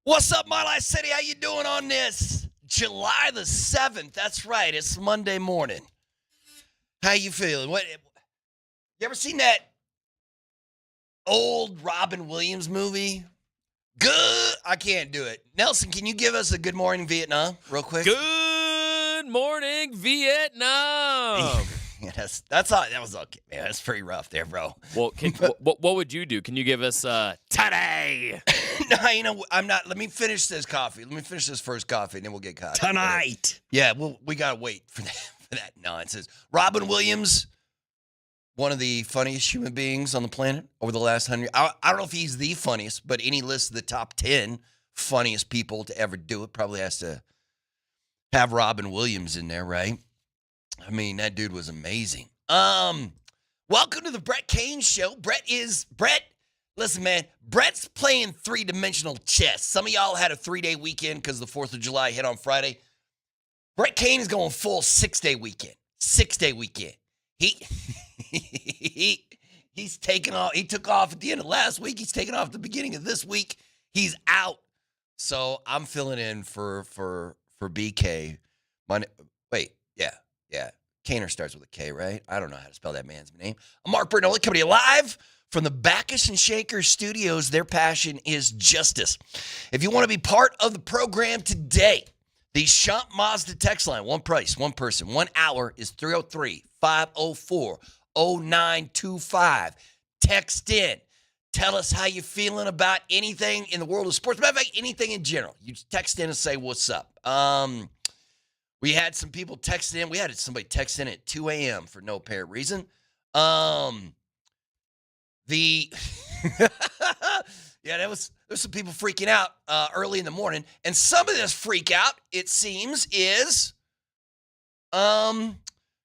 What's up, My Life City? How you doing on this July the 7th? That's right. It's Monday morning. How you feeling? You ever seen that old Robin Williams movie? Good. I can't do it. Nelson, can you give us a Good Morning Vietnam real quick? Good morning, Vietnam. That's all. That was okay. Man, that's pretty rough there, bro. Well, what would you do? Can you give us today? No, I'm not. Let me finish this coffee. Let me finish this first coffee, and then we'll get coffee. Tonight. Yeah, we got to wait for that nonsense. Robin Williams, one of the funniest human beings on the planet over the last 100 years. I don't know if he's the funniest, but any list of the top 10 funniest people to ever do it probably has to have Robin Williams in there, right? I mean, that dude was amazing. Welcome to the Brett Kane Show. Brett, listen, man, Brett's playing three-dimensional chess. Some of y'all had a 3-day weekend because the 4th of July hit on Friday. Brett Kane is going full 6-day weekend. 6-day weekend. He's taking off. He took off at the end of last week. He's taking off at the beginning of this week. He's out. So I'm filling in for BK. Yeah. Kaner starts with a K, right? I don't know how to spell that man's name. I'm Mark Bernoulli, coming to you live from the Backus and Shaker studios. Their passion is justice. If you want to be part of the program today, the Champ Mazda text line, one price, one person, 1 hour is 303-504-0925. Text in. Tell us how you're feeling about anything in the world of sports. Matter of fact, anything in general. You just text in and say, what's up? We had some people text in. We had somebody text in at 2 a.m. for no apparent reason. There was some people freaking out early in the morning. And some of this freak out, it seems, is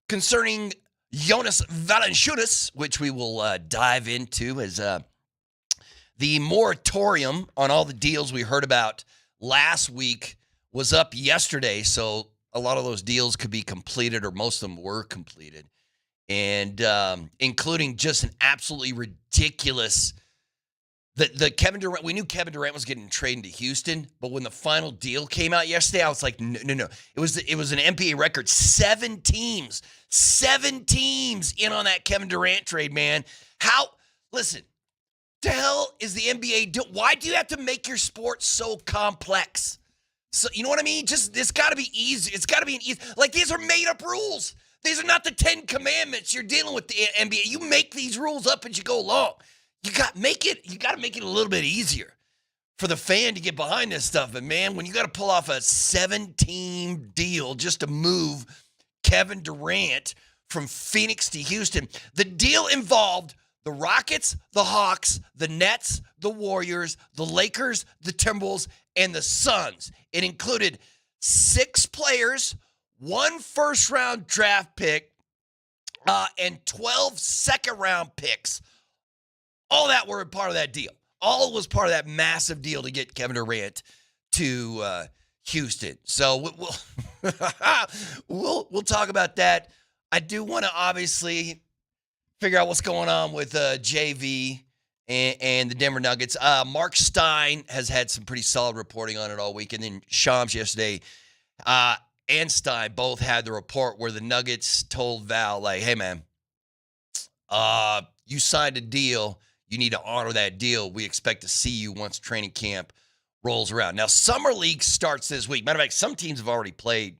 concerning Jonas Valanciunas, which we will dive into as the moratorium on all the deals we heard about last week was up yesterday. So a lot of those deals could be completed, or most of them were completed, and including just an absolutely ridiculous. The Kevin Durant. We knew Kevin Durant was getting traded to Houston, but when the final deal came out yesterday, I was like, no. It was an NBA record. 7 teams in on that Kevin Durant trade, man. Listen, the hell is the NBA doing? Why do you have to make your sport so complex? So, you know what I mean? It's got to be easy. It's got to be an easy. Like, these are made-up rules. These are not the 10 commandments you're dealing with the NBA. You make these rules up as you go along. You got to make it a little bit easier for the fan to get behind this stuff. But, man, when you got to pull off a 7-team deal just to move Kevin Durant from Phoenix to Houston, the deal involved the Rockets, the Hawks, the Nets, the Warriors, the Lakers, the Timberwolves, and the Suns. It included 6 players, 1 first-round draft pick, and 12 second-round picks. All that were a part of that deal. All was part of that massive deal to get Kevin Durant to Houston. So we'll talk about that. I do want to obviously figure out what's going on with JV and the Denver Nuggets. Mark Stein has had some pretty solid reporting on it all week. And then Shams yesterday and Stein both had the report where the Nuggets told Val, like, hey, man, you signed a deal. You need to honor that deal. We expect to see you once training camp rolls around. Now, Summer League starts this week. Matter of fact, some teams have already played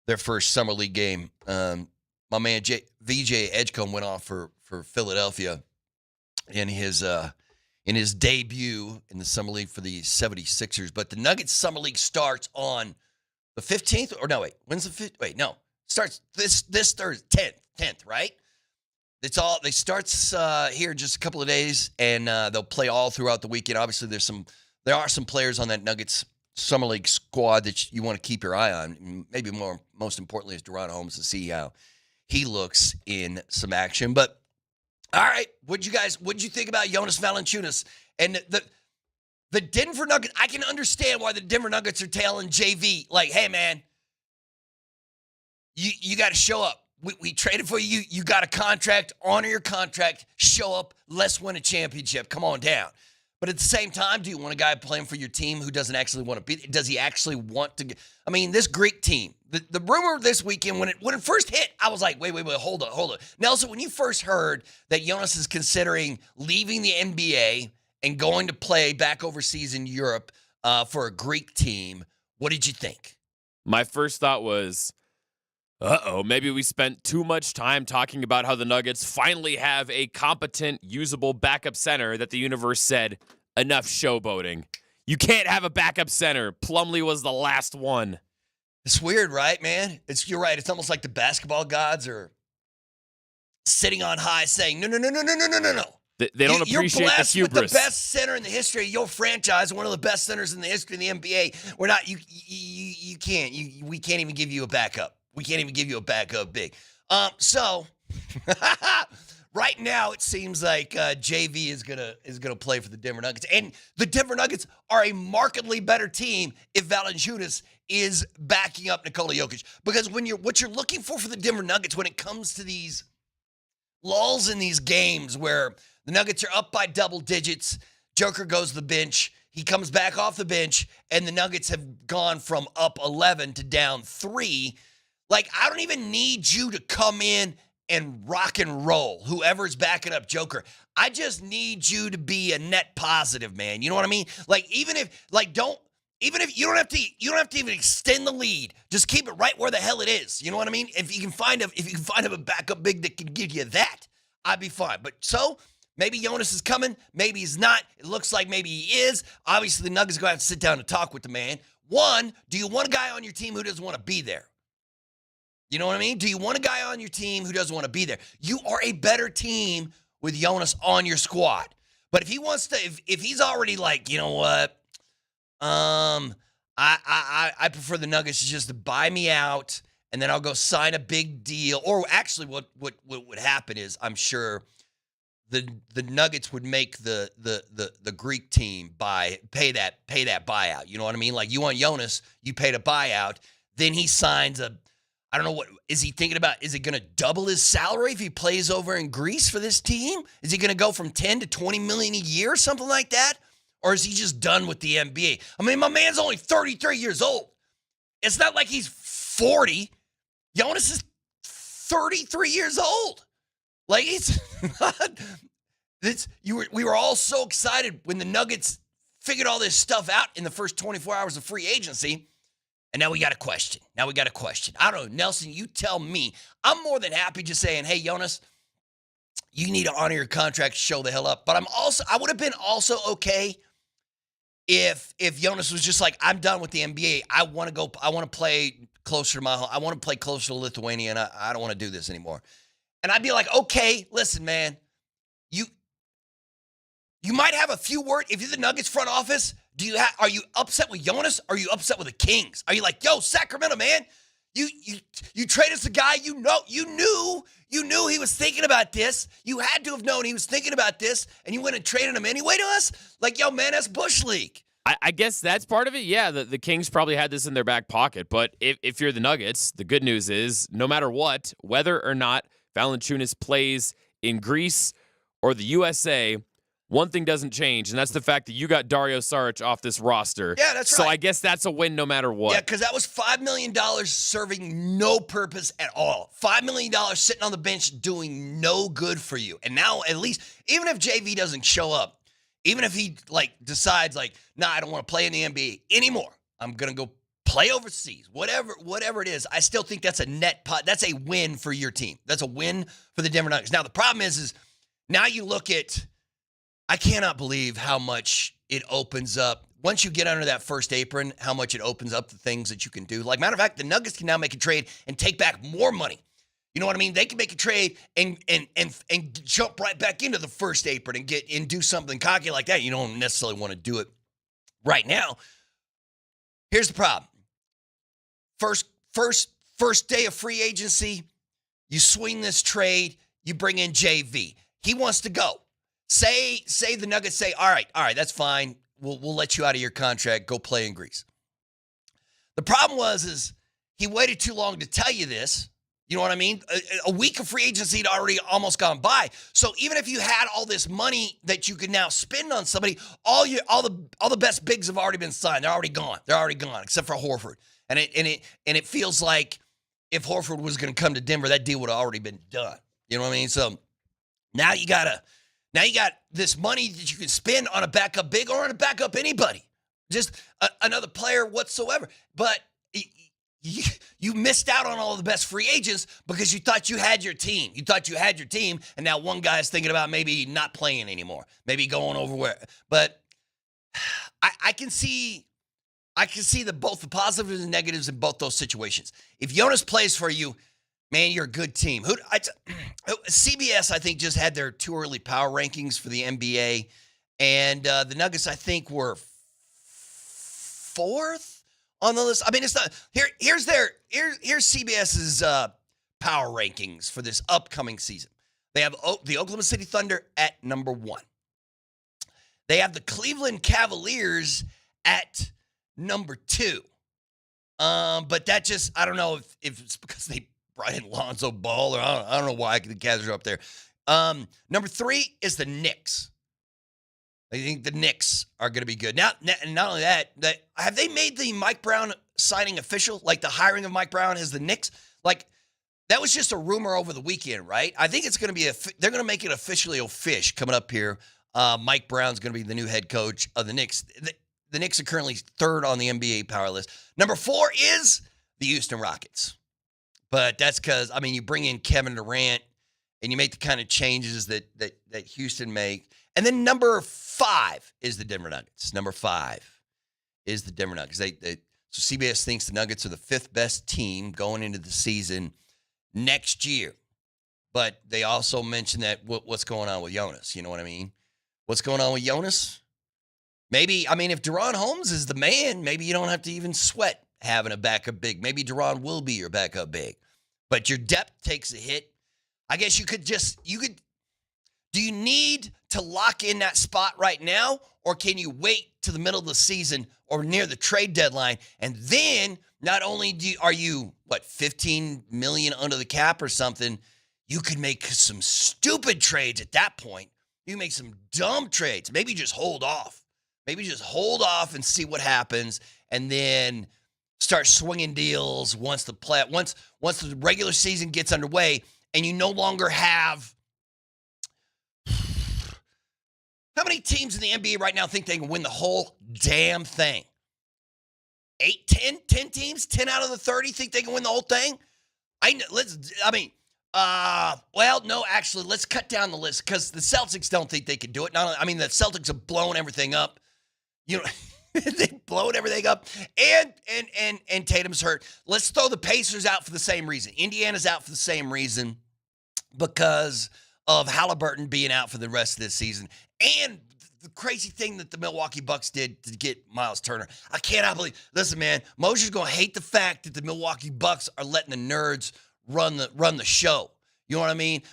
their first Summer League game. My man VJ Edgecombe went off for Philadelphia in his debut in the Summer League for the 76ers. But the Nuggets Summer League starts on the 15th. Or no, wait. When's the 15th? Wait, no. Starts this Thursday, 10th, right? They starts here in just a couple of days, and they'll play all throughout the weekend. Obviously, there are some players on that Nuggets Summer League squad that you want to keep your eye on. Maybe most importantly is Deron Holmes, to see how he looks in some action. But all right, what'd you think about Jonas Valanciunas and the Denver Nuggets? I can understand why the Denver Nuggets are telling JV, like, hey man, you got to show up. We traded for you. You got a contract. Honor your contract. Show up. Let's win a championship. Come on down. But at the same time, do you want a guy playing for your team who doesn't actually want to be? Does he actually want to? I mean, this Greek team, the rumor this weekend, when it first hit, I was like, wait, hold on. Nelson, when you first heard that Jonas is considering leaving the NBA and going to play back overseas in Europe for a Greek team, what did you think? My first thought was, maybe we spent too much time talking about how the Nuggets finally have a competent, usable backup center that the universe said, enough showboating. You can't have a backup center. Plumlee was the last one. It's weird, right, man? You're right. It's almost like the basketball gods are sitting on high saying, no. They don't appreciate the hubris. You're blessed with the best center in the history of your franchise, one of the best centers in the history of the NBA. We're not, you can't. We can't even give you a backup. We can't even give you a backup big. So right now it seems like JV is gonna play for the Denver Nuggets, and the Denver Nuggets are a markedly better team if Valančiūnas is backing up Nikola Jokic. Because what you're looking for the Denver Nuggets when it comes to these lulls in these games where the Nuggets are up by double digits, Joker goes to the bench, he comes back off the bench, and the Nuggets have gone from up 11 to down 3. Like, I don't even need you to come in and rock and roll, whoever's backing up Joker. I just need you to be a net positive, man. You know what I mean? Like, even if you don't have to even extend the lead. Just keep it right where the hell it is. You know what I mean? If you can find a backup big that can give you that, I'd be fine. But so maybe Jonas is coming, maybe he's not. It looks like maybe he is. Obviously, the Nuggets are going to have to sit down and talk with the man. One, do you want a guy on your team who doesn't want to be there? You know what I mean? Do you want a guy on your team who doesn't want to be there? You are a better team with Jonas on your squad. But if he wants to, if he's already like, you know what, I prefer the Nuggets to just buy me out, and then I'll go sign a big deal. Or actually, what would happen is, I'm sure the Nuggets would make the Greek team pay that buyout. You know what I mean? Like, you want Jonas, you paid a buyout, then he signs I don't know, what is he thinking about? Is it going to double his salary if he plays over in Greece for this team? Is he going to go from 10 to 20 million a year or something like that? Or is he just done with the NBA? I mean, my man's only 33 years old. It's not like he's 40. Jonas is 33 years old. Like, it's not, we were all so excited when the Nuggets figured all this stuff out in the first 24 hours of free agency. And now we got a question. I don't know. Nelson, you tell me. I'm more than happy just saying, hey, Jonas, you need to honor your contract, show the hell up. But I would have been also okay if Jonas was just like, I'm done with the NBA. I want to play closer to my home. I want to play closer to Lithuania, and I don't want to do this anymore. And I'd be like, okay, listen, man, you might have a few words. If you're the Nuggets front office, are you upset with Jonas? Or are you upset with the Kings? Are you like, yo, Sacramento, man, you trade us a guy you knew he was thinking about this. You had to have known he was thinking about this, and you went and traded him anyway to us? Like, yo, man, that's Bush League. I guess that's part of it. Yeah, the Kings probably had this in their back pocket. But if you're the Nuggets, the good news is no matter what, whether or not Valančiūnas plays in Greece or the USA, one thing doesn't change, and that's the fact that you got Dario Saric off this roster. Yeah, that's right. So I guess that's a win no matter what. Yeah, because that was $5 million serving no purpose at all. $5 million sitting on the bench doing no good for you. And now, at least, even if JV doesn't show up, even if he decides nah, I don't want to play in the NBA anymore, I'm gonna go play overseas. Whatever it is, I still think that's a that's a win for your team. That's a win for the Denver Nuggets. Now the problem is now you look at. I cannot believe how much it opens up. Once you get under that first apron, how much it opens up the things that you can do. Like, matter of fact, the Nuggets can now make a trade and take back more money. You know what I mean? They can make a trade and jump right back into the first apron and do something cocky like that. You don't necessarily want to do it right now. Here's the problem. First day of free agency, you swing this trade, you bring in JV. He wants to go. Say the Nuggets say, all right, that's fine. We'll let you out of your contract. Go play in Greece. The problem is he waited too long to tell you this. You know what I mean? A week of free agency had already almost gone by. So even if you had all this money that you could now spend on somebody, all the best bigs have already been signed. They're already gone. They're already gone, except for Horford. And it feels like if Horford was going to come to Denver, that deal would have already been done. You know what I mean? So now you got this money that you can spend on a backup big or on a backup anybody, just another player whatsoever. But you missed out on all of the best free agents because you thought you had your team. You thought you had your team, and now one guy is thinking about maybe not playing anymore, maybe going over where. But I can see both the positives and negatives in both those situations. If Jonas plays for you, man, you're a good team. CBS, I think, just had their too early power rankings for the NBA, and the Nuggets, I think, were fourth on the list. I mean, it's not here's CBS's power rankings for this upcoming season. They have the Oklahoma City Thunder at number 1. They have the Cleveland Cavaliers at number 2. But that just, I don't know if it's because they brought in Lonzo Ball, or I don't know why the Cavs are up there. Number 3 is the Knicks. I think the Knicks are going to be good. Now, not only that, have they made the Mike Brown signing official? Like the hiring of Mike Brown as the Knicks? Like, that was just a rumor over the weekend, right? I think it's going to be they're going to make it officially coming up here. Mike Brown's going to be the new head coach of the Knicks. The Knicks are currently 3rd on the NBA power list. Number 4 is the Houston Rockets. But that's because, I mean, you bring in Kevin Durant and you make the kind of changes that Houston make. And then number 5 is the Denver Nuggets. Number 5 is the Denver Nuggets. So CBS thinks the Nuggets are the 5th best team going into the season next year. But they also mentioned that what's going on with Jonas. You know what I mean? What's going on with Jonas? Maybe, I mean, if Deron Holmes is the man, maybe you don't have to even sweat having a backup big. Maybe Deron will be your backup big. But your depth takes a hit. I guess you could do you need to lock in that spot right now, or can you wait to the middle of the season or near the trade deadline? And then not only are you, $15 million under the cap or something, you could make some stupid trades at that point. You can make some dumb trades. Maybe just hold off. Maybe just hold off and see what happens, and then start swinging deals once the regular season gets underway, and you no longer have. How many teams in the NBA right now think they can win the whole damn thing? 8, 10 teams? 10 out of the 30 think they can win the whole thing? Actually, let's cut down the list because the Celtics don't think they can do it. The Celtics have blown everything up. You know, they've blown everything up. And Tatum's hurt. Let's throw the Pacers out for the same reason. Indiana's out for the same reason because of Halliburton being out for the rest of this season. And the crazy thing that the Milwaukee Bucks did to get Miles Turner. I cannot believe. Listen, man, Moser's going to hate the fact that the Milwaukee Bucks are letting the nerds run the show. You know what I mean?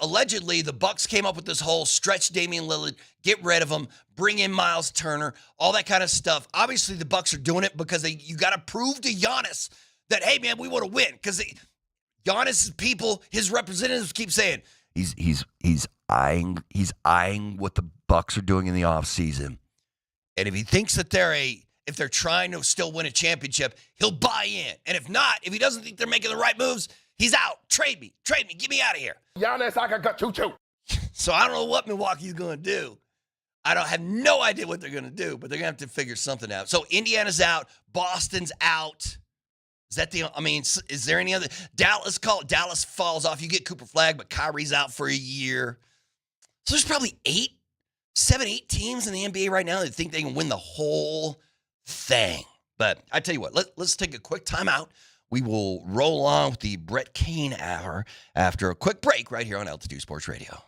Allegedly, the Bucks came up with this whole stretch Damian Lillard, get rid of him, bring in Miles Turner, all that kind of stuff. Obviously, the Bucks are doing it because you got to prove to Giannis that, hey, man, we want to win. Because Giannis' people, his representatives keep saying, he's eyeing what the Bucks are doing in the offseason. And if he thinks that if they're trying to still win a championship, he'll buy in. And if not, if he doesn't think they're making the right moves, he's out. Trade me. Get me out of here. Giannis, I got choo-choo. So I don't know what Milwaukee's going to do. I have no idea what they're going to do, but they're going to have to figure something out. So Indiana's out. Boston's out. Is there any other? Dallas falls off. You get Cooper Flagg, but Kyrie's out for a year. So there's probably 7, 8 teams in the NBA right now that think they can win the whole thing. But I tell you what, let's take a quick timeout. We will roll on with the Brett Kane hour after a quick break right here on Altitude Sports Radio.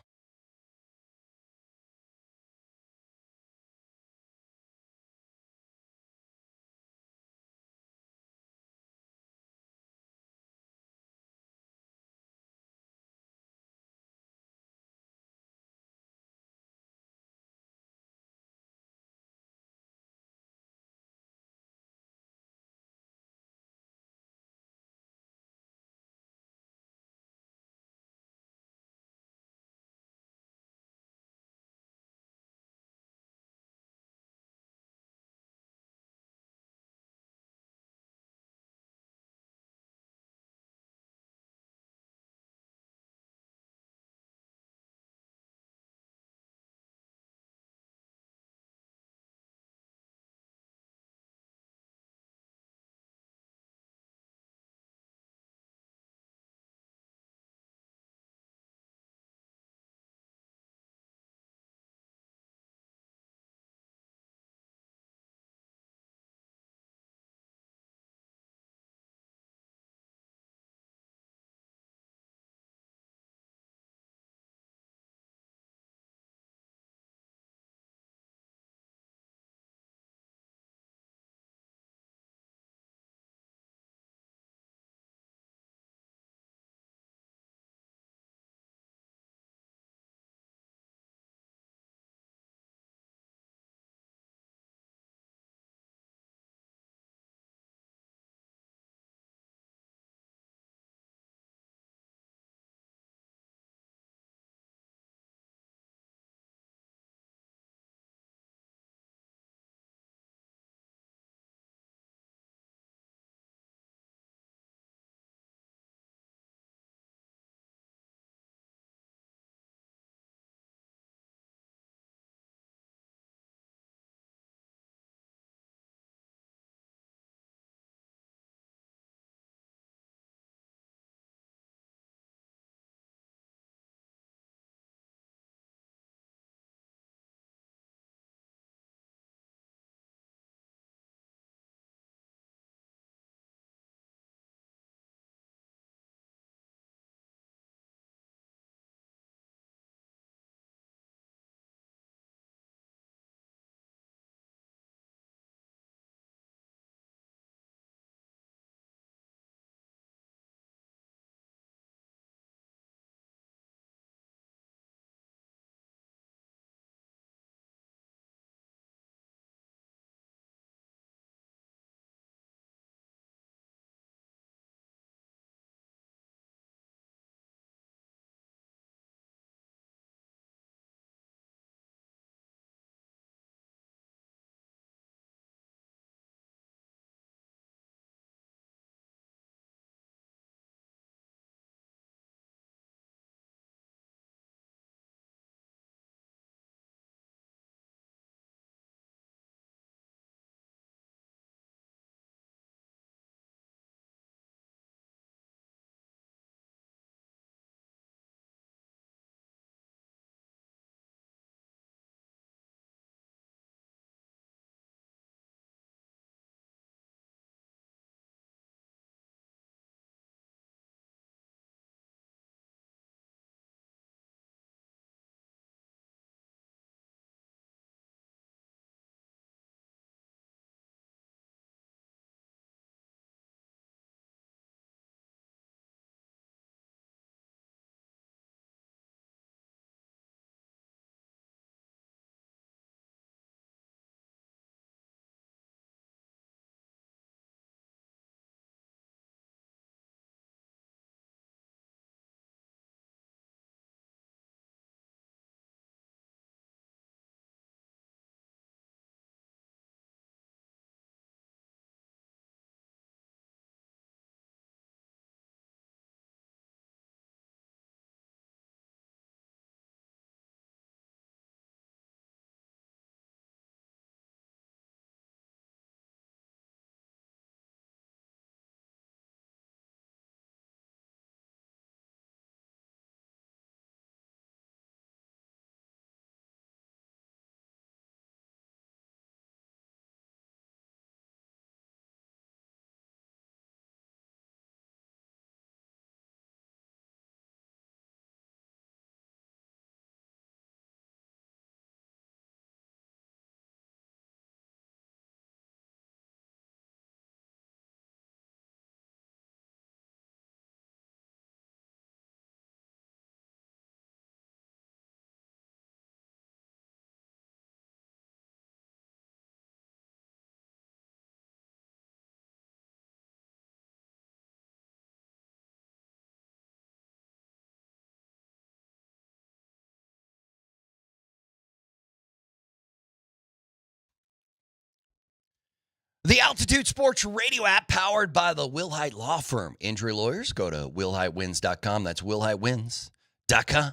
The Altitude Sports Radio app powered by the Wilhite Law Firm. Injury lawyers, go to wilhitewins.com. That's wilhitewins.com.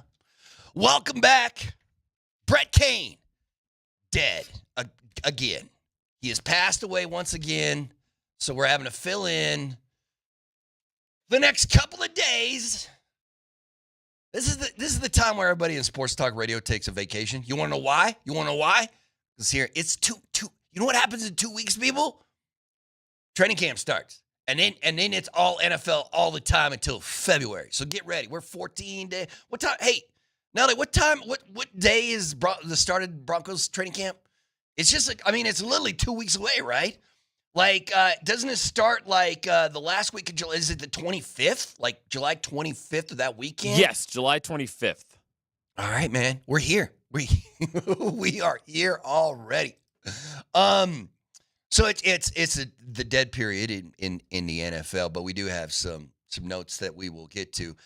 Welcome back. Brett Kane, dead again. He has passed away once again, so we're having to fill in the next couple of days. This is the time where everybody in Sports Talk Radio takes a vacation. You want to know why? Because here, it's two. You know what happens in 2 weeks, people? Training camp starts. And then it's all NFL all the time until February. So get ready. We're 14 days. What time? Hey, Nelly, what day is the start of Broncos training camp? It's just like, it's literally 2 weeks away, right? Like, doesn't it start like the last week of July? Is it the 25th? Like July 25th of that weekend? Yes, July 25th. All right, man. We're here. We are here already. So it's the dead period in the NFL, but we do have some notes that we will get to.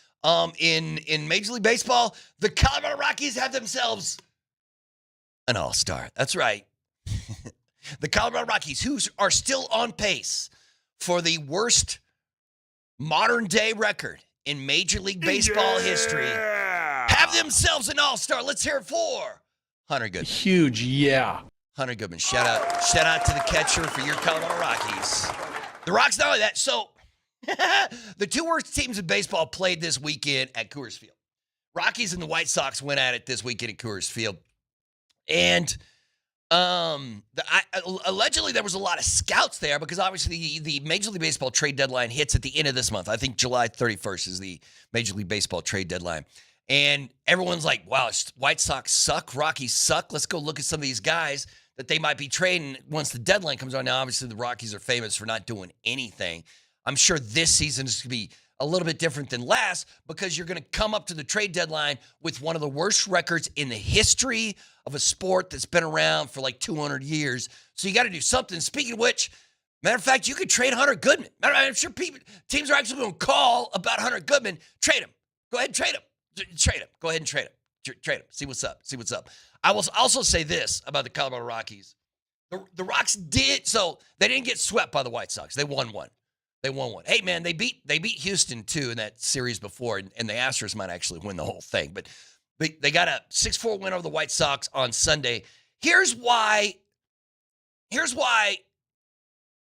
In Major League Baseball, the Colorado Rockies have themselves an all-star. That's right. The Colorado Rockies, who are still on pace for the worst modern-day record in Major League Baseball history, have themselves an all-star. Let's hear it for Hunter Goodman. Huge, yeah. Hunter Goodman, shout out to the catcher for your Colorado Rockies. The Rocks, not only that, so the two worst teams in baseball played this weekend at Coors Field. Rockies and the White Sox went at it this weekend at Coors Field. And allegedly there was a lot of scouts there because obviously the Major League Baseball trade deadline hits at the end of this month. I think July 31st is the Major League Baseball trade deadline. And everyone's like, wow, White Sox suck, Rockies suck. Let's go look at some of these guys that they might be trading once the deadline comes on. Now, obviously, the Rockies are famous for not doing anything. I'm sure this season is going to be a little bit different than last because you're going to come up to the trade deadline with one of the worst records in the history of a sport that's been around for like 200 years. So you got to do something. Speaking of which, matter of fact, you could trade Hunter Goodman. I'm sure teams are actually going to call about Hunter Goodman. Trade him. Go ahead and trade him. Trade him. Go ahead and trade him. Trade him. See what's up. I will also say this about the Colorado Rockies. The Rocks they didn't get swept by the White Sox. They won one. Hey, man, they beat Houston, too, in that series before, and the Astros might actually win the whole thing. But they got a 6-4 win over the White Sox on Sunday. Here's why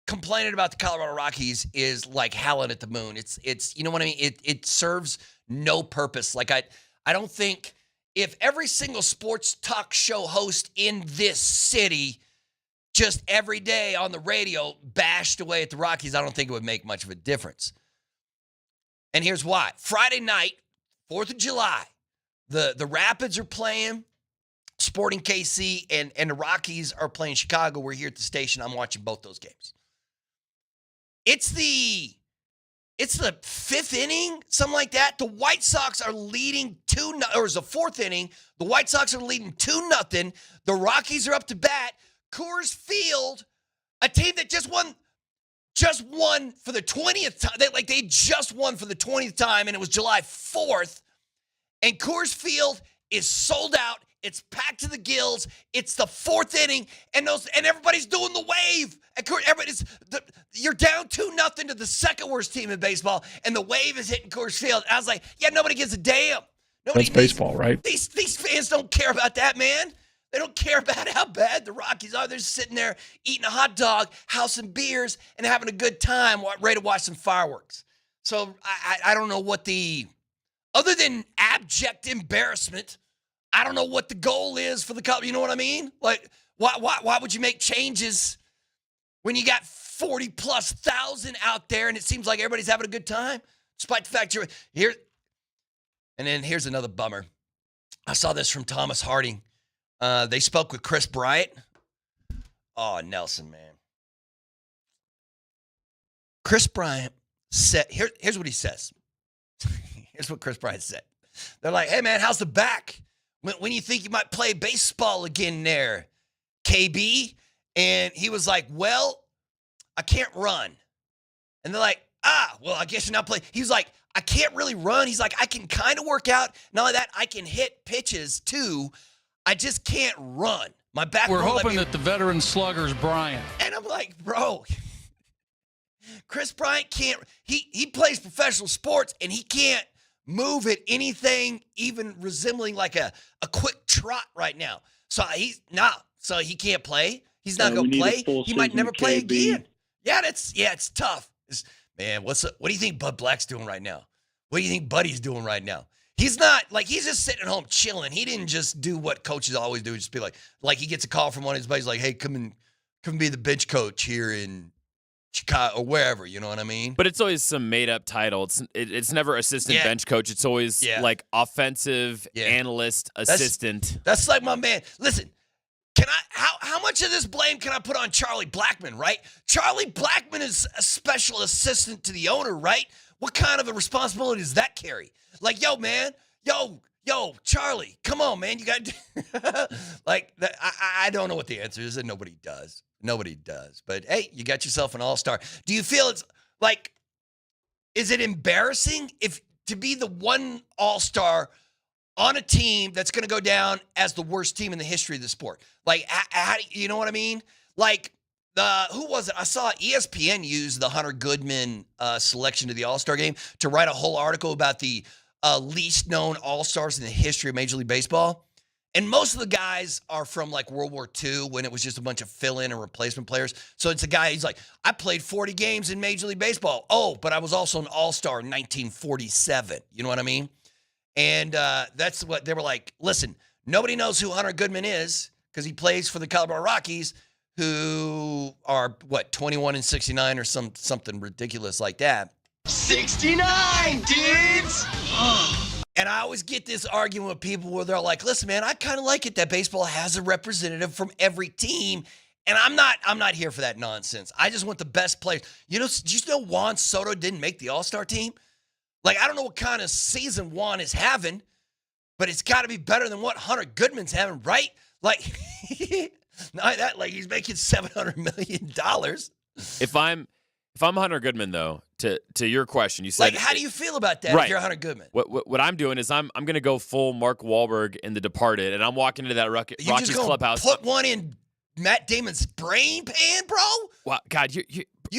complaining about the Colorado Rockies is like howling at the moon. It's you know what I mean? It serves no purpose. Like I don't think if every single sports talk show host in this city just every day on the radio bashed away at the Rockies, I don't think it would make much of a difference. And here's why. Friday night, 4th of July, the Rapids are playing Sporting KC, and the Rockies are playing Chicago. We're here at the station. I'm watching both those games. It's the fifth inning, something like that. The White Sox are leading 2-0, or it's the fourth inning. The White Sox are leading 2-0. The Rockies are up to bat. Coors Field, a team that just won for the 20th time. They just won for the 20th time, and it was July 4th. And Coors Field is sold out. It's packed to the gills. It's the fourth inning, and everybody's doing the wave. You're down 2-0 to the second worst team in baseball, and the wave is hitting Coors Field. And I was like, yeah, nobody gives a damn. That's baseball, right? These fans don't care about that, man. They don't care about how bad the Rockies are. They're sitting there eating a hot dog, housing beers, and having a good time, ready to watch some fireworks. So I don't know other than abject embarrassment, I don't know what the goal is for the Cubs. You know what I mean? Like, why would you make changes when you got 40+ thousand out there and it seems like everybody's having a good time, despite the fact you're here? And then here's another bummer. I saw this from Thomas Harding. They spoke with Chris Bryant. Oh, Nelson, man. Chris Bryant said, here's what he says. Here's what Chris Bryant said. They're like, hey, man, how's the back? When you think you might play baseball again there, KB? And he was like, well, I can't run. And they're like, well, I guess you're not playing. He was like, I can't really run. He's like, I can kind of work out. Not only that, I can hit pitches too. I just can't run. My back We're won't let hoping me- that the veteran slugger's Bryant. And I'm like, bro, Chris Bryant can't. He plays professional sports, and he can't move at anything even resembling like a quick trot right now. So So he can't play. He's not going to play. He might never play again. Yeah, it's tough. Man, what do you think Bud Black's doing right now? What do you think Buddy's doing right now? He's not, like, he's just sitting at home chilling. He didn't just do what coaches always do, just be like he gets a call from one of his buddies, like, hey, come be the bench coach here in Chicago or wherever, you know what I mean? But it's always some made-up title. It's never assistant bench coach. It's always like offensive analyst assistant. That's like my man. Listen, how much of this blame can I put on Charlie Blackmon, right? Charlie Blackmon is a special assistant to the owner, right? What kind of a responsibility does that carry? Like, yo, man, yo, Charlie, come on, man. You got like, I don't know what the answer is, and nobody does. Nobody does. But, hey, you got yourself an all-star. Do you feel it's like, is it embarrassing to be the one all-star on a team that's going to go down as the worst team in the history of the sport? Like, how you know what I mean? Like, who was it? I saw ESPN use the Hunter Goodman selection to the All-Star game to write a whole article about the least known All-Stars in the history of Major League Baseball. And most of the guys are from like World War II when it was just a bunch of fill-in and replacement players. So it's a guy, he's like, I played 40 games in Major League Baseball. Oh, but I was also an All-Star in 1947. You know what I mean? And that's what they were like, listen, nobody knows who Hunter Goodman is because he plays for the Colorado Rockies, who are, 21-69 or something ridiculous like that. 69, dudes! And I always get this argument with people where they're like, listen, man, I kind of like it that baseball has a representative from every team. And I'm not here for that nonsense. I just want the best players. Did you know Juan Soto didn't make the All-Star team? Like, I don't know what kind of season Juan is having, but it's got to be better than what Hunter Goodman's having, right? Like, not that, like, he's making $700 million. If I'm Hunter Goodman, though, to your question, you said, like, how do you feel about that right. if you're Hunter Goodman? What I'm doing is I'm going to go full Mark Wahlberg in The Departed, and I'm walking into that Rockies clubhouse. Put one in Matt Damon's brain pan, bro? Wow, God, you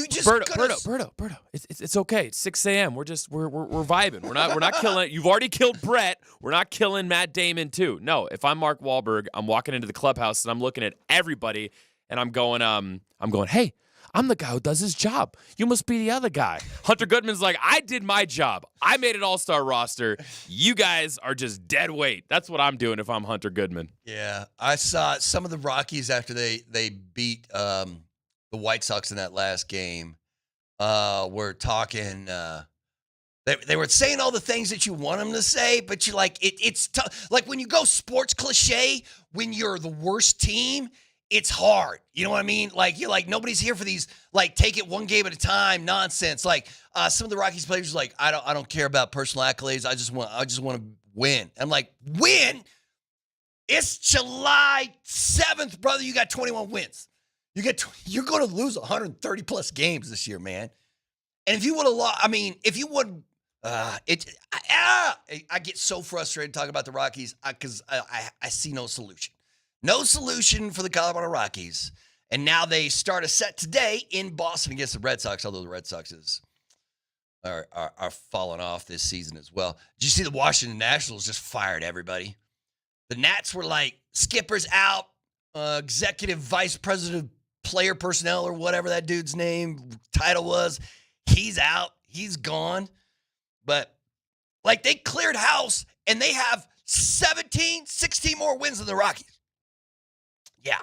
just Berto. It's okay. It's 6 a.m. We're vibing. We're not killing. You've already killed Brett. We're not killing Matt Damon too. No, if I'm Mark Wahlberg, I'm walking into the clubhouse and I'm looking at everybody and I'm going, hey, I'm the guy who does his job. You must be the other guy. Hunter Goodman's like, I did my job. I made an all-star roster. You guys are just dead weight. That's what I'm doing if I'm Hunter Goodman. Yeah, I saw some of the Rockies after they beat the White Sox in that last game. Were talking. They were saying all the things that you want them to say, but you like it's tough. Like when you go sports cliche, when you're the worst team, it's hard. You know what I mean? Like you're like nobody's here for these like take it one game at a time nonsense. Like some of the Rockies players are like I don't care about personal accolades. I just want to win. I'm like win. It's July 7th, brother. You got 21 wins. You're going to lose 130 plus games this year, man. And if you would have lost, I get so frustrated talking about the Rockies because I see no solution. No solution for the Colorado Rockies. And now they start a set today in Boston against the Red Sox, although the Red Sox are falling off this season as well. Did you see the Washington Nationals just fired everybody? The Nats were like, Skipper's out, executive vice president of player personnel or whatever that dude's title was. He's out. He's gone. But, like, they cleared house, and they have 16 more wins than the Rockies. Yeah.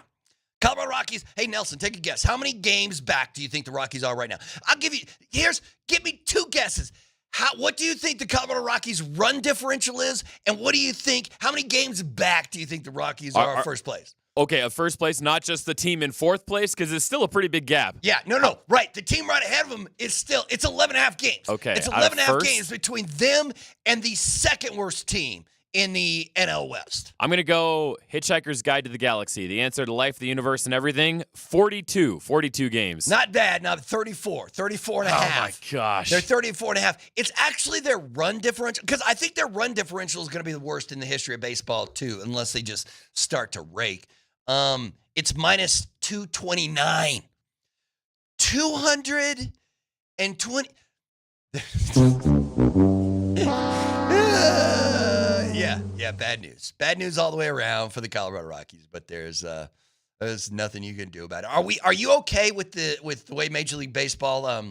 Colorado Rockies. Hey, Nelson, take a guess. How many games back do you think the Rockies are right now? Give me two guesses. What do you think the Colorado Rockies' run differential is? And what do you think, how many games back do you think the Rockies are first place? Okay, first place, not just the team in fourth place, because it's still a pretty big gap. Yeah, no, right. The team right ahead of them is it's 11.5 games. Okay. It's 11.5 games between them and the second worst team in the NL West. I'm going to go Hitchhiker's Guide to the Galaxy, the answer to life, the universe, and everything. 42 games. Not bad. Now 34 and a half. Oh, my gosh. They're 34 and a half. It's actually their run differential, because I think their run differential is going to be the worst in the history of baseball, too, unless they just start to rake. It's minus 229. 220. Yeah, bad news. Bad news all the way around for the Colorado Rockies, but there's nothing you can do about it. Are you okay with the way Major League Baseball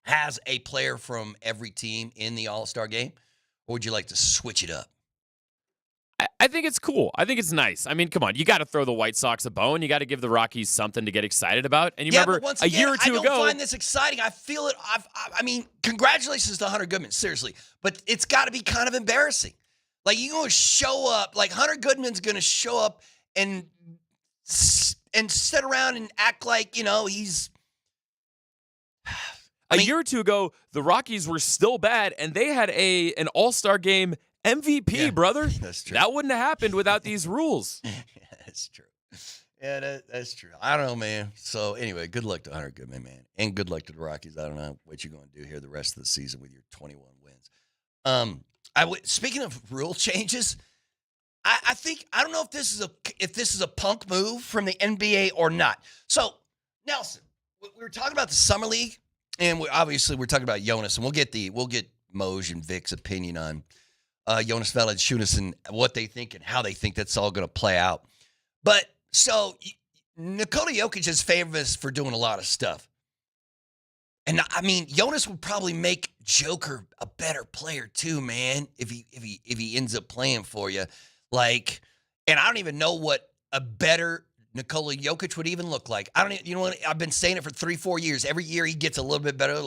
has a player from every team in the All-Star game? Or would you like to switch it up? I think it's cool. I think it's nice. I mean, come on. You got to throw the White Sox a bone. You got to give the Rockies something to get excited about. And you remember but once a again, year or two ago. I don't find this exciting. I feel it. I mean, congratulations to Hunter Goodman, seriously. But it's got to be kind of embarrassing. Like, you're going to show up. Like, Hunter Goodman's going to show up and sit around and act like, he's. A year or two ago, the Rockies were still bad, and they had an All-Star game MVP, brother. That's true. That wouldn't have happened without these rules. Yeah, that's true. Yeah, that's true. I don't know, man. So, anyway, good luck to Hunter Goodman, man. And good luck to the Rockies. I don't know what you're going to do here the rest of the season with your 21 wins. Speaking of rule changes, I think I don't know if this is a punk move from the NBA or not. So, Nelson, we were talking about the Summer League, and we're talking about Jonas, and we'll get Moj and Vic's opinion on Jonas Valanciunas and what they think and how they think that's all going to play out. But so Nikola Jokic is famous for doing a lot of stuff. And I mean, Jonas would probably make Joker a better player too, man, if he ends up playing for you. Like, and I don't even know what a better Nikola Jokic would even look like. I've been saying it for 3-4 years. Every year he gets a little bit better.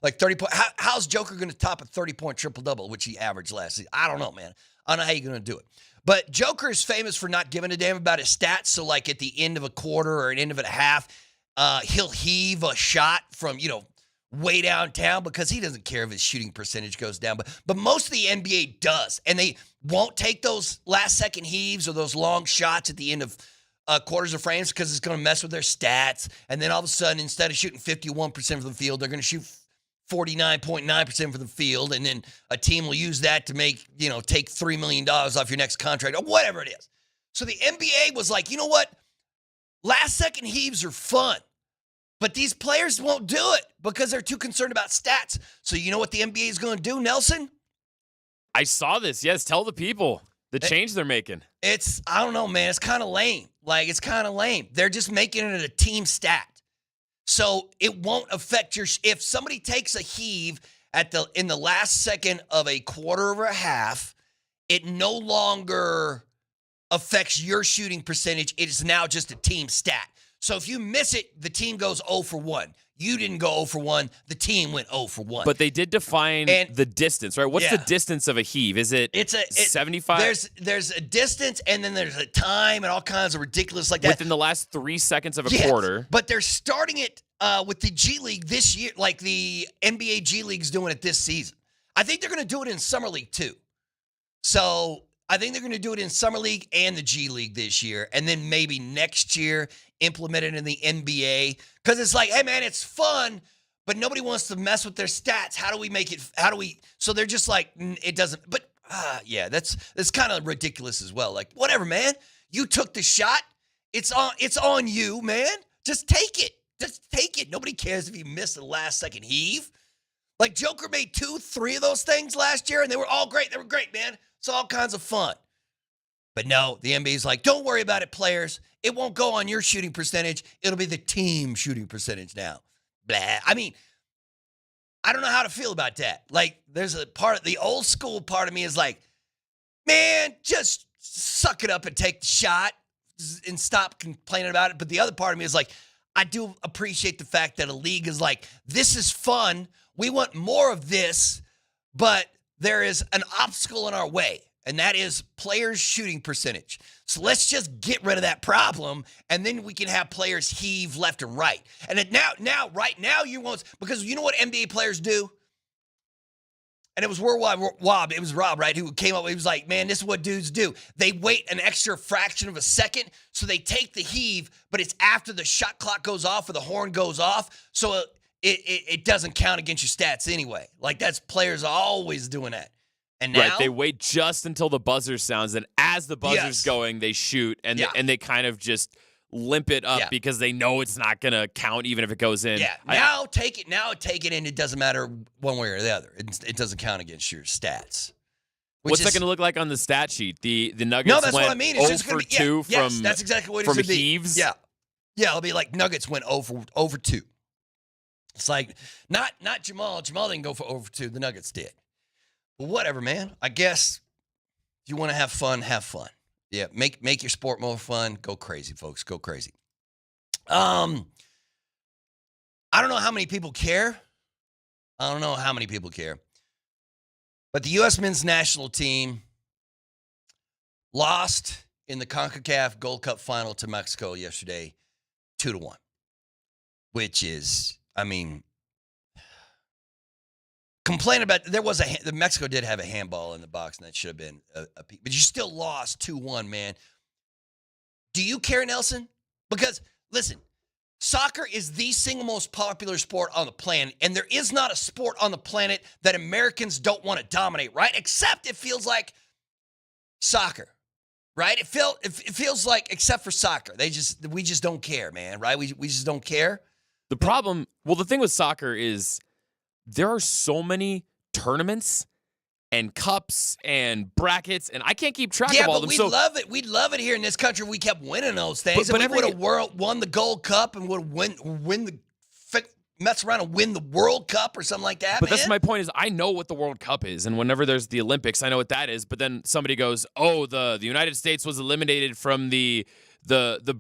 Like 30 points. How's Joker going to top a 30-point triple-double, which he averaged last season? I don't know, man. I don't know how you're going to do it. But Joker is famous for not giving a damn about his stats. So, like, at the end of a quarter or an end of a half, he'll heave a shot from, way downtown because he doesn't care if his shooting percentage goes down. But most of the NBA does. And they won't take those last-second heaves or those long shots at the end of quarters of frames because it's going to mess with their stats. And then all of a sudden, instead of shooting 51% from the field, they're going to shoot 49.9% from the field. And then a team will use that to make, take $3 million off your next contract or whatever it is. So the NBA was like, you know what? Last-second heaves are fun. But these players won't do it because they're too concerned about stats. So you know what the NBA is going to do, Nelson? I saw this. Yes, tell the people the change they're making. I don't know, man. It's kind of lame. It's kind of lame. They're just making it a team stat. So it won't affect if somebody takes a heave in the last second of a quarter or a half, it no longer affects your shooting percentage. It is now just a team stat. So if you miss it, the team goes 0 for 1. You didn't go 0 for 1. The team went 0 for 1. But they did define the distance, right? What's the distance of a heave? Is it 75? There's a distance, and then there's a time and all kinds of ridiculous like that. Within the last 3 seconds of a quarter. But they're starting it with the G League this year, like the NBA G League's doing it this season. I think they're going to do it in Summer League too. So I think they're going to do it in Summer League and the G League this year, and then maybe next year implement it in the NBA. Because it's like, hey, man, it's fun, but nobody wants to mess with their stats. So they're just like, it doesn't. But, that's kind of ridiculous as well. Like, whatever, man. You took the shot. It's on you, man. Just take it. Just take it. Nobody cares if you missed the last-second heave. Like, Joker made 2-3 of those things last year, and they were all great. They were great, man. It's all kinds of fun. But no, the NBA's like, don't worry about it, players. It won't go on your shooting percentage. It'll be the team shooting percentage now. Blah. I mean, I don't know how to feel about that. Like, there's a part of the old school part of me is like, man, just suck it up and take the shot and stop complaining about it. But the other part of me is like, I do appreciate the fact that a league is like, this is fun. We want more of this, but there is an obstacle in our way, and that is players' shooting percentage. So let's just get rid of that problem, and then we can have players heave left and right. And right now, you won't, because you know what NBA players do? And it was Rob, right, who came up, he was like, man, this is what dudes do. They wait an extra fraction of a second, so they take the heave, but it's after the shot clock goes off or the horn goes off, so it doesn't count against your stats anyway. Like, that's players always doing that. And now right, they wait just until the buzzer sounds, and as the buzzer's going, they shoot, and they kind of just limp it up because they know it's not going to count even if it goes in. Yeah, now take it, and it doesn't matter one way or the other. It doesn't count against your stats. What's that going to look like on the stat sheet? The Nuggets no, that's went what I mean. It's 0 just for gonna be, 2 from that's exactly what it's from going to be. heaves. Yeah, it'll be like Nuggets went 0 for 2. It's like not Jamal. Jamal didn't go for 0 for 2. The Nuggets did. Well, whatever, man. I guess if you want to have fun, have fun. Yeah, make your sport more fun. Go crazy, folks. Go crazy. I don't know how many people care. But the U.S. men's national team lost in the CONCACAF Gold Cup final to Mexico yesterday, 2-1, which is, I mean, complain about, the Mexico did have a handball in the box, and that should have been but you still lost 2-1, man. Do you care, Nelson? Because, listen, soccer is the single most popular sport on the planet, and there is not a sport on the planet that Americans don't want to dominate, right? Except it feels like soccer, right? It feels like, except for soccer, we just don't care, man, right? We just don't care. The thing with soccer is there are so many tournaments and cups and brackets, and I can't keep track of all of them. Yeah, but love it. We'd love it here in this country if we kept winning those things. But we would have won the Gold Cup and would have mess around and win the World Cup or something like that, But man. that's my point is I know what the World Cup is, and whenever there's the Olympics, I know what that is. But then somebody goes, oh, the United States was eliminated from the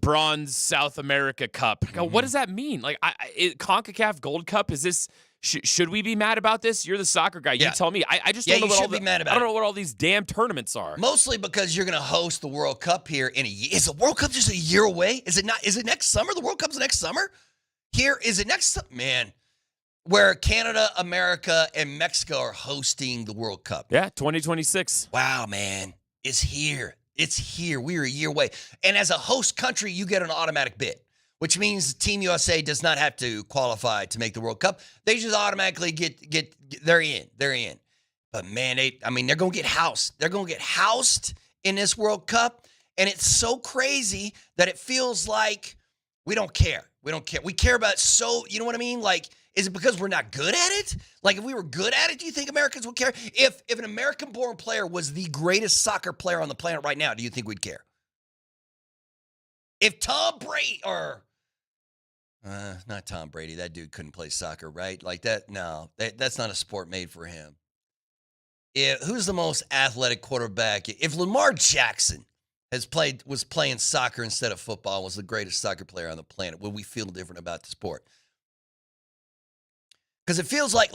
Bronze South America Cup. I go, what does that mean? Like, CONCACAF Gold Cup, is this... Should we be mad about this? You're the soccer guy. You tell me. I just don't know I don't know what all these damn tournaments are. Mostly because you're going to host the World Cup here in a year. Is the World Cup just a year away? Is it not? Is it next summer? The World Cup's next summer? Here, is it next summer? Man, where Canada, America, and Mexico are hosting the World Cup. Yeah, 2026. Wow, man. It's here. It's here. We're a year away. And as a host country, you get an automatic bid, which means Team USA does not have to qualify to make the World Cup. They just automatically get they're in. They're in. But man, they're going to get housed. They're going to get housed in this World Cup, and it's so crazy that it feels like we don't care. We don't care. We care about you know what I mean? Like, is it because we're not good at it? Like, if we were good at it, do you think Americans would care? If an American-born player was the greatest soccer player on the planet right now, do you think we'd care? If Tom Brady or not Tom Brady. That dude couldn't play soccer, right? Like that. No, that's not a sport made for him. Who's the most athletic quarterback? If Lamar Jackson was playing soccer instead of football, was the greatest soccer player on the planet, would we feel different about the sport? Because it feels like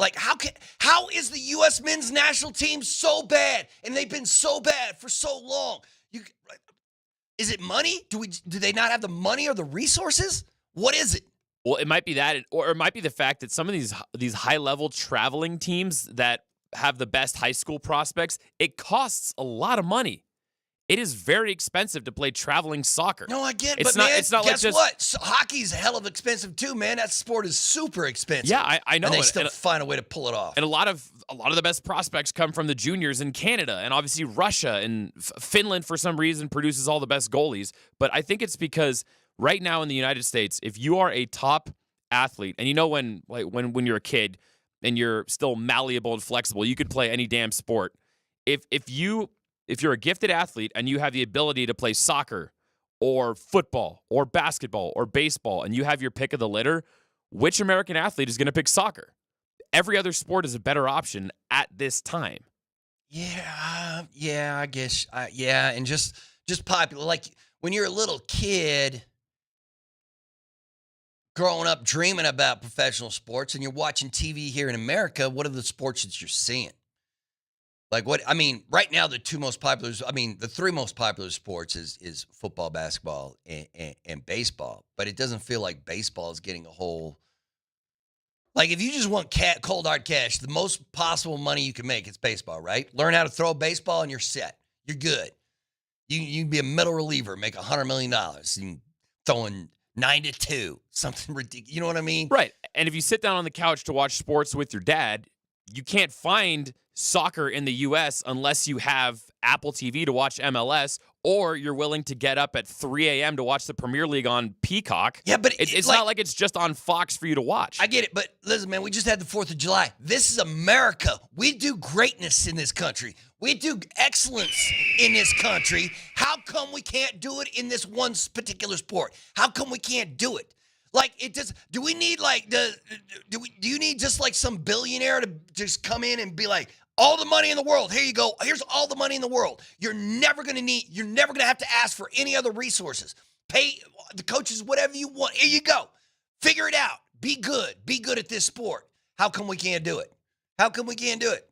how is the U.S. men's national team so bad, and they've been so bad for so long? Is it money? Do they not have the money or the resources? What is it? Well, it might be that, or it might be the fact that some of these high-level traveling teams that have the best high school prospects, it costs a lot of money. It is very expensive to play traveling soccer. No, I get it, it's but not, man, it's not guess like just, what? Hockey's hell of expensive too, man. That sport is super expensive. Yeah, I know. And they still find a way to pull it off. And a lot of the best prospects come from the juniors in Canada, and obviously Russia and Finland for some reason produces all the best goalies. But I think it's because right now in the United States, if you are a top athlete, and you know when you're a kid and you're still malleable and flexible, you could play any damn sport. If you're a gifted athlete and you have the ability to play soccer or football or basketball or baseball, and you have your pick of the litter, which American athlete is going to pick soccer? Every other sport is a better option at this time. Yeah, I guess. And just popular. Like when you're a little kid growing up dreaming about professional sports and you're watching TV here in America, what are the sports that you're seeing? Like right now the three most popular sports is football, basketball, and baseball. But it doesn't feel like baseball is getting a whole. Like if you just want cold hard cash, the most possible money you can make is baseball, right? Learn how to throw a baseball and you're set. You're good. You can be a middle reliever, make $100 million, and throwing 9-2, something ridiculous. You know what I mean? Right. And if you sit down on the couch to watch sports with your dad, you can't find soccer in the U.S. unless you have Apple TV to watch MLS, or you're willing to get up at 3 a.m. to watch the Premier League on Peacock. Yeah, but it's not like it's just on Fox for you to watch. I get it, but listen, man, we just had the 4th of July. This is America. We do greatness in this country. We do excellence in this country. How come we can't do it in this one particular sport? How come we can't do it? Like, it just, do we need like do you need just like some billionaire to just come in and be like, all the money in the world, here you go. Here's all the money in the world. You're never going to have to ask for any other resources. Pay the coaches whatever you want. Here you go. Figure it out. Be good. Be good at this sport. How come we can't do it? How come we can't do it?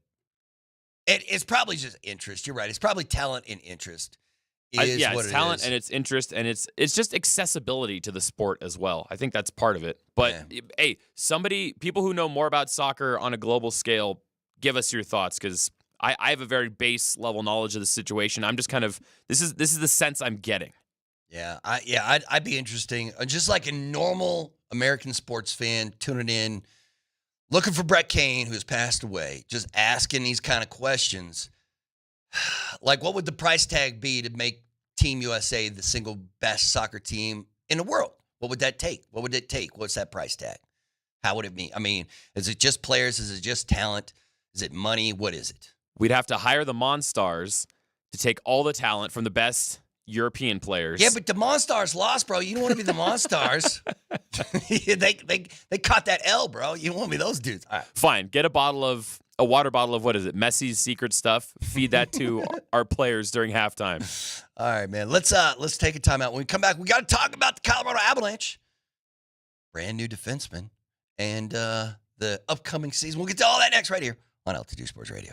It's probably just interest. You're right. It's probably talent and interest. It's talent and it's interest, and it's just accessibility to the sport as well. I think that's part of it. But hey, people who know more about soccer on a global scale, give us your thoughts, because I have a very base level knowledge of the situation. I'm just kind of this is the sense I'm getting. Yeah, I'd be interesting. Just like a normal American sports fan tuning in, looking for Brett Kane, who's passed away, just asking these kind of questions. Like, what would the price tag be to make Team USA the single best soccer team in the world? What would that take? What would it take? What's that price tag? How would it be? I mean, is it just players? Is it just talent? Is it money? What is it? We'd have to hire the Monstars to take all the talent from the best European players. Yeah, but the Monstars lost, bro. You don't want to be the Monstars. they caught that L, bro. You don't want to be those dudes. All right. Fine. Get a water bottle of, what is it, Messi's secret stuff. Feed that to our players during halftime. All right, man. Let's take a timeout. When we come back, we got to talk about the Colorado Avalanche. Brand new defenseman. And the upcoming season. We'll get to all that next right here on Altitude Sports Radio.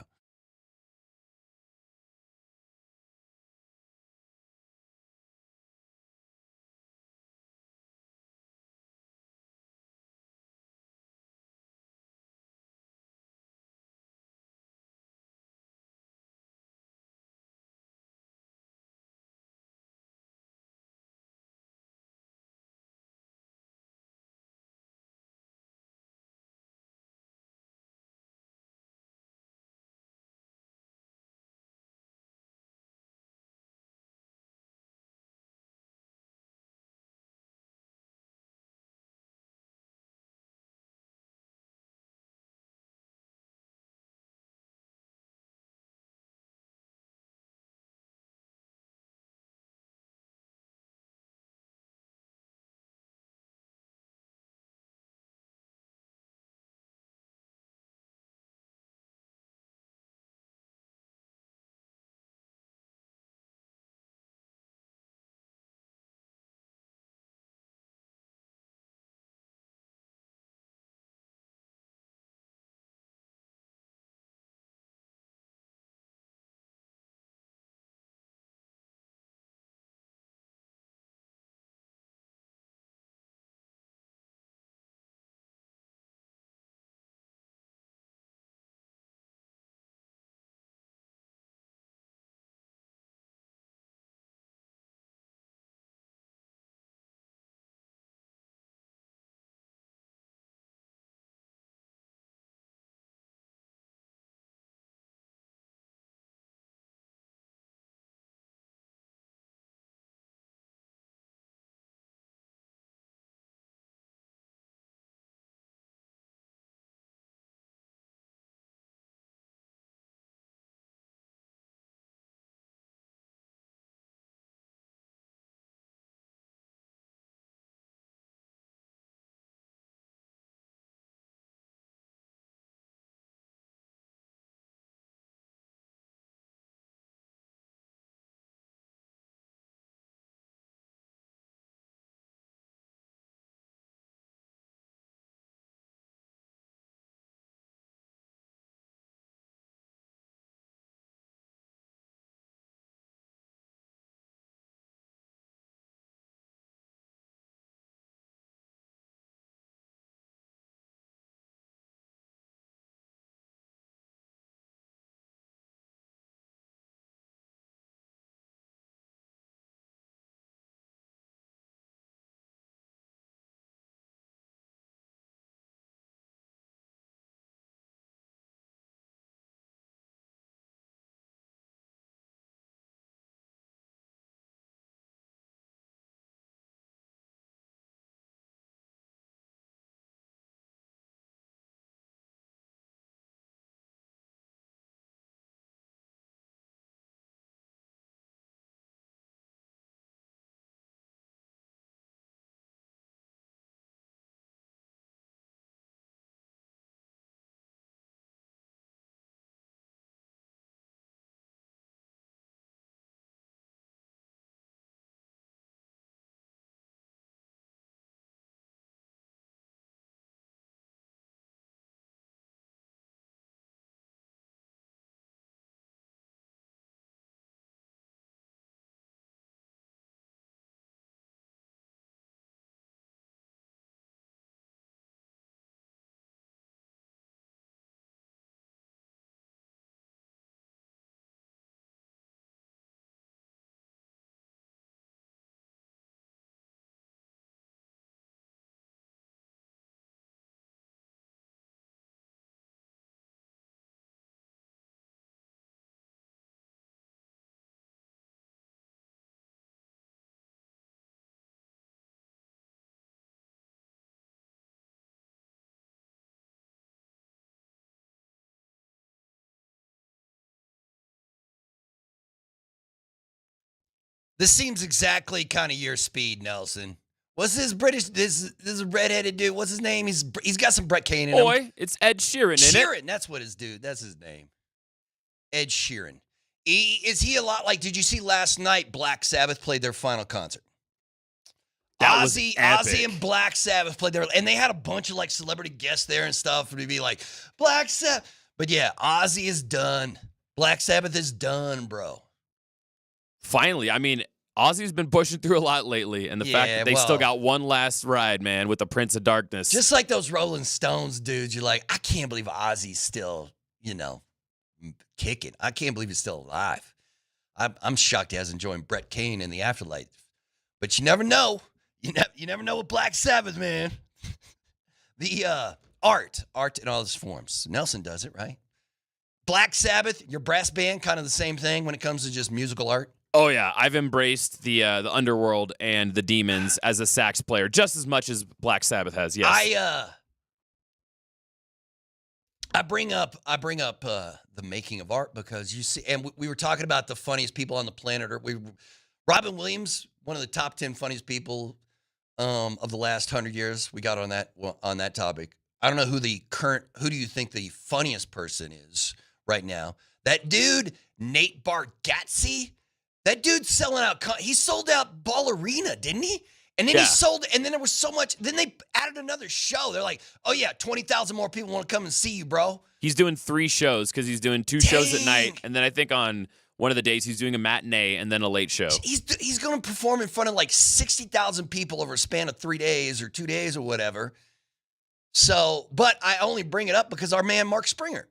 This seems exactly kind of your speed, Nelson. What's this British? This redheaded dude. What's his name? He's got some Brett Kane in him. Boy, it's Ed Sheeran, isn't it? Sheeran, that's what his dude. That's his name. Ed Sheeran. Is he a lot like? Did you see last night? Black Sabbath played their final concert. That was Ozzy epic. and Black Sabbath played there, and they had a bunch of like celebrity guests there and stuff to be like Black Sabbath. But yeah, Ozzy is done. Black Sabbath is done, bro. Finally, I mean, Ozzy's been pushing through a lot lately, and the fact that they still got one last ride, man, with the Prince of Darkness. Just like those Rolling Stones dudes, you're like, I can't believe Ozzy's still, kicking. I can't believe he's still alive. I'm shocked he hasn't joined Brett Kane in the afterlife. But you never know. You never know with Black Sabbath, man. The art in all its forms. Nelson does it, right? Black Sabbath, your brass band, kind of the same thing when it comes to just musical art. Oh yeah, I've embraced the underworld and the demons as a sax player just as much as Black Sabbath has. Yes, I bring up the making of art because you see, and we were talking about the funniest people on the planet. Robin Williams, one of the top 10 funniest people of the last 100 years. We got on that topic. I don't know who do you think the funniest person is right now? That dude, Nate Bargatze. That dude's selling out. He sold out Ball Arena, didn't he? And then and then there was so much. Then they added another show. They're like, oh yeah, 20,000 more people want to come and see you, bro. He's doing 3 shows because he's doing 2 shows at night, and then I think on one of the days he's doing a matinee and then a late show. He's going to perform in front of like 60,000 people over a span of 3 days or 2 days or whatever. So, but I only bring it up because our man Mark Springer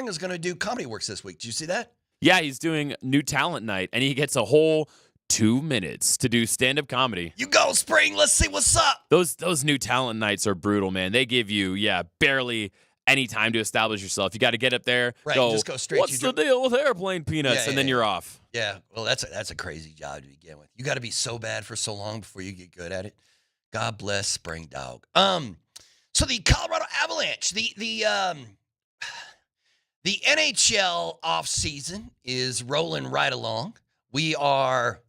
is going to do Comedy Works this week. Did you see that? Yeah, he's doing New Talent Night, and he gets a whole 2 minutes to do stand-up comedy. You go, Spring. Let's see what's up. Those New Talent Nights are brutal, man. They give you, barely any time to establish yourself. You got to get up there, just go straight. What's the deal with airplane peanuts? And then you're off. Yeah, well, that's a crazy job to begin with. You got to be so bad for so long before you get good at it. God bless Spring Dog. So the Colorado Avalanche, the NHL offseason is rolling right along. We are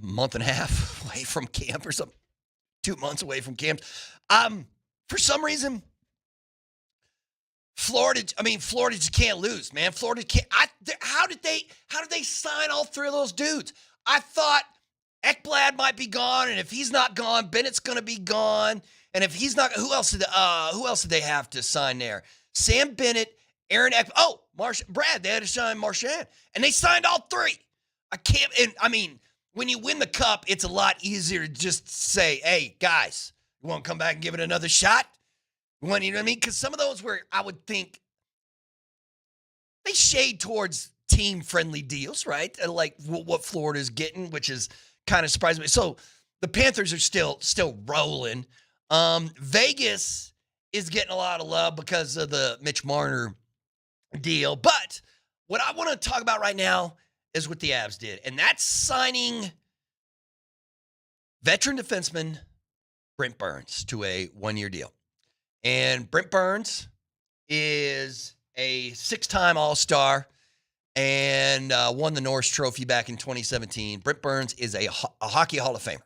a month and a half away from camp or something. 2 months away from camp. For some reason, Florida just can't lose, man. Florida can't. How did they sign all 3 of those dudes? I thought Ekblad might be gone, and if he's not gone, Bennett's going to be gone. And if he's not, who else did they have to sign there? Sam Bennett, Aaron Ekblad. Oh, Brad, they had to sign Marchand. And they signed all 3. When you win the cup, it's a lot easier to just say, hey, guys, you want to come back and give it another shot? You know what I mean? Because some of those where I would think they shade towards team-friendly deals, right? Like what Florida's getting, which is kind of surprising me. So the Panthers are still rolling. Vegas is getting a lot of love because of the Mitch Marner deal. But what I want to talk about right now is what the Avs did, and that's signing veteran defenseman Brent Burns to a 1-year deal. And Brent Burns is a 6-time All-Star and won the Norris Trophy back in 2017. Brent Burns is a Hockey Hall of Famer,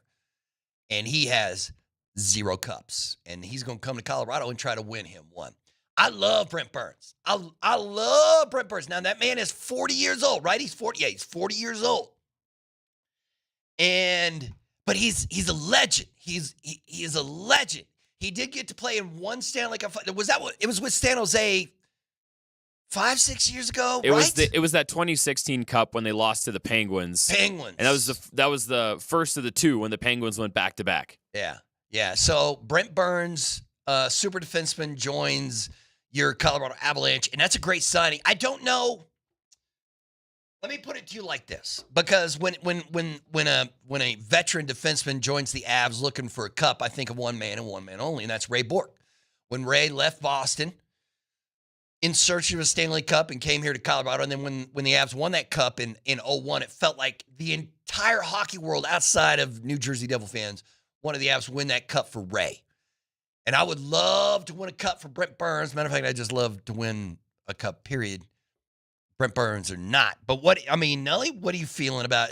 and he has 0 cups, and he's going to come to Colorado and try to win him one. I love Brent Burns. I love Brent Burns. Now, that man is 40 years old, right? He's 40. Yeah, he's 40 years old. But he's a legend. He is a legend. He did get to play in one Stanley Cup. It was with San Jose 5-6 years ago, right? It was that 2016 Cup when they lost to the Penguins. And that was the first of the 2 when the Penguins went back to back. Yeah. So Brent Burns, super defenseman, joins your Colorado Avalanche, and that's a great signing. I don't know. Let me put it to you like this, because when a veteran defenseman joins the Avs looking for a cup, I think of one man and one man only, and that's Ray Bourque. When Ray left Boston in search of a Stanley Cup and came here to Colorado, and then when the Avs won that cup in 2001, it felt like the entire hockey world outside of New Jersey Devil fans wanted the Avs to win that cup for Ray. And I would love to win a cup for Brent Burns. Matter of fact, I just love to win a cup, period. Brent Burns or not. But Nelly, what are you feeling about?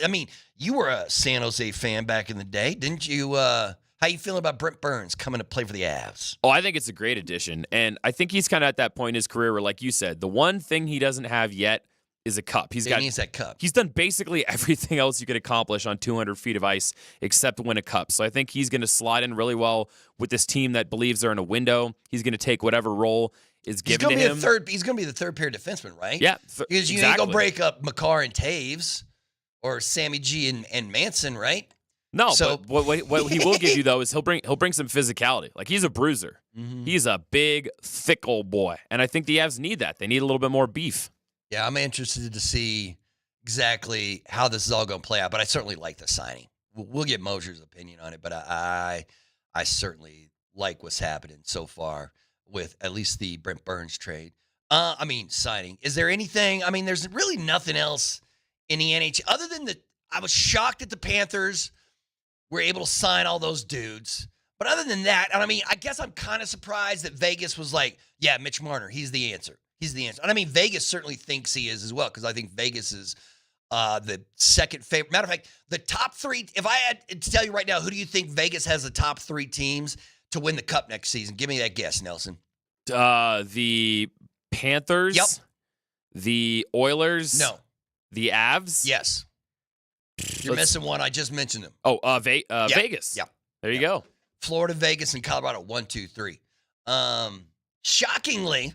You were a San Jose fan back in the day, didn't you? How you feeling about Brent Burns coming to play for the Avs? Oh, I think it's a great addition. And I think he's kind of at that point in his career where, like you said, the one thing he doesn't have yet is a cup. He needs that cup. He's done basically everything else you could accomplish on 200 feet of ice except win a cup. So I think he's going to slide in really well with this team that believes they're in a window. He's going to take whatever role is given to him. He's going to be the third pair defenseman, right? Yeah. Because you ain't going to break up Makar and Taves or Sammy G and Manson, right? No, so, but what he will give you, though, is he'll bring some physicality. Like, he's a bruiser. Mm-hmm. He's a big, thick old boy. And I think the Avs need that. They need a little bit more beef. Yeah, I'm interested to see exactly how this is all going to play out, but I certainly like the signing. We'll get Moser's opinion on it, but I certainly like what's happening so far with at least the Brent Burns trade. Signing. Is there anything? There's really nothing else in the NHL other than I was shocked that the Panthers were able to sign all those dudes. But other than that, I guess I'm kind of surprised that Vegas was like, yeah, Mitch Marner, he's the answer. He's the answer. And Vegas certainly thinks he is as well, because I think Vegas is the second favorite. Matter of fact, the top three, if I had to tell you right now, who do you think Vegas has the top three teams to win the Cup next season? Give me that guess, Nelson. The Panthers. Yep. The Oilers. No. The Avs. Yes. You're missing one. I just mentioned them. Oh, Vegas. Yeah. There you go. Florida, Vegas, and Colorado. 1, 2, 3. Shockingly,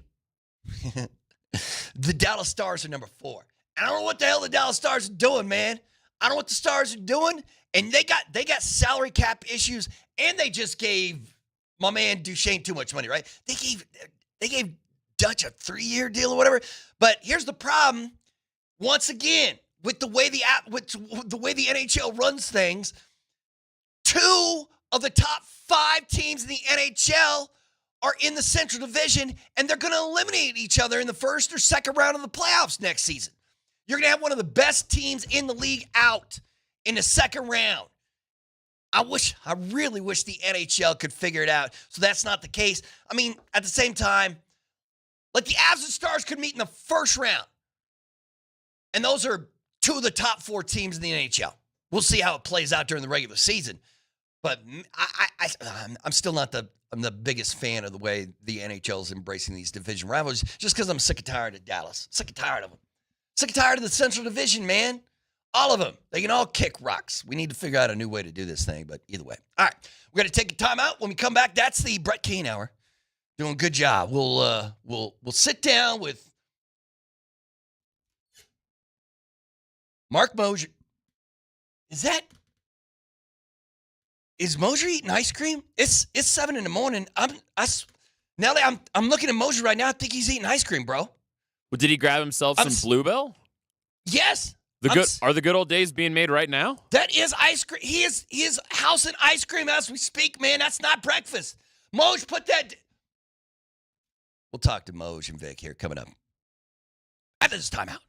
the Dallas Stars are number 4. I don't know what the hell the Dallas Stars are doing, man. I don't know what the Stars are doing. And they got salary cap issues, and they just gave my man Duchesne too much money, right? They gave Dutch a 3-year deal or whatever. But here's the problem. Once again, with the way the NHL runs things, 2 of the top 5 teams in the NHL are in the Central Division, and they're going to eliminate each other in the first or second round of the playoffs next season. You're going to have one of the best teams in the league out in the second round. I really wish the NHL could figure it out, so that's not the case. At the same time, like the Avs and Stars could meet in the first round, and those are 2 of the top 4 teams in the NHL. We'll see how it plays out during the regular season. But I'm still not I'm the biggest fan of the way the NHL is embracing these division rivalries, just because I'm sick and tired of Dallas. Sick and tired of them. Sick and tired of the Central Division, man. All of them. They can all kick rocks. We need to figure out a new way to do this thing, but either way. All right, we're going to take a time out. When we come back, that's the Brett Kane Hour. Doing a good job. We'll sit down with Mark Moser. Is Moser eating ice cream? It's 7 in the morning. I'm looking at Moser right now. I think he's eating ice cream, bro. Well, did he grab himself some Bluebell? Yes. Are the good old days being made right now? That is ice cream. He is housing ice cream as we speak, man. That's not breakfast. Moj, put that. We'll talk to Moj and Vic here coming up after this timeout.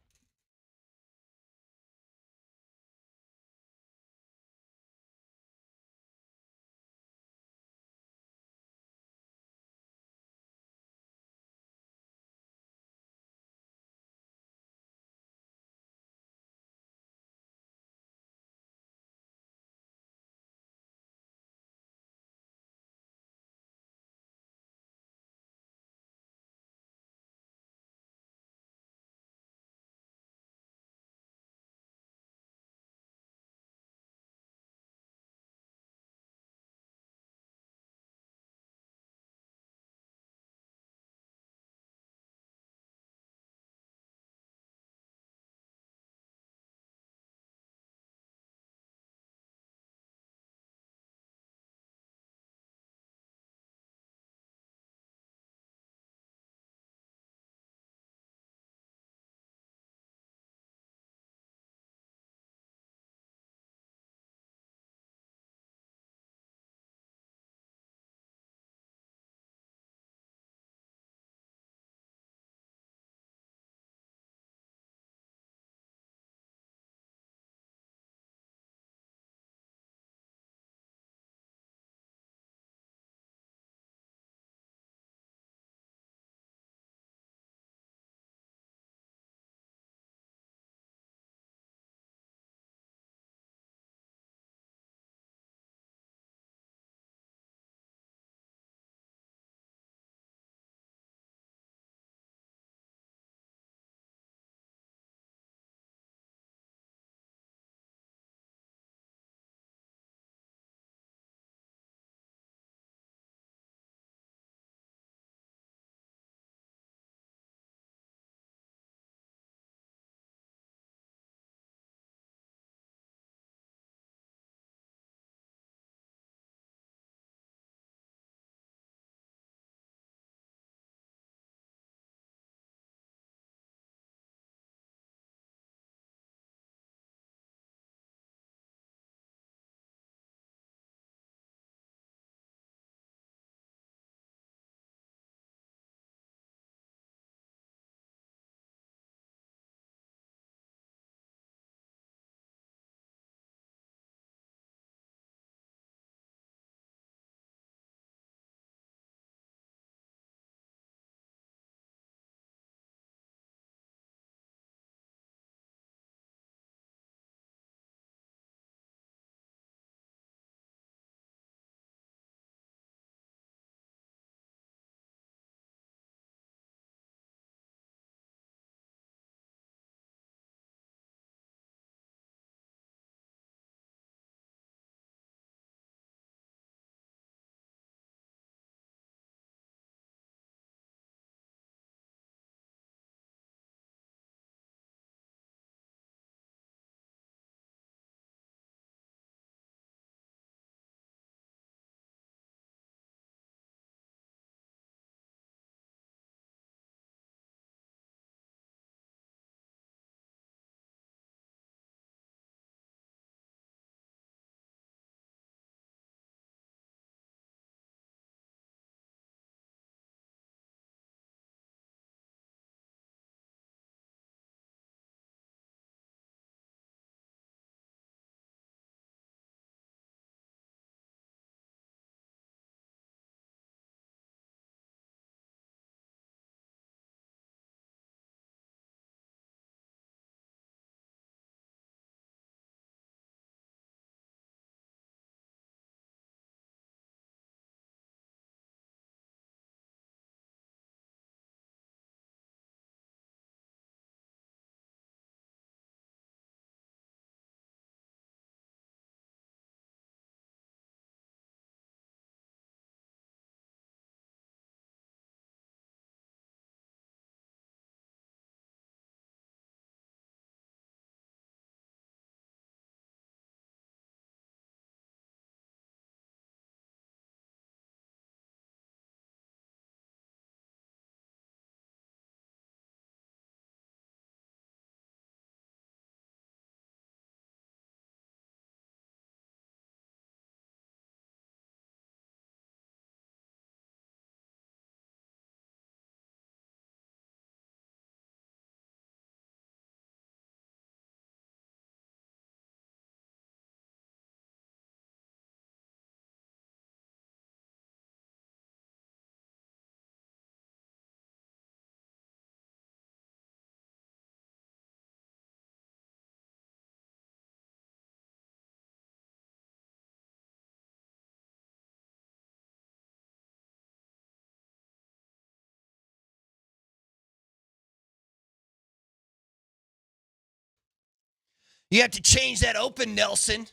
You have to change that open, Nelson.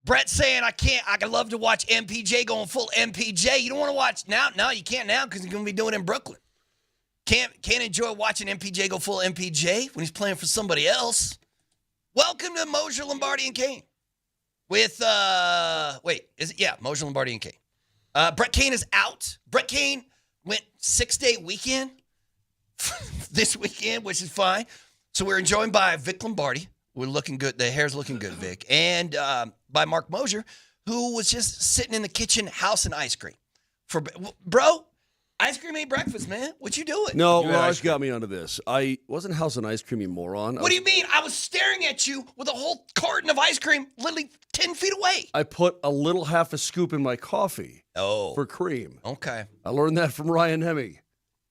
Brett saying, I love to watch MPJ going full MPJ. You don't want to watch now? No, you can't now because he's going to be doing it in Brooklyn. Can't enjoy watching MPJ go full MPJ when he's playing for somebody else. Welcome to Moser, Lombardi, and Kane. With, Moser, Lombardi, and Kane. Brett Kane is out. Brett Kane went 6-day weekend this weekend, which is fine. So we're joined by Vic Lombardi. We're looking good. The hair's looking good, Vic. And by Mark Moser, who was just sitting in the kitchen housing ice cream. Bro, ice cream ain't breakfast, man. What you doing? No, Raj got me onto this. I wasn't housing ice cream, you moron. What do you mean? I was staring at you with a whole carton of ice cream literally 10 feet away. I put a little half a scoop in my coffee for cream. Okay. I learned that from Ryan Hemme.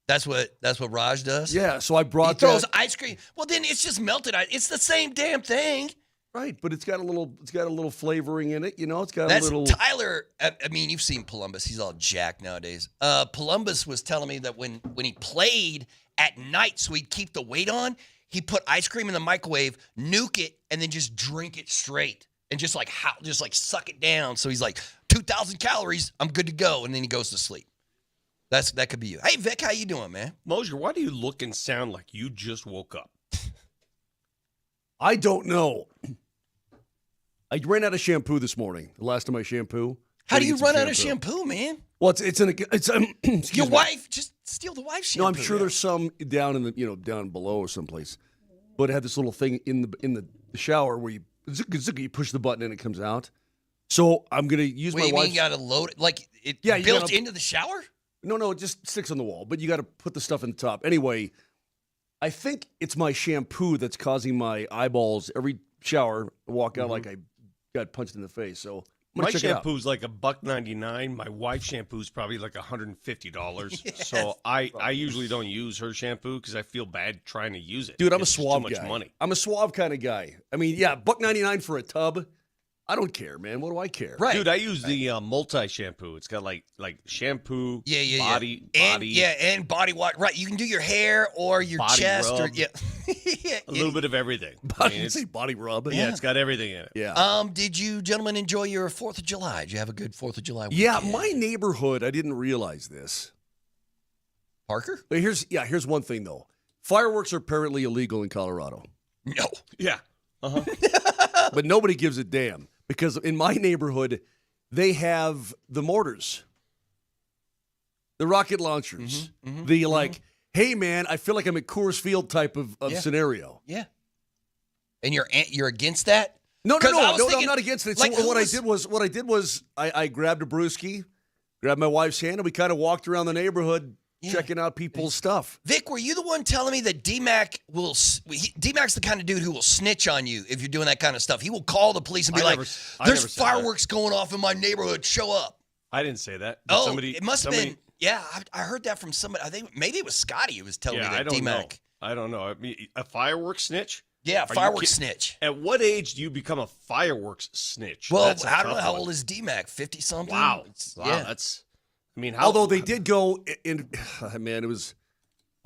That's what Raj does? Yeah, so I brought He throws ice cream. Well, then it's just melted ice. It's the same damn thing. Right, but it's got a little flavoring in it, you know. It's got That's a little. Tyler. I mean, you've seen Polumbus. He's all jacked nowadays. Polumbus was telling me that when he played at night, so he'd keep the weight on, he put ice cream in the microwave, nuke it, and then just drink it straight, and just like suck it down. So he's like 2,000 calories. I'm good to go, and then he goes to sleep. That could be you. Hey, Vic, how you doing, man? Moser, why do you look and sound like you just woke up? I don't know. I ran out of shampoo this morning. The last time I shampoo. How do you run out of shampoo, man? Well, it's your wife. Just steal the wife's shampoo. No, I'm sure there's some down down below or someplace. But it had this little thing in the shower where you push the button and it comes out. So I'm gonna use my wife's. What do you mean you gotta load it? Like it built into the shower? No, it just sticks on the wall, but you got to put the stuff in the top. Anyway, I think it's my shampoo that's causing my eyeballs every shower to walk out like I got punched in the face. So my shampoo's like $1.99. My wife's shampoo's probably like $150. Yes. So I usually don't use her shampoo because I feel bad trying to use it. Dude, I'm a suave guy. Too much money. I'm a suave kind of guy. I mean, yeah, $1.99 for a tub. I don't care, man. What do I care? Right. Dude, I use the multi-shampoo. It's got like shampoo, body. And body wash. Right, you can do your hair or your body chest. Rub. Or A little bit of everything. Body rub. Yeah, it's got everything in it. Yeah. Did you gentlemen enjoy your 4th of July? Did you have a good 4th of July weekend? Yeah, my neighborhood, I didn't realize this. Parker? But here's one thing, though. Fireworks are apparently illegal in Colorado. No. Yeah. But nobody gives a damn. Because in my neighborhood, they have the mortars, the rocket launchers, hey, man, I feel like I'm at Coors Field type of scenario. Yeah. And you're against that? No, I'm not against it. Like, so what I did was I grabbed a brewski, grabbed my wife's hand, and we kind of walked around the neighborhood checking out people's stuff. Vic, were you the one telling me that DMac DMac's the kind of dude who will snitch on you if you're doing that kind of stuff? He will call the police and be there's fireworks going off in my neighborhood. Show up. I didn't say that. It must have been. Yeah, I heard that from somebody. I think maybe it was Scotty who was telling me that DMac. I don't know. I mean, a fireworks snitch? Yeah, fireworks snitch. At what age do you become a fireworks snitch? Well, I don't know. How old is DMac? 50-something? Wow. Yeah. That's... I mean, although they did go in, man, it was,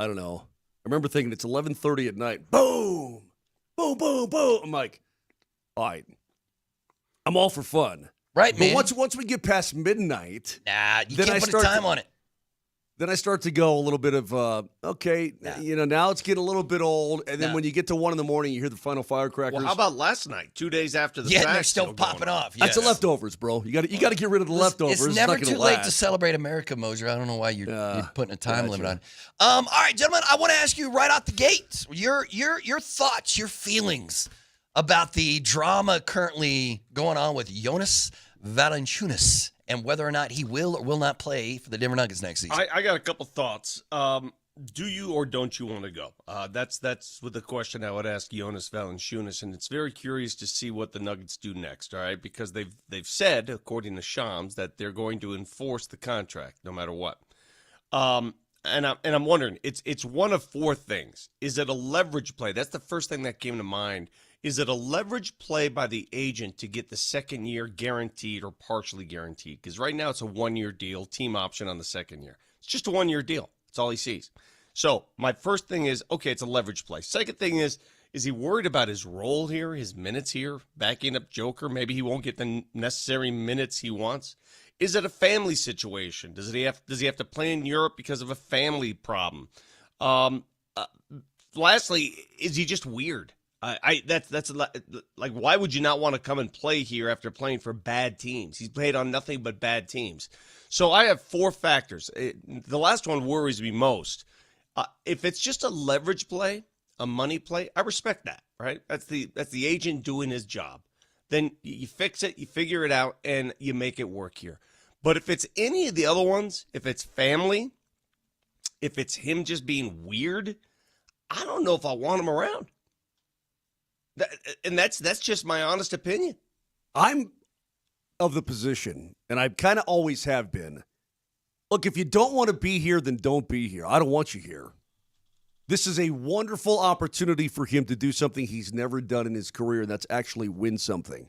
I don't know. I remember thinking it's 11:30 at night. Boom, boom, boom, boom. I'm like, all right, I'm all for fun, right, man? But once we get past midnight, you can't put a time on it. Then I start to go a little bit of, now it's getting a little bit old. And then when you get to 1 a.m, you hear the final firecrackers. Well, how about last night, 2 days after the fact? Yeah, they're still popping off. Yes. That's the leftovers, bro. You got to get rid of the leftovers. It's never too late to celebrate America, Moser. I don't know why you're putting a time limit on it. All right, gentlemen, I want to ask you right out the gate, your thoughts, your feelings about the drama currently going on with Jonas Valanciunas and whether or not he will or will not play for the Denver Nuggets next season. I got a couple thoughts. Do you or don't you want to go? That's with the question I would ask Jonas Valanciunas, and it's very curious to see what the Nuggets do next. All right, because they've said, according to Shams, that they're going to enforce the contract no matter what. And I'm wondering, it's one of 4 things. Is it a leverage play? That's the first thing that came to mind. Is it a leverage play by the agent to get the second year guaranteed or partially guaranteed? Because right now it's a 1-year deal, team option on the second year. It's just a 1-year deal. That's all he sees. So my first thing is, okay, it's a leverage play. Second thing is Is he worried about his role here, his minutes here, backing up Joker? Maybe he won't get the necessary minutes he wants. Is it a family situation? Does he have to play in Europe because of a family problem? Lastly, is he just weird? That's like, why would you not want to come and play here after playing for bad teams? He's played on nothing but bad teams. So I have 4 factors. The last one worries me most. If it's just a leverage play, a money play, I respect that, right? That's the agent doing his job. Then you fix it, you figure it out, and you make it work here. But if it's any of the other ones, if it's family, if it's him just being weird, I don't know if I want him around. And that's just my honest opinion. I'm of the position, and I kind of always have been, look, if you don't want to be here, then don't be here. I don't want you here. This is a wonderful opportunity for him to do something he's never done in his career, and that's actually win something.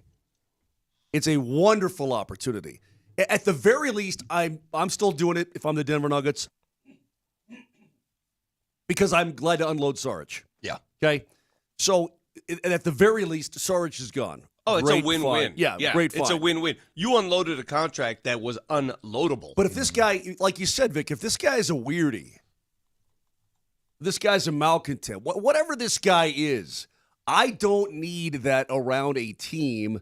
It's a wonderful opportunity. At the very least, I'm still doing it if I'm the Denver Nuggets because I'm glad to unload Sarge. Yeah. Okay? So, at the very least, Sarge is gone. Oh, it's Great a win-win. find. Yeah, great find. It's a win-win. You unloaded a contract that was unloadable. But if this guy, like you said, Vic, if this guy is a weirdie, this guy's a malcontent, whatever this guy is, I don't need that around a team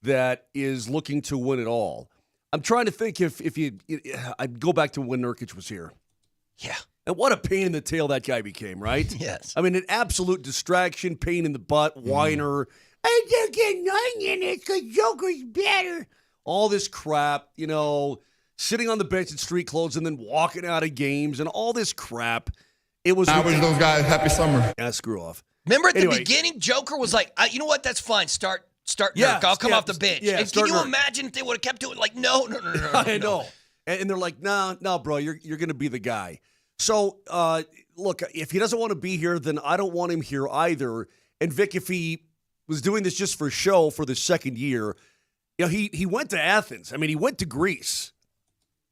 that is looking to win it all. I'm trying to think if I'd go back to when Nurkic was here. Yeah. And what a pain in the tail that guy became, right? Yes. I mean, an absolute distraction, pain in the butt, whiner. I don't get nothing in it because Joker's better. All this crap, sitting on the bench in street clothes and then walking out of games and all this crap. It was. I wish those guys happy summer. Yeah, screw off. Remember at the beginning, Joker was like, you know what? That's fine. Start Dirk. I'll come off the bench. Yeah, and can you imagine if they would have kept doing like, no. I know. And they're like, no, bro, you're going to be the guy. So, look, if he doesn't want to be here, then I don't want him here either. And Vic, if he was doing this just for show for the second year, he went to Athens. I mean, he went to Greece.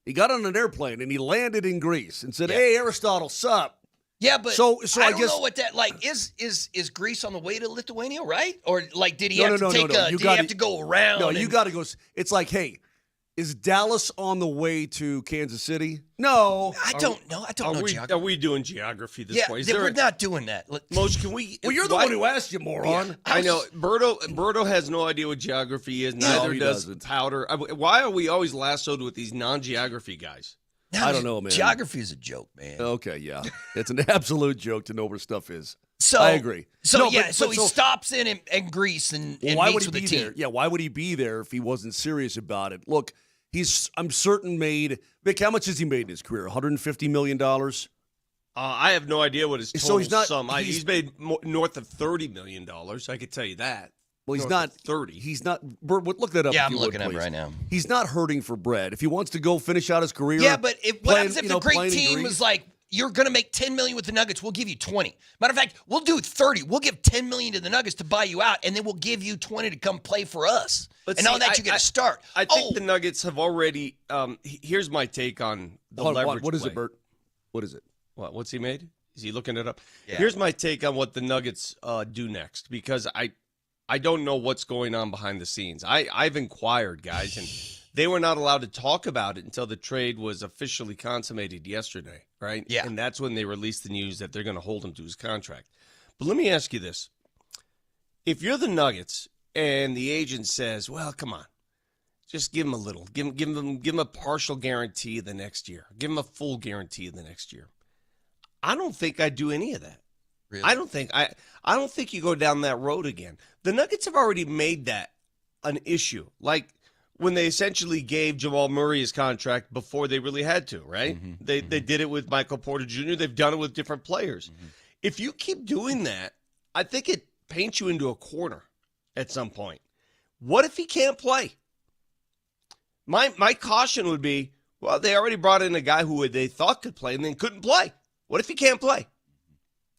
He got on an airplane and he landed in Greece and said, "Hey, Aristotle, sup?" Yeah, but so I I don't guess know what that like is Greece on the way to Lithuania, right? Or like did he No, have no, to no, take no. did he have to go around? No, you got to go. It's like, hey, is Dallas on the way to Kansas City? No. I don't know. I don't know geography. Are we doing geography this point? We're not doing that. Moj, can we? Well, you're the one who asked, you moron. Yeah, I know. Berto has no idea what geography is. Neither does Powder. Why are we always lassoed with these non-geography guys? I don't know, man. Geography is a joke, man. Okay, yeah. It's an absolute joke to know where stuff is. So I agree. So he stops in Greece and why meets would he with be the team. there? Yeah, why would he be there if he wasn't serious about it? Look, I'm certain made. Vic, how much has he made in his career? $150 million? I have no idea what his total So he's not- sum. He's made north of $30 million. I could tell you that. Well, he's North not of 30. He's not. Bert, look that up. Yeah, if I'm you would, looking at it please. right now. He's not hurting for bread. If he wants to go finish out his career, Yeah, but what happens if the great playing in team Greece? was like, you're going to make $10 million with the Nuggets, we'll give you 20. Matter of fact, we'll do 30. We'll give $10 million to the Nuggets to buy you out, and then we'll give you 20 to come play for us. But on that, you get a start. I think the Nuggets have already. Here's my take on the leverage. What is play. it, Bert? What is it? What's he made? Is he looking it up? Yeah. Here's my take on what the Nuggets do next, because I don't know what's going on behind the scenes. I've inquired, guys, and they were not allowed to talk about it until the trade was officially consummated yesterday, right? Yeah. And that's when they released the news that they're going to hold him to his contract. But let me ask you this. If you're the Nuggets and the agent says, well, come on, just give him a little. Give him a partial guarantee the next year. Give him a full guarantee the next year. I don't think I'd do any of that. Really? I don't think you go down that road again. The Nuggets have already made that an issue. Like when they essentially gave Jamal Murray his contract before they really had to, right? Mm-hmm. They did it with Michael Porter Jr. They've done it with different players. Mm-hmm. If you keep doing that, I think it paints you into a corner at some point. What if he can't play? My caution would be, well, they already brought in a guy who they thought could play and then couldn't play. What if he can't play?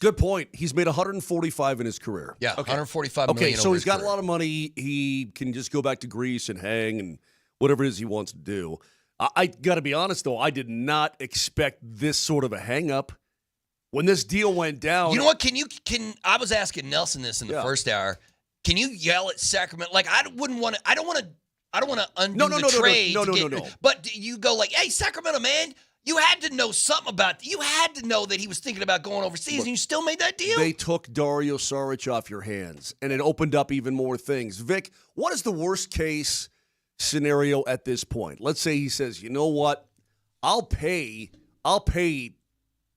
Good point. He's made 145 in his career. Yeah, Okay. $145 million. Okay, so over he's his got a career. lot of money. He can just go back to Greece and hang and whatever it is he wants to do. I got to be honest, though. I did not expect this sort of a hang-up. when this deal went down. You know what? I was asking Nelson this in the first hour. Can you yell at Sacramento? Like, I don't want to undo the trade. No. But do you go like, hey, Sacramento, man, you had to know something about. You had to know that he was thinking about going overseas, and you still made that deal. They took Dario Saric off your hands, and it opened up even more things. Vic, what is the worst case scenario at this point? Let's say he says, you know what, I'll pay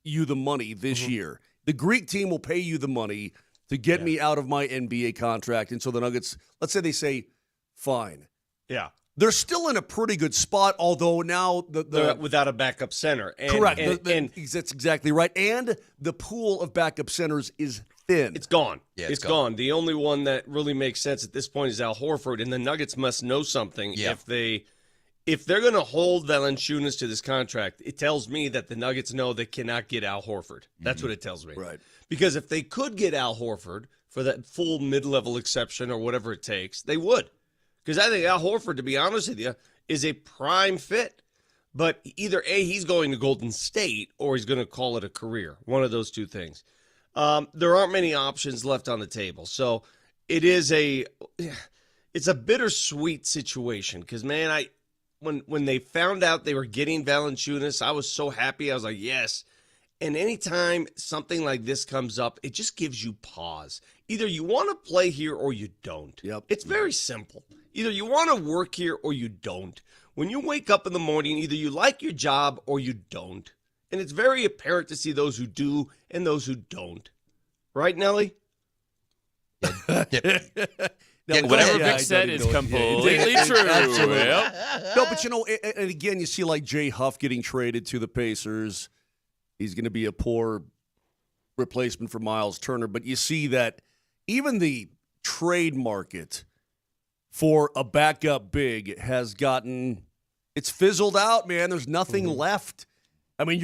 you the money this year. The Greek team will pay you the money to get me out of my NBA contract. And so the Nuggets, let's say they say, fine. Yeah. They're still in a pretty good spot, although now they're without a backup center. Correct. That's exactly right. And the pool of backup centers is thin. It's gone. Yeah, it's gone. The only one that really makes sense at this point is Al Horford, and the Nuggets must know something. Yeah. If they're going to hold Valanciunas to this contract, it tells me that the Nuggets know they cannot get Al Horford. That's what it tells me. Right. Because if they could get Al Horford for that full mid-level exception or whatever it takes, they would. Because I think Al Horford, to be honest with you, is a prime fit. But either A, he's going to Golden State, or he's going to call it a career. One of those two things. There aren't many options left on the table. So it's a bittersweet situation. Because, man, when they found out they were getting Valanciunas, I was so happy. I was like, yes. And anytime something like this comes up, it just gives you pause. Either you want to play here or you don't. Yep. It's very simple. Either you want to work here or you don't. When you wake up in the morning, either you like your job or you don't. And it's very apparent to see those who do and those who don't. Right, Nelly? Whatever Vic said is completely true. Yep. No, but and again, you see like Jay Huff getting traded to the Pacers. He's going to be a poor replacement for Miles Turner. But you see that even the trade market for a backup big has it's fizzled out, man. There's nothing left. I mean,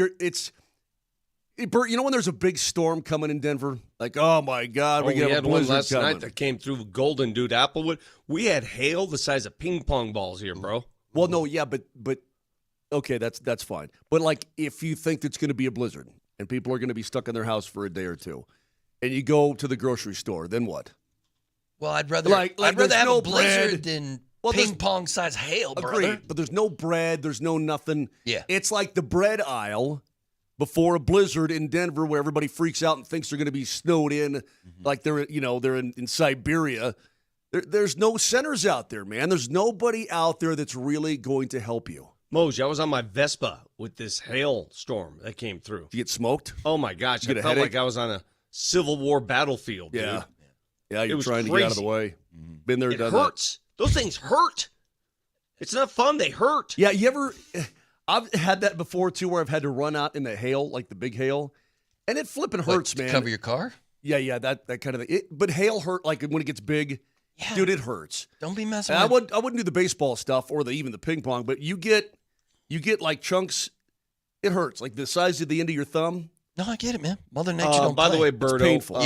Bert, when there's a big storm coming in Denver, like, oh my God, we had a one blizzard last coming. night that came through Golden, dude. Applewood. We had hail the size of ping pong balls here, bro. Well, no, yeah, but okay, that's fine. But like, if you think it's going to be a blizzard and people are going to be stuck in their house for a day or two, and you go to the grocery store, then what? Well, I'd rather I'd rather have no a blizzard bread. than Well, ping pong size hail, brother. Agreed, but there's no bread, there's no nothing. Yeah. It's like the bread aisle before a blizzard in Denver where everybody freaks out and thinks they're going to be snowed in like they're in Siberia. There's no centers out there, man. There's nobody out there that's really going to help you. Moj, I was on my Vespa with this hailstorm that came through. Did you get smoked? Oh, my gosh. Get I a felt headache? like I was on a Civil War battlefield, dude. Yeah, you're was trying to get out of the crazy. way. Been there, It done hurts. Those things hurt. It's not fun. They hurt. that. Yeah, you ever I've had that before, too, where I've had to run out in the hail, like the big hail, and it flipping hurts, Like, man. to cover your car? Yeah, that kind of thing. But hail hurt, like when it gets big. Yeah. Dude, it hurts. Don't be messing And with I wouldn't do the baseball stuff or even the ping pong, but you get like chunks. It hurts, like the size of the end of your thumb. No, I get it, man. Mother Nature don't By the play. way, It's Berto, painful.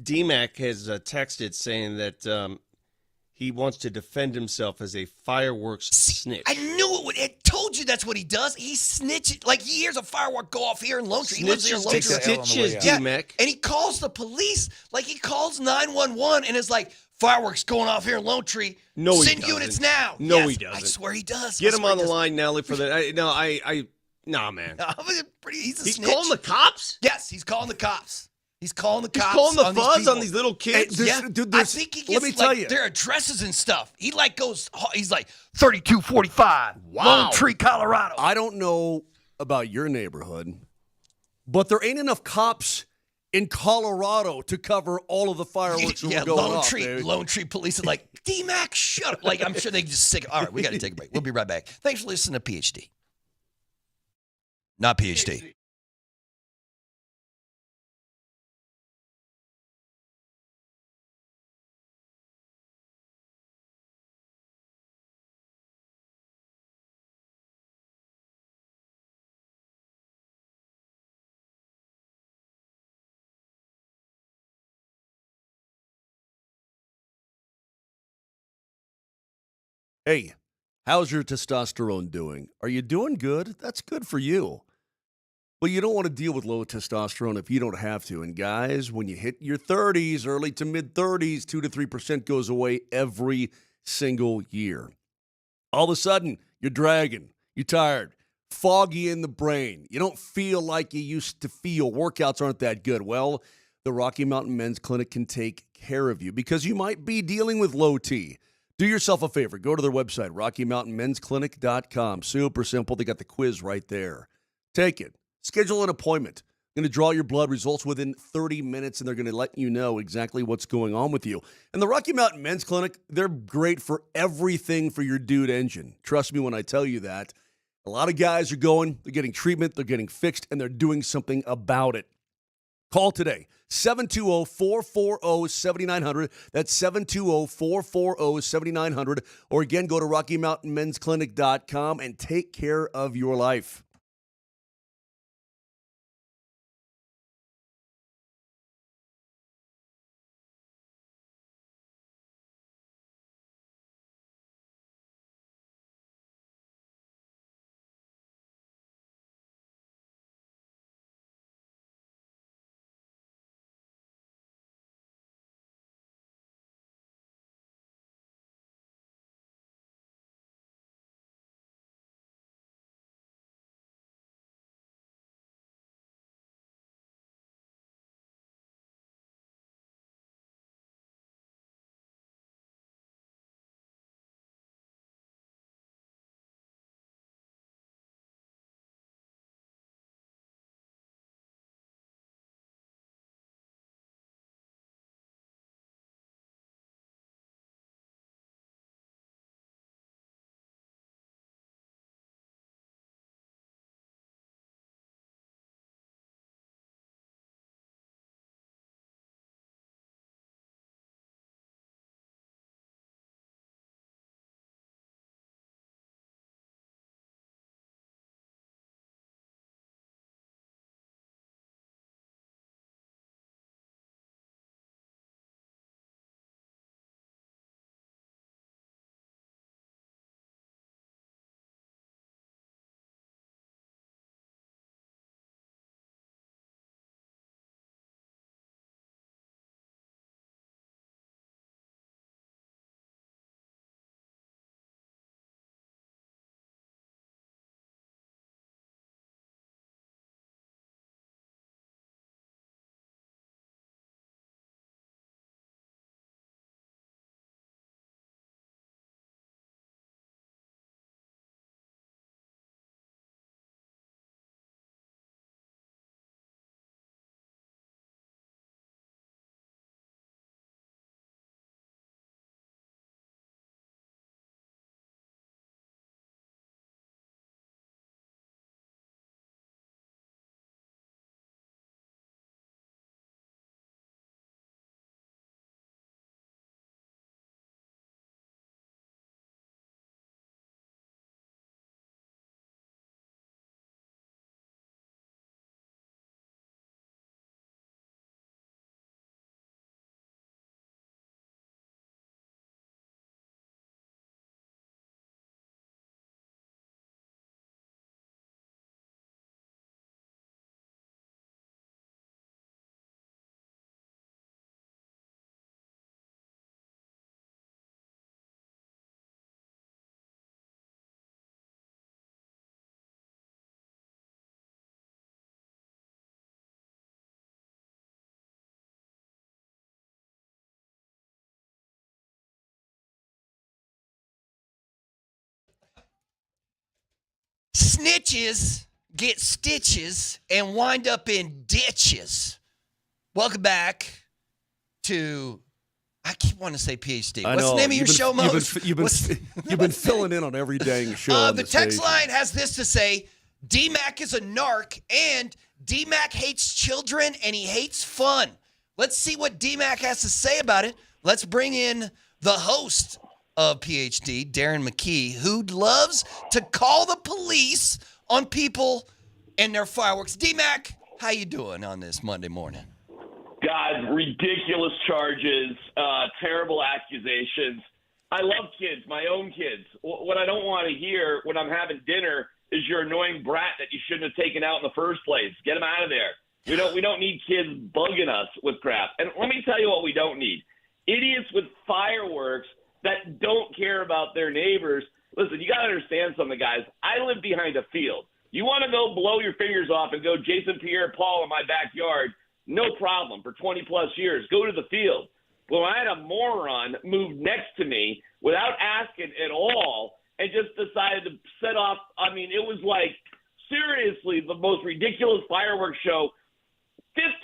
DMac has texted saying that he wants to defend himself as a fireworks snitch. I knew it would. I told you that's what he does. He snitches. Like, he hears a firework go off here in Lone Tree. He lives here in Lone Tree. Stitches, Yeah, DMac. and he calls the police. Like, he calls 911 and is like, fireworks going off here in Lone Tree. No, he Send doesn't. units now. No, Yes, he doesn't. I swear he does. Get I him swear on he the does. line, Nelly, for that. Nah, man. He's a He's snitch. calling the cops? Yes, he's calling the cops. He's calling the He's cops. calling the on these fuzz people. on these little kids? Hey, Yeah, dude, I think he let gets me tell you. their addresses and stuff. He like goes. He's like 3245 Wow. Lone Tree, Colorado. I don't know about your neighborhood, but there ain't enough cops in Colorado to cover all of the fireworks that yeah, were going Lone off. Tree. Baby. Lone Tree police is like, DMac, shut up. Like, I'm sure they just sick. All right, we got to take a break. We'll be right back. Thanks for listening to PhD. Not PhD. Hey, how's your testosterone doing? Are you doing good? That's good for you. Well, you don't want to deal with low testosterone if you don't have to. And guys, when you hit your 30s, early to mid-30s, 2 to 3% goes away every single year. All of a sudden, you're dragging, you're tired, foggy in the brain. You don't feel like you used to feel. Workouts aren't that good. Well, the Rocky Mountain Men's Clinic can take care of you because you might be dealing with low T. Do yourself a favor. Go to their website, RockyMountainMen'sClinic.com. Super simple. They got the quiz right there. Take it. Schedule an appointment. Going to draw your blood results within 30 minutes, and they're going to let you know exactly what's going on with you. And the Rocky Mountain Men's Clinic, they're great for everything for your dude engine. Trust me when I tell you that. A lot of guys are going, they're getting treatment, they're getting fixed, and they're doing something about it. Call today, 720-440-7900. That's 720-440-7900. Or again, go to RockyMountainMen'sClinic.com and take care of your life. Snitches get stitches and wind up in ditches. Welcome back to, I keep wanting to say PhD. I What's know. the name of your show, Moser? You've been filling in on every dang show. On the text line has this to say: DMac is a narc, and DMac hates children, and he hates fun. Let's see what DMac has to say about it. Let's bring in the host of PhD, Darren McKee, who loves to call the police on people and their fireworks. DMac, how you doing on this Monday morning? God, ridiculous charges, terrible accusations. I love kids, my own kids. What I don't want to hear when I'm having dinner is your annoying brat that you shouldn't have taken out in the first place. Get him out of there. We don't need kids bugging us with crap. And let me tell you what we don't need. Idiots with fireworks that don't care about their neighbors. Listen, you got to understand something, guys. I live behind a field. You want to go blow your fingers off and go Jason Pierre-Paul in my backyard, no problem, for 20-plus years. Go to the field. Well, I had a moron move next to me without asking at all and just decided to set off. I mean, it was like, seriously, the most ridiculous fireworks show.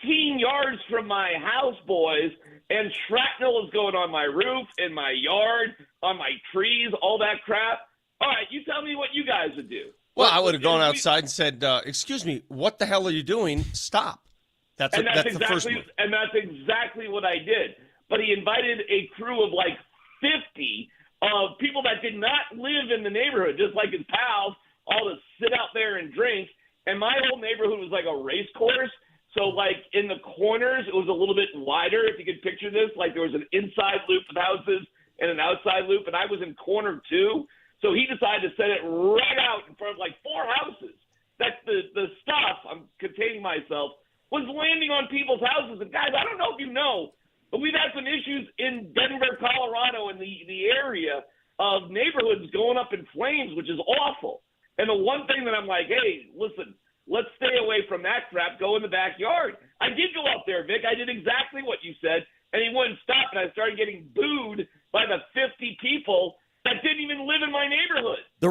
15 yards from my house, boys, and shrapnel was going on my roof, in my yard, on my trees, all that crap. All right, you tell me what you guys would do. Well, I would have gone outside and said, excuse me, what the hell are you doing? Stop. That's the first move. And that's exactly what I did. But he invited a crew of like 50 of people that did not live in the neighborhood, just like his pals, all to sit out there and drink. And my whole neighborhood was like a race course. So, like, in the corners, it was a little bit wider, if you could picture this. Like, there was an inside loop of houses and an outside loop, and I was in corner 2. So he decided to set it right out in front of, like, 4 houses. That the stuff, I'm containing myself, was landing on people's houses. And, guys, I don't know if you know, but we've had some issues in Denver, Colorado, and the area of neighborhoods going up in flames, which is awful. And the one thing that I'm like, hey, listen, let's stay away from that crap. Go in the backyard. I did go up there, Vic. I did exactly what you said, and he wouldn't stop, and I started getting booed by the 50 people that didn't even live in my neighborhood. The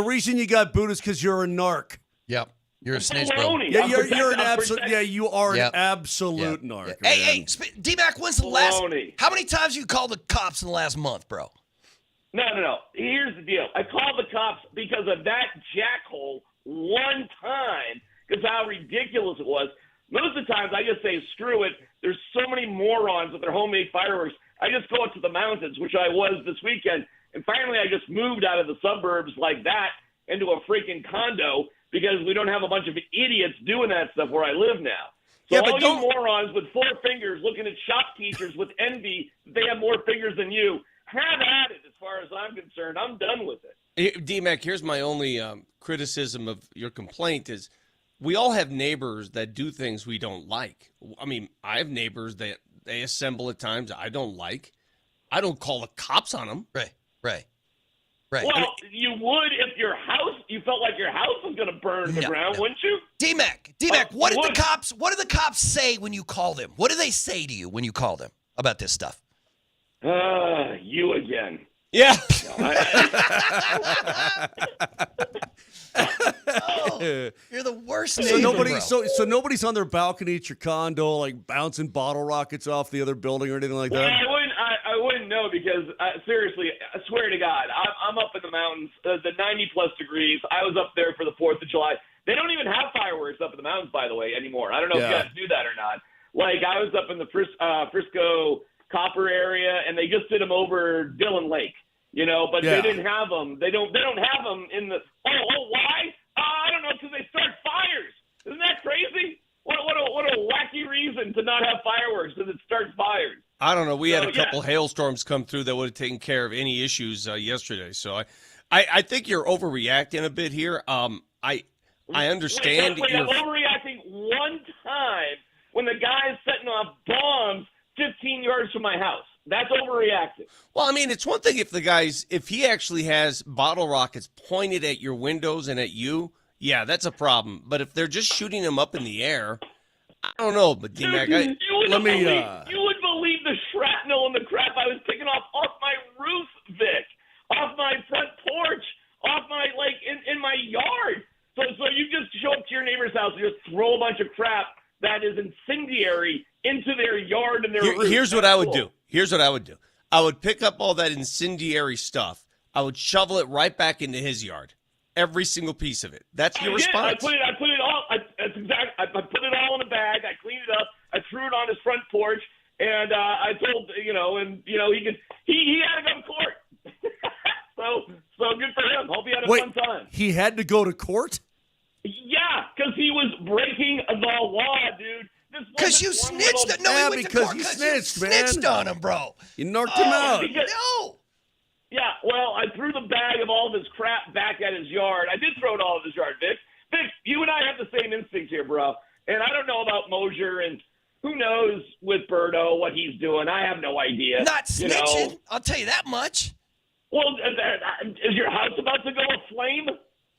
reason you got booed is because you're a narc. Yep. You're a snitch, bro. Yeah, you're an absolute. Yeah, you are an absolute narc. Yeah. Hey, DMac, when's the last? How many times you called the cops in the last month, bro? No. Here's the deal. I called the cops because of that jackhole one time, because how ridiculous it was. Most of the times I just say, screw it. There's so many morons with their homemade fireworks. I just go up to the mountains, which I was this weekend. And finally, I just moved out of the suburbs like that into a freaking condo because we don't have a bunch of idiots doing that stuff where I live now. So all you morons with 4 fingers looking at shop teachers with envy, they have more fingers than you. Have at it as far as I'm concerned. I'm done with it. DMac, here's my only criticism of your complaint is we all have neighbors that do things we don't like. I mean, I have neighbors that they assemble at times I don't like. I don't call the cops on them. Right. Well, you would if you felt like your house was going to burn to the ground, wouldn't you? DMac, what do the cops say when you call them? What do they say to you when you call them about this stuff? You again. Yeah. You're the worst So neighbor, so nobody's on their balcony at your condo, like bouncing bottle rockets off the other building or anything like that. I wouldn't know because seriously, I swear to God, I'm up in the mountains, the 90+ degrees. I was up there for the 4th of July. They don't even have fireworks up in the mountains, by the way, anymore. I don't know if you guys do that or not. Like I was up in the Frisco Copper area, and they just did them over Dillon Lake, but they didn't have them. They don't have them in the. Why? I don't know, because they start fires. Isn't that crazy? What a wacky reason to not have fireworks because it starts fires. I don't know. We had a couple hailstorms come through that would have taken care of any issues yesterday. So I think you're overreacting a bit here. I understand. Wait, I'm overreacting one time when the guy is setting off bombs 15 yards from my house. That's overreacting. Well, I mean, it's one thing if he actually has bottle rockets pointed at your windows and at you, yeah, that's a problem. But if they're just shooting them up in the air, I don't know. But DMac, you would believe the shrapnel and the crap I was picking off my roof, Vic, off my front porch, off my in my yard. So you just show up to your neighbor's house and just throw a bunch of crap that is incendiary into their yard and their roof. Here's what I would do. I would pick up all that incendiary stuff. I would shovel it right back into his yard. Every single piece of it. That's your response. I put it all. That's exact. I put it all in a bag. I cleaned it up. I threw it on his front porch, and I told he had to go to court. so good for him. Hope he had a fun time. He had to go to court? Yeah, because he was breaking the law, dude. Because you snitched. No, he went to court you snitched, man. Snitched on him, bro. You narked him out. No. Yeah, well, I threw the bag of all of his crap back at his yard. I did throw it all at his yard, Vic. Vic, you and I have the same instincts here, bro. And I don't know about Moser, and who knows with Birdo what he's doing. I have no idea. Not snitching. I'll tell you that much. Well, is your house about to go aflame?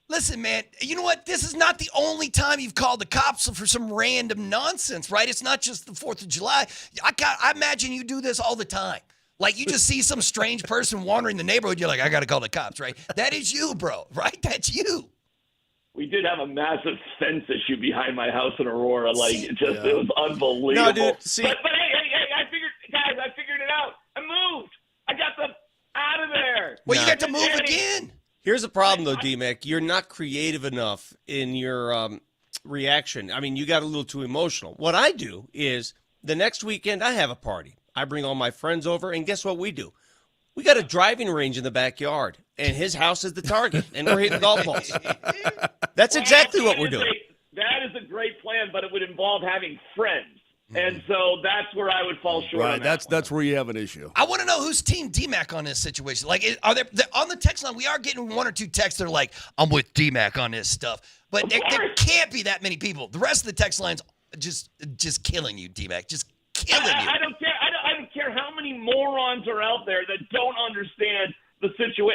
Listen, man, you know what? This is not the only time you've called the cops for some random nonsense, right? It's not just the 4th of July. I imagine you do this all the time. Like, you just see some strange person wandering the neighborhood, you're like, I got to call the cops, right? That is you, bro, right? That's you. We did have a massive fence issue behind my house in Aurora. Like, it was unbelievable. No, dude, see. But hey, I figured it out. I moved. I got them out of there. Well, you got to move again. Here's the problem, though, DMac. You're not creative enough in your reaction. I mean, you got a little too emotional. What I do is the next weekend I have a party. I bring all my friends over, and guess what we do? We got a driving range in the backyard, and his house is the target, and we're hitting golf balls. That's exactly what we're doing. That is a great plan, but it would involve having friends. And so that's where I would fall short. Right, that's where you have an issue. I want to know who's Team DMac on this situation. Like, are there on the text line? We are getting 1 or 2 texts that are like, "I'm with DMac on this stuff," but there can't be that many people. The rest of the text line's just killing you, DMac. Just killing you. I don't care. I don't care how many morons are out there that don't understand the situation.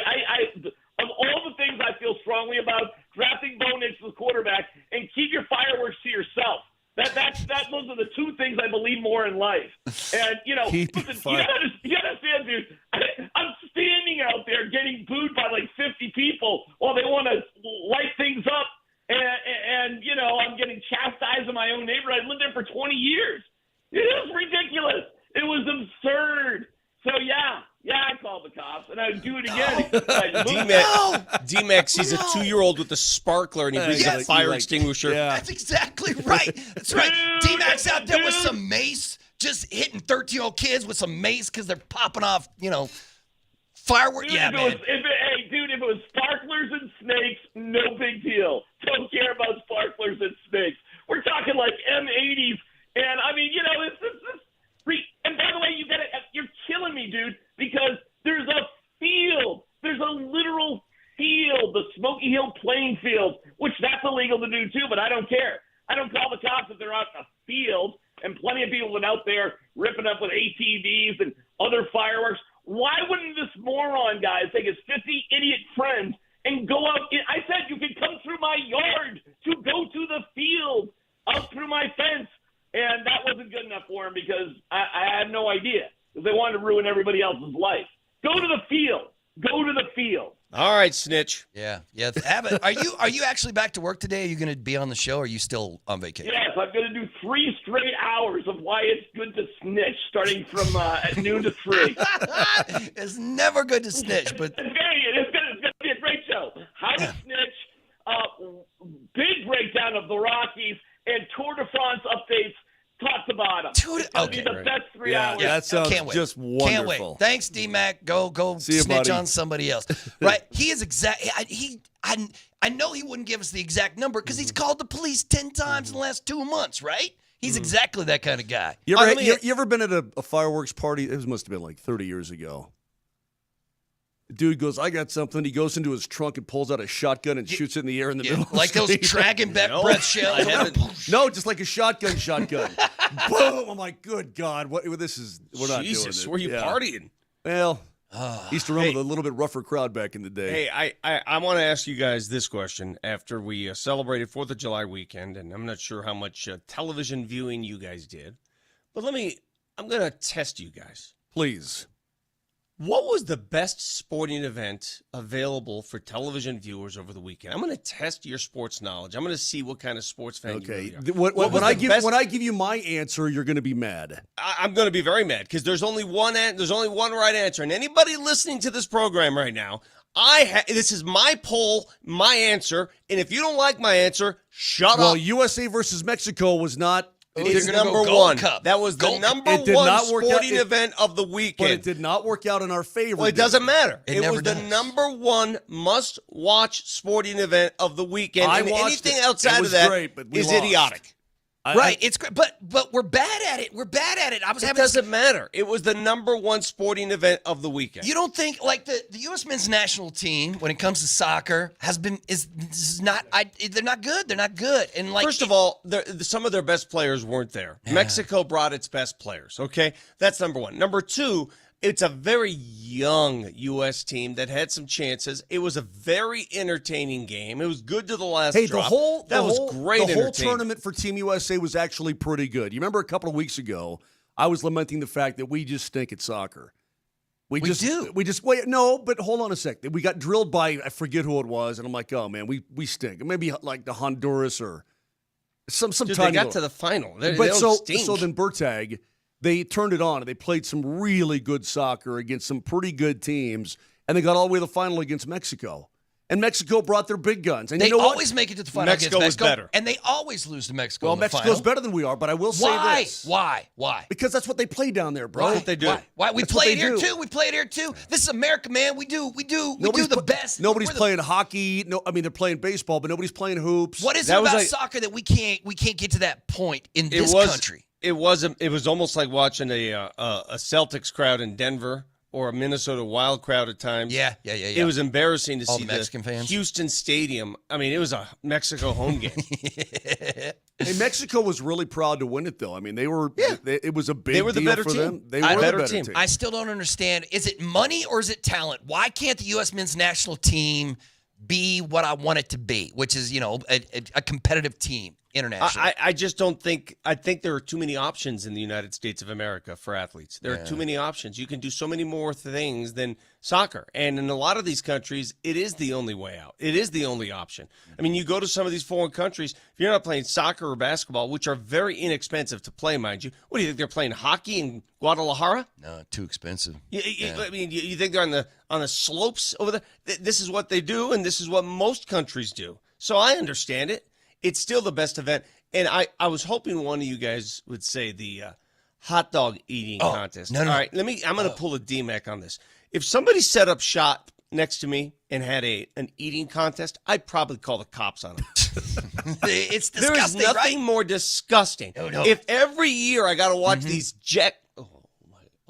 Of all the things I feel strongly about, drafting Bo Nix as quarterback and keep your fireworks to yourself. Those are the 2 things I believe more in life. And, listen, you gotta understand, dude, I'm standing out there getting booed by like 50 people while they want to light things up. And I'm getting chastised in my own neighborhood. I lived there for 20 years. It was ridiculous. It was absurd. So, yeah, I called the cops, and I would do it again. DMac sees a 2-year-old with a sparkler, and he brings a fire extinguisher. Yeah. That's exactly right. That's right. DMac's out there with some mace, just hitting 13-year-old kids with some mace because they're popping off, fireworks. Dude, yeah, man. If it was sparklers and snakes, no big deal. Don't care about sparklers and snakes. We're talking like M80s, and I mean, it's and by the way, you're killing me, dude, because there's a field. There's a literal field, the Smoky Hill playing field, which that's illegal to do too, but I don't care. I don't call the cops if they're out in a field, and plenty of people have been out there ripping up with ATVs and other fireworks. Why wouldn't this moron guy take his 50 idiot friends and go out? I said you could come through my yard to go to the field out through my fence. And that wasn't good enough for him because I had no idea because they wanted to ruin everybody else's life. Go to the field. Go to the field. All right, snitch. Yeah. Abbott, are you actually back to work today? Are you going to be on the show? Or are you still on vacation? Yes, I'm going to do 3 straight hours of why it's good to snitch, starting from at noon to 3. It's never good to snitch, but it's going to be a great show. How to snitch. Big breakdown of the Rockies and Tour de France updates. Top to bottom. Okay. The best 3 hours. Yeah, that sounds just wonderful. Can't wait. Thanks, DMac. Go See you, snitch buddy. on somebody else. Right? He is I know he wouldn't give us the exact number because he's called the police 10 times in the last 2 months, right? He's exactly that kind of guy. You ever been at a fireworks party? It must have been like 30 years ago. The dude goes, I got something. He goes into his trunk and pulls out a shotgun and shoots it in the air in the middle of the like those street. Dragon breath shells. No, just like a shotgun. Boom! I'm like, good God, we're not doing Jesus, it. were you partying? Well, used to run with a little bit rougher crowd back in the day. Hey, I want to ask you guys this question after we celebrated 4th of July weekend, and I'm not sure how much television viewing you guys did, but I'm going to test you guys. Please. What was the best sporting event available for television viewers over the weekend? I'm going to test your sports knowledge. I'm going to see what kind of sports fan you really are. When I give you my answer, you're going to be mad. I'm going to be very mad because there's only one right answer. And anybody listening to this program right now, this is my poll, my answer. And if you don't like my answer, shut up. Well, USA versus Mexico was not. It's number one. That was the number one sporting event of the weekend. But it did not work out in our favor. Well, it doesn't matter. It was the number one must-watch sporting event of the weekend. And anything outside of that is idiotic. Right. It's great. But we're bad at it. We're bad at it. It doesn't matter. It was the number one sporting event of the weekend. You don't think like the U.S. men's national team when it comes to soccer they're not good. They're not good. And like first of all, some of their best players weren't there. Yeah. Mexico brought its best players. Okay, that's number one. Number two, it's a very young U.S. team that had some chances. It was a very entertaining game. It was good to the last drop. The whole tournament for Team USA was actually pretty good. You remember a couple of weeks ago, I was lamenting the fact that we just stink at soccer. We do. No, but hold on a sec. We got drilled by, I forget who it was, and I'm like, oh, man, we stink. Maybe like the Honduras or some Dude, tiny they got to the final. They don't stink. So then Bertag, they turned it on, and they played some really good soccer against some pretty good teams, and they got all the way to the final against Mexico. And Mexico brought their big guns. And they you know always make it to the final against Mexico. Was better. And they always lose to Mexico. Well, in the Mexico's final. better than we are, but I will say this. Why? Because that's what they play down there, bro. That's what they do. Why? We That's play what it they here do. too. We play it here too. This is America, man. We do the best. Nobody's playing hockey. No, I mean they're playing baseball, but nobody's playing hoops. What is it about soccer that we can't get to that point in this country? It was almost like watching a Celtics crowd in Denver. Or a Minnesota Wild crowd at times. Yeah. It was embarrassing to all see the Mexican fans. Houston Stadium. I mean, it was a Mexico home game. Hey, Mexico was really proud to win it, though. I mean, they were. Yeah. It was a big deal the better for team. them. They were the better team. I still don't understand. Is it money or is it talent? Why can't the U.S. men's national team be what I want it to be, which is a competitive team? International. I just don't think – I think there are too many options in the United States of America for athletes. There are too many options. You can do so many more things than soccer. And in a lot of these countries, it is the only way out. It is the only option. I mean, you go to some of these foreign countries, if you're not playing soccer or basketball, which are very inexpensive to play, mind you, what do you think, they're playing hockey in Guadalajara? No, too expensive. I mean, you think they're on the slopes over there? This is what they do, and this is what most countries do. So I understand it. It's still the best event. And I was hoping one of you guys would say the hot dog eating contest. No. All right, I'm going to pull a DMac on this. If somebody set up shop next to me and had an eating contest, I'd probably call the cops on them. It's disgusting, there is nothing more disgusting. No. If every year I got to watch these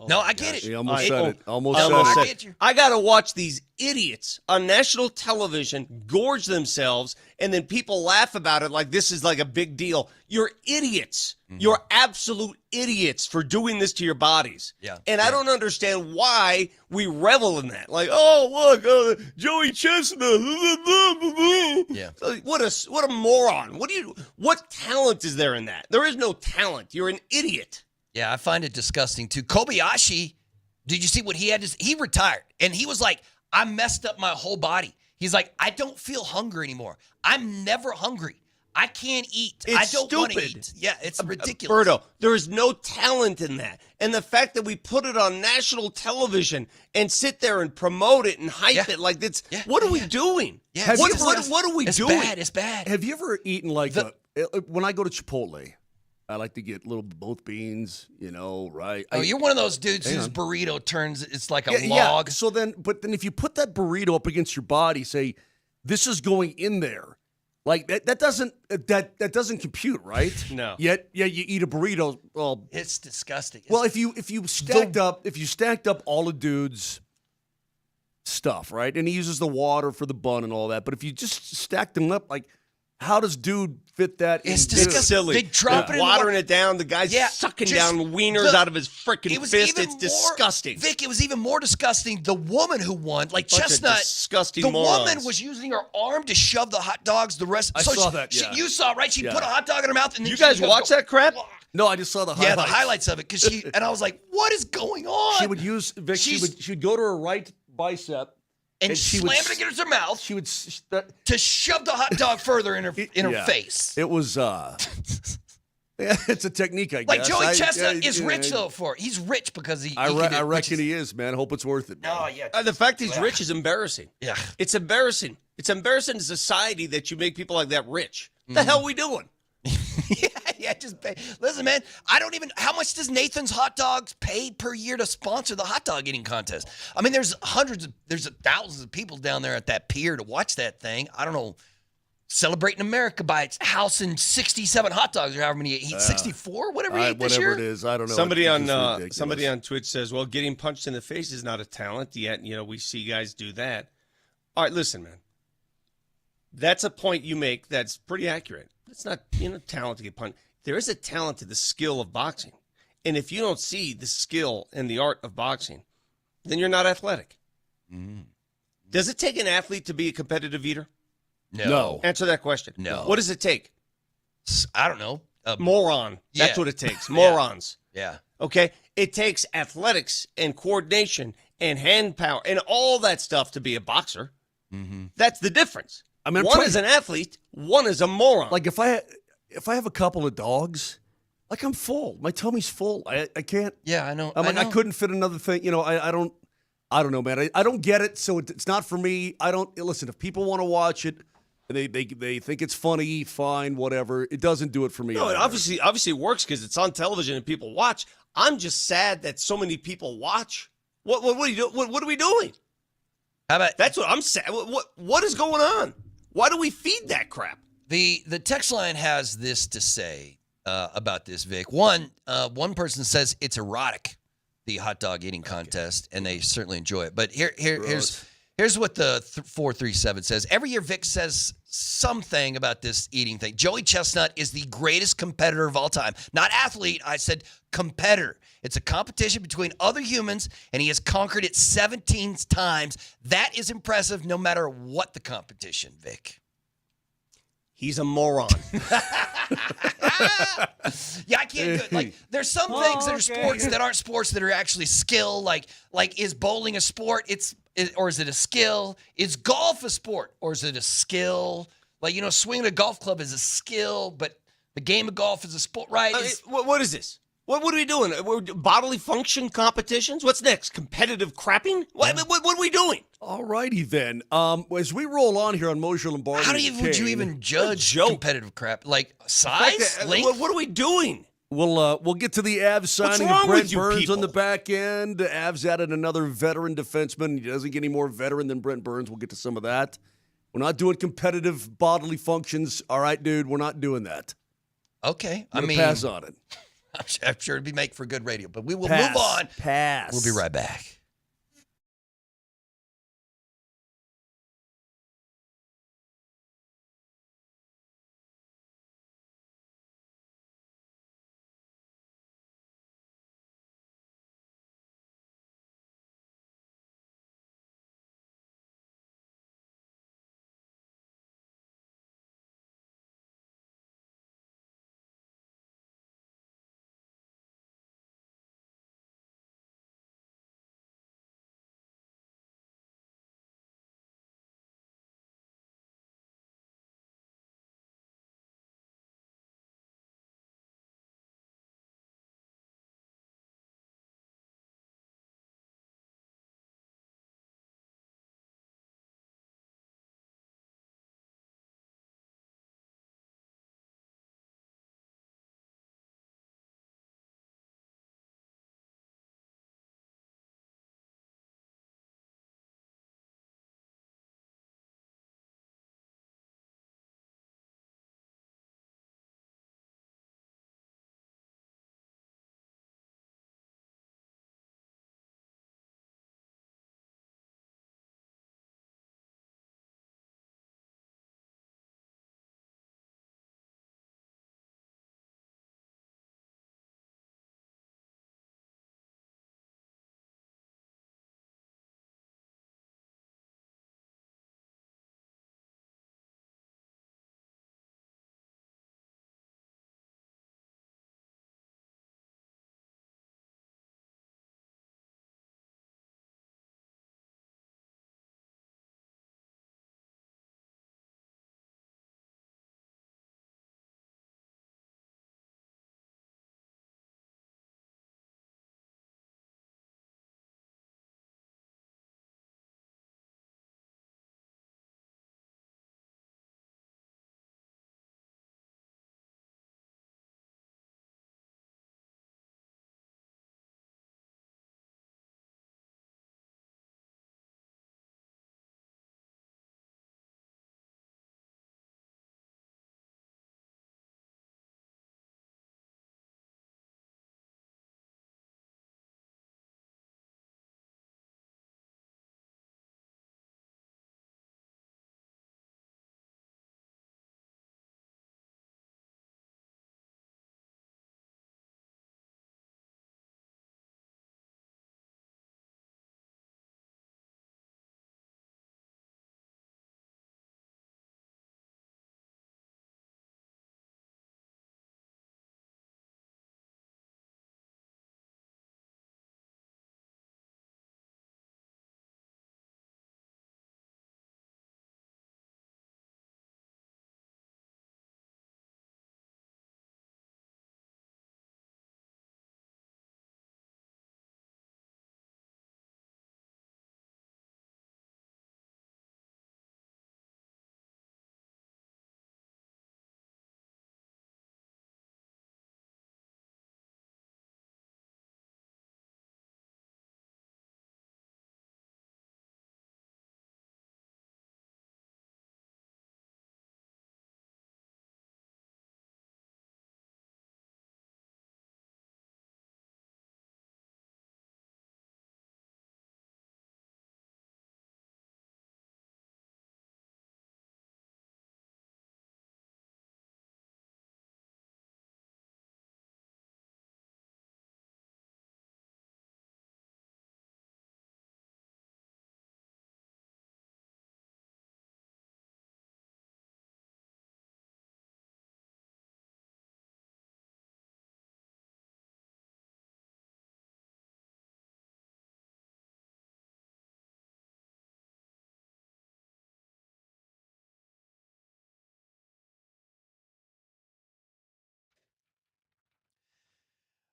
no, I get it. You almost said it. I get you. I got to watch these idiots on national television gorge themselves, and then people laugh about it like this is like a big deal. You're idiots. Mm-hmm. You're absolute idiots for doing this to your bodies. Yeah. And I don't understand why we revel in that. Like, oh, look, Joey Chestnut. Yeah. What a moron. What talent is there in that? There is no talent. You're an idiot. Yeah, I find it disgusting too. Kobayashi, did you see what he had? He retired, and he was like, I messed up my whole body. He's like, I don't feel hungry anymore. I'm never hungry. I can't eat. I don't want to eat. Yeah, it's ridiculous. Berto, there is no talent in that. And the fact that we put it on national television and sit there and promote it and hype it like this, what are we doing? Yeah, what are we doing? It's bad. Have you ever eaten when I go to Chipotle, I like to get both beans, right? You're one of those dudes whose burrito it's like a log. Yeah. So then if you put that burrito up against your body, say, this is going in there, like that doesn't compute, right? No. Yet, you eat a burrito. Well, it's disgusting. If you stacked up all the dude's stuff, right, and he uses the water for the bun and all that, but if you just stack them up, like, how does dude fit that in? It's disgusting. Silly. They drop it in watering it down. The guy's sucking down wieners out of his freaking fist. It's disgusting. Vic, it was even more disgusting. The woman who won, like Bunch Chestnut, disgusting the morons. woman was using her arm to shove the hot dogs. The rest. I saw that. Yeah. You saw it, right? She put a hot dog in her mouth, and then you guys watch that crap? No, I just saw the highlights. Yeah, the highlights of it because and I was like, what is going on? She would use Vic. She would go to her right bicep. And she slam it against her mouth. She would to shove the hot dog further in her face. It was it's a technique, I guess. Like Joey Chestnut is rich though for it. He's rich because he. I reckon he is, man. I hope it's worth it. Man. Oh yeah. The fact he's rich is embarrassing. Yeah. It's embarrassing. It's embarrassing to society that you make people like that rich. The hell are we doing? Yeah, just pay. Listen, man, I don't even. How much does Nathan's Hot Dogs pay per year to sponsor the hot dog eating contest? I mean, there's thousands of people down there at that pier to watch that thing. I don't know celebrating America by its housing 67 hot dogs or however many he ate, 64, whatever he ate this whatever year. it is, I don't know. Somebody It's just ridiculous. somebody on Twitch says, "Well, getting punched in the face is not a talent." Yet, we see guys do that. All right, listen, man. That's a point you make that's pretty accurate. It's not talent to get punched. There is a talent to the skill of boxing, and if you don't see the skill and the art of boxing, then you're not athletic. Does it take an athlete to be a competitive eater? No. Answer that question. No. What does it take? I don't know. Moron. That's Yeah. what it takes. Morons. Yeah. Okay? It takes athletics and coordination and hand power and all that stuff to be a boxer. That's the difference. I mean, one is an athlete, one is a moron. Like if I have a couple of dogs, like I'm full. My tummy's full. I can't. Yeah, I know. I know. couldn't fit another thing. I don't know, man. I don't get it. So it's not for me. I don't listen. If people want to watch it and they think it's funny, fine, whatever. It doesn't do it for me. no, it either. obviously it works because it's on television and people watch. I'm just sad that so many people watch. What are you doing? What are we doing? How about That's what I'm sad. What is going on? Why do we feed that crap? the text line has this to say about this, Vic. One person says it's erotic, the hot dog eating contest, and they certainly enjoy it. But here's what the 437 says. Every year, Vic says something about this eating thing. Joey Chestnut is the greatest competitor of all time. Not athlete, I said competitor. It's a competition between other humans, and he has conquered it 17 times. That is impressive no matter what the competition, Vic. He's a moron. Yeah, I can't do it. Like, there's some things that are sports that aren't sports that are actually skill. Like is bowling a sport? Or is it a skill? Is golf a sport, or is it a skill? Like, swinging a golf club is a skill, but the game of golf is a sport, right? What is this? What are we doing? We're bodily function competitions? What's next? Competitive crapping? What are we doing? All righty then. As we roll on here on Moser Lombardi, How and would you Kane, even judge joke. competitive crap? Like size, length? What are we doing? We'll get to the Avs signing wrong of Brent with you Burns on the people? back end. The Avs added another veteran defenseman. He doesn't get any more veteran than Brent Burns. We'll get to some of that. We're not doing competitive bodily functions. All right, dude, we're not doing that. Okay, I'm gonna pass on it. I'm sure it'd be make for good radio, but we will Pass. move on. Pass. We'll be right back.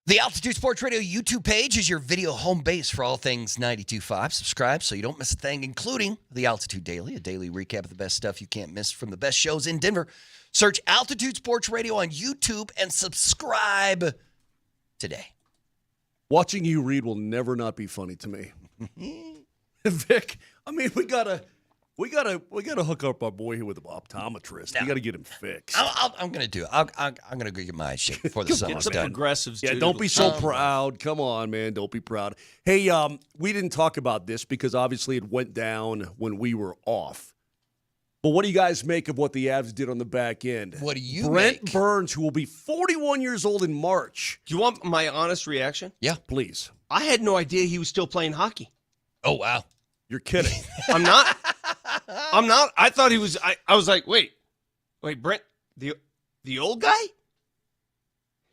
The Altitude Sports Radio YouTube page is your video home base for all things 92.5. Subscribe so you don't miss a thing, including the Altitude Daily, a daily recap of the best stuff you can't miss from the best shows in Denver. Search Altitude Sports Radio on YouTube and subscribe today. Watching you read will never not be funny to me. Vic, I mean, we gotta hook up our boy here with an optometrist. We gotta get him fixed. I'm gonna do it. I'm gonna go get my eyes shaped before the summer's Some done. progressives. Yeah, too. don't be so proud. Come on, man. Don't be proud. Hey, we didn't talk about this because obviously it went down when we were off. But what do you guys make of what the Avs did on the back end? What do you Brent make? Burns, who will be 41 years old in March. Do you want my honest reaction? Yeah. Please. I had no idea he was still playing hockey. Oh, wow. You're kidding. I'm not. I thought he was. I was like, wait, Brent, the old guy?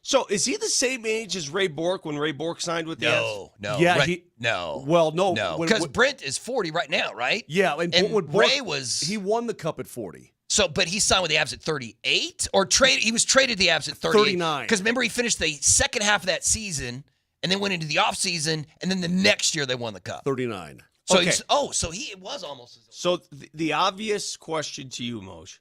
So is he the same age as Ray Bourque when Ray Bourque signed with the Avs? No. Yeah, Right. No. Well, no. No. When- Because Brent is 40 right now, right? Yeah, and And Bourque- Ray was... He won the cup at 40. So, but he signed with the Avs at 38? Or he was traded to the Avs at 38? 39. Because remember, he finished the second half of that season and then went into the offseason, and then the next year they won the cup. 39. So, Okay. so he was almost as So old. the obvious question to you, Moj,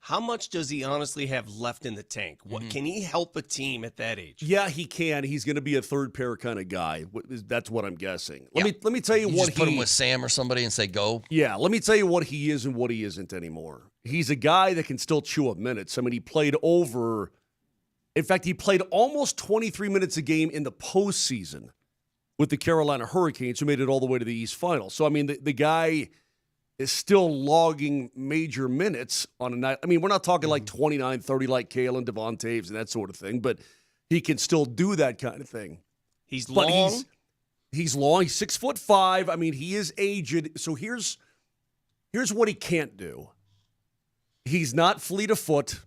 how much does he honestly have left in the tank? What can he help a team at that age? Yeah, he can. He's going to be a third pair kind of guy. That's what I'm guessing. Let Yeah. me tell you You what just put him with Sam or somebody and say, go. Yeah, let me tell you what he is and what he isn't anymore. He's a guy that can still chew up minutes. I mean, he played almost 23 minutes a game in the postseason with the Carolina Hurricanes, who made it all the way to the East Final. So, I mean, the guy is still logging major minutes on a night. I mean, we're not talking like 29, 30 like Kalen, Devon Taves, and that sort of thing, but he can still do that kind of thing. He's But long. He's long. He's 6'5". I mean, he is aged. So here's what he can't do. He's not fleet of foot,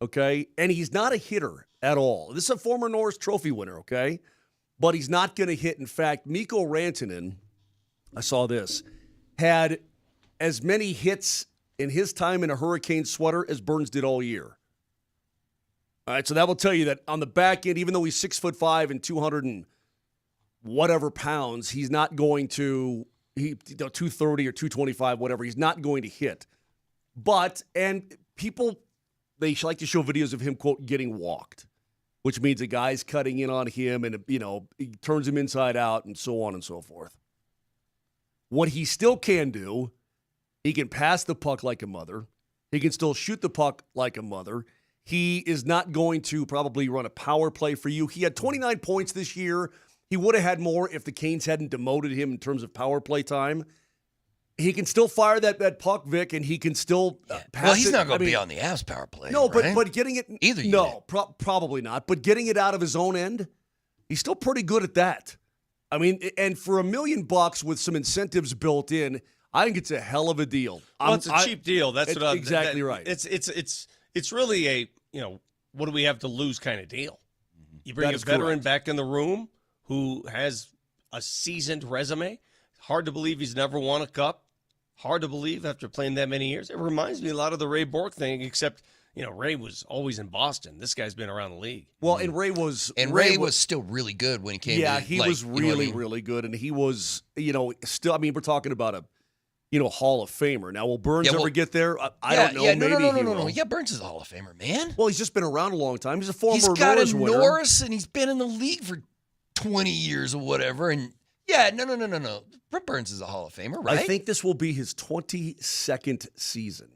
okay? And he's not a hitter at all. This is a former Norris Trophy winner, okay? But he's not going to hit. In fact, Mikko Rantanen, I saw this, had as many hits in his time in a Hurricane sweater as Burns did all year. All right, so that will tell you that on the back end, even though he's 6'5" and 200 and whatever pounds, he's not going to 230 or 225, whatever. He's not going to hit. But, and people, they like to show videos of him, quote, getting walked, which means a guy's cutting in on him and, he turns him inside out and so on and so forth. What he still can do, he can pass the puck like a mother. He can still shoot the puck like a mother. He is not going to probably run a power play for you. He had 29 points this year. He would have had more if the Canes hadn't demoted him in terms of power play time. He can still fire that puck, Vic, and he can still pass it. Well, he's not going to be on the Avs power play. No, right? but getting it Either no, unit. probably not. But getting it out of his own end, he's still pretty good at that. I mean, and for $1 million with some incentives built in, I think it's a hell of a deal. Well, it's a cheap deal. That's what I'm exactly right. It's really a what do we have to lose kind of deal. You bring That a is veteran correct. back in the room who has a seasoned resume. Hard to believe he's never won a cup. Hard to believe after playing that many years. It reminds me a lot of the Ray Bourque thing, except Ray was always in Boston. This guy's been around the league. Well, and Ray was still really good when he came. Yeah, to, he like, was you know what I really, mean? really good, and he was, still. I mean, we're talking about a, Hall of Famer. Now, will Burns Yeah, well- ever get there? I don't know. Yeah, Maybe he will. no. Yeah, Burns is a Hall of Famer, man. Well, he's just been around a long time. He's a former He's got Norris a winner. Norris, and he's been in the league for 20 years or whatever. And yeah, no. Brent Burns is a Hall of Famer, right? I think this will be his 22nd season.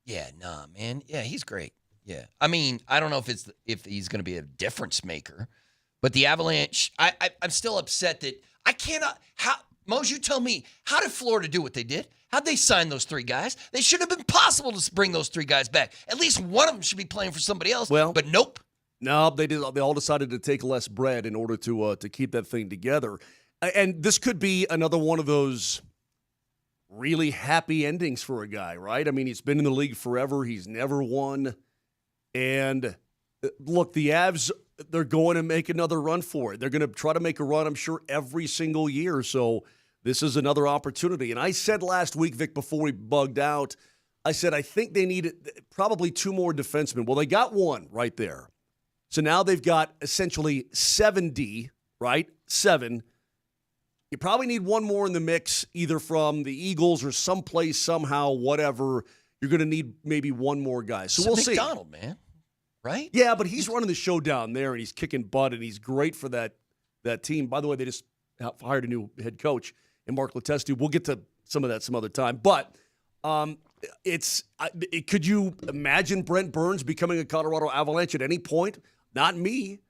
Yeah, nah, man. Yeah, he's great. Yeah, I mean, I don't know if he's going to be a difference maker, but the Avalanche, I'm still upset that I cannot. Mose, you tell me, how did Florida do what they did? How'd they sign those three guys? They should have been possible to bring those three guys back. At least one of them should be playing for somebody else. Well, but nope. No, they did. They all decided to take less bread in order to keep that thing together. And this could be another one of those really happy endings for a guy, right? I mean, he's been in the league forever. He's never won. And look, the Avs, they're going to make another run for it. They're going to try to make a run, I'm sure, every single year. So this is another opportunity. And I said last week, Vic, before we bugged out, I said I think they need probably two more defensemen. Well, they got one right there. So now they've got essentially 7D, right? 7. You probably need one more in the mix, either from the Eagles or someplace, somehow, whatever. You're going to need maybe one more guy. So we'll see. McDonald, man. Right? Yeah, but he's running the show down there, and he's kicking butt, and he's great for that team. By the way, they just hired a new head coach in Mark Letestu. We'll get to some of that some other time. But could you imagine Brent Burns becoming a Colorado Avalanche at any point? Not me.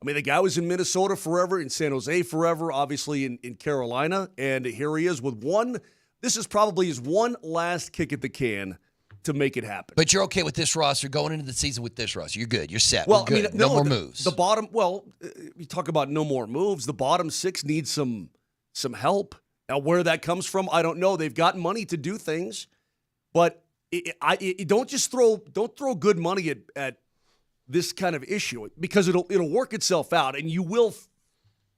I mean, the guy was in Minnesota forever, in San Jose forever, obviously in Carolina, and here he is with one. This is probably his one last kick at the can to make it happen. But you're okay with this roster going into the season with this roster. You're good. You're set. Well, We're good. I mean, no more moves. The bottom. Well, you talk about no more moves. The bottom 6 needs some help. Now, where that comes from, I don't know. They've got money to do things, but don't throw good money at this kind of issue, because it'll work itself out, and you will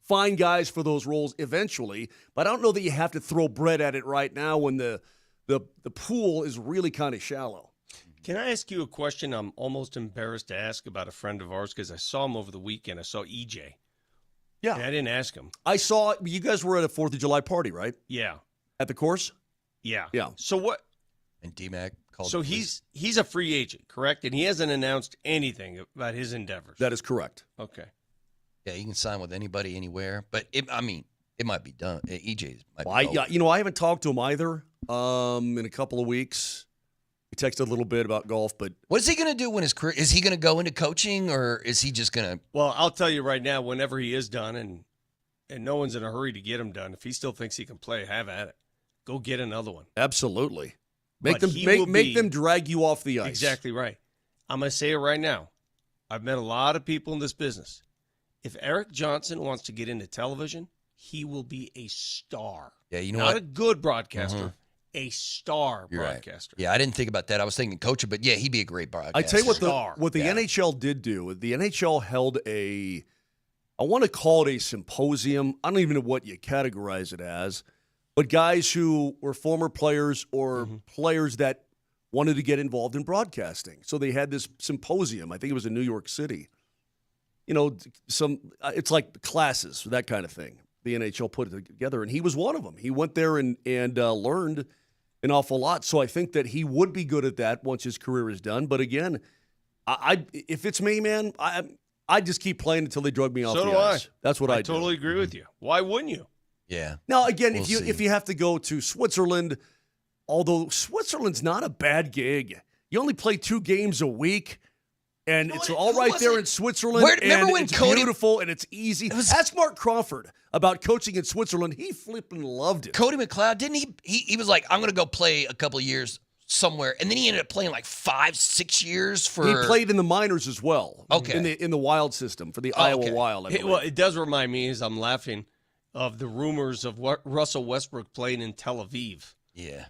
find guys for those roles eventually. But I don't know that you have to throw bread at it right now when the pool is really kind of shallow. Can I ask you a question I'm almost embarrassed to ask about a friend of ours, because I saw him over the weekend. I saw EJ. Yeah. And I didn't ask him. I saw you guys were at a 4th of July party, right? Yeah. At the course? Yeah. Yeah. So what? And DMac called. So the police. he's a free agent, correct? And he hasn't announced anything about his endeavors. That is correct. Okay. Yeah, you can sign with anybody, anywhere. But, it might be done. EJ might Well, be over. I haven't talked to him either in a couple of weeks. We texted a little bit about golf, but What is he going to do when his career? Is he going to go into coaching, or is he just going to? Well, I'll tell you right now, whenever he is done, and no one's in a hurry to get him done, if he still thinks he can play, have at it. Go get another one. absolutely make But he will make be- them drag you off the ice. Exactly right. I'm going to say it right now. I've met a lot of people in this business. If Eric Johnson wants to get into television, he will be a star. Yeah, you know Not what? a good broadcaster, a star You're right. broadcaster. Yeah, I didn't think about that. I was thinking coach, but yeah, he'd be a great broadcaster. I tell you what Star. the Yeah. NHL did do. The NHL held I want to call it a symposium. I don't even know what you categorize it as, but guys who were former players or players that wanted to get involved in broadcasting. So they had this symposium. I think it was in New York City. You know, it's like classes, that kind of thing. The NHL put it together, and he was one of them. He went there and learned an awful lot. So I think that he would be good at that once his career is done. But again, if it's me, man, I just keep playing until they drug me off So the do I. ice. That's what I do. totally agree with you. Why wouldn't you? Yeah. Now, again, We'll see. if you have to go to Switzerland, although Switzerland's not a bad gig, you only play 2 games a week. And it's all who right was there it? in Switzerland. Remember and when it's Cody- beautiful and it's easy. Ask Mark Crawford about coaching in Switzerland. He flipping loved it. Cody McLeod, didn't he was like, I'm going to go play a couple of years somewhere, and then he ended up playing like 5-6 years for. He played in the minors as well. Okay. In the Wild system for the Oh, Iowa okay. Wild. I believe. Well, it does remind me, as I'm laughing, of the rumors of what Russell Westbrook playing in Tel Aviv. Yeah.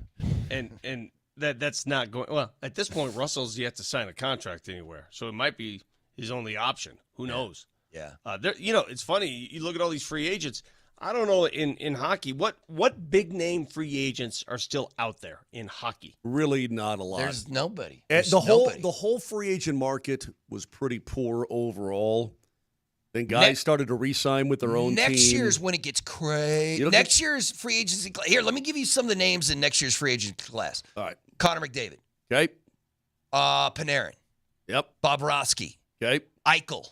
And that's not going well. At this point, Russell's yet to sign a contract anywhere, so it might be his only option. Who knows? Yeah. It's funny. You look at all these free agents. I don't know in hockey what big name free agents are still out there in hockey. Really not a lot. There's nobody. And There's the nobody. whole free agent market was pretty poor overall. Then guys started to re-sign with their own Next team. year's when it gets crazy. You don't Next year's free agency class. Here, let me give you some of the names in next year's free agent class. All right. Connor McDavid, Okay. Panarin, Yep. Bobrovsky, Okay. Eichel,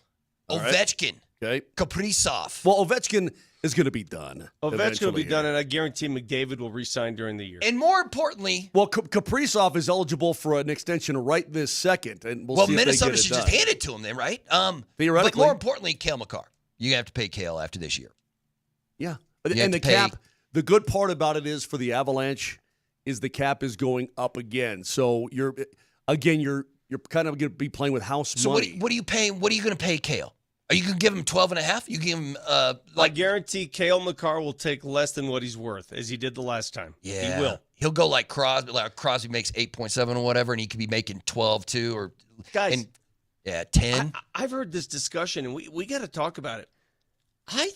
All right. Ovechkin, Okay. Kaprizov. Well, Ovechkin is going to be done. Ovechkin will be eventually done, here. and I guarantee McDavid will re-sign during the year. And more importantly, Well, Kaprizov is eligible for an extension right this second, and we'll see if Minnesota they get it should done. just hand it to him then, right? Theoretically. But more importantly, Cale Makar. You have to pay Cale after this year. Yeah. You have And the to pay- cap, the good part about it is for the Avalanche is the cap is going up again. So you're kind of going to be playing with house So money. what are you paying? What are you going to pay Cale? Are you going to give him 12.5? You give him I guarantee Cale Makar will take less than what he's worth, as he did the last time. Yeah, He will. He'll go like Crosby. Like Crosby makes 8.7 or whatever, and he could be making 12 too, or Guys, and 10. I've heard this discussion, and we got to talk about it. I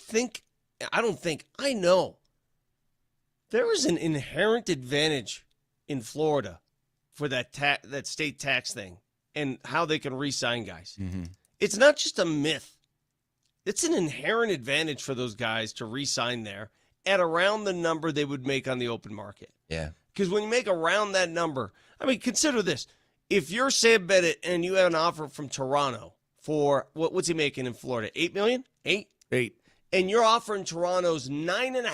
know there is an inherent advantage in Florida for that state tax thing and how they can re-sign guys. Mm-hmm. it's not just a myth. It's an inherent advantage for those guys to re-sign there at around the number they would make on the open market. Yeah. Because when you make around that number, I mean, consider this. If you're Sam Bennett and you have an offer from Toronto for, what's he making in Florida? $8 million? $8? $8. And you're offering Toronto's $9.5.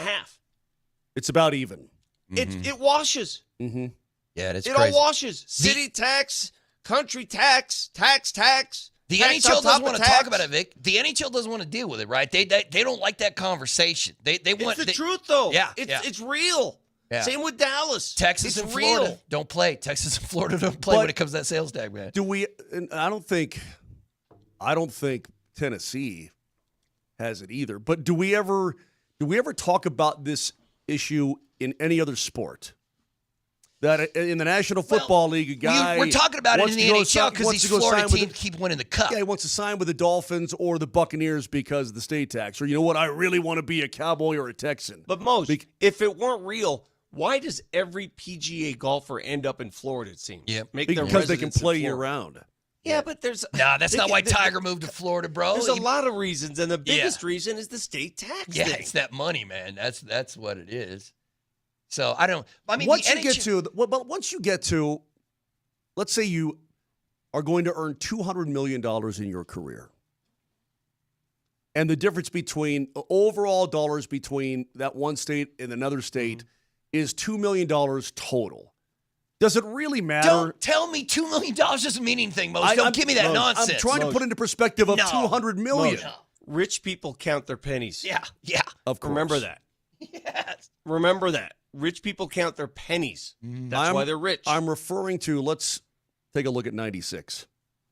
It's about even. It washes. Mm-hmm. Yeah, it's It crazy. all washes. City tax, country tax, tax. The tax NHL on top doesn't of want to tax. talk about it, Vic. The NHL doesn't want to deal with it, right? They don't like that conversation. They want It's the truth, though. Yeah, It's real. Yeah. Same with Dallas. Texas it's and Florida real. don't play. Texas and Florida don't play But when it comes to that sales tag, man. Do we? And I don't think Tennessee has it either. But do we ever talk about this issue in any other sport? That in the National Football League, a guy We're talking about it wants in the to go NHL sign- because wants these to go Florida sign with teams keep winning the cup. Yeah, he wants to sign with the Dolphins or the Buccaneers because of the state tax. Or, you know what, I really want to be a Cowboy or a Texan. But Mose, if it weren't real, why does every PGA golfer end up in Florida, it seems? Yep. Because they can play year-round. Yeah, but there's... Nah, that's not why Tiger moved to Florida, bro. There's a lot of reasons, and the biggest reason is the state tax Yeah, thing. it's that money, man. That's what it is. So I mean, Once the you get to, but once you get to, let's say you are going to earn $200 million in your career. And the difference between overall dollars between that one state and another state is $2 million total. Does it really matter? Don't tell me $2 million doesn't mean anything, Mose. Don't give me that nonsense. I'm trying to put into perspective of $200 million. Mose, rich people count their pennies. Yeah. Of course. Remember that. Yes. Remember that. Rich people count their pennies. That's why they're rich. I'm referring to, let's take a look at 96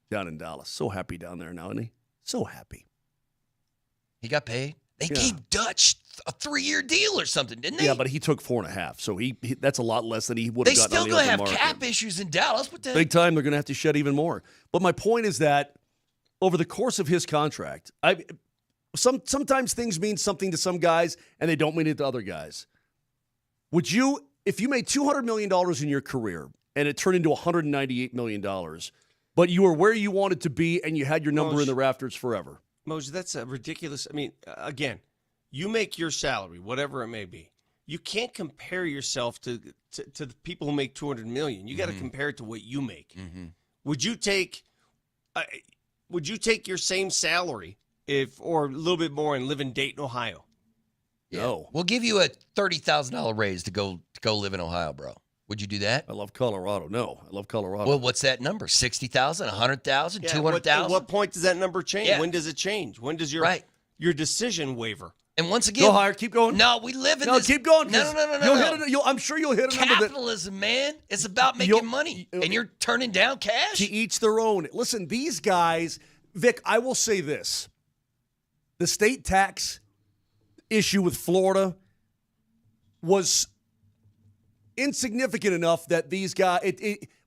down in Dallas. So happy down there now, isn't he? So happy. He got paid. They gave Dutch a 3-year deal or something, didn't they? Yeah, but he took 4.5, so he that's a lot less than he would have They gotten still on the gonna open have market. cap issues in Dallas. What the Big time, they're going to have to shed even more. But my point is that over the course of his contract, sometimes things mean something to some guys and they don't mean it to other guys. Would you, if you made $200 million in your career and it turned into $198 million, but you were where you wanted to be and you had your number in the rafters forever? Mose, that's a ridiculous. I mean, again, you make your salary, whatever it may be. You can't compare yourself to the people who make $200 million. You got to compare it to what you make. Would you take your same salary or a little bit more and live in Dayton, Ohio? No. We'll give you a $30,000 raise to go live in Ohio, bro. Would you do that? I love Colorado. No, I love Colorado. Well, what's that number? 60,000, 100,000, Yeah, 200,000? At what point does that number change? Yeah. When does it change? When does your decision waver? And once again, go higher. Keep going. No, we live in No, this. keep going. No. You'll hit it. I'm sure you'll hit a number that Capitalism, man. It's about making money, and you're turning down cash. to each their own. Listen, these guys, Vic, I will say this. The state tax issue with Florida was insignificant enough that these guys,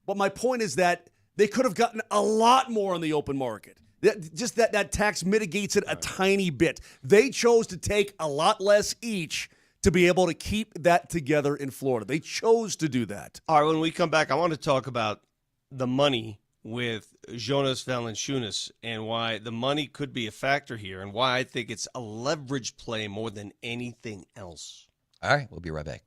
but my point is that they could have gotten a lot more on the open market. That tax mitigates it a tiny bit. They chose to take a lot less each to be able to keep that together in Florida. They chose to do that. All right, when we come back, I want to talk about the money with Jonas Valanciunas and why the money could be a factor here and why I think it's a leverage play more than anything else. All right, we'll be right back.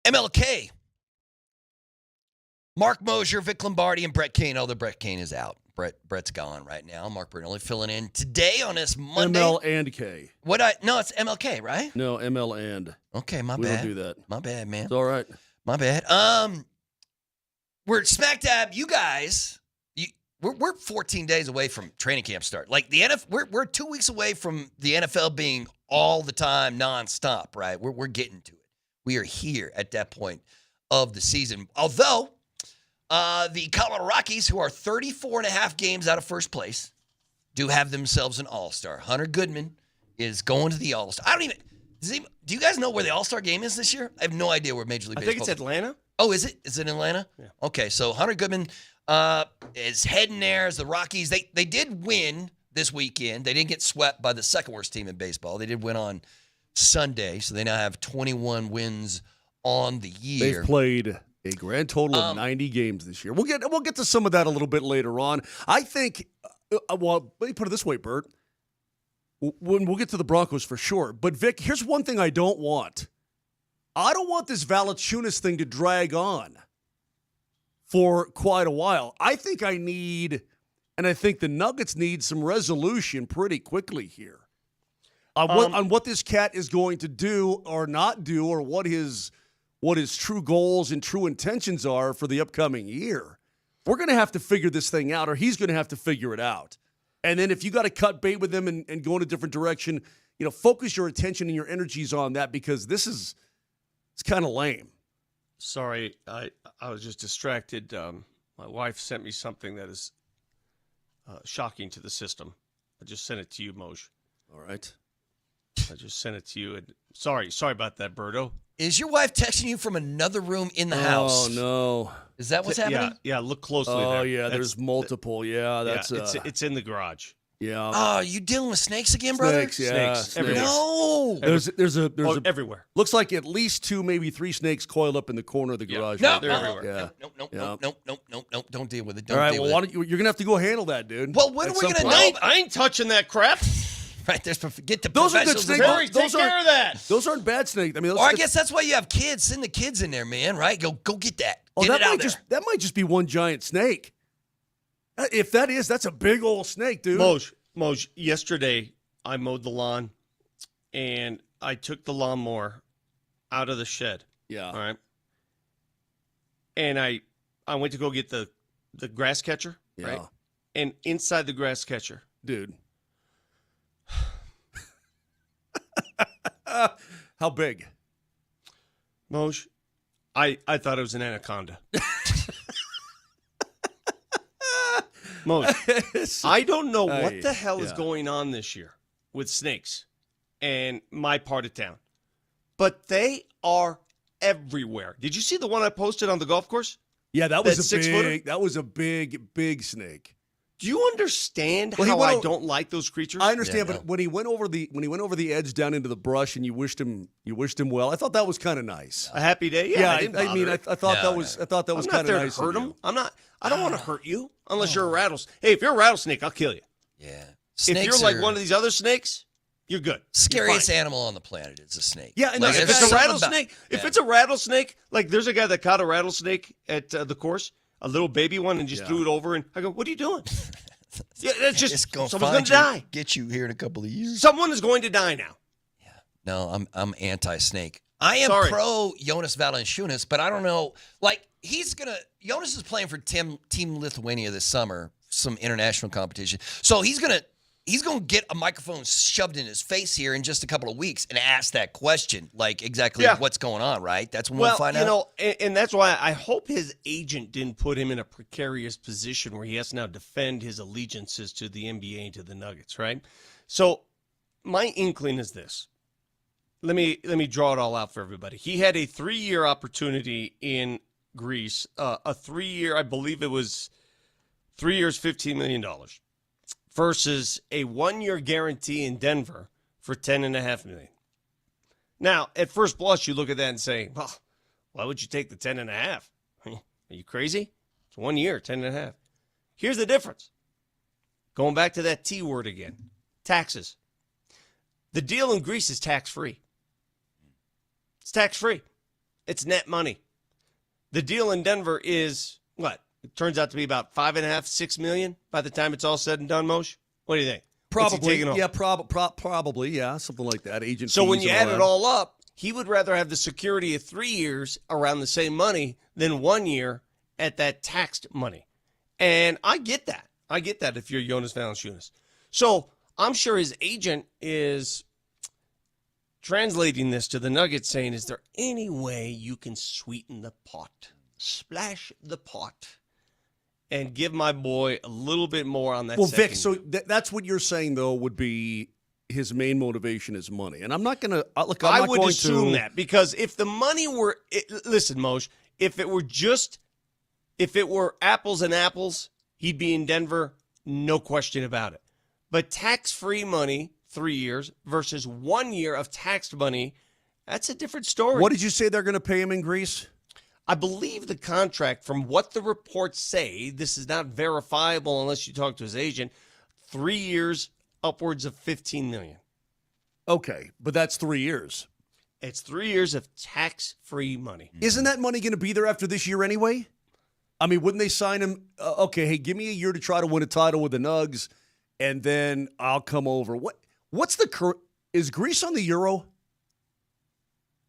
MLK. Mark Moser, Vic Lombardi, and Brett Kane. Oh, the Brett Kane is out. Brett's gone right now. Mark Bernoli filling in today on this Monday. ML and K. No, it's MLK, right? No, ML and. Okay, my We bad. don't do that. My bad, man. It's all right. My bad. We're smack dab. You guys, we're 14 days away from training camp start. Like the NFL, we're 2 weeks away from the NFL being all the time, nonstop. Right? We're getting to it. We are here at that point of the season. Although the Colorado Rockies, who are 34 and a half games out of first place, do have themselves an All-Star. Hunter Goodman is going to the All-Star. Do you guys know where the All-Star game is this year? I have no idea where Major League Baseball is. I think it's Atlanta. Oh, is it? Is it in Atlanta? Yeah. Okay, so Hunter Goodman is heading there as the Rockies. They did win this weekend. They didn't get swept by the second worst team in baseball. They did win on Sunday, so they now have 21 wins on the year. They've played a grand total of 90 games this year. We'll get to some of that a little bit later on. I think, well, let me put it this way, Bert. When we'll get to the Broncos for sure. But, Vic, here's one thing I don't want. I don't want this Valančiūnas thing to drag on for quite a while. I think I think the Nuggets need some resolution pretty quickly here on what this cat is going to do or not do, or what his true goals and true intentions are for the upcoming year. We're going to have to figure this thing out, or he's going to have to figure it out. And then if you got to cut bait with him and go in a different direction, focus your attention and your energies on that, because it's kind of lame. Sorry, I was just distracted. My wife sent me something that is shocking to the system. I just sent it to you, Moj. All right. I just sent it to you. And sorry about that, Berto. Is your wife texting you from another room in the house? Oh, no. Is that what's happening? Yeah, look closely there. Oh, yeah, there's multiple. It's in the garage. Yeah. Oh, you dealing with snakes again, brother? Snakes, yeah. Snakes. Everywhere. No. There's everywhere. Looks like at least 2, maybe 3 snakes coiled up in the corner of the garage. No, they're everywhere. Nope. Don't deal with it. All right, well, you're going to have to go handle that, dude. Well, when are we going to know? I ain't touching that crap. Right, get the Those are good professionals snakes. involved. Take care of that. Those aren't bad snakes. I mean, Or I guess that's why you have kids. Send the kids in there, man, right? Go get that. Get it out there. That might just be one giant snake. If that's a big old snake, dude. Moj, yesterday I mowed the lawn, and I took the lawnmower out of the shed. Yeah. All right. And I went to go get the grass catcher. Yeah. Right. And inside the grass catcher, dude. How big? Moj, I thought it was an anaconda. Moj, I don't know what the hell is going on this year with snakes and my part of town, but they are everywhere. Did you see the one I posted on the golf course? Yeah, that was a big snake. Do you understand how I don't like those creatures? I understand, but when he went over the edge down into the brush and you wished him well, I thought that was kind of nice. A happy day. Yeah, I thought that was kind of nice. Hurt him. I don't want to hurt you unless you're a rattlesnake. Hey, if you're a rattlesnake, I'll kill you. Yeah. If you're like one of these other snakes, you're good. Scariest animal on the planet is a snake. Yeah, and like, if it's a rattlesnake, it's a rattlesnake, like there's a guy that caught a rattlesnake at the course, a little baby one, and just threw it over. And I go, "What are you doing?" Yeah, that's just someone's going to die. Get you here in a couple of years. Someone is going to die now. Yeah. No, I'm anti-snake. I am pro Jonas Valanciunas, but I don't know. Like Jonas is playing for Team Lithuania this summer, some international competition. So he's gonna get a microphone shoved in his face here in just a couple of weeks and ask that question, like exactly what's going on, right? That's when we'll find out. And that's why I hope his agent didn't put him in a precarious position where he has to now defend his allegiances to the NBA and to the Nuggets, right? So my inkling is this. Let me draw it all out for everybody. He had a 3-year opportunity in Greece, a 3-year, I believe it was 3 years, $15 million. Versus a 1-year guarantee in Denver for $10.5 million. Now, at first blush, you look at that and say, well, why would you take the 10.5? Are you crazy? It's 1 year, 10.5. Here's the difference. Going back to that T word again, taxes. The deal in Greece is tax-free. It's tax-free. It's net money. The deal in Denver is what? It turns out to be about $5.5, $6 million by the time it's all said and done, Moshe. What do you think? Probably, yeah, probably, yeah, something like that. Agent so fees when you and add all it that. all up, he would rather have the security of 3 years around the same money than 1 year at that taxed money. And I get that. I get that if you're Jonas Valanciunas. So I'm sure his agent is translating this to the Nuggets saying, is there any way you can sweeten the pot, splash the pot, and give my boy a little bit more on that Well, second Vic, so year? that's what you're saying, though, would be his main motivation is money. And I'm not going to look. I'm I not would going assume to, that because if the money were listen, Moshe, if it were apples and apples, he'd be in Denver, no question about it. But tax-free money, 3 years versus 1 year of taxed money, that's a different story. What did you say they're going to pay him in Greece? I believe the contract, from what the reports say, this is not verifiable unless you talk to his agent, 3 years, upwards of $15 million. Okay, but that's 3 years. It's 3 years of tax-free money. Isn't that money going to be there after this year anyway? I mean, wouldn't they sign him? Okay, hey, give me a year to try to win a title with the Nugs, and then I'll come over. What's the is Greece on the Euro?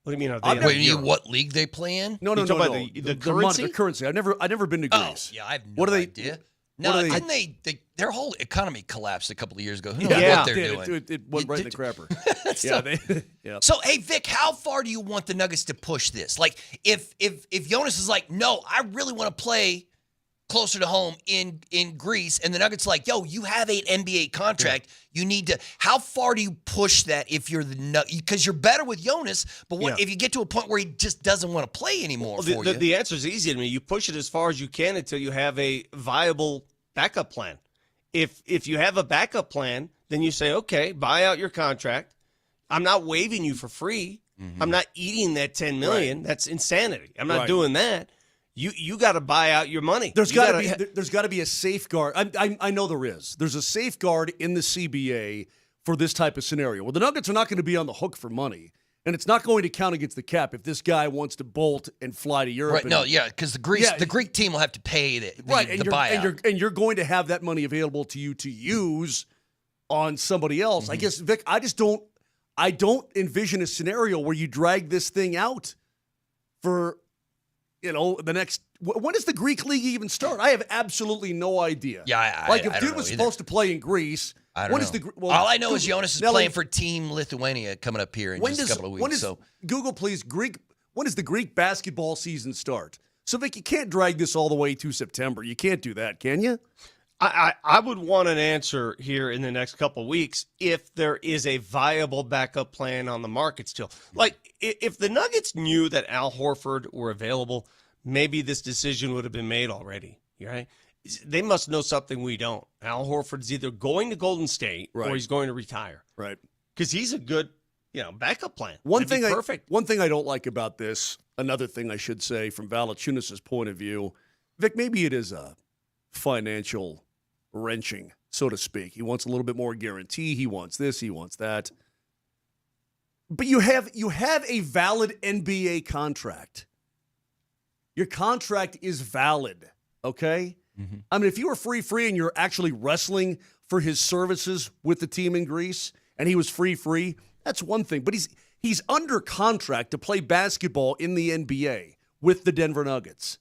What do you mean? Are I'm they Wait, you what league they play in? No. You talking about the currency? The currency. I've never been to Oh, Greece. yeah, I have no What are they- idea. what No, are they- didn't they their whole economy collapsed a couple of years ago. Who knows Yeah, what they're it doing? did. It went right in the crapper. So- Yeah. So, hey, Vic, how far do you want the Nuggets to push this? Like, if Jonas is like, no, I really want to play closer to home in Greece, and the Nuggets like, yo, you have an NBA contract. You need to. How far do you push that if you're the Nuggets? Because you're better with Jonas, but what if you get to a point where he just doesn't want to play anymore for you? The answer is easy to me. You push it as far as you can until you have a viable backup plan. If you have a backup plan, then you say, okay, buy out your contract. I'm not waiving you for free. I'm not eating that $10 million. Right. That's insanity. I'm not Right. doing that. You got to buy out your money. There's got to be a safeguard. I know there is. There's a safeguard in the CBA for this type of scenario. Well, the Nuggets are not going to be on the hook for money, and it's not going to count against the cap if this guy wants to bolt and fly to Europe. Right? No, yeah, because the Greek team will have to pay the buyout. and you're going to have that money available to you to use on somebody else. I guess, Vic, I don't envision a scenario where you drag this thing out for the next. When does the Greek league even start? I have absolutely no idea. Yeah, if I dude don't was know supposed to play in Greece, I don't know. All I know is Jonas is playing for Team Lithuania coming up here in just a couple of weeks. Google, please, when does the Greek basketball season start? So, Vic, you can't drag this all the way to September. You can't do that, can you? I would want an answer here in the next couple of weeks if there is a viable backup plan on the market still. Like, if the Nuggets knew that Al Horford were available, maybe this decision would have been made already, right? They must know something we don't. Al Horford's either going to Golden State or he's going to retire. Right. Because he's a good, backup plan. Perfect. One thing I don't like about this, another thing I should say from Valančiūnas' point of view, Vic, maybe it is a financial wrenching, so to speak. He wants a little bit more guarantee. He wants this. He wants that. But you have a valid NBA contract. Your contract is valid, okay? Mm-hmm. I mean, if you were free and you're actually wrestling for his services with the team in Greece and he was free, that's one thing. But he's under contract to play basketball in the NBA with the Denver Nuggets.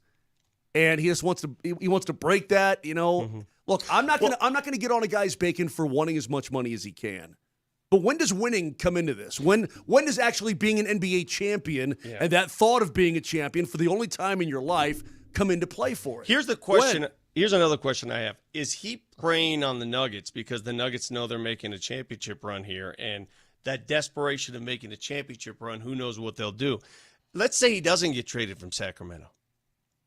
And he just wants to break that, Look, I'm not gonna get on a guy's bacon for wanting as much money as he can. But when does winning come into this? When does actually being an NBA champion and that thought of being a champion for the only time in your life come into play for it? Here's the question. Here's another question I have. Is he preying on the Nuggets because the Nuggets know they're making a championship run here, and that desperation of making a championship run, who knows what they'll do? Let's say he doesn't get traded from Sacramento.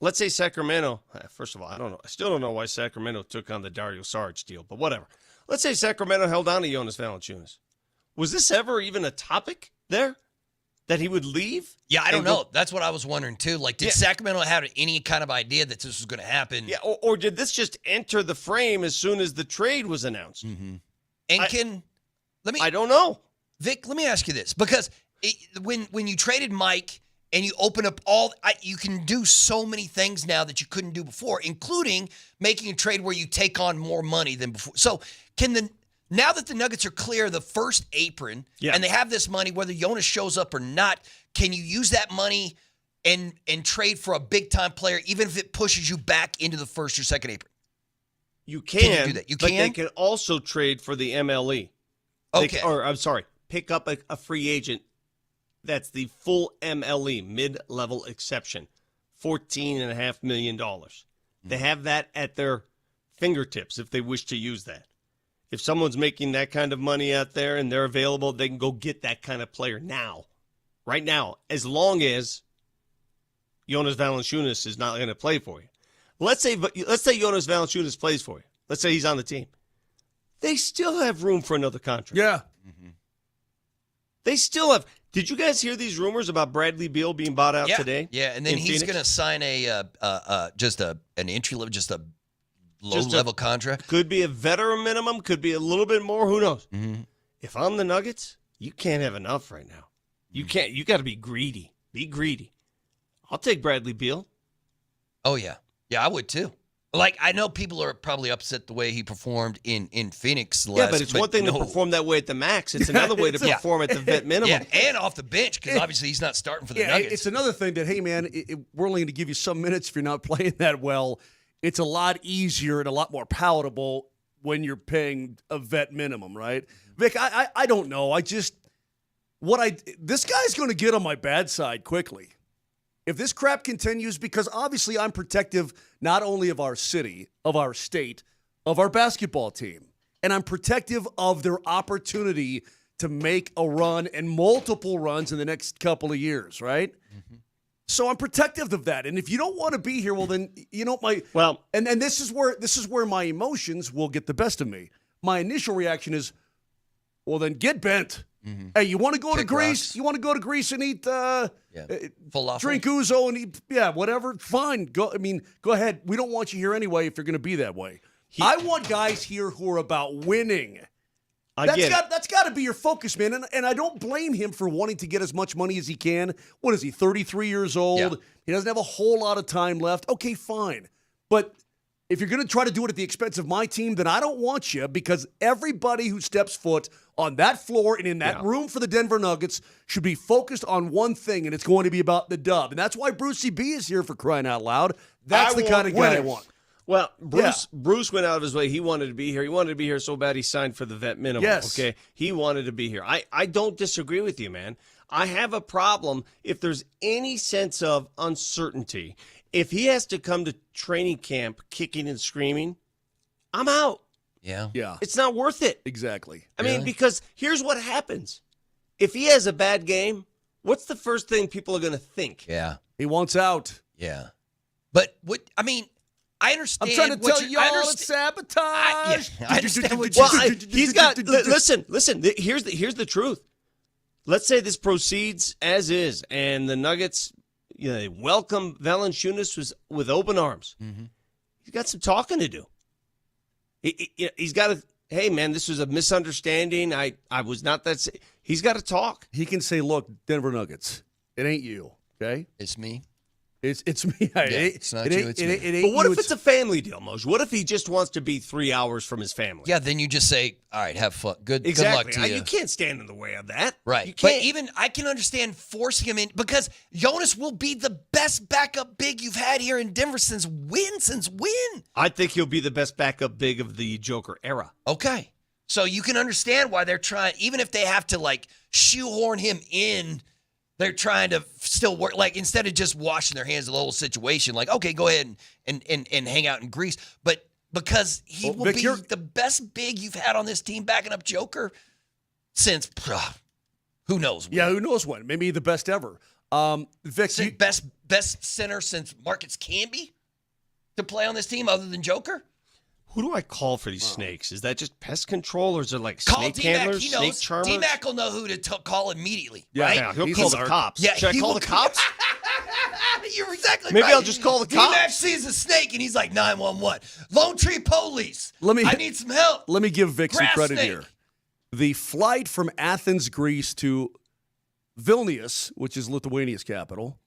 Let's say Sacramento, first of all, I don't know. I still don't know why Sacramento took on the Dario Saric deal, but whatever. Let's say Sacramento held on to Jonas Valanciunas. Was this ever even a topic there that he would leave? Yeah, I don't know. That's what I was wondering, too. Like, did Sacramento have any kind of idea that this was going to happen? Yeah, or did this just enter the frame as soon as the trade was announced? Mm-hmm. And I don't know. Vic, let me ask you this. Because when you traded Mike and you open up you can do so many things now that you couldn't do before, including making a trade where you take on more money than before. So now that the Nuggets are clear of the first apron and they have this money, whether Jonas shows up or not, can you use that money and trade for a big-time player, even if it pushes you back into the first or second apron? You can you do that? But they can also trade for the MLE. Okay. Pick up a free agent that's the full MLE, mid-level exception, $14.5 million. They have that at their fingertips if they wish to use that. If someone's making that kind of money out there and they're available, they can go get that kind of player now, right now, as long as Jonas Valanciunas is not going to play for you. Let's say Jonas Valanciunas plays for you. Let's say he's on the team. They still have room for another contract. Yeah. They still have. Did you guys hear these rumors about Bradley Beal being bought out today? Yeah, and then he's going to sign an entry level, just a low level contract. Could be a veteran minimum, could be a little bit more. Who knows? Mm-hmm. If I'm the Nuggets, you can't have enough right now. You can't. You got to be greedy. Be greedy. I'll take Bradley Beal. Oh yeah, I would too. Like, I know people are probably upset the way he performed in Phoenix. But it's one thing to perform that way at the max. It's another way to perform at the vet minimum. Yeah, and off the bench, because obviously he's not starting for the Nuggets. It's another thing that, hey, man, we're only going to give you some minutes if you're not playing that well. It's a lot easier and a lot more palatable when you're paying a vet minimum, right? Vic, I don't know. This guy's going to get on my bad side quickly. If this crap continues, because obviously I'm protective not only of our city, of our state, of our basketball team, and I'm protective of their opportunity to make a run and multiple runs in the next couple of years, right? Mm-hmm. So I'm protective of that. And if you don't want to be here, well, then, and this is where my emotions will get the best of me. My initial reaction is, well, then get bent. Mm-hmm. Hey, you want to go to Greece? Rocks. You want to go to Greece and eat drink ouzo and eat whatever? Fine. Go ahead. We don't want you here anyway if you're going to be that way. I want guys here who are about winning. That's got to be your focus, man. And I don't blame him for wanting to get as much money as he can. What is he, 33 years old? Yeah. He doesn't have a whole lot of time left. Okay, fine. But if you're going to try to do it at the expense of my team, then I don't want you, because everybody who steps foot on that floor and in that room for the Denver Nuggets should be focused on one thing, and it's going to be about the dub. And that's why Brucey B is here, for crying out loud. That's the kind of guy I want. Well, Bruce went out of his way. He wanted to be here. He wanted to be here so bad he signed for the vet minimum. Yes. Okay. He wanted to be here. I don't disagree with you, man. I have a problem if there's any sense of uncertainty. If he has to come to training camp kicking and screaming, I'm out. Yeah. It's not worth it. Exactly. I mean, because here's what happens. If he has a bad game, what's the first thing people are going to think? Yeah. He wants out. Yeah. But I understand. I'm trying to tell y'all it's sabotage. I understand what you're saying. He's got. Listen. Here's the truth. Let's say this proceeds as is, and the Nuggets, they welcome Valanciunas with open arms. Mm-hmm. He's got some talking to do. He's got to. Hey, man, this was a misunderstanding. I was not that. He's got to talk. He can say, "Look, Denver Nuggets, it ain't you, okay? It's me." It's me. It's not you. It's me. But what if it's a family deal, Moj? What if he just wants to be 3 hours from his family? Yeah, then you just say, all right, have fun. Good luck to you. You can't stand in the way of that. Right. You can't. But even I can understand forcing him in, because Jonas will be the best backup big you've had here in Denver since when? I think he'll be the best backup big of the Joker era. Okay. So you can understand why they're trying, even if they have to shoehorn him in, they're trying to still work, instead of just washing their hands of the whole situation, okay, go ahead and hang out in Greece. But because he will be the best big you've had on this team backing up Joker since, who knows when. Yeah, who knows when. Maybe the best ever. Vic, best center since Marcus Camby to play on this team other than Joker? Who do I call for these snakes? Is that just pest control, or is it call snake DMac, handlers, snake charmers? DMac will know who to call immediately, yeah, right? Yeah, he'll call the cops. Yeah, should I call the cops? You're exactly Maybe right. I'll just call the cops. DMac sees a snake and he's like, 911. Lone Tree Police. I need some help. Let me give Vic some Grass credit snake. here. The flight from Athens, Greece to Vilnius, which is Lithuania's capital,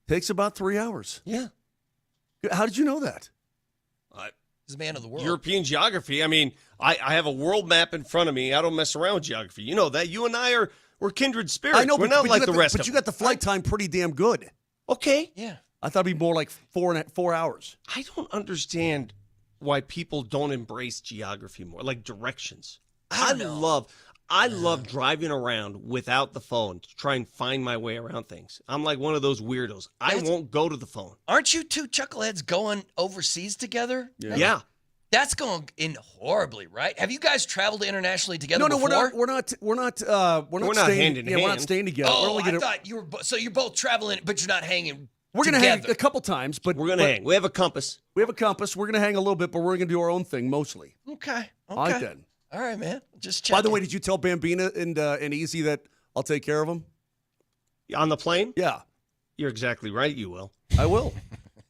takes about 3 hours. Yeah. How did you know that? He's a man of the world. European geography. I mean, I have a world map in front of me. I don't mess around with geography. You know that. You and I we're kindred spirits. I know, we're but, not but like you got the rest of But you them. got the flight time pretty damn good. Okay. Yeah. I thought it'd be more like 4 hours. I don't understand why people don't embrace geography more, like directions. I love driving around without the phone to try and find my way around things. I'm like one of those weirdos. I won't go to the phone. Aren't you two chuckleheads going overseas together? Yeah. That's going in horribly, right? Have you guys traveled internationally together No, before? we're not We're not staying, hand in We're not hand. staying together. we're Oh, only I gonna, thought you were. So you're both traveling, but you're not hanging. we're gonna together. hang a couple times, but We're going to hang. We have a compass. We have a compass. We're gonna hang a little bit, but we're gonna do our own thing mostly. Okay. All right, Okay. then. All right, man. Just checking. By the way, did you tell Bambina and Easy that I'll take care of them? On the plane? Yeah, You're exactly right, you will. I will.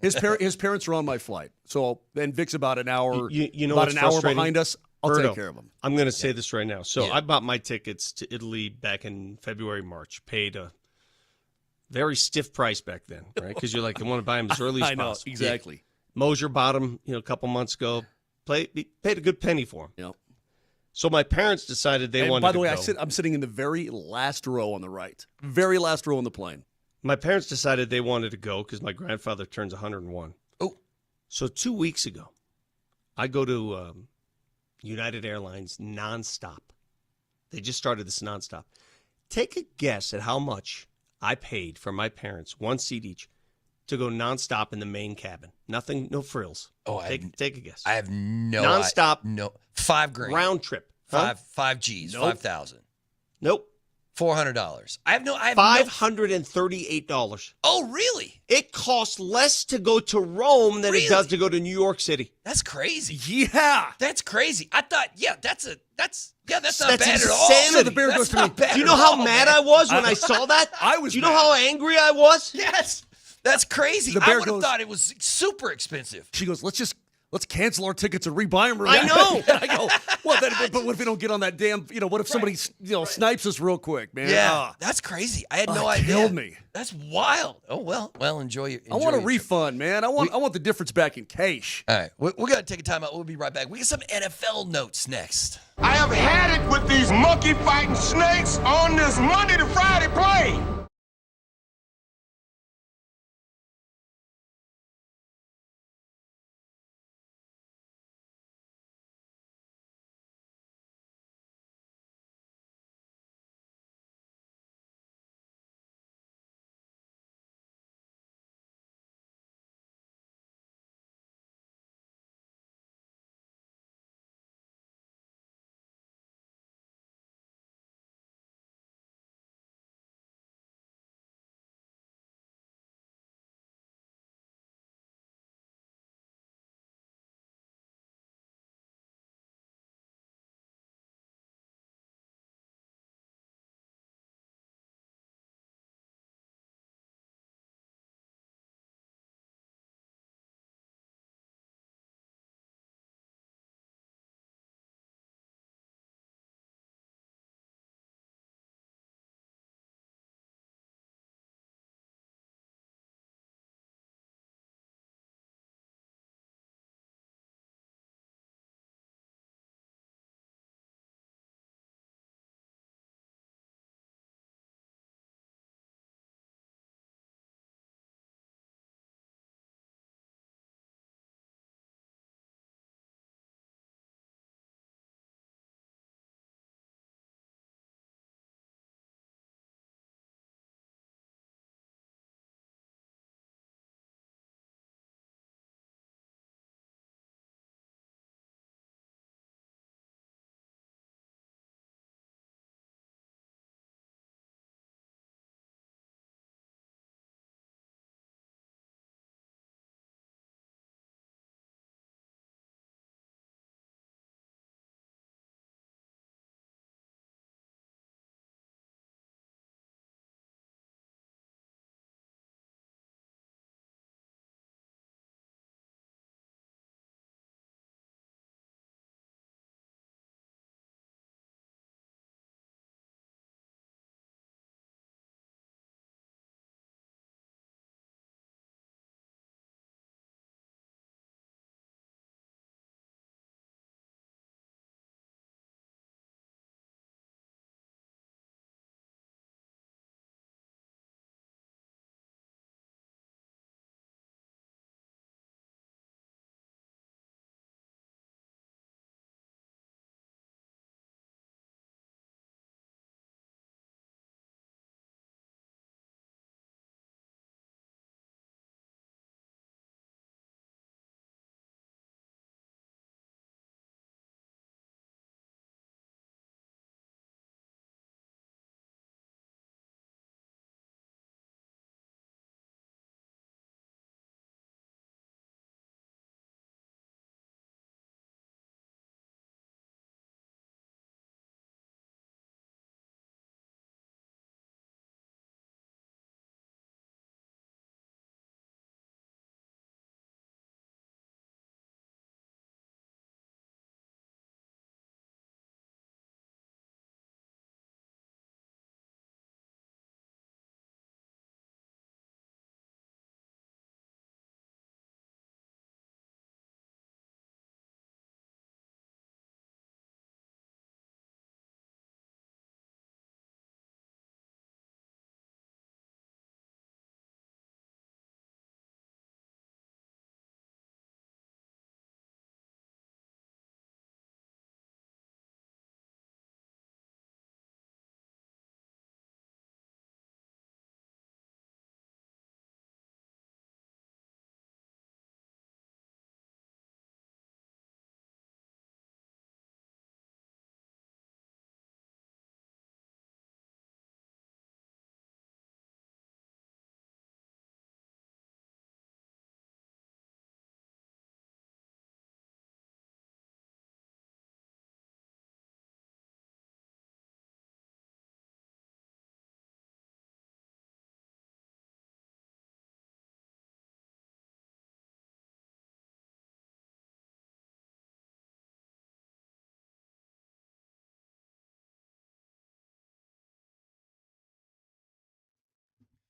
His parents are on my flight, so then Vic's about an hour. You know about what's an hour frustrating? behind us. I'll Berto, take care of him. I'm going to say this right now. So Yeah. I bought my tickets to Italy back in February, March. Paid a very stiff price back then, right? Because you're like, you want to buy them as early as I know possible. exactly. Moser bought them, a couple months ago. Paid a good penny for them. Yep. So my parents decided they And wanted by the to way, go. I'm sitting in the very last row on the right, very last row on the plane. My parents decided they wanted to go because my grandfather turns 101. Oh. So 2 weeks ago, I go to United Airlines nonstop. They just started this nonstop. Take a guess at how much I paid for my parents, one seat each, to go nonstop in the main cabin. Nothing, no frills. Oh, take a guess. I have no Nonstop. No, $5,000. Round trip. Huh? Five G's. Nope. 5,000. Nope. $400. I have no. $538. Oh, really? It costs less to go to Rome than it does to go to New York City. That's crazy. Yeah. That's crazy. I thought, that's not That's bad at all. insanity. So the bear That's goes to not me. bad Do you know at how all, mad man. I was when I saw that? I was Do you know mad. how angry I was? Yes. That's crazy. The I bear would have goes- thought it was super expensive. She goes, let's cancel our tickets and rebuy them. I know. And I go, well, then, but what if we don't get on that damn? What if somebody snipes us real quick, man? Yeah. Ah. That's crazy. I had no it idea. killed me. That's wild. Oh, well, enjoy your I want a trip. refund, man. I want the difference back in cash. All right. We're going to take a time out. We'll be right back. We got some NFL notes next. I have had it with these monkey fighting snakes on this Monday to Friday plane.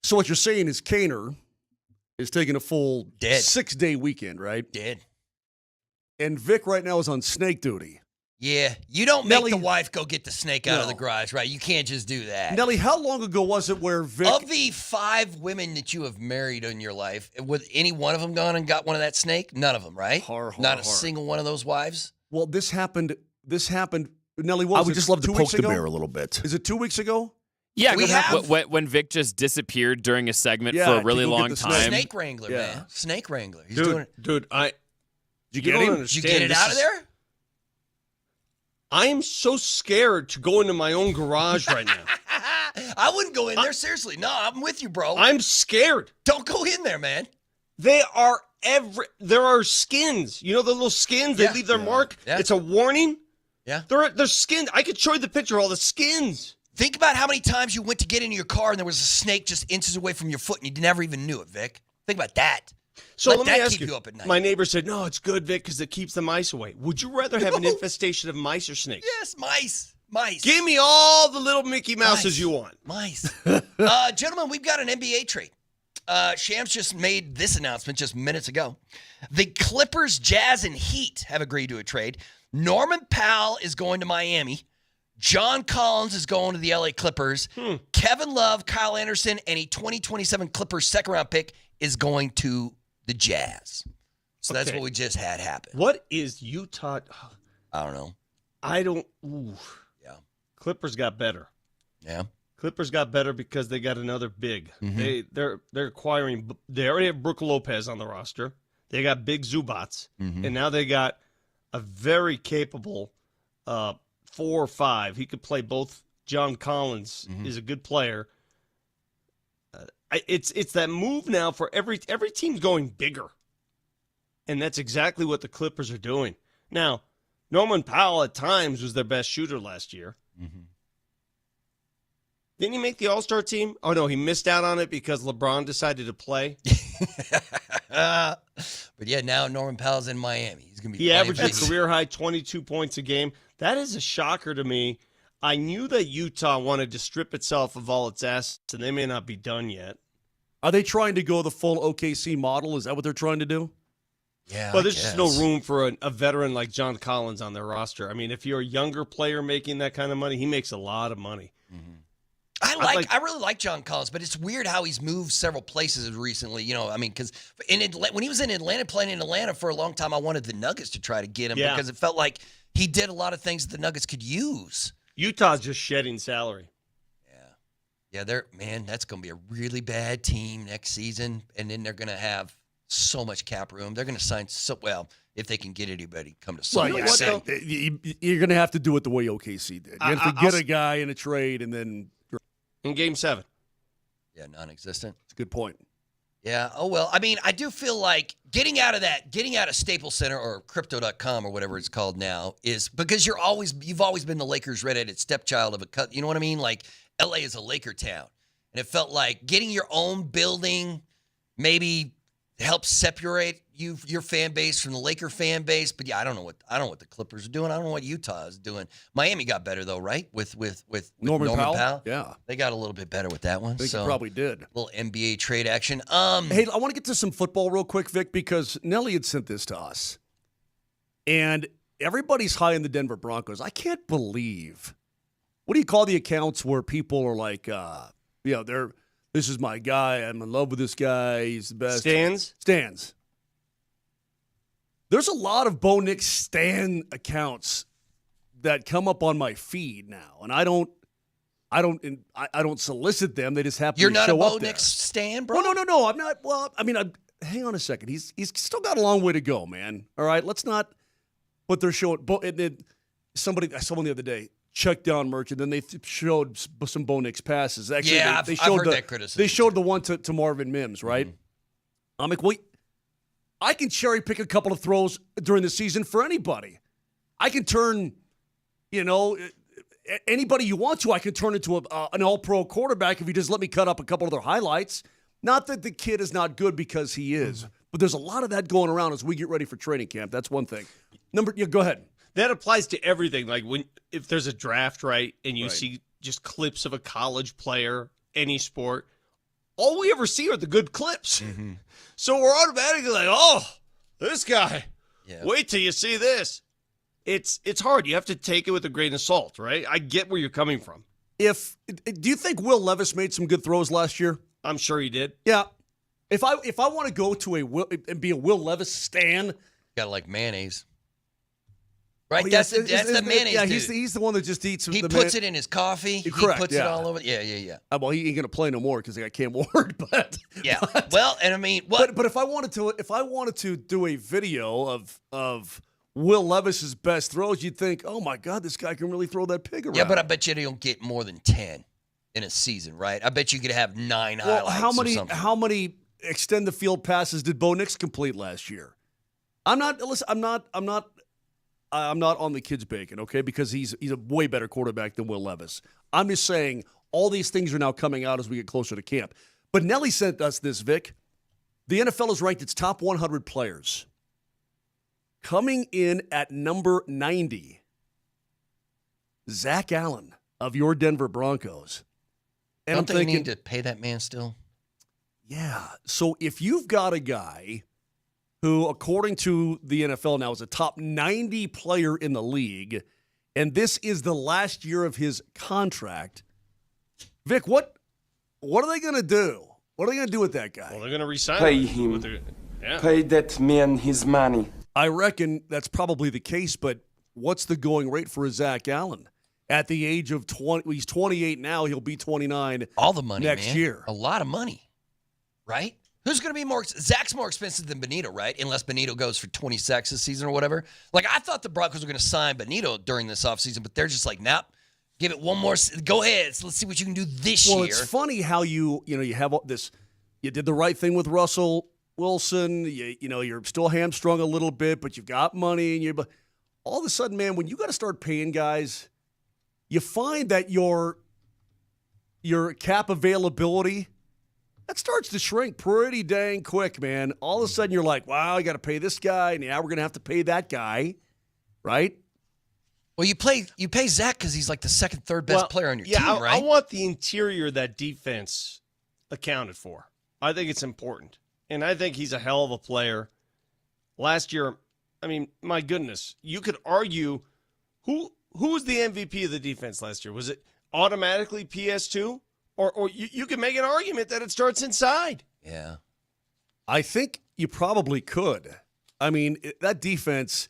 So what you're saying is Kaner is taking a full Dead. 6-day weekend, right? Dead. And Vic right now is on snake duty. Yeah, you don't make Nelly- the wife go get the snake out of the No. garage, right? You can't just do that. Nelly, how long ago was it where Vic... Of the 5 women that you have married in your life, would any one of them gone and got one of that snake? None of them, right? Not a single one of those wives? Well, this happened. Nelly, what I was would it, just love to 2 poke weeks the ago? bear a little bit. Is it 2 weeks ago? Yeah, We have- when Vic just disappeared during a segment Yeah, for a to really go get long the time. Snake wrangler, Yeah. man. Snake wrangler. He's doing it. Dude, Did you you get don't him? Did you understand. get it This out of is- there? I am so scared to go into my own garage right now. I wouldn't go in there. Seriously. No, I'm with you, bro. I'm scared. Don't go in there, man. There are skins. You know the little skins? They Yeah. leave their mark. Yeah. It's a warning. Yeah. They're skins. I could show you the picture of all the skins. Think about how many times you went to get into your car and there was a snake just inches away from your foot and you never even knew it, Vic. Think about that. So Let let me that ask keep you. you up at night. My neighbor said, "No, it's good, Vic, because it keeps the mice away." Would you rather have an infestation of mice or snakes? Yes, mice. Mice. Give me all the little Mickey Mouses Mice. you want. Mice. Gentlemen, we've got an NBA trade. Shams just made this announcement just minutes ago. The Clippers, Jazz, and Heat have agreed to a trade. Norman Powell is going to Miami. John Collins is going to the LA Clippers. Kevin Love, Kyle Anderson, and a 2027 Clippers second-round pick is going to the Jazz. So that's Okay. what we just had happen. What is Utah? I don't know. I don't. Ooh. Yeah. Clippers got better. Yeah. Clippers got better because they got another big. Mm-hmm. They're acquiring. They already have Brook Lopez on the roster. They got big Zubats, Mm-hmm. and now they got a very capable 4 or 5. He could play both. John Collins Mm-hmm. is a good player. It's that move now for every team's going bigger, and that's exactly what the Clippers are doing now. Norman Powell at times was their best shooter last year. Mm-hmm. Didn't he make the All-Star team? Oh, no, he missed out on it because LeBron decided to play. But yeah, now Norman Powell's in Miami. He's going to be He playing averaged a for the- career-high 22 points a game. That is a shocker to me. I knew that Utah wanted to strip itself of all its assets, and they may not be done yet. Are they trying to go the full OKC model? Is that what they're trying to do? Yeah, Well, I there's just no guess. room for a veteran like John Collins on their roster. I mean, if you're a younger player making that kind of money, he makes a lot of money. I really like John Collins, but it's weird how he's moved several places recently. You know, I mean, because when he was in Atlanta, playing in Atlanta for a long time, I wanted the Nuggets to try to get him Yeah. because it felt like he did a lot of things that the Nuggets could use. Utah's just shedding salary. Yeah, that's going to be a really bad team next season, and then they're going to have so much cap room. They're going to sign if they can get anybody come to sign. Well, you're going to have to do it the way OKC did. You have to get a guy in a trade, and then In Game 7. Yeah, non-existent. it's a good point. Yeah. Oh, well, I mean, I do feel like getting out of Staples Center or Crypto.com or whatever it's called now is because you've always been the Lakers' redheaded stepchild of a cut. You know what I mean? Like, LA is a Laker town. And it felt like getting your own building maybe helps separate your fan base from the Laker fan base. But yeah, I don't know what the Clippers are doing. I don't know what Utah is doing. Miami got better though, right? With Norman Powell? Yeah. They got a little bit better with that one. I think so you probably did. little NBA trade action. Hey, I want to get to some football real quick, Vic, because Nelly had sent this to us. And everybody's high in the Denver Broncos. I can't believe. What do you call the accounts where people are like, this is my guy. I'm in love with this guy. He's the best. Stans. There's a lot of Bo Nix Stan accounts that come up on my feed now, and I don't solicit them. They just happen You're to not show a up Bo there. Nix stan, bro? No. I'm not. Well, I mean, hang on a second. He's still got a long way to go, man. All right, let's not. But they're showing. And then I saw one the other day. Check down merch, and then they showed some Bo Nix passes. Actually, Yeah, they I've showed heard the, that criticism, They showed the one to Marvin Mims, right? I'm like, wait, I can cherry pick a couple of throws during the season for anybody. I can turn, anybody you want to. I can turn into an all-pro quarterback if you just let me cut up a couple of their highlights. Not that the kid is not good because he is, but there's a lot of that going around as we get ready for training camp. That's one thing. Go ahead. That applies to everything. Like if there's a draft, right, and you see just clips of a college player, any sport, all we ever see are the good clips. Mm-hmm. So we're automatically like, oh, this guy. Yeah. Wait till you see this. It's hard. You have to take it with a grain of salt, right? I get where you're coming from. Do you think Will Levis made some good throws last year? I'm sure he did. Yeah. If I want to go to and be a Will Levis stan, gotta like mayonnaise. Right, oh, that's the mayonnaise. Yeah, dude. He's the one that just eats. He puts it in his coffee. He puts it all over. Yeah. Well, he ain't gonna play no more because they got Cam Ward. But yeah, well, and I mean, what? But if I wanted to do a video of Will Levis's best throws, you'd think, oh my God, this guy can really throw that pig around. Yeah, but I bet you don't get more than 10 in a season, right? I bet you could have 9 highlights. How many extend the field passes did Bo Nix complete last year? I'm not on the kid's bacon, okay? Because he's a way better quarterback than Will Levis. I'm just saying all these things are now coming out as we get closer to camp. But Nelly sent us this, Vic. The NFL has ranked its top 100 players. Coming in at number 90, Zach Allen of your Denver Broncos. And Don't they need to pay that man still? Yeah. So if you've got a guy who, according to the NFL now, is a top 90 player in the league, and this is the last year of his contract, Vic, what are they going to do? What are they going to do with that guy? Well, they're going to resign him. Pay that man his money. I reckon that's probably the case, but what's the going rate for Zach Allen? At the age of 20, he's 28 now, he'll be 29 all the money next year. A lot of money, right? Who's going to be more? Zach's more expensive than Benito, right? Unless Benito goes for 20 sacks this season or whatever. Like, I thought the Broncos were going to sign Benito during this offseason, but they're just like, nope, give it one more. Go ahead. Let's see what you can do this year. Well, it's funny how you have this. You did the right thing with Russell Wilson. You're still hamstrung a little bit, but you've got money. And all of a sudden, man, when you got to start paying guys, you find that your cap availability, that starts to shrink pretty dang quick, man. All of a sudden, you're like, wow, I got to pay this guy, and now we're going to have to pay that guy, right? Well, you pay Zach because he's like the second, third best player on your team, right? I want the interior of that defense accounted for. I think it's important, and I think he's a hell of a player. Last year, I mean, my goodness, you could argue who was the MVP of the defense last year? Was it automatically PS2? Or you can make an argument that it starts inside. Yeah. I think you probably could. I mean, that defense,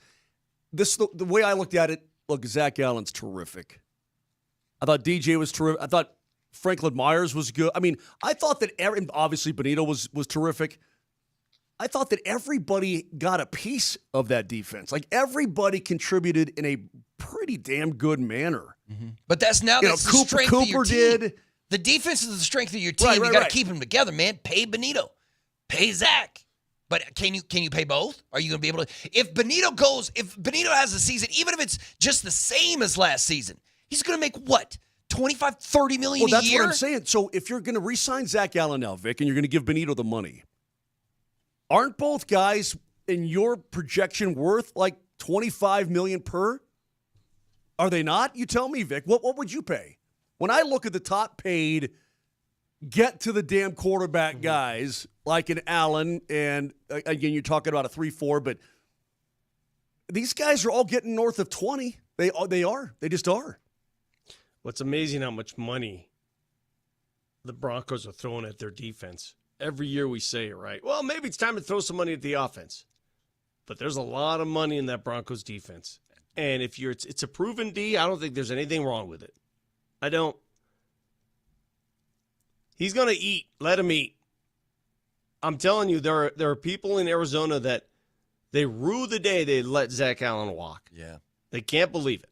the way I looked at it, look, Zach Allen's terrific. I thought DJ was terrific. I thought Franklin Myers was good. I mean, I thought that obviously Benito was terrific. I thought that everybody got a piece of that defense. Like, everybody contributed in a pretty damn good manner. Mm-hmm. But that's the strength of your team. Did. The defense is the strength of your team. You got to keep them together, man. Pay Benito. Pay Zach. But can you pay both? Are you going to be able to? If Benito has a season, even if it's just the same as last season, he's going to make what? $25, $30 million a year? Well, that's what I'm saying. So if you're going to re-sign Zach Allen now, Vic, and you're going to give Benito the money, aren't both guys in your projection worth like $25 million per? Are they not? You tell me, Vic. What would you pay? When I look at the top paid, get to the damn quarterback guys like an Allen, and again, you're talking about a 3-4, but these guys are all getting north of 20. They are. They just are. What's amazing how much money the Broncos are throwing at their defense. Every year we say it, right? Well, maybe it's time to throw some money at the offense. But there's a lot of money in that Broncos defense. And if it's a proven D, I don't think there's anything wrong with it. I don't. He's going to eat. Let him eat. I'm telling you, there are people in Arizona that they rue the day they let Zach Allen walk. Yeah. They can't believe it.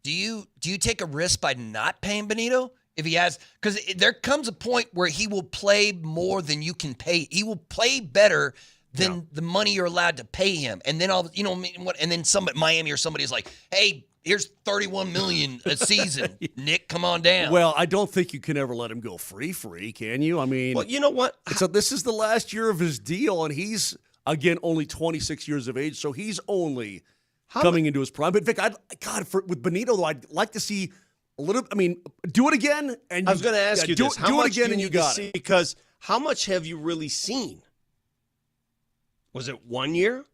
Do you take a risk by not paying Benito? If he has, because there comes a point where he will play more than you can pay. He will play better than the money you're allowed to pay him. And then and then somebody, Miami or somebody is like, hey, here's $31 million a season. Nick, come on down. Well, I don't think you can ever let him go free, can you? I mean, well, you know what? So this is the last year of his deal, and he's again only 26 years of age, so he's only coming into his prime. But Vic, with Benito though, I'd like to see a little. I mean, do it again. And I was going to ask you this: how much do it again, do and you you need to got see? it. Because how much have you really seen? Was it 1 year?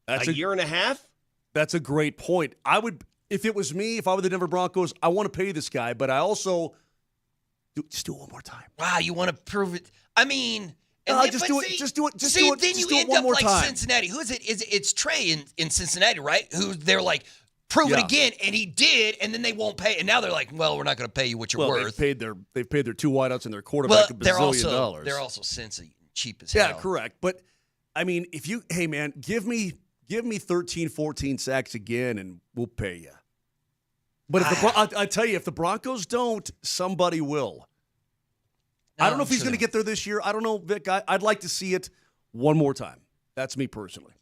That's a year and a half? That's a great point. I would, if it was me, if I were the Denver Broncos, I want to pay this guy, but I also just do it one more time. Wow, you want to prove it? I mean, Just do it. Then you end one up more like time. Cincinnati. Who is it? It's Trey in Cincinnati, right? Who they're like, prove it Yeah. again, and he did, and then they won't pay, and now they're like, well, we're not going to pay you what you're worth. They've paid their two wideouts and their quarterback $1 billion. They're also Cincy cheap as Yeah, hell. correct. But I mean, hey man, give me 13, 14 sacks again, and we'll pay you. But if I tell you, if the Broncos don't, somebody will. I don't know if he's going to get there this year. I don't know, Vic. I'd like to see it one more time. That's me personally.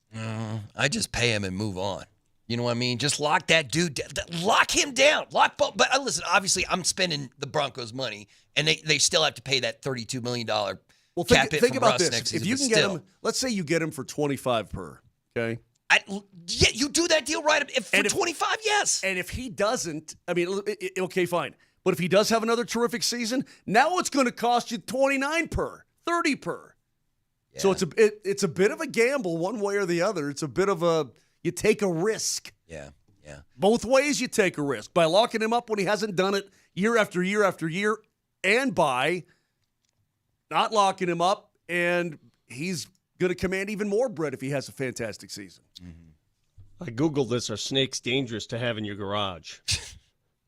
I just pay him and move on. You know what I mean? Just lock that dude down. Lock him down. But listen, obviously, I'm spending the Broncos' money, and they still have to pay that $32 million Well, cap hit think from about Russ this. next If season. you but can get still. him, let's say you get him for 25 per, okay? Yeah, you do that deal right for 25, yes. And if he doesn't, I mean, okay, fine. But if he does have another terrific season, now it's going to cost you 29 per, 30 per. Yeah. So it's a bit of a gamble one way or the other. It's a bit of you take a risk. Yeah. Both ways you take a risk. By locking him up when he hasn't done it year after year after year, and by not locking him up, and he's going to command even more bread if he has a fantastic season. I Googled this. Are snakes dangerous to have in your garage?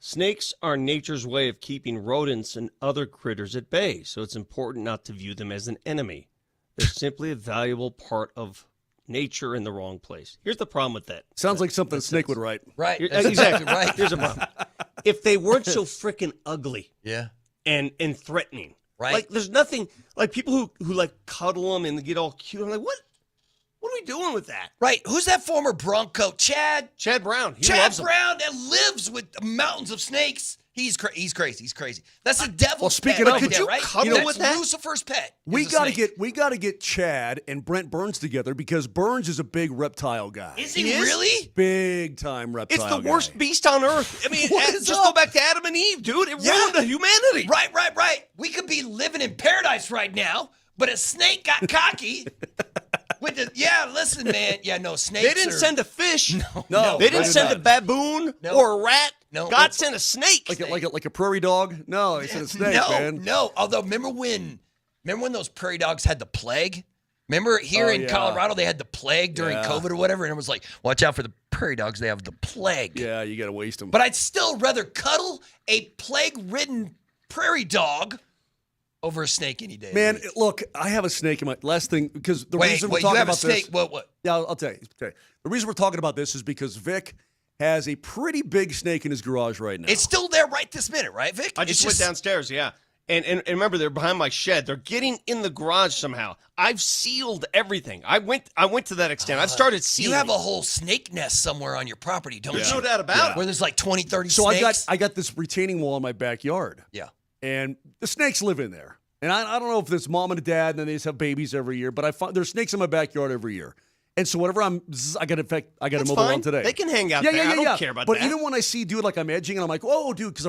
Snakes are nature's way of keeping rodents and other critters at bay, so it's important not to view them as an enemy. They're simply a valuable part of nature in the wrong place. Here's the problem with that. Sounds like something a snake would write. Right. Exactly right. Here's a problem. If they weren't so freaking ugly and threatening, right? Like there's nothing like people who like cuddle them and get all cute. I'm like, what are we doing with that? Right. Who's that former Bronco? Chad Brown. Chad Brown that lives with mountains of snakes. He's crazy. He's crazy. That's the devil's Well, speaking pet. of, Right could you right? cuddle That's with that? Lucifer's pet. We got to get Chad and Brent Burns together because Burns is a big reptile guy. Is he really? Big time reptile It's the guy. worst beast on earth. I mean, What is just up? go back to Adam and Eve, dude. It ruined the humanity. Right. We could be living in paradise right now, but a snake got cocky. Listen, man. Yeah, no, snakes. They didn't send a fish. No, They didn't did send not. a baboon No. or a rat. No. God sent a snake. Like a prairie dog? No, they sent a snake, man. No. Although remember when those prairie dogs had the plague? Remember here in Colorado they had the plague during COVID or whatever, and it was like, watch out for the prairie dogs, they have the plague. Yeah, you got to waste them. But I'd still rather cuddle a plague-ridden prairie dog over a snake any day. Man, look, I have a snake in my last thing because the reason we're you talking have about a snake. this. What? Yeah, I'll tell you. The reason we're talking about this is because Vic has a pretty big snake in his garage right now. It's still there right this minute, right, Vic? I just went downstairs, yeah. And remember, they're behind my shed. They're getting in the garage somehow. I've sealed everything. I went to that extent. I've started sealing. You have a whole snake nest somewhere on your property, don't you? There's no doubt about it. Where there's like 20, 30 So snakes. I got this retaining wall in my backyard. Yeah. And the snakes live in there. And I don't know if it's mom and a dad, and then they just have babies every year. But there's snakes in my backyard every year. And so whatever I got to mow them fine. on today. They can hang out there. I don't care about but that. even when I see dude like I'm edging, and I'm like, oh, dude, because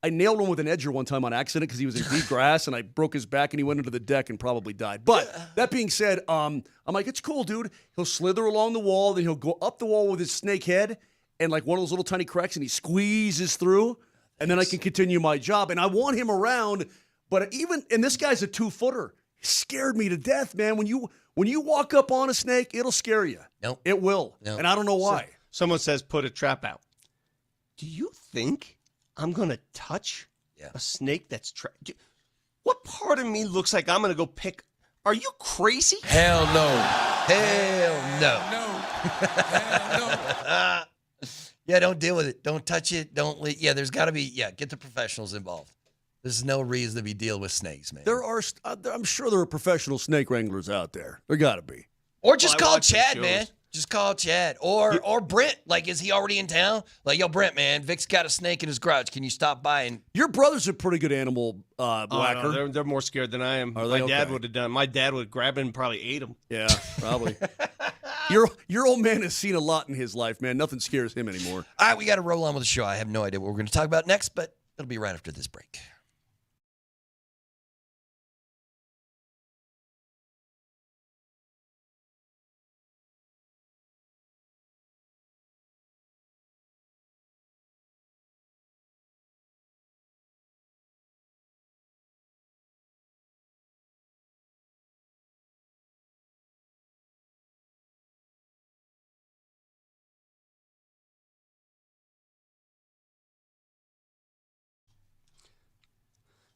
I nailed him with an edger one time on accident because he was in deep grass, and I broke his back, and he went into the deck and probably died. But that being said, I'm like, it's cool, dude. He'll slither along the wall, then he'll go up the wall with his snake head and like one of those little tiny cracks, and he squeezes through, and then I can continue my job. And I want him around, but and this guy's a 2-footer. He scared me to death, man. When you walk up on a snake, it'll scare you. Nope. It will. Nope. And I don't know why. Someone says, put a trap out. Do you think I'm going to touch a snake that's trapped? What part of me looks like I'm going to go pick? Are you crazy? Hell no. Hell no. Yeah, don't deal with it. Don't touch it. There's got to be, get the professionals involved. There's no reason to be dealing with snakes, man. I'm sure there are professional snake wranglers out there. There got to be. Or just call Chad, man. Just call Chad. Or Brent. Like, is he already in town? Like, yo, Brent, man, Vic's got a snake in his garage. Can you stop by and... Your brother's a pretty good animal whacker. No, they're more scared than I am. Are they? My dad Okay. would have done. My dad would grab him and probably ate him. Yeah, probably. Your old man has seen a lot in his life, man. Nothing scares him anymore. All right, we got to roll on with the show. I have no idea what we're going to talk about next, but it'll be right after this break.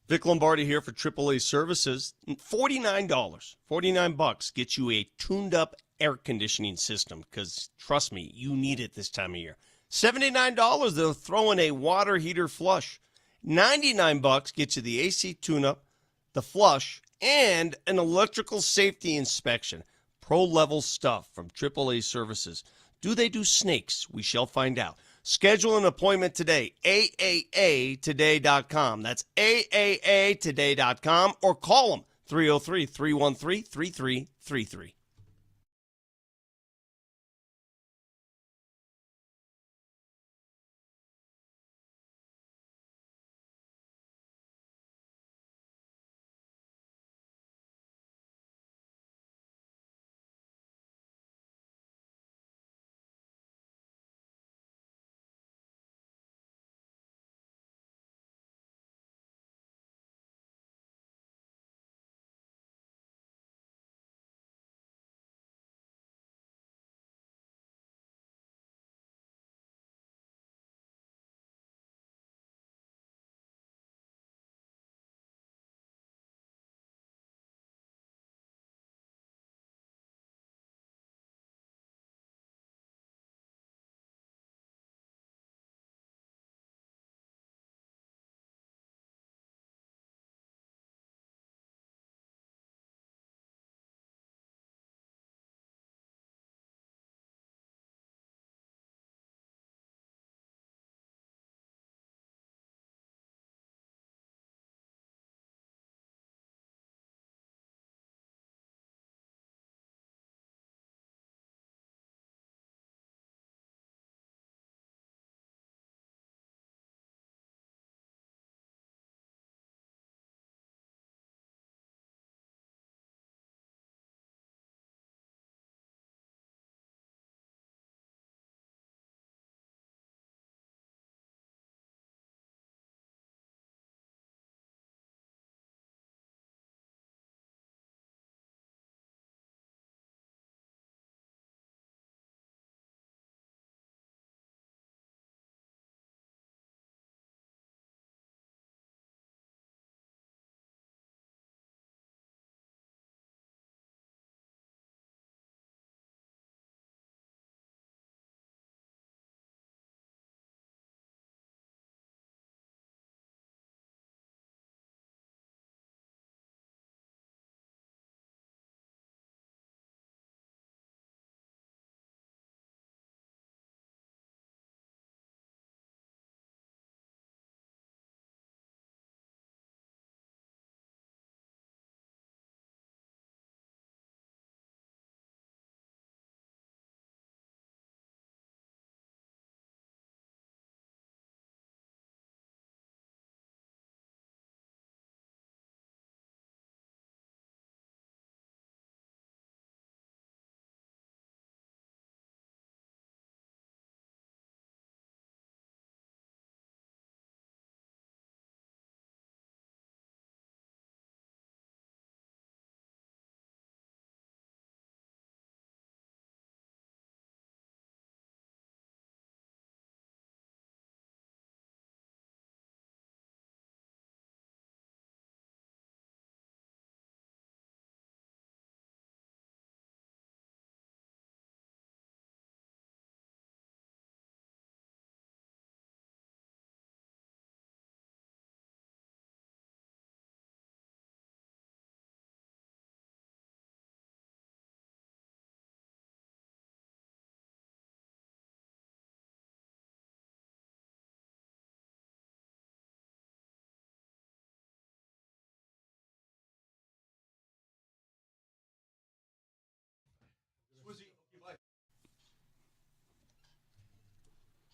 Vic Lombardi here for AAA Services. $49 gets you a tuned-up air conditioning system because, trust me, you need it this time of year. $79, they'll throw in a water heater flush. $99 gets you the AC tune-up, the flush, and an electrical safety inspection. Pro-level stuff from AAA Services. Do they do snakes? We shall find out. Schedule an appointment today, AAAtoday.com. That's AAAtoday.com, or call them, 303-313-3333.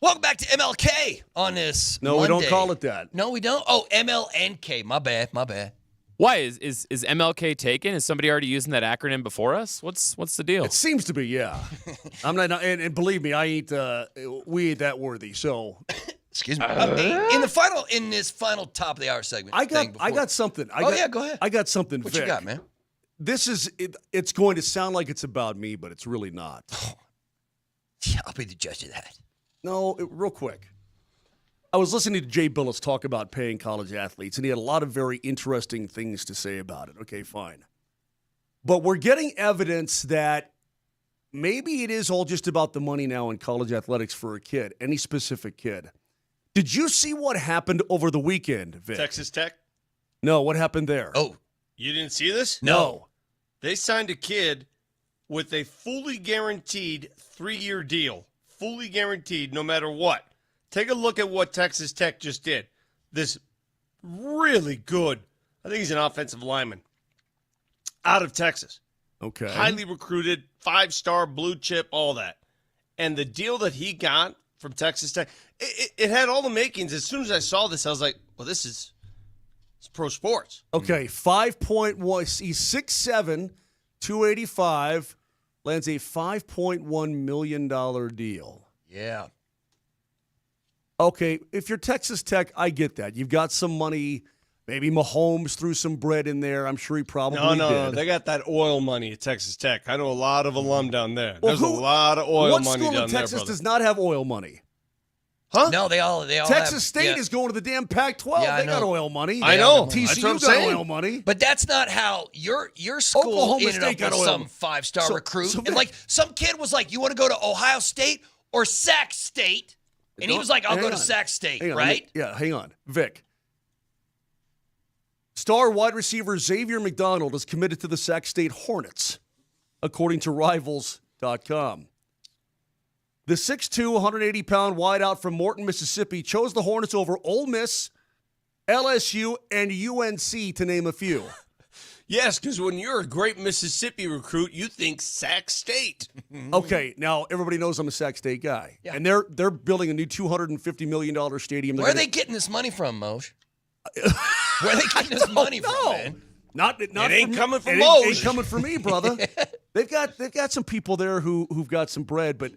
Welcome back to MLK on this No, Monday. we don't call it that. No, we don't? Oh, MLNK. My bad. Why is MLK taken? Is somebody already using that acronym before us? What's the deal? It seems to be, yeah. I'm not, and believe me, we ain't that worthy. So, excuse me. In this final top of the hour segment, I got something. Go ahead. I got something. What Vic. you got, man? This is it's going to sound like it's about me, but it's really not. Yeah, I'll be the judge of that. No, real quick. I was listening to Jay Billis talk about paying college athletes, and he had a lot of very interesting things to say about it. Okay, fine. But we're getting evidence that maybe it is all just about the money now in college athletics for a kid, any specific kid. Did you see what happened over the weekend, Vic? Texas Tech? No, what happened there? Oh. You didn't see this? No. They signed a kid with a fully guaranteed 3-year deal. Fully guaranteed no matter what. Take a look at what Texas Tech just did. This really good, I think he's an offensive lineman, out of Texas. Okay. Highly recruited, 5-star, blue chip, all that. And the deal that he got from Texas Tech, it had all the makings. As soon as I saw this, I was like, well, it's pro sports. Okay, 5.1. He's 6'7", 285, lands a $5.1 million deal. Yeah. Okay, if you're Texas Tech, I get that. You've got some money. Maybe Mahomes threw some bread in there. I'm sure he probably did. No. They got that oil money at Texas Tech. I know a lot of alum down there. Well, There's a lot of oil money down there, What school in Texas does not have oil money? Huh? No, they all Texas have, State is going to the damn Pac-12. Yeah, they got oil money. I know. TCU That's what I'm got saying. oil money. But that's not how your school Oklahoma ended State up got with oil. some 5-star So- recruit. so and Vic- like some kid was like, you want to go to Ohio State or Sac State? And he was like, I'll go to Sac State, Hang on, right? hang on. Vic. Star wide receiver Xavier McDonald is committed to the Sac State Hornets, according to Rivals.com. The 6'2", 180-pound wideout from Morton, Mississippi, chose the Hornets over Ole Miss, LSU, and UNC, to name a few. Yes, because when you're a great Mississippi recruit, you think Sac State. Okay, now everybody knows I'm a Sac State guy. Yeah. And they're building a new $250 million stadium. Where are they getting this money from, Moj? Where are they getting this money from, man? Not It ain't coming from It Moj. ain't coming from me, brother. They've got some people there who've got some bread, but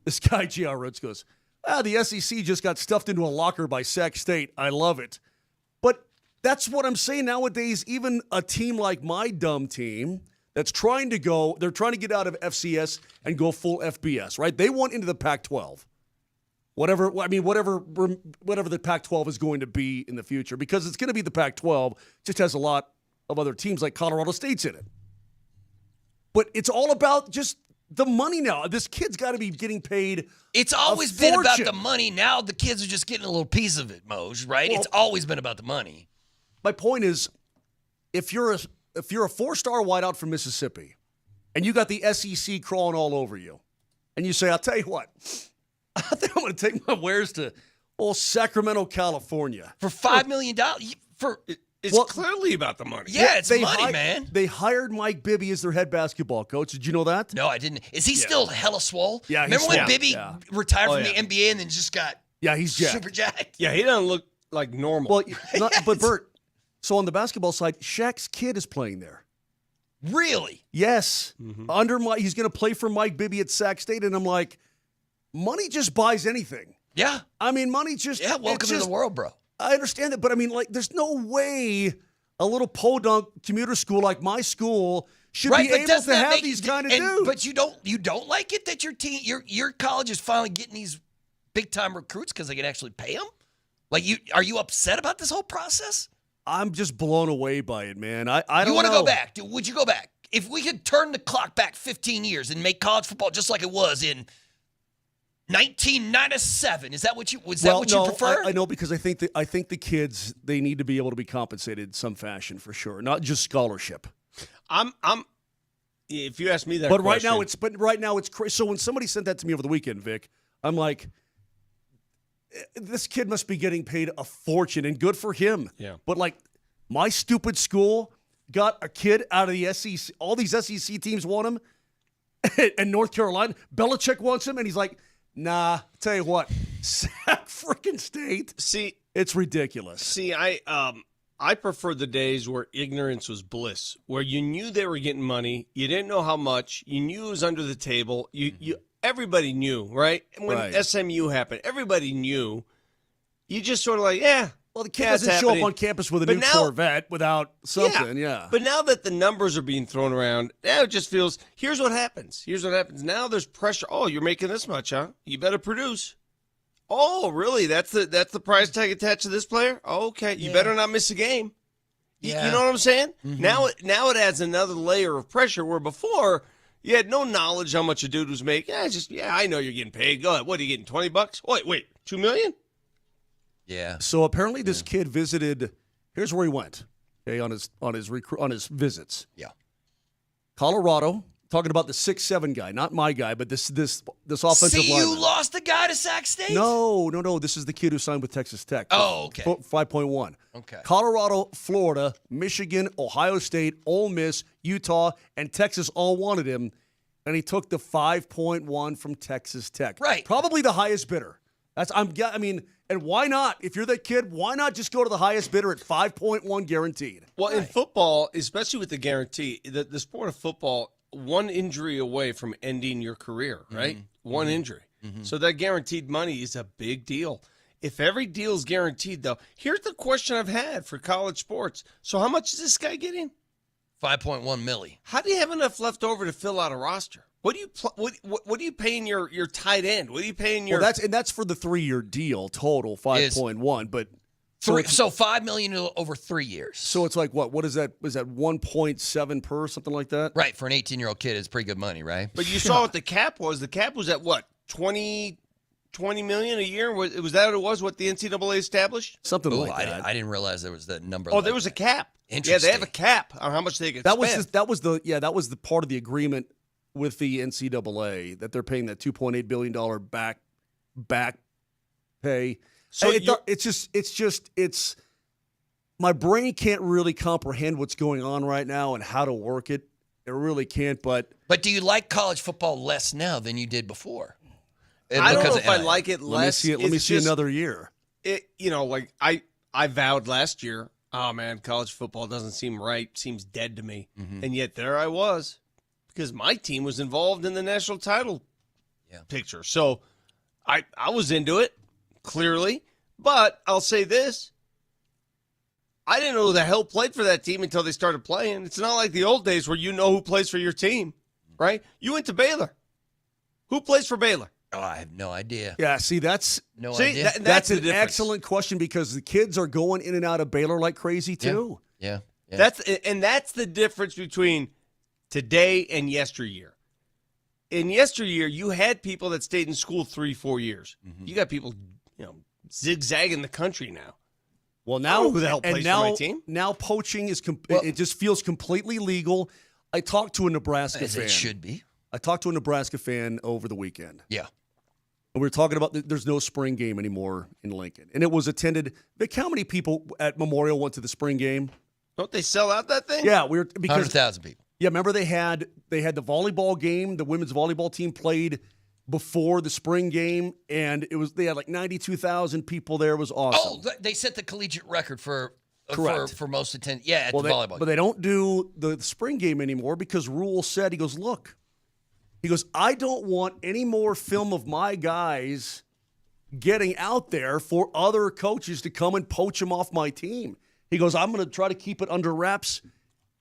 this guy, J.R. Rhodes, goes, the SEC just got stuffed into a locker by Sac State. I love it. But that's what I'm saying nowadays. Even a team like my dumb team that's trying to get out of FCS and go full FBS, right? They want into the Pac-12. Whatever the Pac-12 is going to be in the future, because it's going to be the Pac-12, just has a lot of other teams like Colorado State's in it. But it's all about just the money now. This kid's got to be getting paid. It's always been about the money. Now the kids are just getting a little piece of it, Moj, right? Well, it's always been about the money. My point is, if you're a 4-star wideout from Mississippi, and you got the SEC crawling all over you, and you say, I'll tell you what, I think I'm going to take my wares to Sacramento, California. For $5 million? It's clearly about the money. Yeah, it's money, man. They hired Mike Bibby as their head basketball coach. Did you know that? No, I didn't. Is he still hella swole? Yeah, Remember when swole. Bibby Yeah. retired from the NBA and then just got he's jacked. super jacked? Yeah, he doesn't look like normal. Well, but Bert, so on the basketball side, Shaq's kid is playing there. Really? Yes. He's going to play for Mike Bibby at Sac State, and I'm like, money just buys anything. Yeah. I mean, money just... Yeah, welcome to the world, bro. I understand that, but I mean, like, there's no way a little podunk commuter school like my school should be able to have these kind of dudes. But you don't like it that your college is finally getting these big-time recruits because they can actually pay them? Like, are you upset about this whole process? I'm just blown away by it, man. I don't know. You want to go back? Would you go back? If we could turn the clock back 15 years and make college football just like it was in 1997, is that what you prefer? I know, because I think the kids, they need to be able to be compensated in some fashion for sure, not just scholarship. If you ask me that, But right now it's crazy. So when somebody sent that to me over the weekend, Vic, I'm like, this kid must be getting paid a fortune, and good for him. Yeah. But like, my stupid school got a kid out of the SEC. All these SEC teams want him, and North Carolina, Belichick wants him, and he's like, nah. Tell you what, Sac freaking State. See, it's ridiculous. See, I prefer the days where ignorance was bliss, where you knew they were getting money, you didn't know how much, you knew it was under the table, everybody knew, right? And when SMU happened, everybody knew. You just sort of like, yeah. Well, the kid doesn't show up on campus with a new Corvette without something, yeah. But now that the numbers are being thrown around, now it just feels, here's what happens. Here's what happens. Now there's pressure. Oh, you're making this much, huh? You better produce. Oh, really? That's the price tag attached to this player? Oh, okay. You better not miss a game. Yeah. You know what I'm saying? Mm-hmm. Now it adds another layer of pressure where before you had no knowledge how much a dude was making. I know you're getting paid. Go ahead. What are you getting, $20? Wait, $2 million? Yeah. So apparently this kid visited. Here's where he went. Okay, on his visits. Yeah. Colorado. Talking about the 6'7" guy, not my guy, but this offensive lineman. You lost the guy to Sac State? No. This is the kid who signed with Texas Tech. Oh, okay. 5.1. Okay. Colorado, Florida, Michigan, Ohio State, Ole Miss, Utah, and Texas all wanted him, and he took the 5.1 from Texas Tech. Right. Probably the highest bidder. And why not? If you're that kid, why not just go to the highest bidder at 5.1 guaranteed? Well, in football, especially with the guarantee, the sport of football, one injury away from ending your career, right? Mm-hmm. One injury. Mm-hmm. So that guaranteed money is a big deal. If every deal is guaranteed, though, here's the question I've had for college sports. So how much is this guy getting? 5.1 milli. How do you have enough left over to fill out a roster? What are you paying your tight end? What are you paying your? Well, that's for the 3-year deal total, 5.1. But so $5 million over 3 years. So it's like what is that? Was that 1.7 per, something like that? Right, for an 18-year-old kid, it's pretty good money, right? But you saw what the cap was. The cap was at what, 20 million a year? Was that what it was? What the NCAA established? Something like that. I didn't realize there was that number. Oh, there was a cap. Interesting. Yeah, they have a cap on how much they could spend. That was the part of the agreement with the NCAA that they're paying that $2.8 billion back pay. So it's my brain can't really comprehend what's going on right now and how to work it. It really can't. But do you like college football less now than you did before? I don't know if I like it less. Let me see another year. I vowed last year, oh man, college football doesn't seem right, seems dead to me. Mm-hmm. And yet there I was, because my team was involved in the national title picture. So I was into it, clearly. But I'll say this. I didn't know who the hell played for that team until they started playing. It's not like the old days where you know who plays for your team, right? You went to Baylor. Who plays for Baylor? Oh, I have no idea. Yeah, see, that's idea. That's an excellent question because the kids are going in and out of Baylor like crazy too. Yeah. That's the difference between today and yesteryear. In yesteryear, you had people that stayed in school 3-4 years. Mm-hmm. You got people, zigzagging the country now. Well, now who the hell plays for my team? Now poaching is it just feels completely legal. I talked to a Nebraska fan. It should be. I talked to a Nebraska fan over the weekend. Yeah. And we were talking about there's no spring game anymore in Lincoln. And it was attended. Vic, how many people at Memorial went to the spring game? Don't they sell out that thing? Yeah, 100,000 people. Yeah, remember they had the volleyball game. The women's volleyball team played before the spring game, and they had like 92,000 people there. It was awesome. Oh, they set the collegiate record for most attendance. Yeah, at the volleyball game. But they don't do the spring game anymore because Rule said, he goes, look, I don't want any more film of my guys getting out there for other coaches to come and poach them off my team. He goes, I'm going to try to keep it under wraps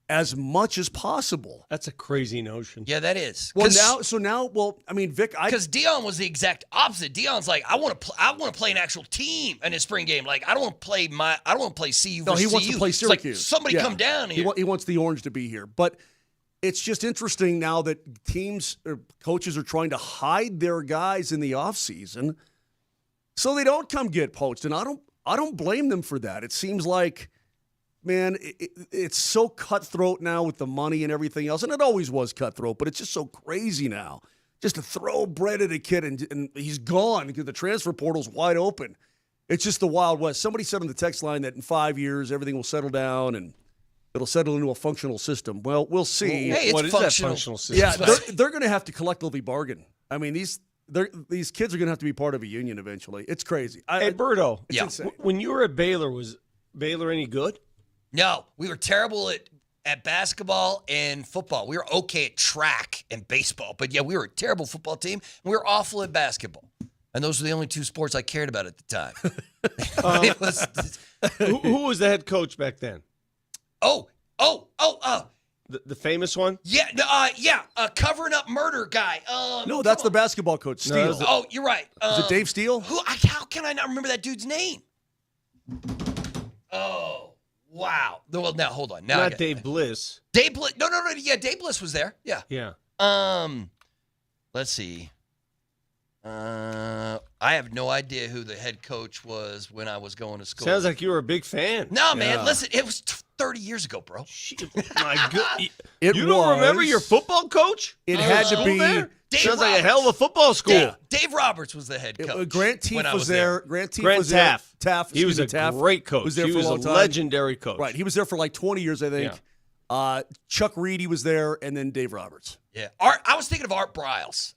as much as possible. That's a crazy notion. Yeah, that is. Well, Vic, because Dion was the exact opposite. Dion's like, I want to play an actual team in a spring game. Like, I don't want to play CU. No, he wants to play Syracuse. Like, somebody come down here. He wants the Orange to be here, but it's just interesting now that teams or coaches are trying to hide their guys in the offseason so they don't come get poached, and I don't blame them for that. It seems like, man, it's so cutthroat now with the money and everything else, and it always was cutthroat, but it's just so crazy now. Just to throw bread at a kid and he's gone because the transfer portal's wide open. It's just the Wild West. Somebody said on the text line that in 5 years everything will settle down and it'll settle into a functional system. Well, we'll see. Hey, what is that functional system? Yeah, they're going to have to collectively bargain. I mean, these kids are going to have to be part of a union eventually. It's crazy. Hey, Berto, it's insane. When you were at Baylor, was Baylor any good? No, we were terrible at basketball and football. We were okay at track and baseball. But, yeah, we were a terrible football team. And we were awful at basketball. And those were the only two sports I cared about at the time. Who was the head coach back then? The famous one? Yeah, covering up murder guy. No, that's the basketball coach, Steele. You're right. Is it Dave Steele? How can I not remember that dude's name? Oh, wow. Well, now, hold on. Now Not Dave Bliss. Dave Bliss. No. Yeah, Dave Bliss was there. Yeah. Yeah. Let's see. I have no idea who the head coach was when I was going to school. Sounds like you were a big fan. No, man. Listen, it was 30 years ago, bro. My God. You don't remember your football coach? It had to be. Sounds like a hell of a football school. Dave Roberts was the head coach. Grant Teef was there. Grant Taft. Taft. He was a great coach. Was there he for was a long time. Legendary coach. Right. He was there for like 20 years, I think. Yeah. Chuck Reedy was there, and then Dave Roberts. Yeah. I was thinking of Art Briles.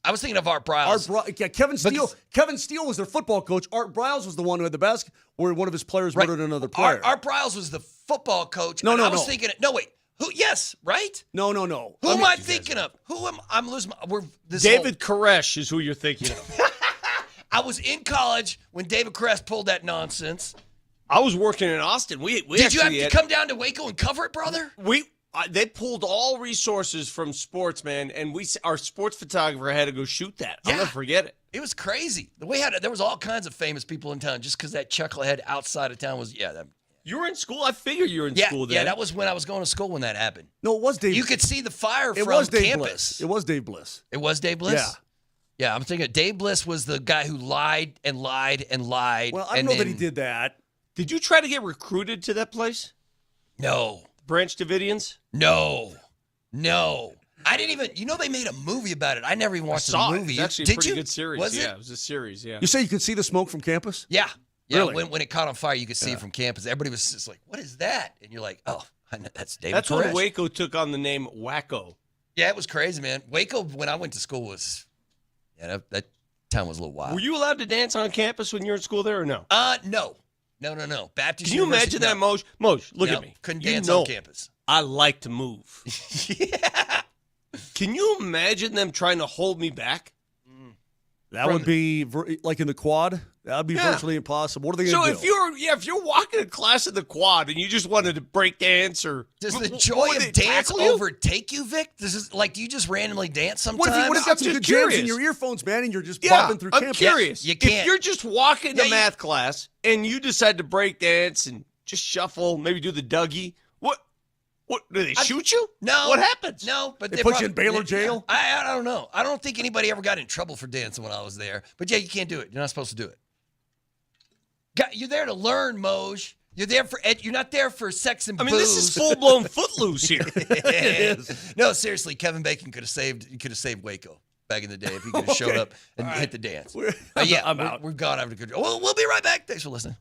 Kevin Steele. Kevin Steele was their football coach. Art Briles was the one who had the where one of his players murdered another player. Art Briles was the football coach. No. Thinking. No, wait. Who? Yes, right? No. Who am I thinking of? I'm losing my. David Koresh is who you're thinking of. I was in college when David Koresh pulled that nonsense. I was working in Austin. Did you have to come down to Waco and cover it, brother? They pulled all resources from sports, man, and our sports photographer had to go shoot that. I'll never forget it. It was crazy. There was all kinds of famous people in town just because that chucklehead outside of town was You were in school? I figured you were in school then. Yeah, that was when I was going to school when that happened. No, it was Dave. You could see the fire from campus. It was Dave Bliss. It was Dave Bliss? Yeah. Yeah, I'm thinking Dave Bliss was the guy who lied and lied and lied. Well, I don't know that he did that. Did you try to get recruited to that place? No. Branch Davidians? No. I didn't even, they made a movie about it. I never even watched the movie. It's actually a pretty good series. Was it? Yeah, it was a series, yeah. You say you could see the smoke from campus? Yeah. Really? When it caught on fire, you could see it from campus. Everybody was just like, what is that? And you're like, oh, I know, that's David That's Koresh. when Waco took on the name Wacko. Yeah, it was crazy, man. Waco, when I went to school, was, that town was a little wild. Were you allowed to dance on campus when you were in school there or no? No. Baptist Can you University, imagine that, Moj? Moj, look at me. Couldn't dance on campus. I like to move. Yeah. Can you imagine them trying to hold me back? That would be like in the quad. That would be virtually impossible. What are they going to do? So if you're walking in class in the quad and you just wanted to break dance or does the joy of dance overtake you, Vic? This is like, do you just randomly dance sometimes? What if you got some good jams in your earphones, man, and you're just bopping through campus? I'm curious. You can't. If you're just walking to math class and you decide to break dance and just shuffle, maybe do the Dougie, what do they shoot you? No. What happens? No, but they put you in Baylor jail? I don't know. I don't think anybody ever got in trouble for dancing when I was there. But yeah, you can't do it. You're not supposed to do it. You're there to learn, Moj. You're there for you're not there for sex and booze. This is full blown Footloose here. It is. No, seriously, Kevin Bacon could have saved Waco back in the day if he could have showed up and hit the dance. I'm out. We've gone after good. We'll be right back. Thanks for listening.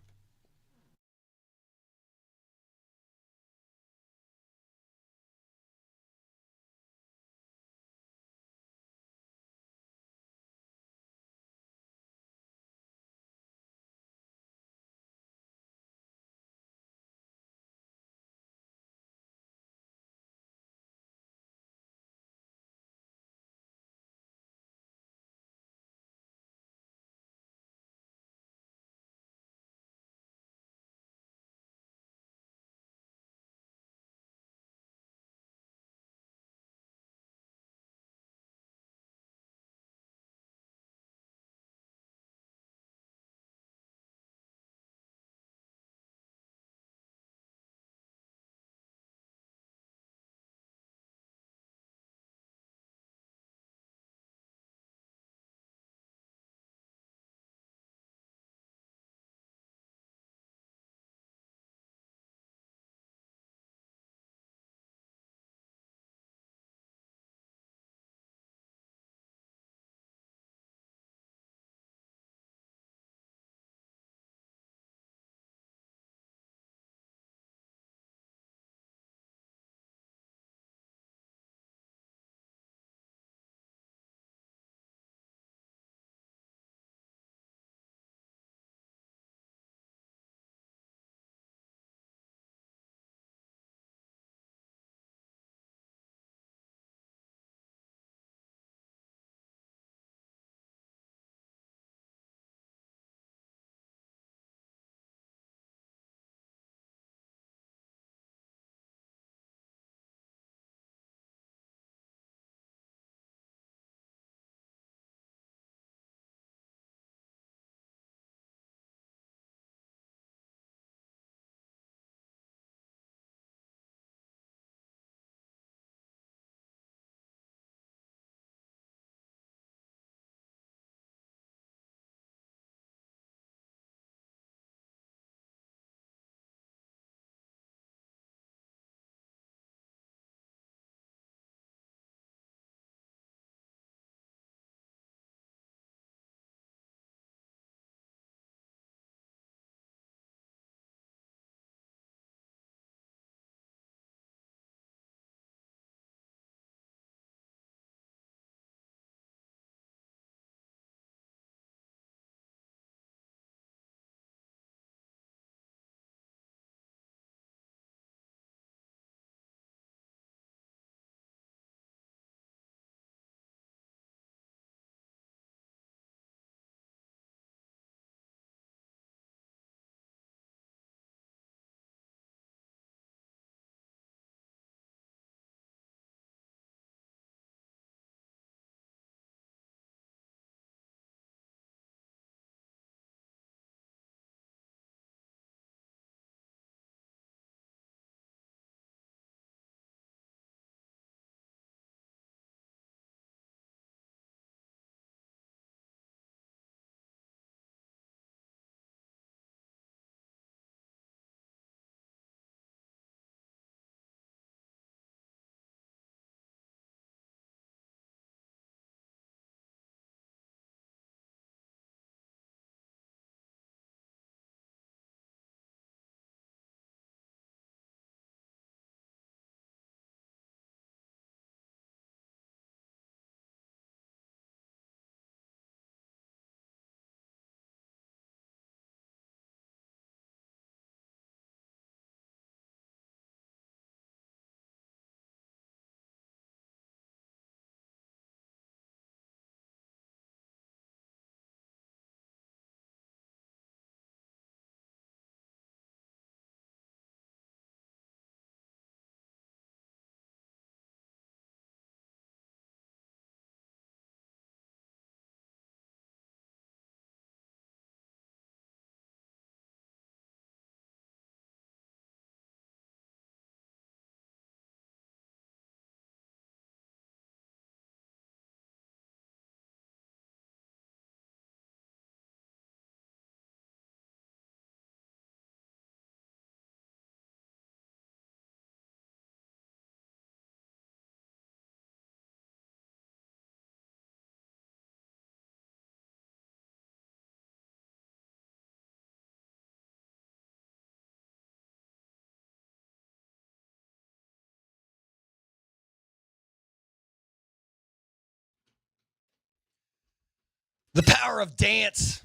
The power of dance,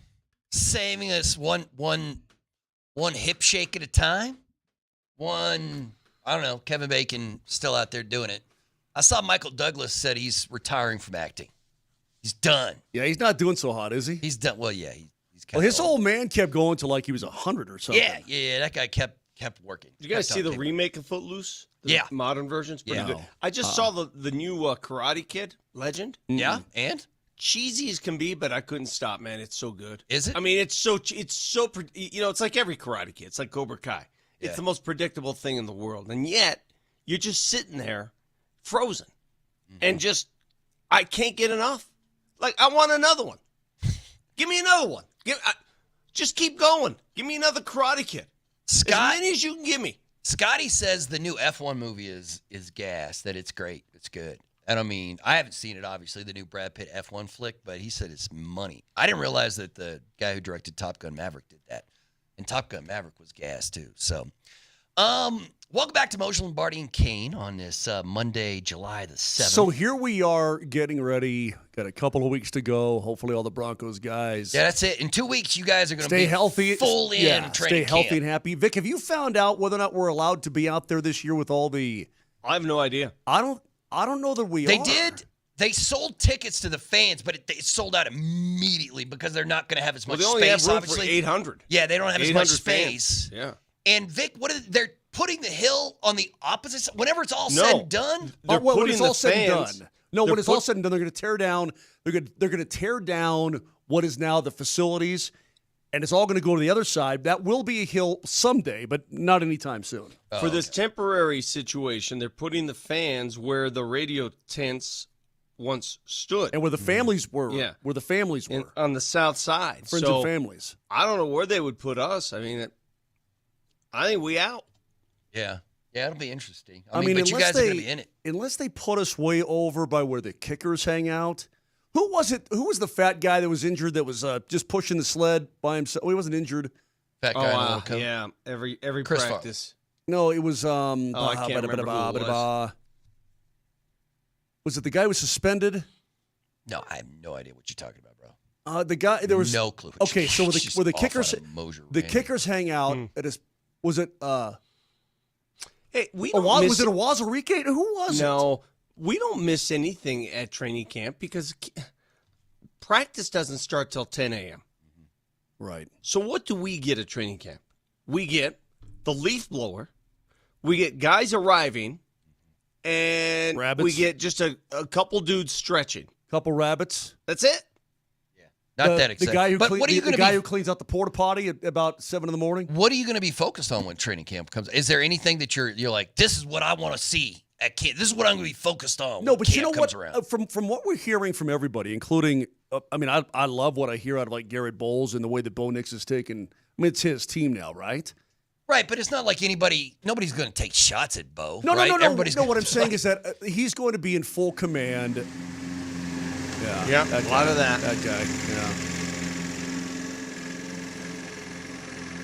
saving us one hip shake at a time. I don't know, Kevin Bacon still out there doing it. I saw Michael Douglas said he's retiring from acting. He's done. Yeah, he's not doing so hot, is he? He's done. Well, yeah, he's kind Well, of his old man kept going till like he was 100 or something. Yeah, that guy kept working. Did you guys see the remake of Footloose? The Yeah. modern version's pretty Yeah. good. I just saw the new Karate Kid Legend. Yeah, and? Cheesy as can be, but I couldn't stop, man. It's so good. Is it? I mean, it's so it's like every Karate Kid. It's like Cobra Kai. It's Yeah. the most predictable thing in the world, and yet you're just sitting there, frozen, and just I can't get enough. Like I want another one. Give me another one. Just keep going. Give me another Karate Kid. Scott, As many as you can give me. Scotty says the new F1 movie is gas, that it's great. It's good. And I mean, I haven't seen it, obviously, the new Brad Pitt F1 flick, but he said it's money. I didn't realize that the guy who directed Top Gun Maverick did that. And Top Gun Maverick was gas, too. So, welcome back to Moser, Lombardi, and Kane on this Monday, July the 7th. So here we are getting ready. Got a couple of weeks to go. Hopefully all the Broncos guys Yeah, that's it. In 2 weeks, you guys are going to stay be healthy. full in yeah, training stay healthy camp. and happy. Vic, have you found out whether or not we're allowed to be out there this year with all the I have no idea. I don't know that we They are. did. They sold tickets to the fans, but it sold out immediately because they're not going to have as much Well, they only space, have room obviously. for 800. Yeah, they don't have as much 800 space. fans. Yeah. And Vic, they're putting the hill on the opposite side. Whenever it's all No. said and done, They're when putting it's the all said and fans- done. No, they're when it's all said and done, they're going to tear down. They're going to tear down what is now the facilities, and it's all going to go to the other side. That will be a hill someday, but not anytime soon. For this temporary situation, they're putting the fans where the radio tents once stood. And where the families were, Yeah. where the families were, on the south side. friends so and families. I don't know where they would put us. I mean, I think we out. yeah, it'll be interesting. I mean, but you guys are going to be in it. Unless they put us way over by where the kickers hang out. Who was it? Who was the fat guy that was injured that was just pushing the sled by himself? Well, he wasn't injured. Fat guy in a little coat. Yeah. Every Chris Farley. practice. No, it was I can't remember who it was. Was it the guy who was suspended? No, I have no idea what you're talking about, bro. The guy there was no clue. Okay, so where She's the off kickers on a Moser the rant. kickers hang out at his was it Hey, we don't miss was it a Wazarike? Who was it? No, we don't miss anything at training camp because practice doesn't start till 10 a.m. Right. So what do we get at training camp? We get the leaf blower. We get guys arriving. And Rabbits. we get just a couple dudes stretching. Couple rabbits. That's it. Not that exciting. The guy who but what are you the going to guy be? who cleans out the porta potty at about 7 a.m. What are you going to be focused on when training camp comes? Is there anything that you're like, this is what I want to see at camp? This is what I'm going to be focused on. No, when but you know camp what? comes around. From what we're hearing from everybody, including, I love what I hear out of like Garrett Bowles and the way that Bo Nix is taking. I mean, it's his team now, right? Right, but it's not like nobody's going to take shots at Bo. No, right? no. Everybody's No, gonna what I'm saying is that he's going to be in full command. Yeah, that a lot guy, of that. That guy, yeah.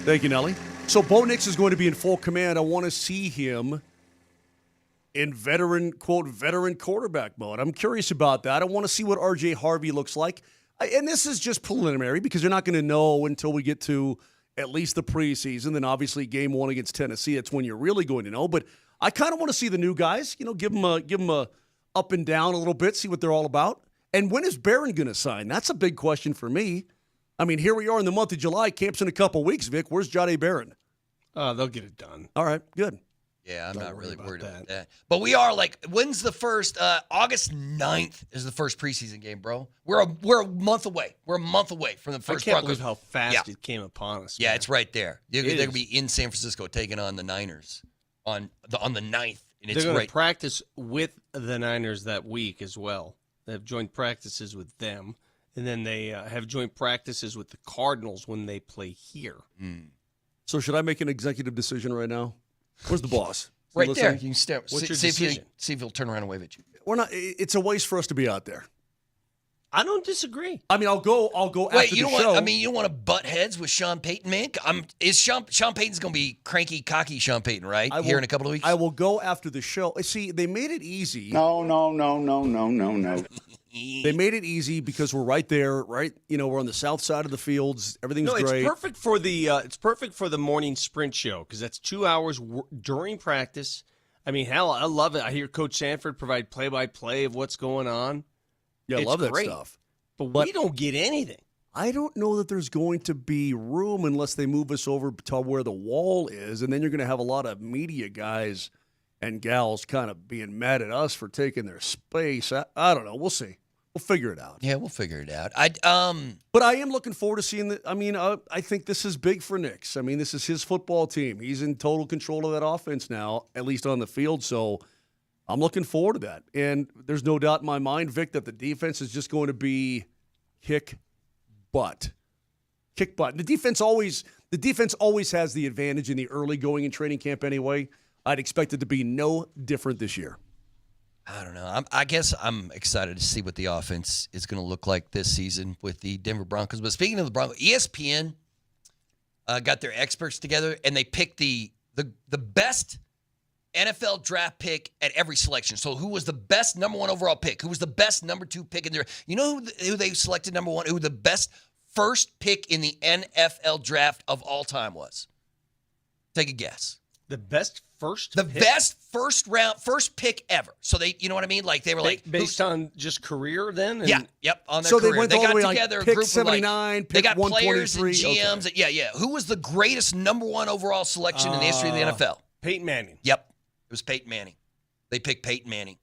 Thank you, Nelly. So Bo Nix is going to be in full command. I want to see him in veteran quarterback mode. I'm curious about that. I want to see what R.J. Harvey looks like. And this is just preliminary because you're not going to know until we get to at least the preseason. Then obviously game 1 against Tennessee, that's when you're really going to know. But I kind of want to see the new guys, give them a up and down a little bit, see what they're all about. And when is Barron going to sign? That's a big question for me. I mean, here we are in the month of July. Camp's in a couple weeks, Vic. Where's Jahdae Barron? They'll get it done. All right, good. Yeah, I'm not really about worried about that. that. But we are when's the first? August 9th is the first preseason game, bro. We're a month away. We're a month away from the first I can't Broncos. believe how fast it came upon us. Yeah, man. it's right there. They're It going to is. be in San Francisco taking on the Niners on the 9th, and They're it's going right. to practice with the Niners that week as well. They have joint practices with them, and then they have joint practices with the Cardinals when they play here. So should I make an executive decision right now? Where's the boss? Right Listening? there. You can stare. What's your see decision? if he'll turn around and wave at you. We're not. It's a waste for us to be out there. I don't disagree. I mean, I'll go Wait, after you the don't show. want? I mean, you don't want to butt heads with Sean Payton, man? Is Sean Payton's going to be cranky, cocky Sean Payton, right? Here in a couple of weeks. I will go after the show. See, they made it easy. No. They made it easy because we're right there, right? We're on the south side of the fields. Everything's great. It's perfect for the morning sprint show because that's 2 hours during practice. I mean, hell, I love it. I hear Coach Sanford provide play-by-play of what's going on. Yeah, I love that stuff. But we don't get anything. I don't know that there's going to be room unless they move us over to where the wall is, and then you're going to have a lot of media guys and gals kind of being mad at us for taking their space. I don't know. We'll see. We'll figure it out. Yeah, we'll figure it out. But I am looking forward to seeing that. I mean, I think this is big for Nick's. I mean, this is his football team. He's in total control of that offense now, at least on the field. So I'm looking forward to that. And there's no doubt in my mind, Vic, that the defense is just going to be kick butt. The defense always has the advantage in the early going in training camp anyway. I'd expect it to be no different this year. I don't know. I guess I'm excited to see what the offense is going to look like this season with the Denver Broncos. But speaking of the Broncos, ESPN got their experts together, and they picked the best NFL draft pick at every selection. So who was the best number 1 overall pick? Who was the best number 2 pick in there? You know who they selected number 1? Who the best first pick in the NFL draft of all time was? Take a guess. The best first The pick? best first pick ever. So they, you know what I mean? Like they were like based on just career then? Yeah, yep, on their So career. they went They all the got way, like, together a pick group of 79, like, they pick got players and 123. GMs. Okay. Yeah. Who was the greatest number 1 overall selection in the history of the NFL? Peyton Manning. Yep. It was Peyton Manning. They picked Peyton Manning.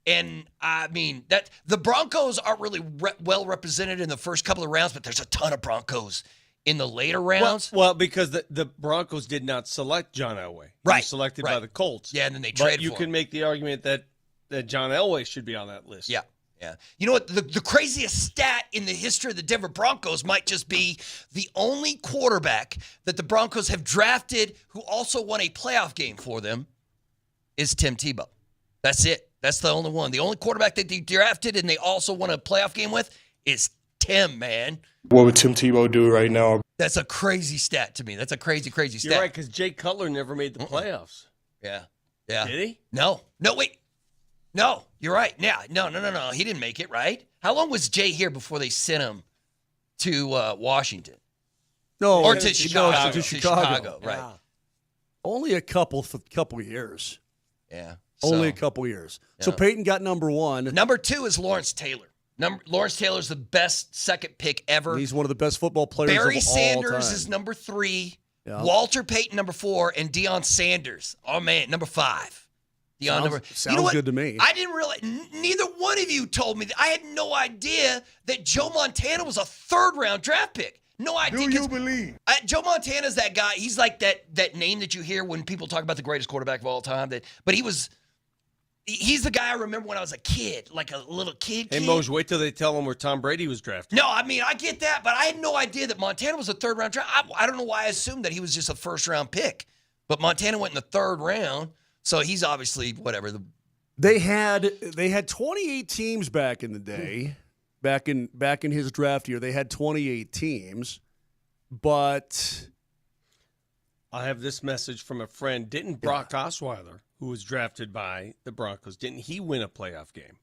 And I mean that the Broncos aren't really well represented in the first couple of rounds, but there's a ton of Broncos in the later rounds. Well, because the Broncos did not select John Elway. He Right, was selected right. by the Colts. Yeah, and then they But traded you for can him. make the argument that John Elway should be on that list. Yeah. Yeah. You know what? The craziest stat in the history of the Denver Broncos might just be the only quarterback that the Broncos have drafted who also won a playoff game for them is Tim Tebow. That's it. That's the only one. The only quarterback that they drafted and they also won a playoff game with is Tim, man. What would Tim Tebow do right now? That's a crazy stat to me. That's a crazy stat. You're right, because Jay Cutler never made the playoffs. Yeah. Yeah. Did he? No, wait. No, you're right. Yeah. No. He didn't make it, right? How long was Jay here before they sent him to Washington? No, Or to Chicago. to Chicago. Right. Yeah. Only a couple years. Yeah. Only So- a couple years. So Yeah. Peyton got number 1. Number 2 is Lawrence Taylor. Lawrence Taylor's the best second pick ever. He's one of the best football players Barry of all Sanders time. is number 3. Yeah. Walter Payton number 4, and Deion Sanders. Oh man, number 5. Sounds good to me. I didn't realize. Neither one of you told me that. I had no idea that Joe Montana was a 3rd-round draft pick. No idea. Do you believe? Joe Montana's that guy. He's like that name that you hear when people talk about the greatest quarterback of all time. But he's the guy I remember when I was a kid, like a little kid. Hey, Mose, wait till they tell him where Tom Brady was drafted. No, I mean, I get that, but I had no idea that Montana was a 3rd-round draft. I don't know why I assumed that he was just a 1st-round pick. But Montana went in the 3rd round, so he's obviously whatever. They had 28 teams back in the day. Back in his draft year, they had 28 teams. But I have this message from a friend. Didn't Brock Osweiler, who was drafted by the Broncos, didn't he win a playoff game?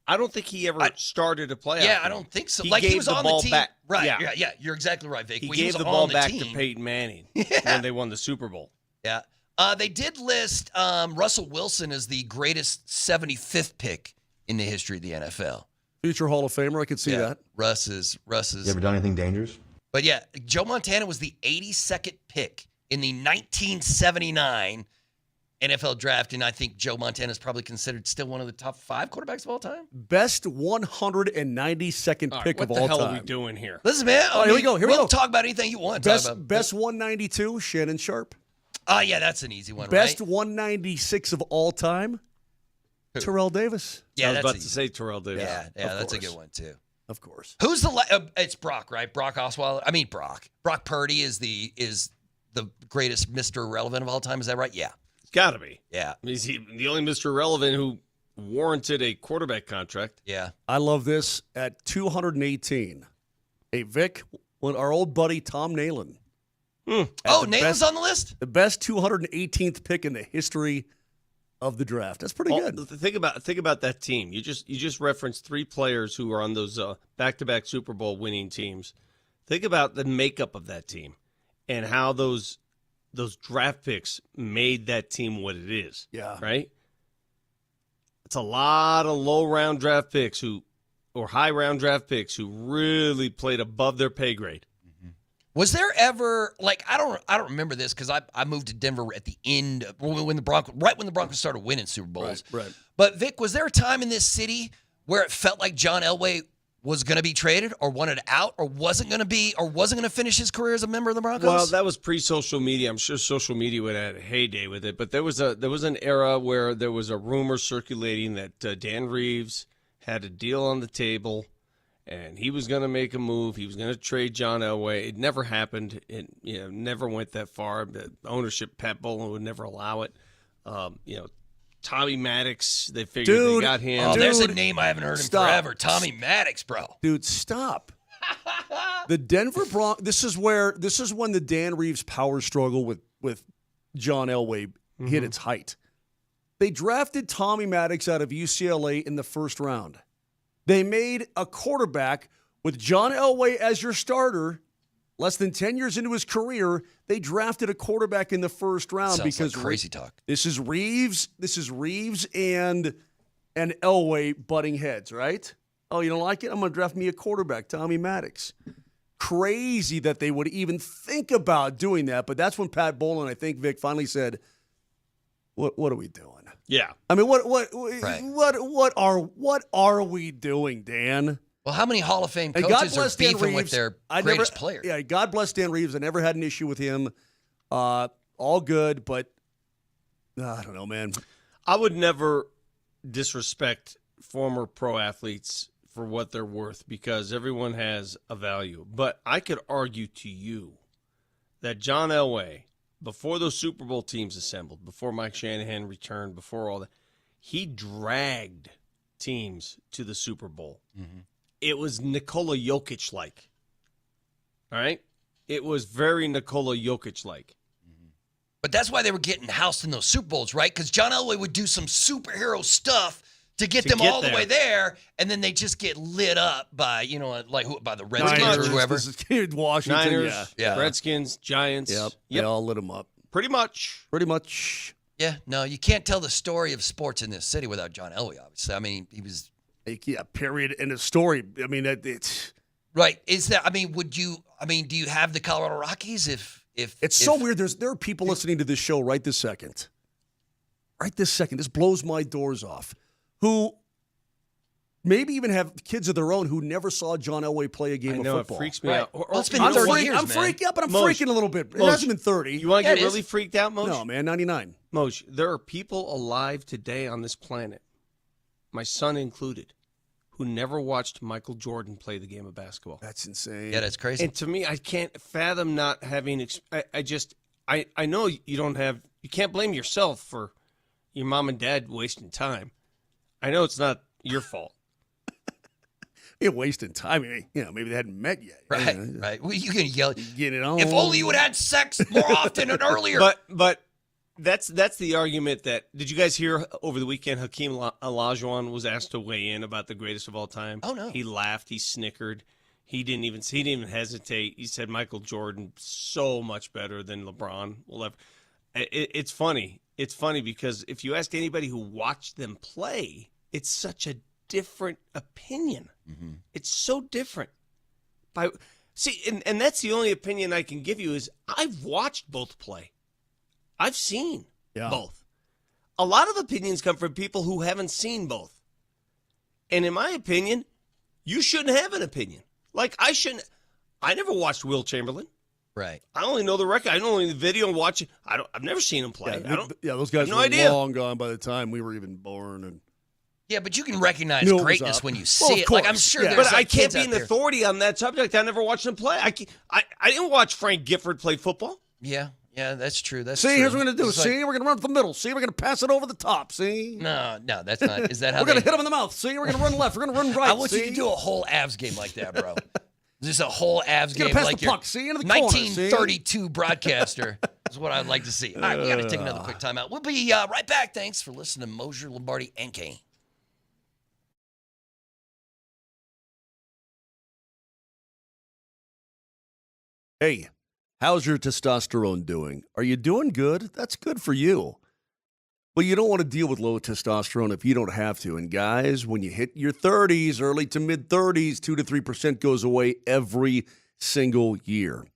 I don't think he ever started a playoff Yeah, game. I don't think so. He Like he gave was the on ball the team. back. Right. Yeah. Yeah, you're exactly right, Vic. He When gave was the on ball the back team. to Peyton Manning Yeah. when they won the Super Bowl. Yeah. They did list Russell Wilson as the greatest 75th pick in the history of the NFL. future Hall of Famer, I could see that. Russ is. You ever done anything dangerous? But yeah, Joe Montana was the 82nd pick in the 1979 NFL draft, and I think Joe Montana is probably considered still one of the top 5 quarterbacks of all time. Best 192nd pick what of all time. the hell are we doing here? Listen, man. All right, here we go. We'll talk about anything you want to talk about. Best 192, Shannon Sharp. Yeah, that's an easy one, Best right? 196 of all time, Terrell Davis. Yeah, I was that's about easy. to say Terrell Davis. Yeah, of that's a course. good one too. Of course. Who's the? It's Brock, right? Brock Osweiler. I mean Brock. Brock Purdy is the greatest Mr. Irrelevant of all time. Is that right? Yeah. It's got to be. Yeah. I mean, he's the only Mr. Irrelevant who warranted a quarterback contract. Yeah. I love this at 218. Hey, Vic, our old buddy Tom Nalen. Oh, Nalen's on the list? The best 218th pick in the history of the draft. That's pretty good. Think about that team. You just referenced 3 players who are on those back-to-back Super Bowl winning teams. Think about the makeup of that team and how those draft picks made that team what it is. Yeah. Right? It's a lot of low-round draft picks or high-round draft picks who really played above their pay grade. Was there ever, like, I don't remember this because I moved to Denver at the end when the Broncos started winning Super Bowls. Right. But Vic, was there a time in this city where it felt like John Elway was going to be traded or wanted out or wasn't going to finish his career as a member of the Broncos? Well, that was pre-social media. I'm sure social media would have had a heyday with it. But there was an era where there was a rumor circulating that Dan Reeves had a deal on the table. And he was going to make a move. He was going to trade John Elway. It never happened. It never went that far. The ownership, Pat Bowlen, would never allow it. Tommy Maddox, they figured they got him. Oh, there's a name I haven't heard in forever. Tommy Maddox, bro. Dude, stop. The Denver Broncos. This is when the Dan Reeves power struggle with John Elway hit its height. They drafted Tommy Maddox out of UCLA in the first round. They made a quarterback with John Elway as your starter. Less than 10 years into his career, they drafted a quarterback in the first round. Sounds because like crazy talk. This is Reeves and Elway butting heads, right? Oh, you don't like it? I'm going to draft me a quarterback, Tommy Maddox. Crazy that they would even think about doing that, but that's when Pat Bowlen, I think, Vic, finally said, "What are we doing?" Yeah. I mean, what are we doing, Dan? Well, how many Hall of Fame coaches are beefing with their greatest player? Yeah, God bless Dan Reeves. I never had an issue with him. All good, but I don't know, man. I would never disrespect former pro athletes for what they're worth because everyone has a value. But I could argue to you that John Elway, before those Super Bowl teams assembled, before Mike Shanahan returned, before all that, he dragged teams to the Super Bowl. Mm-hmm. It was Nikola Jokic-like. All right? It was very Nikola Jokic-like. But that's why they were getting housed in those Super Bowls, right? Because John Elway would do some superhero stuff to get them all the way there, and then they just get lit up by, by the Redskins or whoever. This is Washington, Niners, Redskins, Giants. Yep, they all lit them up. Pretty much. Yeah, no, you can't tell the story of sports in this city without John Elway, obviously. I mean, he was... Yeah, period, in a story. I mean, it's... Right. Do you have the Colorado Rockies It's so weird. There are people listening to this show right this second. This blows my doors off. Who maybe even have kids of their own who never saw John Elway play a game of football. It freaks me out. Well, it's been 30 years, I'm freaking out, but I'm freaking a little bit. It hasn't been 30. You want to get really freaked out, Moj? No, man, 99. Moj, there are people alive today on this planet, my son included, who never watched Michael Jordan play the game of basketball. That's insane. Yeah, that's crazy. And to me, I can't fathom not having. I know you can't blame yourself for your mom and dad wasting time. I know it's not your fault. You're wasting time. Maybe they hadn't met yet. Right. Well, you can yell. Get it on. If only you had had sex more often and earlier. But that's the argument that. Did you guys hear over the weekend? Hakeem Olajuwon was asked to weigh in about the greatest of all time. Oh no! He laughed. He snickered. He didn't even hesitate. He said Michael Jordan so much better than LeBron will ever. It's funny. It's funny because if you ask anybody who watched them play, it's such a different opinion. Mm-hmm. It's so different. And that's the only opinion I can give you is I've watched both play. I've seen both. A lot of opinions come from people who haven't seen both. And in my opinion, you shouldn't have an opinion. Like I never watched Will Chamberlain. Right. I only know the record. I know only the video and watch it. I've never seen him play. Those guys were long gone by the time we were even born. And yeah, but you can recognize greatness when you see it. Like I'm sure there's But I can't be an authority on that subject. I never watched him play. I didn't watch Frank Gifford play football. Yeah, that's true. Here's what we're going to do. We're going to run up the middle. We're going to pass it over the top. No, that's not. Is that how we're going to hit him in the mouth? We're going to run left. We're going to run right. I want you to do a whole Avs game like that, bro. Just a whole Avs game pass like the your puck, into the 1932 broadcaster. That's what I'd like to see. All right, we got to take another quick timeout. We'll be right back. Thanks for listening to Moser, Lombardi, and Kane. Hey, how's your testosterone doing? Are you doing good? That's good for you. But you don't want to deal with low testosterone if you don't have to. And guys, when you hit your 30s, early to mid-30s, 2 to 3% goes away every single year.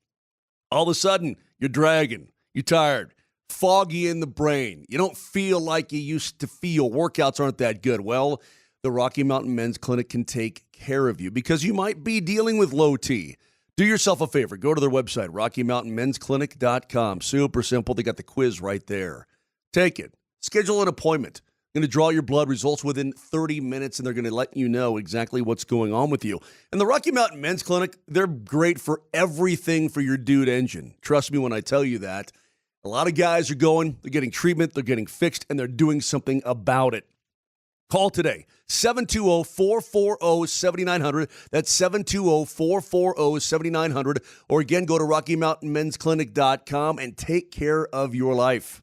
All of a sudden, you're dragging, you're tired, foggy in the brain. You don't feel like you used to feel. Workouts aren't that good. Well, the Rocky Mountain Men's Clinic can take care of you because you might be dealing with low T. Do yourself a favor. Go to their website, RockyMountainMen'sClinic.com. Super simple. They got the quiz right there. Take it. Schedule an appointment. Going to draw your blood results within 30 minutes, and they're going to let you know exactly what's going on with you. And the Rocky Mountain Men's Clinic, they're great for everything for your dude engine. Trust me when I tell you that. A lot of guys are going, they're getting treatment, they're getting fixed, and they're doing something about it. Call today, 720-440-7900. That's 720-440-7900. Or again, go to RockyMountainMen'sClinic.com and take care of your life.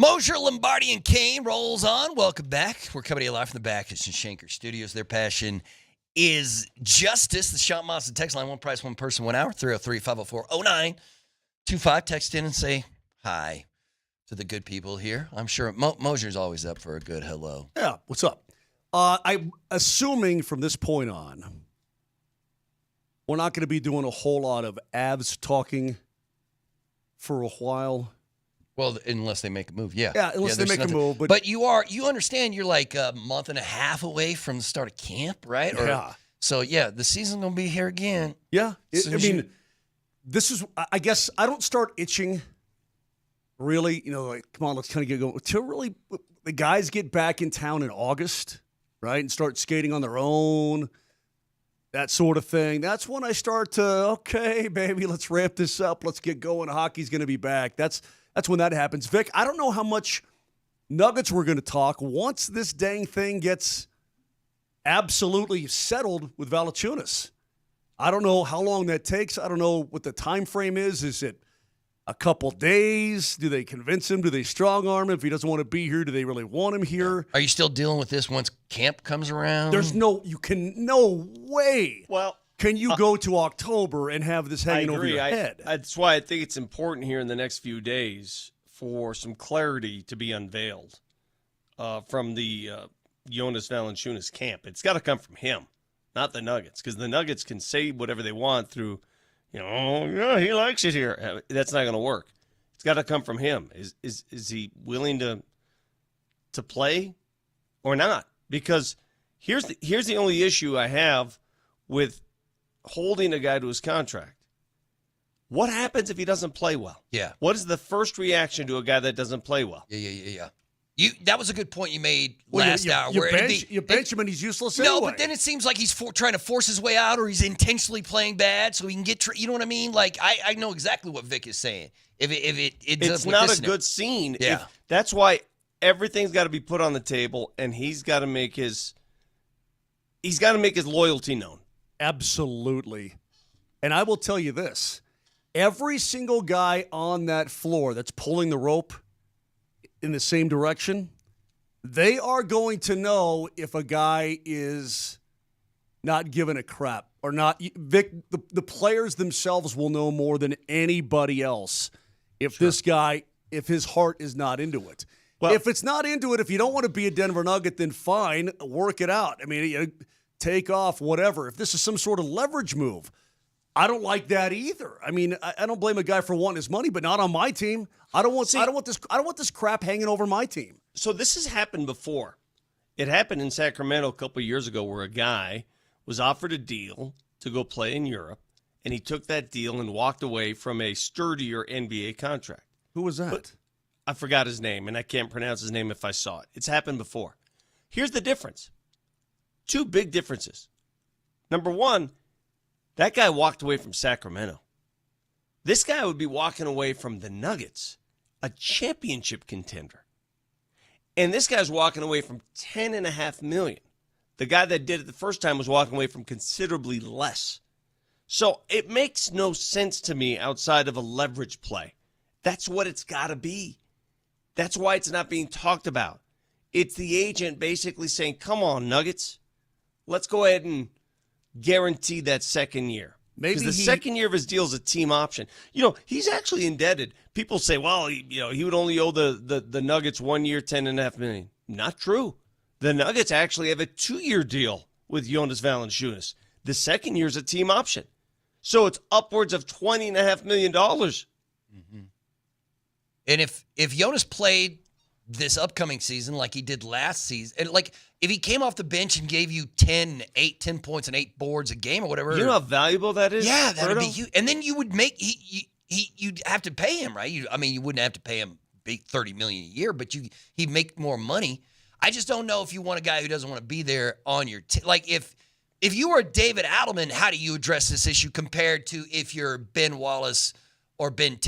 Moser, Lombardi, and Kane rolls on. Welcome back. We're coming to you live from the back at Shanker Studios. Their passion is justice. The Sean Monson text line, one price, one person, 1 hour, 303-504-0925. Text in and say hi to the good people here. I'm sure Moser's always up for a good hello. Yeah, what's up? I'm assuming from this point on, we're not going to be doing a whole lot of Avs talking for a while. Well, unless they make a move, yeah. Yeah, unless they there's make a move. But you understand you're like a month and a half away from the start of camp, right? So, the season's going to be here again. Yeah. This is, I guess, I don't start itching, really, like, come on, let's kind of get going. Till really the guys get back in town in August, right, and start skating on their own, that sort of thing. That's when I start to, okay, baby, let's ramp this up. Let's get going. Hockey's going to be back. That's when that happens. Vic, I don't know how much Nuggets we're going to talk once this dang thing gets absolutely settled with Valanciunas. I don't know how long that takes. I don't know what the time frame is. Is it a couple days? Do they convince him? Do they strong-arm him? If he doesn't want to be here, do they really want him here? Are you still dealing with this once camp comes around? No way. Well, can you go to October and have this hanging over your head? That's why I think it's important here in the next few days for some clarity to be unveiled from the Jonas Valanciunas camp. It's got to come from him, not the Nuggets, because the Nuggets can say whatever they want through, oh, yeah, he likes it here. That's not going to work. It's got to come from him. Is he willing to play or not? Because here's the only issue I have with holding a guy to his contract. What happens if he doesn't play well? Yeah. What is the first reaction to a guy that doesn't play well? Yeah. That was a good point you made last hour. You bench him and he's useless anyway. No, but then it seems like he's trying to force his way out, or he's intentionally playing bad so he can get. You know what I mean? Like I know exactly what Vic is saying. It's not a good scene. Yeah. That's why everything's got to be put on the table, and he's got to make his loyalty known. Absolutely. And I will tell you this. Every single guy on that floor that's pulling the rope in the same direction, they are going to know if a guy is not giving a crap or not. Vic, the players themselves will know more than anybody else if this guy, if his heart is not into it. Well, if it's not into it, if you don't want to be a Denver Nugget, then fine, work it out. I mean, take off, whatever. If this is some sort of leverage move, I don't like that either. I mean, I don't blame a guy for wanting his money, but not on my team. I don't want this crap hanging over my team. So this has happened before. It happened in Sacramento a couple of years ago where a guy was offered a deal to go play in Europe, and he took that deal and walked away from a sturdier NBA contract. Who was that? But I forgot his name, and I can't pronounce his name if I saw it. It's happened before. Here's the difference. Two big differences. Number one, that guy walked away from Sacramento. This guy would be walking away from the Nuggets, a championship contender. And this guy's walking away from $10.5 million. The guy that did it the first time was walking away from considerably less. So it makes no sense to me outside of a leverage play. That's what it's got to be. That's why it's not being talked about. It's the agent basically saying, come on, Nuggets, let's go ahead and guarantee that second year. Because the second year of his deal is a team option. He's actually indebted. People say, well, he would only owe the Nuggets 1 year, $10.5 million. Not true. The Nuggets actually have a 2-year deal with Jonas Valanciunas. The second year is a team option. So it's upwards of $20.5 million. Mm-hmm. And if Jonas played this upcoming season like he did last season, and like if he came off the bench and gave you 10 points and 8 boards a game or whatever. You know how valuable that is? Yeah, that would be huge. And then you would make you'd have to pay him, right? You wouldn't have to pay him big $30 million a year, but he'd make more money. I just don't know if you want a guy who doesn't want to be there on your team. Like if you were David Adelman, how do you address this issue compared to if you're Ben Wallace or Ben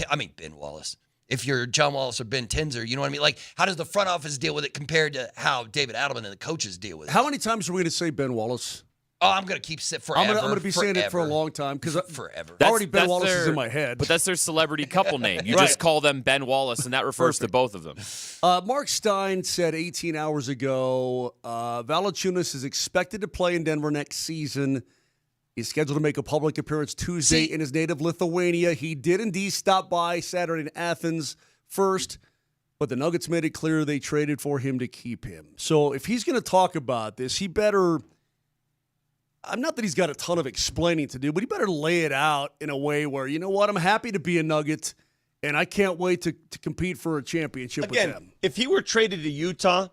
Wallace? If you're John Wallace or Ben Tenzer, you know what I mean? Like, how does the front office deal with it compared to how David Adelman and the coaches deal with it? How many times are we going to say Ben Wallace? Oh, I'm going to keep it forever. I'm going to be saying it for a long time because forever. Already Ben Wallace is in my head. But that's their celebrity couple name. You just call them Ben Wallace, and that refers to both of them. Mark Stein said 18 hours ago, Valančiūnas is expected to play in Denver next season. He's scheduled to make a public appearance Tuesday in his native Lithuania. He did indeed stop by Saturday in Athens first, but the Nuggets made it clear they traded for him to keep him. So if he's going to talk about this, he better – not that he's got a ton of explaining to do, but he better lay it out in a way where, you know what, I'm happy to be a Nugget, And I can't wait to compete for a championship with them. If he were traded to Utah,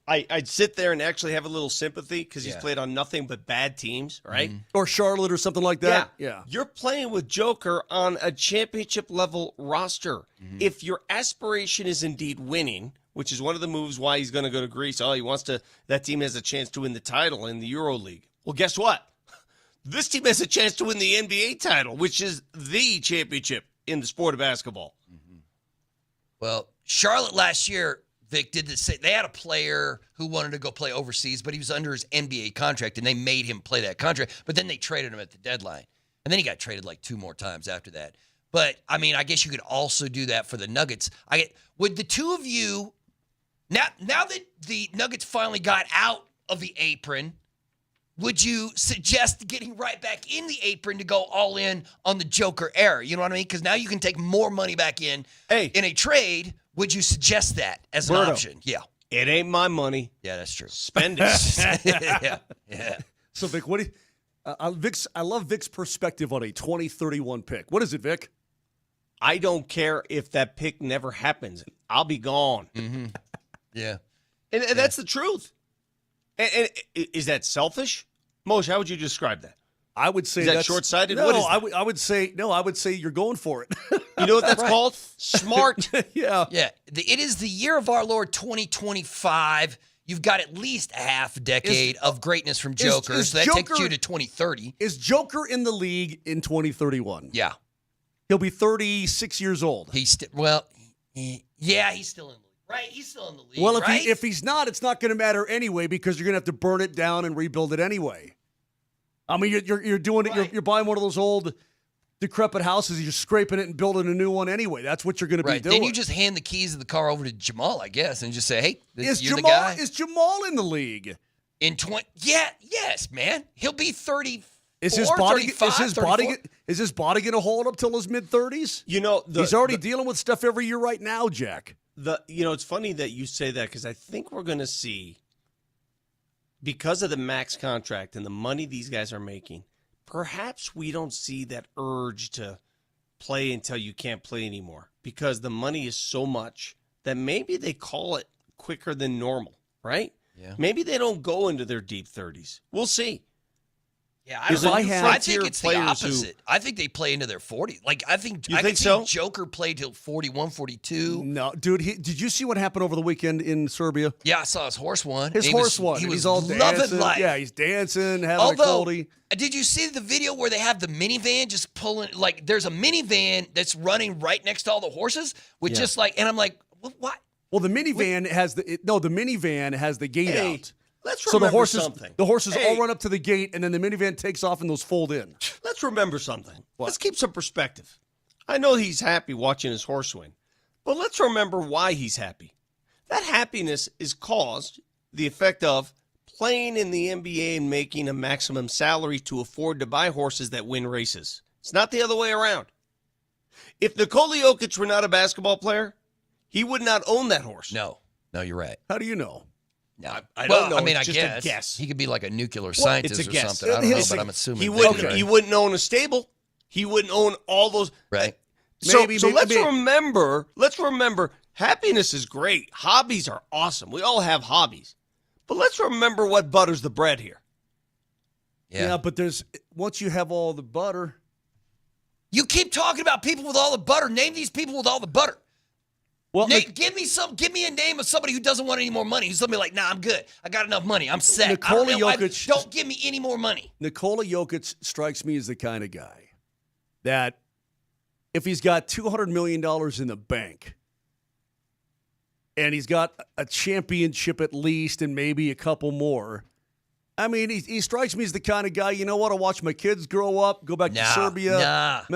I'd sit there and actually have a little sympathy because he's played on nothing but bad teams, right? Or Charlotte or something like that. Yeah. You're playing with Joker on a championship-level roster. If your aspiration is indeed winning, which is one of the moves why he's going to go to Greece. Oh, he wants to. That team has a chance to win the title in the EuroLeague. Well, guess what? This team has a chance to win the NBA title, which is the championship in the sport of basketball. Well, Charlotte last year, Vic, did this. They had a player who wanted to go play overseas, but he was under his NBA contract, and they made him play that contract. But then they traded him at the deadline, and then he got traded like 2 more times after that. But, I mean, I guess you could also do that for the Nuggets. Would the two of you, now that the Nuggets finally got out of the apron, would you suggest getting right back in the apron to go all in on the Joker era? You know what I mean? Because now you can take more money back in a trade. Would you suggest that as an option? Yeah. It ain't my money. Yeah, that's true. Spend it. Yeah. So, Vic, what do you, I love Vic's perspective on a 2031 pick. What is it, Vic? I don't care if that pick never happens. I'll be gone. Yeah. And that's the truth. And is that selfish? Moshe, how would you describe that? I would say is that that's short-sighted. No, what is I would say you're going for it. You know what that's called? Smart. Yeah. It is the year of our Lord 2025. You've got at least a half decade of greatness from Joker, so that takes you to 2030. Is Joker in the league in 2031? Yeah. He'll be 36 years old. He's still in the league. Right, he's still in the league. Well, right? if he's not, it's not going to matter anyway because you're going to have to burn it down and rebuild it anyway. I mean, you're doing it. Right. You're buying one of those old, decrepit houses. You're scraping it and building a new one anyway. That's what you're going to be doing. Then you just hand the keys of the car over to Jamal, I guess, and just say, "Hey, the guy." Is Jamal in the league? Yes, man. He'll be 30. Is his body going to hold up till his mid-30s? You know, he's already dealing with stuff every year right now, Jack. It's funny that you say that because I think we're going to see, because of the max contract and the money these guys are making, perhaps we don't see that urge to play until you can't play anymore because the money is so much that maybe they call it quicker than normal, right? Yeah. Maybe they don't go into their deep 30s. We'll see. Yeah, I think it's the opposite. I think they play into their 40s. Like, I think Joker played till 41, 42. No, dude, did you see what happened over the weekend in Serbia? Yeah, I saw his horse won. He was all dancing. Life. Yeah, he's dancing, having a coldie. Did you see the video where they have the minivan just pulling? Like, there's a minivan that's running right next to all the horses with just like, and I'm like, what? Well, the minivan has the minivan has the gate out. Let's remember something. The horses all run up to the gate, and then the minivan takes off, and those fold in. Let's remember something. Let's keep some perspective. I know he's happy watching his horse win, but let's remember why he's happy. That happiness is caused the effect of playing in the NBA and making a maximum salary to afford to buy horses that win races. It's not the other way around. If Nikola Jokic were not a basketball player, he would not own that horse. No, you're right. How do you know? No, I don't know. I mean, it's I just guess. A guess. He could be like a nuclear scientist or something. I don't know, but I'm assuming he wouldn't own a stable. He wouldn't own all those. Right. So let's remember. Let's remember. Happiness is great. Hobbies are awesome. We all have hobbies, but let's remember what butters the bread here. Yeah, but once you have all the butter, you keep talking about people with all the butter. Name these people with all the butter. Well, give me a name of somebody who doesn't want any more money. Who's somebody like, nah, I'm good. I got enough money. I'm set. Don't give me any more money. Nikola Jokic strikes me as the kind of guy that if he's got $200 million in the bank and he's got a championship at least and maybe a couple more, I mean, he strikes me as the kind of guy, you know what, I'll watch my kids grow up, go back to Serbia.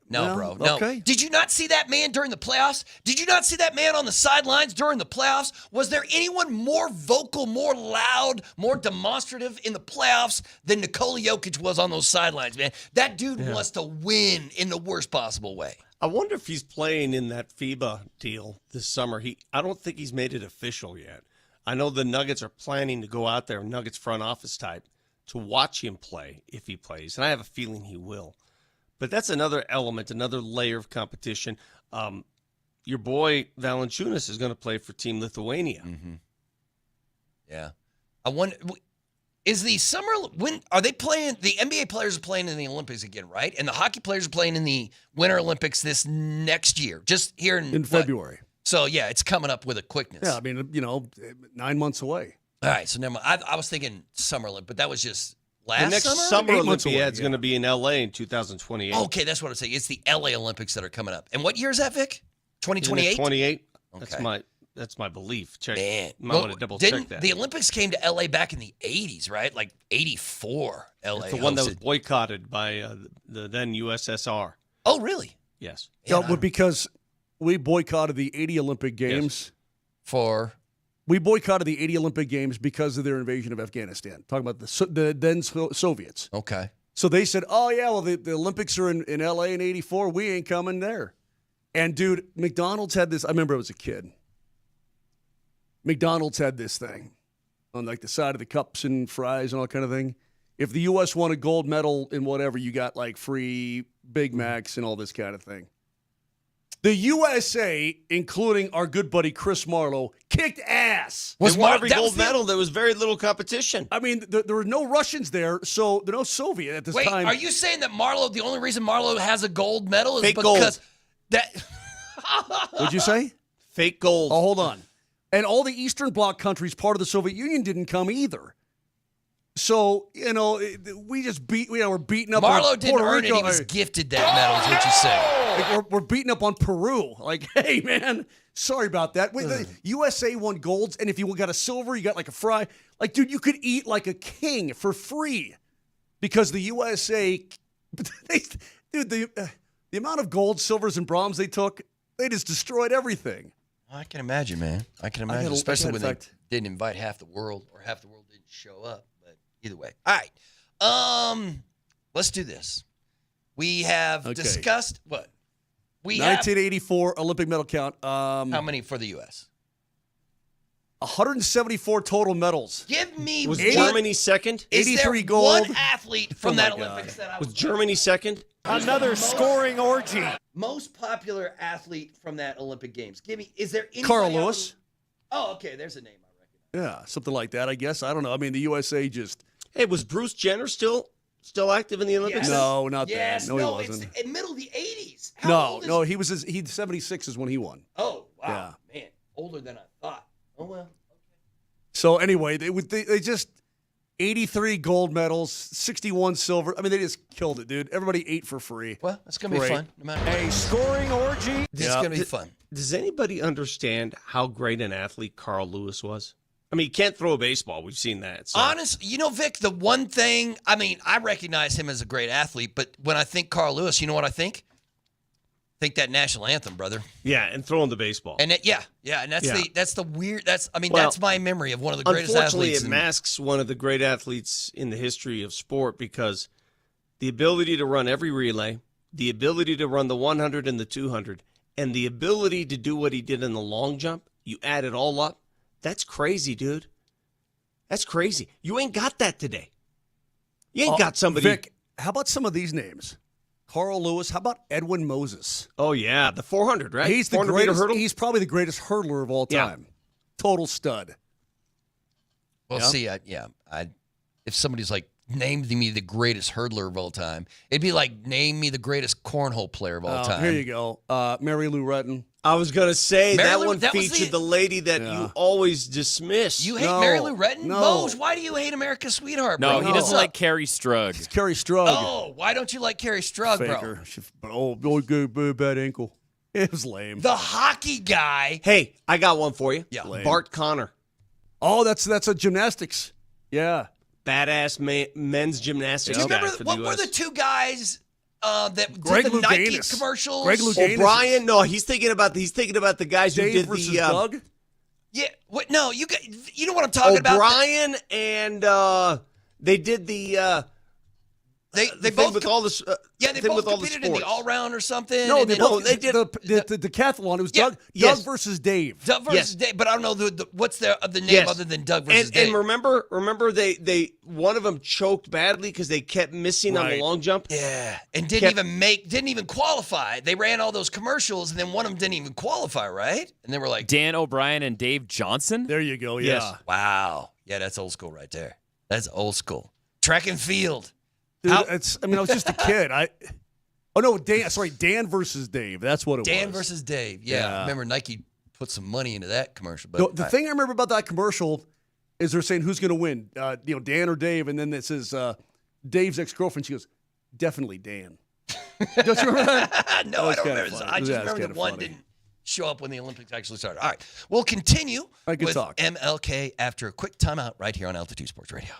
No, bro. No. Okay. Did you not see that man during the playoffs? Did you not see that man on the sidelines during the playoffs? Was there anyone more vocal, more loud, more demonstrative in the playoffs than Nikola Jokic was on those sidelines, man? That dude wants to win in the worst possible way. I wonder if he's playing in that FIBA deal this summer. I don't think he's made it official yet. I know the Nuggets are planning to go out there, Nuggets front office type, to watch him play if he plays. And I have a feeling he will. But that's another element, another layer of competition. your boy Valančiūnas is going to play for Team Lithuania. Mm-hmm. Yeah. I wonder, is the summer, when are they playing? The NBA players are playing in the Olympics again, right? And the hockey players are playing in the Winter Olympics this next year, just here in February. So, yeah, it's coming up with a quickness. Yeah, I mean, 9 months away. All right, so never mind. I was thinking Summer Olympics, but that was just last The next summer? Summer Olympiad is going to be in L.A. in 2028. Okay, that's what I'm saying. It's the L.A. Olympics that are coming up. And what year is that, Vic? 2028? 28. Okay. That's my belief. Check. Man. Might want to double check that. The Olympics came to L.A. back in the 80s, right? Like 84 L.A. It's the one that was boycotted by the then USSR. Oh, really? Yes. Yeah, but because we boycotted the 80 Olympic Games. Yes. We boycotted the 80 Olympic Games because of their invasion of Afghanistan. Talking about the then Soviets. Okay. So they said, oh, yeah, well, the Olympics are in L.A. in 84. We ain't coming there. And, dude, McDonald's had this. I remember I was a kid. McDonald's had this thing on, like, the side of the cups and fries and all kind of thing. If the U.S. won a gold medal in whatever, you got, like, free Big Macs and all this kind of thing. The USA, including our good buddy Chris Marlowe, kicked ass. Was every gold medal? There was very little competition. I mean, there were no Russians there, so there were no Soviet at this time. Wait, are you saying that the only reason Marlowe has a gold medal is Fake because gold. that? What'd you say? Fake gold. Oh, hold on. And all the Eastern Bloc countries, part of the Soviet Union, didn't come either. So, we're beating up Marlowe on didn't Puerto earn Rico. it. He was gifted that medal, is what you say. Like, we're beating up on Peru. Like, hey, man, sorry about that. The USA won golds, and if you got a silver, you got like a fry. Like, dude, you could eat like a king for free because the USA, the amount of gold, silvers, and bronze they took, they just destroyed everything. I can imagine, man. I can imagine, especially when they didn't invite half the world, or half the world didn't show up. But either way, all right. Let's do this. We have discussed what we 1984 Olympic medal count. How many for the U.S.? 174 total medals. Give me. Was Germany second? 83 there gold. One athlete from that Olympics that I was Germany second? Another scoring orgy. Most popular athlete from that Olympic Games. Give me. Is there anybody Carl Lewis? Oh, okay. There's a name I recognize. Yeah, something like that. I guess. I don't know. I mean, the USA just. Hey, was Bruce Jenner still active in the Olympics? Yes. No, not yes, then. No, he wasn't. It's in middle of the 80s. No, he was. He 76 is when he won. Oh, wow, man, older than I thought. Oh well. So anyway, they just 83 gold medals, 61 silver. I mean, they just killed it, dude. Everybody ate for free. Well, it's gonna be fun. No matter what. A scoring orgy. It's gonna be fun. Does anybody understand how great an athlete Carl Lewis was? I mean, he can't throw a baseball. We've seen that. So. Honestly, Vic, the one thing, I mean, I recognize him as a great athlete, but when I think Carl Lewis, you know what I think? Think that national anthem, brother. Yeah, and throwing the baseball. And and that's the weird. That's my memory of one of the greatest unfortunately, athletes. it masks one of the great athletes in the history of sport because the ability to run every relay, the ability to run the 100 and the 200, and the ability to do what he did in the long jump, you add it all up, that's crazy, dude. That's crazy. You ain't got that today. You ain't got somebody. Vic, how about some of these names? Carl Lewis. How about Edwin Moses? Oh, yeah. The 400, right? He's the greatest hurdle? He's probably the greatest hurdler of all time. Yeah. Total stud. Well, see, if somebody's like, named me the greatest hurdler of all time, it'd be like, name me the greatest cornhole player of all time. Here you go. Mary Lou Retton. I was going to say, Mary that Lou, one featured the lady that you always dismiss. You hate Mary Lou Retton? No. Mose, why do you hate America's Sweetheart, bro? No, he doesn't like Carrie Strug. It's Carrie Strug. Oh, why don't you like Carrie Strug, bro? Oh, bad ankle. It was lame. The hockey guy. Hey, I got one for you. Yeah. Lame. Bart Connor. Oh, that's a gymnastics. Yeah. Badass men's gymnastics Do you guy remember for the what US. were the two guys that Greg did the Nike Louganis. commercials? Greg Louganis. O'Brien? No, he's thinking about the guys Dave who did versus the Doug? Yeah. What? No, you know what I'm talking about. O'Brien and they did the They thing both with all this. they thing both with all the competed in the sports. all-round or something. No, and they then- both they did the decathlon. It was Yeah, Doug versus Dave. Doug versus Dave, but I don't know what's the name other than Doug versus Dave. And remember they one of them choked badly because they kept missing on the long jump. Yeah, and didn't even qualify. They ran all those commercials, and then one of them didn't even qualify, right? And they were like, Dan O'Brien and Dave Johnson. There you go. Yeah. Yes. "Wow, yeah, that's old school right there. That's old school." Track and field. Dude, I was just a kid. Dan versus Dave. That's what it was. Dan versus Dave. Yeah. Yeah. Remember Nike put some money into that commercial. But No, the thing I remember about that commercial is they're saying who's going to win, Dan or Dave, and then it says Dave's ex-girlfriend. She goes, definitely Dan. Don't you remember that? No, I don't kinda remember. funny. I just Yeah, it's remember kinda that one funny. didn't show up when the Olympics actually started. All right, we'll continue right, good with talk. MLK after a quick timeout right here on Altitude Sports Radio.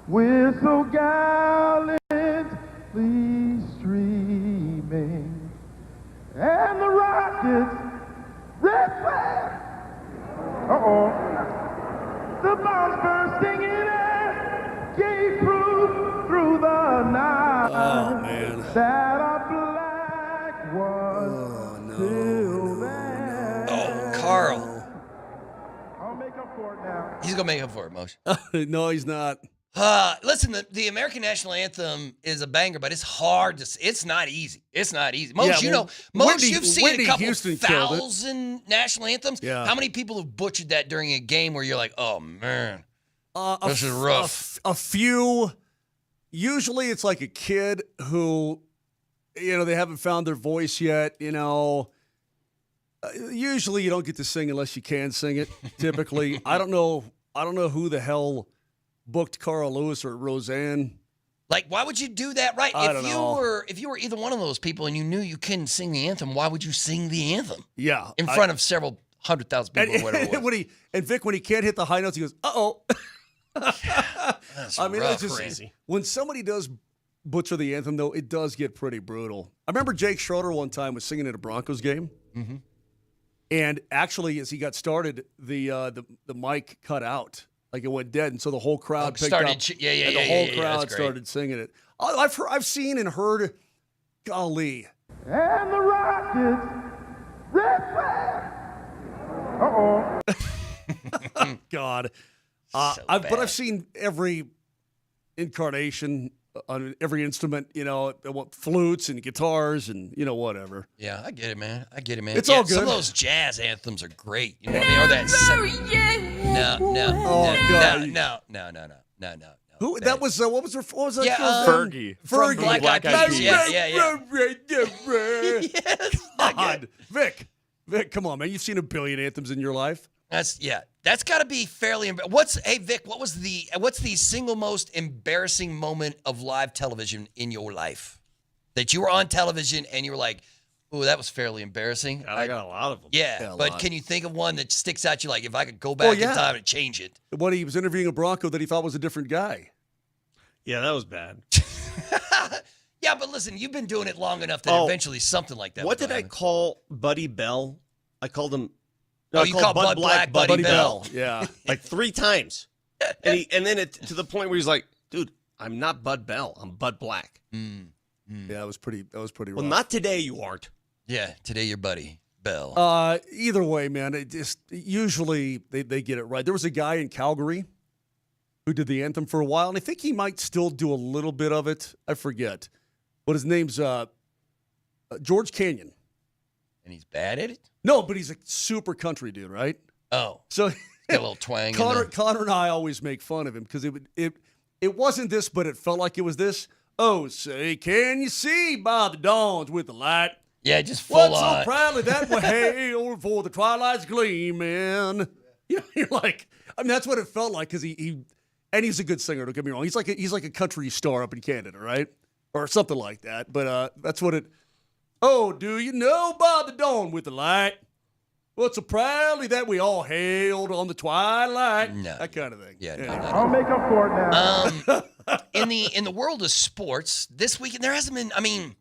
We're so gallantly streaming, and the Rockets, red flag. The bombs bursting in air gave proof through the night. Oh, man. That our black was still there. Oh, Carl. I'll make up for it now. He's going to make up for it, Moshe. No, he's not. Listen, the American National Anthem is a banger, but it's hard to. It's not easy. It's not easy. Most, you've seen a couple Houston 1,000 national anthems. Yeah. How many people have butchered that during a game where you're like, oh man, this is rough? A few. Usually, it's like a kid who, they haven't found their voice yet. Usually, you don't get to sing unless you can sing it. Typically, I don't know who the hell booked Carl Lewis or Roseanne. Like, why would you do that? Right? I don't know. If you were either one of those people and you knew you couldn't sing the anthem, why would you sing the anthem? Yeah, in front of several 100,000 people or whatever. It was. Vic, when he can't hit the high notes, he goes, "Uh-oh." That's it's just crazy. When somebody does butcher the anthem, though, it does get pretty brutal. I remember Jake Schroeder one time was singing at a Broncos game, and actually, as he got started, the mic cut out. Like it went dead, and so the whole crowd picked up. And the whole crowd started singing it. I've seen and heard, golly. And the Rockets, red flag. God. But I've seen every incarnation on every instrument, flutes and guitars and, whatever. Yeah, I get it, man. It's all good. Some of those jazz anthems are great. You know what I mean? Or that. No. Who? That was what was that? Yeah, Fergie. From Black Eyed Peas. Yeah. God, Vic, come on, man. You've seen a billion anthems in your life. That's got to be fairly. Hey Vic, what's the single most embarrassing moment of live television in your life that you were on television and you were like, "Ooh, that was fairly embarrassing." I got a lot of them. Yeah, but can you think of one that sticks out? You like, if I could go back in time and change it. When he was interviewing a Bronco that he thought was a different guy. Yeah, that was bad. Yeah, but listen, you've been doing it long enough that eventually something like that. What did I call Buddy Bell? I called him. No, you called Bud Black Buddy Bell. Yeah, like 3 times, and then to the point where he's like, "Dude, I'm not Bud Bell. I'm Bud Black." Yeah, that was pretty rough. Well, not today. You aren't. Yeah, today you're Buddy Bell. Either way, man, it just usually they get it right. There was a guy in Calgary who did the anthem for a while, and I think he might still do a little bit of it. I forget, but his name's George Canyon. And he's bad at it? No, but he's a super country dude, right? Oh. So got a little twang. Connor and I always make fun of him because it wasn't this, but it felt like it was this. Oh, say, can you see by the dawns with the light? Yeah, just full on. So proudly that we hail for the twilight's gleaming. You're like, that's what it felt like because he's a good singer. Don't get me wrong. He's like a country star up in Canada, right, or something like that. But that's what it. Oh, do you know by the dawn with the light? Well, so proudly that we all hailed on the twilight. No. That kind of thing. Yeah. No. I'll make up for it now. In the world of sports, this weekend there hasn't been. I mean,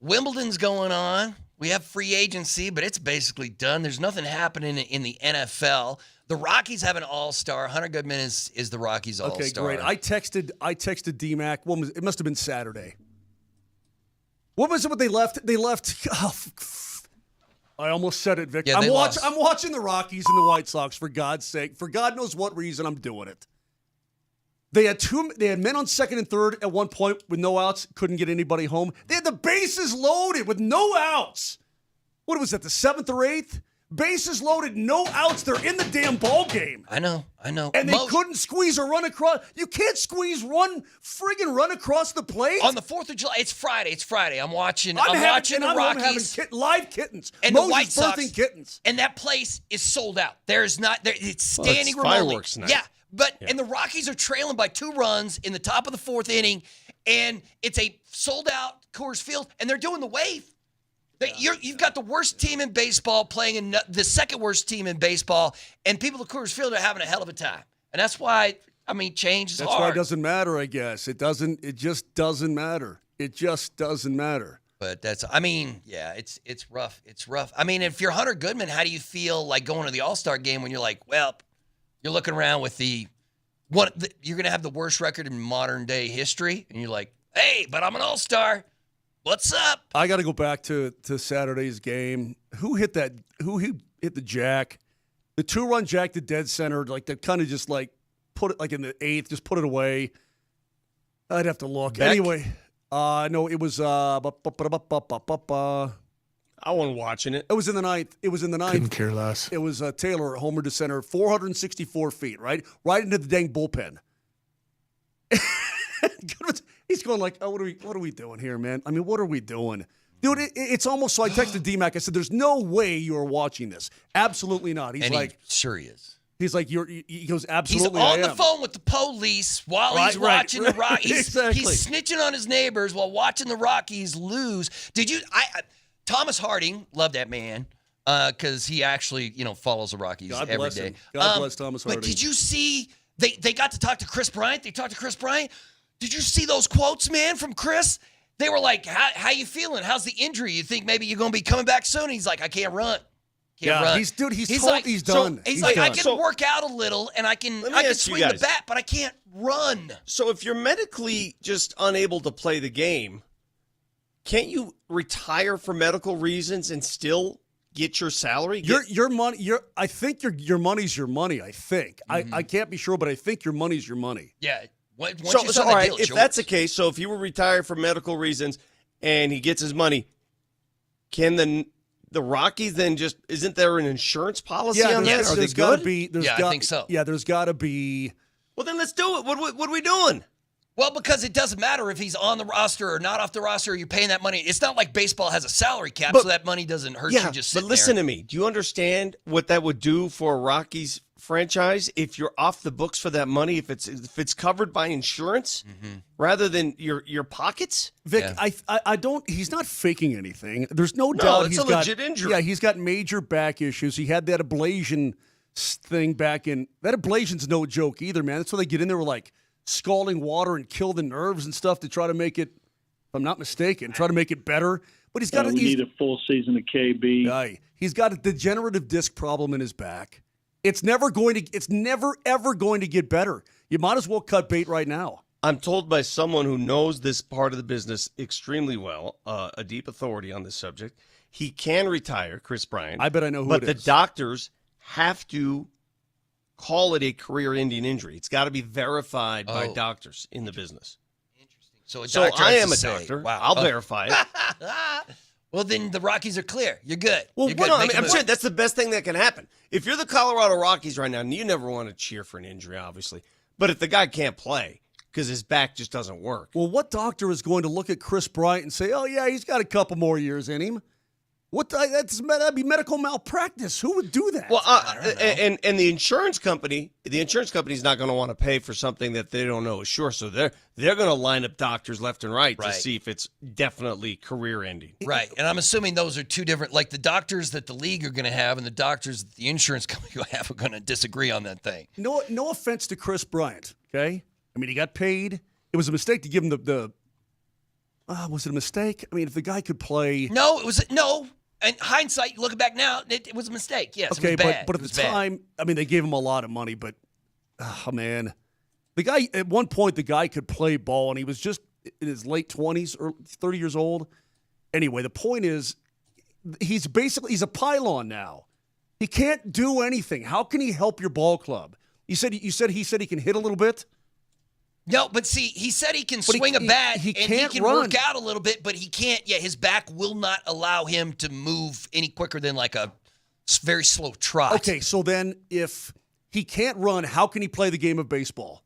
Wimbledon's going on. We have free agency, but it's basically done. There's nothing happening in the NFL. The Rockies have an All-Star. Hunter Goodman is the Rockies All-Star. Okay, great. I texted DMac. It must have been Saturday. What was it? What they left? They left. Oh, I almost said it, Vic. Yeah, I'm watching the Rockies and the White Sox, for God's sake. For God knows what reason, I'm doing it. They had men on second and third at one point with no outs, couldn't get anybody home. They had the bases loaded with no outs. What was that, the 7th or 8th? Bases loaded, no outs. They're in the damn ball game. I know. And they couldn't squeeze a run across. You can't squeeze one friggin' run across the plate. On the 4th of July, it's Friday. I'm watching the Rockies. Live kittens. And Moses the White Sox. Birthing kittens. And that place is sold out. It's standing it's room only. fireworks night. Yeah. And the Rockies are trailing by 2 runs in the top of the 4th inning, and it's a sold-out Coors Field, and they're doing the wave. You've got the worst team in baseball playing in the second worst team in baseball, and people at Coors Field are having a hell of a time. And that's why I mean, change is That's hard. why it doesn't matter, I guess. It just doesn't matter. It just doesn't matter. But it's rough. It's rough. I mean, if you're Hunter Goodman, how do you feel like going to the All-Star game when you're like, well, you're looking around with you're going to have the worst record in modern day history, and you're like, hey, but I'm an All-Star. What's up? I got to go back to Saturday's game. Who hit that? Who hit the jack? The 2-run jack to dead center, like that kind of just like put it like in the 8th, just put it away. I'd have to look. Beck? Anyway, no, it was I wasn't watching it. It was in the 9th. Couldn't care less. It was Taylor, homer to center, 464 feet, right into the dang bullpen. He's going like, oh, what are we doing here, man? I mean, what are we doing? Dude, it's almost so I texted DMac. I said, there's no way you are watching this. Absolutely not. He's like, sure he is. He's like, he goes, absolutely. He's on the phone with the police while he's watching the Rockies. Exactly. He's snitching on his neighbors while watching the Rockies lose. Did you? Thomas Harding, love that man, because he actually, follows the Rockies every day. Him. God bless Thomas Harding. But did you see? They got to talk to Chris Bryant. They talked to Chris Bryant. Did you see those quotes, man, from Chris? They were like, how you feeling? How's the injury? You think maybe you're going to be coming back soon? He's like, I can't run. Run. He's done. He's done. I can work out a little and I can swing the bat, but I can't run. So if you're medically just unable to play the game, can't you retire for medical reasons and still get your salary? Your money. I think your money's your money. I think. Mm-hmm. I can't be sure, but I think your money's your money. Yeah. So all right, if that's the case, so if he were retired for medical reasons and he gets his money, can the Rockies then just, isn't there an insurance policy on that? Are they good? I think so. Yeah, there's got to be. Well, then let's do it. What are we doing? Well, because it doesn't matter if he's on the roster or not off the roster, or you're paying that money. It's not like baseball has a salary cap, so that money doesn't hurt you just sitting there. But listen to me. Do you understand what that would do for a Rockies franchise if you're off the books for that money, if it's covered by insurance rather than your pockets? Vic, I don't. He's not faking anything. There's no doubt it's a legit injury. Yeah, he's got major back issues. He had that ablation thing back in. That ablation's no joke either, man. That's why they get in there with like scalding water and kill the nerves and stuff to try to make it, if I'm not mistaken, try to make it better. But he's got we need a full season of KB. He's got a degenerative disc problem in his back. It's never ever going to get better. You might as well cut bait right now. I'm told by someone who knows this part of the business extremely well, a deep authority on this subject, he can retire, Chris Bryant. I bet I know who but it the is. doctors have to call it a career-ending injury. It's got to be verified by doctors in the business. Interesting. So I am a doctor. Wow. I'll verify it. Well, then the Rockies are clear. You're good. Well, you're good. I'm saying that's the best thing that can happen. If you're the Colorado Rockies right now, and you never want to cheer for an injury, obviously, but if the guy can't play because his back just doesn't work. Well, what doctor is going to look at Chris Bryant and say, oh, yeah, he's got a couple more years in him? That'd be medical malpractice. Who would do that? Well, and the insurance company's not going to want to pay for something that they don't know is sure. So they're going to line up doctors left and right to see if it's definitely career ending. Right, and I'm assuming those are two different. Like the doctors that the league are going to have and the doctors that the insurance company will have are going to disagree on that thing. No offense to Chris Bryant. Okay, I mean he got paid. It was a mistake to give him the. Was it a mistake? I mean, if the guy could play. No, it was no. And hindsight, looking back now, it was a mistake. Yes, okay, it was bad. But at the time, I mean, they gave him a lot of money. But, man, the guy at one point, the guy could play ball, and he was just in his late 20s or 30 years old. Anyway, the point is, he's a pylon now. He can't do anything. How can he help your ball club? He said he can hit a little bit. No, but see, he said he can swing a bat and he can work out a little bit, but he can't. Yeah, his back will not allow him to move any quicker than like a very slow trot. Okay, so then if he can't run, how can he play the game of baseball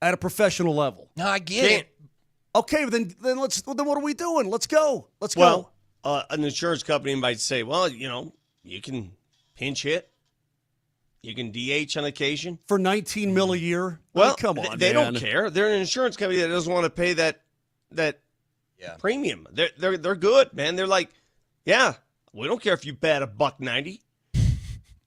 at a professional level? No, I get it. Okay, then what are we doing? Let's go. Well, an insurance company might say, well, you can pinch hit. You can DH on occasion. For $19 million a year? Well, come on, they man. don't care. They're an insurance company that doesn't want to pay that premium. They're good, man. They're like, yeah, we don't care if you bat $190.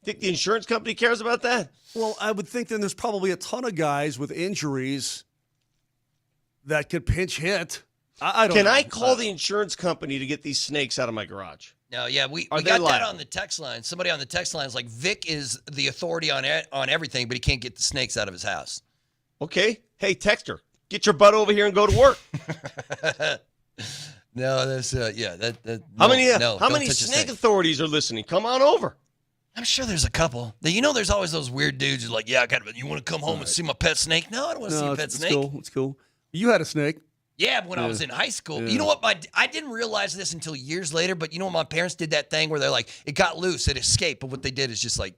Think the insurance company cares about that? Well, I would think then there's probably a ton of guys with injuries that could pinch hit. I don't know. Can I call the insurance company to get these snakes out of my garage? No, yeah, we got that on the text line. Somebody on the text line is like, Vic is the authority on everything, but he can't get the snakes out of his house. Okay. Hey, texter, get your butt over here and go to work. No, that's how many snake authorities are listening? Come on over. I'm sure there's a couple. There's always those weird dudes who's like, yeah, you want to come home and see my pet snake? No, I don't want to see a pet snake. It's cool. You had a snake. Yeah, when I was in high school. Yeah. You know what? I didn't realize this until years later, but you know what? My parents did that thing where they're like, it got loose, it escaped, but what they did is just like,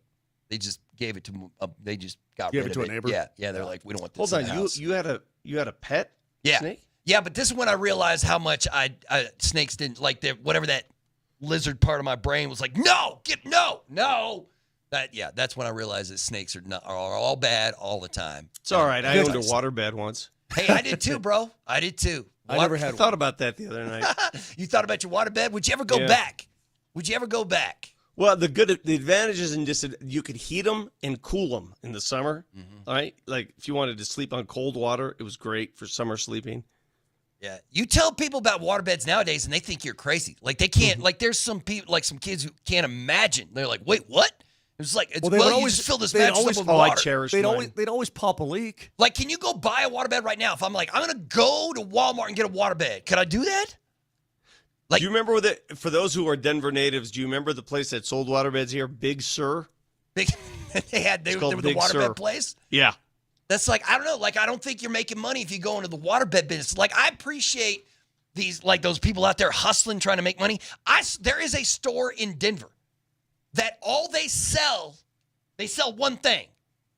they just gave it to they just got rid of it. Gave it to a neighbor? Yeah, they're like, we don't want this Hold in on, the house. you had a pet snake? Yeah, but this is when I realized how much snakes didn't like whatever that lizard part of my brain was like, no. That's when I realized that snakes are all bad all the time. It's all right. I owned a waterbed once. Hey, I did too, bro. I did too. I never had I thought about that the other night. You thought about your waterbed? Would you ever go back? Well, the advantages in this, you could heat them and cool them in the summer. All right, like if you wanted to sleep on cold water, it was great for summer sleeping. Yeah, you tell people about waterbeds nowadays, and they think you're crazy. Like they can't. Like there's some people, like some kids who can't imagine. They're like, wait, what? It's like, you just fill this mattress up with water. I cherish they'd always pop a leak. Like, can you go buy a waterbed right now? If I'm like, I'm going to go to Walmart and get a waterbed. Could I do that? Like, do you remember for those who are Denver natives, do you remember the place that sold waterbeds here? Big Sur? They were the waterbed place? Yeah. That's like, I don't know. Like, I don't think you're making money if you go into the waterbed business. Like, I appreciate those people out there hustling, trying to make money. There is a store in Denver that all they sell one thing.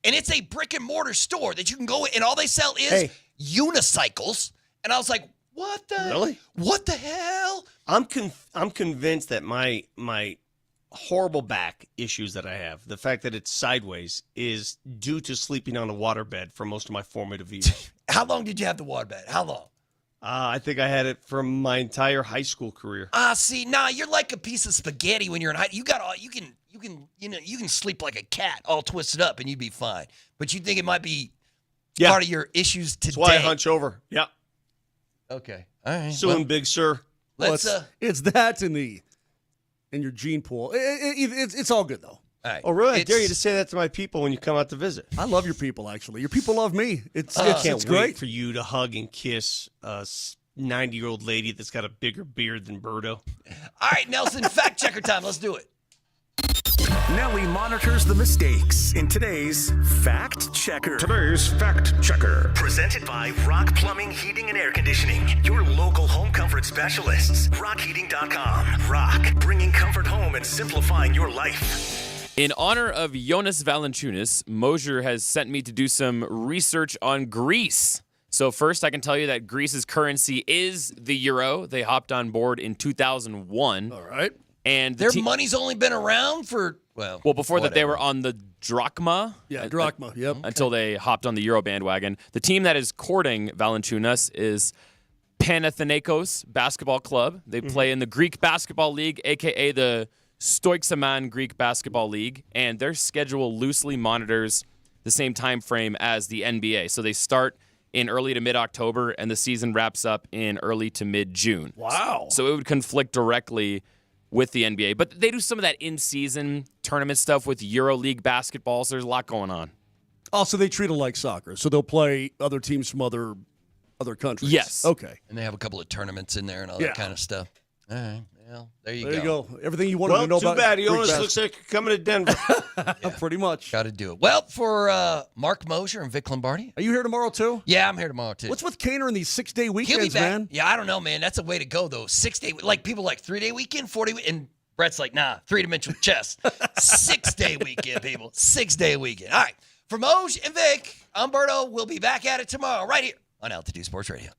And it's a brick and mortar store that you can go in, and all they sell is unicycles. And I was like, what the hell? I'm convinced that my horrible back issues that I have, the fact that it's sideways, is due to sleeping on a waterbed for most of my formative years. How long did you have the waterbed? How long? I think I had it for my entire high school career. You're like a piece of spaghetti when you're in high. You can sleep like a cat, all twisted up, and you'd be fine. But you think it might be part of your issues today? That's why I hunch over. Yeah. Okay. All right. Soon, Big Sur. It's that in your gene pool. It's all good though. All right. Oh, really? I dare you to say that to my people when you come out to visit. I love your people, actually. Your people love me. I can't great wait for you to hug and kiss a 90-year-old lady that's got a bigger beard than Birdo. All right, Nelson, fact checker time. Let's do it. Nelly monitors the mistakes in today's Fact Checker. Presented by Rock Plumbing, Heating, and Air Conditioning. Your local home comfort specialists. RockHeating.com. Rock, bringing comfort home and simplifying your life. In honor of Jonas Valanciunas, Moser has sent me to do some research on Greece. So first, I can tell you that Greece's currency is the euro. They hopped on board in 2001. All right. And their money's only been around for, before that they were on the drachma. Yeah, drachma, yep. Until they hopped on the euro bandwagon. The team that is courting Valanciunas is Panathinaikos Basketball Club. They play in the Greek Basketball League, a.k.a. the Stoiximan Greek Basketball League, and their schedule loosely monitors the same time frame as the NBA. So they start in early to mid-October, and the season wraps up in early to mid-June. Wow. So it would conflict directly with the NBA. But they do some of that in-season tournament stuff with EuroLeague basketball, so there's a lot going on. Also, they treat it like soccer, so they'll play other teams from other countries. Yes. Okay. And they have a couple of tournaments in there and all that kind of stuff. All right. Well, there you go. Everything you wanted to know too about. Bad. Jonas looks like you're coming to Denver. Pretty much. Got to do it. Well, for Mark Moser and Vic Lombardi. Are you here tomorrow, too? Yeah, I'm here tomorrow, too. What's with Kane and these 6-day weekends, He'll be back. man? Yeah, I don't know, man. That's a way to go, though. 6-day, like people like 3-day weekend, 4-day weekend. And Brett's like, nah, 3-dimensional chess. 6-day weekend, people. 6-day weekend. All right. For Moj and Vic, I'm Berto. We'll be back at it tomorrow right here on Altitude Sports Radio.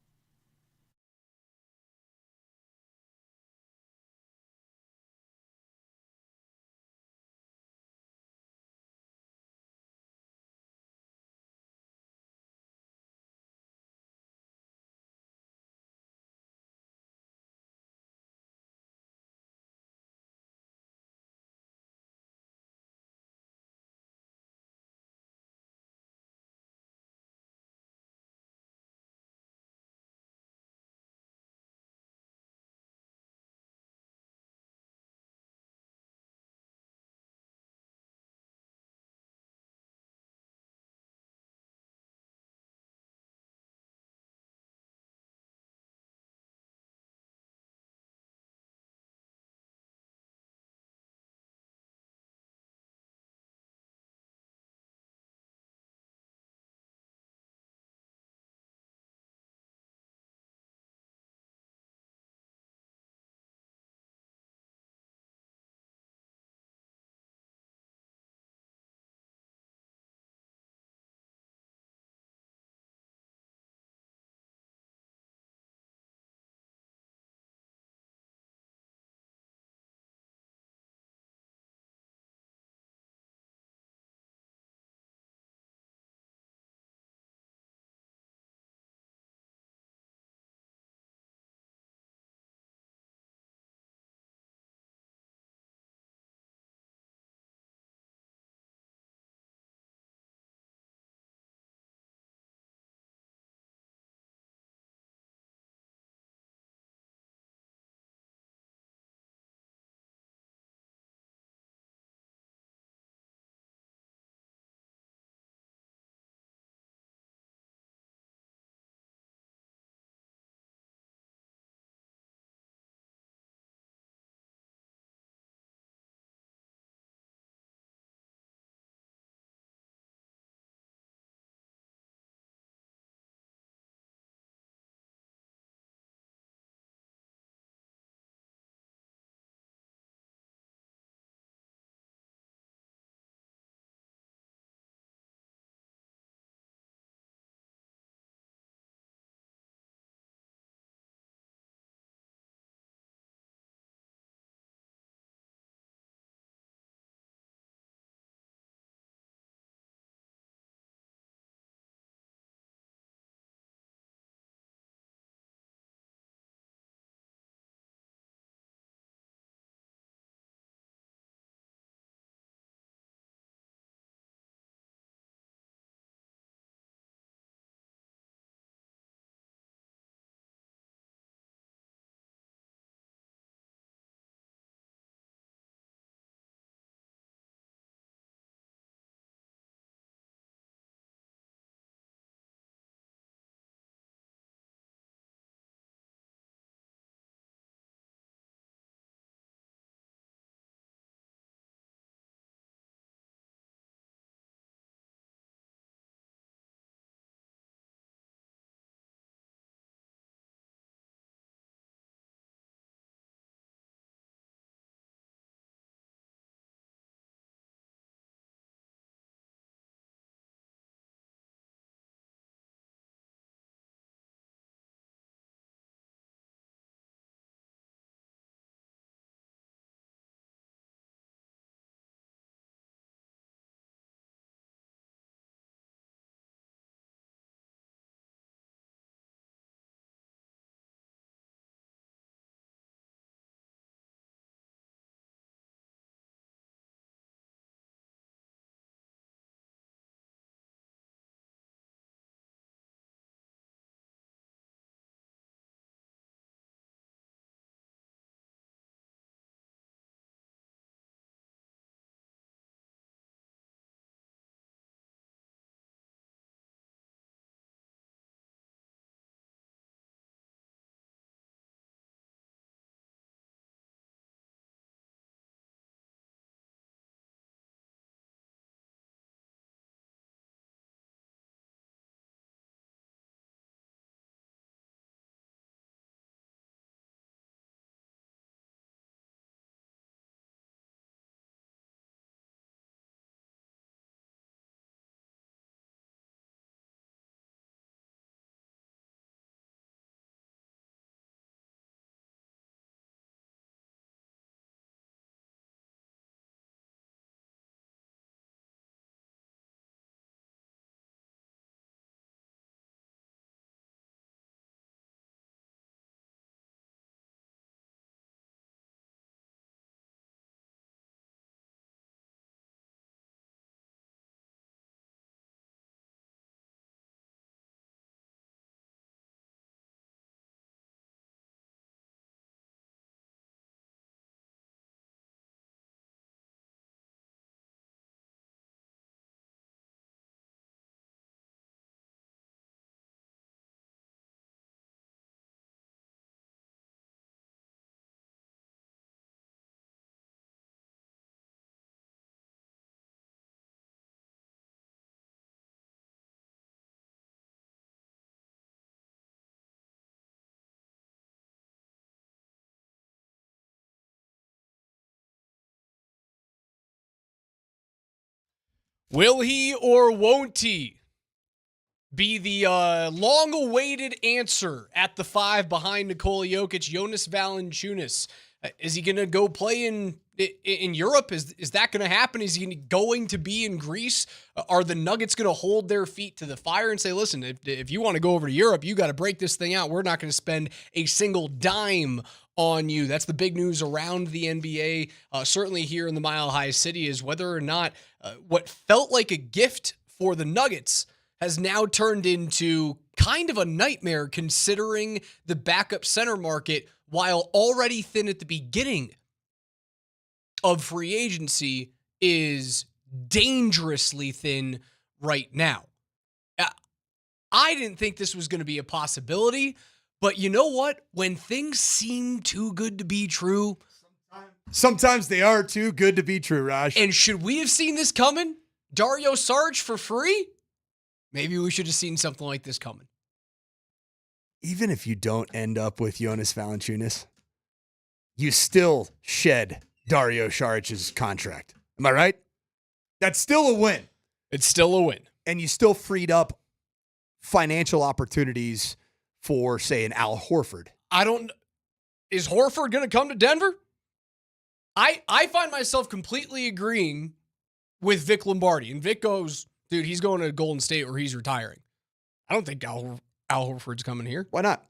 Will he or won't he be the long-awaited answer at the 5 behind Nikola Jokic, Jonas Valanciunas? Is he going to go play in Europe? Is that going to happen? Is he going to be in Greece? Are the Nuggets going to hold their feet to the fire and say, listen, if you want to go over to Europe, you got to break this thing out. We're not going to spend a single dime on you. That's the big news around the NBA, certainly here in the Mile High City, is whether or not what felt like a gift for the Nuggets has now turned into kind of a nightmare, considering the backup center market, while already thin at the beginning of free agency, is dangerously thin right now. I didn't think this was going to be a possibility, but you know what? When things seem too good to be true, sometimes they are too good to be true, Raj. And should we have seen this coming? Dario Saric for free? Maybe we should have seen something like this coming. Even if you don't end up with Jonas Valanciunas, you still shed Dario Saric's contract. Am I right? That's still a win. It's still a win. And you still freed up financial opportunities for, say, an Al Horford. Is Horford going to come to Denver? I find myself completely agreeing with Vic Lombardi. And Vic goes, dude, he's going to Golden State or he's retiring. I don't think Al Horford's coming here. Why not?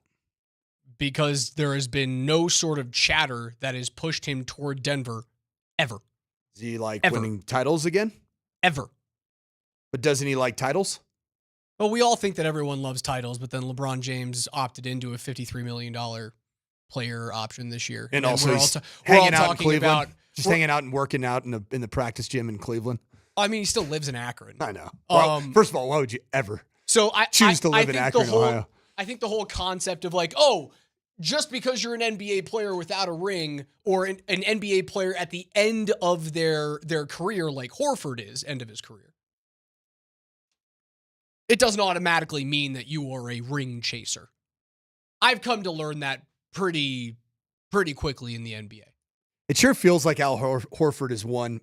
Because there has been no sort of chatter that has pushed him toward Denver ever. Does he like winning titles again? Ever. But doesn't he like titles? Well, we all think that everyone loves titles, but then LeBron James opted into a $53 million player option this year. And also hanging out in Cleveland. Hanging out and working out in the practice gym in Cleveland. I mean, he still lives in Akron. I know. Well, first of all, why would you ever choose to live in Akron, Ohio? I think the whole concept of like, oh, just because you're an NBA player without a ring or an NBA player at the end of their career, like Horford is, end of his career, it doesn't automatically mean that you are a ring chaser. I've come to learn that pretty quickly in the NBA. It sure feels like Al Horford has won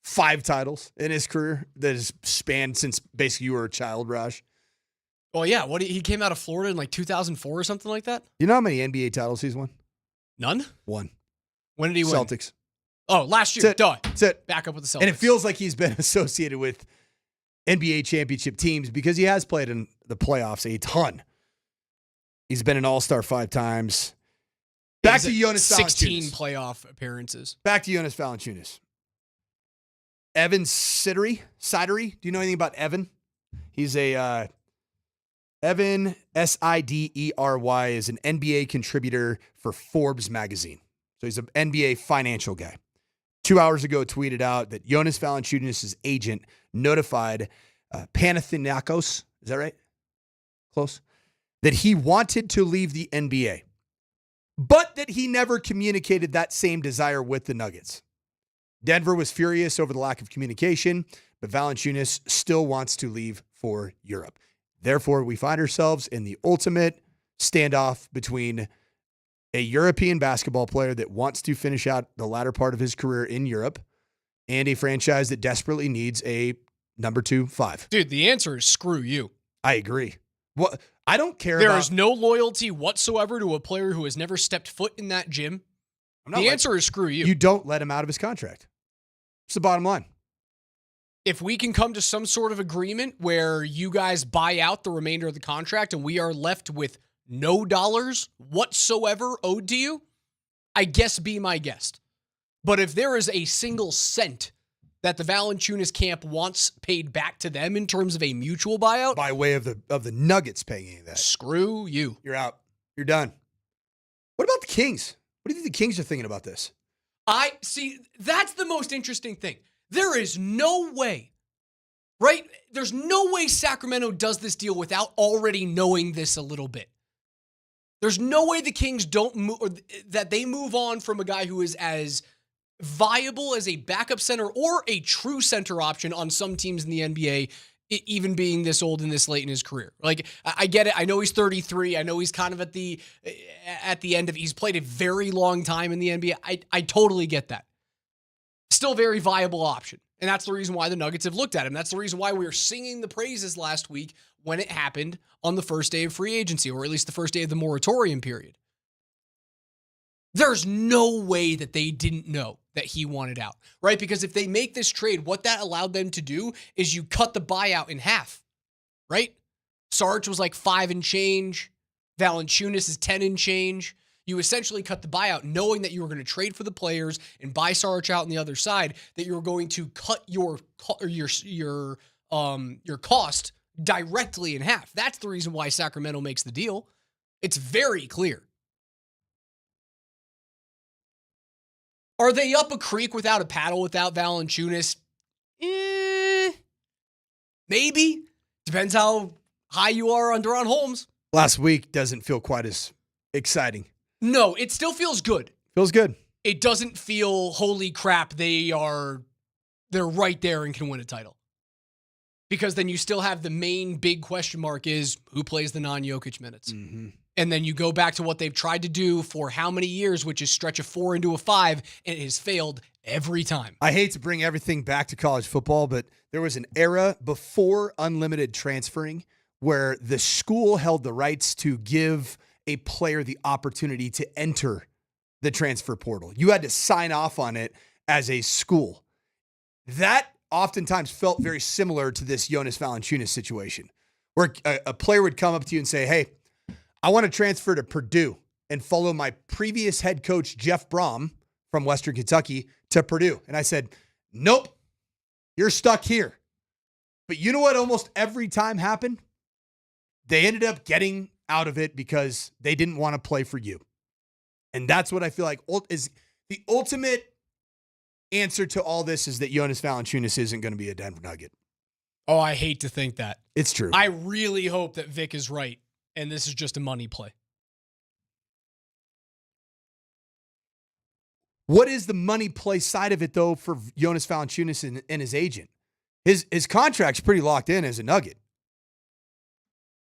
5 titles in his career that has spanned since basically you were a child, Raj. Well, yeah. He came out of Florida in like 2004 or something like that? You know how many NBA titles he's won? None? 1. When did he win? Celtics. Oh, last year. That's it. Back up with the Celtics. And it feels like he's been associated with NBA championship teams because he has played in the playoffs a ton. He's been an All-Star 5 times. Back to Jonas Valanciunas. 16 playoff appearances. Back to Jonas Valanciunas. Evan Sidery. Do you know anything about Evan? He's a Evan Sidery is an NBA contributor for Forbes magazine. So he's an NBA financial guy. 2 hours ago, tweeted out that Jonas Valanciunas' agent notified Panathinaikos, is that right? Close? That he wanted to leave the NBA, but that he never communicated that same desire with the Nuggets. Denver was furious over the lack of communication, but Valanciunas still wants to leave for Europe. Therefore, we find ourselves in the ultimate standoff between a European basketball player that wants to finish out the latter part of his career in Europe and a franchise that desperately needs a number 2-5. Dude, the answer is screw you. I agree. Well, I don't care There is no loyalty whatsoever to a player who has never stepped foot in that gym. The answer is screw you. You don't let him out of his contract. It's the bottom line. If we can come to some sort of agreement where you guys buy out the remainder of the contract and we are left with no dollars whatsoever owed to you, I guess be my guest. But if there is a single cent that the Valančiūnas camp wants paid back to them in terms of a mutual buyout, by way of the Nuggets paying that, screw you. You're out. You're done. What about the Kings? What do you think the Kings are thinking about this? I see. That's the most interesting thing. There is no way, right? There's no way Sacramento does this deal without already knowing this a little bit. There's no way the Kings don't move, or that they move on from a guy who is as viable as a backup center or a true center option on some teams in the NBA, even being this old and this late in his career. Like, I get it. I know he's 33. I know he's kind of at the end of, he's played a very long time in the NBA. I totally get that. Still very viable option. And that's the reason why the Nuggets have looked at him. That's the reason why we were singing the praises last week when it happened on the first day of free agency, or at least the first day of the moratorium period. There's no way that they didn't know that he wanted out, right? Because if they make this trade, what that allowed them to do is you cut the buyout in half, right? Sarge was like 5 and change. Valančiūnas is 10 and change. You essentially cut the buyout knowing that you were going to trade for the players and buy Sarge out on the other side, that you were going to cut your cost directly in half. That's the reason why Sacramento makes the deal. It's very clear. Are they up a creek without a paddle without Valančiūnas? Maybe. Depends how high you are on Deron Holmes. Last week doesn't feel quite as exciting. No, it still feels good. Feels good. It doesn't feel, holy crap, they're right there and can win a title. Because then you still have the main big question mark is who plays the non-Jokic minutes. Mm-hmm. And then you go back to what they've tried to do for how many years, which is stretch a 4 into a 5, and it has failed every time. I hate to bring everything back to college football, but there was an era before unlimited transferring where the school held the rights to give a player the opportunity to enter the transfer portal. You had to sign off on it as a school. That oftentimes felt very similar to this Jonas Valanciunas situation, where a player would come up to you and say, hey, I want to transfer to Purdue and follow my previous head coach, Jeff Brom from Western Kentucky, to Purdue. And I said, nope, you're stuck here. But you know what almost every time happened? They ended up getting out of it because they didn't want to play for you. And that's what I feel like is the ultimate answer to all this, is that Jonas Valanciunas isn't going to be a Denver Nugget. Oh, I hate to think that. It's true. I really hope that Vic is right, and this is just a money play. What is the money play side of it, though, for Jonas Valanciunas and his agent? His contract's pretty locked in as a Nugget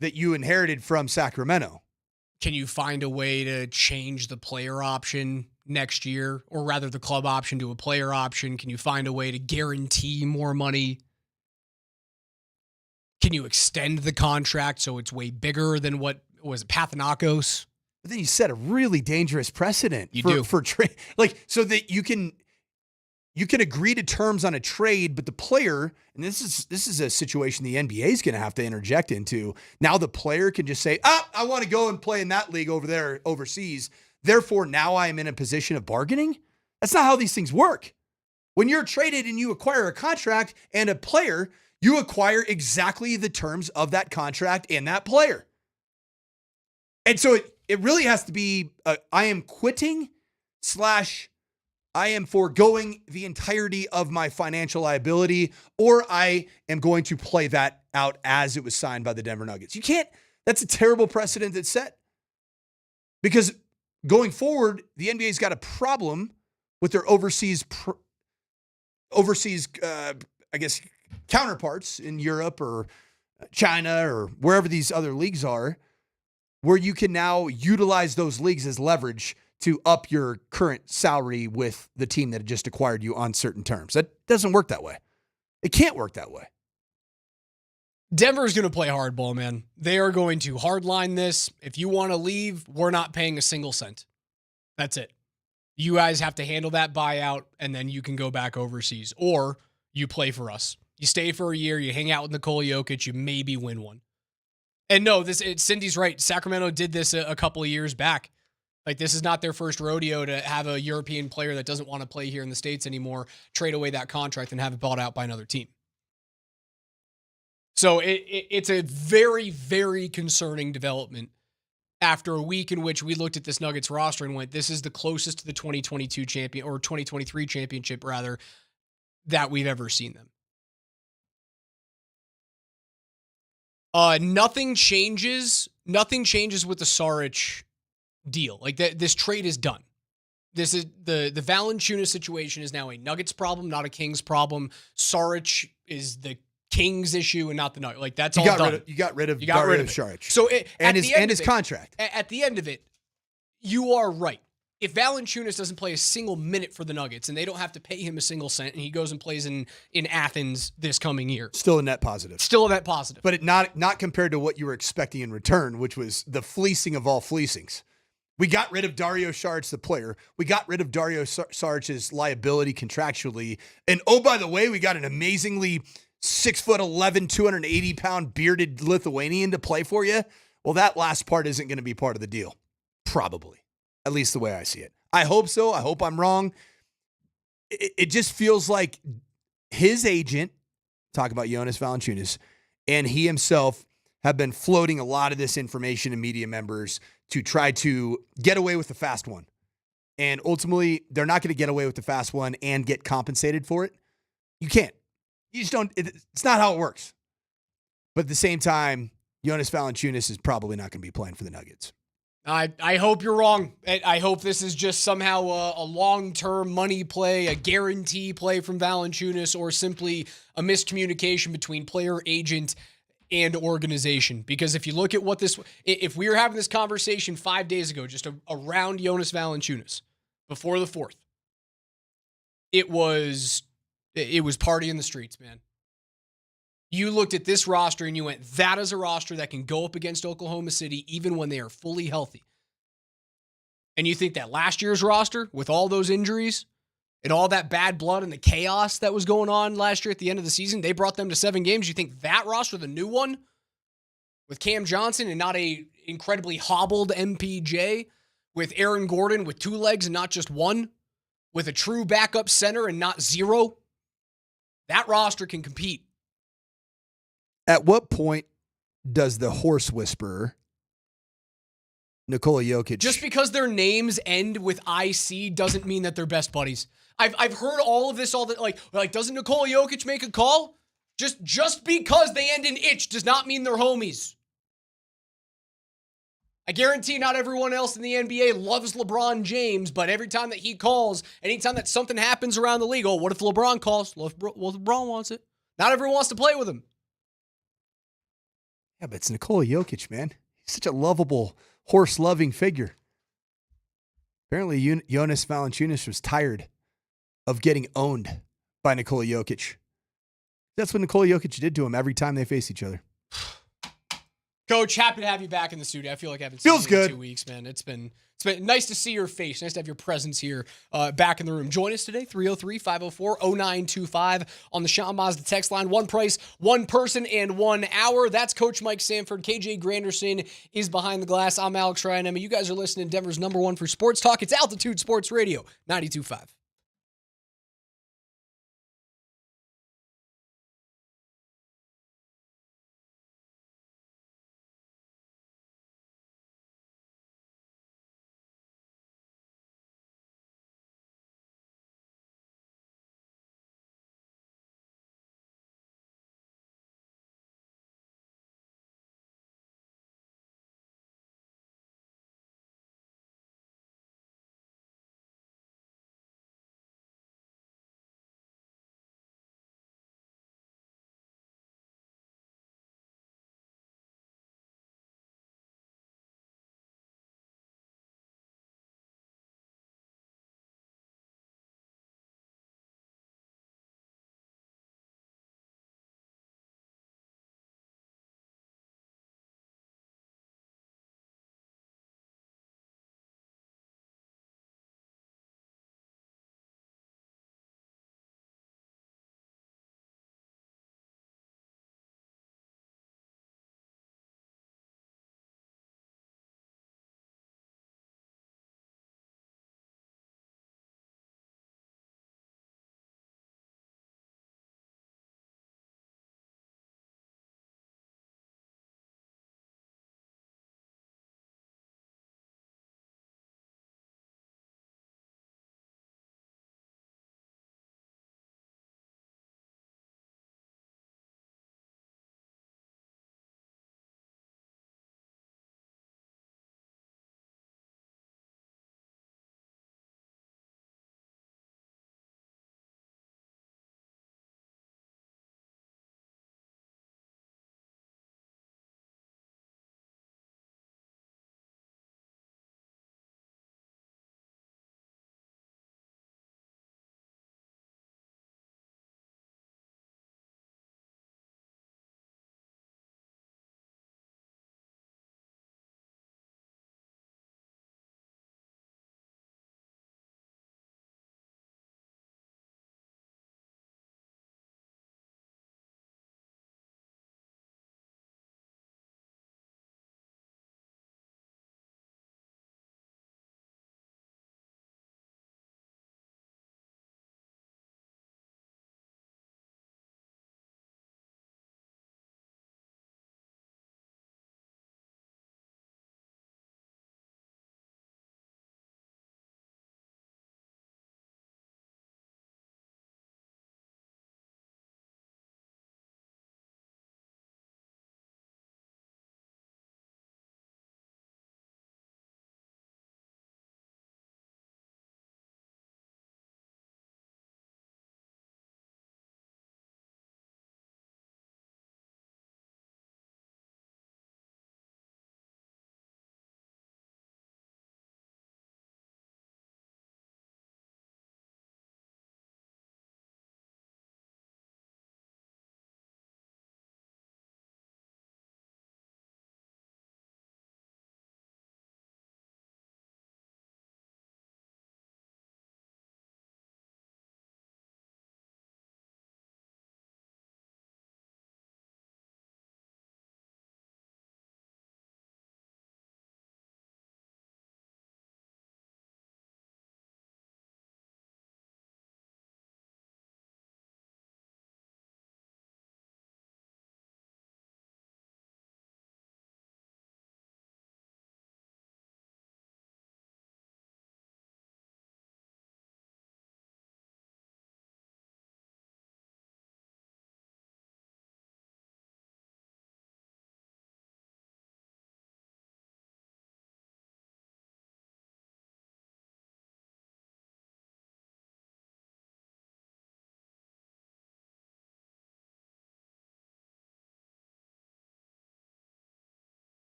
that you inherited from Sacramento. Can you find a way to change the player option next year, or rather the club option to a player option? Can you find a way to guarantee more money? Can you extend the contract so it's way bigger than what was it, Pathanakos? But then you set a really dangerous precedent for trade, so that you can agree to terms on a trade, but the player, and this is a situation the NBA is going to have to interject into. Now the player can just say, I want to go and play in that league over there overseas. Therefore, now I am in a position of bargaining. That's not how these things work. When you're traded and you acquire a contract and a player, you acquire exactly the terms of that contract and that player. And so it really has to be, I am quitting / I am foregoing the entirety of my financial liability, or I am going to play that out as it was signed by the Denver Nuggets. You can't, that's a terrible precedent that's set. Because going forward, the NBA's got a problem with their overseas, counterparts in Europe or China or wherever these other leagues are, where you can now utilize those leagues as leverage to up your current salary with the team that had just acquired you on certain terms. That doesn't work that way. It can't work that way. Denver's going to play hardball, man. They are going to hardline this. If you want to leave, we're not paying a single cent. That's it. You guys have to handle that buyout, and then you can go back overseas. Or you play for us. You stay for a year, you hang out with Nikola Jokic, you maybe win one. And no, Cindy's right. Sacramento did this a couple of years back. Like, this is not their first rodeo to have a European player that doesn't want to play here in the States anymore trade away that contract and have it bought out by another team. So it's a very, very concerning development after a week in which we looked at this Nuggets roster and went, this is the closest to the 2022 champion, or 2023 championship rather, that we've ever seen them. Nothing changes with the Saric deal. Like, this trade is done. This is the Valančiūnas situation is now a Nuggets problem, not a Kings problem. Saric is the Kings issue and not the Nuggets. Like, that's all done. You got rid of Saric. So his contract. At the end of it, you are right. if Valančiūnas doesn't play a single minute for the Nuggets and they don't have to pay him a single cent and he goes and plays in Athens this coming year. Still a net positive. Still a net positive. But not compared to what you were expecting in return, which was the fleecing of all fleecings. We got rid of Dario Saric, the player. We got rid of Dario Saric's liability contractually. And oh, by the way, we got an amazingly 6'11", 280-pound bearded Lithuanian to play for you. Well, that last part isn't going to be part of the deal. Probably. At least the way I see it. I hope so. I hope I'm wrong. It just feels like his agent, talk about Jonas Valanciunas, and he himself have been floating a lot of this information to media members to try to get away with the fast one. And ultimately, they're not going to get away with the fast one and get compensated for it. You can't. You just don't. It's not how it works. But at the same time, Jonas Valanciunas is probably not going to be playing for the Nuggets. I hope you're wrong. I hope this is just somehow a long-term money play, a guarantee play from Valanciunas, or simply a miscommunication between player, agent, and organization. Because if you look at what if we were having this conversation 5 days ago, just around Jonas Valanciunas, before the 4th, it was party in the streets, man. You looked at this roster and you went, that is a roster that can go up against Oklahoma City even when they are fully healthy. And you think that last year's roster, with all those injuries and all that bad blood and the chaos that was going on last year at the end of the season, they brought them to 7 games. You think that roster, the new one, with Cam Johnson and not a incredibly hobbled MPJ, with Aaron Gordon with 2 legs and not just 1, with a true backup center and not 0, that roster can compete. At what point does the horse whisperer, Nikola Jokic... Just because their names end with IC doesn't mean that they're best buddies. I've heard all of this, like doesn't Nikola Jokic make a call? Just because they end in itch does not mean they're homies. I guarantee not everyone else in the NBA loves LeBron James, but every time that he calls, anytime that something happens around the league, what if LeBron calls? Well, LeBron wants it. Not everyone wants to play with him. Yeah, but it's Nikola Jokic, man. He's such a lovable, horse-loving figure. Apparently, Jonas Valanciunas was tired of getting owned by Nikola Jokic. That's what Nikola Jokic did to him every time they face each other. Coach, happy to have you back in the studio. I feel like I haven't seen you in 2 weeks, man. It's been nice to see your face. Nice to have your presence here back in the room. Join us today, 303-504-0925 on the Sean Mazda text line. One price, one person, and 1 hour. That's Coach Mike Sanford. KJ Granderson is behind the glass. I'm Alex Ryan. You guys are listening to Denver's #1 for sports talk. It's Altitude Sports Radio, 92.5.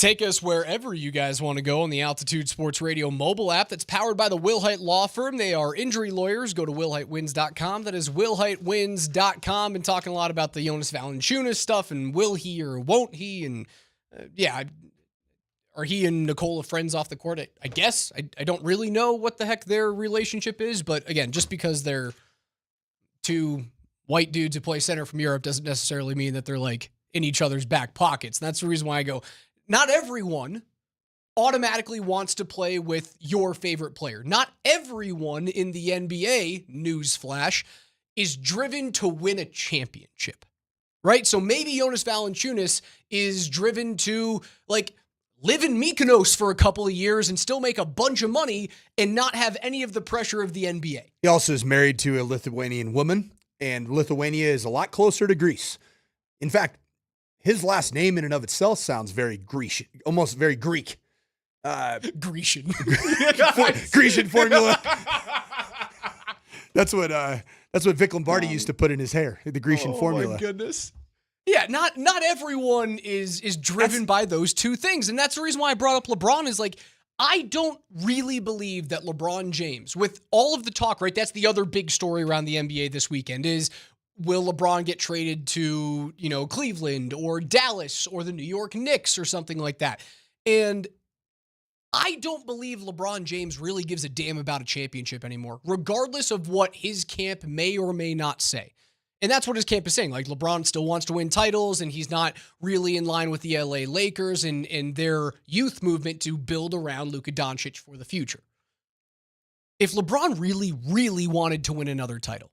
Take us wherever you guys want to go on the Altitude Sports Radio mobile app that's powered by the Wilhite Law Firm. They are injury lawyers. Go to wilhitewins.com. That is wilhitewins.com. Been talking a lot about the Jonas Valanciunas stuff and will he or won't he? And are he and Nikola friends off the court? I guess. I don't really know what the heck their relationship is, but again, just because they're two white dudes who play center from Europe doesn't necessarily mean that they're like in each other's back pockets. And that's the reason why I go, not everyone automatically wants to play with your favorite player. Not everyone in the NBA, newsflash, is driven to win a championship, right? So maybe Jonas Valanciunas is driven to like live in Mykonos for a couple of years and still make a bunch of money and not have any of the pressure of the NBA. He also is married to a Lithuanian woman, and Lithuania is a lot closer to Greece. In fact, his last name in and of itself sounds very Grecian, almost very Greek. Grecian. Grecian formula. That's what Vic Lombardi used to put in his hair, the Grecian formula. Oh my goodness. Yeah, not everyone is driven by those two things. And that's the reason why I brought up LeBron is like, I don't really believe that LeBron James, with all of the talk, right? That's the other big story around the NBA this weekend is, will LeBron get traded to, Cleveland or Dallas or the New York Knicks or something like that? And I don't believe LeBron James really gives a damn about a championship anymore, regardless of what his camp may or may not say. And that's what his camp is saying. Like, LeBron still wants to win titles, and he's not really in line with the LA Lakers and their youth movement to build around Luka Doncic for the future. If LeBron really, really wanted to win another title,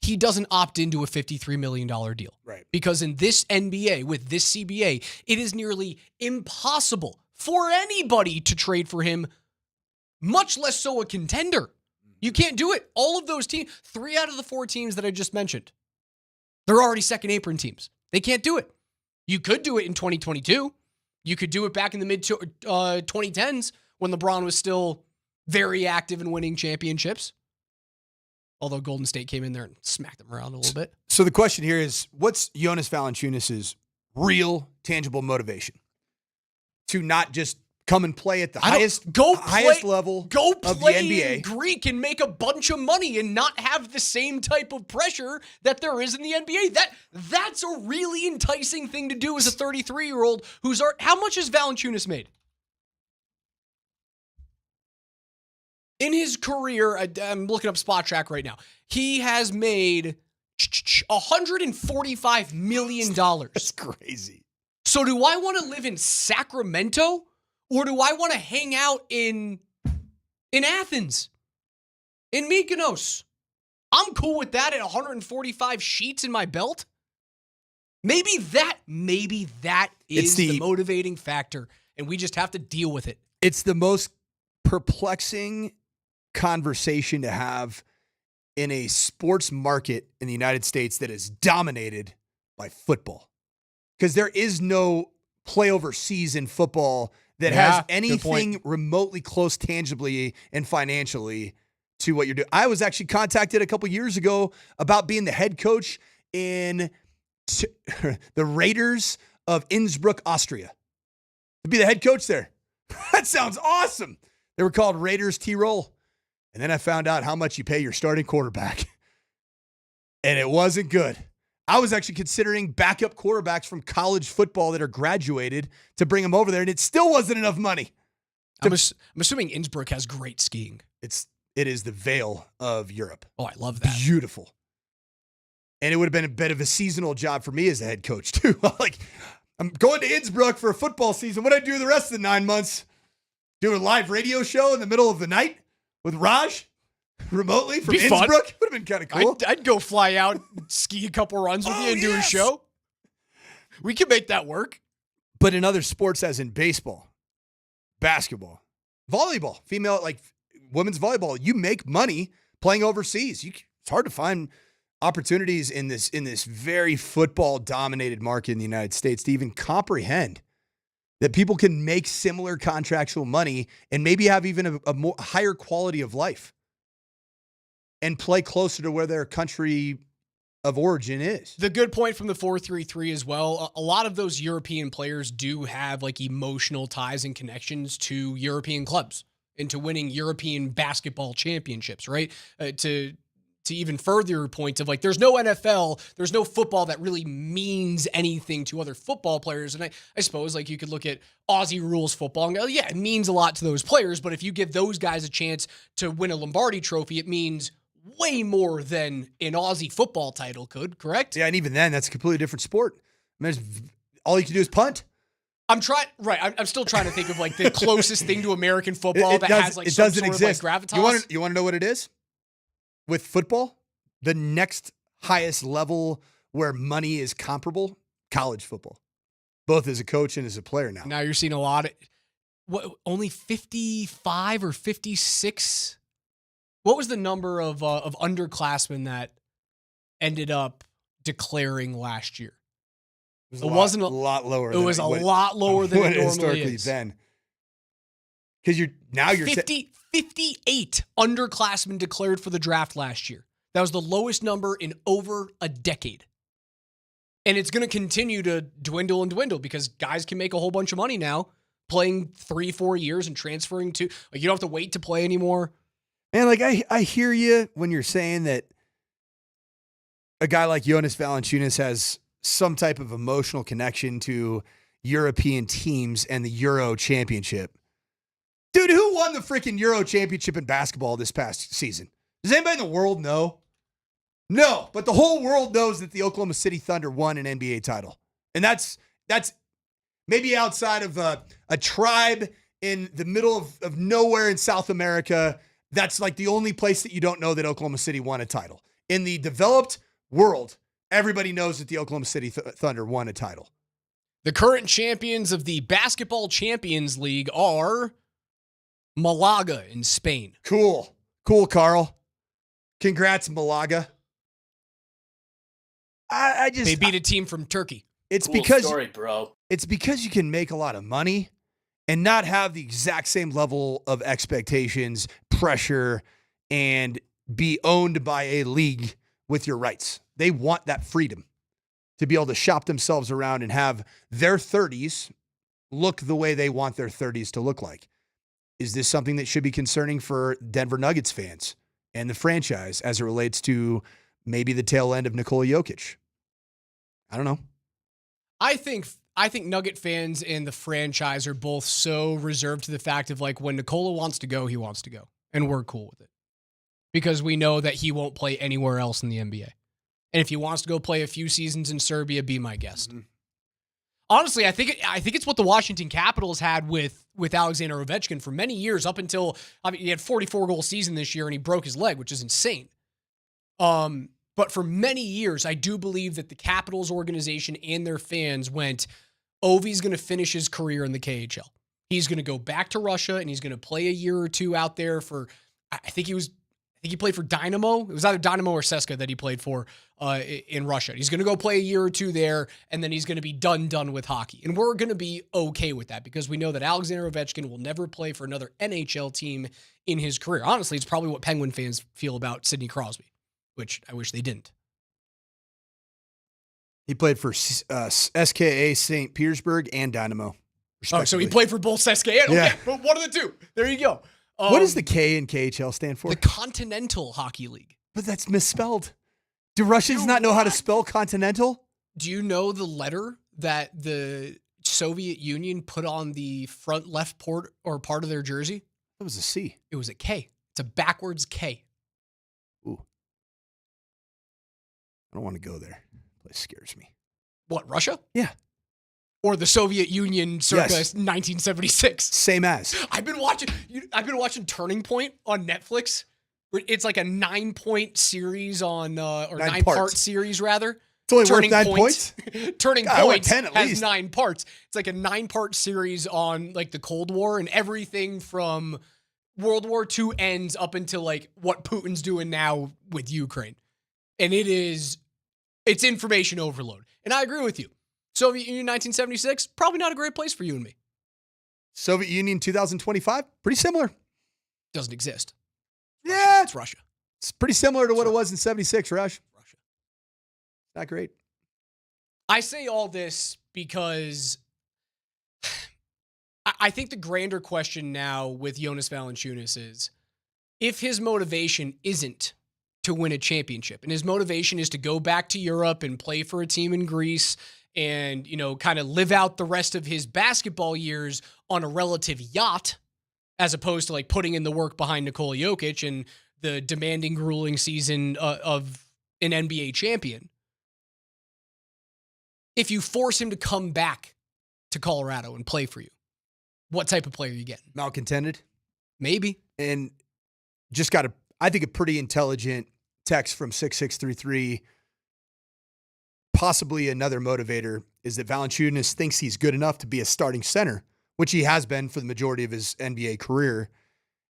he doesn't opt into a $53 million deal. Right. Because in this NBA, with this CBA, it is nearly impossible for anybody to trade for him, much less so a contender. You can't do it. All of those teams, 3 out of the 4 teams that I just mentioned, they're already second apron teams. They can't do it. You could do it in 2022. You could do it back in the mid-2010s when LeBron was still very active in winning championships. Although Golden State came in there and smacked them around a little bit. So the question here is, what's Jonas Valanciunas' real, tangible motivation? To not just come and play at the highest level of the NBA. In Greek and make a bunch of money and not have the same type of pressure that there is in the NBA. That's a really enticing thing to do as a 33-year-old who's... How much has Valanciunas made? In his career, I'm looking up Spot Track right now. He has made $145 million. That's crazy. So do I want to live in Sacramento, or do I want to hang out in Athens, in Mykonos? I'm cool with that at 145 sheets in my belt. Maybe that is the motivating factor, and we just have to deal with it. It's the most perplexing conversation to have in a sports market in the United States that is dominated by football. Because there is no play overseas in football that has anything remotely close tangibly and financially to what you're doing. I was actually contacted a couple years ago about being the head coach in the Raiders of Innsbruck, Austria. To be the head coach there. That sounds awesome. They were called Raiders Tirol. And then I found out how much you pay your starting quarterback. And it wasn't good. I was actually considering backup quarterbacks from college football that are graduated to bring them over there, and it still wasn't enough money. I'm assuming Innsbruck has great skiing. It is the Vale of Europe. Oh, I love that. Beautiful. And it would have been a bit of a seasonal job for me as a head coach, too. Like, I'm going to Innsbruck for a football season. What do I do the rest of the 9 months? Do a live radio show in the middle of the night with Raj remotely from Innsbruck? Would have been kind of cool. I'd go fly out, ski a couple runs with you and do a show. We can make that work. But in other sports, as in baseball, basketball, volleyball, female, like women's volleyball, you make money playing overseas. It's hard to find opportunities in this very football-dominated market in the United States to even comprehend that people can make similar contractual money and maybe have even a more higher quality of life and play closer to where their country of origin is. The good point from the 4-3-3 as well. A lot of those European players do have like emotional ties and connections to European clubs and to winning European basketball championships, right? To even further your point of like, there's no NFL, there's no football that really means anything to other football players. And I suppose like you could look at Aussie rules football and go, yeah, it means a lot to those players. But if you give those guys a chance to win a Lombardi trophy, it means way more than an Aussie football title could, correct? Yeah, and even then, that's a completely different sport. I mean, all you can do is punt. I'm still trying to think of like the closest thing to American football has like some sort of like gravitas. You want to know what it is? With football, the next highest level where money is comparable, college football, both as a coach and as a player now. Now you're seeing a lot of, only 55 or 56. What was the number of underclassmen that ended up declaring last year? It wasn't a lot lower. It was a lot lower than it normally is. Then, because you're 58 underclassmen declared for the draft last year. That was the lowest number in over a decade. And it's going to continue to dwindle and dwindle because guys can make a whole bunch of money now playing 3-4 years and transferring to, like, you don't have to wait to play anymore. Man, like I hear you when you're saying that a guy like Jonas Valanciunas has some type of emotional connection to European teams and the Euro Championship. Dude, who won the freaking Euro Championship in basketball this past season? Does anybody in the world know? No, but the whole world knows that the Oklahoma City Thunder won an NBA title. And that's maybe outside of a tribe in the middle of nowhere in South America. That's like the only place that you don't know that Oklahoma City won a title. In the developed world, everybody knows that the Oklahoma City Thunder won a title. The current champions of the Basketball Champions League are Malaga in Spain. Cool, Carl. Congrats, Malaga. They beat a team from Turkey. It's cool because story, bro. It's because you can make a lot of money and not have the exact same level of expectations, pressure, and be owned by a league with your rights. They want that freedom to be able to shop themselves around and have their 30s look the way they want their 30s to look like. Is this something that should be concerning for Denver Nuggets fans and the franchise as it relates to maybe the tail end of Nikola Jokic? I don't know. I think Nugget fans and the franchise are both so reserved to the fact of like when Nikola wants to go, he wants to go. And we're cool with it. Because we know that he won't play anywhere else in the NBA. And if he wants to go play a few seasons in Serbia, be my guest. Mm-hmm. Honestly, I think it's what the Washington Capitals had with Alexander Ovechkin for many years up until he had 44-goal season this year and he broke his leg, which is insane. But for many years, I do believe that the Capitals organization and their fans went, Ovi's going to finish his career in the KHL. He's going to go back to Russia and he's going to play a year or two out there for, I think he played for Dynamo. It was either Dynamo or CSKA that he played for in Russia. He's going to go play a year or two there, and then he's going to be done with hockey. And we're going to be okay with that because we know that Alexander Ovechkin will never play for another NHL team in his career. Honestly, it's probably what Penguin fans feel about Sidney Crosby, which I wish they didn't. He played for SKA St. Petersburg and Dynamo. Oh, so he played for both SKA? Okay, yeah. One of the two. There you go. What does the K in KHL stand for? The Continental Hockey League. But that's misspelled. Do Russians not know how to spell continental? Do you know the letter that the Soviet Union put on the front left part of their jersey? That was a C. It was a K. It's a backwards K. Ooh. I don't want to go there. That place scares me. What, Russia? Yeah. Or the Soviet Union circa 1976. Same as. I've been watching Turning Point on Netflix. It's like a 9-point series on, or 9-part series rather. It's only worth 9 points? Turning Point has 9 parts. It's like a 9-part series on like the Cold War and everything from World War II ends up until like what Putin's doing now with Ukraine. And it's information overload. And I agree with you. Soviet Union 1976, probably not a great place for you and me. Soviet Union 2025, pretty similar. Doesn't exist. Yeah. It's Russia. It's pretty similar to what it was in 76, Rush. Not great. I say all this because I think the grander question now with Jonas Valanciunas is if his motivation isn't to win a championship and his motivation is to go back to Europe and play for a team in Greece and, kind of live out the rest of his basketball years on a relative yacht, as opposed to like putting in the work behind Nikola Jokic and the demanding, grueling season of an NBA champion. If you force him to come back to Colorado and play for you, what type of player are you getting? Malcontented? Maybe. And just got I think a pretty intelligent text from 6633. Possibly another motivator is that Valanciunas thinks he's good enough to be a starting center, which he has been for the majority of his NBA career,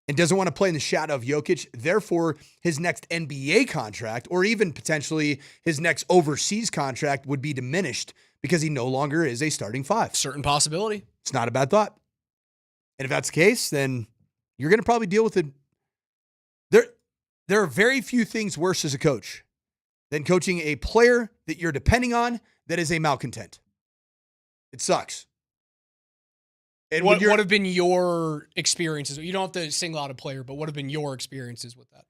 and doesn't want to play in the shadow of Jokic. Therefore, his next NBA contract, or even potentially his next overseas contract, would be diminished because he no longer is a starting five. Certain possibility. It's not a bad thought. And if that's the case, then you're going to probably deal with it. There are very few things worse as a coach than coaching a player that you're depending on that is a malcontent. It sucks. And what have been your experiences? You don't have to single out a player, but what have been your experiences with that?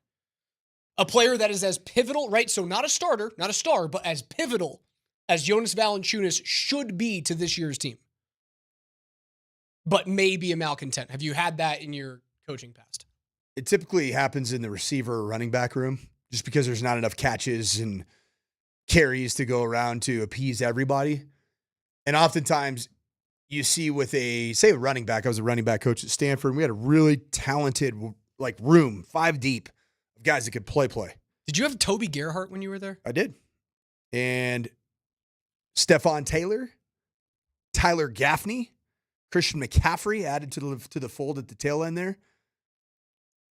A player that is as pivotal, right? So not a starter, not a star, but as pivotal as Jonas Valanciunas should be to this year's team, but maybe a malcontent. Have you had that in your coaching past? It typically happens in the receiver or running back room just because there's not enough catches and carries to go around to appease everybody. And oftentimes you see with a running back, I was a running back coach at Sanford, and we had a really talented room, 5 deep, of guys that could play. Did you have Toby Gerhart when you were there? I did. And Stephon Taylor, Tyler Gaffney, Christian McCaffrey added to the fold at the tail end there.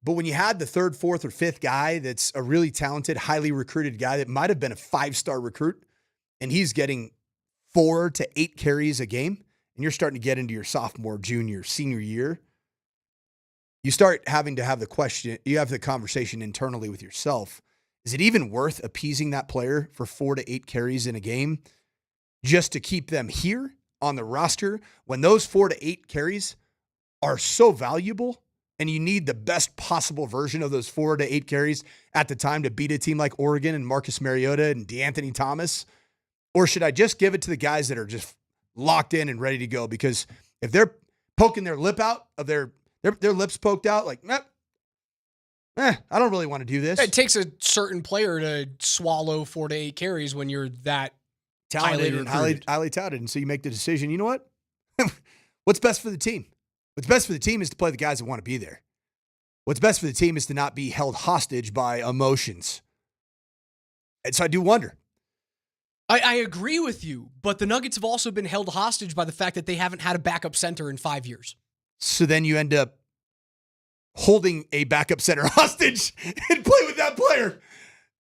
But when you had the 3rd, 4th, or 5th guy that's a really talented, highly recruited guy that might have been a 5-star recruit, and he's getting 4 to 8 carries a game, and you're starting to get into your sophomore, junior, senior year, you start having to have the question, you have the conversation internally with yourself. Is it even worth appeasing that player for 4 to 8 carries in a game just to keep them here on the roster when those 4 to 8 carries are so valuable and you need the best possible version of those 4 to 8 carries at the time to beat a team like Oregon and Marcus Mariota and DeAnthony Thomas? Or should I just give it to the guys that are just locked in and ready to go? Because if they're poking their lip out of their lips poked out, I don't really want to do this. It takes a certain player to swallow 4 to 8 carries when you're that talented and highly touted. And so you make the decision, you know what? What's best for the team? What's best for the team is to play the guys that want to be there. What's best for the team is to not be held hostage by emotions. And so I do wonder. I agree with you, but the Nuggets have also been held hostage by the fact that they haven't had a backup center in 5 years. So then you end up holding a backup center hostage and play with that player.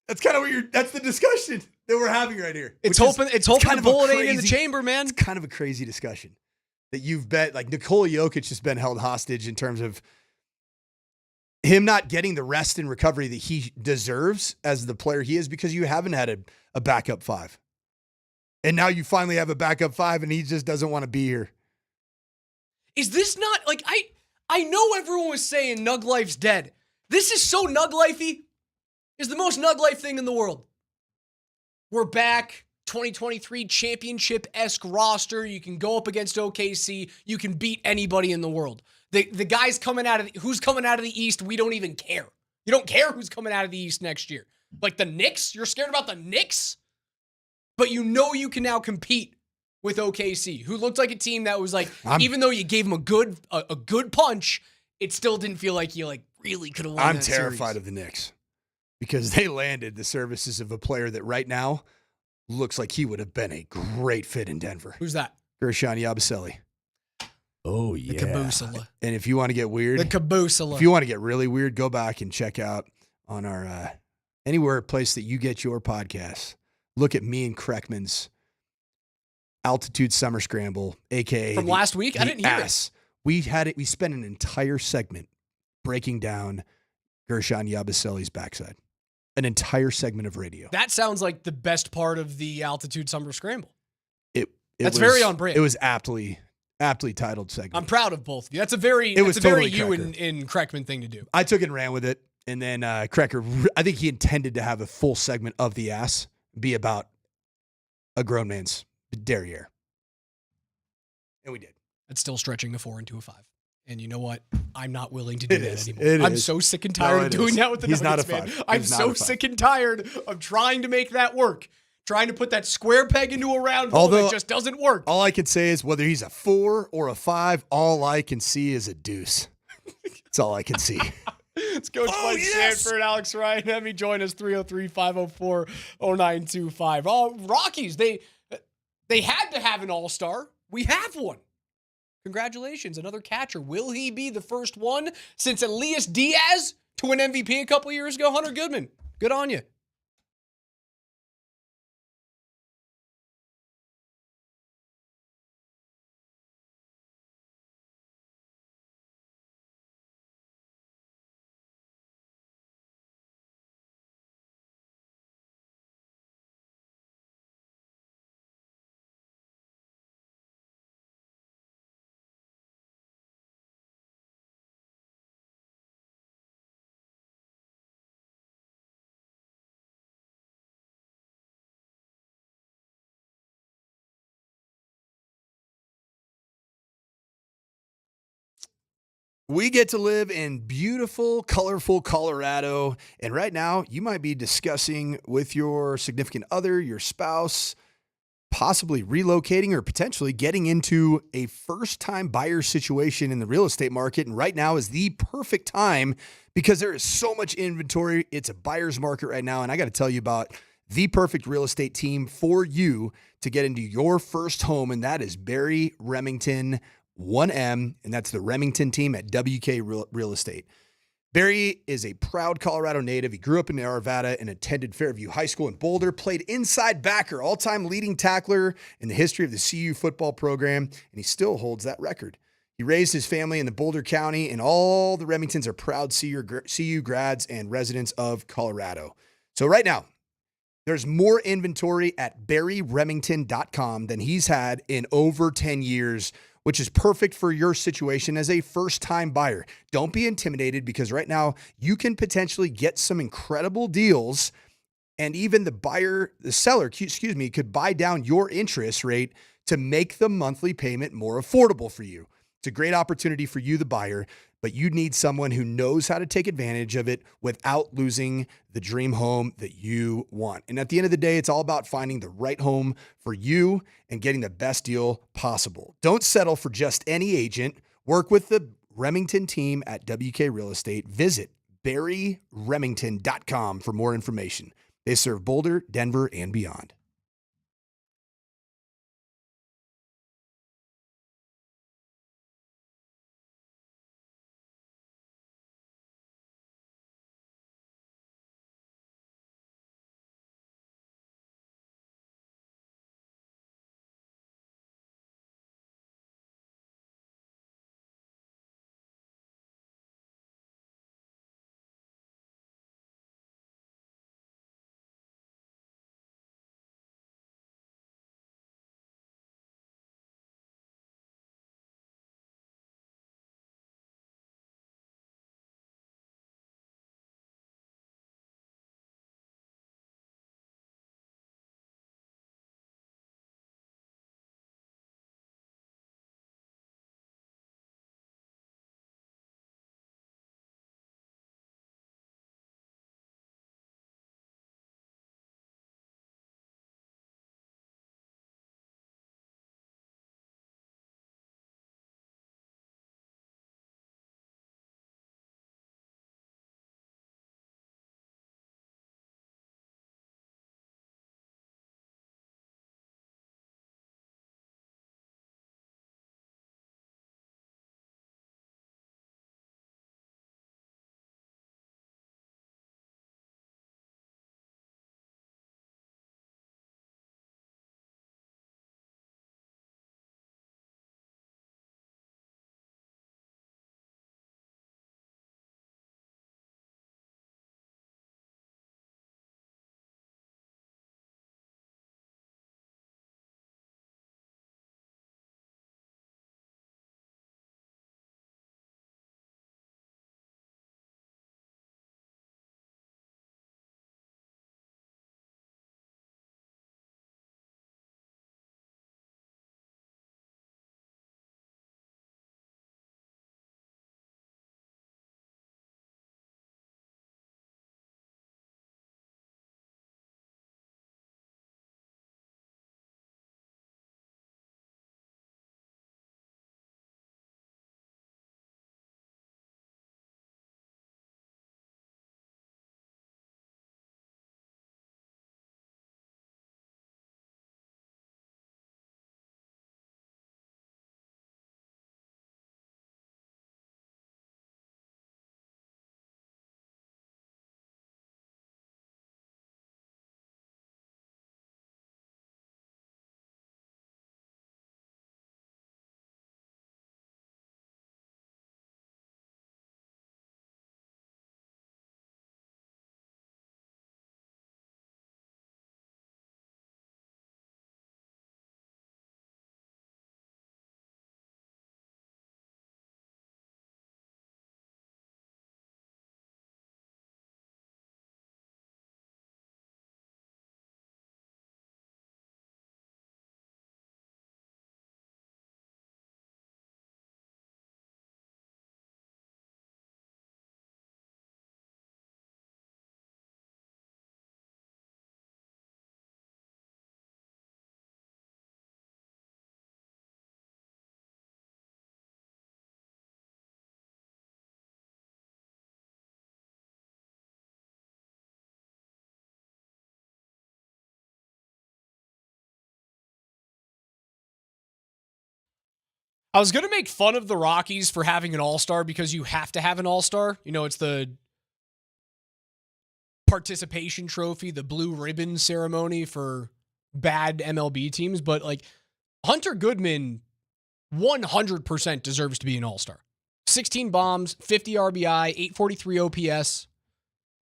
That's kind of that's the discussion that we're having right here. It's hoping the bullet ain't in the chamber, man. It's kind of a crazy discussion that you've bet, Nikola Jokic has been held hostage in terms of him not getting the rest and recovery that he deserves as the player he is because you haven't had a backup 5. And now you finally have a backup 5 and he just doesn't want to be here. Is this not I know everyone was saying Nug Life's dead. This is so Nug Lifey. It's the most Nug Life thing in the world. We're back. 2023 championship-esque roster. You can go up against OKC. You can beat anybody in the world. The guys coming out of who's coming out of the East, we don't even care. You don't care who's coming out of the East next year. Like the Knicks? You're scared about the Knicks? But you know you can now compete with OKC, who looked like a team that was even though you gave them a good punch, it still didn't feel like you really could have won. I'm terrified of the Knicks because they landed the services of a player that right now looks like he would have been a great fit in Denver. Who's that? Gershon Yabusele. Oh, yeah. The Cabusela. And if you want to get weird, the Cabusela. If you want to get really weird, go back and check out on our anywhere place that you get your podcasts. Look at me and Kreckman's Altitude Summer Scramble, aka from last week. I didn't hear it. We spent an entire segment breaking down Gershon Yabusele's backside. an entire segment of radio. That sounds like the best part of the Altitude Summer Scramble. That's very on brand. It was aptly titled segment. I'm proud of both of you. That's a very totally you Krecker. in Kreckman thing to do. I took it and ran with it. And then Krecker, I think he intended to have a full segment of the ass be about a grown man's derriere. And we did. That's still stretching the 4 into a 5. And you know what? I'm not willing to do that anymore. I'm so sick and tired of doing that with the Nuggets, man. I'm so sick and tired of trying to make that work. Trying to put that square peg into a round hole that just doesn't work. All I can say is whether he's a 4 or a 5, all I can see is a deuce. That's all I can see. It's Coach Mike Sanford, Alex Ryan. Have me join us, 303-504-0925. Oh, Rockies, they had to have an all-star. We have one. Congratulations, another catcher. Will he be the first one since Elias Diaz to win MVP a couple years ago? Hunter Goodman, good on you. We get to live in beautiful, colorful Colorado. And right now, you might be discussing with your significant other, your spouse, possibly relocating or potentially getting into a first-time buyer situation in the real estate market. And right now is the perfect time because there is so much inventory. It's a buyer's market right now. And I got to tell you about the perfect real estate team for you to get into your first home. And that is Barry Remington 1M, and that's the Remington team at WK Real Estate. Barry is a proud Colorado native. He grew up in Arvada and attended Fairview High School in Boulder, played inside backer, all-time leading tackler in the history of the CU football program, and he still holds that record. He raised his family in the Boulder County, and all the Remingtons are proud CU grads and residents of Colorado. So right now, there's more inventory at barryremington.com than he's had in over 10 years, which is perfect for your situation as a first-time buyer. Don't be intimidated because right now you can potentially get some incredible deals, and even the seller, could buy down your interest rate to make the monthly payment more affordable for you. It's a great opportunity for you, the buyer, but you need someone who knows how to take advantage of it without losing the dream home that you want. And at the end of the day, it's all about finding the right home for you and getting the best deal possible. Don't settle for just any agent. Work with the Remington team at WK Real Estate. Visit barryremington.com for more information. They serve Boulder, Denver, and beyond. I was going to make fun of the Rockies for having an all-star because you have to have an all-star. You know, it's the participation trophy, the blue ribbon ceremony for bad MLB teams. But, like, Hunter Goodman 100% deserves to be an all-star. 16 bombs, 50 RBI, 843 OPS.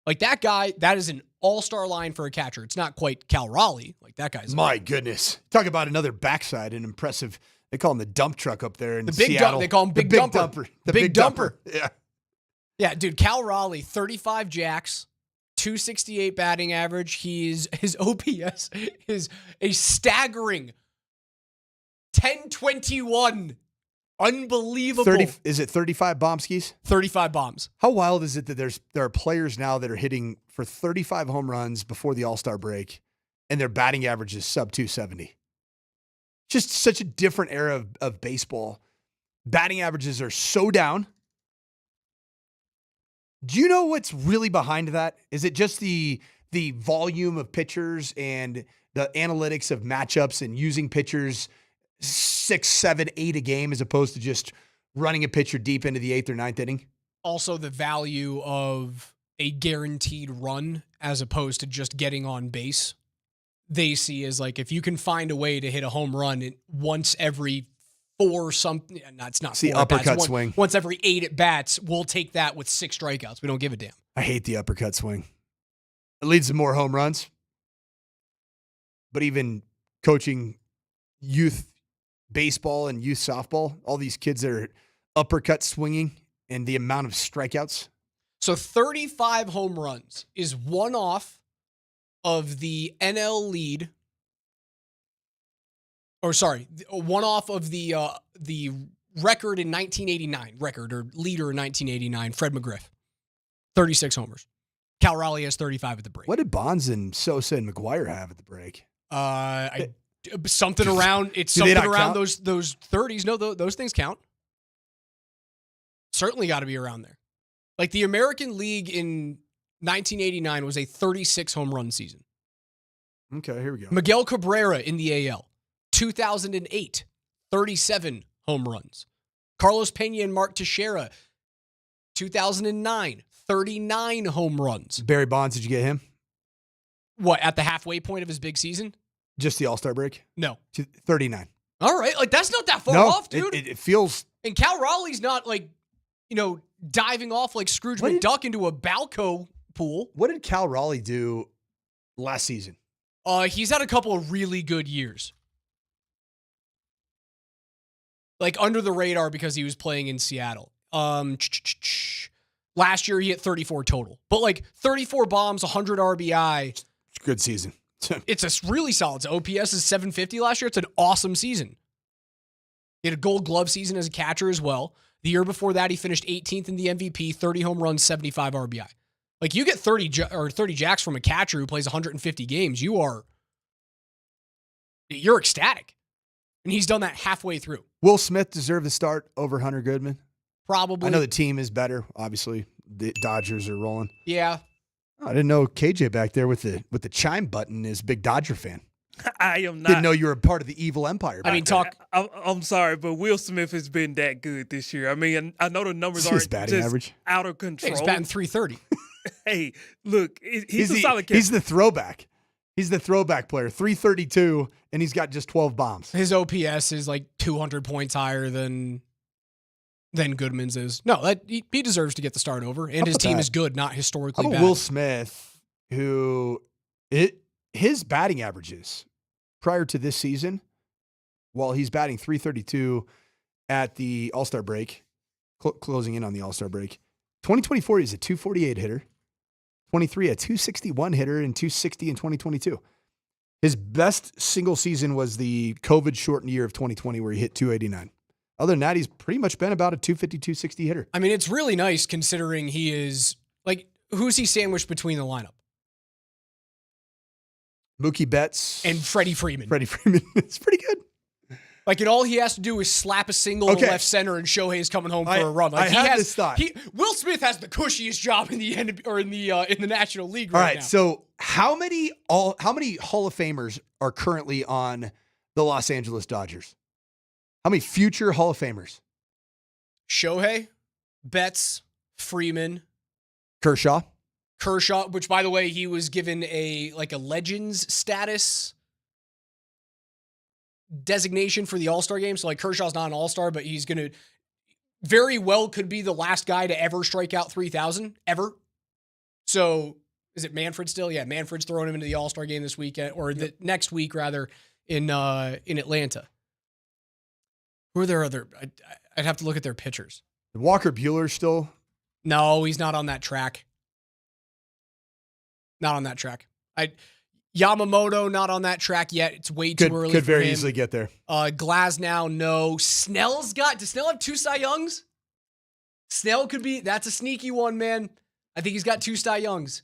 Like, that guy, that is an all-star line for a catcher. It's not quite Cal Raleigh. Like, that guy's... My goodness. Talk about another backside, an impressive... They call him the dump truck up there in the big Seattle. They call him Big Dumper. The big dumper. Yeah. Yeah, dude, Cal Raleigh, 35 jacks, 268 batting average. His OPS is a staggering 1021. Unbelievable. Is it 35 bomb skis? 35 bombs. How wild is it that there are players now that are hitting for 35 home runs before the All-Star break, and their batting average is sub 270? Just such a different era of baseball. Batting averages are so down. Do you know what's really behind that? Is it just the volume of pitchers and the analytics of matchups and using pitchers 6, 7, 8 a game as opposed to just running a pitcher deep into the 8th or 9th inning? Also, the value of a guaranteed run as opposed to just getting on base. They see as like, if you can find a way to hit a home run once every 4 something, it's not the 4 uppercut swing. Once every 8 at bats, we'll take that with 6 strikeouts. We don't give a damn. I hate the uppercut swing. It leads to more home runs. But even coaching youth baseball and youth softball, all these kids that are uppercut swinging and the amount of strikeouts. So 35 home runs is one off of the NL lead, or sorry, one off of the record in 1989, record or leader in 1989, Fred McGriff, 36 homers. Cal Raleigh has 35 at the break. What did Bonds and Sosa and McGuire have at the break? Something around. It's something around those 30s. No, those things count. Certainly got to be around there. Like the American League in 1989 was a 36 home run season. Okay, here we go. Miguel Cabrera in the AL, 2008, 37 home runs. Carlos Pena and Mark Teixeira, 2009, 39 home runs. Barry Bonds, did you get him? What, at the halfway point of his big season? Just the All-Star break? No. 39. All right, like that's not that far off, dude. It feels... And Cal Raleigh's not like, diving off like Scrooge McDuck into a Balco pool. What did Cal Raleigh do last season? He's had a couple of really good years. Like under the radar because he was playing in Seattle. Last year he hit 34 total. But like 34 bombs, 100 RBI. It's a good season. It's a really solid. OPS is 750 last year. It's an awesome season. He had a Gold Glove season as a catcher as well. The year before that, he finished 18th in the MVP, 30 home runs, 75 RBI. Like, you get 30 jacks from a catcher who plays 150 games, you're ecstatic. And he's done that halfway through. Will Smith deserve the start over Hunter Goodman? Probably. I know the team is better, obviously. The Dodgers are rolling. Yeah. I didn't know KJ back there with the chime button is a big Dodger fan. I am not. Didn't know you were a part of the evil empire. I'm sorry, but Will Smith has been that good this year. I mean, I know the numbers aren't just average. Out of control. Hey, he's batting 330. Hey, look, he's a solid catcher. He's the throwback. He's the throwback player. 332, and he's got just 12 bombs. His OPS is like 200 points higher than Goodman's is. No, he deserves to get the start over, and his team is good, not historically bad. Will Smith, his batting averages prior to this season, while he's batting 332 at the All-Star break, closing in on the All-Star break, 2024 he's a 248 hitter, 23 a 261 hitter, and 260 in 2022. His best single season was the COVID-shortened year of 2020 where he hit 289. Other than that, he's pretty much been about a 250, 260 hitter. I mean, it's really nice considering he is, like, who's he sandwiched between the lineup? Mookie Betts. And Freddie Freeman. It's pretty good. Like, and all he has to do is slap a single to left center and Shohei's coming home for a run. Like, this thought. Will Smith has the cushiest job in the National League right now. All right, so how many Hall of Famers are currently on the Los Angeles Dodgers? How many future Hall of Famers? Shohei, Betts, Freeman, Kershaw, which, by the way, he was given a Legends status designation for the All-Star game. So, Kershaw's not an All-Star, but he's going to very well could be the last guy to ever strike out 3,000, ever. So, is it Manfred still? Yeah, Manfred's throwing him into the All-Star game this weekend, or the next week, rather, in Atlanta. Who are their other? I'd have to look at their pitchers. Walker Buehler still? No, he's not on that track. Not on that track. Yamamoto not on that track yet. It's way too early. Could for very him. easily get there. Glasnow, no. Does Snell have 2 Cy Youngs? Snell could be. That's a sneaky one, man. I think he's got 2 Cy Youngs.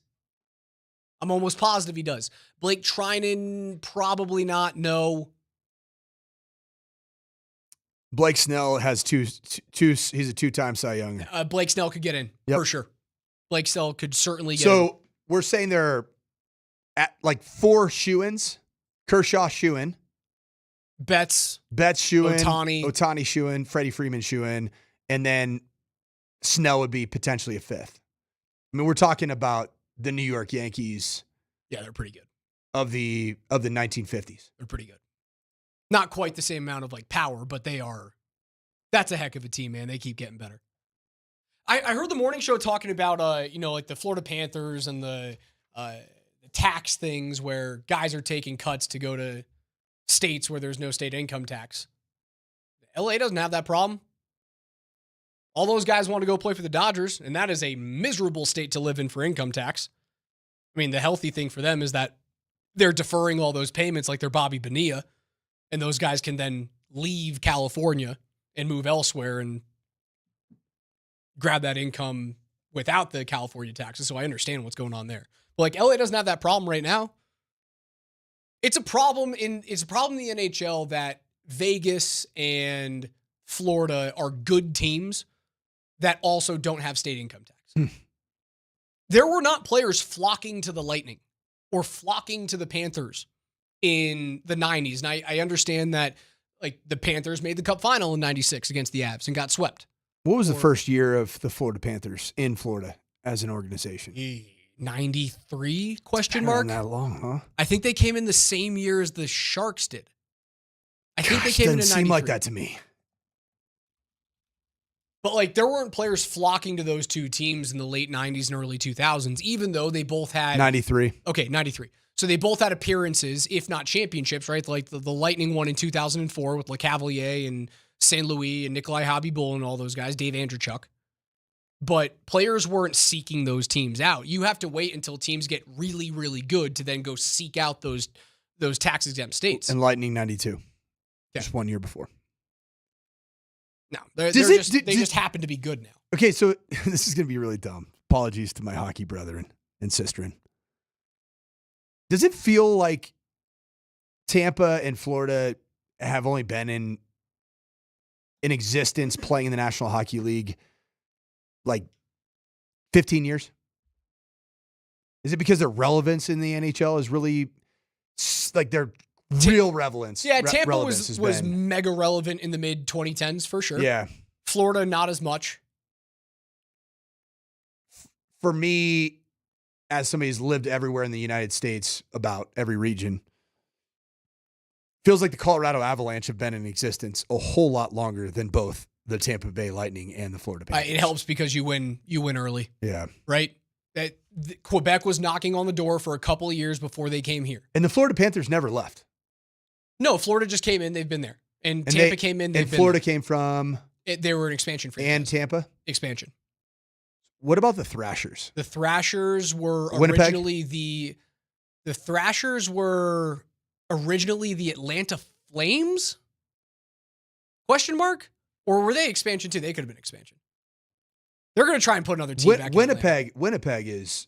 I'm almost positive he does. Blake Trinan, probably not. No. Blake Snell has two. He's a 2-time Cy Young. Blake Snell could get in for sure. Blake Snell could certainly get in. So we're saying there are at 4 shoe-ins. Kershaw shoe-in. Betts shoe-in. Ohtani shoe-in. Freddie Freeman shoe-in. And then Snell would be potentially a 5th. I mean, we're talking about the New York Yankees. Yeah, they're pretty good. Of the 1950s. They're pretty good. Not quite the same amount of power, but they are. That's a heck of a team, man. They keep getting better. I heard the morning show talking about the Florida Panthers and the tax things where guys are taking cuts to go to states where there's no state income tax. LA doesn't have that problem. All those guys want to go play for the Dodgers, and that is a miserable state to live in for income tax. I mean, the healthy thing for them is that they're deferring all those payments like they're Bobby Bonilla, and those guys can then leave California and move elsewhere and grab that income without the California taxes. So I understand what's going on there. But LA doesn't have that problem right now. It's a problem in the NHL that Vegas and Florida are good teams that also don't have state income tax. There were not players flocking to the Lightning or flocking to the Panthers in the 90s. And I understand that the Panthers made the Cup final in 96 against the Avs and got swept. What was the first year of the Florida Panthers in Florida as an organization? 93 question mark? Not that long, huh? I think they came in the same year as the Sharks did. I think they came in 93. Doesn't seem like that to me. But there weren't players flocking to those two teams in the late 90s and early 2000s, even though they both had 93. Okay, 93. So they both had appearances, if not championships, right? Like the Lightning won in 2004 with LeCavalier and St. Louis and Nikolai Hobby-Bull and all those guys, Dave Andreychuk. But players weren't seeking those teams out. You have to wait until teams get really, really good to then go seek out those tax-exempt states. And Lightning 92. Just 1 year before. No, they just happen to be good now. Okay, so this is going to be really dumb. Apologies to my hockey brethren and sisterin. Does it feel like Tampa and Florida have only been in existence playing in the National Hockey League 15 years? Is it because their relevance in the NHL is really their real relevance? Yeah, Tampa was mega relevant in the mid 2010s for sure. Yeah. Florida, not as much. For me, as somebody who's lived everywhere in the United States, about every region, feels like the Colorado Avalanche have been in existence a whole lot longer than both the Tampa Bay Lightning and the Florida Panthers. It helps because you win early. Yeah. Right? Quebec was knocking on the door for a couple of years before they came here. And the Florida Panthers never left. No, Florida just came in. They've been there. And Tampa came in. And Florida came from? They were an expansion franchise. And Tampa? Expansion. What about the Thrashers? The Thrashers were Winnipeg? originally the Thrashers were originally the Atlanta Flames? Question mark? Or were they expansion too? They could have been expansion. They're going to try and put another team back in Winnipeg. Winnipeg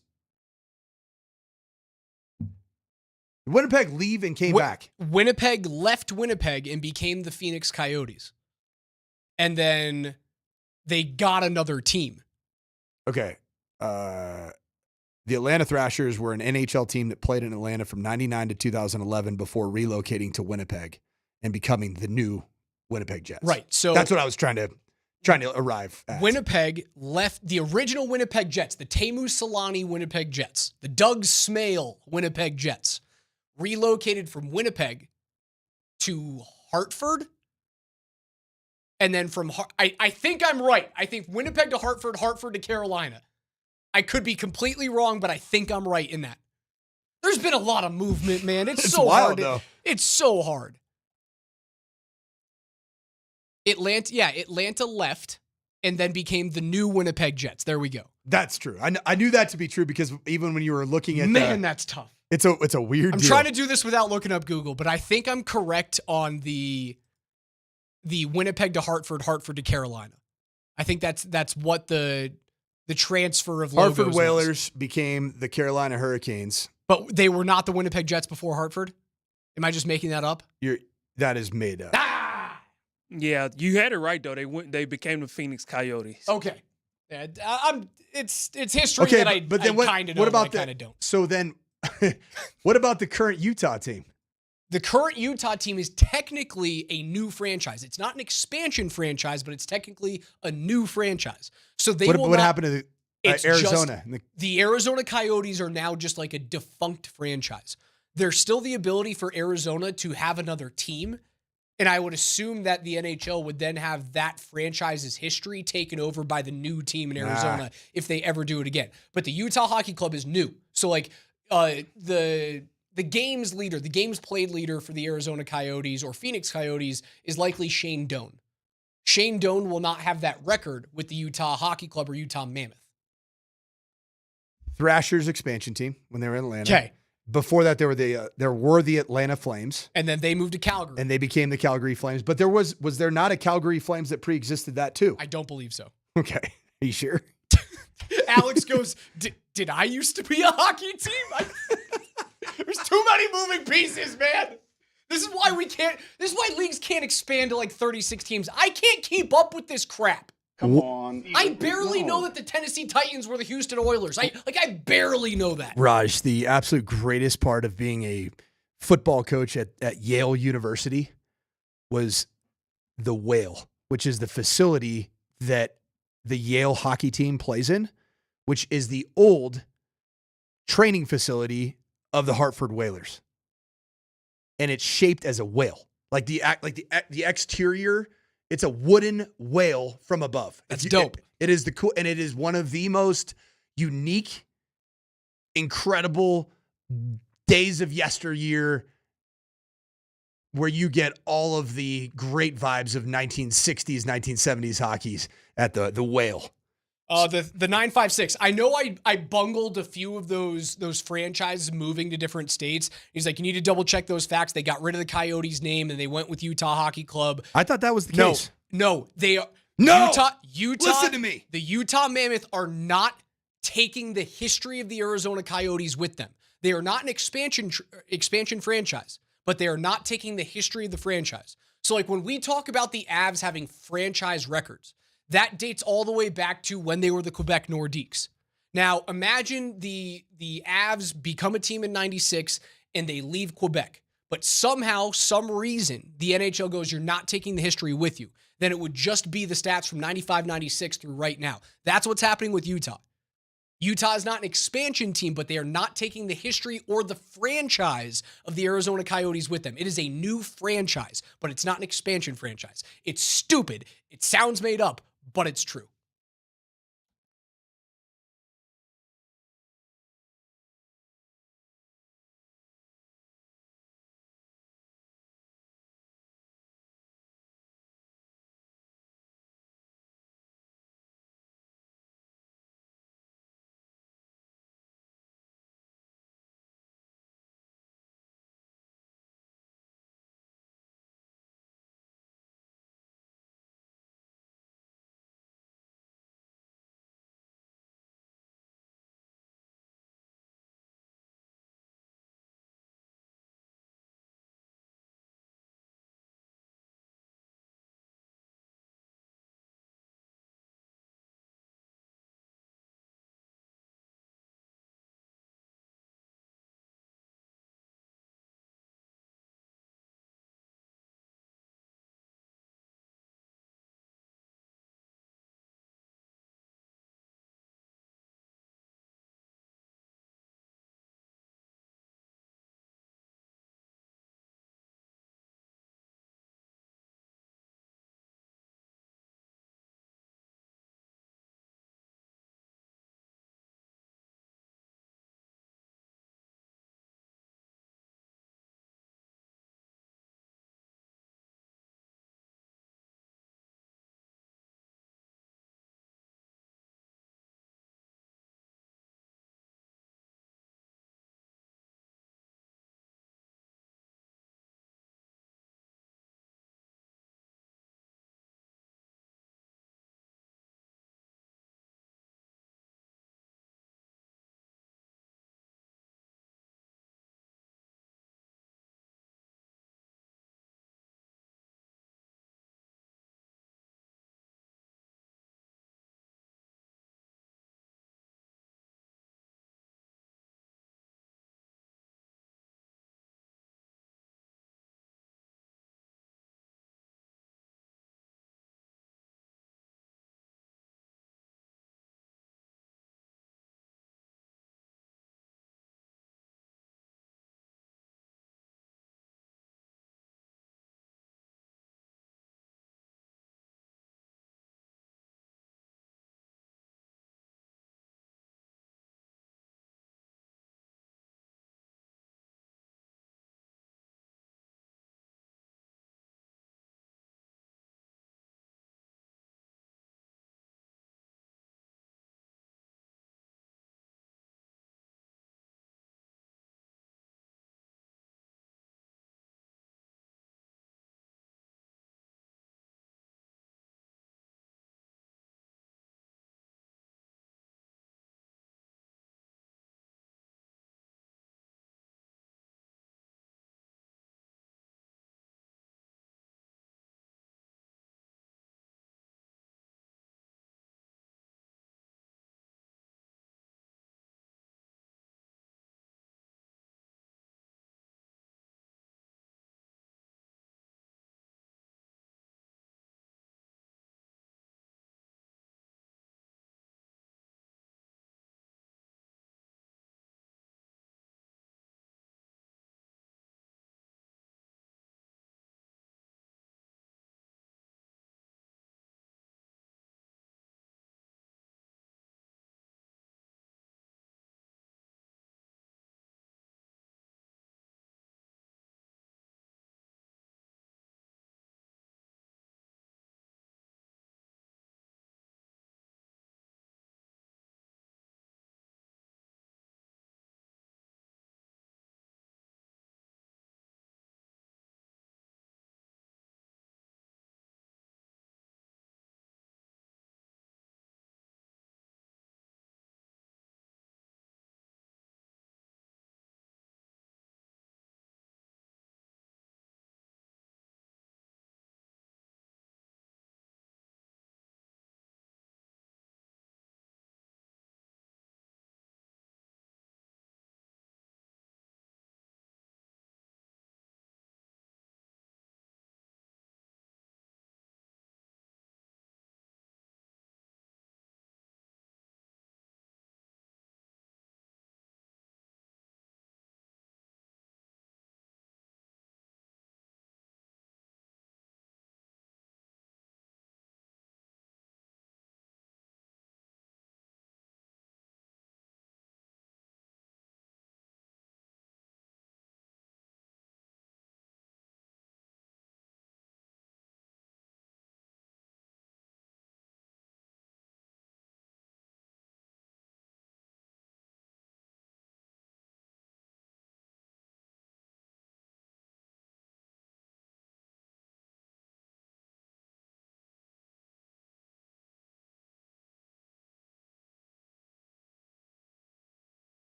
leave and came back. Winnipeg left Winnipeg and became the Phoenix Coyotes. And then they got another team. Okay. The Atlanta Thrashers were an NHL team that played in Atlanta from 99 to 2011 before relocating to Winnipeg and becoming the new Winnipeg Jets. Right. So that's what I was trying to arrive at. Winnipeg left the original Winnipeg Jets, the Teemu Selanne Winnipeg Jets, the Doug Smale Winnipeg Jets, relocated from Winnipeg to Hartford. And then from, I think I'm right. I think Winnipeg to Hartford, Hartford to Carolina. I could be completely wrong, but I think I'm right in that. There's been a lot of movement, man. It's so wild, hard. though. It's so hard. Atlanta left and then became the new Winnipeg Jets. There we go. That's true. I knew that to be true because even when you were looking at that's tough. It's a weird I'm deal. trying to do this without looking up Google, but I think I'm correct on the Winnipeg to Hartford, Hartford to Carolina. I think that's what the transfer of logos Hartford was. Whalers became the Carolina Hurricanes. But they were not the Winnipeg Jets before Hartford? Am I just making that up? That is made up. Yeah, you had it right though. They became the Phoenix Coyotes. Okay. Yeah, it's history that I kind of know, but I kind of don't. So then, what about the current Utah team? The current Utah team is technically a new franchise. It's not an expansion franchise, but it's technically a new franchise. So What happened to Arizona? The Arizona Coyotes are now just like a defunct franchise. There's still the ability for Arizona to have another team. And I would assume that the NHL would then have that franchise's history taken over by the new team in Arizona if they ever do it again. But the Utah Hockey Club is new. So like the games leader, the games played leader for the Arizona Coyotes or Phoenix Coyotes is likely Shane Doan. Shane Doan will not have that record with the Utah Hockey Club or Utah Mammoth. Thrashers expansion team when they were in Atlanta. Okay. Before that, there were the Atlanta Flames, and then they moved to Calgary, and they became the Calgary Flames. But was there not a Calgary Flames that pre-existed that too? I don't believe so. Okay, are you sure? Alex goes, did I used to be a hockey team? There's too many moving pieces, man. This is why leagues can't expand to like 36 teams. I can't keep up with this crap. Come on. I barely know that the Tennessee Titans were the Houston Oilers. I barely know that. Raj, the absolute greatest part of being a football coach at Yale University was the Whale, which is the facility that the Yale hockey team plays in, which is the old training facility of the Hartford Whalers. And it's shaped as a whale. Like the exterior, it's a wooden whale from above. That's dope. It is and it is one of the most unique, incredible days of yesteryear where you get all of the great vibes of 1960s, 1970s hockeys at the Whale. The 956. I know I bungled a few of those franchises moving to different states. He's like, you need to double check those facts. They got rid of the Coyotes name and they went with Utah Hockey Club. I thought that was the case. No, they are. No! Utah. Listen to me. The Utah Mammoth are not taking the history of the Arizona Coyotes with them. They are not an expansion franchise, but they are not taking the history of the franchise. So like when we talk about the Avs having franchise records, that dates all the way back to when they were the Quebec Nordiques. Now, imagine the Avs become a team in 96 and they leave Quebec. But somehow, some reason, the NHL goes, you're not taking the history with you. Then it would just be the stats from 95, 96 through right now. That's what's happening with Utah. Utah is not an expansion team, but they are not taking the history or the franchise of the Arizona Coyotes with them. It is a new franchise, but it's not an expansion franchise. It's stupid. It sounds made up, but it's true.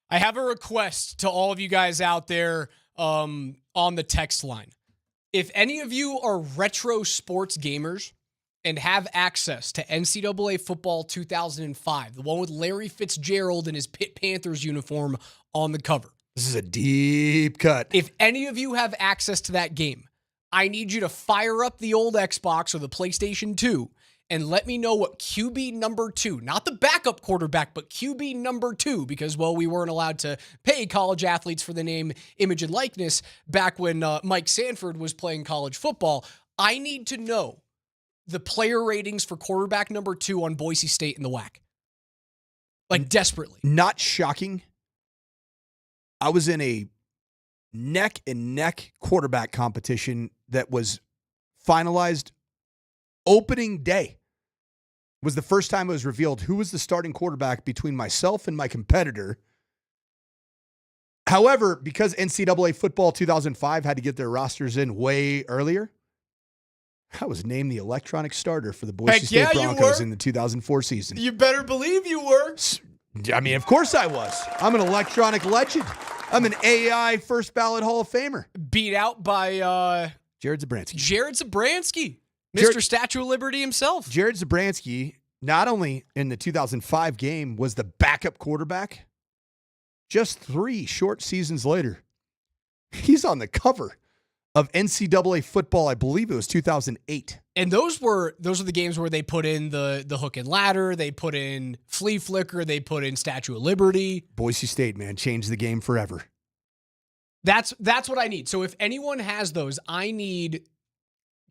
I have a request to all of you guys out there on the text line. If any of you are retro sports gamers and have access to NCAA Football 2005, the one with Larry Fitzgerald in his Pitt Panthers uniform on the cover. This is a deep cut. If any of you have access to that game, I need you to fire up the old Xbox or the PlayStation 2 and let me know what QB number 2, not the backup quarterback, but QB number 2, because, well, we weren't allowed to pay college athletes for the name, image, and likeness back when Mike Sanford was playing college football. I need to know the player ratings for quarterback number 2 on Boise State in the WAC. Like, desperately. Not shocking. I was in a neck-and-neck quarterback competition that was finalized opening day. Was the first time it was revealed who was the starting quarterback between myself and my competitor. However, because NCAA Football 2005 had to get their rosters in way earlier, I was named the electronic starter for the Boise State Broncos in the 2004 season. You better believe you were. I mean, of course I was. I'm an electronic legend. I'm an AI first ballot Hall of Famer. Beat out by Jared Zabransky. Jared Zabransky. Mr. Statue of Liberty himself. Jared Zabransky, not only in the 2005 game, was the backup quarterback, just 3 short seasons later, he's on the cover of NCAA football. I believe it was 2008. And those are the games where they put in the hook and ladder, they put in flea flicker, they put in Statue of Liberty. Boise State, man, changed the game forever. That's what I need. So if anyone has those, I need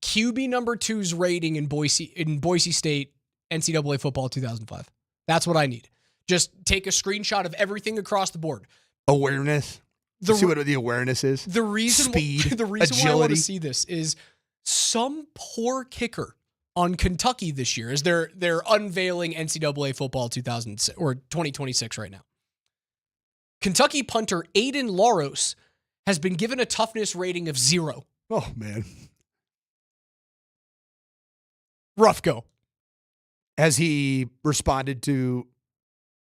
QB number 2's rating in Boise State NCAA football 2005. That's what I need. Just take a screenshot of everything across the board. Awareness. See what the awareness is. The reason Speed, why I want to see this is some poor kicker on Kentucky this year as they're unveiling NCAA football 2006 or 2026 right now. Kentucky punter Aiden Laros has been given a toughness rating of 0. Oh, man. Rough go. Has he responded to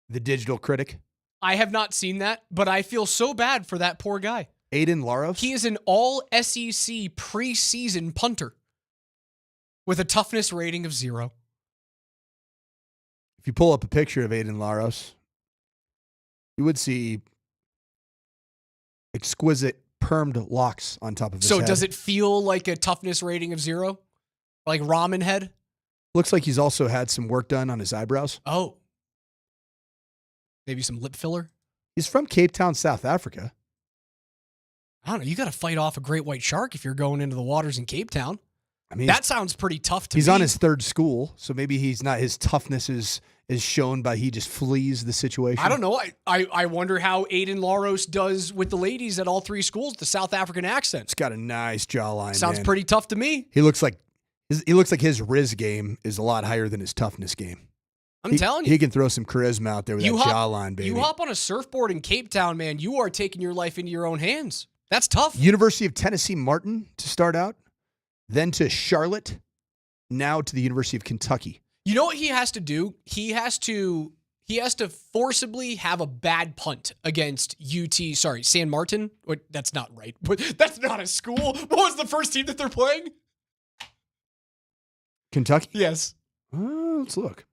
the digital critic? I have not seen that, but I feel so bad for that poor guy. Aiden Laros? He is an all-SEC preseason punter with a toughness rating of 0. If you pull up a picture of Aiden Laros, you would see exquisite permed locks on top of his head. So does it feel like a toughness rating of 0? Like ramen head? Looks like he's also had some work done on his eyebrows. Oh. Maybe some lip filler? He's from Cape Town, South Africa. I don't know. You got to fight off a great white shark if you're going into the waters in Cape Town. I mean, that sounds pretty tough to me. He's on his 3rd school, so maybe he's not. His toughness is shown by he just flees the situation. I don't know. I wonder how Aiden Laros does with the ladies at all 3 schools. The South African accent. He's got a nice jawline. Sounds pretty tough to me. He looks like his Riz game is a lot higher than his toughness game. I'm telling you. He can throw some charisma out there with that jawline, baby. You hop on a surfboard in Cape Town, man, you are taking your life into your own hands. That's tough. University of Tennessee Martin to start out, then to Charlotte, now to the University of Kentucky. You know what he has to do? He has to forcibly have a bad punt against San Martin. That's not right. That's not a school. What was the first team that they're playing? Kentucky? Yes. Let's look.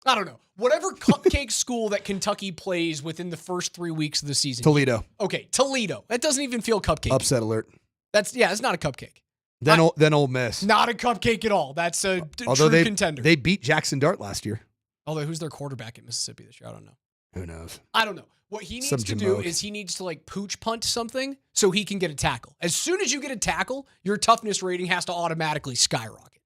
I don't know. Whatever cupcake school that Kentucky plays within the first 3 weeks of the season. Toledo. Okay, Toledo. That doesn't even feel cupcake. Upset alert. It's not a cupcake. Then Ole Miss. Not a cupcake at all. That's a Although true contender. They beat Jackson Dart last year. Although who's their quarterback at Mississippi this year? I don't know. Who knows? I don't know. What he needs to do is he needs to pooch punt something so he can get a tackle. As soon as you get a tackle, your toughness rating has to automatically skyrocket.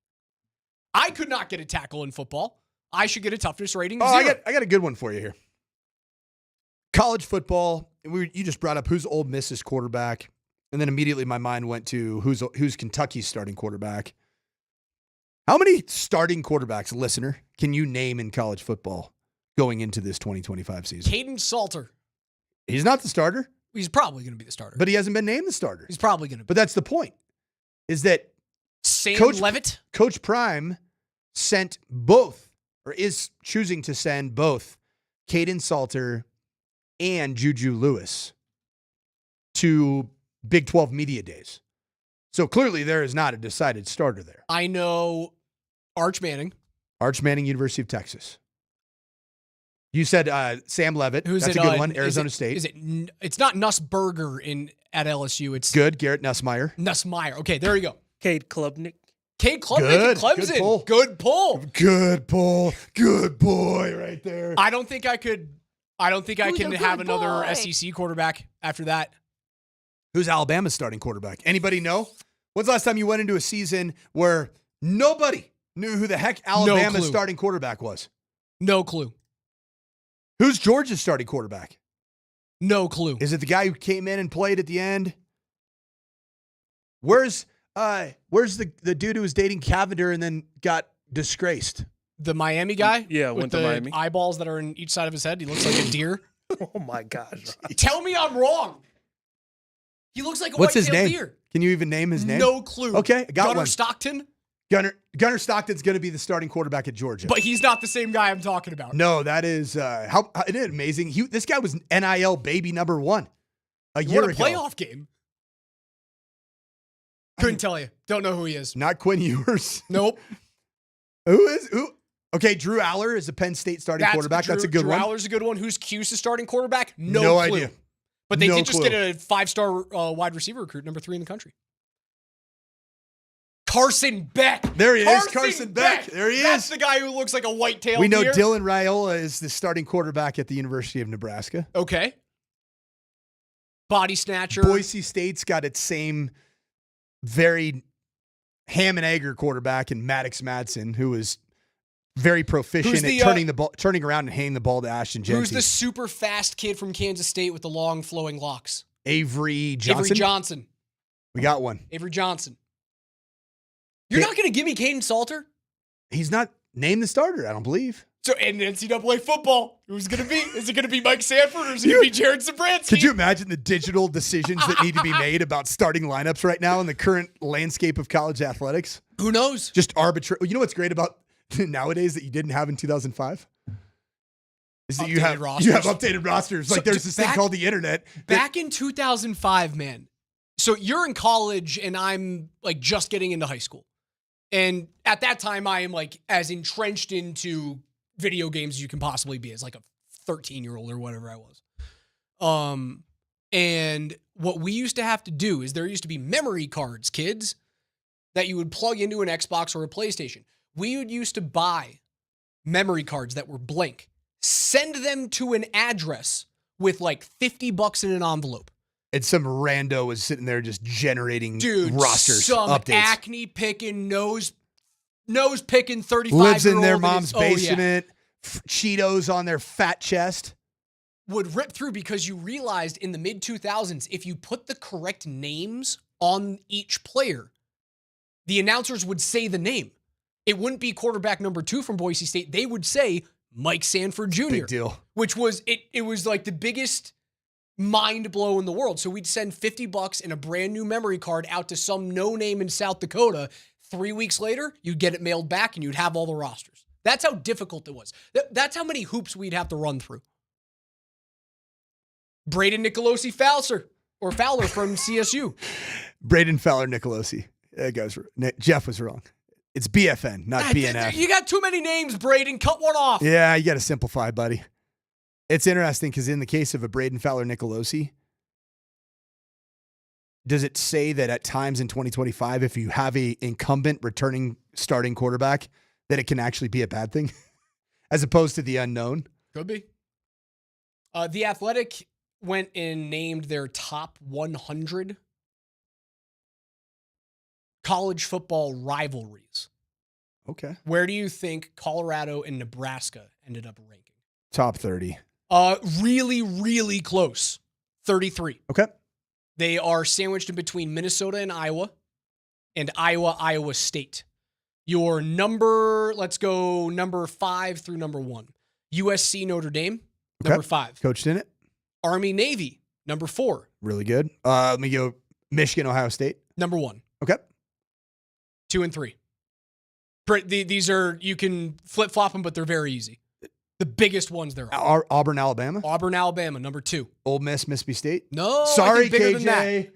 I could not get a tackle in football. I should get a toughness rating of 0. I got a good one for you here. College football. You just brought up who's Ole Miss's quarterback, and then immediately my mind went to who's Kentucky's starting quarterback. How many starting quarterbacks, listener, can you name in college football going into this 2025 season? Caden Salter. He's not the starter. He's probably going to be the starter. But he hasn't been named the starter. He's probably going to be. But that's the point, is that Coach Prime sent both, or is choosing to send both, Caden Salter and Juju Lewis to Big 12 media days. So clearly there is not a decided starter there. I know Arch Manning. Arch Manning, University of Texas. You said Sam Levitt. That's a good one. Arizona State. It's not Nussberger at LSU. It's good. Garrett Nussmeier. Okay, there you go. Cade Klubnik. Cade Klubnik at Clemson. Good pull. Good pull. Good boy right there. I don't think I can have another SEC quarterback after that. Who's Alabama's starting quarterback? Anybody know? When's the last time you went into a season where nobody knew who the heck Alabama's starting quarterback was? No clue. Who's Georgia's starting quarterback? No clue. Is it the guy who came in and played at the end? Where's the dude who was dating Cavender and then got disgraced? The Miami guy? Yeah, with went to the Miami. Eyeballs that are in each side of his head. He looks like a deer. Oh my gosh. Tell me I'm wrong. He looks like a What's his white-tailed name? deer. Can you even name his name? No clue. Okay, I got Gunnar one. Stockton? Gunnar Stockton's going to be the starting quarterback at Georgia. But he's not the same guy I'm talking about. No, that is how isn't it amazing? This guy was NIL baby number 1 a He year won a ago. playoff game. Couldn't tell you. Don't know who he is. Not Quinn Ewers. Nope. Who? Okay, Drew Aller is the Penn State starting quarterback. That's a good one. Drew Aller's a good one. Who's Cuse's starting quarterback? No clue. Idea. But they did just get a 5-star wide receiver recruit, number 3 in the country. Carson Beck. There he is, Carson Beck. There he is. That's the guy who looks like a white-tailed We know deer. Dylan Raiola is the starting quarterback at the University of Nebraska. Okay. Body snatcher. Boise State's got its same very ham and egger quarterback in Maddox Madsen, who is very proficient at turning around and handing the ball to Ashton Jeanty. Who's the super fast kid from Kansas State with the long flowing locks? Avery Johnson. We got one. Avery Johnson. You're not going to give me Caden Salter? He's not named the starter, I don't believe. So in NCAA football, who's going to be? Is it going to be Mike Sanford or is it going to be Jared Zabransky? Could you imagine the digital decisions that need to be made about starting lineups right now in the current landscape of college athletics? Who knows? Just arbitrary. You know what's great about nowadays that you didn't have in 2005? Is that you have updated rosters. Like there's this thing called the internet. Back in 2005, man. So you're in college and I'm like just getting into high school. And at that time, I am like as entrenched into video games as you can possibly be as like a 13-year-old or whatever I was. And what we used to have to do is there used to be memory cards, kids, that you would plug into an Xbox or a PlayStation. We would used to buy memory cards that were blank, send them to an address with like $50 in an envelope. And some rando was sitting there just generating rosters, some updates. acne picking, nose picking 35-year-old. Lives in their mom's basement, Cheetos on their fat chest. Would rip through because you realized in the mid-2000s, if you put the correct names on each player, the announcers would say the name. It wouldn't be quarterback number 2 from Boise State. They would say Mike Sanford Jr. Big deal. Which was, it was like the biggest mind blow in the world. So we'd send $50 and a brand new memory card out to some no name in South Dakota. 3 weeks later, you'd get it mailed back and you'd have all the rosters. That's how difficult it was. That's how many hoops we'd have to run through. Braden Nicolosi Fowler from CSU. Braden Fowler Nicolosi. Jeff was wrong. It's BFN, not BNF. You got too many names, Braden. Cut one off. Yeah, you got to simplify, buddy. It's interesting because in the case of a Braden Fowler Nicolosi, does it say that at times in 2025, if you have a incumbent returning starting quarterback, that it can actually be a bad thing as opposed to the unknown? Could be. The Athletic went and named their top 100 college football rivalries. Okay. Where do you think Colorado and Nebraska ended up ranking? Top 30. Really, really close. 33. Okay. They are sandwiched in between Minnesota and Iowa Iowa State. Your let's go number 5 through number 1. USC Notre Dame, number 5. Coached in it. Army Navy, number 4. Really good. Let me go Michigan, Ohio State. Number 1. Okay. 2 and 3. These are, you can flip-flop them, but they're very easy. The biggest ones there are. Auburn, Alabama. Auburn, Alabama, number 2. Ole Miss, Mississippi State. No, sorry, I think bigger KJ. than that.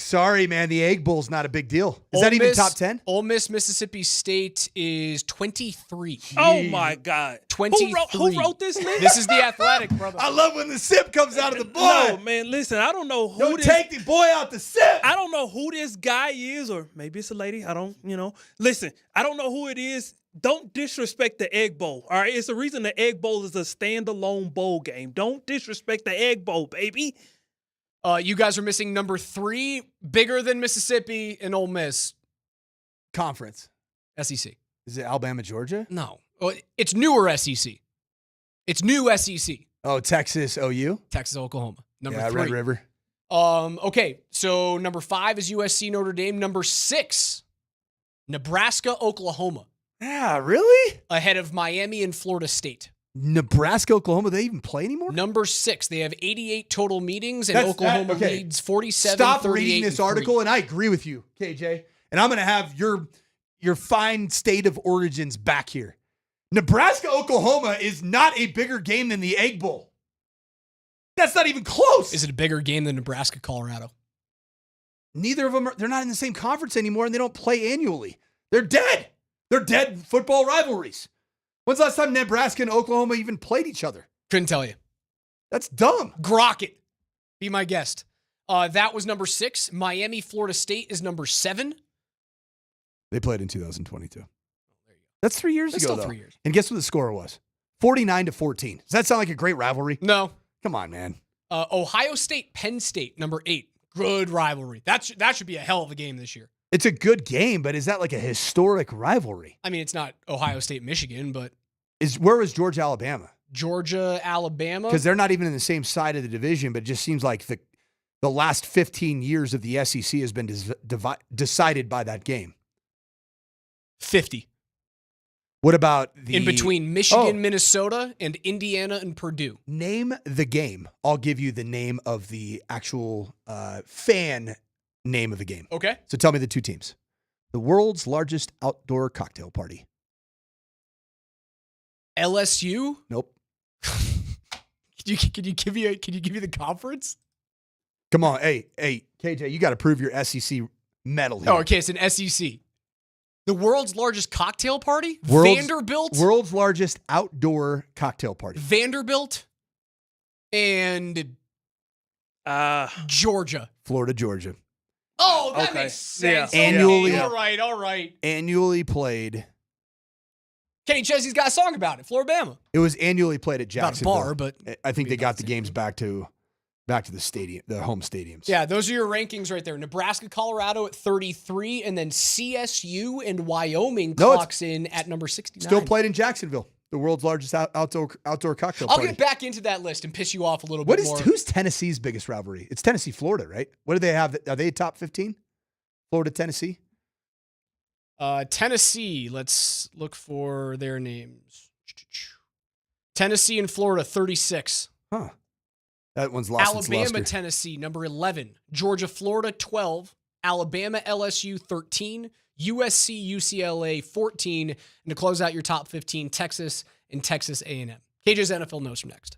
Sorry, man. The Egg Bowl's not a big deal. Is Ole that even Miss- top 10? Ole Miss, Mississippi State is 23. Oh my God. 23. Who wrote this list? This is the Athletic, brother. I love when the sip comes out of the boy. No, man, listen, I don't know who Don't take the boy out the sip. I don't know who this guy is, or maybe it's a lady. I don't, Listen, I don't know who it is. Don't disrespect the Egg Bowl, all right? It's the reason the Egg Bowl is a standalone bowl game. Don't disrespect the Egg Bowl, baby. You guys are missing number 3, bigger than Mississippi and Ole Miss. Conference. SEC. Is it Alabama, Georgia? No. It's newer SEC. It's new SEC. Oh, Texas, OU? Texas, Oklahoma. Number yeah, 3. Red River. Okay, so number 5 is USC, Notre Dame. Number 6, Nebraska, Oklahoma. Yeah, really? Ahead of Miami and Florida State. Nebraska, Oklahoma, they even play anymore? Number 6, they have 88 total meetings, and Oklahoma leads 47-38. Stop reading this article, and I agree with you, KJ. And I'm going to have your fine state of origins back here. Nebraska, Oklahoma is not a bigger game than the Egg Bowl. That's not even close. Is it a bigger game than Nebraska, Colorado? Neither of them they're not in the same conference anymore, and they don't play annually. They're dead. They're dead football rivalries. When's the last time Nebraska and Oklahoma even played each other? Couldn't tell you. That's dumb. Grockett, be my guest. That was number 6. Miami, Florida State is number 7. They played in 2022. That's 3 years That's ago, still though. 3 years. And guess what the score was? 49-14. Does that sound like a great rivalry? No. Come on, man. Ohio State, Penn State, number 8. Good rivalry. That should be a hell of a game this year. It's a good game, but is that like a historic rivalry? I mean, it's not Ohio State, Michigan, but Where was Georgia, Alabama? Georgia, Alabama. Because they're not even in the same side of the division, but it just seems like the last 15 years of the SEC has been decided by that game. 50. What about in between Michigan, Minnesota, and Indiana and Purdue? Name the game. I'll give you the name of the actual fan name of the game. Okay. So tell me the 2 teams. The world's largest outdoor cocktail party. LSU? Nope. Can you give me the conference? Come on, hey, KJ, you got to prove your SEC medal here. Oh, okay, it's an SEC. The world's largest cocktail party? Vanderbilt? World's largest outdoor cocktail party. Vanderbilt and Georgia. Florida, Georgia. Oh, that makes sense. Yeah. Annually. All right. Annually played. Kenny Chesney's got a song about it. Floribama. It was annually played at Jacksonville. Not a bar, but I think they got the games back to the stadium, the home stadiums. Yeah, those are your rankings right there. Nebraska, Colorado at 33, and then CSU and Wyoming clocks in at number 69. Still played in Jacksonville, the world's largest outdoor cocktail party. I'll get back into that list and piss you off a little bit more. Who's Tennessee's biggest rivalry? It's Tennessee, Florida, right? What do they have? Are they top 15? Florida, Tennessee? Tennessee, let's look for their names. Tennessee and Florida, 36. Huh. That one's lost its luster. Alabama, Tennessee, number 11. Georgia, Florida, 12. Alabama, LSU, 13. USC, UCLA, 14. And to close out your top 15, Texas and Texas A&M. KJ's NFL Knows from next.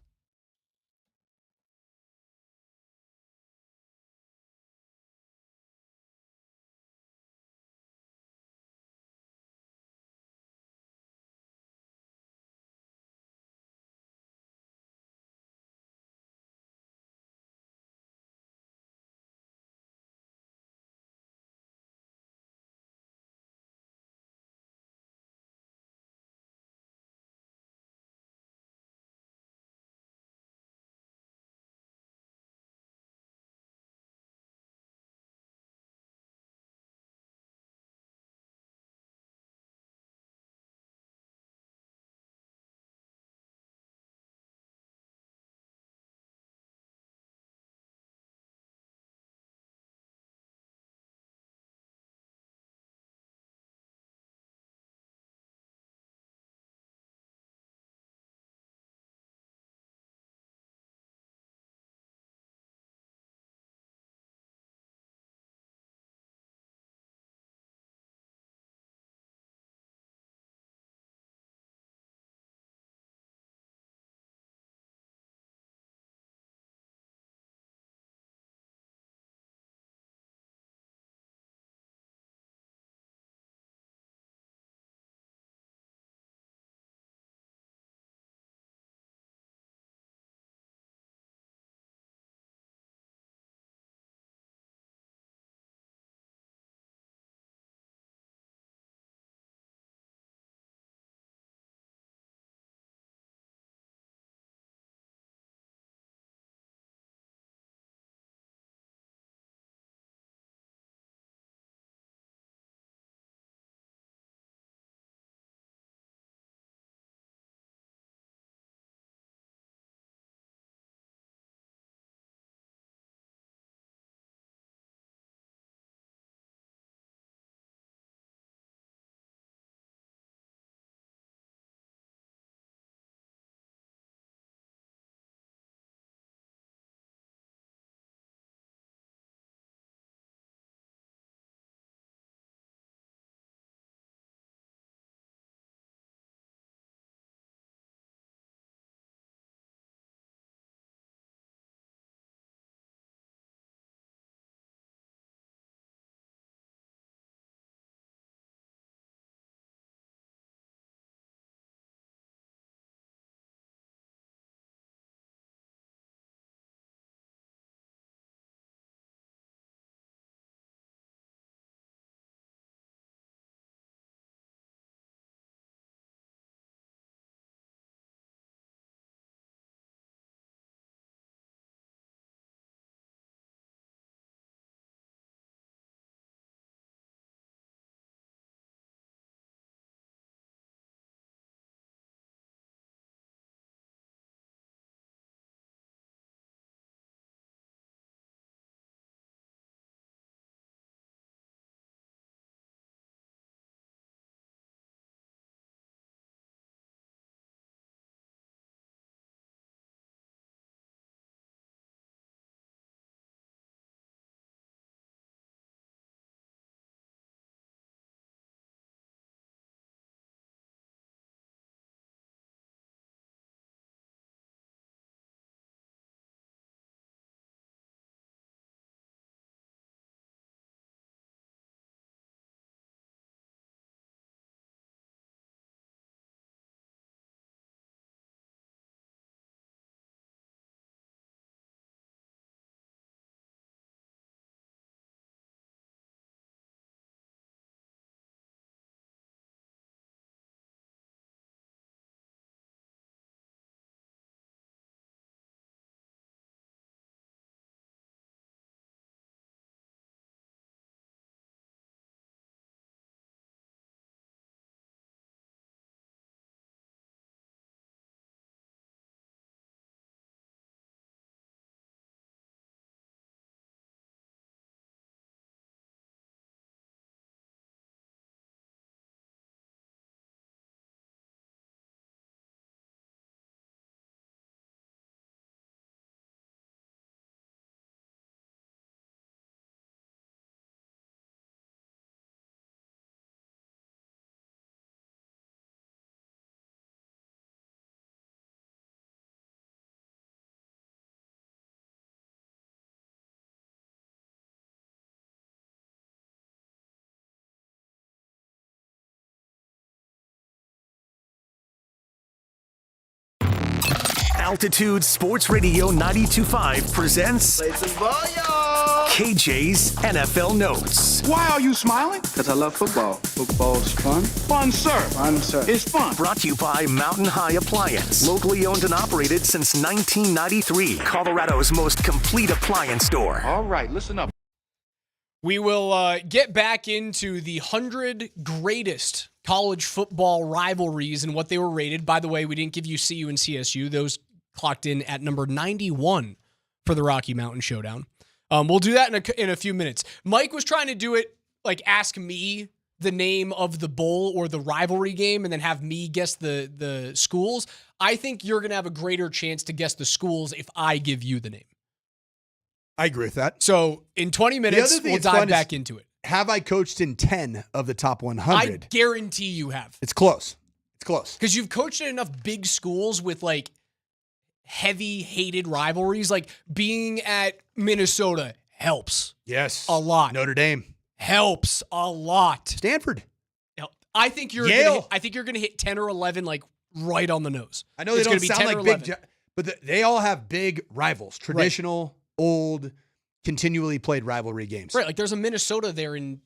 Altitude Sports Radio 92.5 presents Play some ball, y'all. KJ's NFL Notes. Why are you smiling? Because I love football. Football's fun. Fun, sir. Fun, sir. It's fun. Brought to you by Mountain High Appliance. Locally owned and operated since 1993. Colorado's most complete appliance store. All right, listen up. We will get back into the 100 greatest college football rivalries and what they were rated. By the way, we didn't give you CU and CSU. Those clocked in at number 91 for the Rocky Mountain Showdown. We'll do that in a few minutes. Mike was trying to do it, like ask me the name of the bowl or the rivalry game and then have me guess the schools. I think you're going to have a greater chance to guess the schools if I give you the name. I agree with that. So in 20 minutes, we'll dive back into it. Have I coached in 10 of the top 100? I guarantee you have. It's close. It's close. Because you've coached at enough big schools with like heavy hated rivalries. Like being at Minnesota helps. Yes. A lot. Notre Dame helps a lot. Stanford. I think you're Yale. I think you're going to hit 10 or 11 like right on the nose. I know they don't sound like big, but they all have big rivals. Traditional, old, continually played rivalry games. Right, like there's a Minnesota there in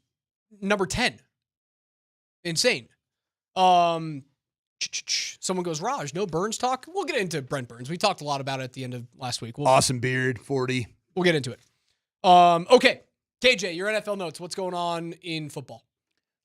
number 10. Insane. Someone goes, Raj, no Burns talk? We'll get into Brent Burns. We talked a lot about it at the end of last week. Awesome beard, 40. We'll get into it. Okay, KJ, your NFL notes. What's going on in football?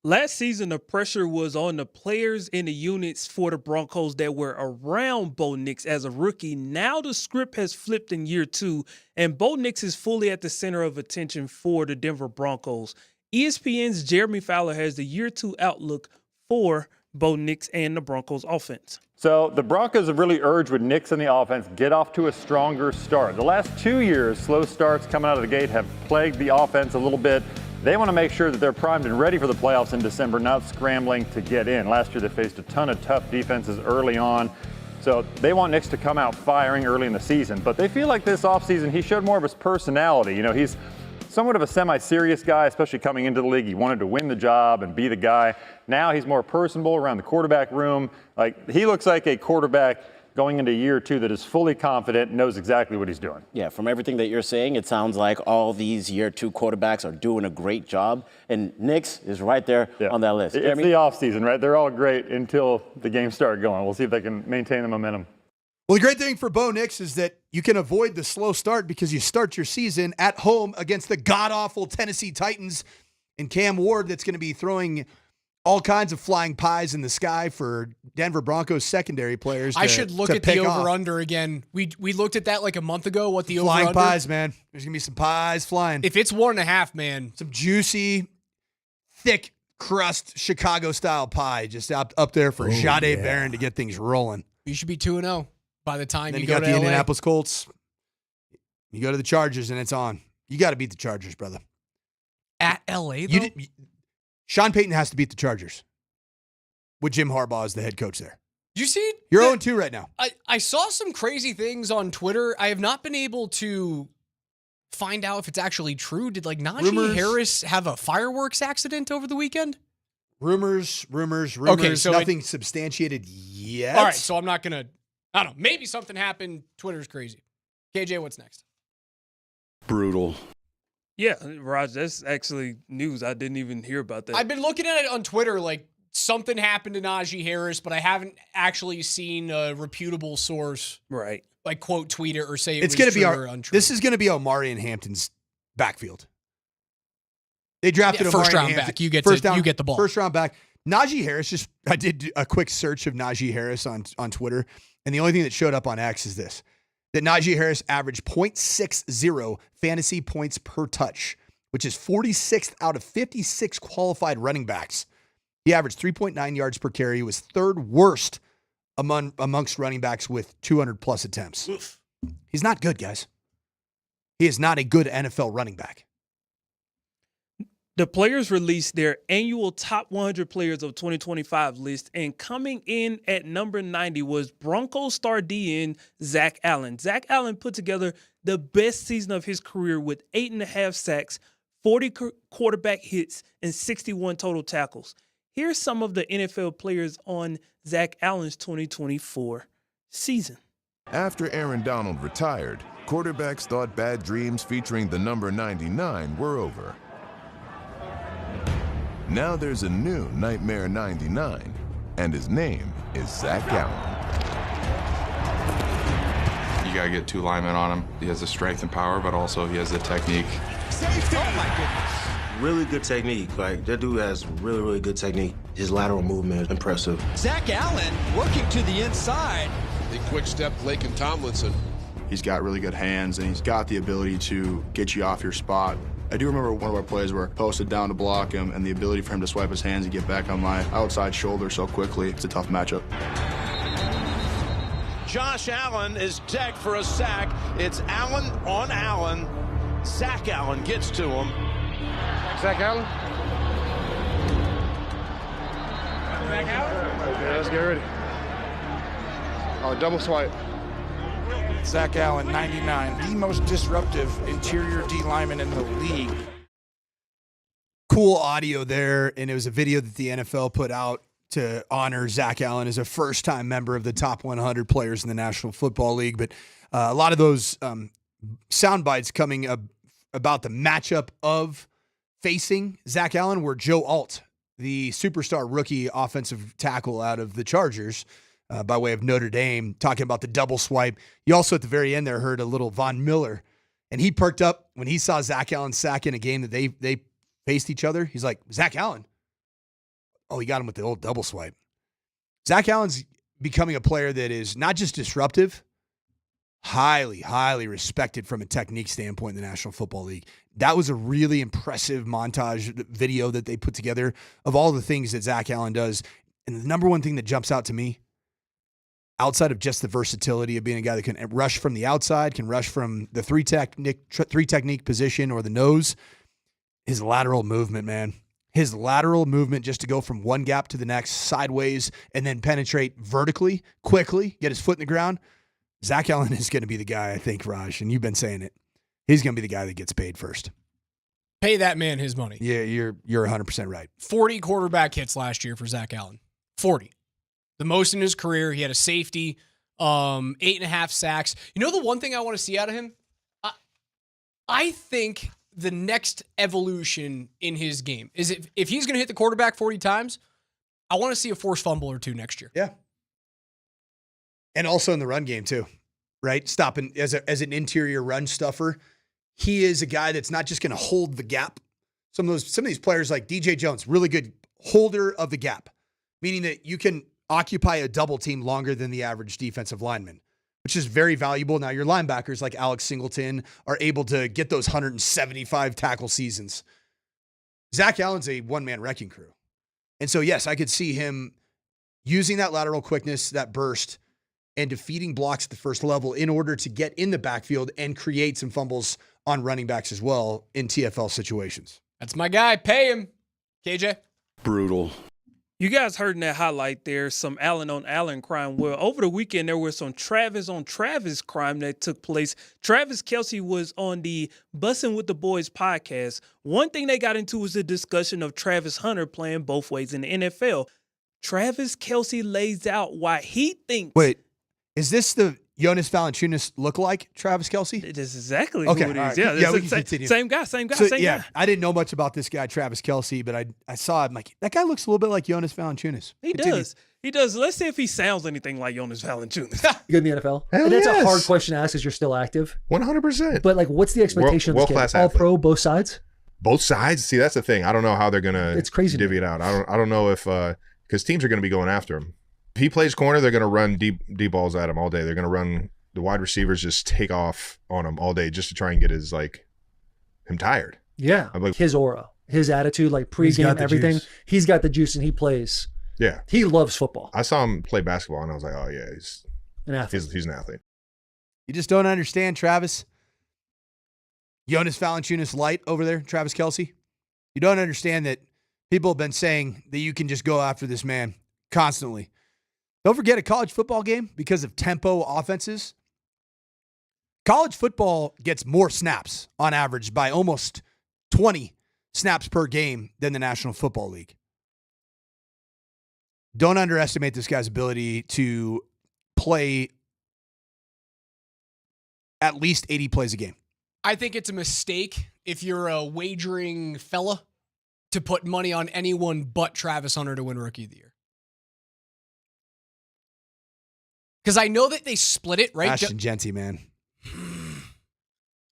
Last season, the pressure was on the players and the units for the Broncos that were around Bo Nix as a rookie. Now the script has flipped in year 2, and Bo Nix is fully at the center of attention for the Denver Broncos. ESPN's Jeremy Fowler has the year 2 outlook for Bo Nix and the Broncos offense. So the Broncos have really urged with Nix in the offense, get off to a stronger start. The last 2 years, slow starts coming out of the gate have plagued the offense a little bit. They want to make sure that they're primed and ready for the playoffs in December, not scrambling to get in. Last year, they faced a ton of tough defenses early on. So they want Nix to come out firing early in the season. But they feel like this offseason, he showed more of his personality. You know, he's somewhat of a semi-serious guy, especially coming into the league. He wanted to win the job and be the guy. Now he's more personable around the quarterback room. Like, he looks like a quarterback going into year 2 that is fully confident, knows exactly what he's doing. Yeah, from everything that you're saying, it sounds like all these year 2 quarterbacks are doing a great job, and Nix is right there on that list. It's the offseason, right? They're all great until the games start going. We'll see if they can maintain the momentum. Well, the great thing for Bo Nix is that you can avoid the slow start because you start your season at home against the god-awful Tennessee Titans and Cam Ward that's going to be throwing all kinds of flying pies in the sky for Denver Broncos secondary players. I should look at the over-under again. We looked at that like a month ago, what the over-under. Flying pies, man. There's going to be some pies flying. If it's 1.5, man. Some juicy, thick crust Chicago-style pie just up there for Jade Barron to get things rolling. You should be 2-0 by the time then you go got to the LA. Indianapolis Colts. You go to the Chargers, and it's on. You got to beat the Chargers, brother. At LA, though? Sean Payton has to beat the Chargers with Jim Harbaugh as the head coach there. You see? You're 0-2 right now. I saw some crazy things on Twitter. I have not been able to find out if it's actually true. Did, like, Najee Harris have a fireworks accident over the weekend? Rumors. Okay, so nothing substantiated yet. All right, so I'm not going to, I don't know. Maybe something happened. Twitter's crazy. KJ, what's next? Brutal. Yeah, Raj, that's actually news. I didn't even hear about that. I've been looking at it on Twitter, like something happened to Najee Harris, but I haven't actually seen a reputable source, right? Like quote tweet it or say it's going to be or untrue. This is going to be Omari and Hampton's backfield. They drafted a first round back. You get the ball. First round back. Najee Harris. I did a quick search of Najee Harris on Twitter, and the only thing that showed up on X is this: that Najee Harris averaged 0.60 fantasy points per touch, which is 46th out of 56 qualified running backs. He averaged 3.9 yards per carry. He was third worst amongst running backs with 200-plus attempts. Oof. He's not good, guys. He is not a good NFL running back. The players released their annual top 100 players of 2025 list, and coming in at number 90 was Broncos star DN Zach Allen. Zach Allen put together the best season of his career with 8.5 sacks, 40 quarterback hits, and 61 total tackles. Here's some of the NFL players on Zach Allen's 2024 season. After Aaron Donald retired, quarterbacks thought bad dreams featuring the number 99 were over. Now there's a new Nightmare 99, and his name is Zach Allen. You got to get 2 linemen on him. He has the strength and power, but also he has the technique. Safety! Oh, my goodness. Really good technique. Like, that dude has really, really good technique. His lateral movement is impressive. Zach Allen working to the inside. The quick step, Laken Tomlinson. He's got really good hands, and he's got the ability to get you off your spot. I do remember one of our plays where posted down to block him, and the ability for him to swipe his hands and get back on my outside shoulder so quickly. It's a tough matchup. Josh Allen is decked for a sack. It's Allen on Allen. Zach Allen gets to him. Zach Allen? Zach Allen? Okay, let's get ready. Oh, double swipe. Zach Allen, 99, the most disruptive interior D lineman in the league. Cool audio there, and it was a video that the NFL put out to honor Zach Allen as a first-time member of the top 100 players in the National Football League. But a lot of those sound bites coming about the matchup of facing Zach Allen were Joe Alt, the superstar rookie offensive tackle out of the Chargers, by way of Notre Dame, talking about the double swipe. You also, at the very end there, heard a little Von Miller, and he perked up when he saw Zach Allen sack in a game that they faced each other. He's like, Zach Allen? Oh, he got him with the old double swipe. Zach Allen's becoming a player that is not just disruptive, highly, highly respected from a technique standpoint in the National Football League. That was a really impressive montage video that they put together of all the things that Zach Allen does. And the number one thing that jumps out to me, outside of just the versatility of being a guy that can rush from the outside, can rush from the three technique position or the nose, his lateral movement, man. His lateral movement just to go from one gap to the next, sideways, and then penetrate vertically, quickly, get his foot in the ground. Zach Allen is going to be the guy, I think, Raj, and you've been saying it. He's going to be the guy that gets paid first. Pay that man his money. Yeah, you're 100% right. 40 quarterback hits last year for Zach Allen. 40. The most in his career. He had a safety, 8.5 sacks. You know the one thing I want to see out of him? I think the next evolution in his game is if he's going to hit the quarterback 40 times, I want to see a forced fumble or two next year. Yeah. And also in the run game too, right? Stopping as an interior run stuffer. He is a guy that's not just going to hold the gap. Some of these players like DJ Jones, really good holder of the gap, meaning that you can occupy a double team longer than the average defensive lineman, which is very valuable. Now your linebackers like Alex Singleton are able to get those 175 tackle seasons. Zach Allen's a one-man wrecking crew. And so, yes, I could see him using that lateral quickness, that burst, and defeating blocks at the first level in order to get in the backfield and create some fumbles on running backs as well in TFL situations. That's my guy. Pay him, KJ. Brutal. You guys heard in that highlight there some Allen on Allen crime. Well, over the weekend, there was some Travis on Travis crime that took place. Travis Kelce was on the Bussin' with the Boys podcast. One thing they got into was the discussion of Travis Hunter playing both ways in the NFL. Travis Kelce lays out why he thinks. Wait, is this the Jonas Valanciunas lookalike, Travis Kelce? It is exactly okay, who it is. Right. Yeah, we can continue. Same guy. So, guy. I didn't know much about this guy, Travis Kelce, but I saw him like, that guy looks a little bit like Jonas Valanciunas. He does. He does. Let's see if he sounds anything like Jonas Valanciunas. You good in the NFL? Hell And that's yes. a hard question to ask because you're still active. 100%. But, like, what's the expectation of this kid? World-class All athlete. pro, both sides? Both sides? See, that's the thing. I don't know how they're going to divvy it out. I don't know if – because teams are going to be going after him. If he plays corner, they're going to run deep balls at him all day. They're going to run – the wide receivers just take off on him all day just to try and get him tired. Yeah. His aura, his attitude, like pregame, everything. Juice. He's got the juice and he plays. Yeah. He loves football. I saw him play basketball and I was like, oh, yeah, he's an athlete. He's an athlete. You just don't understand, Travis. Jonas Valanciunas light over there, Travis Kelce. You don't understand that people have been saying that you can just go after this man constantly. Don't forget a college football game because of tempo offenses. College football gets more snaps on average by almost 20 snaps per game than the National Football League. Don't underestimate this guy's ability to play at least 80 plays a game. I think it's a mistake if you're a wagering fella to put money on anyone but Travis Hunter to win Rookie of the Year. Because I know that they split it, right? Ashton Genty, man.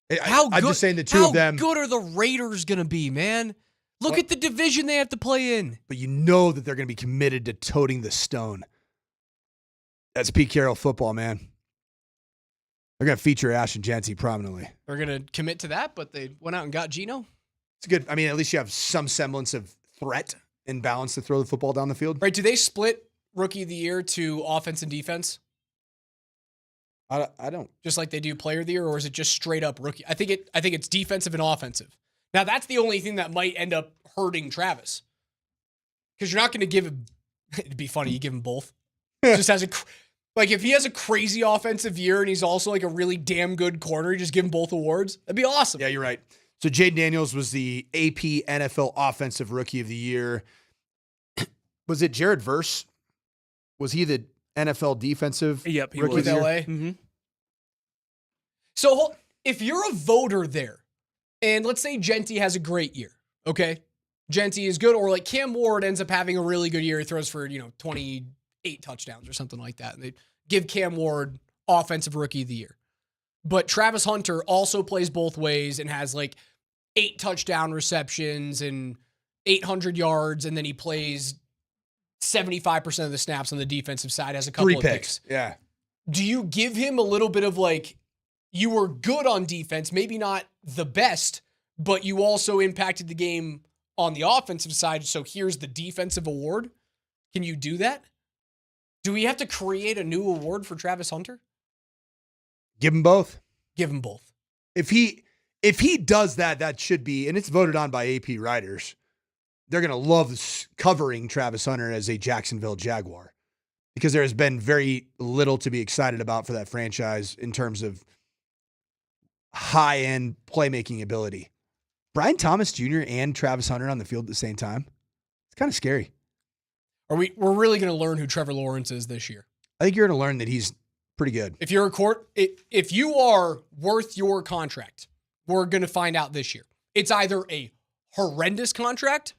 I'm just saying the two of them. How good are the Raiders going to be, man? Look at the division they have to play in. But you know that they're going to be committed to toting the stone. That's Pete Carroll football, man. They're going to feature Ashton Genty prominently. They're going to commit to that, but they went out and got Geno. It's good. I mean, at least you have some semblance of threat and balance to throw the football down the field. Right, do they split Rookie of the Year to offense and defense? I don't. Just like they do Player of the Year, or is it just straight up rookie? I think it's defensive and offensive. Now, that's the only thing that might end up hurting Travis. Because you're not going to give him... It'd be funny, you give him both. Just has if he has a crazy offensive year and he's also like a really damn good corner, you just give him both awards. That'd be awesome. Yeah, you're right. So Jaden Daniels was the AP NFL Offensive Rookie of the Year. Was it Jared Verse? Was he the NFL Defensive Yep, he Rookie was. of the LA? Year? Mm-hmm. So if you're a voter there, and let's say Genty has a great year, okay? Genty is good, or like Cam Ward ends up having a really good year. He throws for, 28 touchdowns or something like that. And they give Cam Ward Offensive Rookie of the Year. But Travis Hunter also plays both ways and has like 8 touchdown receptions and 800 yards, and then he plays 75% of the snaps on the defensive side, has a couple 3 of picks. Yeah. Do you give him a little bit of like, you were good on defense, maybe not the best, but you also impacted the game on the offensive side, so here's the defensive award? Can you do that? Do we have to create a new award for Travis Hunter? Give them both. Give them both. If he does that, that should be, and it's voted on by AP writers, they're going to love covering Travis Hunter as a Jacksonville Jaguar, because there has been very little to be excited about for that franchise in terms of high-end playmaking ability. Brian Thomas Jr. and Travis Hunter on the field at the same time. It's kind of scary. We're really going to learn who Trevor Lawrence is this year? I think you're going to learn that he's pretty good. If you're if you are worth your contract, we're going to find out this year. It's either a horrendous contract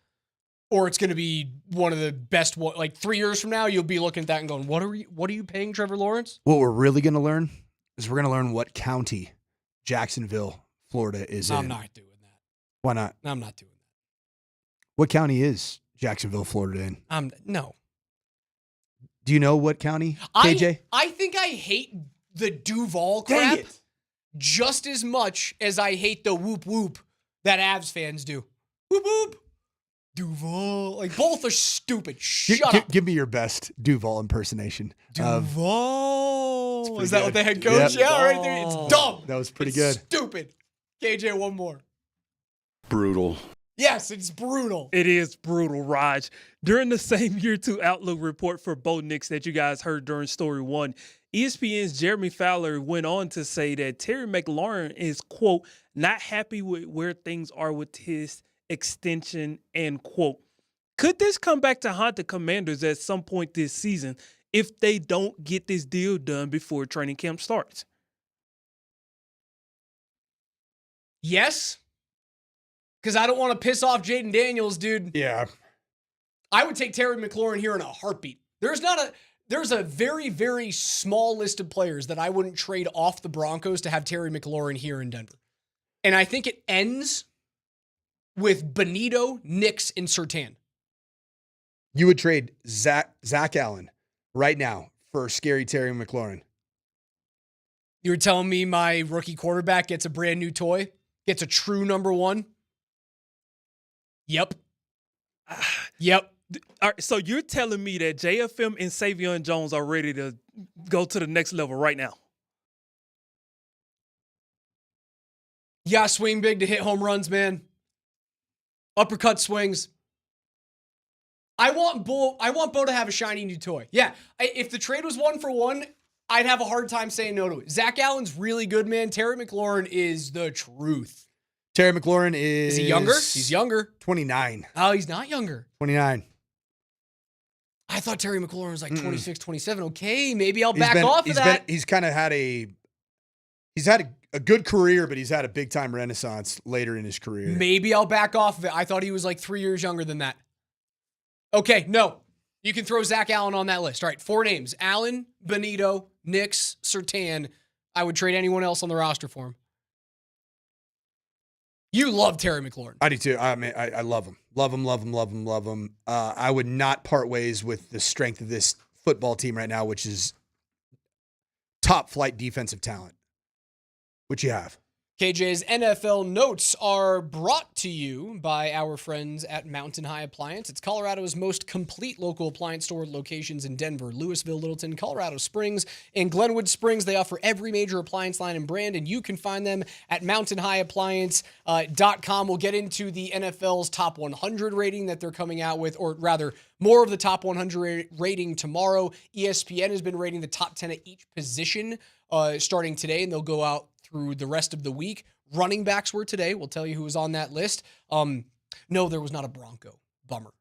or it's going to be one of the best. Like 3 years from now, you'll be looking at that and going, what are you paying Trevor Lawrence? What we're really going to learn is we're going to learn what county Jacksonville, Florida is in. I'm not doing that. Why not? I'm not doing that. What county is Jacksonville, Florida in? No. Do you know what county, KJ? I think I hate the Duval crap just as much as I hate the whoop whoop that Avs fans do. Whoop whoop. Duval. Like, both are stupid. Shut up. Give me your best Duval impersonation. Duval. Is that what the head coach? Yep. Yeah, right there. It's dumb. That was pretty good. Stupid. KJ, one more. Brutal. Yes, it's brutal. It is brutal, Raj. During the same Year 2 Outlook report for Bo Nix that you guys heard during Story 1, ESPN's Jeremy Fowler went on to say that Terry McLaurin is, quote, not happy with where things are with his extension, end quote. Could this come back to haunt the Commanders at some point this season if they don't get this deal done before training camp starts? Yes. Because I don't want to piss off Jaden Daniels, dude. Yeah. I would take Terry McLaurin here in a heartbeat. There's a very, very small list of players that I wouldn't trade off the Broncos to have Terry McLaurin here in Denver. And I think it ends with Benito, Nix, and Surtain. You would trade Zach Allen right now for scary Terry McLaurin. You were telling me my rookie quarterback gets a brand new toy? Gets a true number one? Yep. Yep. All right, so you're telling me that JFM and Savion Jones are ready to go to the next level right now? You gotta swing big to hit home runs, man. Uppercut swings. I want Bo to have a shiny new toy. Yeah, if the trade was 1-for-1, I'd have a hard time saying no to it. Zach Allen's really good, man. Terry McLaurin is the truth. Terry McLaurin is... Is he younger? He's younger. 29. Oh, he's not younger. 29. I thought Terry McLaurin was like 26, 27. Okay, maybe I'll back off of that. He's kind of had a... He's had a good career, but he's had a big-time renaissance later in his career. Maybe I'll back off of it. I thought he was like 3 years younger than that. Okay, no. You can throw Zach Allen on that list. All right, 4 names. Allen, Benito, Nix, Surtain. I would trade anyone else on the roster for him. You love Terry McLaurin. I do too. I mean, I love him. Love him. I would not part ways with the strength of this football team right now, which is top flight defensive talent, which you have. KJ's NFL notes are brought to you by our friends at Mountain High Appliance. It's Colorado's most complete local appliance store locations in Denver, Louisville, Littleton, Colorado Springs, and Glenwood Springs. They offer every major appliance line and brand, and you can find them at mountainhighappliance.com. We'll get into the NFL's top 100 rating that they're coming out with, or rather, more of the top 100 rating tomorrow. ESPN has been rating the top 10 at each position starting today, and they'll go out through the rest of the week. Running backs were today. We'll tell you who was on that list. No, there was not a Bronco. Bummer.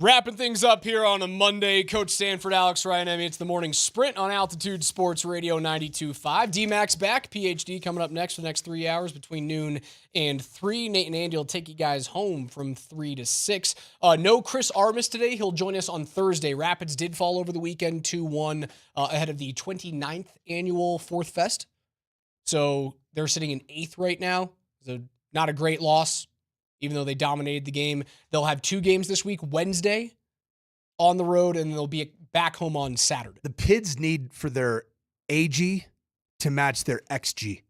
Wrapping things up here on a Monday, Coach Sanford, Alex Ryan. I mean, it's the morning sprint on Altitude Sports Radio 92.5. DMac's back, PhD coming up next for the next 3 hours between noon and 3. Nate and Andy will take you guys home from 3 to 6. No Chris Armas today. He'll join us on Thursday. Rapids did fall over the weekend 2-1 ahead of the 29th annual Fourth Fest. So they're sitting in 8th right now. So not a great loss. Even though they dominated the game. They'll have 2 games this week, Wednesday on the road, and they'll be back home on Saturday. The Pids need for their AG to match their XG.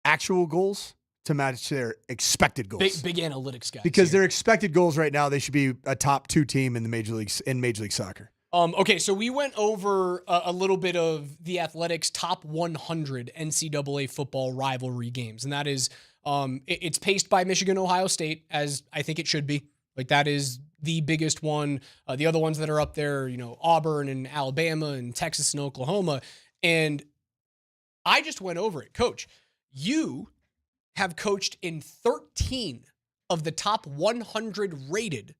Actual goals to match their expected goals. Big analytics guys. Because their expected goals right now, they should be a top 2 team in the Major League Soccer. Okay, so we went over a little bit of the Athletics' top 100 NCAA football rivalry games, and that is it's paced by Michigan, Ohio State, as I think it should be. Like, that is the biggest one. The other ones that are up there, Auburn and Alabama and Texas and Oklahoma. And I just went over it. Coach, you have coached in 13 of the top 100 rated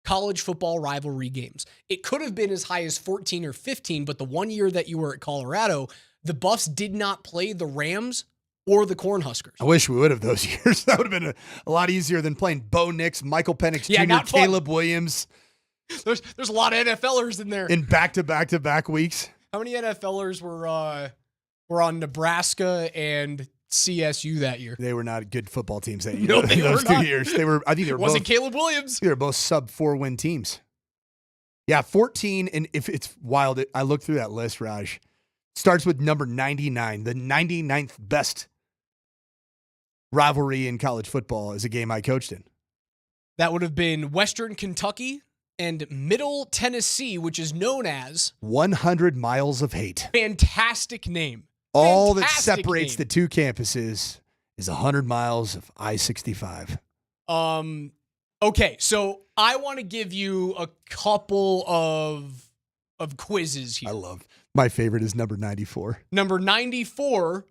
college football rivalry games. It could have been as high as 14 or 15, but the one year that you were at Colorado, the Buffs did not play the Rams or the Cornhuskers. I wish we would have those years. That would have been a lot easier than playing Bo Nix, Michael Penix Jr., Caleb Williams. There's a lot of NFLers in there. In back-to-back weeks. How many NFLers were on Nebraska and CSU that year? They were not good football teams that year. No, they those were 2 not. years. I think they were Wasn't both, Caleb Williams. They were both sub-4-win teams. Yeah, 14, and if it's wild, I looked through that list, Raj. Starts with number 99, the 99th best rivalry in college football is a game I coached in. That would have been Western Kentucky and Middle Tennessee, which is known as 100 Miles of Hate. Fantastic name. All that separates the 2 campuses is 100 miles of I-65. Okay, so I want to give you a couple of quizzes here. My favorite is number 94. Number 94,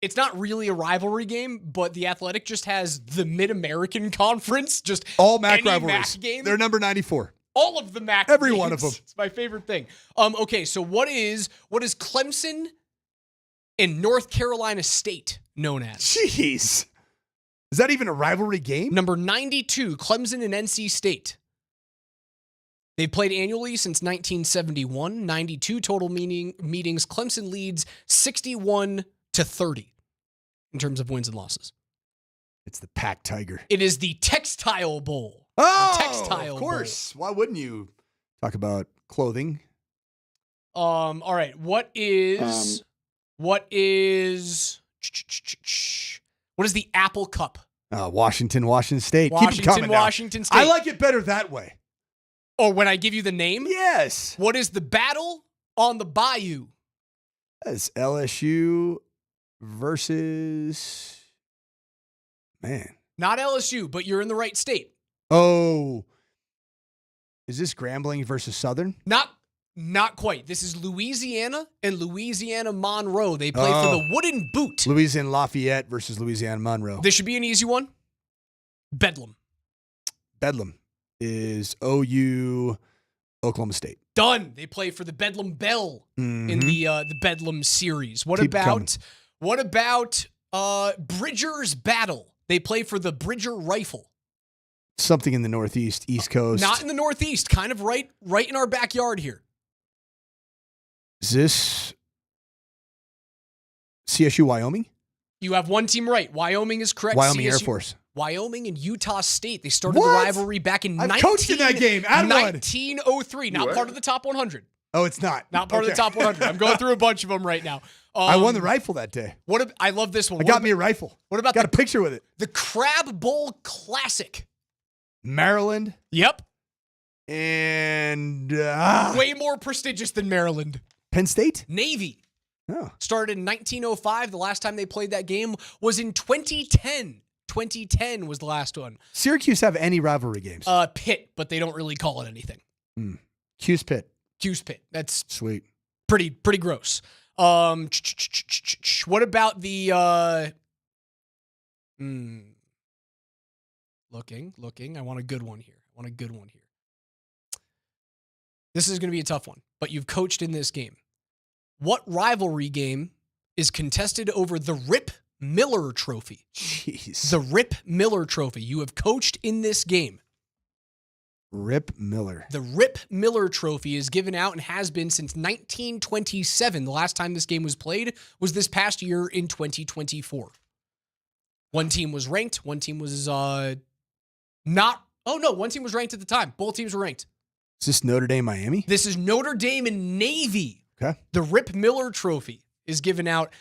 it's not really a rivalry game, but the Athletic just has the Mid-American Conference, just all MAC any rivalries. MAC game. They're number 94. All of the MAC Every games. one of them. It's my favorite thing. Okay, so what is Clemson and North Carolina State known as? Jeez. Is that even a rivalry game? Number 92, Clemson and NC State. They've played annually since 1971. 92 total meetings. Clemson leads 61-30 in terms of wins and losses. It's the Pack Tiger. It is the Textile Bowl. Oh, Textile of course. Bowl. Why wouldn't you talk about clothing? All right. What is the Apple Cup? Washington State. Washington, Keep it coming now. Washington State. I like it better that way. Oh, when I give you the name? Yes. What is the Battle on the Bayou? That's LSU versus... Man. Not LSU, but you're in the right state. Oh. Is this Grambling versus Southern? Not quite. This is Louisiana and Louisiana Monroe. They play for the Wooden Boot. Louisiana Lafayette versus Louisiana Monroe. This should be an easy one. Bedlam is OU Oklahoma State. Done. They play for the Bedlam Bell in the Bedlam series. What Keep about Bridger's Battle? They play for the Bridger Rifle. Something in the Northeast, East Coast. Not in the Northeast, kind of right in our backyard here. Is this CSU Wyoming? You have one team right. Wyoming is correct. Wyoming CSU, Air Force. Wyoming and Utah State. They started the rivalry back in coached in that game. 1903. Not part of the top 100. Oh, it's not. Not part of the top 100. I'm going through a bunch of them right now. I won the rifle that day. I love this one. I got me a rifle. What about got a picture with it? The Crab Bowl Classic. Maryland. Yep. And way more prestigious than Maryland. Penn State? Navy. Oh. Started in 1905. The last time they played that game was in 2010. 2010 was the last one. Syracuse have any rivalry games? Pitt, but they don't really call it anything. Cuse Pitt. That's sweet. Pretty gross. What about the Looking. I want a good one here. on a good one here. This is going to be a tough one, but you've coached in this game. What rivalry game is contested over the Rip Miller Trophy? Jeez. The Rip Miller Trophy. You have coached in this game. Rip Miller. The Rip Miller Trophy is given out and has been since 1927. The last time this game was played was this past year in 2024. One team was ranked. One team was not. Oh, no. One team was ranked at the time. Both teams were ranked. Is this Notre Dame, Miami? This is Notre Dame and Navy. Okay. The Rip Miller Trophy is given out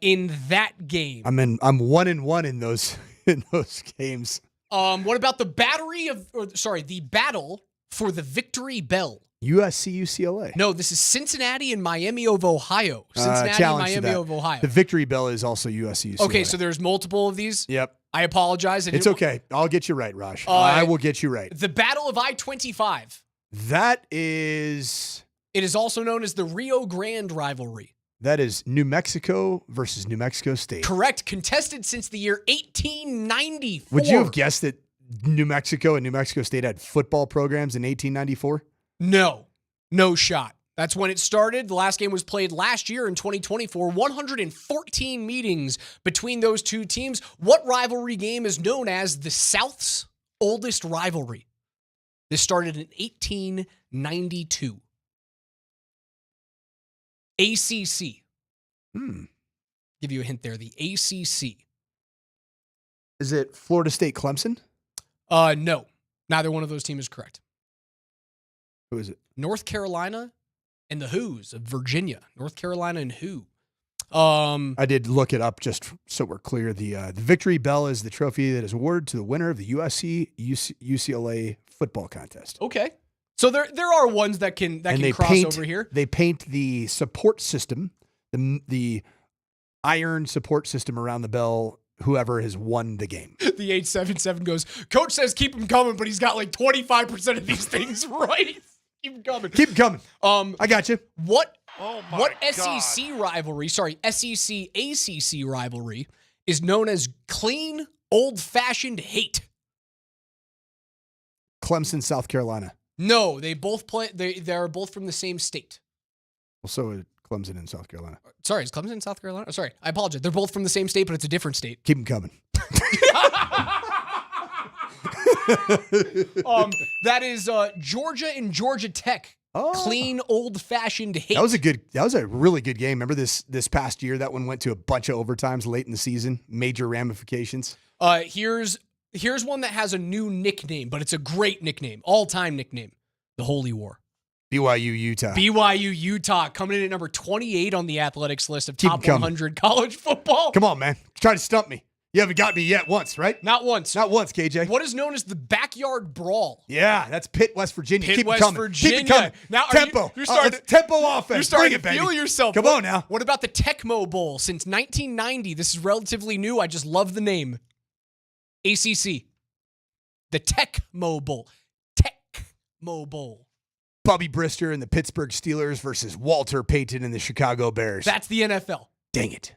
in that game. I'm 1-1 in those games. What about the the battle for the Victory Bell? USC, UCLA. No, this is Cincinnati and Miami of Ohio. Cincinnati and Miami of Ohio. The Victory Bell is also USC, UCLA. Okay, so there's multiple of these? Yep. I apologize. It's okay. I'll get you right, Raj. I will get you right. The Battle of I-25. That is... It is also known as the Rio Grande rivalry. That is New Mexico versus New Mexico State. Correct. Contested since the year 1894. Would you have guessed that New Mexico and New Mexico State had football programs in 1894? No. No shot. That's when it started. The last game was played last year in 2024. 114 meetings between those two teams. What rivalry game is known as the South's oldest rivalry? This started in 1892. ACC. Give you a hint there. The ACC. Is it Florida State Clemson? No. Neither one of those teams is correct. Who is it? North Carolina and the Who's of Virginia. North Carolina and who? I did look it up just so we're clear. The Victory Bell is the trophy that is awarded to the winner of the UCLA football contest. Okay. So there are ones that can cross over here. They paint the support system, the iron support system around the bell, whoever has won the game. The 877 goes, Coach says keep him coming, but he's got like 25% of these things right. Keep him coming. Keep him coming. I got you. What SEC rivalry, SEC ACC rivalry is known as clean, old-fashioned hate? Clemson, South Carolina. No, they both play. They're both from the same state. Well, so is Clemson in South Carolina. Sorry, is Clemson in South Carolina? Oh, sorry, I apologize. They're both from the same state, but it's a different state. Keep them coming. That is Georgia and Georgia Tech. Oh. Clean, old-fashioned hate. That was a really good game. Remember this past year? That one went to a bunch of overtimes late in the season. Major ramifications. Here's one that has a new nickname, but it's a great nickname, all-time nickname. The Holy War. BYU, Utah. BYU, Utah, coming in at number 28 on the athletics list of top 100 college football. Come on, man. Try to stump me. You haven't got me yet once, right? Not once. Not once, KJ. What is known as the backyard brawl? Yeah, that's Pitt, West Virginia. Pitt, Keep West it coming. Virginia. Keep it coming. Now, tempo. You're starting tempo offense. You're starting Bring it, to feel baby. yourself. Come on now. What about the Tecmo Bowl? Since 1990, this is relatively new. I just love the name. ACC. The Tecmo Bowl. Tecmo Bowl. Bobby Brister and the Pittsburgh Steelers versus Walter Payton and the Chicago Bears. That's the NFL. Dang it.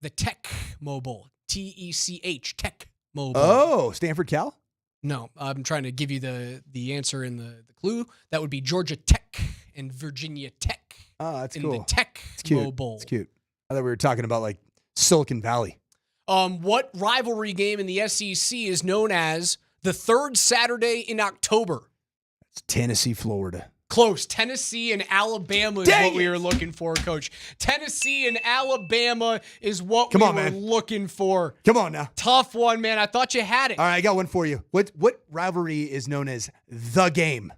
The Tecmo Bowl. TECH. Tecmo Bowl. Oh, Stanford Cal? No, I'm trying to give you the answer in the clue. That would be Georgia Tech and Virginia Tech. Oh, that's in cool. The Tecmo Bowl. It's cute. I thought we were talking about like Silicon Valley. What rivalry game in the SEC is known as the third Saturday in October? It's Tennessee, Florida. Close. Tennessee and Alabama is what we were looking for, Coach. Tennessee and Alabama is what we were looking for. Come on now. Tough one, man. I thought you had it. All right, I got one for you. What rivalry is known as the game?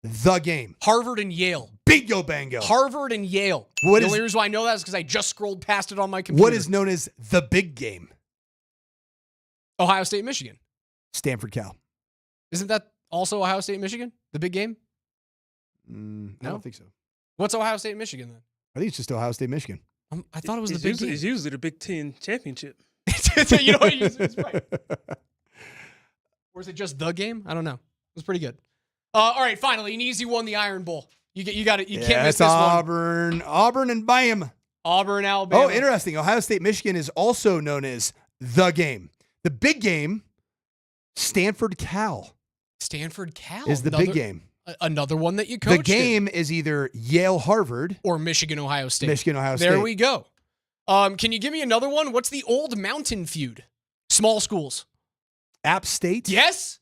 The game. Harvard and Yale. Bingo bango. Harvard and Yale. The only reason why I know that is because I just scrolled past it on my computer. What is known as the big game? Ohio State, Michigan. Stanford, Cal. Isn't that also Ohio State, Michigan? The big game? No? I don't think so. What's Ohio State, Michigan then? I think it's just Ohio State, Michigan. I thought it was the big game. It's usually the Big Ten championship. You know what? It's right. Or is it just the game? I don't know. It was pretty good. All right, finally, an easy one, the Iron Bowl. You got it. You can't miss this Auburn. Auburn and bam. Auburn, Alabama. Oh, interesting. Ohio State, Michigan is also known as the game. The big game Stanford Cal. Stanford Cal is the big game. Another one that you coached. The game is either Yale Harvard or Michigan Ohio State. Michigan Ohio State. There we go. Can you give me another one? What's the old Mountain feud? Small schools. App State. Yes.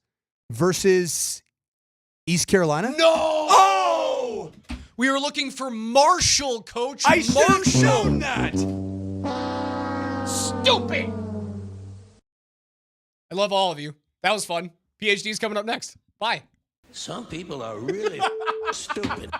Versus East Carolina. No. Oh. We were looking for Marshall, Coach. I should have shown that. Stupid. I love all of you. That was fun. PhD's coming up next. Bye. Some people are really stupid.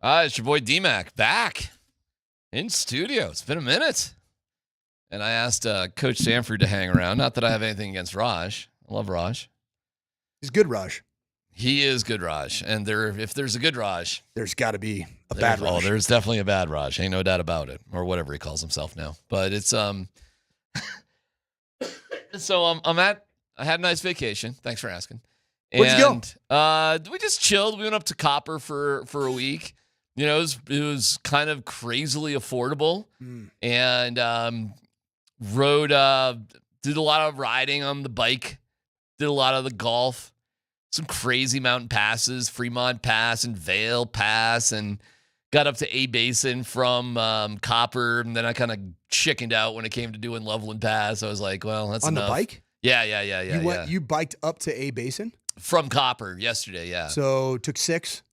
It's your boy DMac back in studio. It's been a minute. And I asked Coach Sanford to hang around. Not that I have anything against Raj. I love Raj. He's good, Raj. He is good, Raj. And if there's a good Raj, there's got to be a bad Raj. Oh, there's definitely a bad Raj. Ain't no doubt about it. Or whatever he calls himself now. But it's so I had a nice vacation. Thanks for asking. Where'd you go? We just chilled. We went up to Copper for a week. You know, it was kind of crazily affordable. And rode, did a lot of riding on the bike, did a lot of the golf, some crazy mountain passes, Fremont Pass and Vail Pass, and got up to A Basin from Copper. And then I kind of chickened out when it came to doing Loveland Pass. I was like, well, that's on enough. The bike? Yeah. You biked up to A Basin? From Copper yesterday, yeah. So took 6?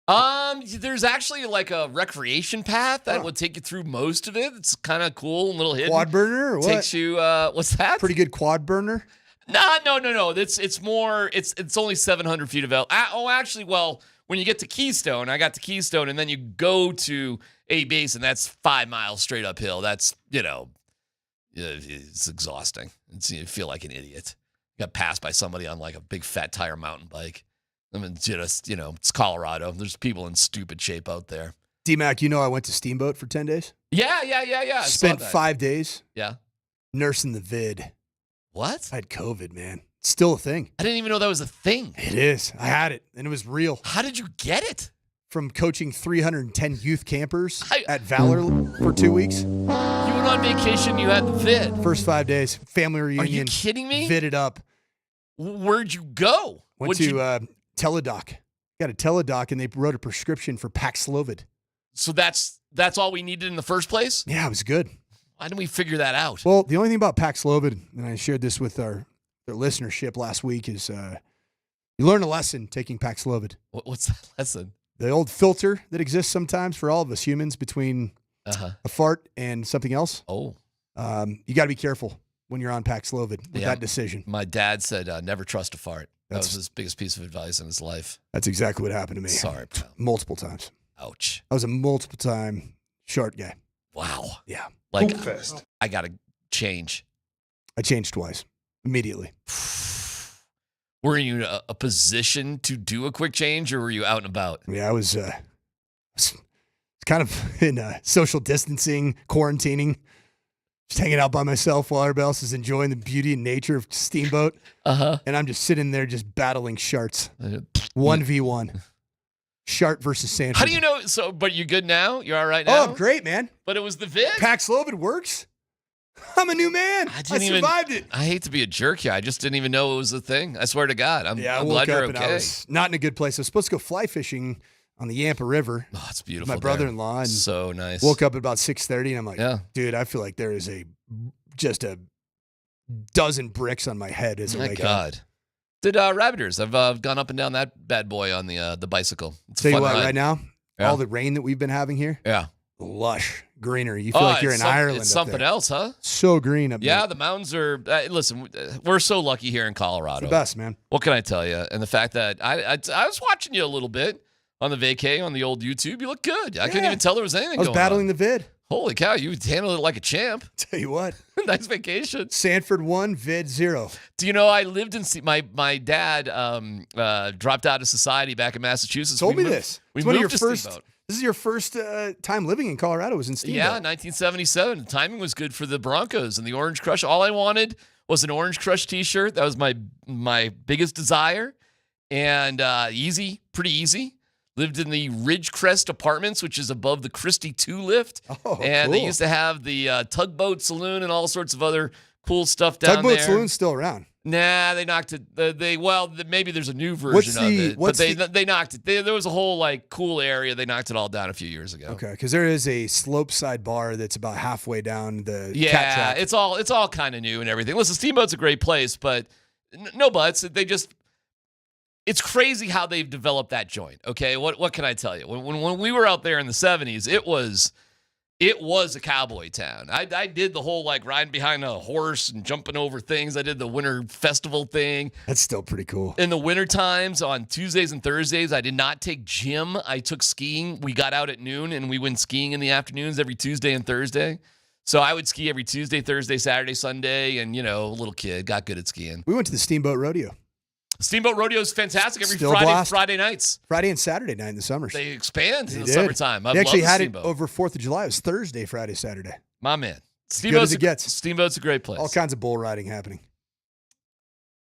There's actually like a recreation path that would take you through most of it. It's kind of cool, a little hidden. Quad burner or what? Takes you, what's that? Pretty good quad burner? No. It's more, it's only 700 feet of actually, well, when you get to Keystone, I got to Keystone, and then you go to A Basin, that's 5 miles straight uphill. That's, it's exhausting. You feel like an idiot. Got passed by somebody on like a big fat tire mountain bike. I mean, just, it's Colorado. There's people in stupid shape out there. DMac, I went to Steamboat for 10 days? Yeah. Spent 5 days. Yeah. Nursing the vid. What? I had COVID, man. It's still a thing. I didn't even know that was a thing. It is. I had it, and it was real. How did you get it? From coaching 310 youth campers at Valor for 2 weeks. You went on vacation, you had the vid. First 5 days. Family reunion. Are you kidding me? Vidded up. Where'd you go? Went to Teledoc. Got a Teledoc, and they wrote a prescription for Paxlovid. So that's all we needed in the first place? Yeah, it was good. Why didn't we figure that out? Well, the only thing about Paxlovid, and I shared this with their listenership last week, is you learn a lesson taking Paxlovid. What's that lesson? The old filter that exists sometimes for all of us humans between a fart and something else. Oh. You got to be careful when you're on Paxlovid with that decision. My dad said never trust a fart. That was his biggest piece of advice in his life. That's exactly what happened to me. Sorry, pal. Multiple times. Ouch. I was a multiple-time short guy. Wow. Yeah. Like, I got to change. I changed twice. Immediately. Were you in a position to do a quick change, or were you out and about? Yeah, I was kind of in social distancing, quarantining, just hanging out by myself while everybody else is enjoying the beauty and nature of Steamboat. And I'm just sitting there just battling sharts. 1v1. Shart versus Sanford. How do you know? But you good now? You're all right now? Oh, I'm great, man. But it was the vid? Paxlovid works. I'm a new man. I survived it. I hate to be a jerk here. I just didn't even know it was a thing. I swear to God. I'm glad you're okay. I was not in a good place. I was supposed to go fly fishing on the Yampa River. Oh, it's beautiful. My brother-in-law. And so nice. Woke up at about 6:30, and I'm like, dude, I feel like there is just a dozen bricks on my head as I wake up. Did Rabbiters? I've gone up and down that bad boy on the bicycle. It's Tell you what, right now, all the rain that we've been having here, lush greenery. You feel like you're in Ireland. It's something else, huh? So green up there. Yeah, the mountains are. Listen, we're so lucky here in Colorado. It's the best, man. What can I tell you? And the fact that I was watching you a little bit on the vacay on the old YouTube. You look good. I couldn't even tell there was anything going on. I was battling the vid. Holy cow, you handled it like a champ. Tell you what. Nice vacation. Sanford 1, vid 0. Do you know I lived in my dad dropped out of society back in Massachusetts. Told me this. This is your first time living in Colorado was in Steamboat. Yeah, 1977. The timing was good for the Broncos and the Orange Crush. All I wanted was an Orange Crush t-shirt. That was my biggest desire. And pretty easy. Lived in the Ridgecrest Apartments, which is above the Christie 2 lift. Oh, and they used to have the Tugboat Saloon and all sorts of other cool stuff down there. Tugboat Saloon's still around. Nah, they knocked it. Maybe there's a new version of it. But they knocked it. There was a whole cool area. They knocked it all down a few years ago. Okay, because there is a slopeside bar that's about halfway down the cat track. It's all kind of new and everything. Listen, Steamboat's a great place, but no buts. It's crazy how they've developed that joint, okay? What can I tell you? When we were out there in the 70s, it was It was a cowboy town. I did the whole like riding behind a horse and jumping over things. I did the winter festival thing. That's still pretty cool. In the winter times on Tuesdays and Thursdays, I did not take gym. I took skiing. We got out at noon and we went skiing in the afternoons every Tuesday and Thursday. So I would ski every Tuesday, Thursday, Saturday, Sunday, and, a little kid, got good at skiing. We went to the Steamboat Rodeo. Steamboat Rodeo is fantastic every Still blast. Friday nights. Friday and Saturday night in the summers. They expand in the did. summertime. They actually had it over 4th of July. It was Thursday, Friday, Saturday. My man. Good as it gets. Steamboat's a great place. All kinds of bull riding happening.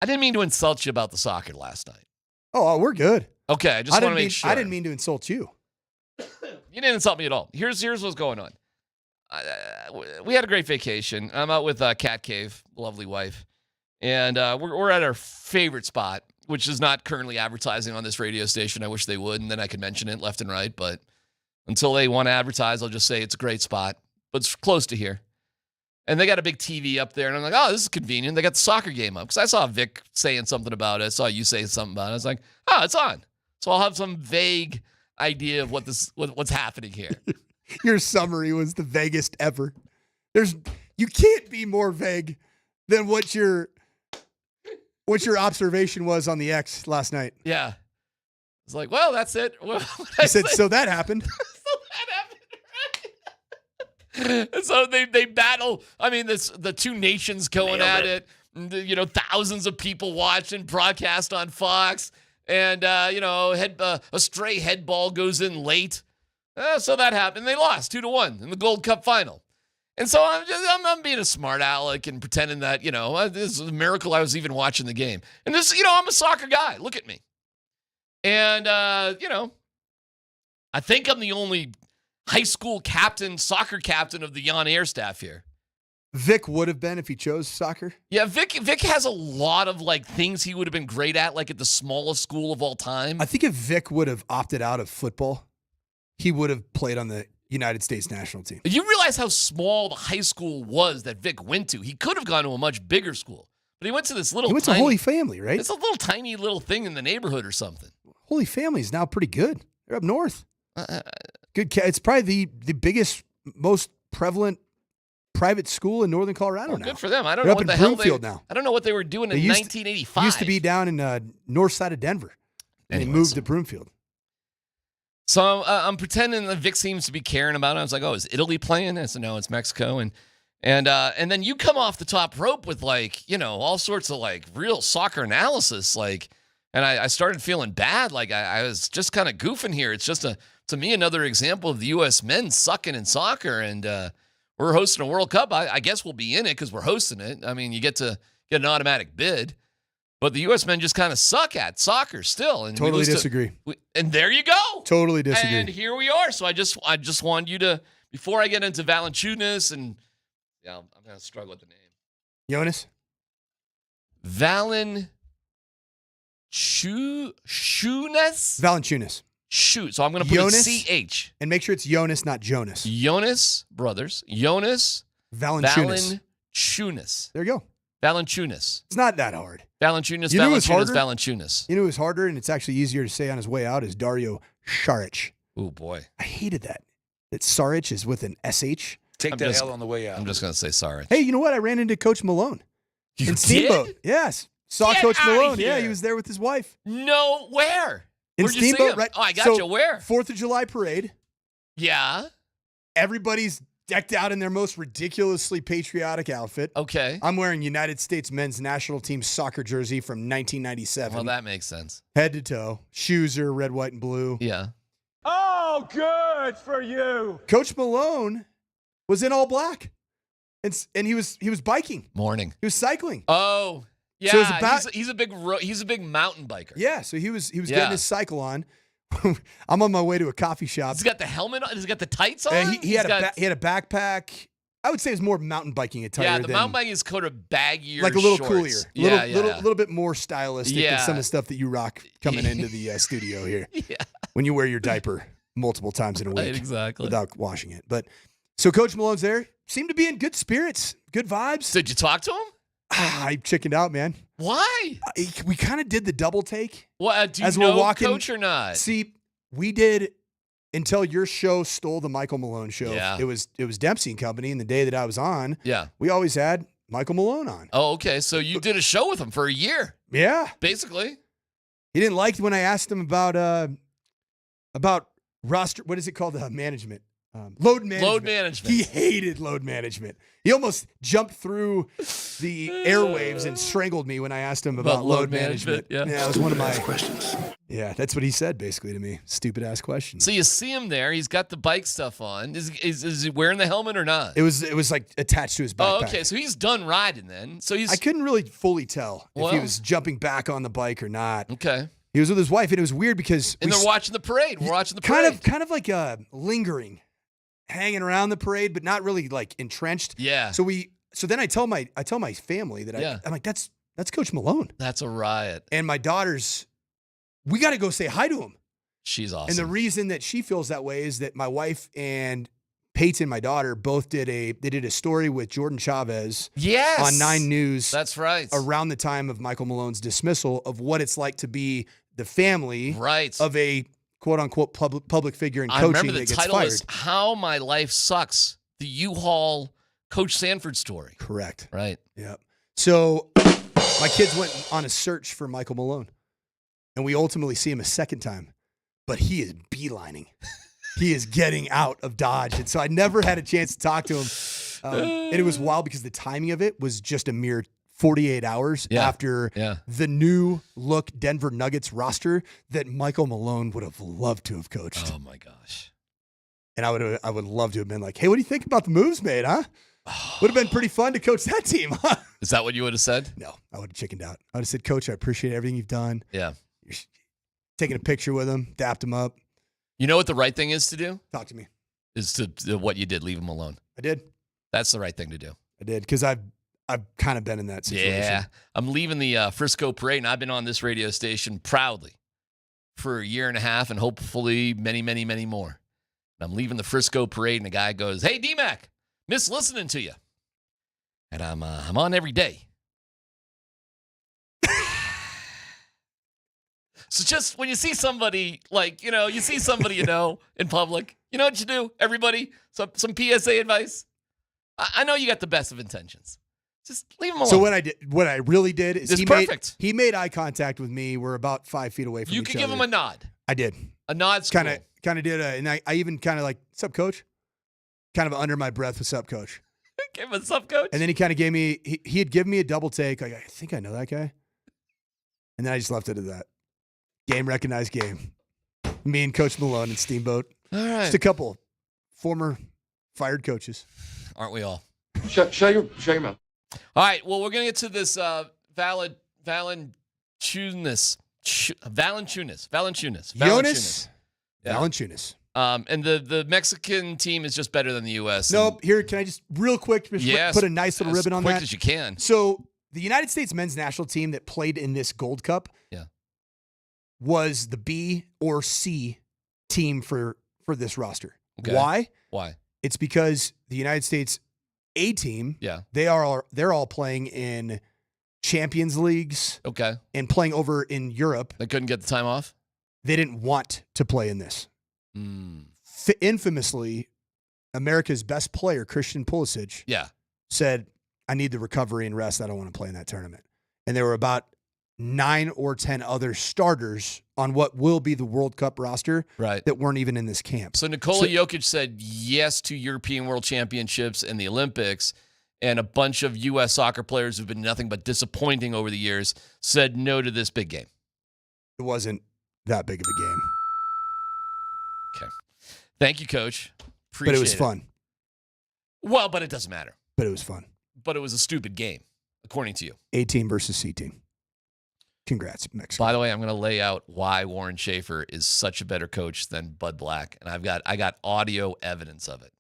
I didn't mean to insult you about the soccer last night. Oh, we're good. Okay, I just want to make sure. I didn't mean to insult you. You didn't insult me at all. Here's what's going on. We had a great vacation. I'm out with Cat Cave, lovely wife, and we're at our favorite spot, which is not currently advertising on this radio station. I wish they would, and then I could mention it left and right. But until they want to advertise, I'll just say it's a great spot, but it's close to here. And they got a big TV up there, and I'm like, oh, this is convenient. They got the soccer game up because I saw Vic saying something about it. I saw you saying something about it. I was like, oh, it's on. So I'll have some vague idea of what's happening here. Your summary was the vaguest ever. You can't be more vague than what your observation was on the X last night. Yeah. It's like, well, that's it. I said, so that happened. And so they battle. I mean, the two nations going at it. Thousands of people watching, broadcast on Fox. And, a stray head ball goes in late. So that happened. They lost 2-1 in the Gold Cup final. And so I'm being a smart aleck and pretending that, this is a miracle I was even watching the game. And this, I'm a soccer guy. Look at me. And, I think I'm the only high school soccer captain of the on-air staff here. Vic would have been if he chose soccer. Yeah, Vic has a lot of things he would have been great at, like at the smallest school of all time. I think if Vic would have opted out of football, he would have played on the United States national team. You realize how small the high school was that Vic went to. He could have gone to a much bigger school, but he went to this little. He went to Holy Family, right? It's a little tiny little thing in the neighborhood or something. Holy Family is now pretty good. They're up north. Good. It's probably the biggest, most prevalent private school in northern Colorado now. Good for them. I don't know what the hell now. I don't know what they were doing in 1985. Used to be down in north side of Denver. And they moved to Broomfield. So I'm pretending that Vic seems to be caring about it. I was like, oh, is Italy playing? I said, no, it's Mexico. And then you come off the top rope with all sorts of real soccer analysis. And I started feeling bad. I was just kind of goofing here. It's just to me, another example of the U.S. men sucking in soccer. And we're hosting a World Cup. I guess we'll be in it because we're hosting it. I mean, you get to get an automatic bid. But the U.S. men just kind of suck at soccer still. And totally disagree. And there you go. Totally disagree. And here we are. So I just wanted you to, before I get into Valančiūnas, and I'm going to struggle with the name. Jonas? Valančiūnas? Valančiūnas. Shoot. So I'm going to put Jonas, CH. And make sure it's Jonas, not Jonas. Jonas brothers. Jonas Valanciunas. There you go. Valanciunas. It's not that hard. Valanciunas. You knew it was harder? Valanciunas. You know who's harder, and it's actually easier to say on his way out, is Dario Saric. Oh, boy. I hated that. That Saric is with an SH. Take that L on the way out. I'm just going to say Saric. Hey, you know what? I ran into Coach Malone. You in Steamboat. did? Yes. Saw Get Coach Malone. here. Yeah, he was there with his wife. No, where? In Where'd you see Steamboat, him? right? Oh, I got you. Where? 4th of July parade. Yeah. Everybody's decked out in their most ridiculously patriotic outfit. Okay. I'm wearing United States men's national team soccer jersey from 1997. Well, that makes sense. Head to toe. Shoes are red, white, and blue. Yeah. Oh, good for you. Coach Malone was in all black. And he was biking. Morning. He was cycling. Oh, yeah. So it was he's a big mountain biker. Yeah, so he was getting his cycle on. I'm on my way to a coffee shop. He's got the helmet on. He's got the tights on. He had a backpack. I would say it's more mountain biking attire. Yeah, the mountain biking is kind of baggier, like a little shorts. coolier, little bit more stylistic than some of the stuff that you rock coming into the studio here. Yeah, when you wear your diaper multiple times in a week, right, exactly, without washing it. But so Coach Malone's there. Seemed to be in good spirits, good vibes. Did you talk to him? I chickened out, man. Why? We kind of did the double take. Well, do you as know we're walking, Coach or not? See, we did until your show stole the Michael Malone show. Yeah. It was Dempsey and Company, and the day that I was on, Yeah. we always had Michael Malone on. Oh, okay. So you did a show with him for a year, Yeah. basically. He didn't like when I asked him about roster, what is it called? Management. Load management. Load management. He hated load management. He almost jumped through the airwaves and strangled me when I asked him about load management. Yeah. That was one of my questions. Yeah, that's what he said basically to me. Stupid ass question. So you see him there. He's got the bike stuff on. Is he wearing the helmet or not? It was like attached to his backpack. Oh, okay. So he's done riding then. So he's. I couldn't really fully tell if he Well. was jumping back on the bike or not. Okay. He was with his wife, and it was weird because And they're watching the parade. We're watching the parade. kind of like lingering, hanging around the parade, but not really like entrenched. Yeah. So then I tell my family that Yeah. I'm like, that's Coach Malone. That's a riot. And my daughters, we got to go say hi to him. She's awesome. And the reason that she feels that way is that my wife and Peyton, my daughter, both did a story with Jordan Chavez Yes. on 9 News. That's right. Around the time of Michael Malone's dismissal of what it's like to be the family of a quote unquote public figure in I coaching remember the that gets title fired. is How My Life Sucks, the U-Haul Coach Sanford story. Correct. Right. Yeah. So my kids went on a search for Michael Malone, and we ultimately see him a second time, but he is beelining. He is getting out of Dodge. And so I never had a chance to talk to him. And it was wild because the timing of it was just a mere 48 hours after the new look Denver Nuggets roster that Michael Malone would have loved to have coached. Oh my gosh. And I would love to have been like, hey, what do you think about the moves made, huh? Would have been pretty fun to coach that team, huh? Is that what you would have said? No, I would have chickened out. I would have said, Coach, I appreciate everything you've done. Yeah. You're taking a picture with him, dapped him up. You know what the right thing is to do? Talk to me. Is to what you did, leave him alone. I did. That's the right thing to do. I did, because I've kind of been in that situation. Yeah. I'm leaving the Frisco parade, and I've been on this radio station proudly for a year and a half and hopefully many, many, many more. And I'm leaving the Frisco parade, and the guy goes, hey, DMac, miss listening to you. And I'm on every day. So just when you see somebody, you see somebody in public, you know what you do, everybody? Some PSA advice. I know you got the best of intentions. Just leave him alone. So what I really did is perfect. He made eye contact with me. We're about 5 feet away from each other. You could give him a nod. I did. A nod's cool. Kind of did, and I even kind of like, what's up, Coach? Kind of under my breath, what's up, Coach? Give him a sup, Coach. And then he kind of gave me, he had given me a double take. Like, I think I know that guy. And then I just left it at that. Game recognized game. Me and Coach Malone and Steamboat. All right. Just a couple former fired coaches. Aren't we all? Shut your mouth. All right. Well, we're going to get to this Valančiūnas. Jonas Valanciunas. And the Mexican team is just better than the U.S. Nope. Here, can I just real quick put a nice little ribbon on that? As quick as you can. So the United States men's national team that played in this Gold Cup was the B or C team for this roster. Okay. Why? Why? It's because the United States A team, they're all playing in Champions Leagues. Okay. And playing over in Europe. They couldn't get the time off? They didn't want to play in this. Infamously, America's best player, Christian Pulisic, said, I need the recovery and rest. I don't want to play in that tournament. And there were about 9 or 10 other starters on what will be the World Cup roster that weren't even in this camp. So Nikola Jokic said yes to European World Championships and the Olympics, and a bunch of U.S. soccer players who've been nothing but disappointing over the years said no to this big game. It wasn't that big of a game. Okay. Thank you, Coach. Appreciate but it was fun. Well, but it doesn't matter. But it was fun. But it was a stupid game, according to you. A team versus C team. Congrats, Mexico. By the way, I'm going to lay out why Warren Schaefer is such a better coach than Bud Black, and I got audio evidence of it.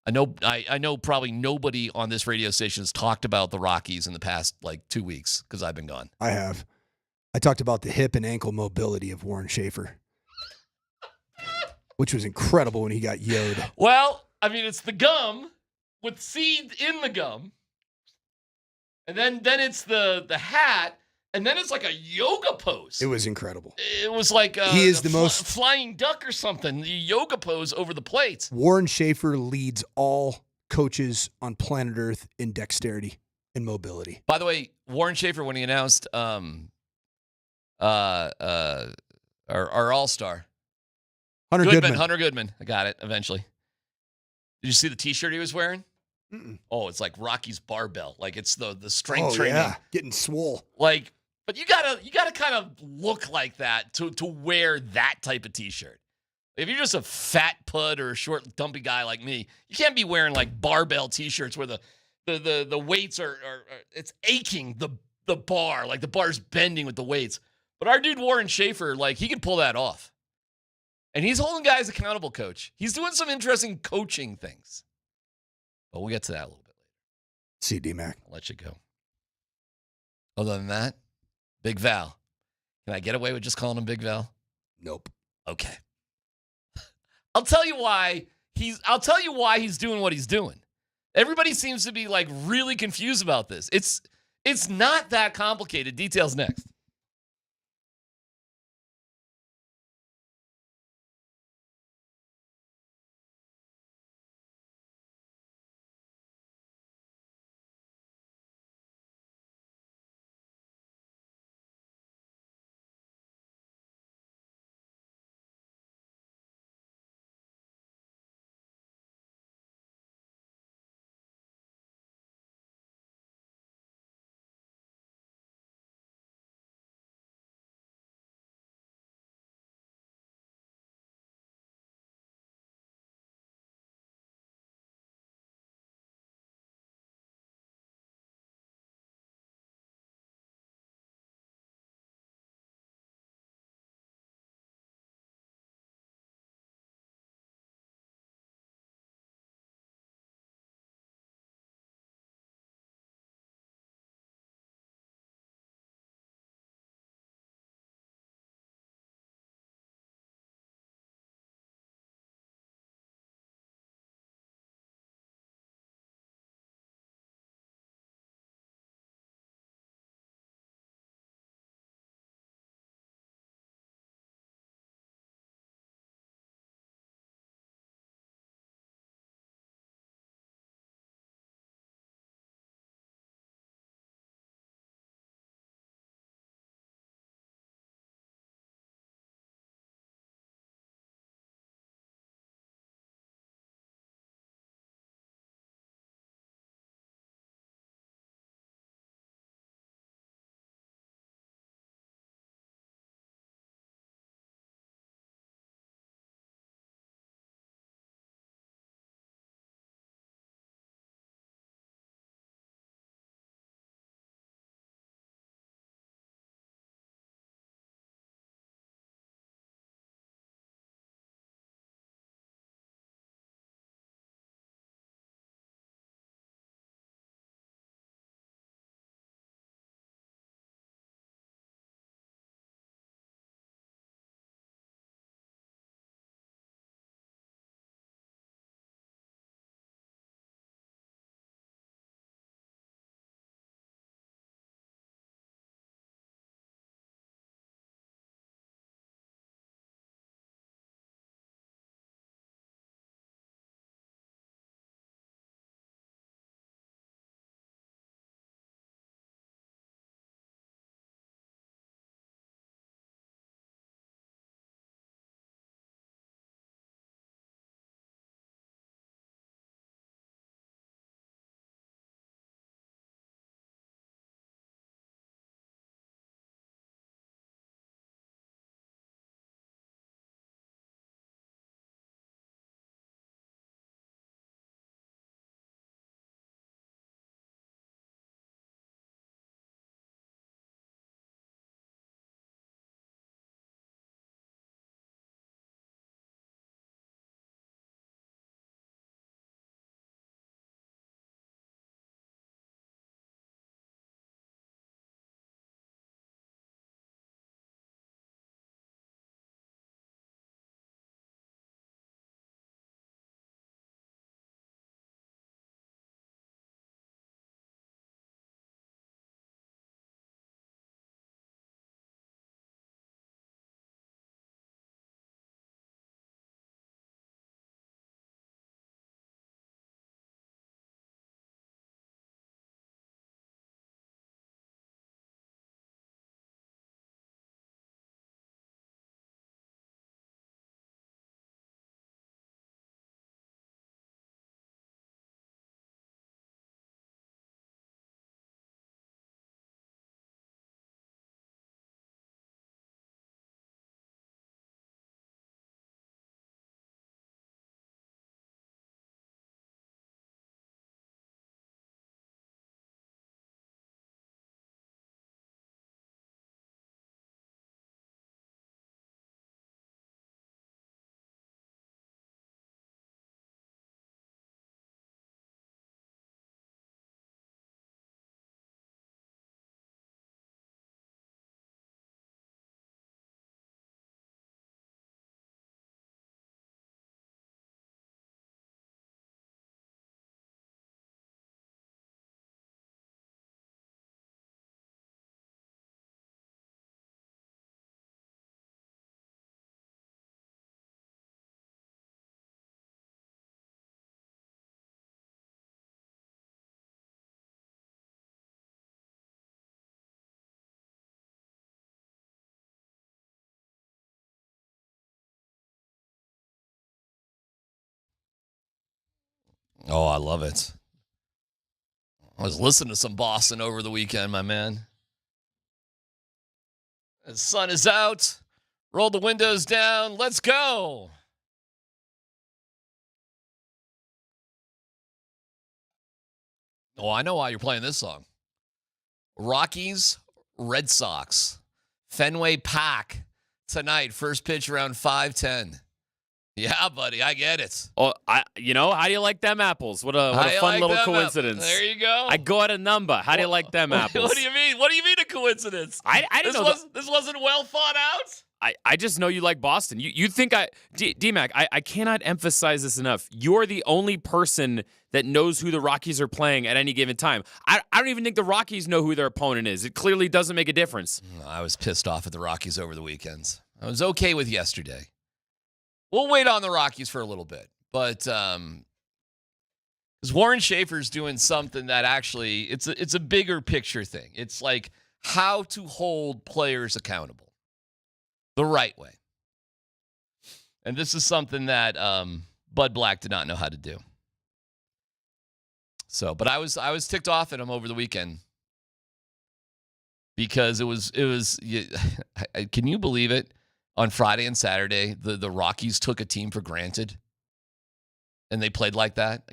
I know probably nobody on this radio station has talked about the Rockies in the past 2 weeks because I've been gone. I have. I talked about the hip and ankle mobility of Warren Schaefer, which was incredible when he got yod. Well, I mean, it's the gum with seed in the gum, and then it's the hat. And then it's like a yoga pose. It was incredible. It was like he is the most flying duck or something. The yoga pose over the plates. Warren Schaefer leads all coaches on planet Earth in dexterity and mobility. By the way, Warren Schaefer, when he announced our All-Star, Hunter Goodman. I got it eventually. Did you see the T-shirt he was wearing? Mm-mm. Oh, it's like Rocky's barbell. Like it's the strength training. Yeah, getting swole. Like, but you gotta kind of look like that to wear that type of T-shirt. If you're just a fat pud or a short, dumpy guy like me, you can't be wearing like barbell T-shirts where the weights are it's aching the bar, like the bar's bending with the weights. But our dude Warren Schaefer, like he can pull that off, and he's holding guys accountable. Coach, he's doing some interesting coaching things. But we'll get to that a little bit later. See DMac. I'll let you go. Other than that, Big Val. Can I get away with just calling him Big Val? Nope. Okay. I'll tell you why he's doing what he's doing. Everybody seems to be like really confused about this. It's not that complicated. Details next. Oh, I love it. I was listening to some Boston over the weekend, my man. The sun is out. Roll the windows down. Let's go. Oh, I know why you're playing this song. Rockies, Red Sox, Fenway Park tonight. First pitch around 5:10. Yeah, buddy, I get it. Oh, how do you like them apples? What a fun little coincidence. There you go. I got a number. How do you like them apples? What do you mean? What do you mean a coincidence? I didn't know. This wasn't well thought out? I just know you like Boston. You think DMac, I cannot emphasize this enough. You're the only person that knows who the Rockies are playing at any given time. I don't even think the Rockies know who their opponent is. It clearly doesn't make a difference. I was pissed off at the Rockies over the weekends. I was okay with yesterday. We'll wait on the Rockies for a little bit. But because Warren Schaefer's doing something that actually, it's a bigger picture thing. It's like how to hold players accountable the right way. And this is something that Bud Black did not know how to do. So, but I was ticked off at him over the weekend because it was can you believe it? On Friday and Saturday, the Rockies took a team for granted and they played like that.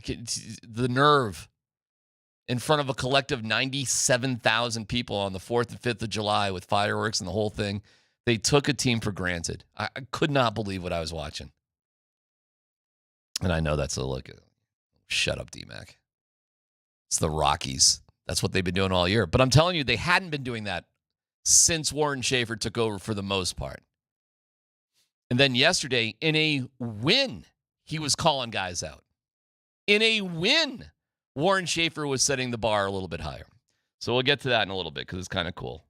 The nerve in front of a collective 97,000 people on the 4th and 5th of July with fireworks and the whole thing. They took a team for granted. I could not believe what I was watching. And I know that's a look. Shut up, DMac. It's the Rockies. That's what they've been doing all year. But I'm telling you, they hadn't been doing that since Warren Schaefer took over for the most part. And then yesterday, in a win, he was calling guys out. In a win, Warren Schaefer was setting the bar a little bit higher. So we'll get to that in a little bit because it's kind of cool.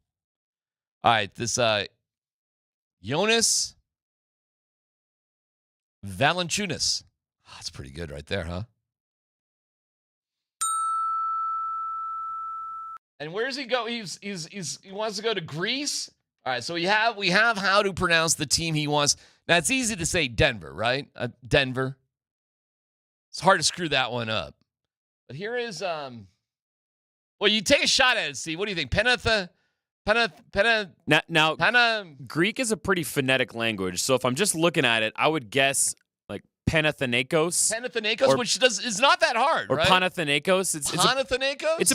All right, this Jonas Valanciunas. Oh, that's pretty good right there, huh? And where does he go? He wants to go to Greece. All right, so we have how to pronounce the team he wants. Now it's easy to say Denver, right? Denver. It's hard to screw that one up. But here is well, you take a shot at it, Steve. What do you think? Now, Greek is a pretty phonetic language, so if I'm just looking at it, I would guess like Panathinaikos. Panathinaikos, which is not that hard, or right? Panathinaikos. Panathinaikos? It's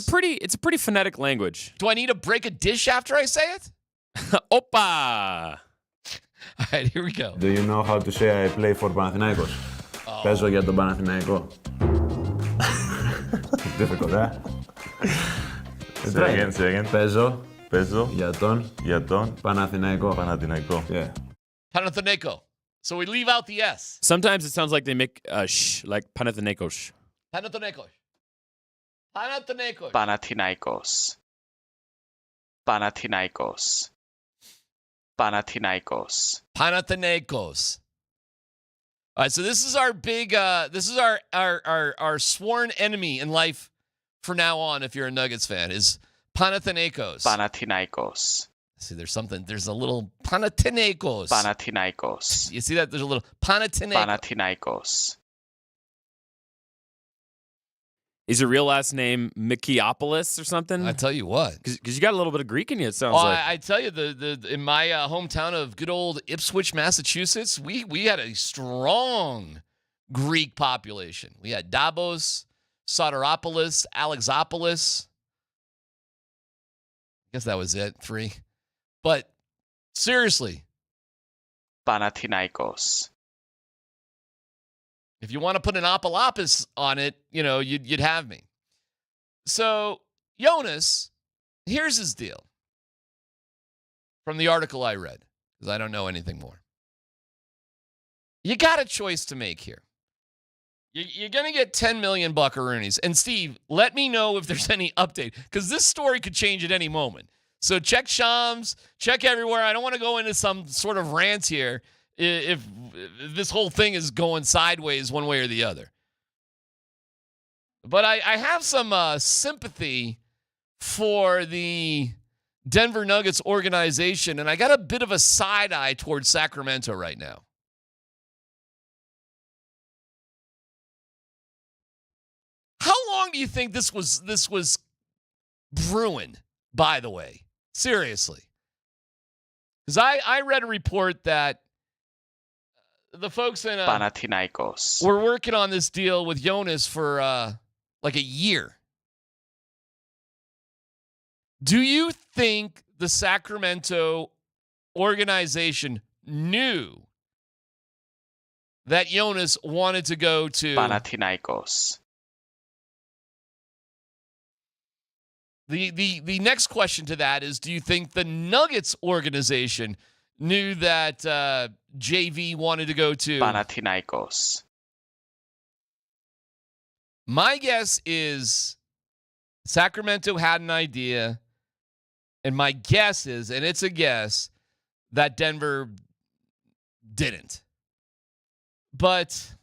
a pretty phonetic language. Do I need to break a dish after I say it? Opa! All right, here we go. Do you know how to say I play for Panathinaikos? Παίζω για τον Παναθηναϊκό. Difficult, Say again. Παίζω για τον Παναθηναϊκό. Yeah. Panathinaikos. So we leave out the S. Sometimes it sounds like they make sh, like Panathinaikos. Panathinaikos. Panathinaikos. Panathinaikos. Panathinaikos. Panathinaikos. Panathinaikos. All right, so this is our big, this is our sworn enemy in life for now on, if you're a Nuggets fan, is Panathinaikos. Panathinaikos. See, there's a little Panathinaikos. Panathinaikos. You see that? There's a little Panathinaikos. Panathinaikos. Is your real last name Mikiopoulos or something? I tell you what, because you got a little bit of Greek in you. It sounds like. I tell you, in my hometown of good old Ipswich, Massachusetts, we had a strong Greek population. We had Davos, Soteropoulos, Alexopoulos. I guess that was it, 3. But seriously, Panathinaikos. If you want to put an Apolopis on it, you'd have me. So Jonas, here's his deal. From the article I read, because I don't know anything more. You got a choice to make here. You're going to get 10 million buckaroonies. And Steve, let me know if there's any update, because this story could change at any moment. So check Shams, check everywhere. I don't want to go into some sort of rant here if this whole thing is going sideways one way or the other. But I have some sympathy for the Denver Nuggets organization, and I got a bit of a side eye towards Sacramento right now. long do you think this was brewing, by the way? Seriously. Because I read a report that the folks in Panathinaikos were working on this deal with Jonas for like a year. Do you think the Sacramento organization knew that Jonas wanted to go to Panathinaikos? The next question to that is, do you think the Nuggets organization knew that JV wanted to go to Panathinaikos? My guess is Sacramento had an idea, and my guess is, and it's a guess, that Denver didn't. But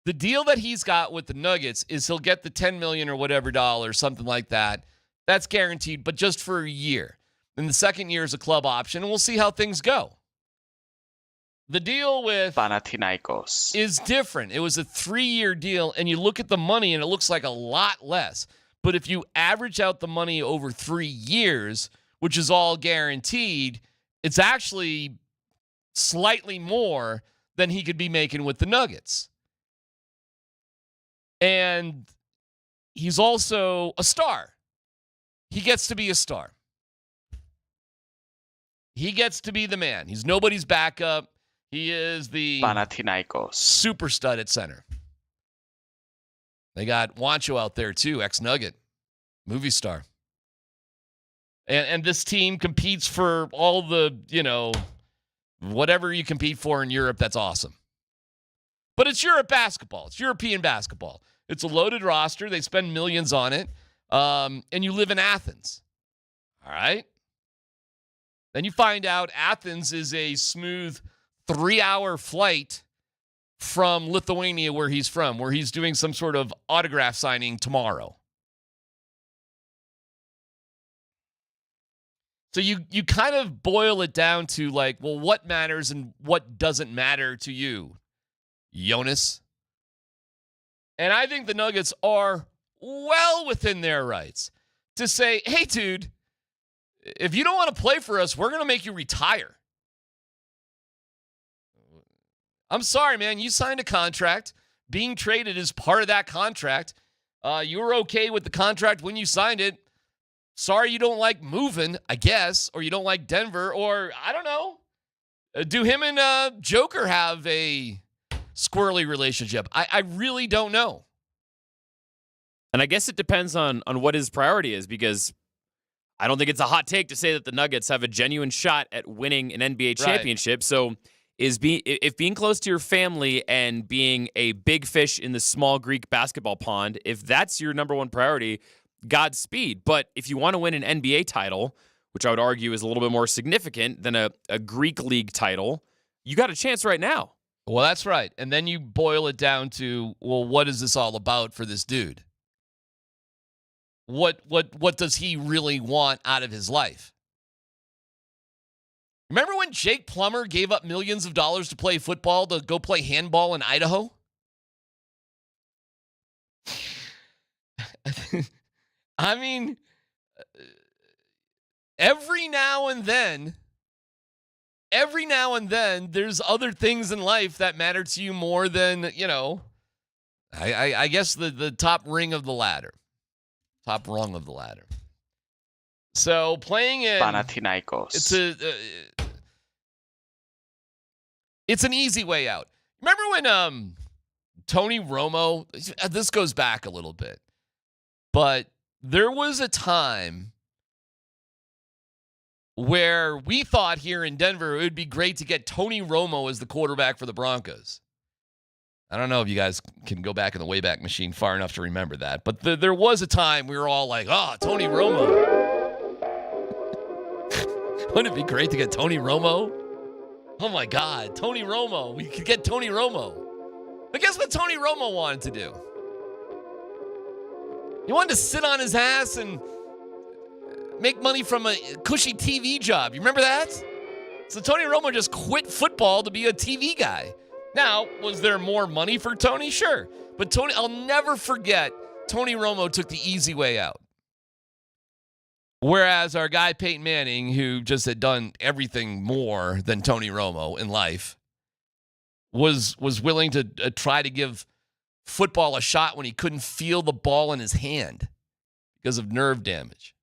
the deal that he's got with the Nuggets is he'll get the $10 million or whatever dollars, something like that. That's guaranteed, but just for a year. And the second year is a club option, and we'll see how things go. The deal with Panathinaikos is different. It was a 3-year deal, and you look at the money, and it looks like a lot less. But if you average out the money over 3 years, which is all guaranteed, it's actually slightly more than he could be making with the Nuggets. And he's also a star. He gets to be a star. He gets to be the man. He's nobody's backup. He is the Panathinaikos super stud at center. They got Wancho out there too, ex-Nugget, movie star. And this team competes for all the, whatever you compete for in Europe, that's awesome. But it's Europe basketball. It's European basketball. It's a loaded roster. They spend millions on it. And you live in Athens. All right? Then you find out Athens is a smooth 3-hour flight from Lithuania, where he's from, where he's doing some sort of autograph signing tomorrow. So you kind of boil it down to like, well, what matters and what doesn't matter to you, Jonas? And I think the Nuggets are well within their rights to say, hey, dude, if you don't want to play for us, we're going to make you retire. I'm sorry, man. You signed a contract. Being traded is part of that contract. You were okay with the contract when you signed it. Sorry you don't like moving, I guess, or you don't like Denver, or I don't know. Do him and Joker have a squirrely relationship? I really don't know. And I guess it depends on what his priority is, because I don't think it's a hot take to say that the Nuggets have a genuine shot at winning an NBA championship. Right. So if being close to your family and being a big fish in the small Greek basketball pond, if that's your number one priority, Godspeed. But if you want to win an NBA title, which I would argue is a little bit more significant than a Greek league title, you got a chance right now. Well, that's right. And then you boil it down to, well, what is this all about for this dude? What does he really want out of his life? Remember when Jake Plummer gave up millions of dollars to play football to go play handball in Idaho? I mean, every now and then, there's other things in life that matter to you more than, I guess the top ring of the ladder. Top rung of the ladder. So playing in Panathinaikos. It's an easy way out. Remember when Tony Romo, this goes back a little bit, but there was a time where we thought here in Denver it would be great to get Tony Romo as the quarterback for the Broncos. I don't know if you guys can go back in the Wayback Machine far enough to remember that, but there was a time we were all like, Tony Romo. Wouldn't it be great to get Tony Romo? Oh my God, Tony Romo. We could get Tony Romo. But guess what Tony Romo wanted to do? He wanted to sit on his ass and make money from a cushy TV job. You remember that? So Tony Romo just quit football to be a TV guy. Now, was there more money for Tony? Sure. But I'll never forget Tony Romo took the easy way out. Whereas our guy Peyton Manning, who just had done everything more than Tony Romo in life, was willing to try to give football a shot when he couldn't feel the ball in his hand because of nerve damage.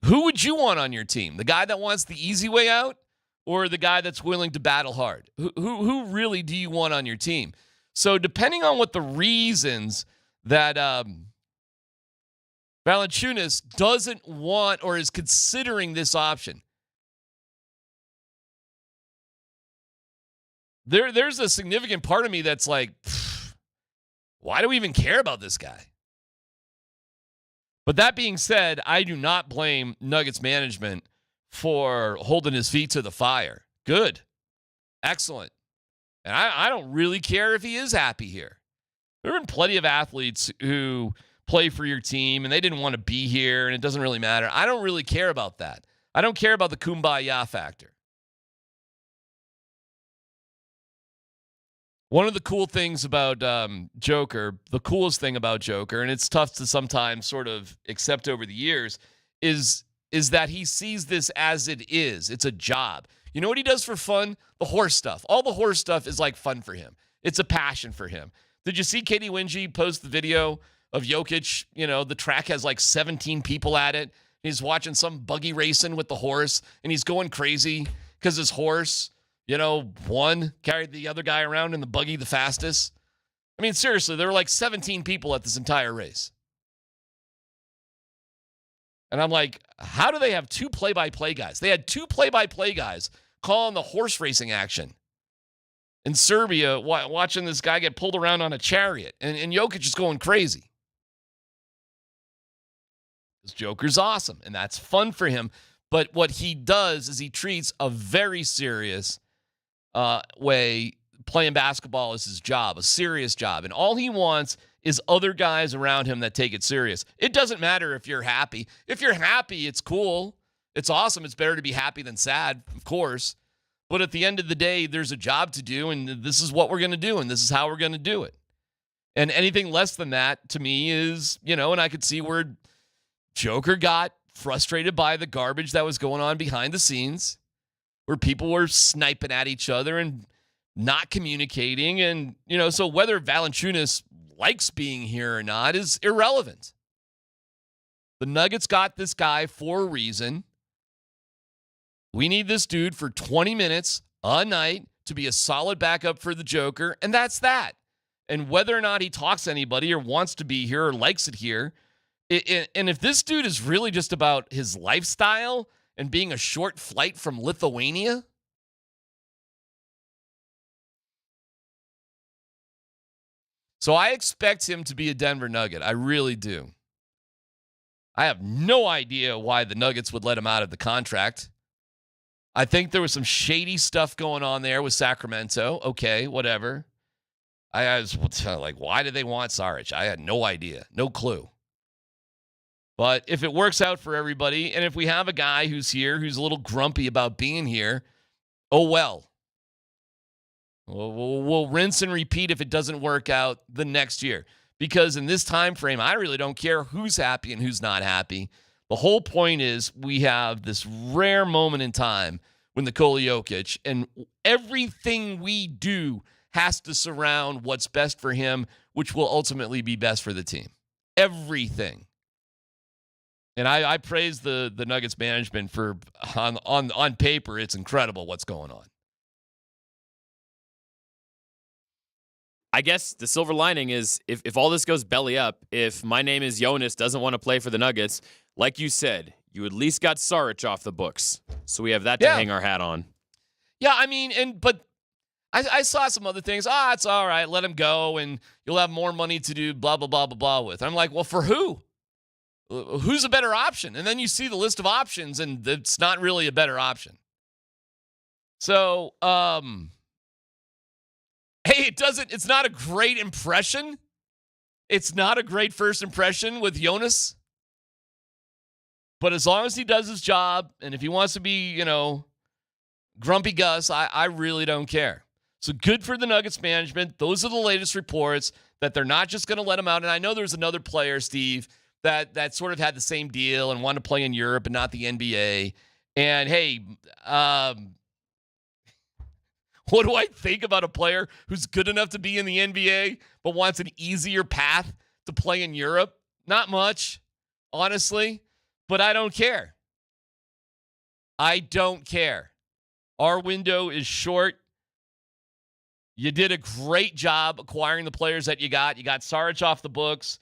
Who would you want on your team? The guy that wants the easy way out or the guy that's willing to battle hard? Who really do you want on your team? So depending on what the reasons that Valančiūnas doesn't want or is considering this option, there's a significant part of me that's like, why do we even care about this guy? But that being said, I do not blame Nuggets management for holding his feet to the fire. Good. Excellent. And I don't really care if he is happy here. There have been plenty of athletes who play for your team and they didn't want to be here and it doesn't really matter. I don't really care about that. I don't care about the kumbaya factor. One of the cool things about Joker, the coolest thing about Joker, and it's tough to sometimes sort of accept over the years, is that he sees this as it is. It's a job. You know what he does for fun? The horse stuff. All the horse stuff is like fun for him. It's a passion for him. Did you see Katie Winge post the video of Jokic? You know, the track has like 17 people at it. He's watching some buggy racing with the horse, and he's going crazy because his horse, you know, carried the other guy around in the buggy the fastest. I mean, seriously, there were like 17 people at this entire race. And I'm like, how do they have two play-by-play guys? They had two play-by-play guys calling the horse racing action in Serbia, watching this guy get pulled around on a chariot. And Jokic is going crazy. This Joker's awesome, and that's fun for him. But what he does is he treats a very serious way playing basketball is his job, a serious job. And all he wants is other guys around him that take it serious. It doesn't matter if you're happy. If you're happy, it's cool. It's awesome. It's better to be happy than sad, of course. But at the end of the day, there's a job to do, and this is what we're going to do, and this is how we're going to do it. And anything less than that, to me, is, you know, and I could see where Joker got frustrated by the garbage that was going on behind the scenes, where people were sniping at each other and not communicating. And, you know, so whether Valančiūnas likes being here or not is irrelevant. The Nuggets got this guy for a reason. We need this dude for 20 minutes a night to be a solid backup for the Joker, and that's that. And whether or not he talks to anybody or wants to be here or likes it here, and if this dude is really just about his lifestyle and being a short flight from Lithuania, so I expect him to be a Denver Nugget. I really do. I have no idea why the Nuggets would let him out of the contract. I think there was some shady stuff going on there with Sacramento. Okay, whatever. I was like, why did they want Saric? I had no idea, no clue. But if it works out for everybody, and if we have a guy who's here who's a little grumpy about being here, oh well. We'll rinse and repeat if it doesn't work out the next year. Because in this time frame, I really don't care who's happy and who's not happy. The whole point is we have this rare moment in time when Nikola Jokic, and everything we do has to surround what's best for him, which will ultimately be best for the team. Everything. And I praise the Nuggets management for, on paper, it's incredible what's going on. I guess the silver lining is if all this goes belly up, if my name is Jonas doesn't want to play for the Nuggets, like you said, you at least got Saric off the books. So we have that to hang our hat on. Yeah, I mean, but I saw some other things. It's all right, let him go, and you'll have more money to do blah, blah, blah, blah, blah with. I'm like, well, for who? Who's a better option? And then you see the list of options, and it's not really a better option. So, hey, it's not a great impression. It's not a great first impression with Jonas. But as long as he does his job, and if he wants to be, Grumpy Gus, I really don't care. So good for the Nuggets management. Those are the latest reports that they're not just going to let him out. And I know there's another player, Steve, that sort of had the same deal and wanted to play in Europe and not the NBA. And hey, what do I think about a player who's good enough to be in the NBA but wants an easier path to play in Europe? Not much, honestly, but I don't care. I don't care. Our window is short. You did a great job acquiring the players that you got. You got Saric off the books.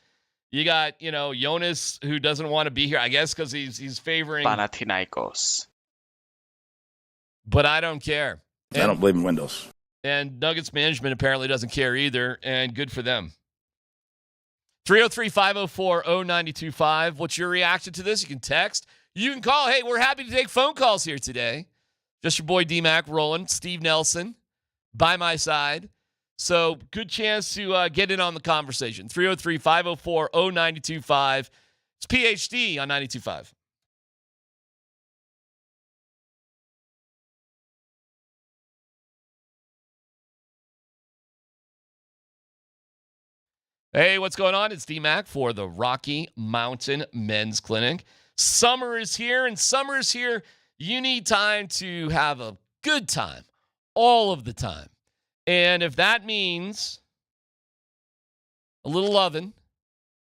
You got, Jonas, who doesn't want to be here, I guess, because he's favoring Panathinaikos. But I don't care. I don't believe in windows. And Nuggets management apparently doesn't care either, and good for them. 303-504-0925. What's your reaction to this? You can text. You can call. Hey, we're happy to take phone calls here today. Just your boy DMac rolling. Steve Nelson by my side. So good chance to get in on the conversation. 303-504-0925. It's PhD on 92.5. Hey, what's going on? It's DMac for the Rocky Mountain Men's Clinic. Summer is here, and summer is here. You need time to have a good time all of the time. And if that means a little loving,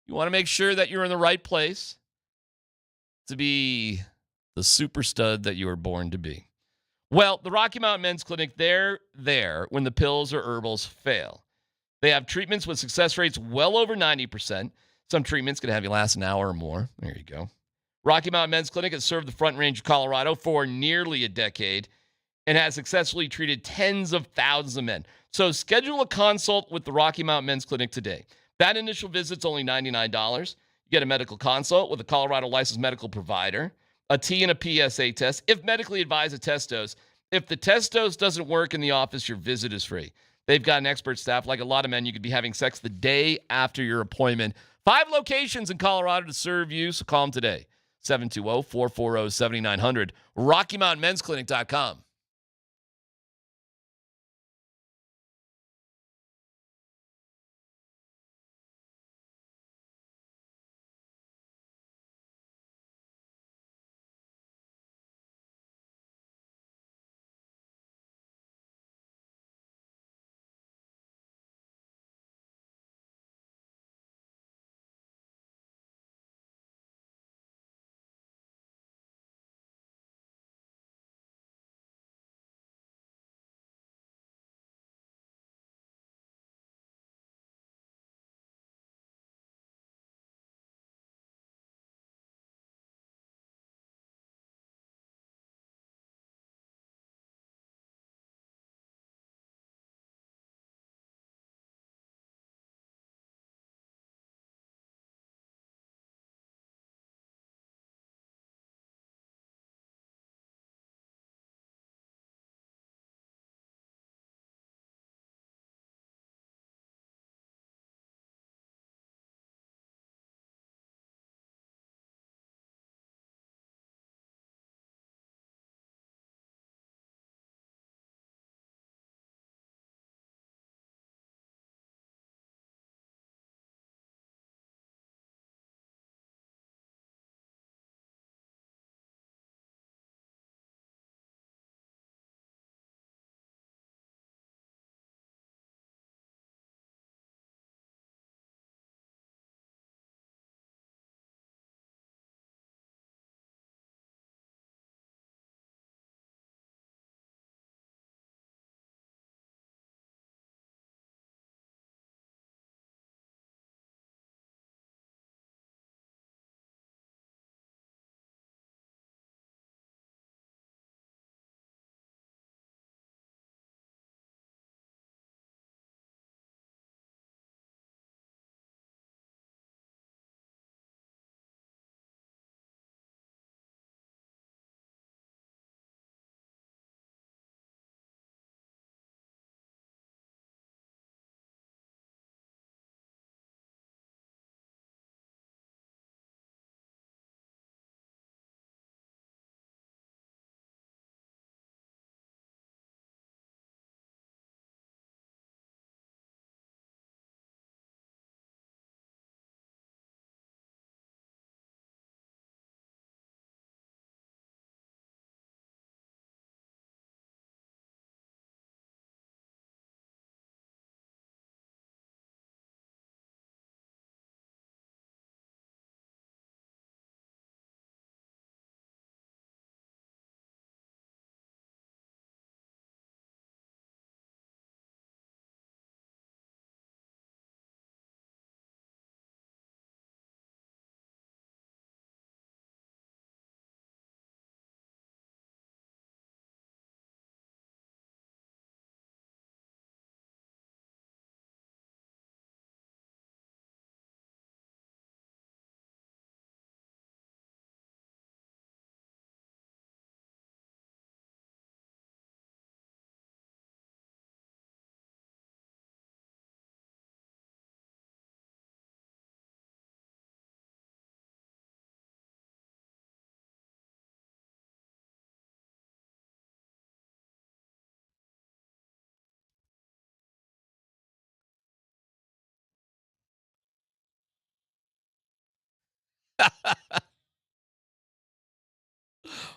you want to make sure that you're in the right place to be the super stud that you were born to be. Well, the Rocky Mountain Men's Clinic, they're there when the pills or herbals fail. They have treatments with success rates well over 90%. Some treatments can have you last an hour or more. There you go. Rocky Mountain Men's Clinic has served the Front Range of Colorado for nearly a decade and has successfully treated tens of thousands of men. So schedule a consult with the Rocky Mountain Men's Clinic today. That initial visit's only $99. You get a medical consult with a Colorado licensed medical provider, a T and a PSA test, if medically advised, a test dose. If the test dose doesn't work in the office, your visit is free. They've got an expert staff. Like a lot of men, you could be having sex the day after your appointment. 5 locations in Colorado to serve you, so call them today. 720-440-7900. RockyMountainMen'sClinic.com.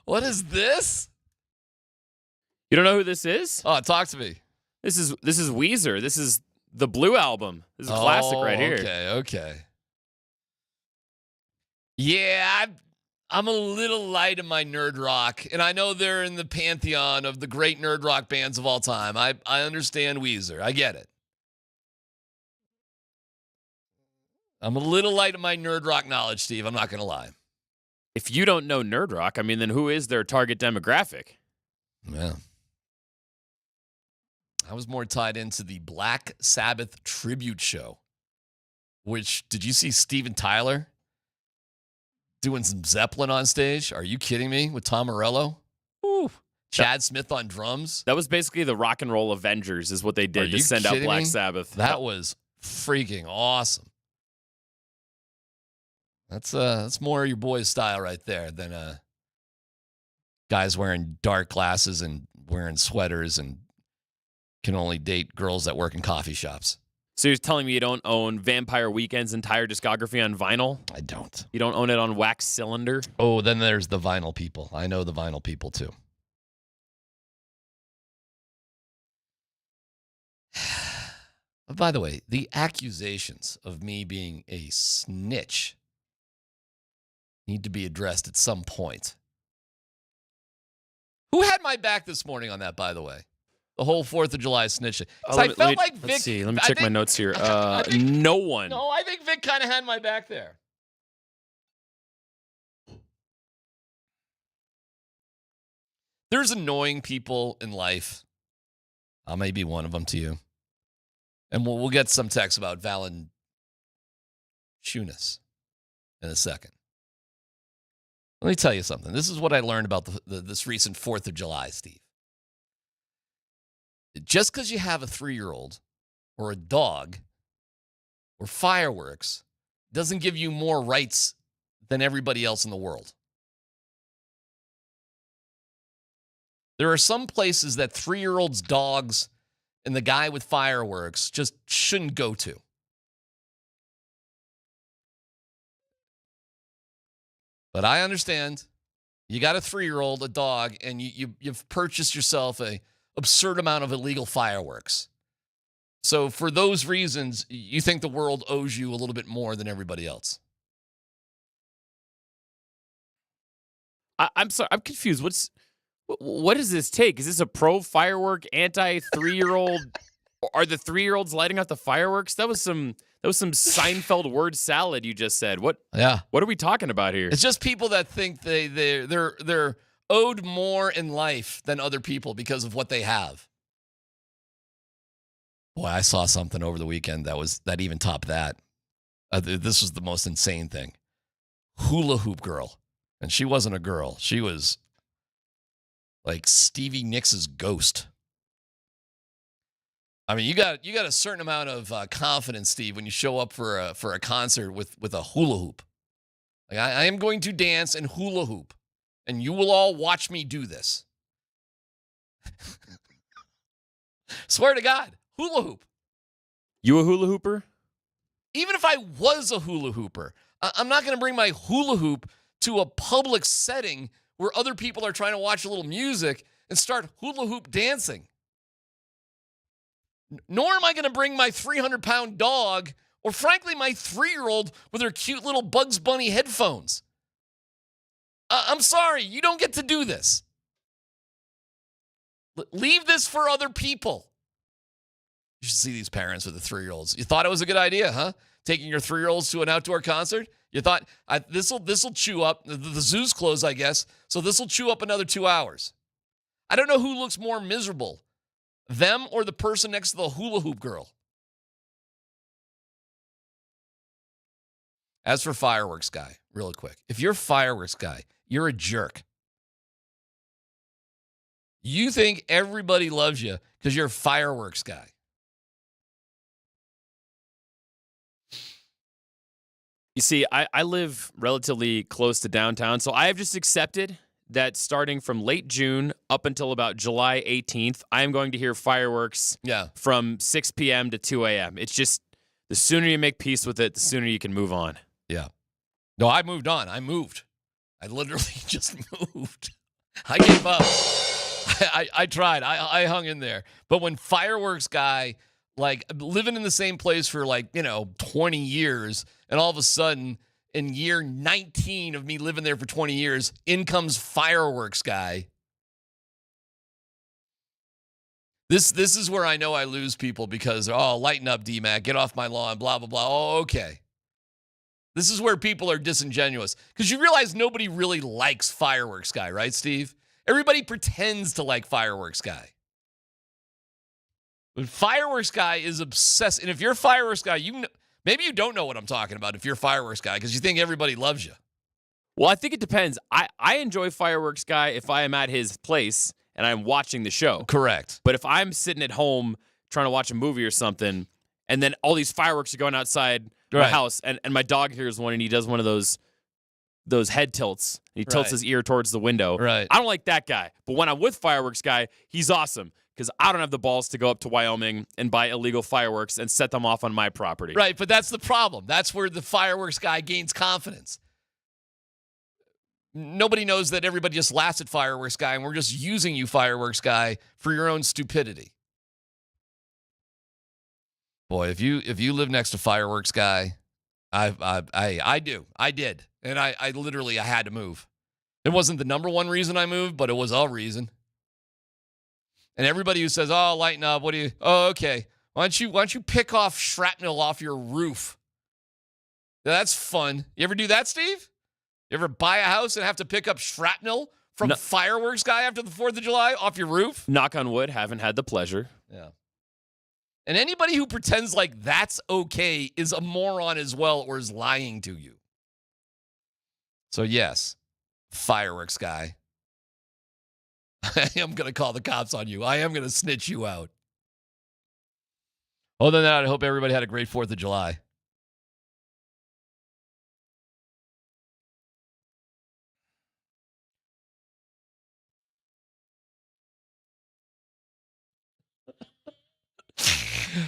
What is this? You don't know who this is? Oh, talk to me. This is Weezer. This is the Blue Album. This is a classic right here. Okay. Yeah, I'm a little light in my nerd rock, and I know they're in the pantheon of the great nerd rock bands of all time. I understand Weezer. I get it. I'm a little light in my nerd rock knowledge, Steve. I'm not going to lie. If you don't know nerd rock, I mean, then who is their target demographic? Yeah. I was more tied into the Black Sabbath tribute show, which, did you see Steven Tyler doing some Zeppelin on stage? Are you kidding me? With Tom Morello? Ooh. Chad Smith on drums? That was basically the Rock and Roll Avengers is what they did to send out Black Sabbath. That was freaking awesome. That's more your boy's style right there than guys wearing dark glasses and wearing sweaters and can only date girls that work in coffee shops. So you're telling me you don't own Vampire Weekend's entire discography on vinyl? I don't. You don't own it on wax cylinder? Oh, then there's the vinyl people. I know the vinyl people too. By the way, the accusations of me being a snitch need to be addressed at some point. Who had my back this morning on that, by the way? The whole 4th of July snitching. Let me check my notes here. No one. No, I think Vic kind of had my back there. There's annoying people in life. I may be one of them to you. And we'll get some text about Valančiūnas in a second. Let me tell you something. This is what I learned about this recent 4th of July, Steve. Just because you have a 3-year-old or a dog or fireworks doesn't give you more rights than everybody else in the world. There are some places that 3-year-olds, dogs, and the guy with fireworks just shouldn't go to. But I understand. You got a 3-year-old, a dog, and you've purchased yourself a absurd amount of illegal fireworks. So for those reasons, you think the world owes you a little bit more than everybody else. I'm sorry. I'm confused. What does this take? Is this a pro firework, anti 3-year-old? Are the 3-year-olds lighting up the fireworks? That was some Seinfeld word salad you just said. What? Yeah. What are we talking about here? It's just people that think they're owed more in life than other people because of what they have. Boy, I saw something over the weekend that even topped that. This was the most insane thing. Hula hoop girl. And she wasn't a girl. She was like Stevie Nicks' ghost. I mean, you got a certain amount of confidence, Steve, when you show up for a concert with a hula hoop. Like I am going to dance and hula hoop, and you will all watch me do this. Swear to God, hula hoop. You a hula hooper? Even if I was a hula hooper, I'm not going to bring my hula hoop to a public setting where other people are trying to watch a little music and start hula hoop dancing. Nor am I going to bring my 300-pound dog or, frankly, my 3-year-old with her cute little Bugs Bunny headphones. I'm sorry, you don't get to do this. Leave this for other people. You should see these parents with the 3-year-olds. You thought it was a good idea, huh? Taking your 3-year-olds to an outdoor concert? You thought this'll chew up. The zoo's closed, I guess, so this'll chew up another 2 hours. I don't know who looks more miserable, them or the person next to the hula hoop girl. As for fireworks guy, really quick, if you're a fireworks guy, you're a jerk. You think everybody loves you because you're a fireworks guy. You see, I live relatively close to downtown, so I have just accepted that starting from late June up until about July 18th, I am going to hear fireworks from 6 p.m. to 2 a.m. It's just the sooner you make peace with it, the sooner you can move on. Yeah. No, I moved on. I moved. I literally just moved. I gave up. I tried. I hung in there. But when fireworks guy, like living in the same place for 20 years, and all of a sudden in year 19 of me living there for 20 years, in comes fireworks guy. This is where I know I lose people because, lighten up, DMac, get off my lawn, blah, blah, blah. Oh, okay. This is where people are disingenuous because you realize nobody really likes fireworks guy, right, Steve? Everybody pretends to like fireworks guy. But fireworks guy is obsessed. And if you're a fireworks guy, maybe you don't know what I'm talking about if you're a fireworks guy because you think everybody loves you. Well, I think it depends. I enjoy fireworks guy if I am at his place and I'm watching the show. Correct. But if I'm sitting at home trying to watch a movie or something, and then all these fireworks are going outside my house, and my dog hears one and he does one of those head tilts. He tilts his ear towards the window. Right. I don't like that guy. But when I'm with fireworks guy, he's awesome because I don't have the balls to go up to Wyoming and buy illegal fireworks and set them off on my property. Right, but that's the problem. That's where the fireworks guy gains confidence. Nobody knows that everybody just laughs at fireworks guy, and we're just using you, fireworks guy, for your own stupidity. Boy, if you live next to fireworks guy, I did, and I had to move. It wasn't the number one reason I moved, but it was a reason. And everybody who says, "Oh, lighten up," what do you? Oh, okay. Why don't you pick off shrapnel off your roof? That's fun. You ever do that, Steve? You ever buy a house and have to pick up shrapnel from fireworks guy after the 4th of July off your roof? Knock on wood, haven't had the pleasure. Yeah. And anybody who pretends like that's okay is a moron as well or is lying to you. So yes, fireworks guy. I am going to call the cops on you. I am going to snitch you out. Other than that, I hope everybody had a great 4th of July.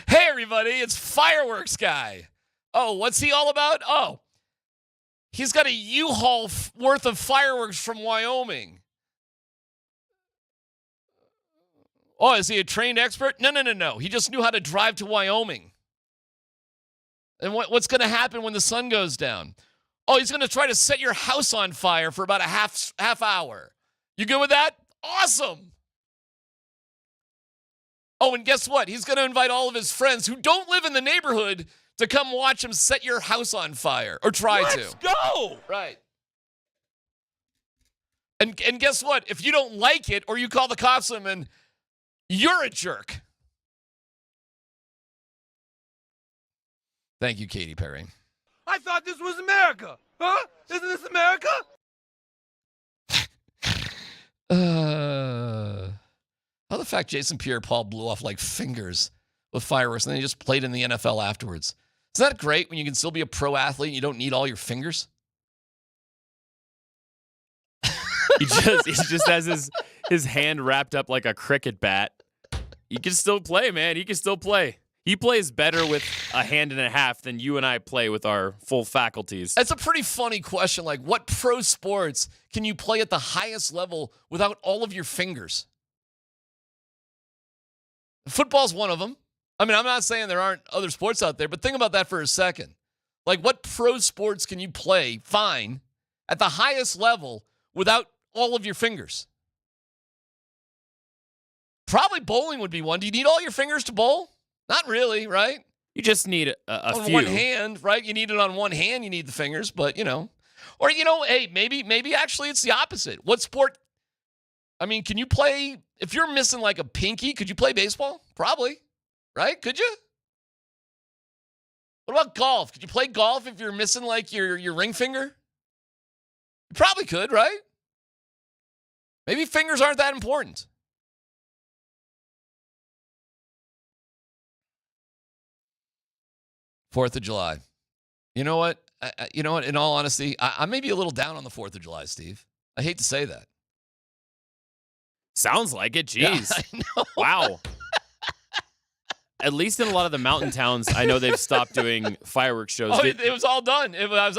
Hey, everybody, it's fireworks guy. Oh, what's he all about? Oh, he's got a U-Haul worth of fireworks from Wyoming. Oh, is he a trained expert? No. He just knew how to drive to Wyoming. And what's going to happen when the sun goes down? Oh, he's going to try to set your house on fire for about a half hour. You good with that? Awesome. Oh, and guess what? He's going to invite all of his friends who don't live in the neighborhood to come watch him set your house on fire, or try to. Let's go! Right. And guess what? If you don't like it or you call the cops on him, and you're a jerk. Thank you, Katy Perry. I thought this was America. Huh? Isn't this America? How the fact Jason Pierre-Paul blew off like fingers with fireworks and then he just played in the NFL afterwards. Isn't that great when you can still be a pro athlete and you don't need all your fingers? He just has his hand wrapped up like a cricket bat. He can still play, man. He can still play. He plays better with a hand and a half than you and I play with our full faculties. That's a pretty funny question. Like, what pro sports can you play at the highest level without all of your fingers? Football's one of them. I mean, I'm not saying there aren't other sports out there, but think about that for a second. Like, what pro sports can you play fine at the highest level without all of your fingers? Probably bowling would be one. Do you need all your fingers to bowl? Not really, right? You just need a on few. one hand, right? You need it on one hand. You need the fingers, but or hey, maybe actually it's the opposite. What sport? I mean, can you play if you're missing like a pinky? Could you play baseball? Probably, right? Could you? What about golf? Could you play golf if you're missing like your ring finger? You probably could, right? Maybe fingers aren't that important. Fourth of July. You know what? In all honesty, I may be a little down on the 4th of July, Steve. I hate to say that. Sounds like it. Jeez. Yeah, I know. Wow. At least in a lot of the mountain towns, I know they've stopped doing fireworks shows. Oh, it was all done.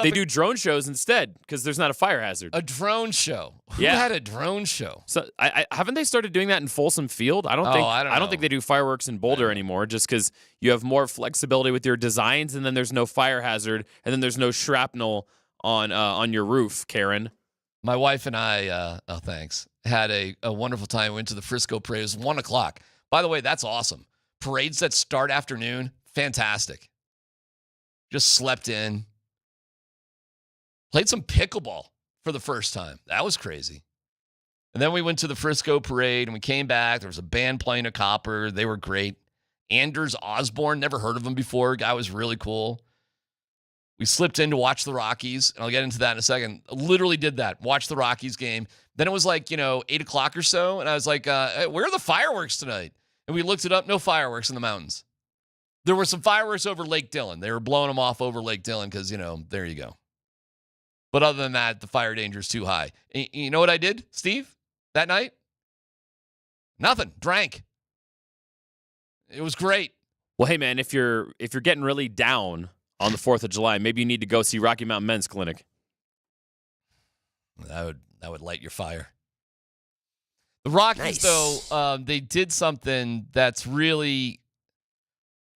They do drone shows instead because there's not a fire hazard. A drone show. Who had a drone show? So haven't they started doing that in Folsom Field? I don't think they do fireworks in Boulder anymore, just because you have more flexibility with your designs, and then there's no fire hazard, and then there's no shrapnel on your roof, Karen. My wife and I, had a wonderful time. We went to the Frisco parade. It was 1 o'clock. By the way, that's awesome. Parades that start afternoon, fantastic. Just slept in. Played some pickleball for the first time. That was crazy. And then we went to the Frisco parade, and we came back. There was a band playing a copper. They were great. Anders Osborne, never heard of him before. Guy was really cool. We slipped in to watch the Rockies, and I'll get into that in a second. Literally did that. Watched the Rockies game. Then it was 8 o'clock or so, and I was like, hey, where are the fireworks tonight? And we looked it up. No fireworks in the mountains. There were some fireworks over Lake Dillon. They were blowing them off over Lake Dillon because, there you go. But other than that, the fire danger is too high. You know what I did, Steve, that night? Nothing. Drank. It was great. Well, hey, man, if you're getting really down on the 4th of July, maybe you need to go see Rocky Mountain Men's Clinic. That would light your fire. The Rockies, though, they did something that's really...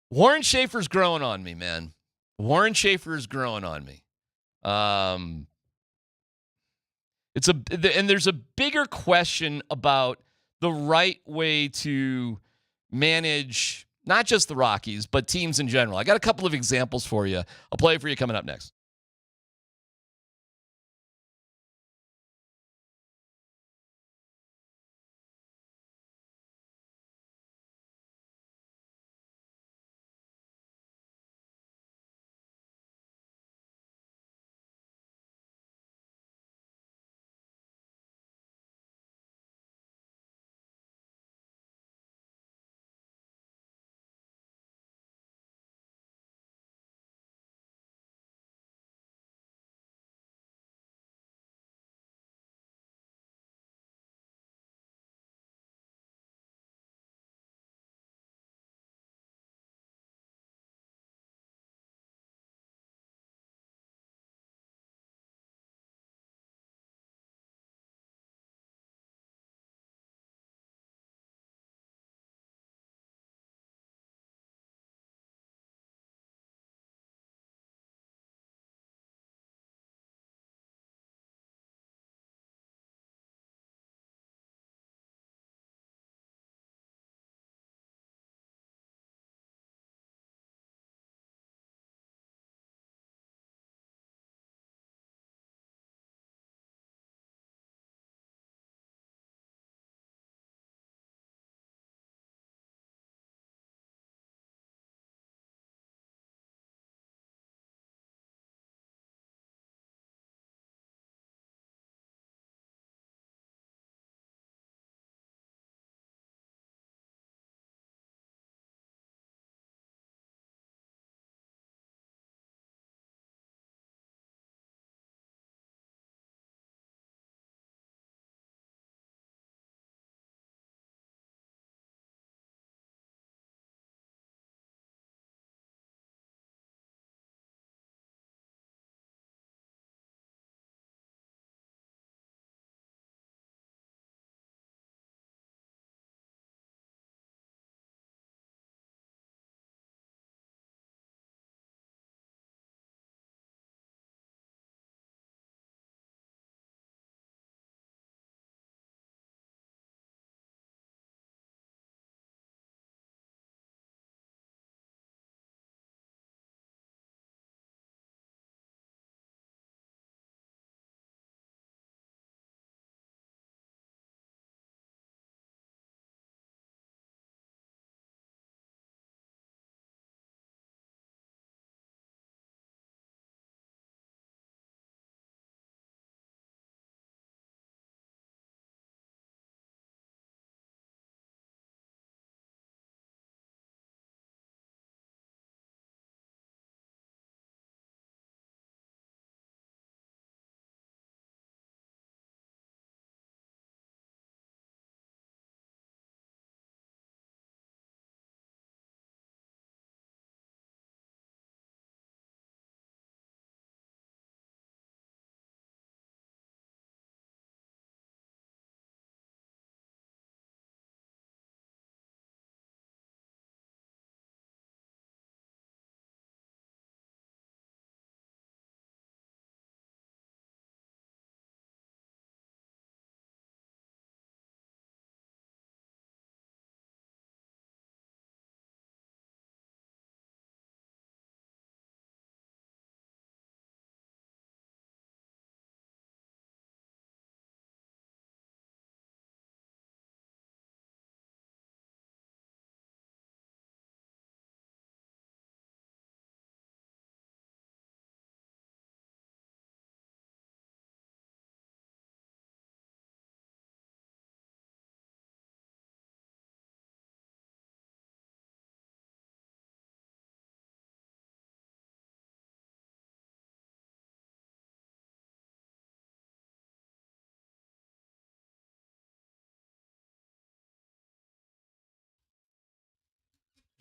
Warren Schaefer's growing on me, man. Warren Schaefer is growing on me. And there's a bigger question about the right way to manage not just the Rockies, but teams in general. I got a couple of examples for you. I'll play it for you coming up next.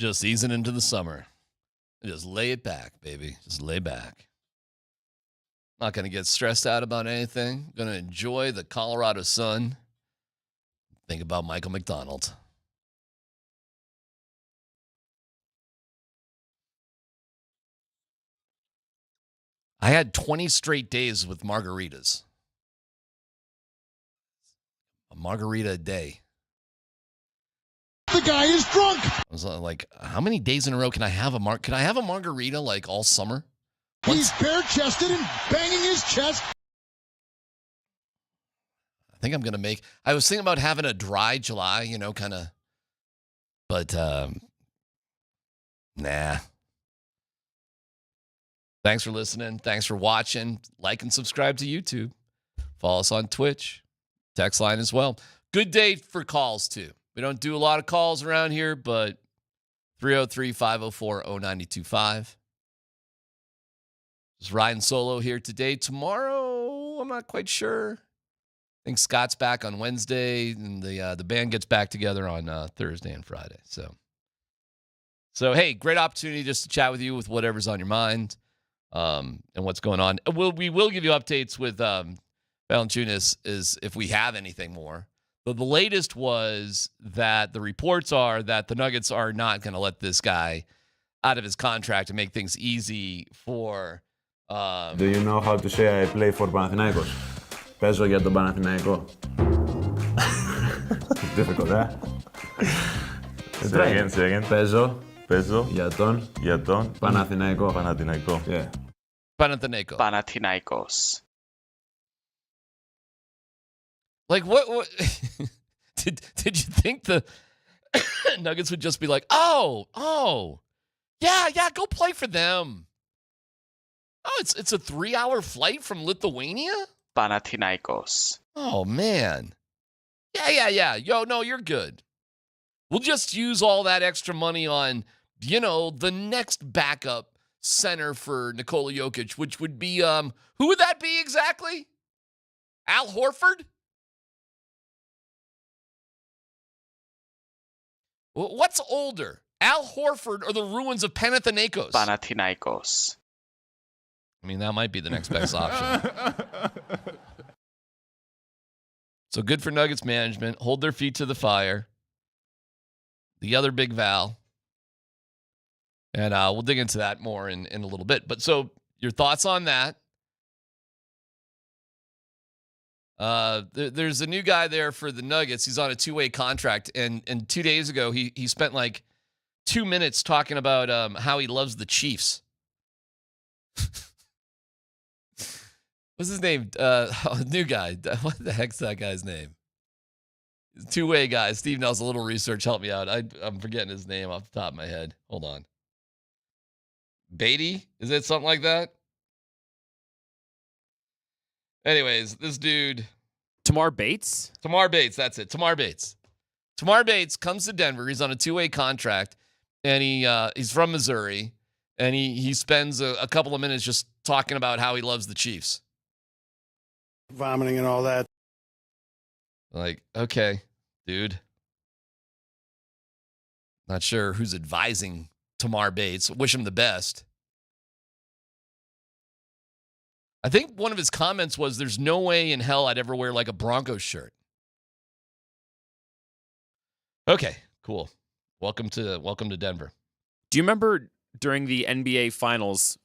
just easing into the summer. Just lay it back, baby. Just lay back. Not going to get stressed out about anything. Going to enjoy the Colorado sun. Think about Michael McDonald. I had 20 straight days with margaritas. A margarita a day. The guy is drunk. I was like, how many days in a row can I have can I have a margarita like all summer? He's bare-chested and banging his chest. I think I'm going to I was thinking about having a dry July, kind of, but nah. Thanks for listening. Thanks for watching. Like and subscribe to YouTube. Follow us on Twitch. Text line as well. Good day for calls, too. We don't do a lot of calls around here, but 303-504-0925. Just riding solo here today. Tomorrow, I'm not quite sure. I think Scott's back on Wednesday, and the band gets back together on Thursday and Friday. So hey, great opportunity just to chat with you with whatever's on your mind and what's going on. We will give you updates with Valančiūnas is if we have anything more. But the latest was that the reports are that the Nuggets are not going to let this guy out of his contract and make things easy for... Do you know how to say I play for Panathinaikos? Παίζω για τον Παναθηναϊκό. It's difficult, eh? Say again. Παίζω για τον Παναθηναϊκό. Yeah. Panathinaikos. Like what did you think the Nuggets would just be like, oh, yeah, go play for them? Oh, it's a 3-hour flight from Lithuania? Panathinaikos. Oh, man. Yeah. Yo, no, you're good. We'll just use all that extra money on, the next backup center for Nikola Jokic, which would be, who would that be exactly? Al Horford? What's older, Al Horford or the ruins of Panathinaikos? Panathinaikos. I mean, that might be the next best option. So good for Nuggets management. Hold their feet to the fire. The other big Val. And we'll dig into that more in a little bit. But so your thoughts on that? There's a new guy there for the Nuggets. He's on a 2-way contract. And 2 days ago, he spent like 2 minutes talking about how he loves the Chiefs. What's his name? New guy. What the heck's that guy's name? 2-way guy. Steve Nell's a little research. Help me out. I'm forgetting his name off the top of my head. Hold on. Beatty? Is it something like that? Anyways, this dude. Tamar Bates? Tamar Bates, that's it. Tamar Bates. Tamar Bates comes to Denver. He's on a 2-way contract, and he's from Missouri, and he spends a couple of minutes just talking about how he loves the Chiefs. Vomiting and all that. Like, okay, dude. Not sure who's advising Tamar Bates. Wish him the best. I think one of his comments was, there's no way in hell I'd ever wear like a Broncos shirt. Okay, cool. Welcome to Denver. Do you remember during the NBA Finals?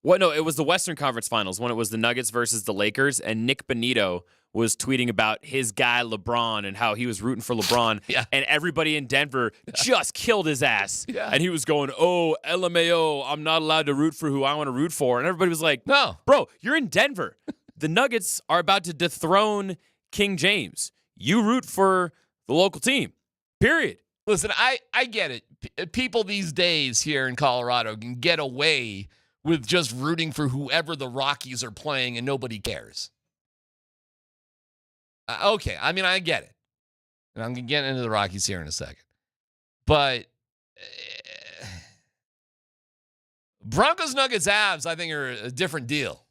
No, it was the Western Conference Finals when it was the Nuggets versus the Lakers, and Nick Bonito was tweeting about his guy LeBron and how he was rooting for LeBron, yeah. And everybody in Denver just killed his ass. Yeah. And he was going, oh, LMAO, I'm not allowed to root for who I want to root for. And everybody was like, no, bro, you're in Denver. The Nuggets are about to dethrone King James. You root for the local team, period. Listen, I get it. People these days here in Colorado can get away with just rooting for whoever the Rockies are playing and nobody cares. Okay, I mean, I get it. And I'm going to get into the Rockies here in a second. But Broncos, Nuggets, Avs, I think are a different deal.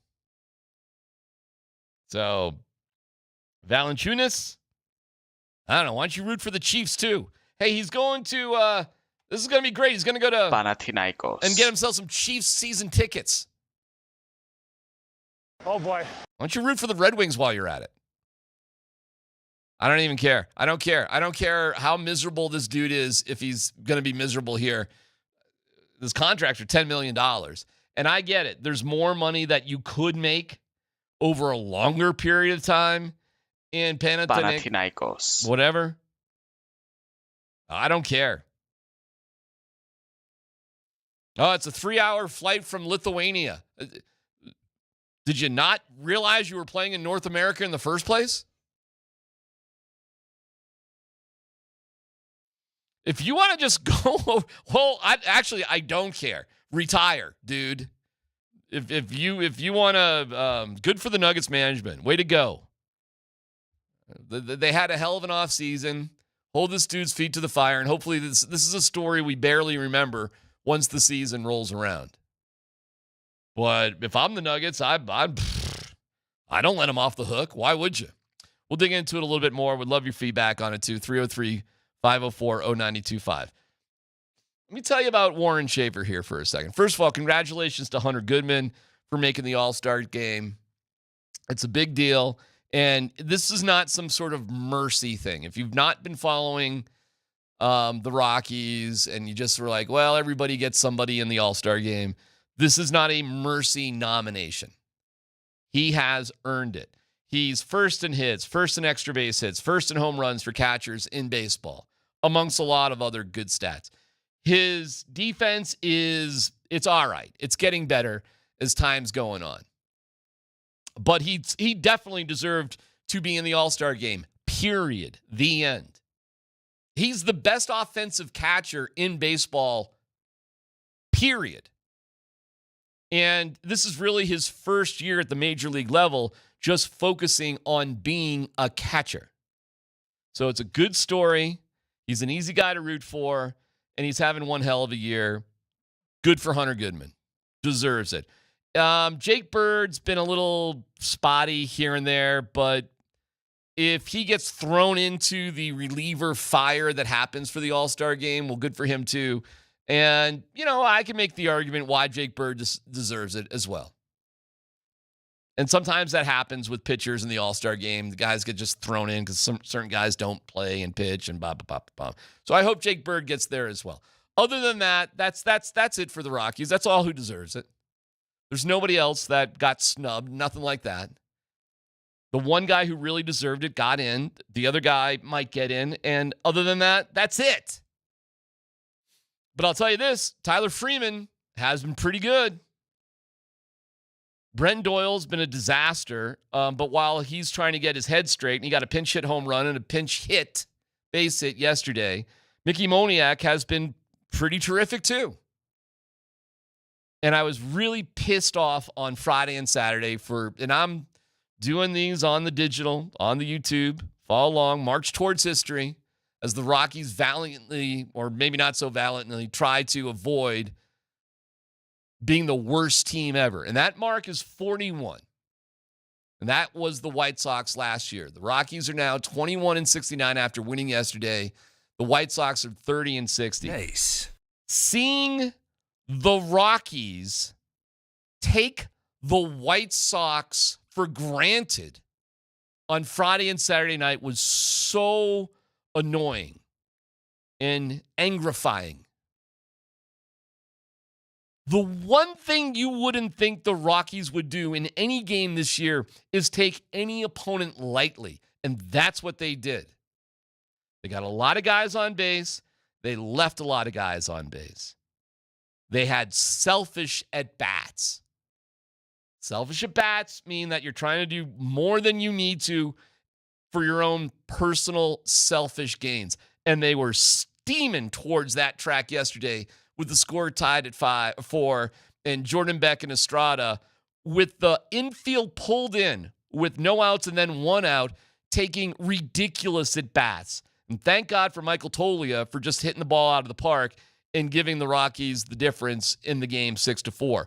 So, Valančiūnas, I don't know. Why don't you root for the Chiefs too? Hey, he's going to This is going to be great. He's going to go to Panathinaikos and get himself some Chiefs season tickets. Oh, boy. Why don't you root for the Red Wings while you're at it? I don't even care. I don't care. I don't care how miserable this dude is if he's going to be miserable here. This contract's for $10 million. And I get it. There's more money that you could make over a longer period of time in Panathinaikos. Whatever. I don't care. Oh, it's a 3-hour flight from Lithuania. Did you not realize you were playing in North America in the first place? If you want to just go, well, I don't care. Retire, dude. If you want to, good for the Nuggets management. Way to go. They had a hell of an offseason. Hold this dude's feet to the fire, and hopefully this is a story we barely remember once the season rolls around. But if I'm the Nuggets, I don't let them off the hook. Why would you? We'll dig into it a little bit more. Would love your feedback on it too. 303-504-0925. Let me tell you about Warren Schaefer here for a second. First of all, congratulations to Hunter Goodman for making the All-Star game. It's a big deal. And this is not some sort of mercy thing. If you've not been following the Rockies and you just were like, well, everybody gets somebody in the All-Star game, this is not a mercy nomination. He has earned it. He's first in hits, first in extra base hits, first in home runs for catchers in baseball, amongst a lot of other good stats. His defense it's all right. It's getting better as time's going on. But he definitely deserved to be in the All-Star game, period. The end. He's the best offensive catcher in baseball, period. And this is really his first year at the major league level, just focusing on being a catcher. So it's a good story. He's an easy guy to root for, and he's having one hell of a year. Good for Hunter Goodman. Deserves it. Jake Bird's been a little spotty here and there, but if he gets thrown into the reliever fire that happens for the All-Star game, well, good for him too. And, I can make the argument why Jake Bird deserves it as well. And sometimes that happens with pitchers in the All-Star game. The guys get just thrown in because certain guys don't play and pitch and blah, blah, blah, blah. So I hope Jake Bird gets there as well. Other than that, that's it for the Rockies. That's all who deserves it. There's nobody else that got snubbed, nothing like that. The one guy who really deserved it got in. The other guy might get in. And other than that, that's it. But I'll tell you this, Tyler Freeman has been pretty good. Brent Doyle's been a disaster, but while he's trying to get his head straight, and he got a pinch hit home run and a pinch hit base hit yesterday, Mickey Moniak has been pretty terrific too. And I was really pissed off on Friday and Saturday and I'm doing these on the digital, on the YouTube. Follow along, march towards history as the Rockies valiantly, or maybe not so valiantly, try to avoid being the worst team ever. And that mark is 41. And that was the White Sox last year. The Rockies are now 21-69 after winning yesterday. The White Sox are 30-60. Nice. Seeing the Rockies take the White Sox for granted on Friday and Saturday night was so annoying and angrifying. The one thing you wouldn't think the Rockies would do in any game this year is take any opponent lightly, and that's what they did. They got a lot of guys on base. They left a lot of guys on base. They had selfish at-bats. Selfish at-bats mean that you're trying to do more than you need to for your own personal selfish gains. And they were steaming towards that track yesterday with the score tied at 5-4 and Jordan Beck and Estrada with the infield pulled in with no outs and then one out, taking ridiculous at-bats. And thank God for Michael Toglia for just hitting the ball out of the park and giving the Rockies the difference in the game 6-4.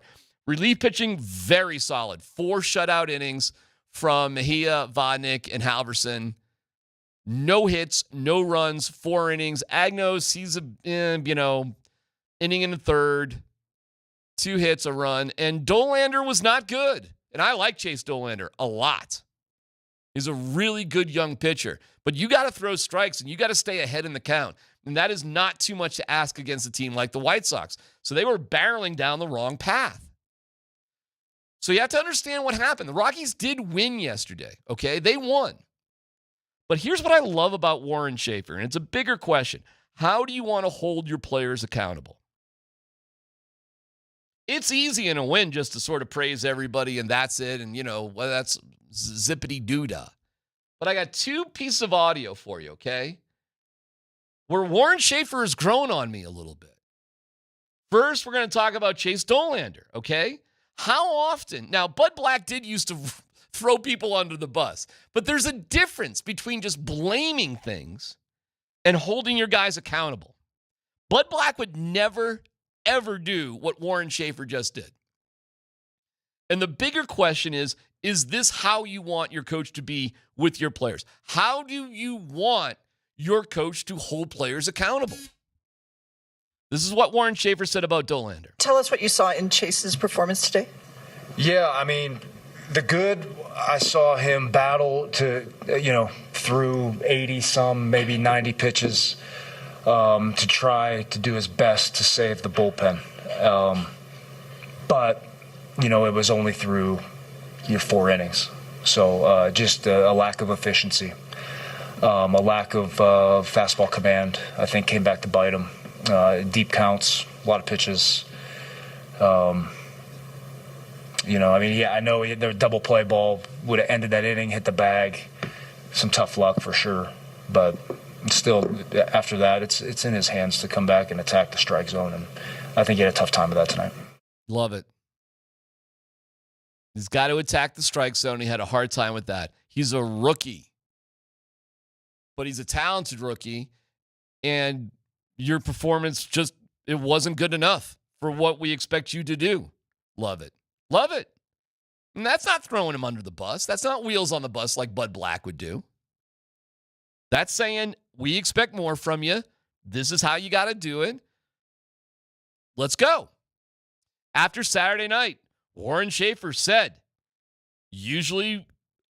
Relief pitching, very solid. 4 shutout innings from Mejia, Vodnik, and Halverson. No hits, no runs, 4 innings. Agno sees inning in the third, 2 hits, a run, and Dollander was not good. And I like Chase Dollander a lot. He's a really good young pitcher. But you got to throw strikes, and you got to stay ahead in the count. And that is not too much to ask against a team like the White Sox. So they were barreling down the wrong path. So you have to understand what happened. The Rockies did win yesterday, okay? They won. But here's what I love about Warren Schaefer, and it's a bigger question. How do you want to hold your players accountable? It's easy in a win just to sort of praise everybody and that's it, and, that's zippity-doo-dah. But I got 2 pieces of audio for you, okay? Where Warren Schaefer has grown on me a little bit. First, we're going to talk about Chase Dollander, okay? How often? Now, Bud Black did used to throw people under the bus. But there's a difference between just blaming things and holding your guys accountable. Bud Black would never, ever do what Warren Schaefer just did. And the bigger question is this how you want your coach to be with your players? How do you want your coach to hold players accountable? This is what Warren Schaefer said about Dollander. Tell us what you saw in Chase's performance today. Yeah, I mean, the good, I saw him battle to, through 80-some, maybe 90 pitches to try to do his best to save the bullpen. But, it was only through 4 innings. So just a lack of efficiency, a lack of fastball command, I think, came back to bite him. Deep counts, a lot of pitches. I know the double play ball would have ended that inning, hit the bag. Some tough luck for sure. But still, after that, it's in his hands to come back and attack the strike zone. And I think he had a tough time with that tonight. Love it. He's got to attack the strike zone. He had a hard time with that. He's a rookie. But he's a talented rookie. And your performance it wasn't good enough for what we expect you to do. Love it. Love it. And that's not throwing him under the bus. That's not wheels on the bus like Bud Black would do. That's saying, we expect more from you. This is how you got to do it. Let's go. After Saturday night, Warren Schaefer said, usually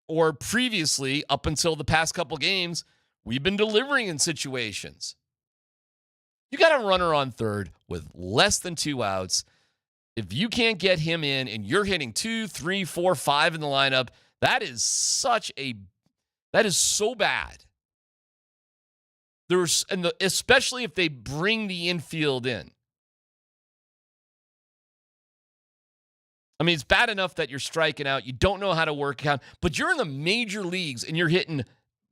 or previously, up until the past couple games, we've been delivering in situations. You got a runner on third with less than 2 outs. If you can't get him in and you're hitting 2, 3, 4, 5 in the lineup, that is so bad. Especially if they bring the infield in. I mean, it's bad enough that you're striking out. You don't know how to work out, but you're in the major leagues and you're hitting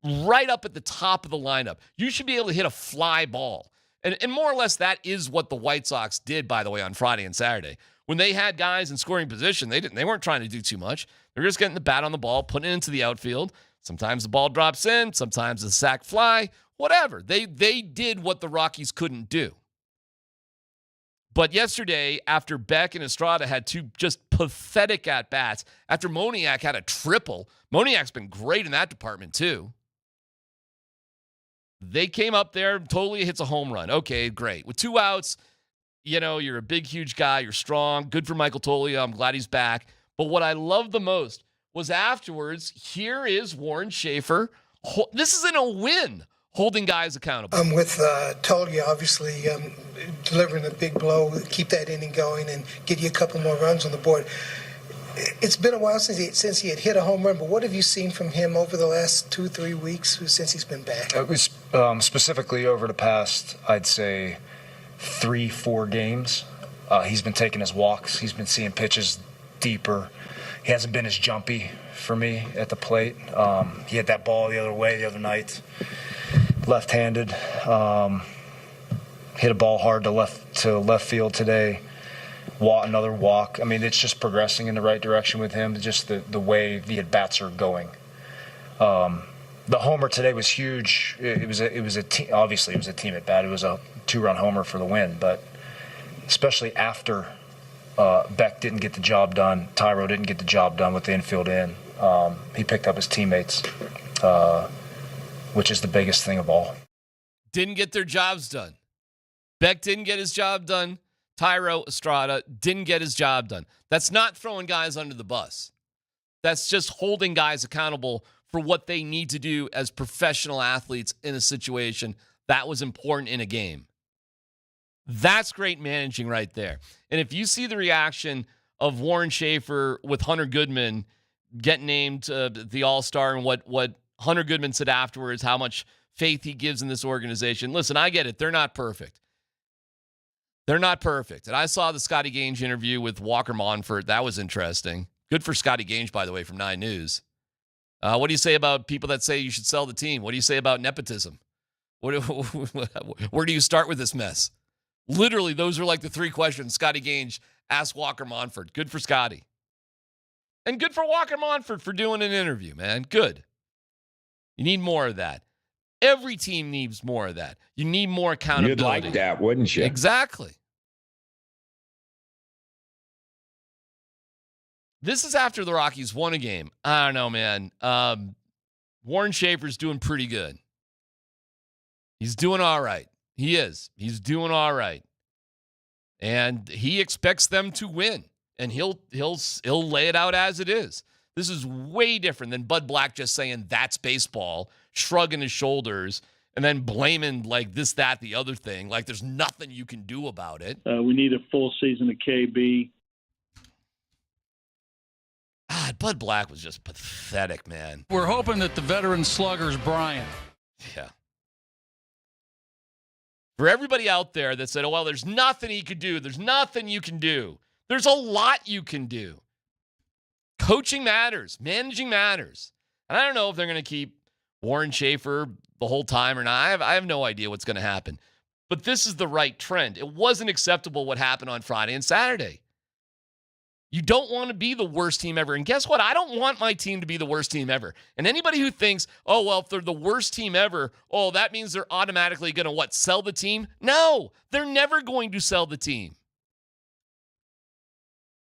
right up at the top of the lineup. You should be able to hit a fly ball. And more or less, that is what the White Sox did, by the way, on Friday and Saturday. When they had guys in scoring position, they weren't trying to do too much. They're just getting the bat on the ball, putting it into the outfield. Sometimes the ball drops in, sometimes the sac fly, whatever. They did what the Rockies couldn't do. But yesterday, after Beck and Estrada had 2 just pathetic at-bats, after Moniak had a triple, Moniak's been great in that department too. They came up there, totally hits a home run. Okay, great. With 2 outs, you're a big, huge guy. You're strong. Good for Michael Toglia. I'm glad he's back. But what I loved the most was afterwards, here is Warren Schaefer. This isn't a win, holding guys accountable. I'm with Toglia, obviously, delivering a big blow, keep that inning going, and get you a couple more runs on the board. It's been a while since he had hit a home run, but what have you seen from him over the last 2-3 weeks since he's been back? It was specifically over the past, I'd say, 3-4 games. He's been taking his walks. He's been seeing pitches deeper. He hasn't been as jumpy for me at the plate. He hit that ball the other way the other night, left-handed. Hit a ball hard to left field today. Another walk. I mean, it's just progressing in the right direction with him, just the way the at-bats are going. The homer today was huge. Obviously, it was a team at-bat. It was a 2-run homer for the win, but especially after Beck didn't get the job done, Tyro didn't get the job done with the infield in, he picked up his teammates. which is the biggest thing of all. Didn't get their jobs done. Beck didn't get his job done. Tyro Estrada didn't get his job done. That's not throwing guys under the bus. That's just holding guys accountable for what they need to do as professional athletes in a situation that was important in a game. That's great managing right there. And if you see the reaction of Warren Schaefer with Hunter Goodman getting named the All-Star and what Hunter Goodman said afterwards, how much faith he gives in this organization. Listen, I get it. They're not perfect. They're not perfect. And I saw the Scotty Gange interview with Walker Monfort. That was interesting. Good for Scotty Gange, by the way, from 9 News. What do you say about people that say you should sell the team? What do you say about nepotism? Where do you start with this mess? Literally, those are like the 3 questions Scotty Gange asked Walker Monfort. Good for Scotty. And good for Walker Monfort for doing an interview, man. Good. You need more of that. Every team needs more of that. You need more accountability. You'd like that, wouldn't you? Exactly. This is after the Rockies won a game. I don't know, man. Warren Schaefer's doing pretty good. He's doing all right. He is. He's doing all right. And he expects them to win. And he'll lay it out as it is. This is way different than Bud Black just saying that's baseball, shrugging his shoulders, and then blaming like this, that, the other thing. Like there's nothing you can do about it. We need a full season of KB. Bud Black was just pathetic, man. We're hoping that the veteran slugger's Brian. Yeah. For everybody out there that said, oh, well, there's nothing he could do. There's nothing you can do. There's a lot you can do. Coaching matters. Managing matters. And I don't know if they're going to keep Warren Schaefer the whole time or not. I have no idea what's going to happen. But this is the right trend. It wasn't acceptable what happened on Friday and Saturday. You don't want to be the worst team ever. And guess what? I don't want my team to be the worst team ever. And anybody who thinks, oh, well, if they're the worst team ever, oh, that means they're automatically going to, sell the team? No, they're never going to sell the team.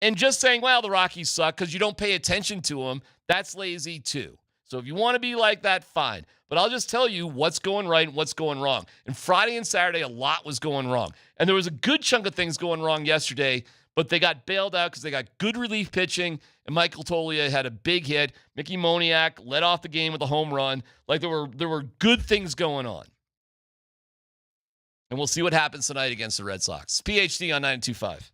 And just saying, well, the Rockies suck because you don't pay attention to them, that's lazy too. So if you want to be like that, fine. But I'll just tell you what's going right and what's going wrong. And Friday and Saturday, a lot was going wrong. And there was a good chunk of things going wrong yesterday, but they got bailed out because they got good relief pitching, and Michael Toglia had a big hit. Mickey Moniak led off the game with a home run. Like there were good things going on. And we'll see what happens tonight against the Red Sox. PhD on 925.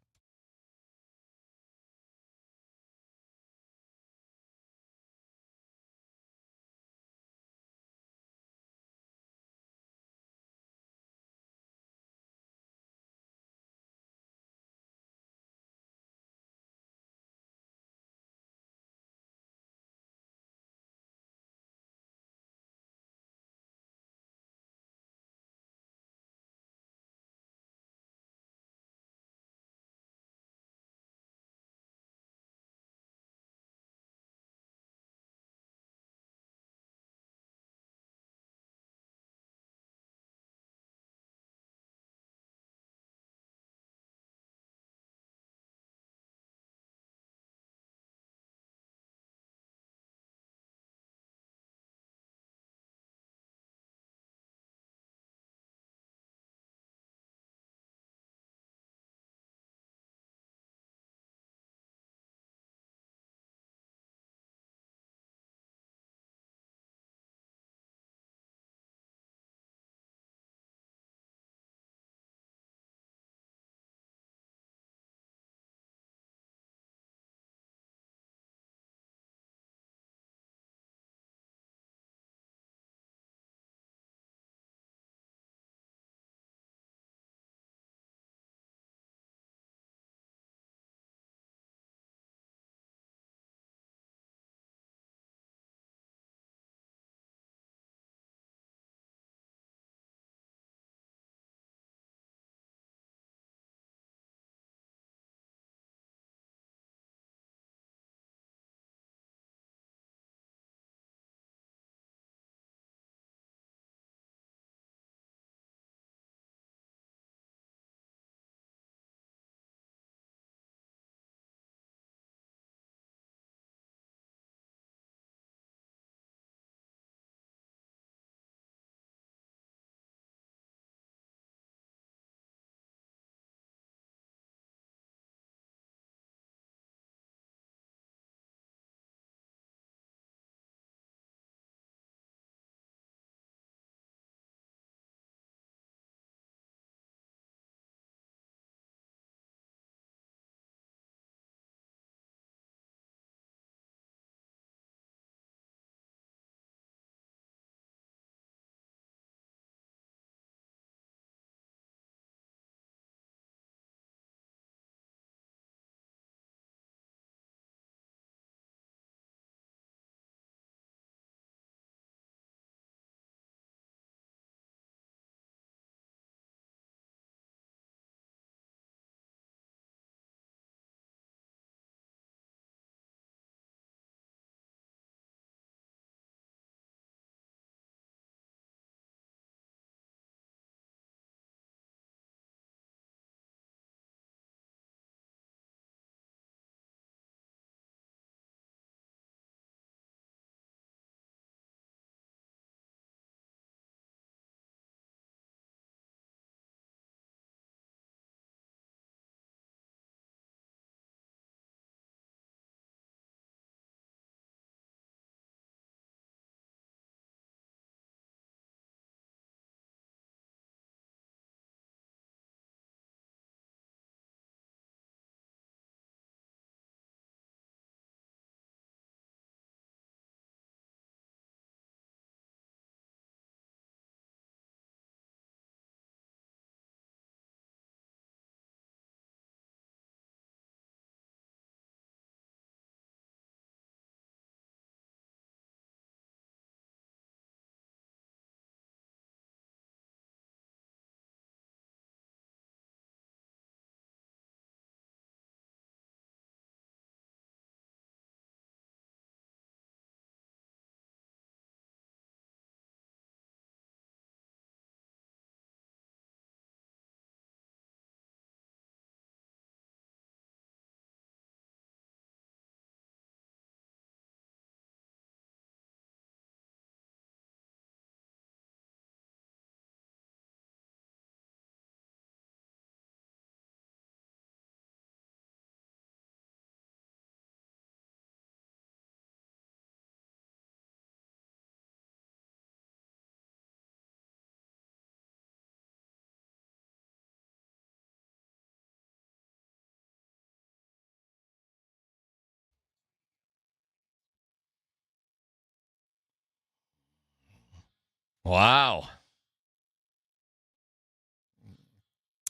Wow.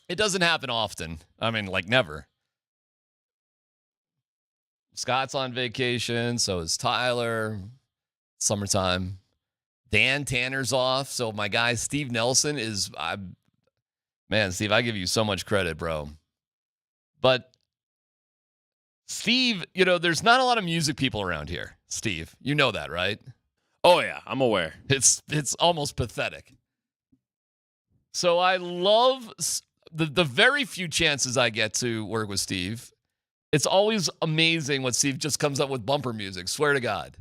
It doesn't happen often. I mean, like never. Scott's on vacation, so is Tyler. Summertime. Dan Tanner's off, so my guy Steve Nelson is... Man, Steve, I give you so much credit, bro. But Steve, there's not a lot of music people around here. Steve, you know that, right? Oh, yeah, I'm aware. It's almost pathetic. So I love the very few chances I get to work with Steve. It's always amazing what Steve just comes up with bumper music. Swear to God.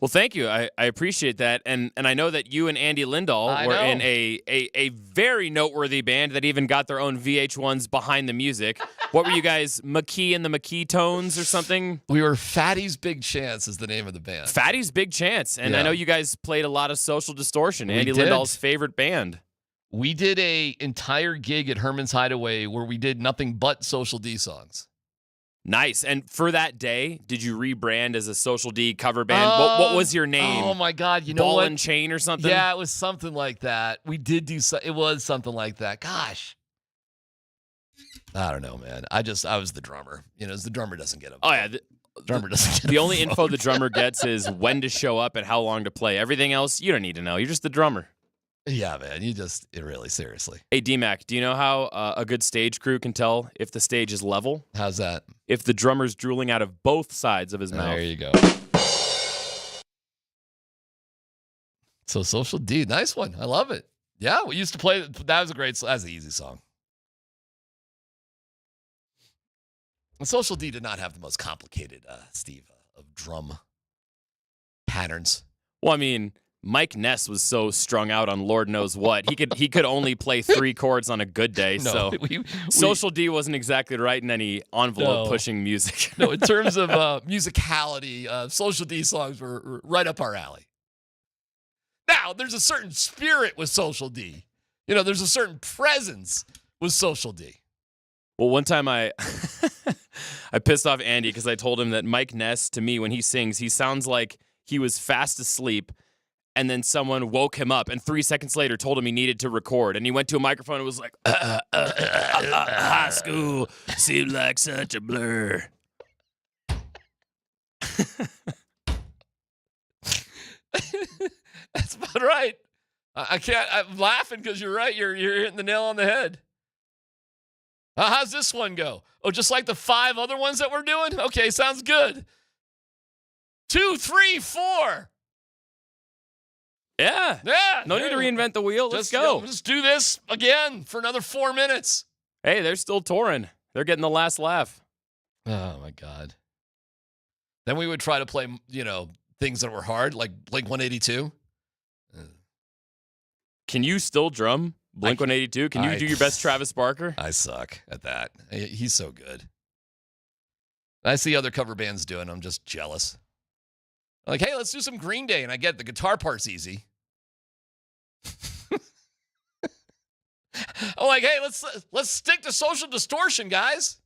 Well, thank you. I appreciate that. And I know that you and Andy Lindahl were in a very noteworthy band that even got their own VH1s behind the music. What were you guys, McKee and the McKee Tones or something? We were Fatty's Big Chance is the name of the band. Fatty's Big Chance. And Yeah. I know you guys played a lot of Social Distortion, We Andy did. Lindahl's favorite band. We did a entire gig at Herman's Hideaway where we did nothing but Social D songs. Nice. And for that day, did you rebrand as a Social D cover band? What was your name? Oh my God! You know Ball what? and Chain or something? Yeah, it was something like that. We did do so. It was something like that. Gosh, I don't know, man. I was the drummer. The drummer doesn't get a. Oh yeah. Drummer doesn't get The a only vote. info the drummer gets is when to show up and how long to play. Everything else, you don't need to know. You're just the drummer. Yeah, man. Really seriously. Hey, DMac, do you know how a good stage crew can tell if the stage is level? How's that? If the drummer's drooling out of both sides of his mouth. There you go. So Social D, nice one. I love it. Yeah, we used to play. That was that's an easy song. And Social D did not have the most complicated, Steve, of drum patterns. Well, I mean, Mike Ness was so strung out on Lord knows what. He could only play 3 chords on a good day. No, So Social D wasn't exactly writing any envelope pushing music. No, in terms of musicality, Social D songs were right up our alley. Now, there's a certain spirit with Social D. There's a certain presence with Social D. Well, one time I pissed off Andy because I told him that Mike Ness, to me, when he sings, he sounds like he was fast asleep and then someone woke him up and 3 seconds later told him he needed to record. And he went to a microphone and was like, high school seemed like such a blur. That's about right. I can't. I'm laughing because you're right. You're hitting the nail on the head. How's this one go? Oh, just like the 5 other ones that we're doing? Okay, sounds good. 2, 3, 4. Yeah. No need to reinvent the wheel. Let's go. Just do this again for another 4 minutes. Hey, they're still touring. They're getting the last laugh. Oh, my God. Then we would try to play, things that were hard, like Blink 182. Can you still drum Blink 182? Can you do your best Travis Barker? I suck at that. He's so good. I see other cover bands doing. I'm just jealous. Like, hey, let's do some Green Day, and I get the guitar part's easy. I'm like, hey, let's stick to Social Distortion, guys.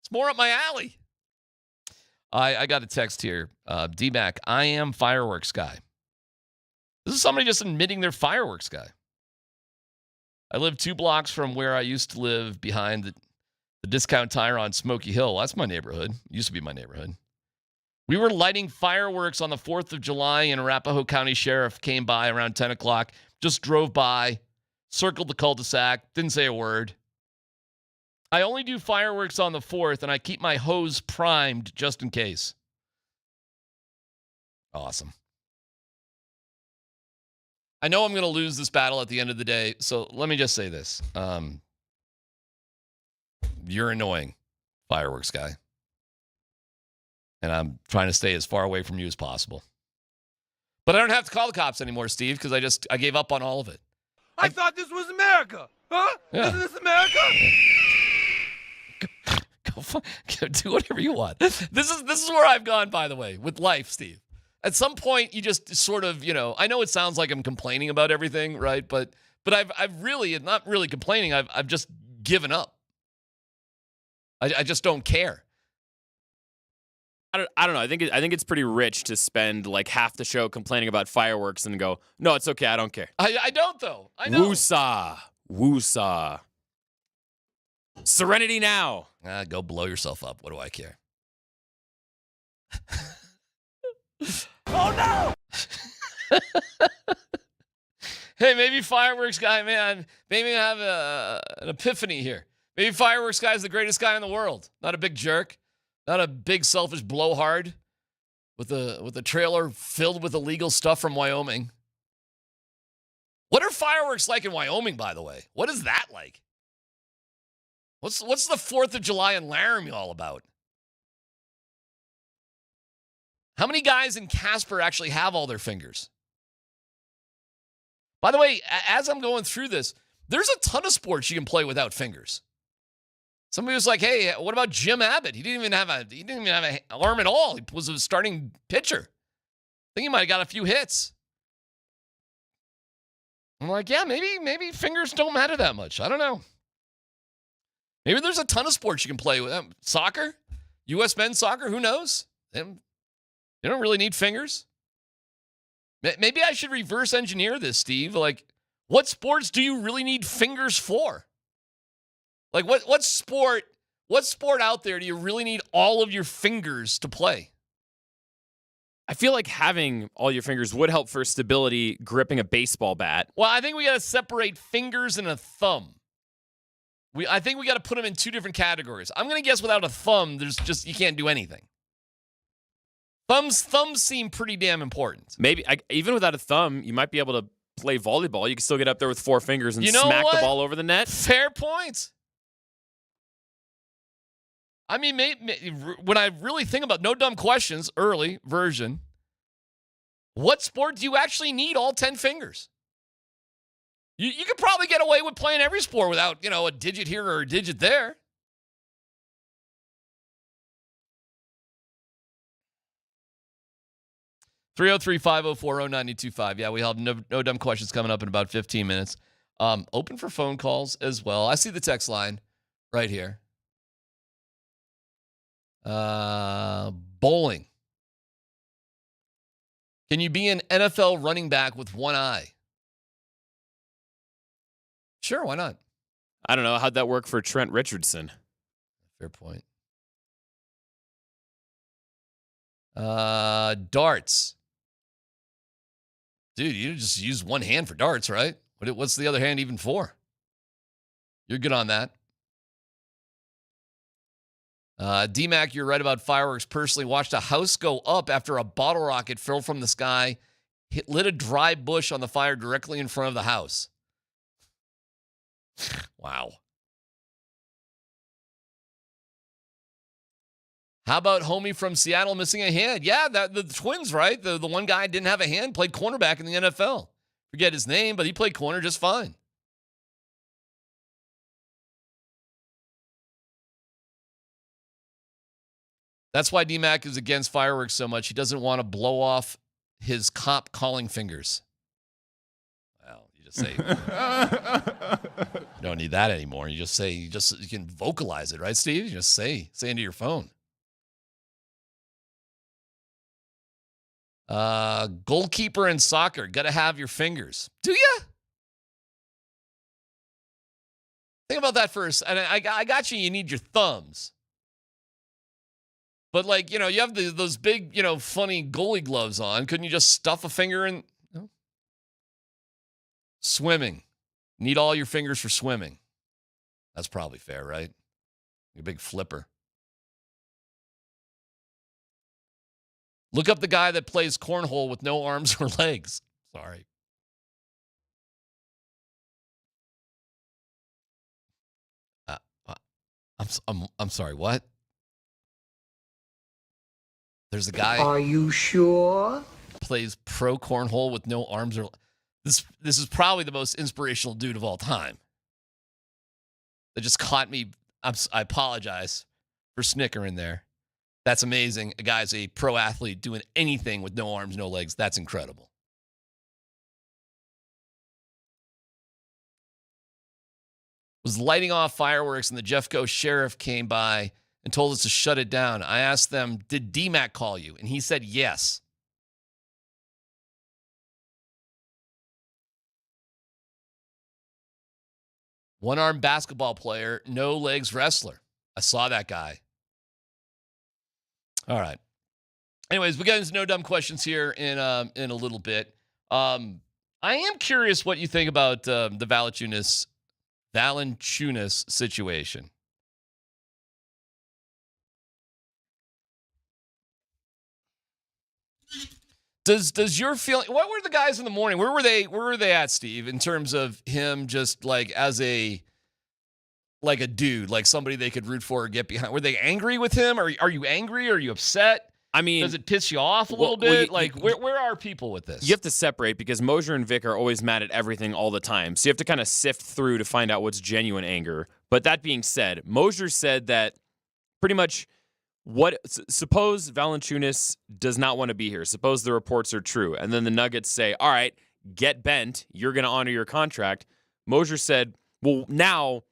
It's more up my alley. I got a text here. DMac, I am fireworks guy. This is somebody just admitting they're fireworks guy. I live 2 blocks from where I used to live behind the discount tire on Smoky Hill. That's my neighborhood. Used to be my neighborhood. We were lighting fireworks on the 4th of July, and Arapahoe County Sheriff came by around 10 o'clock, just drove by, circled the cul-de-sac, didn't say a word. I only do fireworks on the 4th, and I keep my hose primed just in case. Awesome. I know I'm going to lose this battle at the end of the day, so let me just say this. You're annoying, fireworks guy. And I'm trying to stay as far away from you as possible. But I don't have to call the cops anymore, Steve, because I gave up on all of it. I thought this was America. Huh? Yeah. Isn't this America? Go do whatever you want. This is where I've gone, by the way, with life, Steve. At some point, you just sort of, I know it sounds like I'm complaining about everything, right? But I've really, not really complaining. I've just given up. I just don't care. I don't know. I think it's pretty rich to spend like half the show complaining about fireworks and go, no, it's okay. I don't care. I don't though. I know. Woosah. Serenity now. Go blow yourself up. What do I care? Oh no! Hey, maybe fireworks guy, man. Maybe I have an epiphany here. Maybe fireworks guy is the greatest guy in the world. Not a big jerk. Not a big selfish blowhard with a trailer filled with illegal stuff from Wyoming. What are fireworks like in Wyoming, by the way? What is that like? What's the 4th of July in Laramie all about? How many guys in Casper actually have all their fingers? By the way, as I'm going through this, there's a ton of sports you can play without fingers. Somebody was like, "Hey, what about Jim Abbott? He didn't even have an arm at all. He was a starting pitcher. I think he might have got a few hits." I'm like, "Yeah, maybe fingers don't matter that much. I don't know. Maybe there's a ton of sports you can play with. Soccer, U.S. men's soccer, who knows? They don't really need fingers. Maybe I should reverse engineer this, Steve. Like, what sports do you really need fingers for? Like, what sport out there do you really need all of your fingers to play? I feel like having all your fingers would help for stability gripping a baseball bat. Well, I think we got to separate fingers and a thumb. I think we got to put them in two different categories. I'm going to guess without a thumb, you can't do anything. Thumbs seem pretty damn important. Maybe even without a thumb, you might be able to play volleyball. You can still get up there with 4 fingers and smack the ball over the net. Fair point. I mean, when I really think about no dumb questions, early version, what sport do you actually need all 10 fingers? You could probably get away with playing every sport without, a digit here or a digit there. (303-504-0925). Yeah, we have no dumb questions coming up in about 15 minutes. Open for phone calls as well. I see the text line right here. Bowling. Can you be an NFL running back with one eye? Sure, why not? I don't know. How'd that work for Trent Richardson? Fair point. Darts. Dude, you just use one hand for darts, right? What's the other hand even for? You're good on that. DMac, you're right about fireworks. Personally watched a house go up after a bottle rocket fell from the sky, lit a dry bush on the fire directly in front of the house. Wow. How about homie from Seattle missing a hand? Yeah, the Twins, right? The one guy didn't have a hand, played cornerback in the NFL. Forget his name, but he played corner just fine. That's why DMac is against fireworks so much. He doesn't want to blow off his cop calling fingers. Well, you just say, you don't need that anymore. You just say, you can vocalize it, right, Steve? You just say into your phone. Goalkeeper in soccer, got to have your fingers. Do you? Think about that first. And I got you. You need your thumbs. But, like, you have those big, funny goalie gloves on. Couldn't you just stuff a finger in? No? Swimming. Need all your fingers for swimming. That's probably fair, right? You're a big flipper. Look up the guy that plays cornhole with no arms or legs. Sorry. I'm sorry, what? There's a guy. Are you sure? Plays pro cornhole with no arms or this is probably the most inspirational dude of all time. That just caught me. I apologize for snickering there. That's amazing. A guy's a pro athlete doing anything with no arms, no legs. That's incredible. Was lighting off fireworks and the Jeffco sheriff came by and told us to shut it down. I asked them, did DMac call you? And he said yes. One-armed basketball player, no legs wrestler. I saw that guy. All right. Anyways, we got into no dumb questions here in a little bit. I am curious what you think about the Valančiūnas situation. Does your feeling? What were the guys in the morning? Where were they at, Steve? In terms of him, just like as a dude, like somebody they could root for or get behind. Were they angry with him? Are you angry? Are you upset? I mean, does it piss you off a little bit? Where are people with this? You have to separate because Moser and Vic are always mad at everything all the time. So you have to kind of sift through to find out what's genuine anger. But that being said, Moser said that pretty much suppose Valanciunas does not want to be here. Suppose the reports are true. And then the Nuggets say, all right, get bent. You're going to honor your contract. Moser said, well, now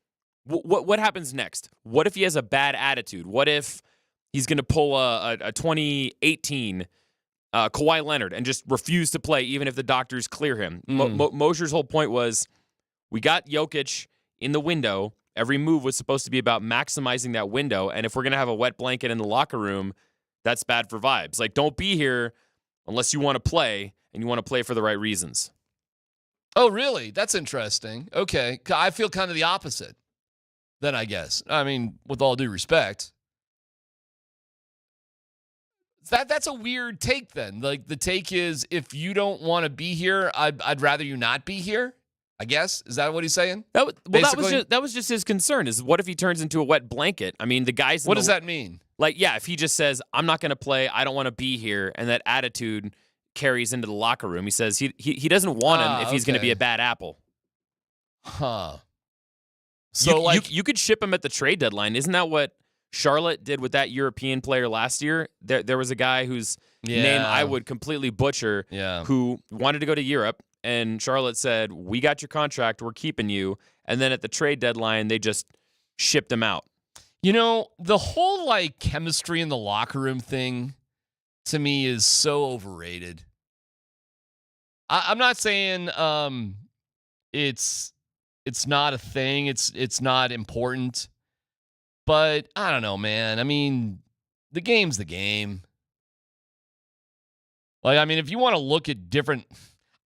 what happens next? What if he has a bad attitude? What if he's going to pull a 2018 Kawhi Leonard and just refuse to play even if the doctors clear him? Moser's whole point was, we got Jokic in the window. Every move was supposed to be about maximizing that window. And if we're going to have a wet blanket in the locker room, that's bad for vibes. Like, don't be here unless you want to play and you want to play for the right reasons. Oh, really? That's interesting. Okay. I feel kind of the opposite then, I guess. I mean, with all due respect. That's a weird take then. Like, the take is, if you don't want to be here, I'd rather you not be here. I guess. Is that what he's saying? That was just his concern, is what if he turns into a wet blanket? I mean, the guys... What does that mean? Like, yeah, if he just says, I'm not going to play, I don't want to be here, and that attitude carries into the locker room. He says he doesn't want him if he's going to be a bad apple. Huh. So, you could ship him at the trade deadline. Isn't that what Charlotte did with that European player last year? There was a guy whose name I would completely butcher who wanted to go to Europe. And Charlotte said, we got your contract, we're keeping you. And then at the trade deadline, they just shipped him out. You know, the whole, chemistry in the locker room thing, to me, is so overrated. I'm not saying it's not a thing. It's not important. But I don't know, man. I mean, the game's the game. If you want to look at different...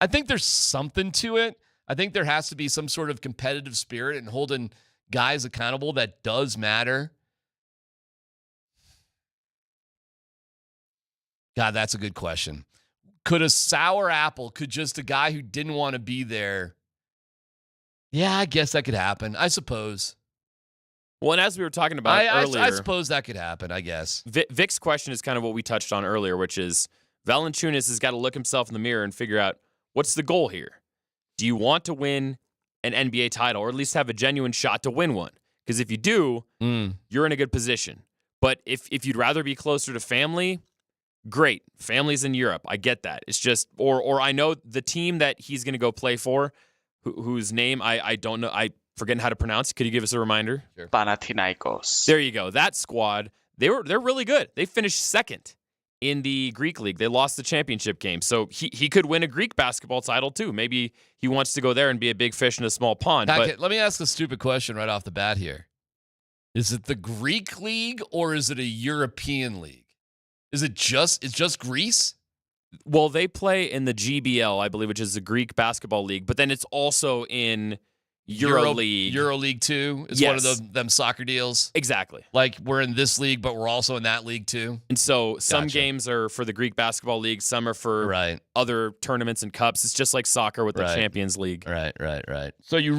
I think there's something to it. I think there has to be some sort of competitive spirit and holding guys accountable. That does matter. God, that's a good question. Could a sour apple, could just a guy who didn't want to be there? Yeah, I guess that could happen. I suppose. Well, and as we were talking about earlier, I suppose that could happen, I guess. Vic's question is kind of what we touched on earlier, which is Valanciunas has got to look himself in the mirror and figure out, what's the goal here? Do you want to win an NBA title, or at least have a genuine shot to win one? Because if you do, you're in a good position. But if you'd rather be closer to family, great. Family's in Europe. I get that. It's just, or I know the team that he's going to go play for, whose name I don't know, I forgetting how to pronounce. Could you give us a reminder? Sure. Panathinaikos. There you go. That squad, they're really good. They finished second in the Greek league. They lost the championship game. So he could win a Greek basketball title too. Maybe he wants to go there and be a big fish in a small pond. But let me ask a stupid question right off the bat here. Is it the Greek league or is it a European league? Is it just Greece? Well, they play in the GBL, I believe, which is the Greek basketball league, but then it's also in EuroLeague. EuroLeague 2 is one of them soccer deals. Exactly. Like, we're in this league, but we're also in that league too. And so some games are for the Greek basketball league, some are for other tournaments and cups. It's just like soccer with the Champions League. Right. So you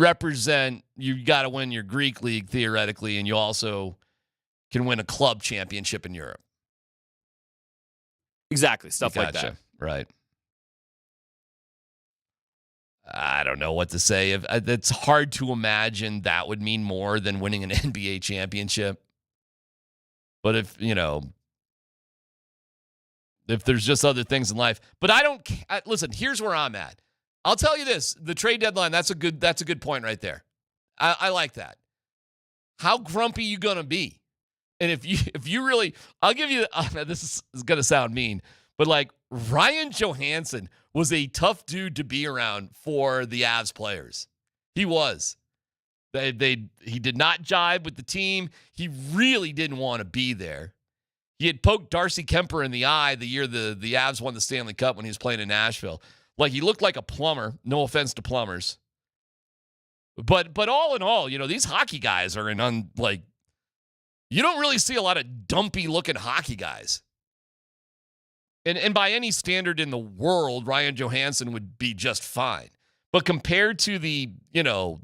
got to win your Greek league theoretically, and you also can win a club championship in Europe. Exactly. Stuff like that. Right. I don't know what to say. It's hard to imagine that would mean more than winning an NBA championship. But if there's just other things in life. But listen, here's where I'm at. I'll tell you this. The trade deadline, that's a good point right there. I like that. How grumpy you going to be? And if you really, I'll give you, this is going to sound mean, but like Ryan Johansson was a tough dude to be around for the Avs players. He was. He did not jive with the team. He really didn't want to be there. He had poked Darcy Kemper in the eye the year the Avs won the Stanley Cup when he was playing in Nashville. Like, he looked like a plumber. No offense to plumbers. But all in all, these hockey guys are you don't really see a lot of dumpy-looking hockey guys. And by any standard in the world, Ryan Johansson would be just fine. But compared to the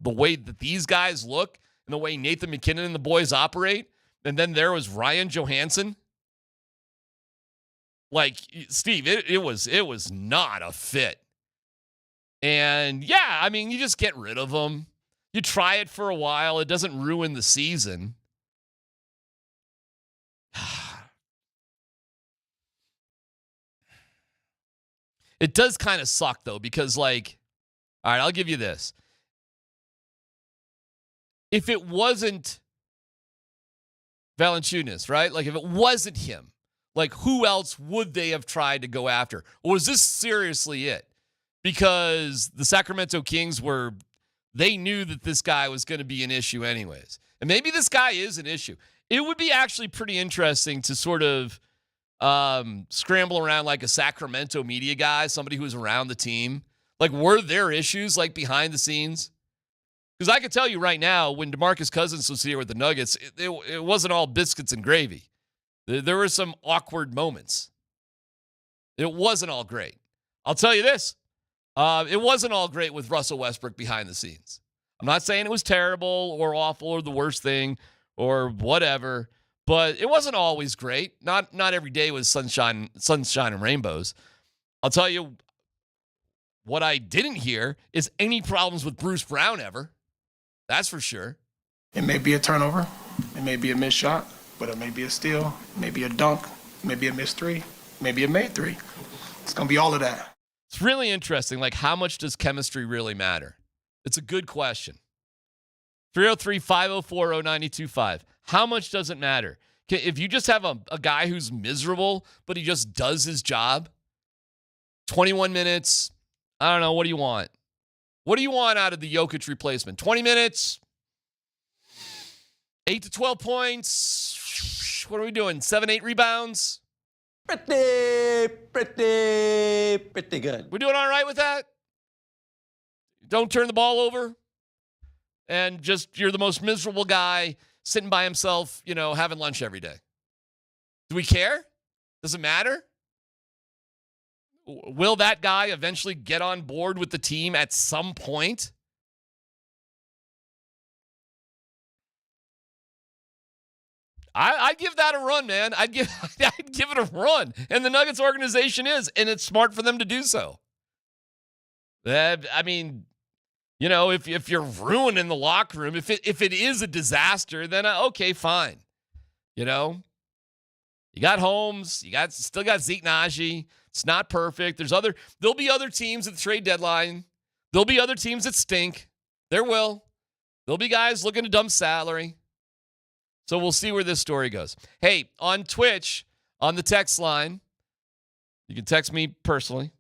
way that these guys look and the way Nathan McKinnon and the boys operate, and then there was Ryan Johansson, like, Steve, it was not a fit. And yeah, I mean, you just get rid of them. You try it for a while. It doesn't ruin the season. It does kind of suck, though, because, like, all right, I'll give you this. If it wasn't Valančiūnas, right? Like, if it wasn't him, like, who else would they have tried to go after? Or was this seriously it? Because the Sacramento Kings they knew that this guy was going to be an issue anyways. And maybe this guy is an issue. It would be actually pretty interesting to sort of scramble around like a Sacramento media guy, somebody who's around the team. Like, were there issues like behind the scenes? Because I can tell you right now, when DeMarcus Cousins was here with the Nuggets, it wasn't all biscuits and gravy. There were some awkward moments. It wasn't all great. I'll tell you this. It wasn't all great with Russell Westbrook behind the scenes. I'm not saying it was terrible or awful or the worst thing or whatever, but it wasn't always great. Not every day was sunshine and rainbows. I'll tell you what I didn't hear is any problems with Bruce Brown ever. That's for sure. It may be a turnover. It may be a missed shot, but it may be a steal, maybe a dunk, maybe a missed three, maybe a made three. It's going to be all of that. It's really interesting. Like, how much does chemistry really matter? It's a good question. 303-504-0925. How much does it matter? If you just have a guy who's miserable, but he just does his job, 21 minutes, I don't know, what do you want? What do you want out of the Jokic replacement? 20 minutes, 8 to 12 points. What are we doing? 7, 8 rebounds? Pretty good. We're doing all right with that? Don't turn the ball over. And just, you're the most miserable guy sitting by himself, having lunch every day. Do we care? Does it matter? Will that guy eventually get on board with the team at some point? I'd give that a run, man. I'd give it a run. And the Nuggets organization is, and it's smart for them to do so. I mean, if you're ruining the locker room, if it is a disaster, then okay, fine. You got Holmes, still got Zeke Naji. It's not perfect. There'll be other teams at the trade deadline. There'll be other teams that stink. There will. There'll be guys looking to dump salary. So we'll see where this story goes. Hey, on Twitch, on the text line, you can text me personally.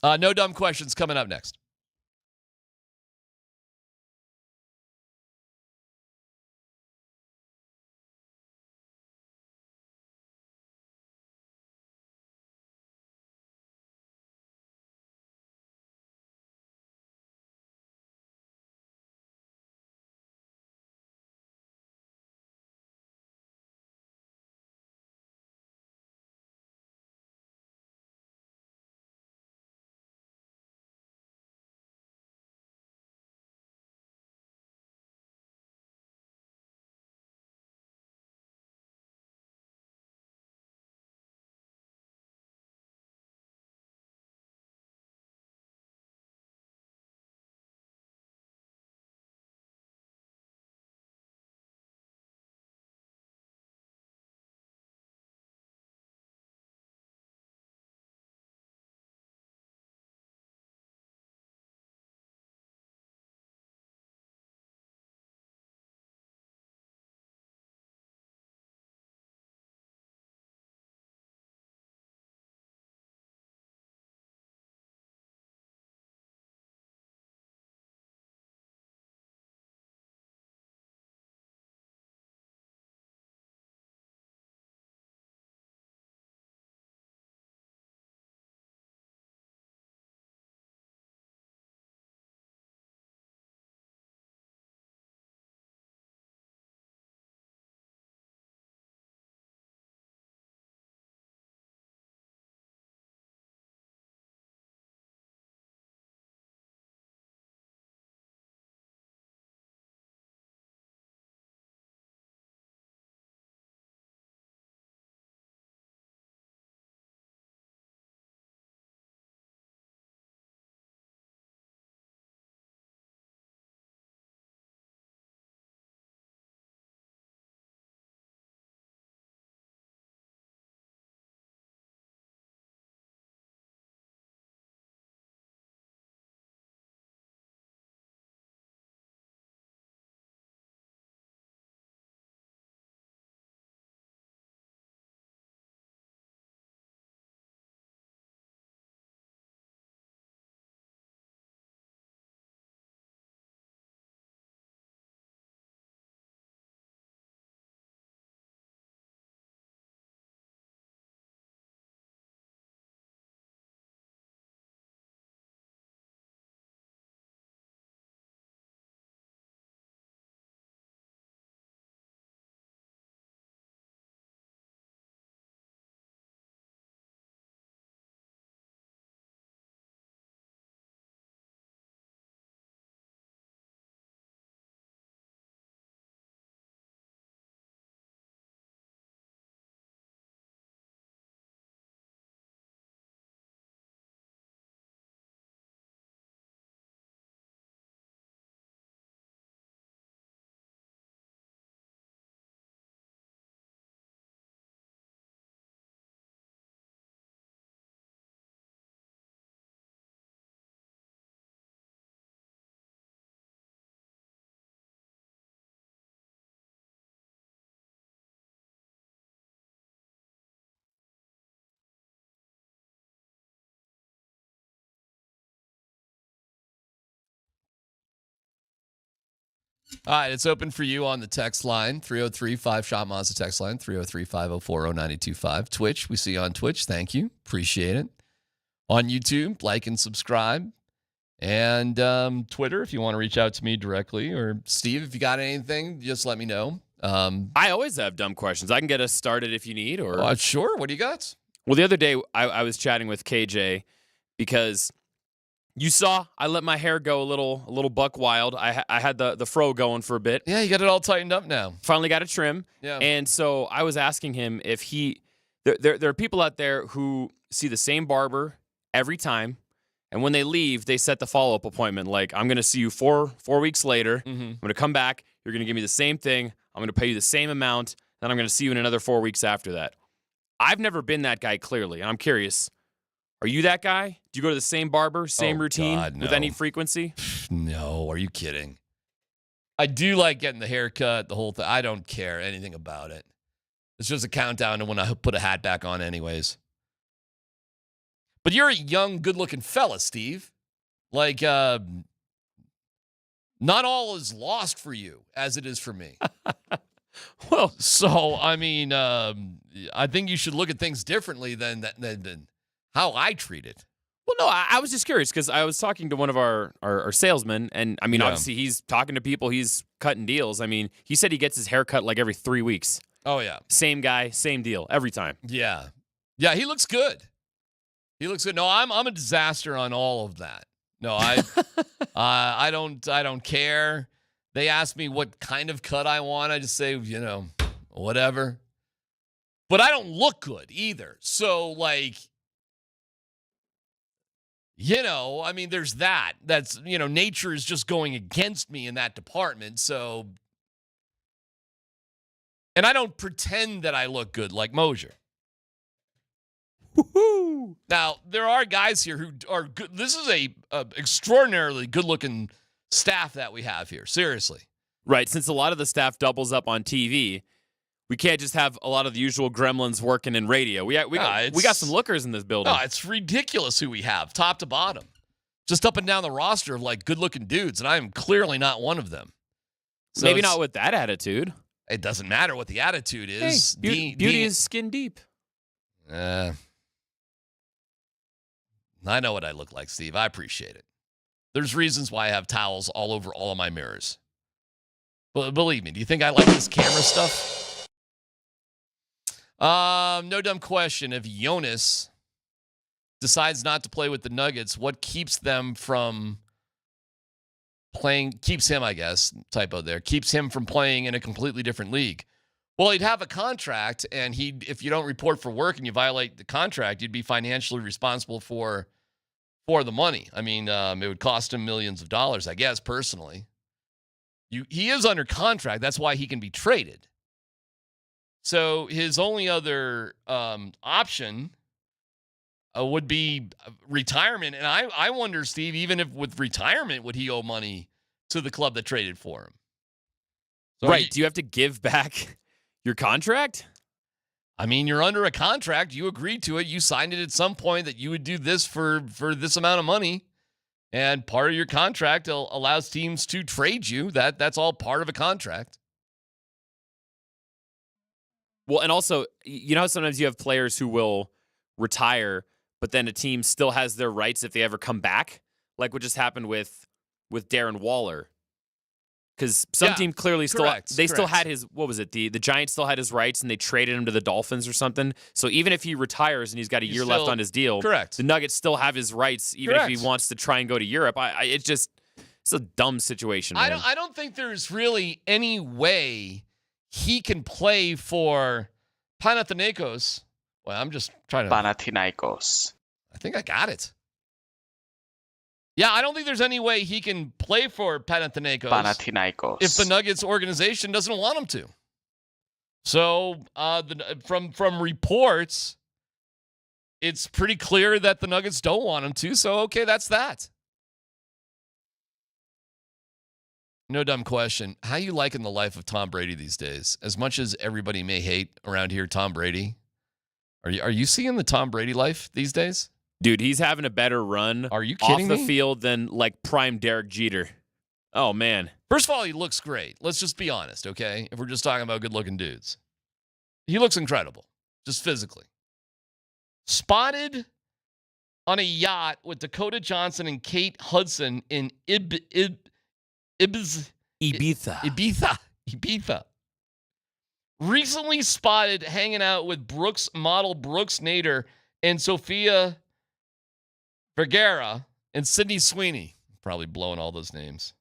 No dumb questions coming up next. All right, it's open for you on the text line, 303-5-SHOT Mazda text line, 303-504-0925. Twitch, we see you on Twitch. Thank you. Appreciate it. On YouTube, like and subscribe. And Twitter, if you want to reach out to me directly. Or Steve, if you got anything, just let me know. I always have dumb questions. I can get us started if you need. Or sure. What do you got? Well, the other day, I was chatting with KJ because you saw I let my hair go a little buck wild. I had the fro going for a bit. Yeah, you got it all tightened up now. Finally got a trim. Yeah. And so I was asking him if there are people out there who see the same barber every time, and when they leave, they set the follow-up appointment. Like, I'm going to see you four weeks later. Mm-hmm. I'm going to come back. You're going to give me the same thing. I'm going to pay you the same amount. Then I'm going to see you in another 4 weeks after that. I've never been that guy, clearly, and I'm curious. Are you that guy? Do you go to the same barber, same routine, God, no. with any frequency? No, are you kidding? I do like getting the haircut, the whole thing. I don't care anything about it. It's just a countdown to when I put a hat back on anyways. But you're a young, good-looking fella, Steve. Like, not all is lost for you, as it is for me. Well, so, I mean, I think you should look at things differently than how I treat it. Well, no, I was just curious because I was talking to one of our salesmen, and, I mean, obviously he's talking to people, he's cutting deals. I mean, he said he gets his hair cut like every 3 weeks. Oh, yeah. Same guy, same deal, every time. Yeah. Yeah, he looks good. He looks good. No, I'm a disaster on all of that. No, I don't care. They ask me what kind of cut I want. I just say, whatever. But I don't look good either. So, like, I mean, there's that. That's, nature is just going against me in that department. So, and I don't pretend that I look good like Moser. Woo-hoo. Now, there are guys here who are good. This is a extraordinarily good-looking staff that we have here. Seriously. Right. Since a lot of the staff doubles up on TV, we can't just have a lot of the usual gremlins working in radio. We got some lookers in this building. No, it's ridiculous who we have, top to bottom. Just up and down the roster of, like, good-looking dudes, and I am clearly not one of them. So maybe not with that attitude. It doesn't matter what the attitude is. Hey, beauty is skin deep. I know what I look like, Steve. I appreciate it. There's reasons why I have towels all over all of my mirrors. But believe me, do you think I like this camera stuff? No dumb question. If Jonas decides not to play with the Nuggets, what keeps them from playing, keeps him, I guess, typo there, keeps him from playing in a completely different league? Well, he'd have a contract, and if you don't report for work and you violate the contract, you'd be financially responsible for the money. I mean, it would cost him millions of dollars, I guess, personally. He is under contract. That's why he can be traded. So his only other option would be retirement. And I wonder, Steve, even if with retirement, would he owe money to the club that traded for him? So right. Do you have to give back your contract? I mean, you're under a contract. You agreed to it. You signed it at some point that you would do this for this amount of money. And part of your contract allows teams to trade you. That's all part of a contract. Well, and also, how sometimes you have players who will retire, but then a team still has their rights if they ever come back? Like what just happened with Darren Waller. Because some team clearly still had his, what was it? The Giants still had his rights and they traded him to the Dolphins or something. So even if he retires and he's got a year left on his deal, the Nuggets still have his rights even if he wants to try and go to Europe. It's a dumb situation. Man. I don't think there's really any way he can play for Panathinaikos. Well, I'm just trying to. Panathinaikos. I think I got it. Yeah, I don't think there's any way he can play for Panathinaikos if the Nuggets organization doesn't want him to. So, from reports, it's pretty clear that the Nuggets don't want him to. So, okay, that's that. No dumb question. How you liking the life of Tom Brady these days? As much as everybody may hate around here Tom Brady, are you seeing the Tom Brady life these days? Dude, he's having a better run. Are you kidding off the me? field than like prime Derek Jeter. Oh, man. First of all, he looks great. Let's just be honest, okay? If we're just talking about good-looking dudes. He looks incredible, just physically. Spotted on a yacht with Dakota Johnson and Kate Hudson in Ibiza. Recently spotted hanging out with model Brooks Nader and Sofia Vergara and Sydney Sweeney. Probably blowing all those names.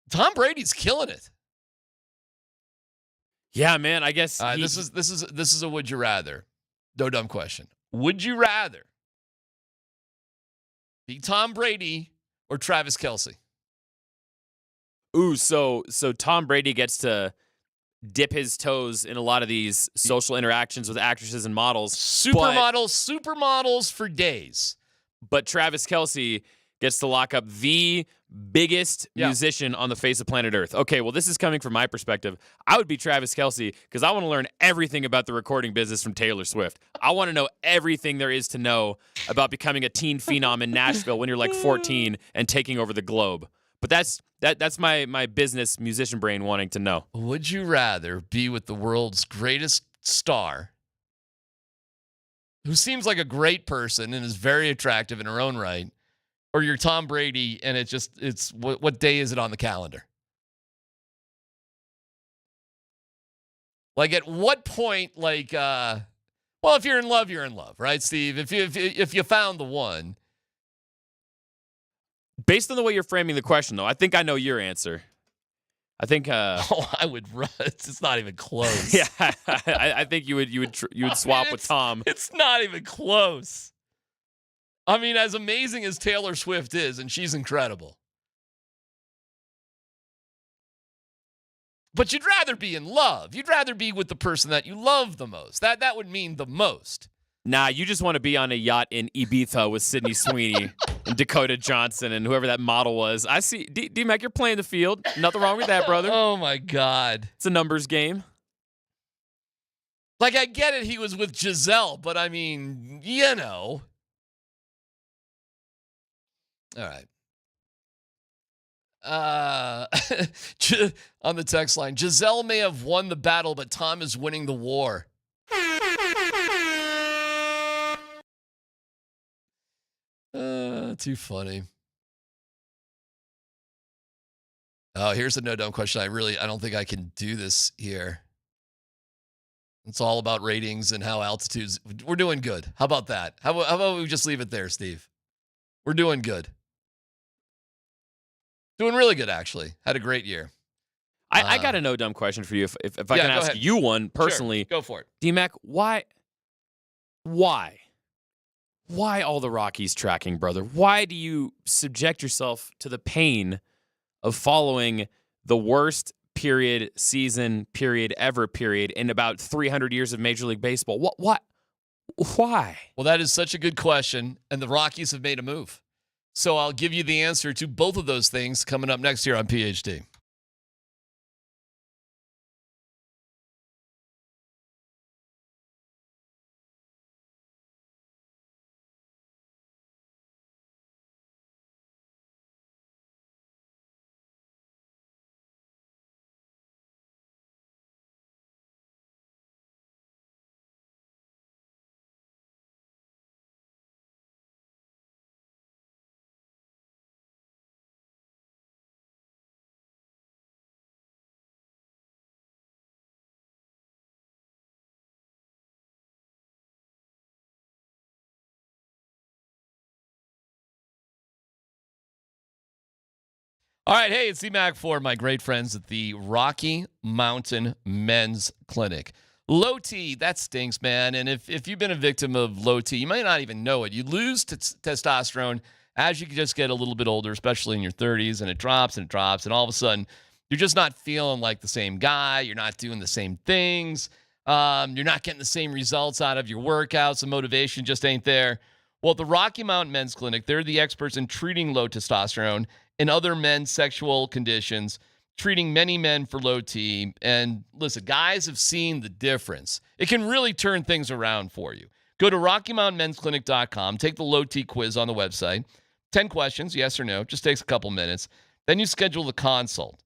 Tom Brady's killing it. Yeah, man. I guess this is a would you rather. No dumb question. Would you rather be Tom Brady or Travis Kelce? Ooh, so Tom Brady gets to dip his toes in a lot of these social interactions with actresses and models. Supermodels for days. But Travis Kelce gets to lock up the biggest musician on the face of planet Earth. Okay, well, this is coming from my perspective. I would be Travis Kelce because I want to learn everything about the recording business from Taylor Swift. I want to know everything there is to know about becoming a teen phenom in Nashville when you're like 14 and taking over the globe. But that's my business musician brain wanting to know. Would you rather be with the world's greatest star, who seems like a great person and is very attractive in her own right, or you're Tom Brady and it's what day is it on the calendar? Like at what point, well, if you're in love, right, Steve? If you found the one. Based on the way you're framing the question, though, I think I know your answer. I think. I would run. It's not even close. Yeah, I think you would swap with Tom. It's not even close. I mean, as amazing as Taylor Swift is, and she's incredible, but you'd rather be in love. You'd rather be with the person that you love the most. That would mean the most. Nah, you just want to be on a yacht in Ibiza with Sydney Sweeney and Dakota Johnson and whoever that model was. I see. DMac, you're playing the field. Nothing wrong with that, brother. Oh, my God. It's a numbers game. Like, I get it. He was with Giselle, but I mean, you know. All right. On the text line, Giselle may have won the battle, but Tom is winning the war. Too funny. Oh, here's a no dumb question. I don't think I can do this here. It's all about ratings and how altitudes. We're doing good. How about that? How about we just leave it there, Steve? We're doing good. Doing really good, actually. Had a great year. I got a no dumb question for you. If I can ask you one personally. Sure, go for it. DMac, why all the Rockies tracking, brother? Why do you subject yourself to the pain of following the worst season ever in about 300 years of Major League Baseball? What? Why? Well, that is such a good question, and the Rockies have made a move. So I'll give you the answer to both of those things coming up next year on PhD. All right, hey, it's DMac for my great friends at the Rocky Mountain Men's Clinic. Low T, that stinks, man. And if you've been a victim of low T, you might not even know it. You lose testosterone as you just get a little bit older, especially in your 30s, and it drops and it drops, and all of a sudden, you're just not feeling like the same guy. You're not doing the same things. You're not getting the same results out of your workouts. The motivation just ain't there. Well, at the Rocky Mountain Men's Clinic, they're the experts in treating low testosterone and other men's sexual conditions, treating many men for low T. And listen, guys have seen the difference. It can really turn things around for you. Go to RockyMountainMen'sClinic.com, take the low T quiz on the website. 10 questions, yes or no. Just takes a couple minutes. Then you schedule the consult.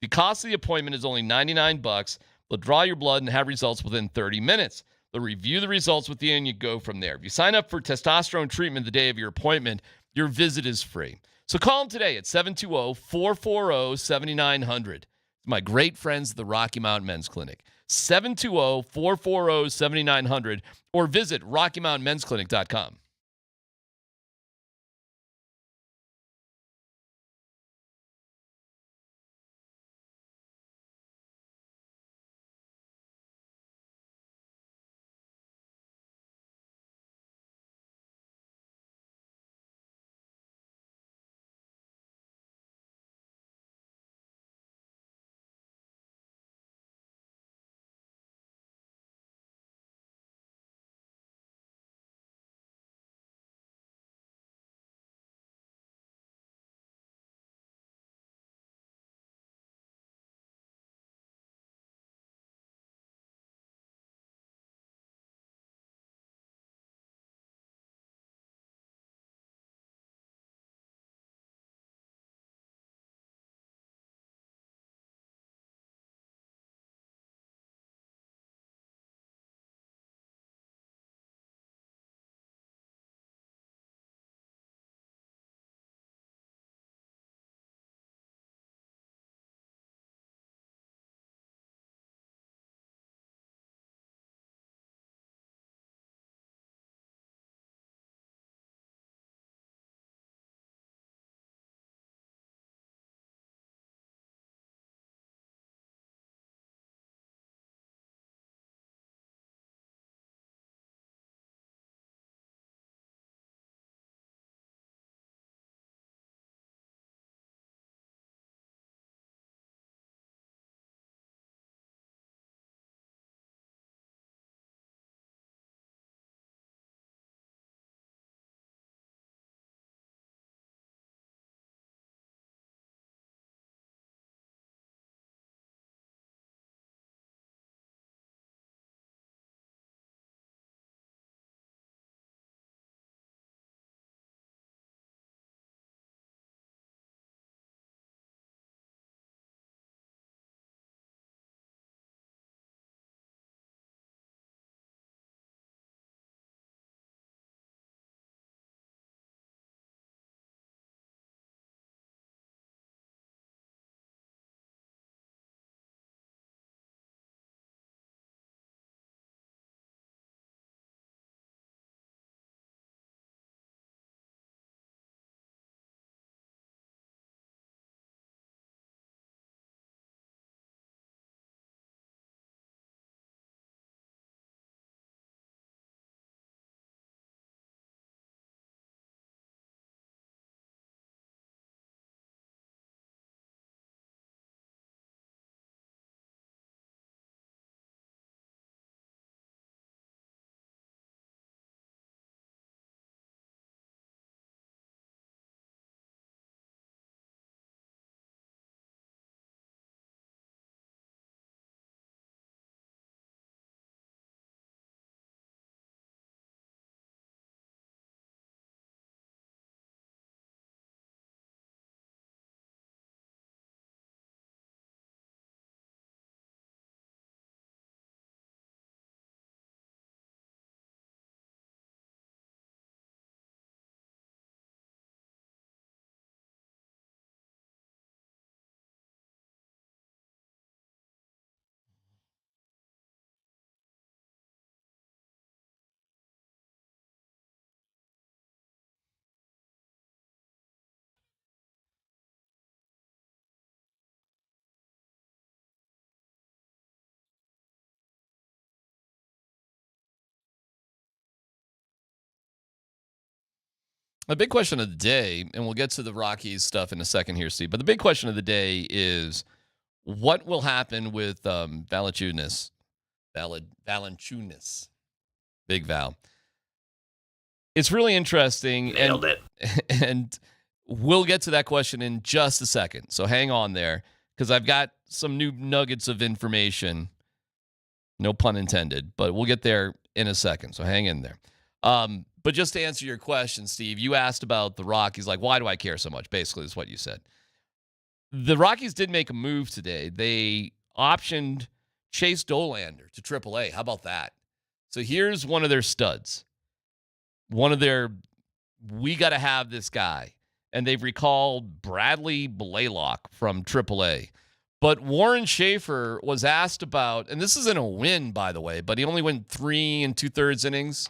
The cost of the appointment is only $99. They'll draw your blood and have results within 30 minutes. They'll review the results with you, and you go from there. If you sign up for testosterone treatment the day of your appointment, your visit is free. So call them today at 720-440-7900. My great friends at the Rocky Mountain Men's Clinic. 720-440-7900 or visit RockyMountainMen'sClinic.com. The big question of the day, and we'll get to the Rockies stuff in a second here, Steve, but the big question of the day is what will happen with Valančiūnas? Valančiūnas. Big Val. It's really interesting. Nailed it. And we'll get to that question in just a second. So hang on there, because I've got some new nuggets of information. No pun intended, but we'll get there in a second. So hang in there. But just to answer your question, Steve, you asked about the Rockies, like, why do I care so much? Basically, is what you said. The Rockies did make a move today. They optioned Chase Dollander to AAA. How about that? So here's one of their studs. One of their, we got to have this guy. And they've recalled Bradley Blaylock from AAA. But Warren Schaefer was asked about, and this isn't a win, by the way, but he only went 3 2/3 innings,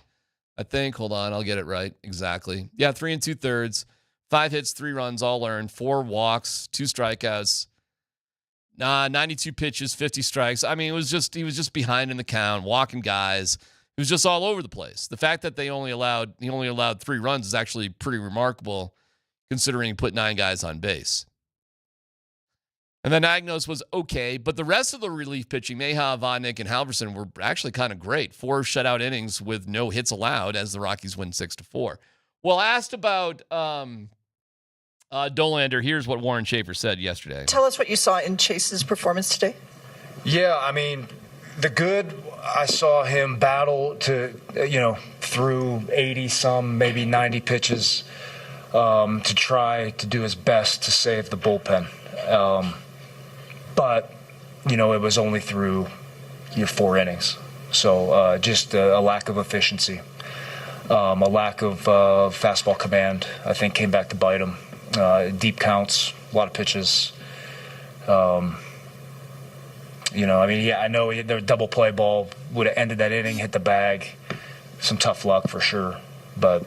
I think. Hold on, I'll get it right. Exactly. Yeah, 3 2/3, 5 hits, 3 runs, all earned, 4 walks, 2 strikeouts, 92 pitches, 50 strikes. I mean, he was just behind in the count, walking guys. He was just all over the place. The fact that he only allowed 3 runs is actually pretty remarkable, considering he put 9 guys on base. And then Agnos was okay, but the rest of the relief pitching, Mayhaw, Vodnik, and Halverson, were actually kind of great. 4 shutout innings with no hits allowed as the Rockies win 6-4. Well, asked about Dollander, here's what Warren Schaefer said yesterday. Tell us what you saw in Chase's performance today. Yeah, I mean, the good, I saw him battle to, through 80-some, maybe 90 pitches to try to do his best to save the bullpen. But, it was only through 4 innings. So just a lack of efficiency, a lack of fastball command, I think, came back to bite him. Deep counts, a lot of pitches. I know the double play ball would have ended that inning, hit the bag. Some tough luck for sure. But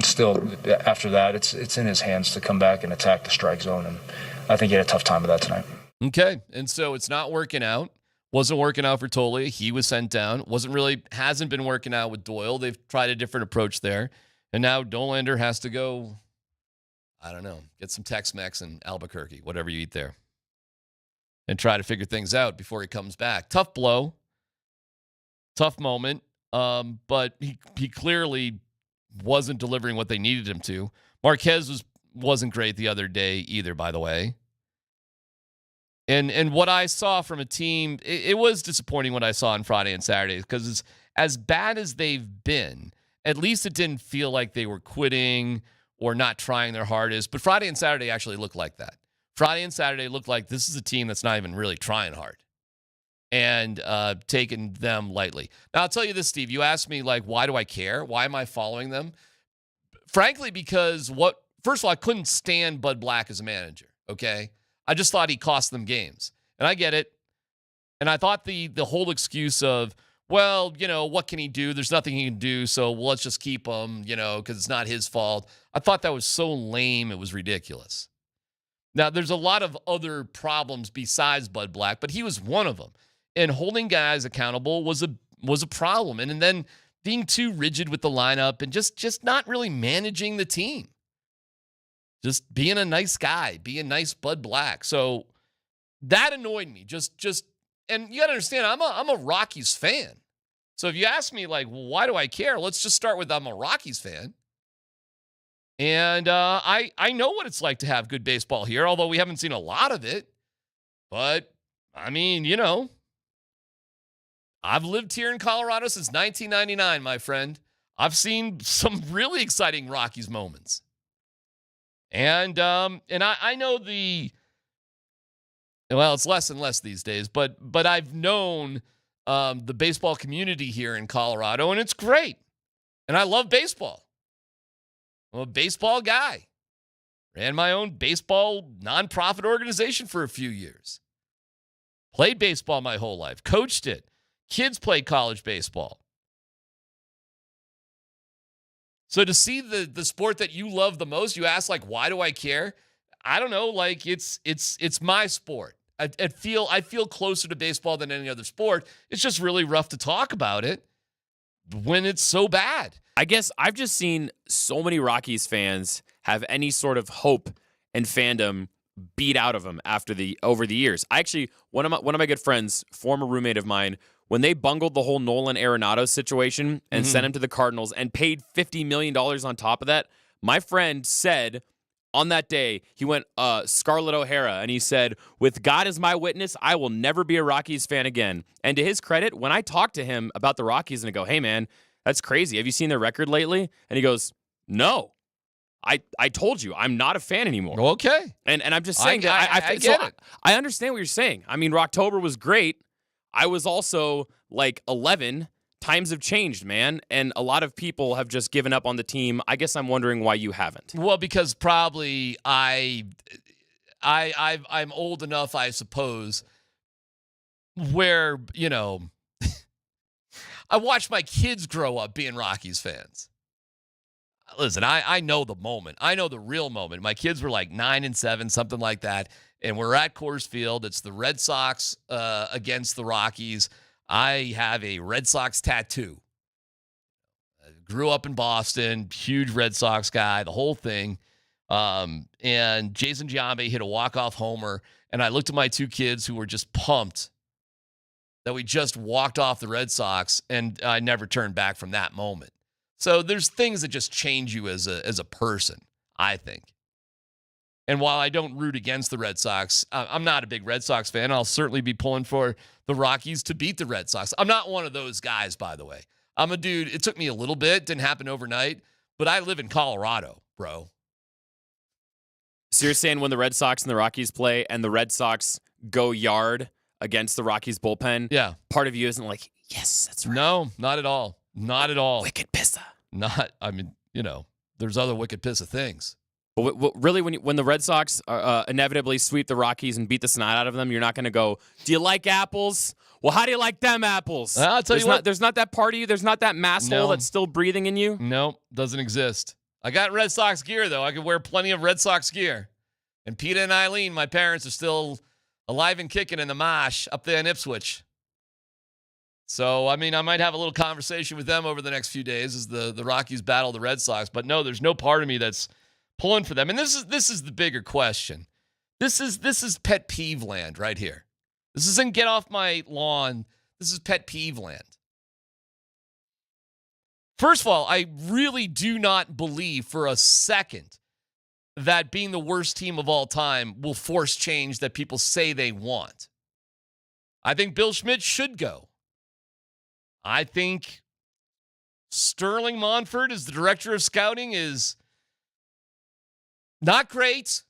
still, after that, it's in his hands to come back and attack the strike zone. And I think he had a tough time with that tonight. Okay, and so it's not working out. Wasn't working out for Toglia. He was sent down. Hasn't been working out with Doyle. They've tried a different approach there. And now Dollander has to go, I don't know, get some Tex-Mex in Albuquerque, whatever you eat there, and try to figure things out before he comes back. Tough blow. Tough moment. But he clearly wasn't delivering what they needed him to. Marquez wasn't great the other day either, by the way. And what I saw from a team, it was disappointing what I saw on Friday and Saturday, because as bad as they've been, at least it didn't feel like they were quitting or not trying their hardest. But Friday and Saturday actually looked like that. Friday and Saturday looked like this is a team that's not even really trying hard and taking them lightly. Now, I'll tell you this, Steve. You asked me, why do I care? Why am I following them? Frankly, because first of all, I couldn't stand Bud Black as a manager, okay? I just thought he cost them games. And I get it. And I thought the whole excuse of, well, what can he do? There's nothing he can do, so let's just keep him, because it's not his fault. I thought that was so lame, it was ridiculous. Now, there's a lot of other problems besides Bud Black, but he was one of them. And holding guys accountable was a problem. And then being too rigid with the lineup and just not really managing the team. Just being a nice guy, being nice Bud Black. So that annoyed me. And you got to understand, I'm a Rockies fan. So if you ask me, why do I care? Let's just start with I'm a Rockies fan. And I know what it's like to have good baseball here, although we haven't seen a lot of it. But, I mean, I've lived here in Colorado since 1999, my friend. I've seen some really exciting Rockies moments. And I know it's less and less these days, but I've known the baseball community here in Colorado, and it's great. And I love baseball. I'm a baseball guy. Ran my own baseball nonprofit organization for a few years. Played baseball my whole life. Coached it. Kids play college baseball. So to see the sport that you love the most, you ask, why do I care? I don't know. It's my sport. I feel closer to baseball than any other sport. It's just really rough to talk about it when it's so bad. I guess I've just seen so many Rockies fans have any sort of hope and fandom beat out of them over the years. One of my good friends, former roommate of mine, when they bungled the whole Nolan Arenado situation and sent him to the Cardinals and paid $50 million on top of that, my friend said on that day, he went Scarlett O'Hara, and he said, with God as my witness, I will never be a Rockies fan again. And to his credit, when I talked to him about the Rockies and I go, hey, man, That's crazy. Have you seen their record lately? And he goes, no. I told you, I'm not a fan anymore. Okay. And I'm just saying I get it. I understand what you're saying. I mean, Rocktober was great. I was also like 11. Times have changed, man. And a lot of people have just given up on the team. I guess I'm wondering why you haven't. Well, because probably I'm old enough, I suppose, where, I watched my kids grow up being Rockies fans. Listen, I know the moment. I know the real moment. My kids were like 9 and 7, something like that. And we're at Coors Field. It's the Red Sox against the Rockies. I have a Red Sox tattoo. I grew up in Boston, huge Red Sox guy, the whole thing. And Jason Giambi hit a walk-off homer. And I looked at my 2 kids who were just pumped that we just walked off the Red Sox, and I never turned back from that moment. So there's things that just change you as a person, I think. And while I don't root against the Red Sox, I'm not a big Red Sox fan. I'll certainly be pulling for the Rockies to beat the Red Sox. I'm not one of those guys, by the way. I'm a dude. It took me a little bit. Didn't happen overnight. But I live in Colorado, bro. So you're saying when the Red Sox and the Rockies play and the Red Sox go yard against the Rockies bullpen, yeah, part of you isn't like, yes, that's right. No, not at all. Not at all. Wicked pissa. There's other wicked pissa things. But really, when the Red Sox inevitably sweep the Rockies and beat the snot out of them, you're not going to go, do you like apples? Well, how do you like them apples? I'll tell you what. There's not that part of you. There's not that mass hole that's still breathing in you. No, doesn't exist. I got Red Sox gear, though. I could wear plenty of Red Sox gear. And Peter and Eileen, my parents, are still alive and kicking in the mosh up there in Ipswich. So, I might have a little conversation with them over the next few days as the Rockies battle the Red Sox. But no, there's no part of me that's pulling for them. And this is the bigger question. This is pet peeve land right here. This isn't get off my lawn. This is pet peeve land. First of all, I really do not believe for a second that being the worst team of all time will force change that people say they want. I think Bill Schmidt should go. I think Sterling Monfort as the director of scouting is not great.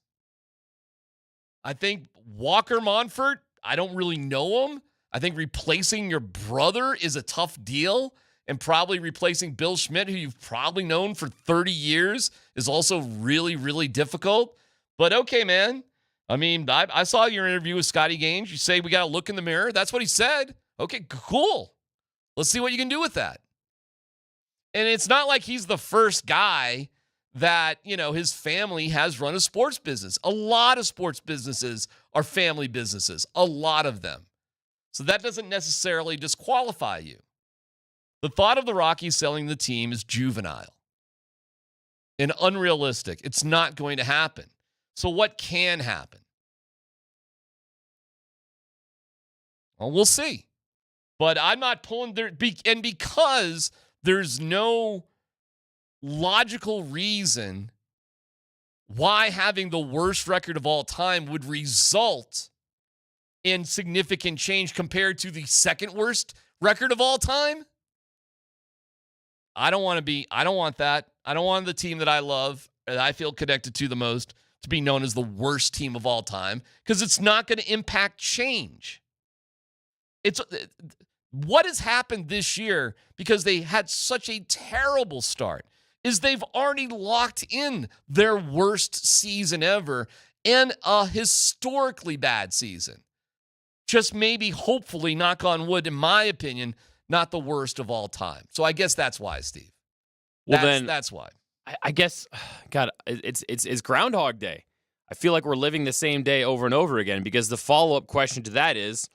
I think Walker Monfort, I don't really know him. I think replacing your brother is a tough deal. And probably replacing Bill Schmidt, who you've probably known for 30 years, is also really, really difficult. But okay, man. I saw your interview with Scotty Gaines. You say we got to look in the mirror. That's what he said. Okay, cool. Let's see what you can do with that. And it's not like he's the first guy that, his family has run a sports business. A lot of sports businesses are family businesses. A lot of them. So that doesn't necessarily disqualify you. The thought of the Rockies selling the team is juvenile and unrealistic. It's not going to happen. So what can happen? Well, we'll see. But I'm not pulling there. And because there's no logical reason why having the worst record of all time would result in significant change compared to the second worst record of all time. I don't want that. I don't want the team that I love, that I feel connected to the most, to be known as the worst team of all time, because it's not going to impact change. It's what has happened this year, because they had such a terrible start, is they've already locked in their worst season ever and a historically bad season. Just maybe, hopefully, knock on wood, in my opinion, not the worst of all time. So I guess that's why, Steve. That's why. I guess, God, it's Groundhog Day. I feel like we're living the same day over and over again, because the follow-up question to that is,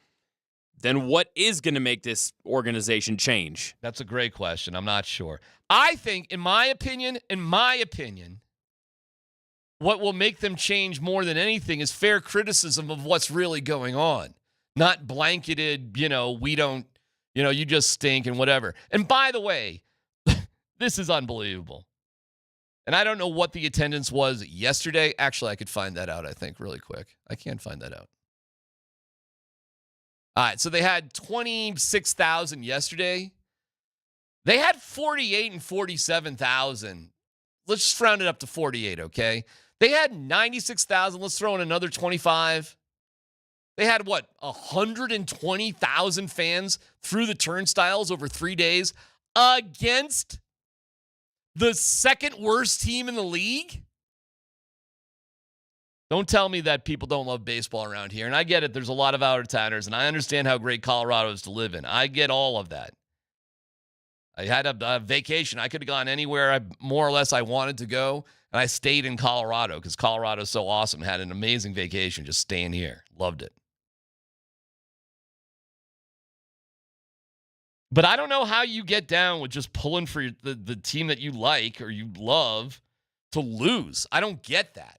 then what is going to make this organization change? That's a great question. I'm not sure. I think, in my opinion, what will make them change more than anything is fair criticism of what's really going on. Not blanketed, we don't, you just stink and whatever. And by the way, this is unbelievable. And I don't know what the attendance was yesterday. Actually, I could find that out, I think, really quick. I can find that out. All right, so they had 26,000 yesterday. They had 48 and 47,000. Let's just round it up to 48, okay? They had 96,000. Let's throw in another 25. They had, 120,000 fans through the turnstiles over 3 days against the second worst team in the league? Don't tell me that people don't love baseball around here. And I get it. There's a lot of out-of-towners, and I understand how great Colorado is to live in. I get all of that. I had a vacation. I could have gone anywhere more or less I wanted to go, and I stayed in Colorado because Colorado's so awesome. Had an amazing vacation just staying here. Loved it. But I don't know how you get down with just pulling for the team that you like or you love to lose. I don't get that.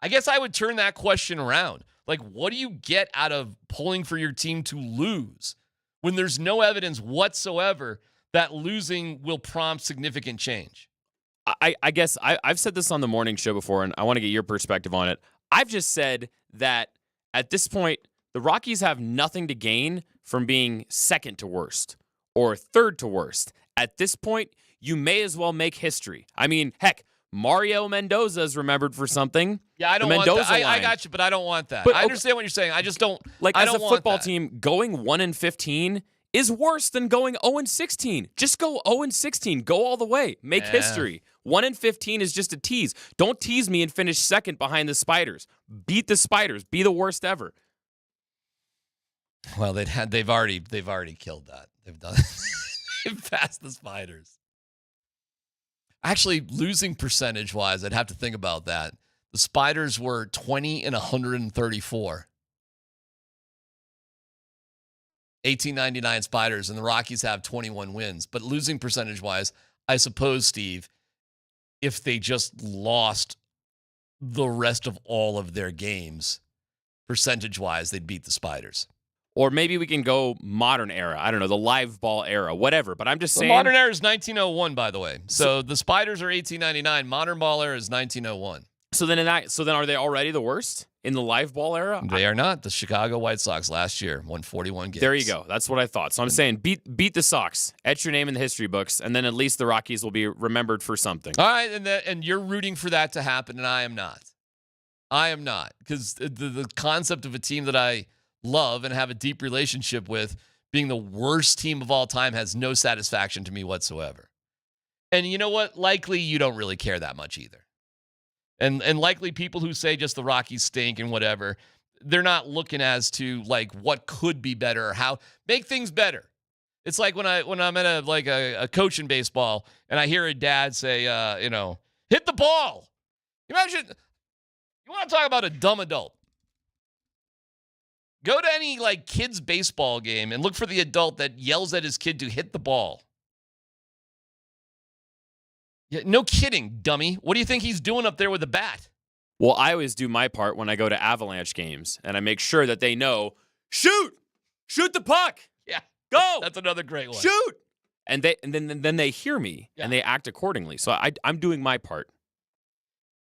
I guess I would turn that question around. Like, what do you get out of pulling for your team to lose when there's no evidence whatsoever that losing will prompt significant change? I guess I've said this on the morning show before, and I want to get your perspective on it. I've just said that at this point, the Rockies have nothing to gain from being second to worst or third to worst. At this point, you may as well make history. I mean, heck, Mario Mendoza is remembered for something. Yeah, I don't want that. I got you, but I don't want that. But, I understand what you're saying. I just don't. Like, I as don't a want football that. team, going 1-15 is worse than going 0-16. Just go 0-16. Go all the way. Make history. 1-15 is just a tease. Don't tease me and finish second behind the Spiders. Beat the Spiders. Be the worst ever. Well, they've already killed that. They've done. They've passed the Spiders. Actually, losing percentage-wise, I'd have to think about that. The Spiders were 20 and 134. 1899 Spiders, and the Rockies have 21 wins. But losing percentage-wise, I suppose, Steve, if they just lost the rest of all of their games, percentage-wise, they'd beat the Spiders. Or maybe we can go modern era. I don't know, the live ball era, whatever. But I'm just saying. The modern era is 1901, by the way. So the Spiders are 1899. Modern ball era is 1901. So then are they already the worst in the live ball era? They are not. The Chicago White Sox last year won 41 games. There you go. That's what I thought. So I'm saying beat the Sox, etch your name in the history books, and then at least the Rockies will be remembered for something. All right, and you're rooting for that to happen, and I am not. I am not, because the concept of a team that I love and have a deep relationship with being the worst team of all time has no satisfaction to me whatsoever. And you know what? Likely you don't really care that much either. And likely people who say just the Rockies stink and whatever, they're not looking as to like what could be better or how make things better. It's like when I'm at a coach in baseball and I hear a dad say, hit the ball. Imagine, you want to talk about a dumb adult. Go to any kids baseball game and look for the adult that yells at his kid to hit the ball. Yeah, no kidding, dummy. What do you think he's doing up there with the bat? Well, I always do my part when I go to Avalanche games, and I make sure that they know, shoot the puck. Yeah, go. That's another great one. Shoot, and then they hear me and they act accordingly. So I'm doing my part.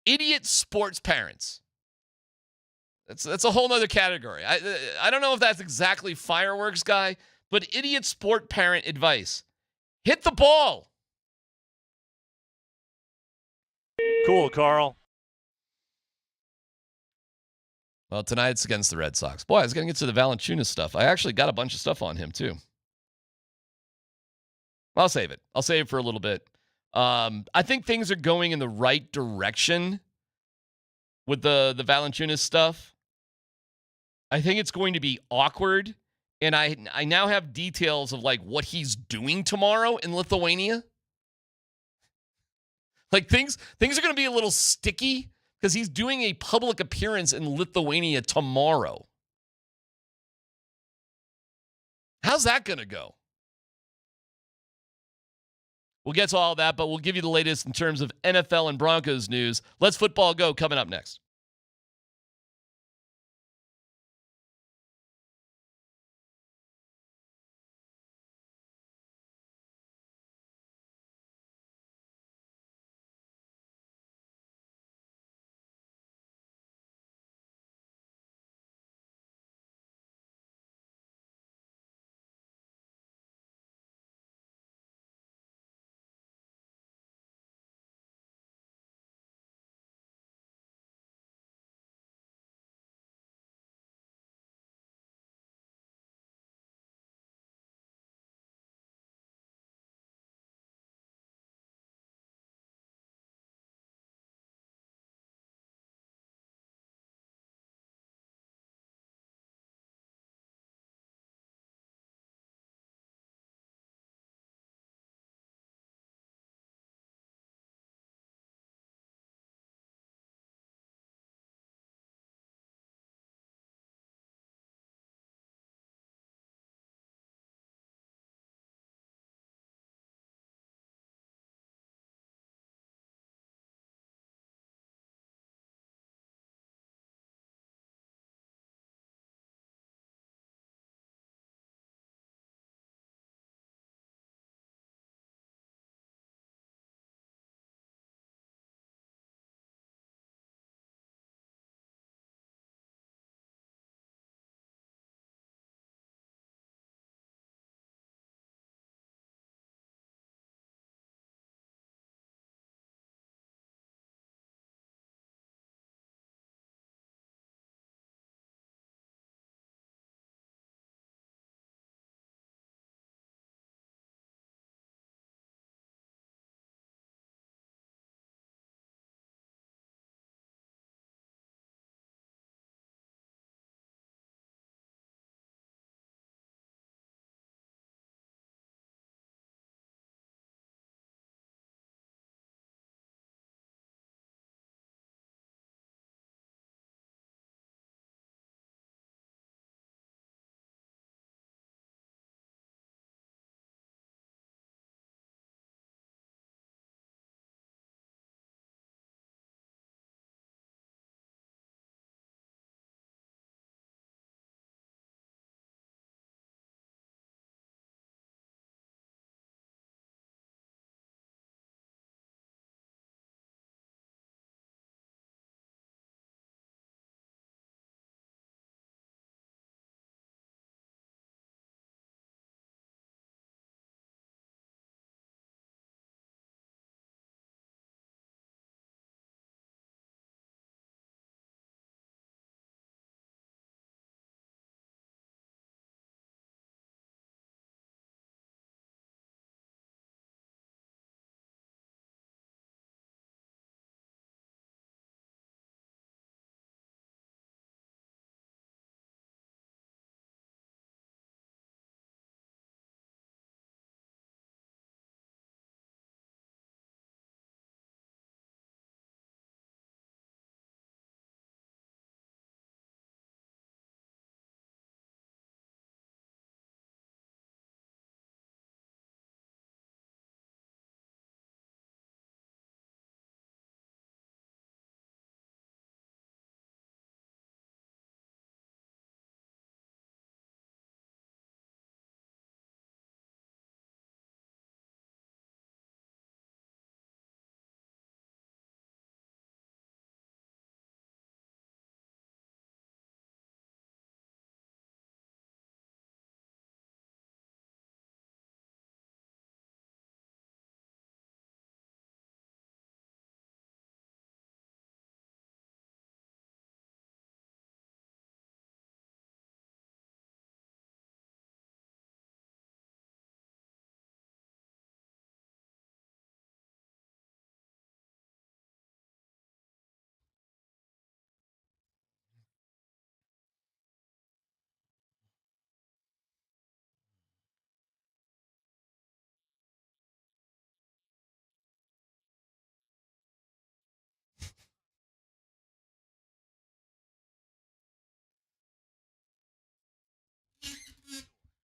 Idiot sports parents. That's a whole nother category. I don't know if that's exactly fireworks guy, but idiot sport parent advice. Hit the ball. Cool, Carl. Well, tonight it's against the Red Sox. Boy, I was going to get to the Valančiūnas stuff. I actually got a bunch of stuff on him, too. I'll save it. I'll save it for a little bit. I think things are going in the right direction with the Valančiūnas stuff. I think it's going to be awkward, and I now have details of what he's doing tomorrow in Lithuania. Things are going to be a little sticky because he's doing a public appearance in Lithuania tomorrow. How's that going to go? We'll get to all that, but we'll give you the latest in terms of NFL and Broncos news. Let's football go coming up next.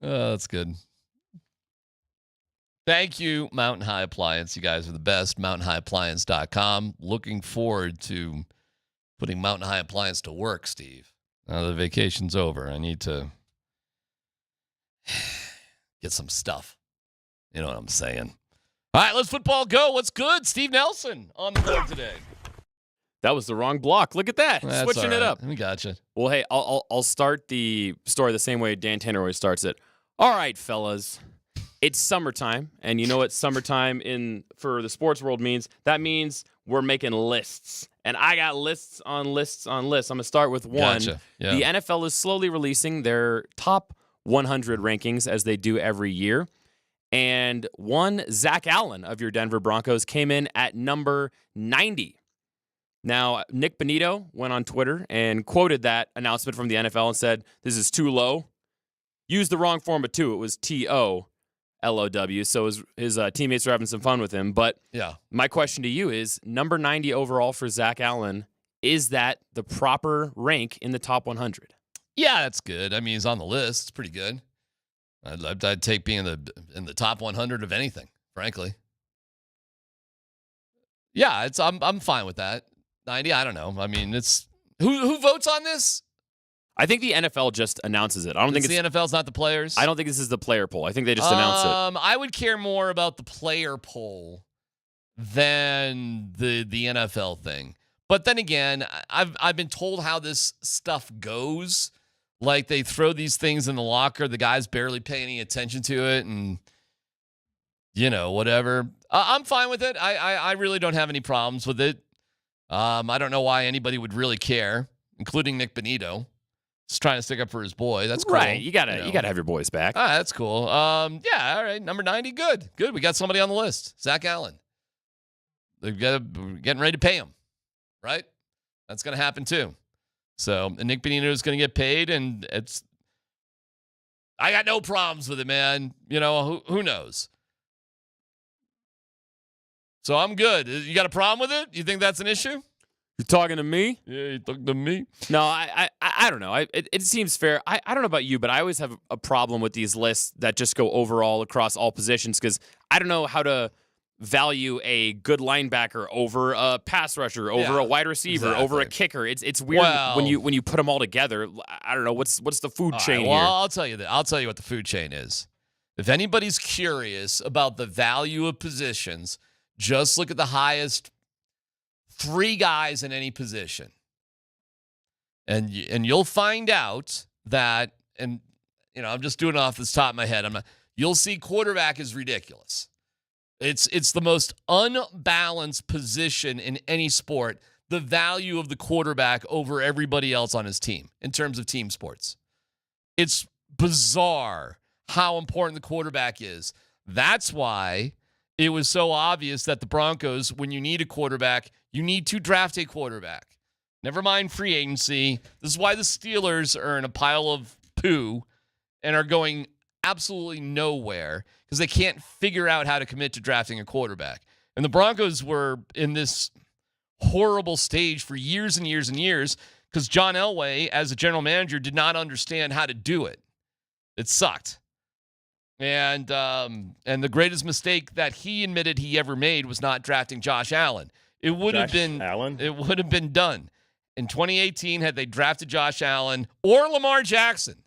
That's good. Thank you, Mountain High Appliance. You guys are the best. MountainHighAppliance.com. Looking forward to putting Mountain High Appliance to work, Steve. Now the vacation's over. I need to get some stuff. You know what I'm saying? All right, let's football go. What's good? Steve Nelson on the board today. That was the wrong block. Look at that. That's Switching it up. We gotcha. Well, hey, I'll start the story the same way Dan Tanner always starts it. All right, fellas. It's summertime, and you know what summertime for the sports world means? That means we're making lists. And I got lists on lists on lists. I'm going to start with one. Gotcha. Yeah. The NFL is slowly releasing their top 100 rankings as they do every year. And one, Zach Allen of your Denver Broncos came in at number 90. Now, Nick Bonito went on Twitter and quoted that announcement from the NFL and said, this is too low. Used the wrong form of two. It was T-O-L-O-W. So his teammates are having some fun with him. But yeah, my question to you is, number 90 overall for Zach Allen, is that the proper rank in the top 100? Yeah, that's good. I mean, he's on the list. It's pretty good. I'd take being in the top 100 of anything, frankly. Yeah, I'm fine with that. 90, I don't know. I mean, it's who votes on this? I think the NFL just announces it. I don't think the NFL's not the players. I don't think this is the player poll. I think they just announce it. I would care more about the player poll than the NFL thing. But then again, I've been told how this stuff goes. Like they throw these things in the locker, the guys barely pay any attention to it, and whatever. I'm fine with it. I really don't have any problems with it. I don't know why anybody would really care, including Nick Bonito. Just trying to stick up for his boy. That's cool. Right. You gotta have your boys back. That's cool. Yeah, all right. Number 90, good. Good. We got somebody on the list. Zach Allen. We're getting ready to pay him. Right? That's gonna happen too. So Nick Bonito is gonna get paid, and I got no problems with it, man. Who knows? So I'm good. You got a problem with it? You think that's an issue? You're talking to me? Yeah, you're talking to me. No, I don't know. It seems fair. I don't know about you, but I always have a problem with these lists that just go overall across all positions because I don't know how to value a good linebacker over a pass rusher, over a wide receiver, over a kicker. It's weird when you put them all together. I don't know what's the food chain here. Well, I'll tell you that. I'll tell you what the food chain is. If anybody's curious about the value of positions, just look at the highest 3 guys in any position. And you'll find out that, and I'm just doing it off the top of my head. You'll see quarterback is ridiculous. It's the most unbalanced position in any sport, the value of the quarterback over everybody else on his team in terms of team sports. It's bizarre how important the quarterback is. That's why it was so obvious that the Broncos, when you need a quarterback, you need to draft a quarterback. Never mind free agency. This is why the Steelers are in a pile of poo and are going absolutely nowhere because they can't figure out how to commit to drafting a quarterback. And the Broncos were in this horrible stage for years and years and years because John Elway, as a general manager, did not understand how to do it. It sucked. And the greatest mistake that he admitted he ever made was not drafting Josh Allen. It would have been done. In 2018, had they drafted Josh Allen or Lamar Jackson,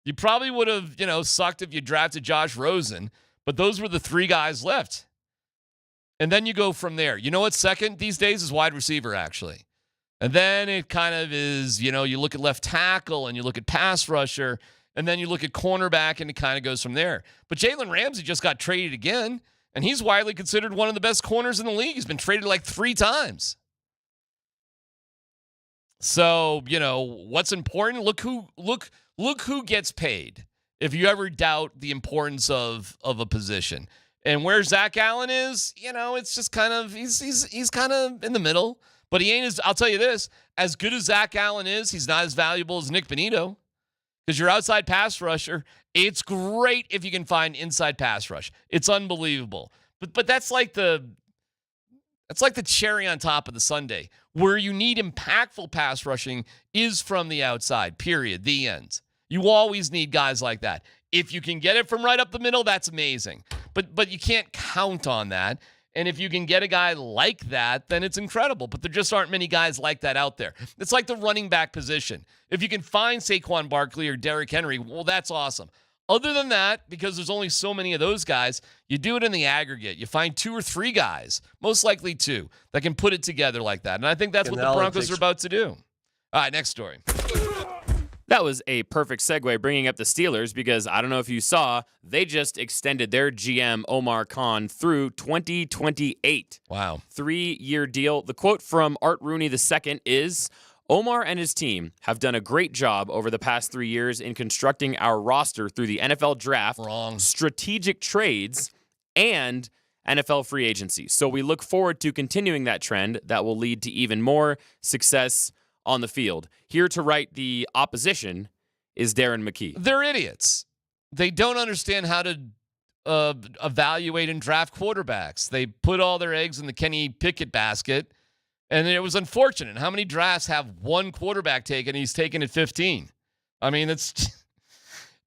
you probably would have, sucked if you drafted Josh Rosen, but those were the 3 guys left. And then you go from there. You know what's second these days is wide receiver, actually. And then it kind of is, you look at left tackle and you look at pass rusher, and then you look at cornerback, and it kind of goes from there. But Jalen Ramsey just got traded again, and he's widely considered one of the best corners in the league. He's been traded like 3 times. So, what's important? Look who gets paid. If you ever doubt the importance of a position. And where Zach Allen is, it's just kind of he's kind of in the middle. But he ain't I'll tell you this, as good as Zach Allen is, he's not as valuable as Nick Bonito. Because your outside pass rusher, it's great if you can find inside pass rush. It's unbelievable. But that's like the cherry on top of the sundae. Where you need impactful pass rushing is from the outside, period, the end. You always need guys like that. If you can get it from right up the middle, that's amazing. But you can't count on that. And if you can get a guy like that, then it's incredible. But there just aren't many guys like that out there. It's like the running back position. If you can find Saquon Barkley or Derrick Henry, well, that's awesome. Other than that, because there's only so many of those guys, you do it in the aggregate. You find 2 or 3 guys, most likely 2, that can put it together like that. And I think that's what the Broncos are about to do. All right, next story. That was a perfect segue bringing up the Steelers because I don't know if you saw, they just extended their GM, Omar Khan, through 2028. Wow. 3-year deal. The quote from Art Rooney II is, Omar and his team have done a great job over the past 3 years in constructing our roster through the NFL draft, strategic trades, and NFL free agency. So we look forward to continuing that trend that will lead to even more success on the field. Here to write the opposition is Darren McKee. They're idiots. They don't understand how to evaluate and draft quarterbacks. They put all their eggs in the Kenny Pickett basket, and it was unfortunate. How many drafts have one quarterback taken? He's taken at 15. I mean,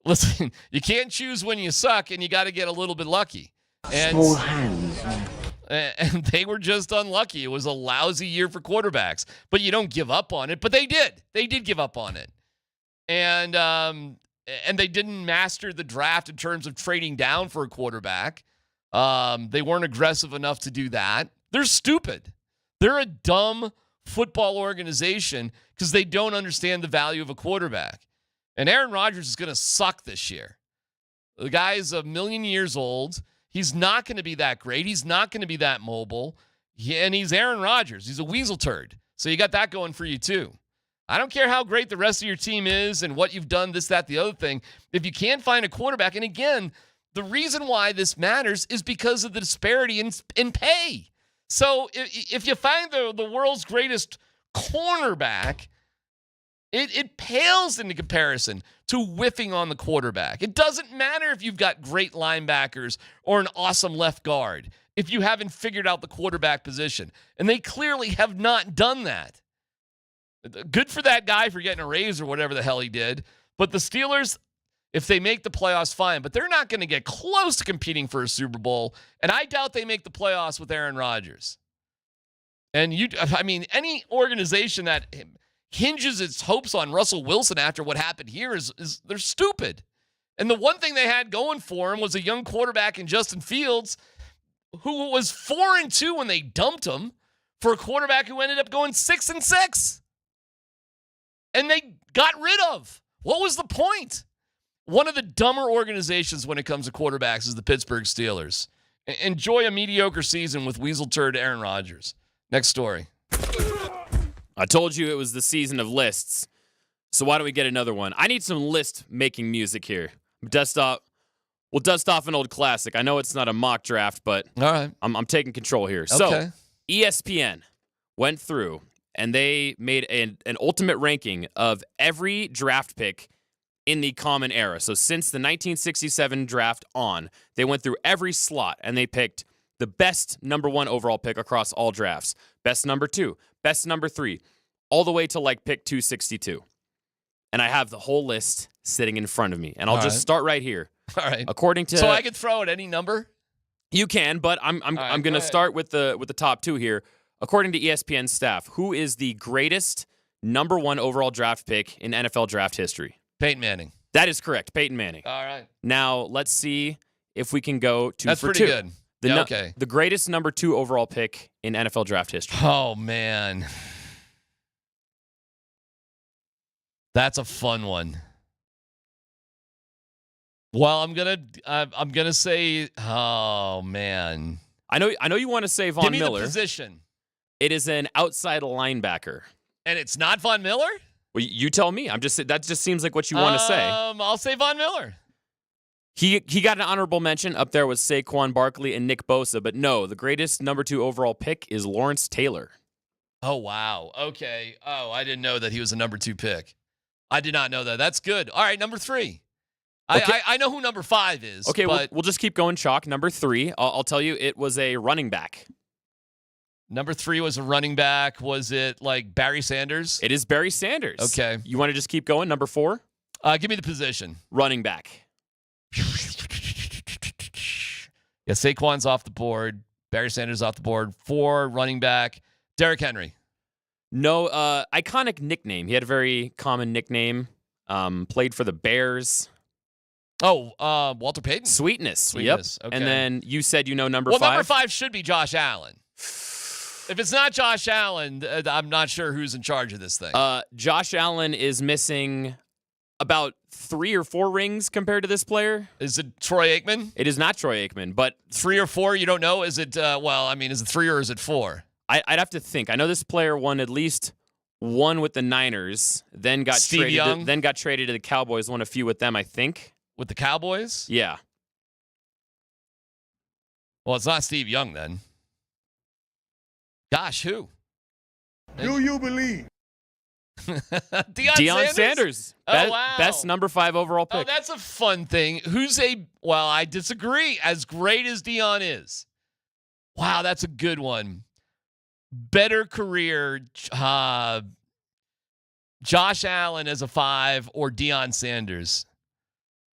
listen, you can't choose when you suck, and you got to get a little bit lucky. And small hands. And they were just unlucky. It was a lousy year for quarterbacks, but you don't give up on it. But they did. They did give up on it. And they didn't master the draft in terms of trading down for a quarterback. They weren't aggressive enough to do that. They're stupid. They're a dumb football organization because they don't understand the value of a quarterback. And Aaron Rodgers is going to suck this year. The guy's 1 million years old. He's not going to be that great. He's not going to be that mobile. And he's Aaron Rodgers. He's a weasel turd. So you got that going for you too. I don't care how great the rest of your team is and what you've done, this, that, the other thing. If you can't find a quarterback, and again, the reason why this matters is because of the disparity in pay. So if you find the world's greatest cornerback, it pales into comparison to whiffing on the quarterback. It doesn't matter if you've got great linebackers or an awesome left guard if you haven't figured out the quarterback position. And they clearly have not done that. Good for that guy for getting a raise or whatever the hell he did. But the Steelers, if they make the playoffs, fine. But they're not going to get close to competing for a Super Bowl. And I doubt they make the playoffs with Aaron Rodgers. And any organization that hinges its hopes on Russell Wilson after what happened here is they're stupid. And the one thing they had going for him was a young quarterback in Justin Fields who was 4-2 when they dumped him for a quarterback who ended up going 6-6. And they got rid of. What was the point? One of the dumber organizations when it comes to quarterbacks is the Pittsburgh Steelers. Enjoy a mediocre season with weasel turd Aaron Rodgers. Next story. I told you it was the season of lists. So why don't we get another one? I need some list-making music here. We'll dust off an old classic. I know it's not a mock draft, but all right. I'm taking control here. Okay. So ESPN went through, and they made an ultimate ranking of every draft pick in the common era. So since the 1967 draft on, they went through every slot, and they picked the best number 1 overall pick across all drafts, best number 2, best number 3, all the way to like pick 262. And I have the whole list sitting in front of me. And I'll just start right here. All right. According to, so I could throw at any number? You can, but I'm going to start with the top 2 here. According to ESPN staff, who is the greatest number 1 overall draft pick in NFL draft history? Peyton Manning. That is correct. Peyton Manning. All right. Now let's see if we can go 2 That's for 2. That's pretty good. Okay. The greatest number 2 overall pick in NFL draft history. Oh, man. That's a fun one. Well, I'm gonna say, oh man. I know you want to say Von Miller. Give me the position. It is an outside linebacker. And it's not Von Miller? Well, you tell me. That just seems like what you want to say. I'll say Von Miller. He got an honorable mention up there with Saquon Barkley and Nick Bosa, but no, the greatest number 2 overall pick is Lawrence Taylor. Oh, wow. Okay. Oh, I didn't know that he was a number 2 pick. I did not know that. That's good. All right, number 3. Okay. I know who number 5 is. Okay, but we'll just keep going, Chalk. Number 3, I'll tell you, it was a running back. Number 3 was a running back. Was it like Barry Sanders? It is Barry Sanders. Okay. You want to just keep going? Number 4? Give me the position. Running back. Yeah, Saquon's off the board. Barry Sanders off the board. 4, running back. Derrick Henry. No, iconic nickname. He had a very common nickname. Played for the Bears. Oh, Walter Payton. Sweetness. Yep. Okay. And then you said number 5? Well, number 5 should be Josh Allen. If it's not Josh Allen, I'm not sure who's in charge of this thing. Josh Allen is missing about 3 or 4 rings compared to this player. Is it Troy Aikman? It is not Troy Aikman, but 3 or 4, you don't know? Is it, is it 3 or is it 4? I'd have to think. I know this player won at least one with the Niners, then got Steve traded. Young? Then got traded to the Cowboys. Won a few with them, I think. With the Cowboys? Yeah. Well, it's not Steve Young then. Gosh, who? Do you believe? Deion Sanders. Oh, wow. Best number 5 overall pick. Oh, that's a fun thing. Well, I disagree. As great as Deion is. Wow, that's a good one. Better career, Josh Allen as a 5 or Deion Sanders?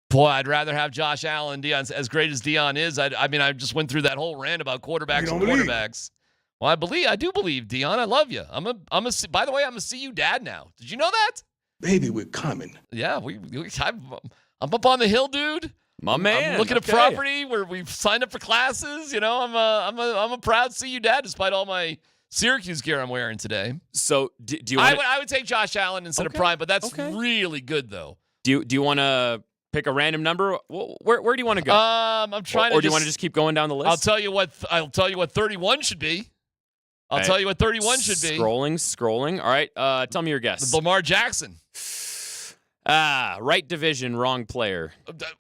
Boy, I'd rather have Josh Allen. Deion, as great as Deion is. I just went through that whole rant about quarterbacks and quarterbacks. Well, I do believe Deion. I love you. By the way, I'm a CU dad now. Did you know that? Baby, we're coming. Yeah, I'm up on the hill, dude. My man. I'm looking at property where we've signed up for classes. I'm a proud CU dad despite all my Syracuse gear I'm wearing today. So do you want I would take Josh Allen instead of Prime, but that's really good though. Do you want to pick a random number? Where do you want to go? I'm trying to. Or do you want to just keep going down the list? I'll tell you what 31 should be. Tell you what 31 should be. Scrolling. All right. Tell me your guess. Lamar Jackson. Right division, wrong player.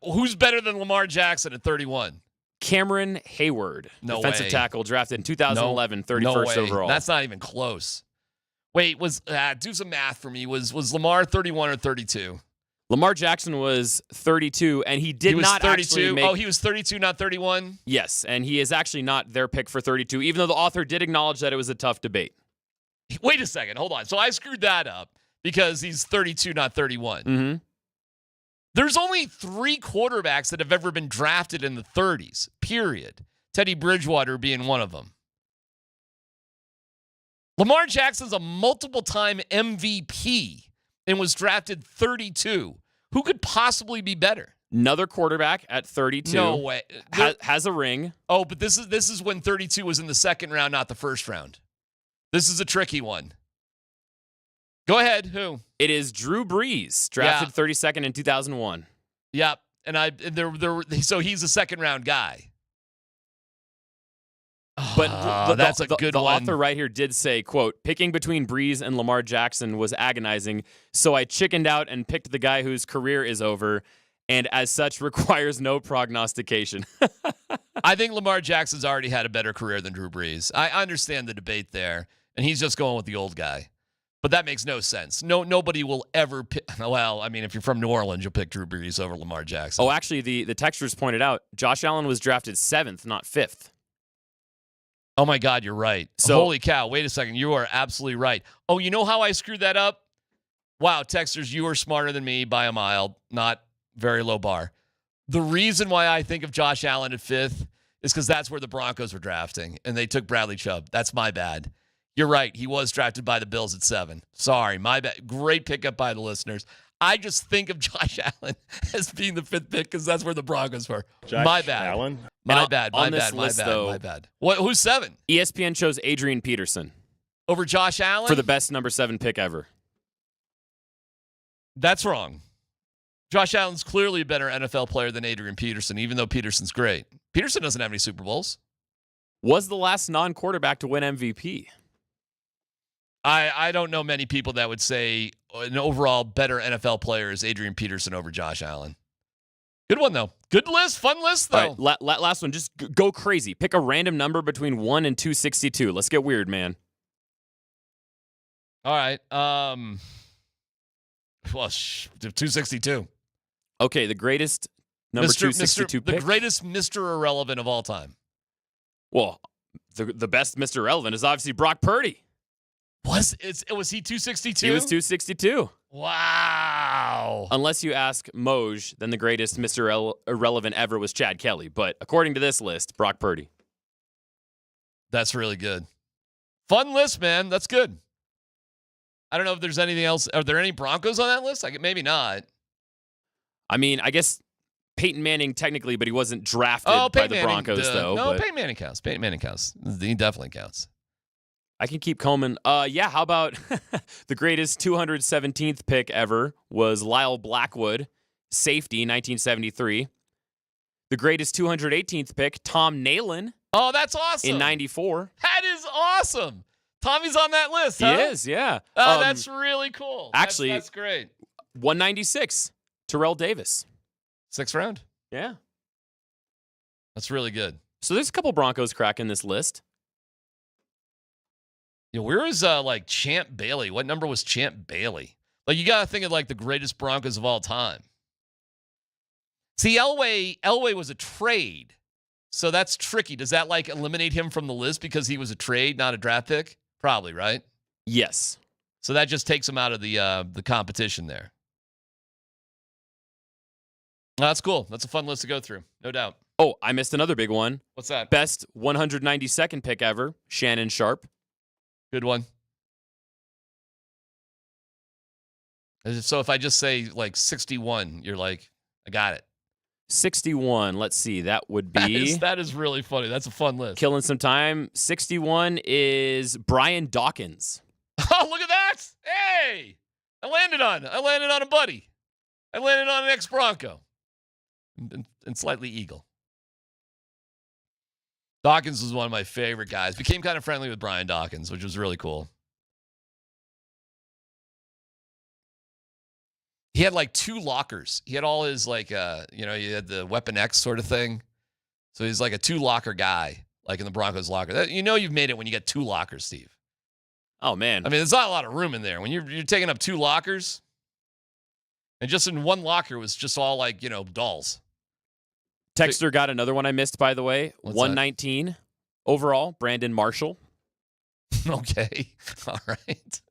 Who's better than Lamar Jackson at 31? Cameron Hayward, defensive way. tackle, drafted in 2011, 31st overall. That's not even close. Wait, do some math for me. Was Lamar 31 or 32? Lamar Jackson was 32, and he was not 32. actually make... Oh, he was 32, not 31? Yes, and he is actually not their pick for 32, even though the author did acknowledge that it was a tough debate. Wait a second. Hold on. So I screwed that up because he's 32, not 31. Mm-hmm. There's only 3 quarterbacks that have ever been drafted in the 30s, period. Teddy Bridgewater being one of them. Lamar Jackson's a multiple-time MVP and was drafted 32. Who could possibly be better? Another quarterback at 32. No way. Has a ring. Oh, but this is when 32 was in the second round, not the first round. This is a tricky one. Go ahead. Who? It is Drew Brees, drafted 32nd in 2001. Yep. So he's a second round guy. But that's a good one. The author right here did say, quote, picking between Brees and Lamar Jackson was agonizing, so I chickened out and picked the guy whose career is over and as such requires no prognostication. I think Lamar Jackson's already had a better career than Drew Brees. I understand the debate there, and he's just going with the old guy. But that makes no sense. Nobody will ever pick. Well, I mean, if you're from New Orleans, you'll pick Drew Brees over Lamar Jackson. Oh, actually, the texters pointed out Josh Allen was drafted 7th, not 5th. Oh, my God, you're right. So, holy cow. Wait a second. You are absolutely right. Oh, you know how I screwed that up? Wow, texters, you are smarter than me by a mile. Not very low bar. The reason why I think of Josh Allen at 5th is because that's where the Broncos were drafting, and they took Bradley Chubb. That's my bad. You're right. He was drafted by the Bills at 7. Sorry, my bad. Great pickup by the listeners. I just think of Josh Allen as being the 5th pick because that's where the Broncos were. My bad. Allen? My bad. My bad. What? Who's 7? ESPN chose Adrian Peterson over Josh Allen for the best number 7 pick ever. That's wrong. Josh Allen's clearly a better NFL player than Adrian Peterson, even though Peterson's great. Peterson doesn't have any Super Bowls. Was the last non-quarterback to win MVP. I don't know many people that would say an overall better NFL player is Adrian Peterson over Josh Allen. Good one, though. Good list. Fun list, though. All right, last one. Just go crazy. Pick a random number between 1 and 262. Let's get weird, man. All right. Well, 262. Okay, the greatest number 262 pick. The greatest Mr. Irrelevant of all time. Well, the best Mr. Irrelevant is obviously Brock Purdy. Was he 262? He was 262. Wow. Unless you ask Moj, then the greatest Mr. Irrelevant ever was Chad Kelly. But according to this list, Brock Purdy. That's really good. Fun list, man. That's good. I don't know if there's anything else. Are there any Broncos on that list? Maybe not. I mean, I guess Peyton Manning technically, but he wasn't drafted by the Broncos, though. No, but Peyton Manning counts. Peyton Manning counts. He definitely counts. I can keep combing. Yeah, how about the greatest 217th pick ever was Lyle Blackwood, safety, 1973. The greatest 218th pick, Tom Nalen. Oh, that's awesome. In 94. That is awesome. Tommy's on that list, huh? He is, yeah. Oh, that's really cool. Actually, that's great. 196, Terrell Davis. 6th round? Yeah. That's really good. So there's a couple Broncos cracking this list. Yeah, where is Champ Bailey? What number was Champ Bailey? Like, you got to think of the greatest Broncos of all time. See, Elway was a trade. So that's tricky. Does that eliminate him from the list because he was a trade, not a draft pick? Probably, right? Yes. So that just takes him out of the competition there. Oh, that's cool. That's a fun list to go through, no doubt. Oh, I missed another big one. What's that? Best 192nd pick ever, Shannon Sharp. Good one. So if I just say 61, you're like, I got it. 61, let's see, that would be... That is really funny. That's a fun list. Killing some time. 61 is Brian Dawkins. Oh, look at that. Hey, I landed on a buddy. I landed on an ex-Bronco. And slightly Eagle. Dawkins was one of my favorite guys. Became kind of friendly with Brian Dawkins, which was really cool. He had 2 lockers. He had all his he had the Weapon X sort of thing. So he's a 2-locker guy, in the Broncos locker. You've made it when you get 2 lockers, Steve. Oh, man. I mean, there's not a lot of room in there. When you're taking up 2 lockers, and just in one locker was just all dolls. Texter got another one I missed, by the way. What's 119 that? Overall, Brandon Marshall. Okay. All right.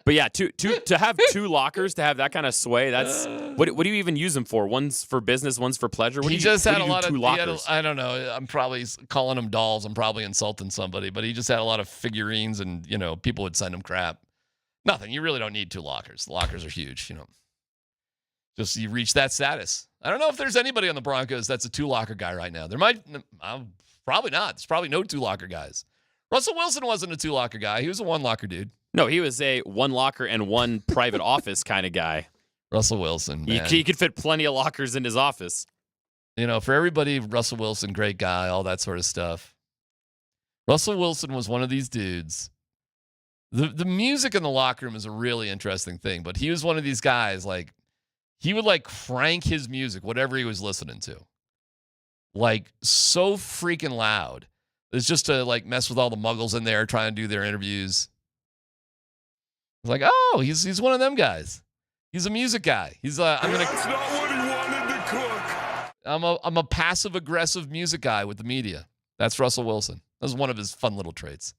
But yeah, to have 2 lockers, to have that kind of sway, that's what do you even use them for? One's for business, one's for pleasure. He just had a lot of lockers. I don't know. I'm probably calling them dolls. I'm probably insulting somebody, but he just had a lot of figurines, and people would send him crap. Nothing. You really don't need 2 lockers. The lockers are huge. Just you reach that status. I don't know if there's anybody on the Broncos that's a 2-locker guy right now. There might, probably not. There's probably no 2-locker guys. Russell Wilson wasn't a 2-locker guy. He was a 1-locker dude. No, he was a 1 locker and 1 private office kind of guy. Russell Wilson, man. He could fit plenty of lockers in his office. For everybody, Russell Wilson, great guy, all that sort of stuff. Russell Wilson was one of these dudes. The music in the locker room is a really interesting thing, but he was one of these guys, he would crank his music, whatever he was listening to. So freaking loud. It's just to mess with all the muggles in there trying to do their interviews. It's he's one of them guys. He's a music guy. That's not what he wanted to cook. I'm a passive aggressive music guy with the media. That's Russell Wilson. That's one of his fun little traits.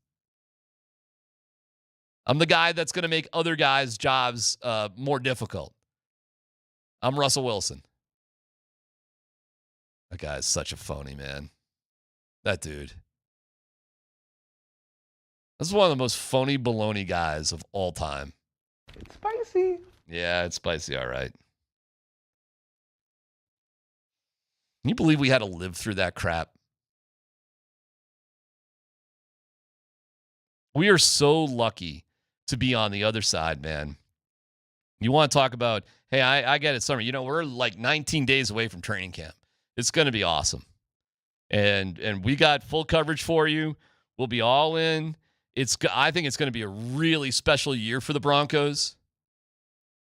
I'm the guy that's going to make other guys' jobs more difficult. I'm Russell Wilson. That guy is such a phony, man. That dude. This is one of the most phony baloney guys of all time. It's spicy. Yeah, it's spicy, all right. Can you believe we had to live through that crap? We are so lucky to be on the other side, man. You want to talk about, hey, I get it, summer. We're 19 days away from training camp. It's going to be awesome. And we got full coverage for you. We'll be all in. I think it's going to be a really special year for the Broncos.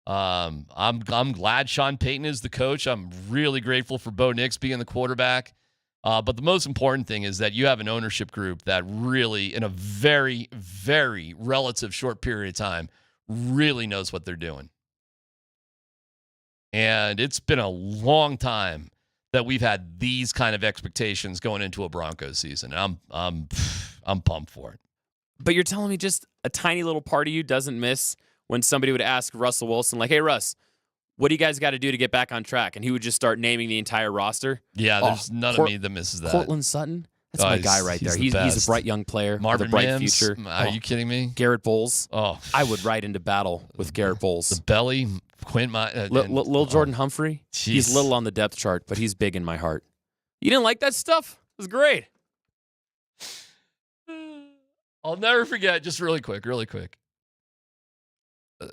I'm glad Sean Payton is the coach. I'm really grateful for Bo Nix being the quarterback. But the most important thing is that you have an ownership group that really, in a very, very relative short period of time, really knows what they're doing. And it's been a long time that we've had these kind of expectations going into a Broncos season. And I'm pumped for it. But you're telling me just a tiny little part of you doesn't miss when somebody would ask Russell Wilson, hey, Russ, what do you guys got to do to get back on track? And he would just start naming the entire roster. Yeah, there's none of me that misses that. Cortland Sutton? That's my guy right there. He's a bright young player Marvin with a bright Mims. future. Are you kidding me? Garrett Bowles. Oh, I would ride into battle with Garrett Bowles. The belly, Quint, Lil Jordan Humphrey. Jeez. He's little on the depth chart, but he's big in my heart. You didn't like that stuff? It was great. I'll never forget, just really quick.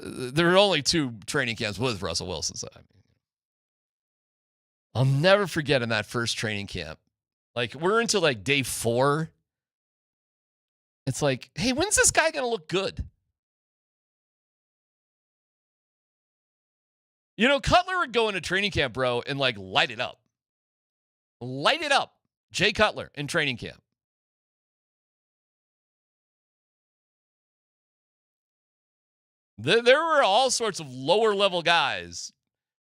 There were only 2 training camps with Russell Wilson. So I'll never forget in that first training camp. Like, we're into like day 4. It's like, hey, when's this guy going to look good? You know, Cutler would go into training camp, bro, and like light it up. Light it up. Jay Cutler in training camp. There were all sorts of lower level guys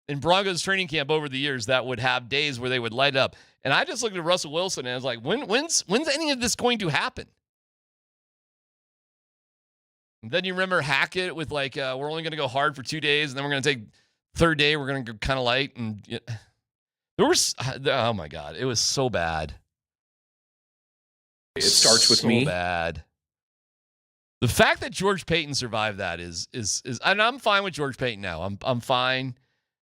in Broncos training camp over the years that would have days where they would light up. And I just looked at Russell Wilson and I was like, when's any of this going to happen? And then you remember Hackett with like, we're only going to go hard for 2 days and then we're going to take third day, we're going to go kind of light. And there was, oh my God, it was so bad. It starts with so me. Bad. The fact that George Payton survived that is, and I'm fine with George Payton now. I'm fine.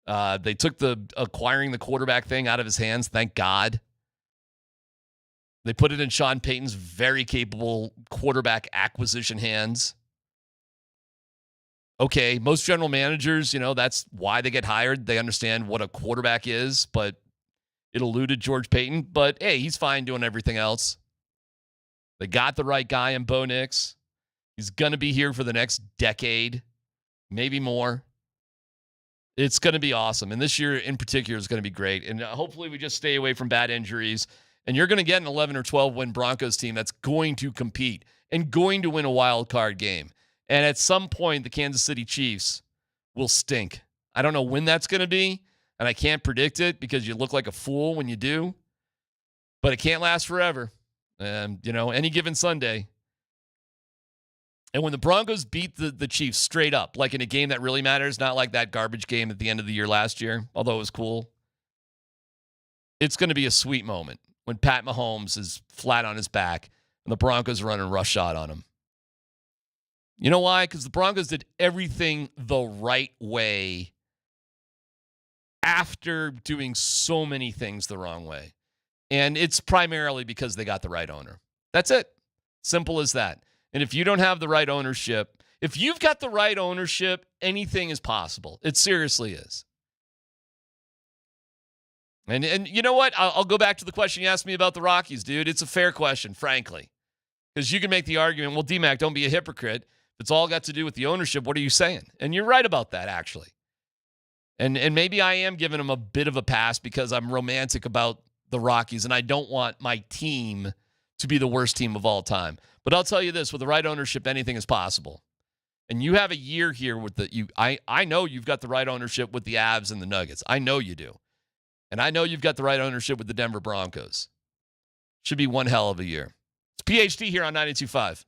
They took the acquiring the quarterback thing out of his hands. Thank God. They put it in Sean Payton's very capable quarterback acquisition hands. Okay, most general managers, that's why they get hired. They understand what a quarterback is, but it eluded George Payton. But hey, he's fine doing everything else. They got the right guy in Bo Nix. He's going to be here for the next decade, maybe more. It's going to be awesome. And this year in particular is going to be great. And hopefully we just stay away from bad injuries. And you're going to get an 11 or 12 win Broncos team that's going to compete and going to win a wild card game. And at some point, the Kansas City Chiefs will stink. I don't know when that's going to be, and I can't predict it because you look like a fool when you do. But it can't last forever. And, any given Sunday. And when the Broncos beat the Chiefs straight up, like in a game that really matters, not like that garbage game at the end of the year last year, although it was cool, it's going to be a sweet moment when Pat Mahomes is flat on his back and the Broncos are running roughshod on him. You know why? Because the Broncos did everything the right way after doing so many things the wrong way. And it's primarily because they got the right owner. That's it. Simple as that. And if you don't have the right ownership, if you've got the right ownership, anything is possible. It seriously is. And you know what? I'll go back to the question you asked me about the Rockies, dude. It's a fair question, frankly. Because you can make the argument, well, DMac, don't be a hypocrite. If it's all got to do with the ownership, what are you saying? And you're right about that, actually. And maybe I am giving them a bit of a pass because I'm romantic about the Rockies and I don't want my team to be the worst team of all time. But I'll tell you this, with the right ownership, anything is possible. And you have a year here with I know you've got the right ownership with the Avs and the Nuggets. I know you do. And I know you've got the right ownership with the Denver Broncos. Should be one hell of a year. It's PhD here on 92.5.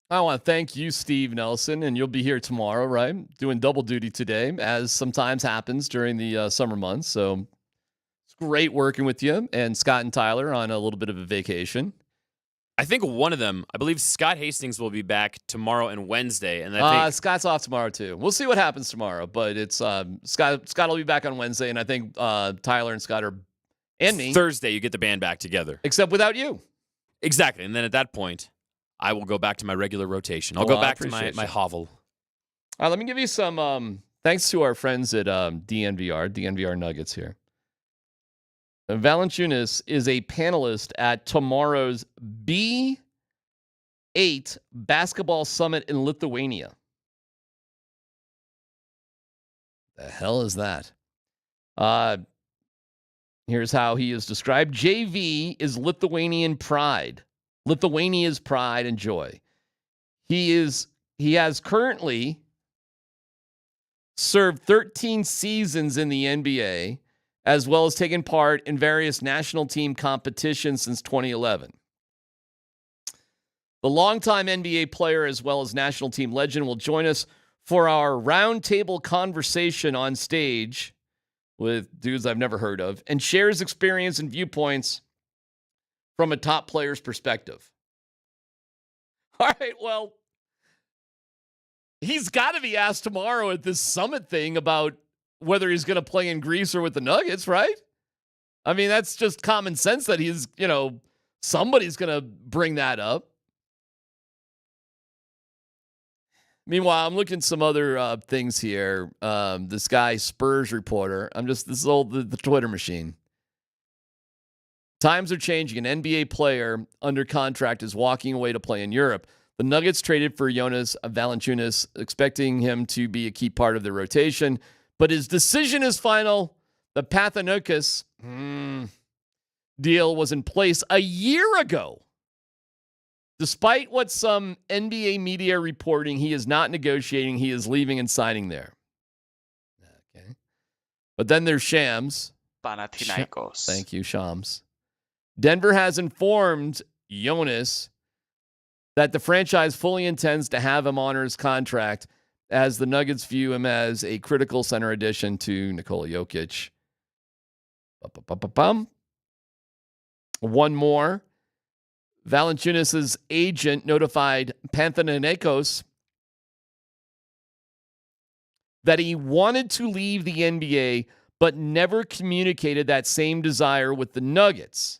I want to thank you, Steve Nelson, and you'll be here tomorrow, right? Doing double duty today, as sometimes happens during the summer months. So it's great working with you, and Scott and Tyler on a little bit of a vacation. I think one of them, I believe Scott Hastings will be back tomorrow and Wednesday. And I think Scott's off tomorrow too. We'll see what happens tomorrow, but it's Scott will be back on Wednesday, and I think Tyler and Scott and me. Thursday, you get the band back together. Except without you. Exactly. And then at that point, I will go back to my regular rotation. I'll go back to my hovel. All right, let me give you some thanks to our friends at DNVR Nuggets here. Valančiūnas is a panelist at tomorrow's B8 Basketball Summit in Lithuania. The hell is that? Here's how he is described. JV is Lithuanian pride. Lithuania's pride and joy. He has currently served 13 seasons in the NBA, as well as taken part in various national team competitions since 2011. The longtime NBA player, as well as national team legend, will join us for our roundtable conversation on stage with dudes I've never heard of, and shares experience and viewpoints from a top player's perspective. All right, well, he's got to be asked tomorrow at this summit thing about whether he's going to play in Greece or with the Nuggets, right? I mean, that's just common sense that he's, somebody's going to bring that up. Meanwhile, I'm looking at some other things here. This guy, Spurs reporter. This is the Twitter machine. Times are changing. An NBA player under contract is walking away to play in Europe. The Nuggets traded for Jonas Valanciunas, expecting him to be a key part of the rotation. But his decision is final. The Pathanaikos deal was in place a year ago. Despite what some NBA media reporting, he is not negotiating. He is leaving and signing there. Okay. But then there's Shams. Panathinaikos. Thank you, Shams. Denver has informed Jonas that the franchise fully intends to have him honor his contract, as the Nuggets view him as a critical center addition to Nikola Jokic. One more. Valanciunas' agent notified Panathinaikos that he wanted to leave the NBA, but never communicated that same desire with the Nuggets.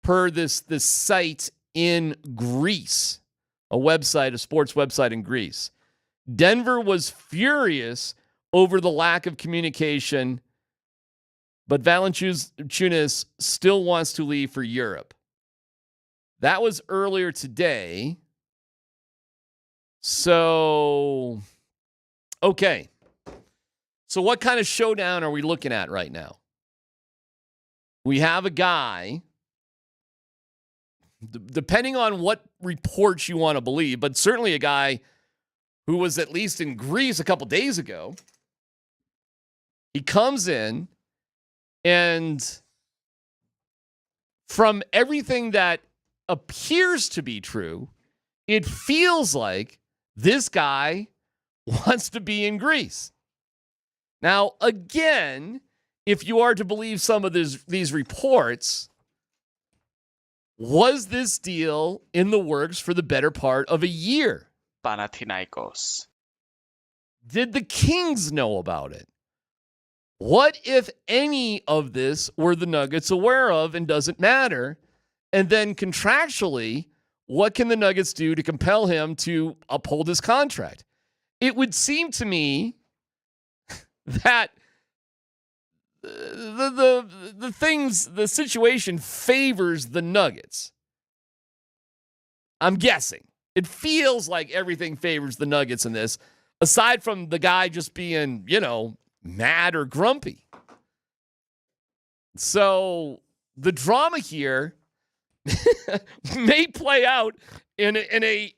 Per this site in Greece, a sports website in Greece. Denver was furious over the lack of communication, but Valanciunas still wants to leave for Europe. That was earlier today. So, okay. So what kind of showdown are we looking at right now? We have a guy, depending on what reports you want to believe, but certainly a guy who was at least in Greece a couple days ago. He comes in, and from everything that appears to be true, it feels like this guy wants to be in Greece. Now, again, if you are to believe some of these reports, was this deal in the works for the better part of a year? Panathinaikos. Did the Kings know about it? What, if any, of this were the Nuggets aware of and doesn't matter? And then contractually, what can the Nuggets do to compel him to uphold his contract? It would seem to me that the situation favors the Nuggets. I'm guessing. It feels like everything favors the Nuggets in this, aside from the guy just being, mad or grumpy. So the drama here may play out in a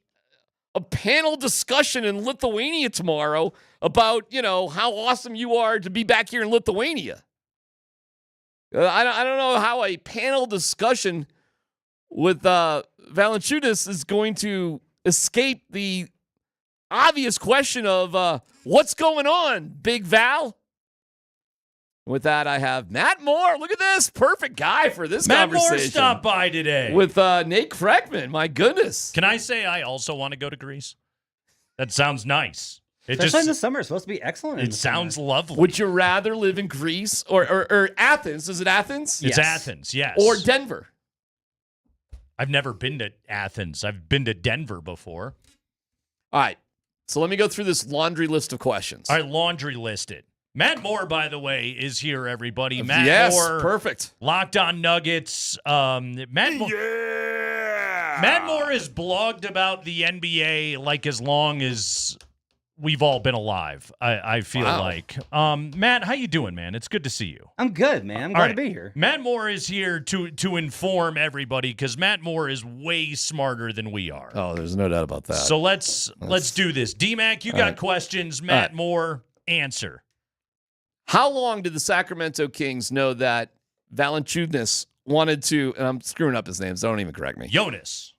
panel discussion in Lithuania tomorrow about, how awesome you are to be back here in Lithuania. I don't know how a panel discussion with Valanciunas is going to escape the obvious question of what's going on, Big Val? With that, I have Matt Moore. Look at this. Perfect guy for this conversation. Matt Moore stopped by today. With Nate Kreckman. My goodness. Can I say I also want to go to Greece? That sounds nice. Especially in the summer. It's supposed to be excellent. It sounds lovely. Would you rather live in Greece or Athens? Is it Athens? It's Athens, yes. Or Denver? I've never been to Athens. I've been to Denver before. All right. So let me go through this laundry list of questions. All right, laundry listed. Matt Moore, by the way, is here, everybody. Matt yes, Moore. Perfect. Locked on Nuggets. Matt Moore has blogged about the NBA like as long as we've all been alive, I feel like. Matt, how you doing, man? It's good to see you. I'm good, man. I'm glad to be here. Matt Moore is here to inform everybody because Matt Moore is way smarter than we are. Oh, there's no doubt about that. So let's do this. DMac, you got questions. Matt Moore, answer. How long did the Sacramento Kings know that Valančiūnas wanted to, and I'm screwing up his name, so don't even correct me. Jonas.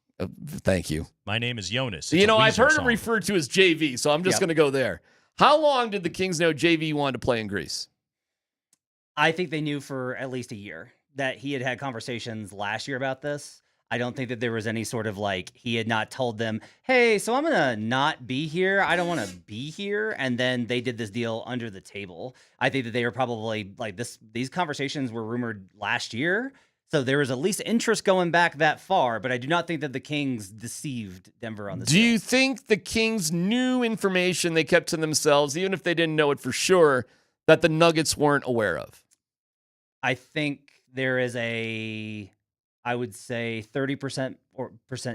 Thank you. My name is Jonas. I've heard him referred to as JV, so I'm just going to go there. How long did the Kings know JV wanted to play in Greece? I think they knew for at least a year that he had conversations last year about this. I don't think that there was any sort of he had not told them, hey, so I'm going to not be here. I don't want to be here. And then they did this deal under the table. I think that they were probably these conversations were rumored last year. So there was at least interest going back that far, but I do not think that the Kings deceived Denver on this. Do you think the Kings knew information they kept to themselves, even if they didn't know it for sure, that the Nuggets weren't aware of? I think there is I would say 30%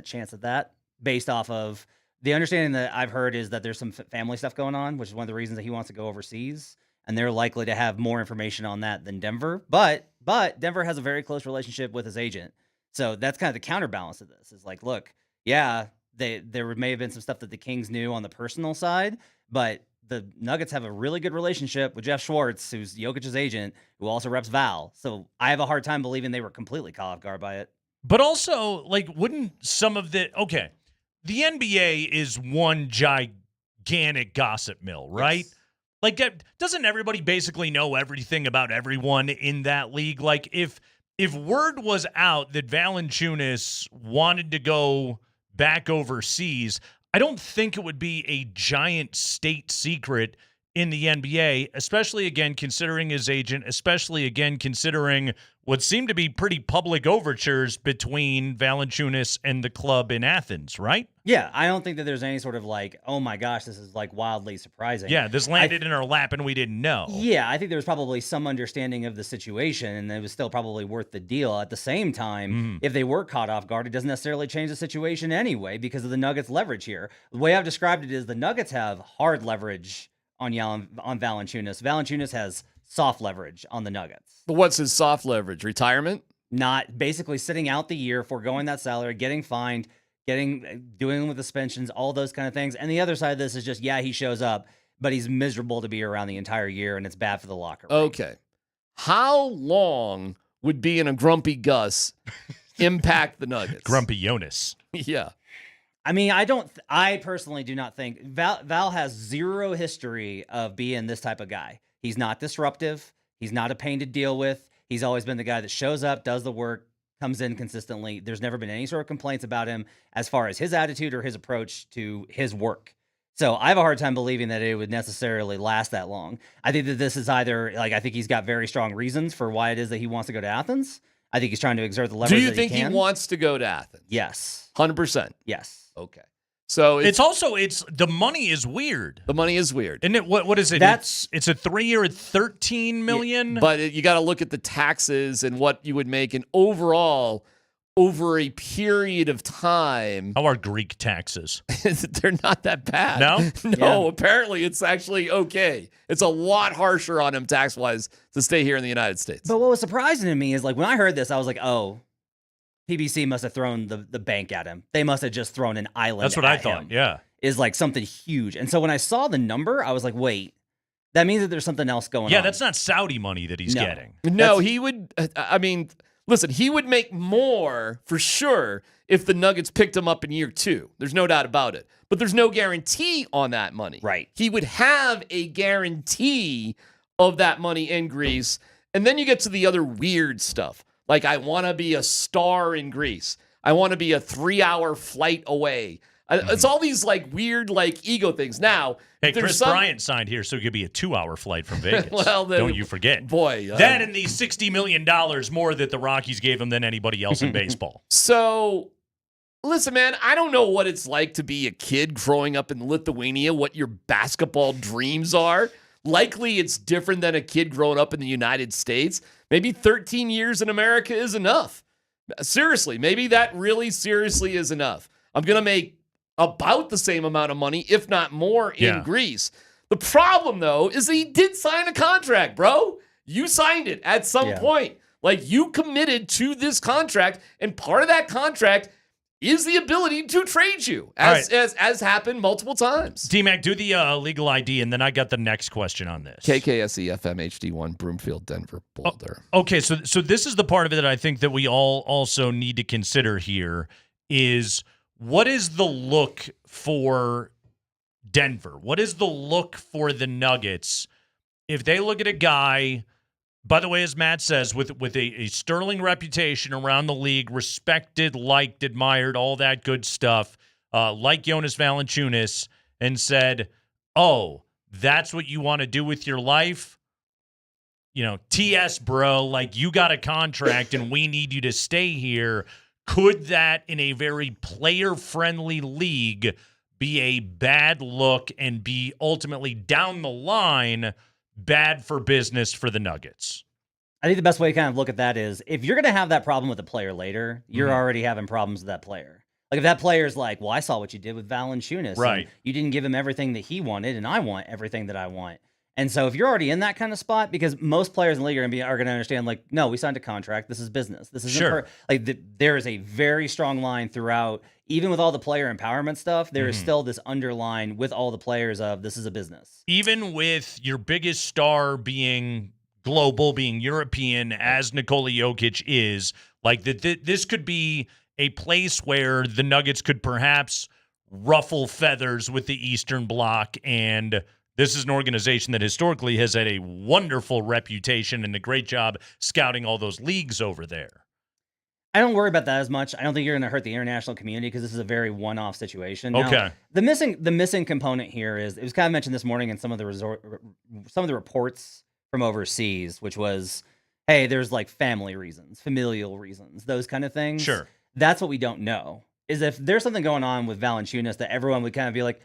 chance of that, based off of the understanding that I've heard is that there's some family stuff going on, which is one of the reasons that he wants to go overseas. And they're likely to have more information on that than Denver. But Denver has a very close relationship with his agent. So that's kind of the counterbalance of this. Is look, yeah, there may have been some stuff that the Kings knew on the personal side, but the Nuggets have a really good relationship with Jeff Schwartz, who's Jokic's agent, who also reps Val. So I have a hard time believing they were completely caught off guard by it. But also, wouldn't some of the NBA is one gigantic gossip mill, right? Yes. Doesn't everybody basically know everything about everyone in that league? If word was out that Valančiūnas wanted to go back overseas, I don't think it would be a giant state secret in the NBA, especially, again, considering his agent, especially, again, considering what seemed to be pretty public overtures between Valančiūnas and the club in Athens, right? Yeah, I don't think that there's any sort of oh my gosh, this is wildly surprising. Yeah, this landed in our lap and we didn't know. Yeah, I think there was probably some understanding of the situation and it was still probably worth the deal. At the same time, if they were caught off guard, it doesn't necessarily change the situation anyway because of the Nuggets' leverage here. The way I've described it is the Nuggets have hard leverage on Valančiūnas. Valančiūnas has soft leverage on the Nuggets. But what's his soft leverage? Retirement? Not basically sitting out the year, foregoing that salary, getting fined, doing with suspensions, all those kind of things. And the other side of this is just, he shows up, but he's miserable to be around the entire year, and it's bad for the locker room. Okay. How long would being a grumpy Gus impact the Nuggets? Grumpy Jonas. Yeah. I mean, I personally do not think Val has zero history of being this type of guy. He's not disruptive. He's not a pain to deal with. He's always been the guy that shows up, does the work, comes in consistently. There's never been any sort of complaints about him as far as his attitude or his approach to his work. So I have a hard time believing that it would necessarily last that long. I think that this is either, I think he's got very strong reasons for why it is that he wants to go to Athens. I think he's trying to exert the leverage that he can. Do you think he wants to go to Athens? Yes. 100%? Yes. Okay. So it's the money is weird. The money is weird. Isn't it? What is it? It's a 3-year at $13 million. Yeah, but you got to look at the taxes and what you would make, and overall, over a period of time. How are Greek taxes? They're not that bad. No? No, apparently it's actually okay. It's a lot harsher on him tax-wise to stay here in the United States. But what was surprising to me is when I heard this, I was like, oh, PBC must have thrown the bank at him. They must have just thrown an island. That's what I thought. Yeah, is something huge. And so when I saw the number, I was like, wait, that means that there's something else going on. Yeah, that's not Saudi money that he's getting. No, he would. I mean, Listen, he would make more for sure if the Nuggets picked him up in year 2. There's no doubt about it. But there's no guarantee on that money. Right. He would have a guarantee of that money in Greece. And then you get to the other weird stuff. Like, I want to be a star in Greece. I want to be a 3-hour flight away. It's all these like weird like ego things. Now, hey, Chris Bryant signed here, so it could be a 2-hour flight from Vegas. Well, then, don't you forget, boy. That and the $60 million more that the Rockies gave him than anybody else in baseball. So, listen, man, I don't know what it's like to be a kid growing up in Lithuania. What your basketball dreams are. Likely, it's different than a kid growing up in the United States. Maybe 13 years in America is enough. Seriously, maybe that really seriously is enough. I'm gonna make about the same amount of money, if not more, in Greece. The problem, though, is that he did sign a contract, bro. You signed it at some point. Like, you committed to this contract, and part of that contract is the ability to trade you, as happened multiple times. DMac, do the legal ID, and then I got the next question on this. KKSE FM HD1, Broomfield, Denver, Boulder. Okay, so this is the part of it that I think that we all also need to consider here is – what is the look for Denver? What is the look for the Nuggets if they look at a guy, by the way, as Matt says, with a sterling reputation around the league, respected, liked, admired, all that good stuff, like Jonas Valanciunas, and said, oh, that's what you want to do with your life? You know, TS, bro, like you got a contract and we need you to stay here. Could that, in a very player-friendly league, be a bad look and be ultimately down the line bad for business for the Nuggets? I think the best way to kind of look at that is if you're going to have that problem with a player later, you're already having problems with that player. Like if that player's like, well, I saw what you did with Valančiūnas. Right. You didn't give him everything that he wanted, and I want everything that I want. And so if you're already in that kind of spot, because most players in the league are going to understand, like, no, we signed a contract. This is business. This isn't there is a very strong line throughout, even with all the player empowerment stuff, there is still this underline with all the players of this is a business. Even with your biggest star being global, being European, as Nikola Jokic is, like this could be a place where the Nuggets could perhaps ruffle feathers with the Eastern Bloc, and this is an organization that historically has had a wonderful reputation and a great job scouting all those leagues over there. I don't worry about that as much. I don't think you're going to hurt the international community because this is a very one-off situation. Now, Okay. The missing component here is it was kind of mentioned this morning in some of the reports from overseas, which was, hey, there's like family reasons, familial reasons, those kind of things. Sure. That's what we don't know. Is if there's something going on with Valančiūnas that everyone would kind of be like,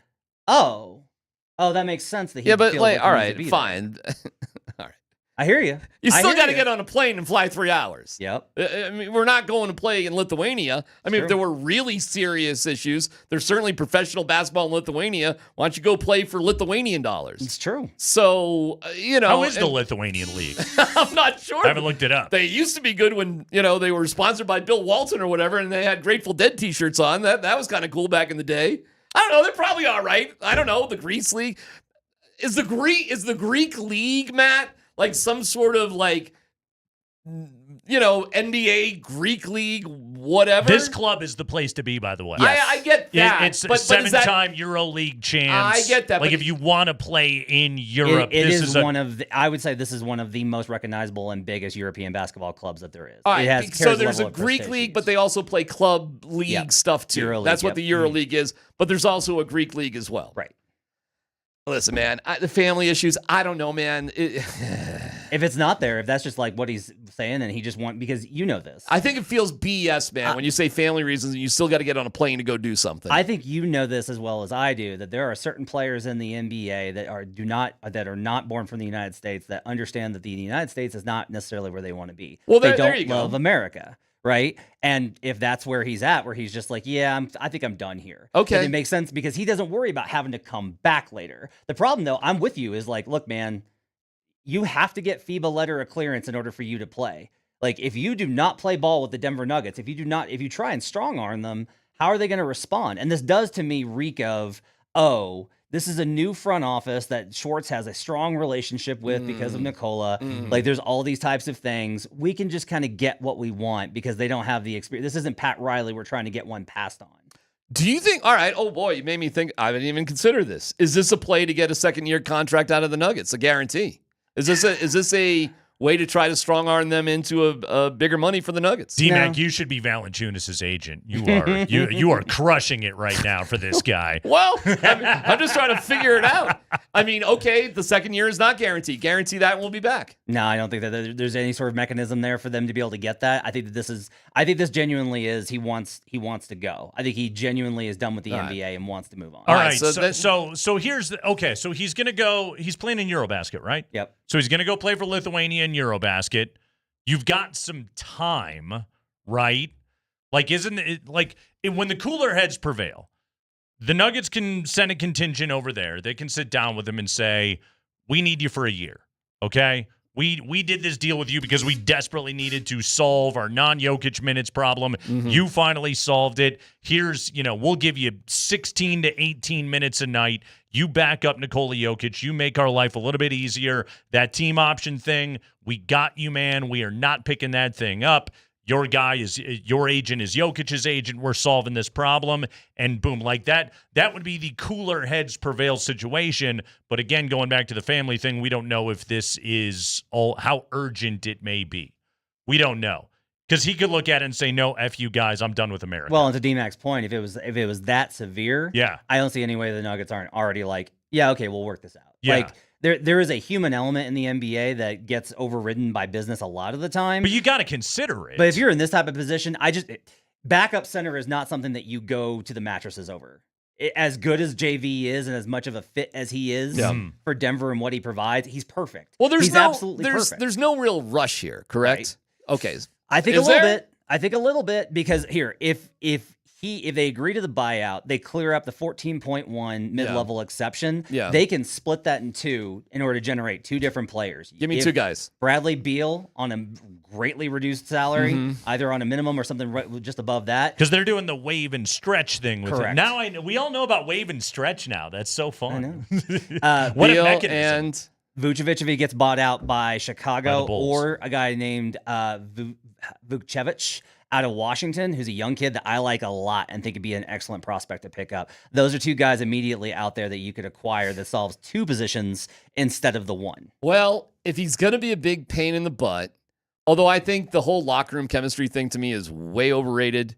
oh, that makes sense. That he Yeah, but feels like, he all needs to right, be fine. there. I hear you. You still got to get on a plane and fly 3 hours. Yep. I mean, we're not going to play in Lithuania. I mean, if there were really serious issues, there's certainly professional basketball in Lithuania. Why don't you go play for Lithuanian dollars? It's true. So, How is the Lithuanian league? I'm not sure. I haven't looked it up. They used to be good when, they were sponsored by Bill Walton or whatever, and they had Grateful Dead t-shirts on. That was kind of cool back in the day. I don't know. They're probably all right. I don't know. The Greece league. Is the Greek league, Matt, like some sort of like, NBA, Greek league, whatever? This club is the place to be, by the way. I get that. It's a 7-time EuroLeague champs. I get that. Like, if you want to play in Europe, I would say this is one of the most recognizable and biggest European basketball clubs that there is. All right, so there's a Greek league, but they also play club league stuff too. EuroLeague, That's what the EuroLeague is. But there's also a Greek league as well. Right. Listen, man, the family issues, I don't know, man. If it's not there, if that's just like what he's saying and he just because you know this. I think it feels BS, man, when you say family reasons and you still got to get on a plane to go do something. I think you know this as well as I do, that there are certain players in the NBA that are not born from the United States that understand that the United States is not necessarily where they want to be. Well, they there you don't love go. America. Right. And if that's where he's at, where he's just like, yeah, I think I'm done here. Okay. And it makes sense because he doesn't worry about having to come back later. The problem, though, I'm with you, is like, look, man, you have to get FIBA letter of clearance in order for you to play. Like, if you do not play ball with the Denver Nuggets, if you try and strong arm them, how are they going to respond? And this does to me reek of, This is a new front office that Schwartz has a strong relationship with because of Nikola. Like, there's all these types of things. We can just kind of get what we want because they don't have the experience. This isn't Pat Riley. We're trying to get one passed on. Do you think, all right, oh boy, you made me think, I didn't even consider this. Is this a play to get a second-year contract out of the Nuggets, a guarantee? Is this a way to try to strong-arm them into a bigger money for the Nuggets? DMac, you should be Valanciunas' agent. You are crushing it right now for this guy. Well, I'm just trying to figure it out. I mean, okay, the second year is not guaranteed. Guarantee that we'll be back. No, I don't think that there's any sort of mechanism there for them to be able to get that. I think this genuinely is he wants to go. I think he genuinely is done with the NBA and wants to move on. All right, so here's so he's gonna go. He's playing in Eurobasket, right? Yep. So he's gonna go play for Lithuania in Eurobasket. You've got some time, right? Like, isn't it like when the cooler heads prevail? The Nuggets can send a contingent over there. They can sit down with him and say, "We need you for a year, okay? We did this deal with you because we desperately needed to solve our non-Jokic minutes problem. You finally solved it. Here's, we'll give you 16 to 18 minutes a night. You back up Nikola Jokic. You make our life a little bit easier. That team option thing, we got you, man. We are not picking that thing up. Your agent is Jokic's agent. We're solving this problem." And boom, like that would be the cooler heads prevail situation. But again, going back to the family thing, we don't know if this is how urgent it may be. We don't know. Because he could look at it and say, "No, F you guys, I'm done with America." Well, and to DMac's point, if it was that severe, I don't see any way the Nuggets aren't already like, yeah, okay, we'll work this out. Yeah. Like, there is a human element in the NBA that gets overridden by business a lot of the time. But you got to consider it. But if you're in this type of position, backup center is not something that you go to the mattresses over. As good as JV is and as much of a fit as he is for Denver and what he provides, he's perfect. Well, he's absolutely perfect. There's no real rush here, correct? Right. Okay. I think a little bit. I think a little bit because here, if they agree to the buyout, they clear up the 14.1 mid-level exception. Yeah. They can split that in two in order to generate two different players. Give me two guys. Bradley Beal on a greatly reduced salary, either on a minimum or something just above that. Because they're doing the wave and stretch thing with Correct. it. Now we all know about wave and stretch now. That's so fun. I know. What Beal a mechanism. And Vucevic, if he gets bought out by Chicago, By the Bulls. or a guy named Vukcevic out of Washington, who's a young kid that I like a lot and think would be an excellent prospect to pick up. Those are two guys immediately out there that you could acquire that solves two positions instead of the one. Well, if he's going to be a big pain in the butt, although I think the whole locker room chemistry thing to me is way overrated,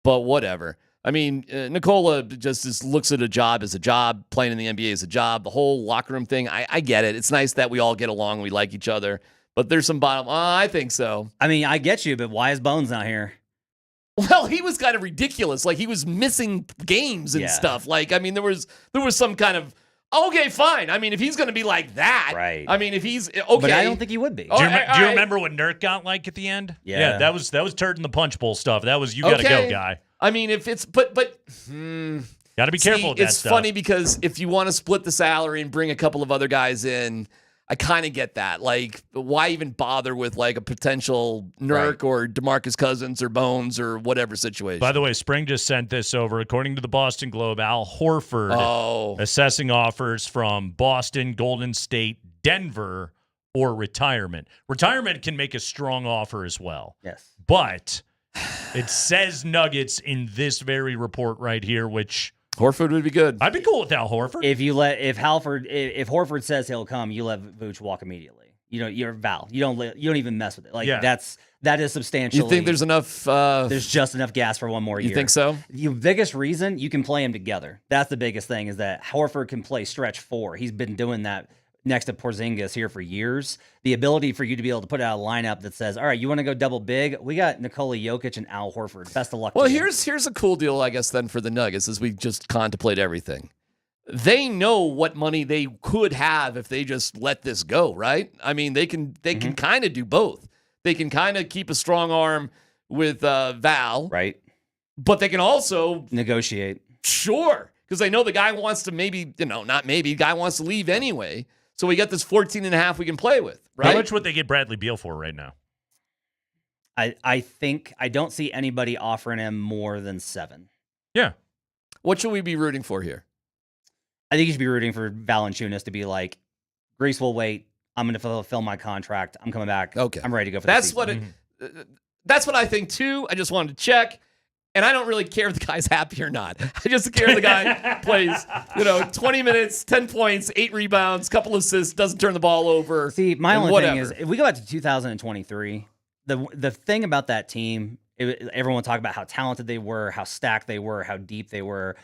but whatever. I mean, Nikola just looks at a job as a job, playing in the NBA as a job. The whole locker room thing, I get it. It's nice that we all get along, we like each other. But there's some bottom. I think so. I mean, I get you, but why is Bones not here? Well, he was kind of ridiculous. Like, he was missing games and stuff. Like, I mean, there was some kind of, okay, fine. I mean, if he's going to be like that, right? I mean, if he's okay, but I don't think he would be. Do you remember what Nurk got like at the end? Yeah, that was turd in the punch bowl stuff. That was you got to go, guy. I mean, if it's got to be careful with that it's stuff. funny because if you want to split the salary and bring a couple of other guys in, I kind of get that. Like, why even bother with like a potential Nurk or DeMarcus Cousins or Bones or whatever situation? By the way, Spring just sent this over. According to the Boston Globe, Al Horford assessing offers from Boston, Golden State, Denver, or retirement. Retirement can make a strong offer as well. Yes. But it says Nuggets in this very report right here, which Horford would be good. I'd be cool with Al Horford. If Horford says he'll come, you let Vooch walk immediately. You're Val. You don't even mess with it. Like that is substantially. You think there's enough? There's just enough gas for one more year. You think so? The biggest reason you can play them together. That's the biggest thing is that Horford can play stretch four. He's been doing that next to Porzingis here for years. The ability for you to be able to put out a lineup that says, all right, you want to go double big? We got Nikola Jokic and Al Horford. Best of luck. Well, to you. here's a cool deal, I guess, then for the Nuggets as we just contemplate everything. They know what money they could have if they just let this go, right? I mean, they can kind of do both. They can kind of keep a strong arm with Val. Right. But they can also negotiate. Sure. Because they know the guy wants to guy wants to leave anyway. So we got this 14.5 we can play with, right? How much would they get Bradley Beal for right now? I think I don't see anybody offering him more than 7. Yeah. What should we be rooting for here? I think you should be rooting for Valančiūnas to be like, Greece will wait. I'm going to fulfill my contract. I'm coming back. Okay. I'm ready to go for That's the season. That's what I think too. I just wanted to check. And I don't really care if the guy's happy or not. I just care if the guy plays, 20 minutes, 10 points, 8 rebounds, couple assists, doesn't turn the ball over. See, my only whatever. thing is, if we go back to 2023, the thing about that team, everyone talk about how talented they were, how stacked they were, how deep they were.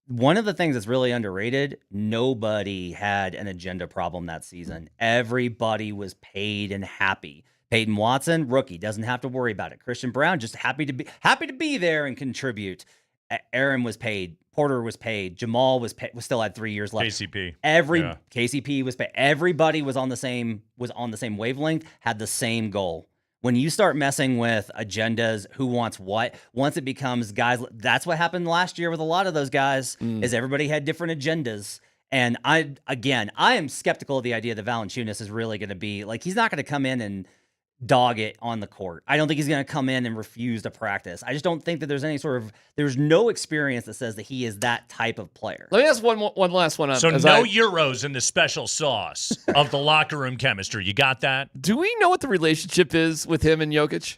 One of the things that's really underrated, nobody had an agenda problem that season. Everybody was paid and happy. Peyton Watson, rookie, doesn't have to worry about it. Christian Brown, just happy to be there and contribute. Aaron was paid. Porter was paid. Jamal was paid, still had 3 years left. KCP. KCP was paid. Everybody was on the same wavelength, had the same goal. When you start messing with agendas, who wants what, once it becomes guys, that's what happened last year with a lot of those guys, is everybody had different agendas. And I am skeptical of the idea that Valančiūnas is really going to be, like, he's not going to come in and dog it on the court. I don't think he's going to come in and refuse to practice. I just don't think that there's no experience that says that he is that type of player. Let me ask one last one. So no Euros in the special sauce of the locker room chemistry. You got that? Do we know what the relationship is with him and Jokic?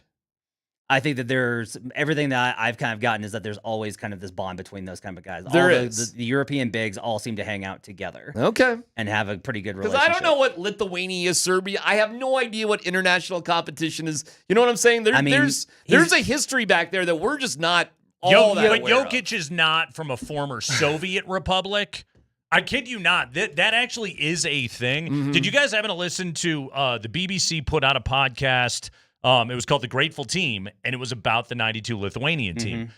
I think that there's everything that I've kind of gotten is that there's always kind of this bond between those kind of guys. There is. The European bigs all seem to hang out together. Okay. And have a pretty good Because relationship. I don't know what Lithuania, Serbia. I have no idea what international competition is. You know what I'm saying? There's a history back there that we're just not all that But aware Jokic is not from a former Soviet republic. I kid you not. That actually is a thing. Mm-hmm. Did you guys happen to listen to the BBC put out a podcast? It was called The Grateful Team, and it was about the 92 Lithuanian team.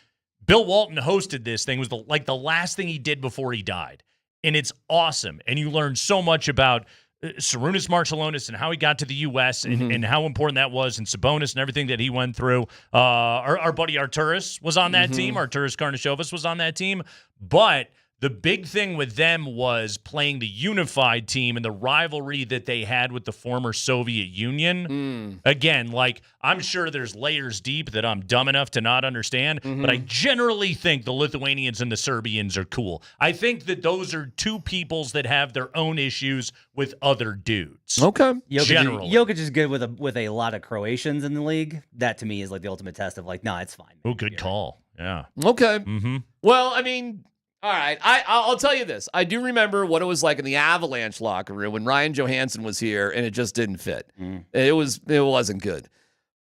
Bill Walton hosted this thing. It was the last thing he did before he died. And it's awesome. And you learn so much about Sarunas Marciulionis and how he got to the U.S. and how important that was, and Sabonis and everything that he went through. Our buddy Arturas was on that team. Arturas Karnisovas was on that team. But the big thing with them was playing the unified team and the rivalry that they had with the former Soviet Union. Again, I'm sure there's layers deep that I'm dumb enough to not understand, but I generally think the Lithuanians and the Serbians are cool. I think that those are two peoples that have their own issues with other dudes. Okay. Jokic is good with a lot of Croatians in the league. That to me is like the ultimate test of it's fine. Oh, good call. Yeah. Okay. Well, I mean, all right. I'll tell you this. I do remember what it was like in the Avalanche locker room when Ryan Johansson was here, and it just didn't fit. It wasn't good.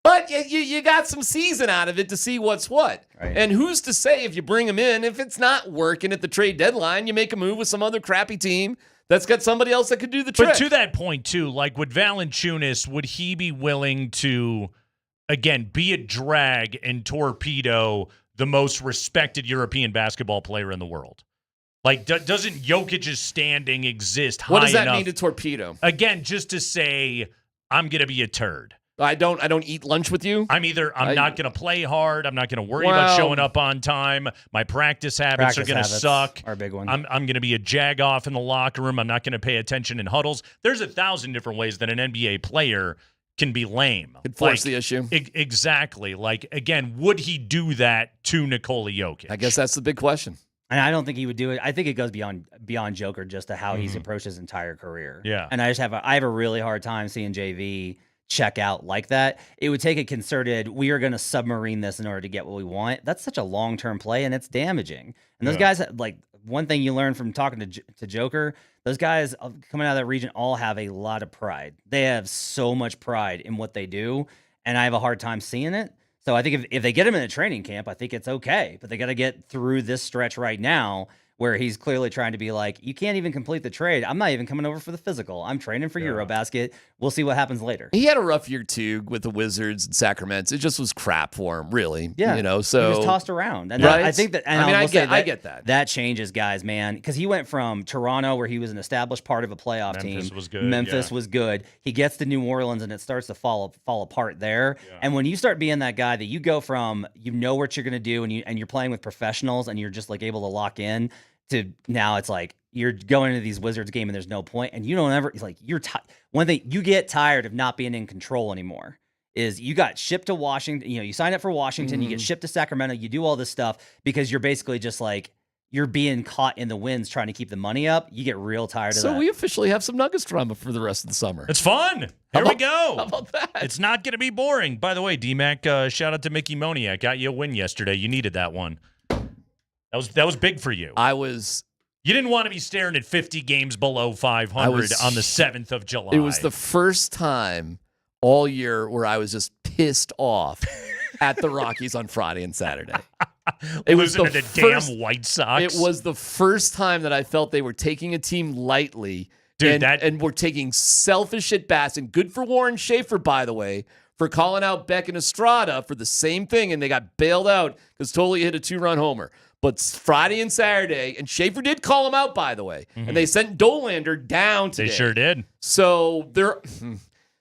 But you got some season out of it to see what's what. Right. And who's to say if you bring him in, if it's not working at the trade deadline, you make a move with some other crappy team that's got somebody else that could do the trick. But to that point, too, with Valančiūnas, would he be willing to, again, be a drag and torpedo the most respected European basketball player in the world? Doesn't Jokic's standing exist high enough? What does that mean to torpedo? Again, just to say, I'm going to be a turd. I don't eat lunch with you. I'm not going to play hard. I'm not going to worry about showing up on time. My practice habits are going to suck. Our big one. I'm going to be a jag-off in the locker room. I'm not going to pay attention in huddles. There's 1,000 different ways that an NBA player can be lame. Could force the issue. Exactly. Again, would he do that to Nikola Jokic? I guess that's the big question. And I don't think he would do it. I think it goes beyond Joker just to how he's approached his entire career. Yeah. And I have a really hard time seeing JV check out like that. It would take a concerted, we are going to submarine this in order to get what we want. That's such a long-term play, and it's damaging. And those guys, one thing you learn from talking to Joker, those guys coming out of that region all have a lot of pride. They have so much pride in what they do, and I have a hard time seeing it. So I think if they get him in a training camp, I think it's okay. But they got to get through this stretch right now where he's clearly trying to be like, you can't even complete the trade. I'm not even coming over for the physical. I'm training for Eurobasket. We'll see what happens later. He had a rough year, too, with the Wizards and Sacramento. It just was crap for him, really. Yeah. So he was tossed around. And right? I think that, and I get that. That changes guys, man. Because he went from Toronto, where he was an established part of a playoff team. Memphis was good. He gets to New Orleans, and it starts to fall apart there. Yeah. And when you start being that guy that you go from, you know what you're going to do, and you're playing with professionals, and you're just able to lock in, to now it's you're going into these Wizards game and there's no point, and you don't ever one thing you get tired of not being in control anymore is you got shipped to Washington. You sign up for Washington, you get shipped to Sacramento, you do all this stuff because you're basically just you're being caught in the winds trying to keep the money up, you get real tired of that. So we officially have some Nuggets drama for the rest of the summer. It's fun. Here we go. How about that? It's not going to be boring. By the way, DMac, shout out to Mickey Moniak. Got you a win yesterday. You needed that one. That was big for you. You didn't want to be staring at 50 games below 500 on the 7th of July. It was the first time all year where I was just pissed off at the Rockies on Friday and Saturday. It was the damn White Sox. It was the first time that I felt they were taking a team lightly, dude. And were taking selfish at bats. And good for Warren Schaefer, by the way, for calling out Beck and Estrada for the same thing, and they got bailed out because Tolley hit a 2-run homer. But Friday and Saturday, and Schaefer did call him out, by the way, and they sent Dolander down today. They sure did. So they're.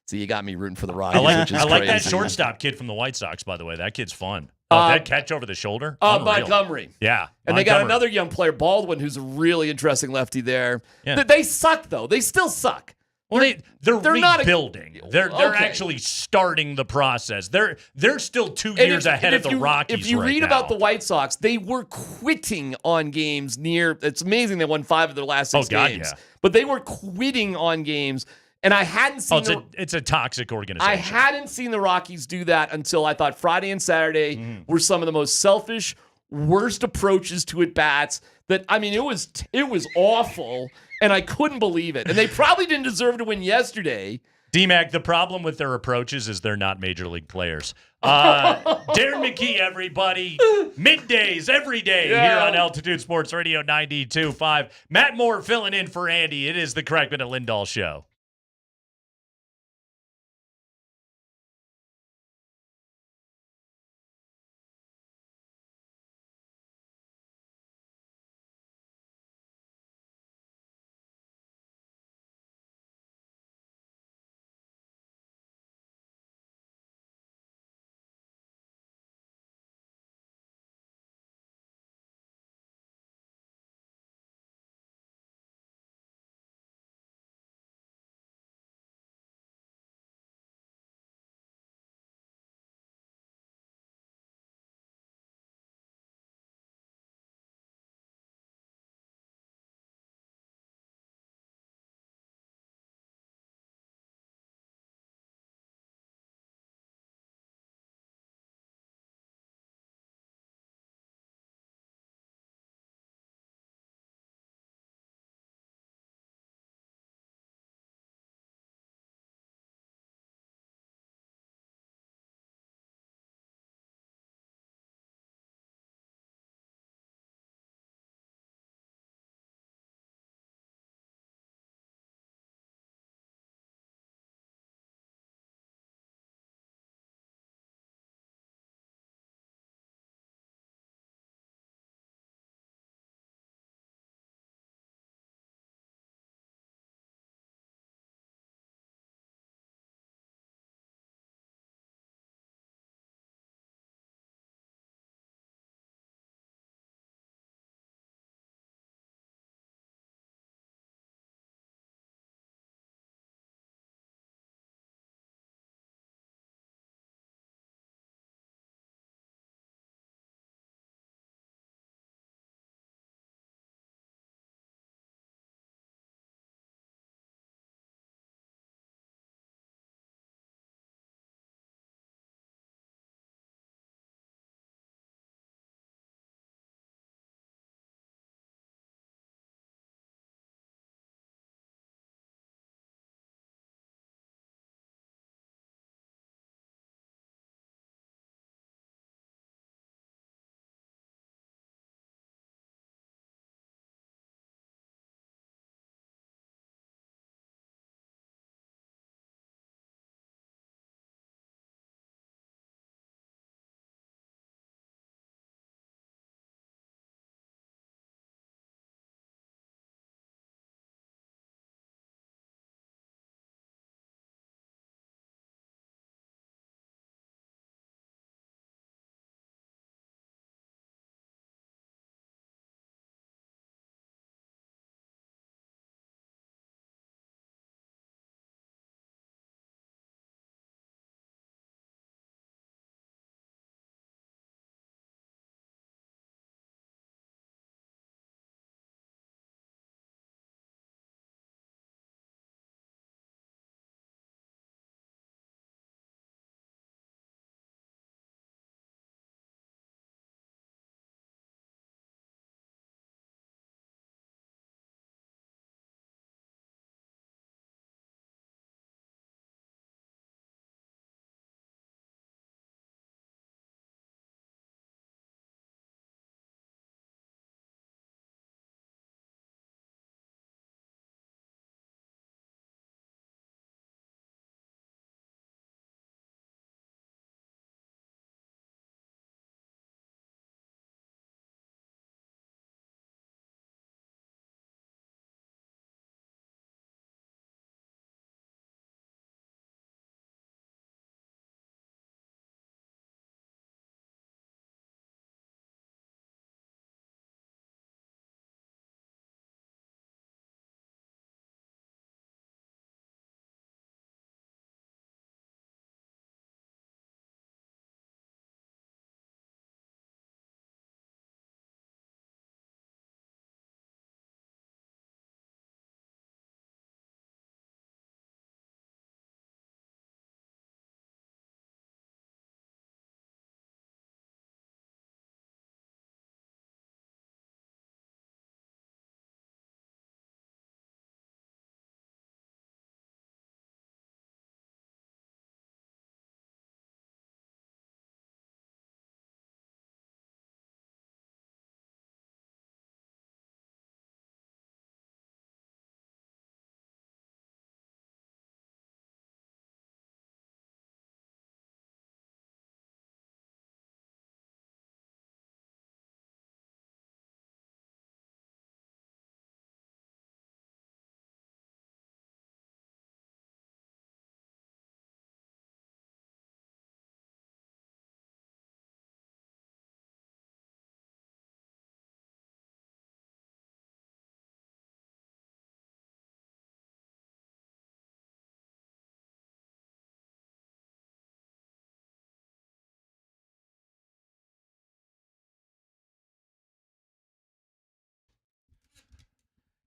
See, you got me rooting for the Rockies. I like that shortstop kid from the White Sox, by the way. That kid's fun. That catch over the shoulder? Montgomery. Yeah. And they got another young player, Baldwin, who's a really interesting lefty there. Yeah. They suck, though. They still suck. Well, they're Not rebuilding. They're actually starting the process. They're still 2 years ahead of the Rockies. If you read about the White Sox, they were quitting on games near. It's amazing they won 5 of their last 6 games. Yeah. But they were quitting on games. And I hadn't seen it's a toxic organization. I hadn't seen the Rockies do that until I thought Friday and Saturday were some of the most selfish, worst approaches to at-bats that, I mean, it was awful, and I couldn't believe it. And they probably didn't deserve to win yesterday. DMac, the problem with their approaches is they're not major league players. Darren McKee, everybody. Middays every day here on Altitude Sports Radio 92.5. Matt Moore filling in for Andy. It is the Kreckman and Lindahl Show.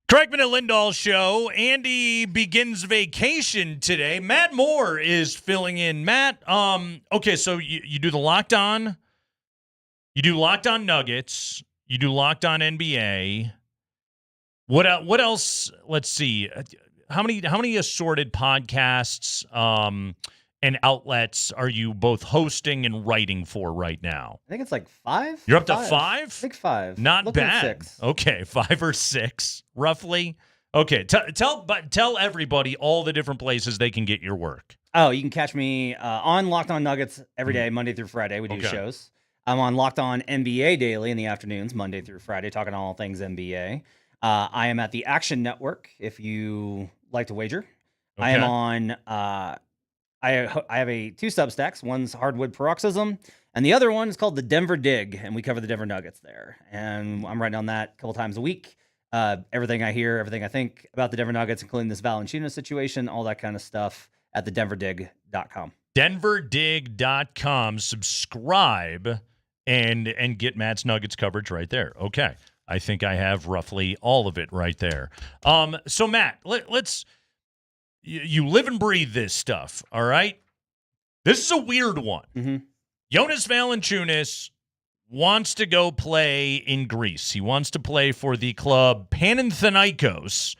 Kreckman and Lindahl show. Andy begins vacation today. Matt Moore is filling in. Matt, okay, so you do the Locked On. You do Locked On Nuggets. You do Locked On NBA. What else? Let's see. How many assorted podcasts and outlets are you both hosting and writing for right now? I think it's like 5. You're up to 5? I think 5. Not Looking bad. at 6. Okay, 5 or 6, roughly. Okay, tell everybody all the different places they can get your work. Oh, you can catch me on Locked On Nuggets every day, Monday through Friday. We do shows. I'm on Locked On NBA daily in the afternoons, Monday through Friday, talking all things NBA. I am at the Action Network, if you like to wager. I am on... I have 2 Substacks. One's Hardwood Paroxysm, and the other one is called the Denver Dig, and we cover the Denver Nuggets there. And I'm writing on that a couple times a week. Everything I hear, everything I think about the Denver Nuggets, including this Valančiūnas situation, all that kind of stuff at thedenverdig.com. Denverdig.com. Subscribe and get Matt's Nuggets coverage right there. Okay. I think I have roughly all of it right there. So, Matt, let's... You live and breathe this stuff, all right? This is a weird one. Mm-hmm. Jonas Valanciunas wants to go play in Greece. He wants to play for the club Panathinaikos.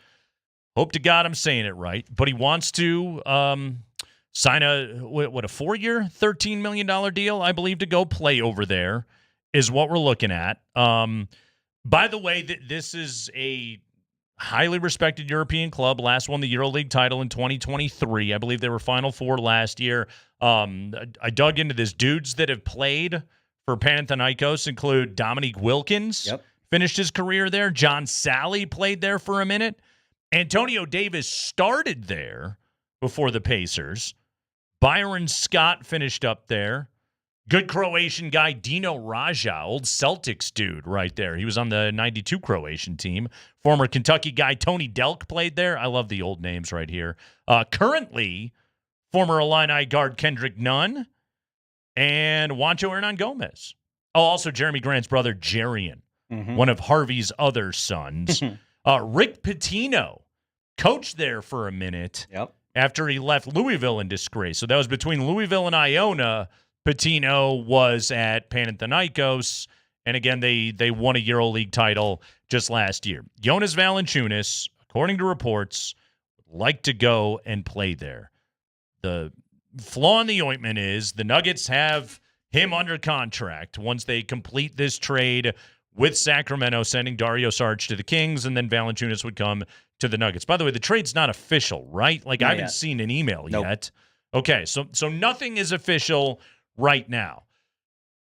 Hope to God I'm saying it right. But he wants to sign a 4-year, $13 million deal, I believe, to go play over there is what we're looking at. By the way, this is a highly respected European club. Last won the EuroLeague title in 2023. I believe they were Final Four last year. I dug into this. Dudes that have played for Panathinaikos include Dominique Wilkins. Yep. Finished his career there. John Sally played there for a minute. Antonio Davis started there before the Pacers. Byron Scott finished up there. Good Croatian guy, Dino Raja, old Celtics dude right there. He was on the 92 Croatian team. Former Kentucky guy, Tony Delk, played there. I love the old names right here. Currently, former Illini guard Kendrick Nunn and Juancho Hernan Gomez. Oh, also Jeremy Grant's brother, Jarian, one of Harvey's other sons. Rick Pitino coached there for a minute after he left Louisville in disgrace. So that was between Louisville and Iona. Pitino was at Panathinaikos, and again, they won a EuroLeague title just last year. Jonas Valanciunas, according to reports, would like to go and play there. The flaw in the ointment is the Nuggets have him under contract once they complete this trade with Sacramento, sending Dario Saric to the Kings, and then Valanciunas would come to the Nuggets. By the way, the trade's not official, right? Like, I haven't seen an email yet. Okay, so nothing is official right now.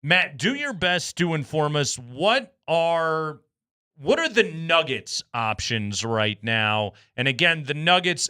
Matt, do your best to inform us what are the Nuggets options right now? And again, the Nuggets,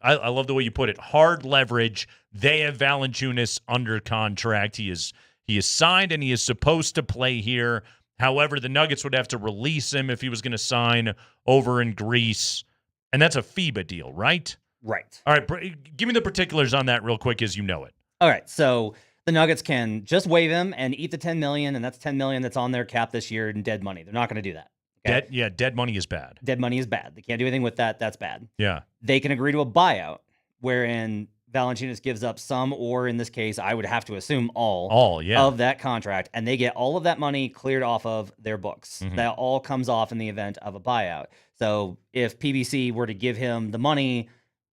I love the way you put it, hard leverage. They have Valanciunas under contract. He is signed and he is supposed to play here. However, the Nuggets would have to release him if he was going to sign over in Greece. And that's a FIBA deal, right? Right. All right, give me the particulars on that real quick as you know it. All right, so the Nuggets can just waive him and eat the $10 million, and that's $10 million that's on their cap this year in dead money. They're not going to do that. Okay? Dead money is bad. Dead money is bad. They can't do anything with that. That's bad. Yeah. They can agree to a buyout, wherein Valanciunas gives up some, or in this case, I would have to assume all of that contract, and they get all of that money cleared off of their books. That all comes off in the event of a buyout. So if PBC were to give him the money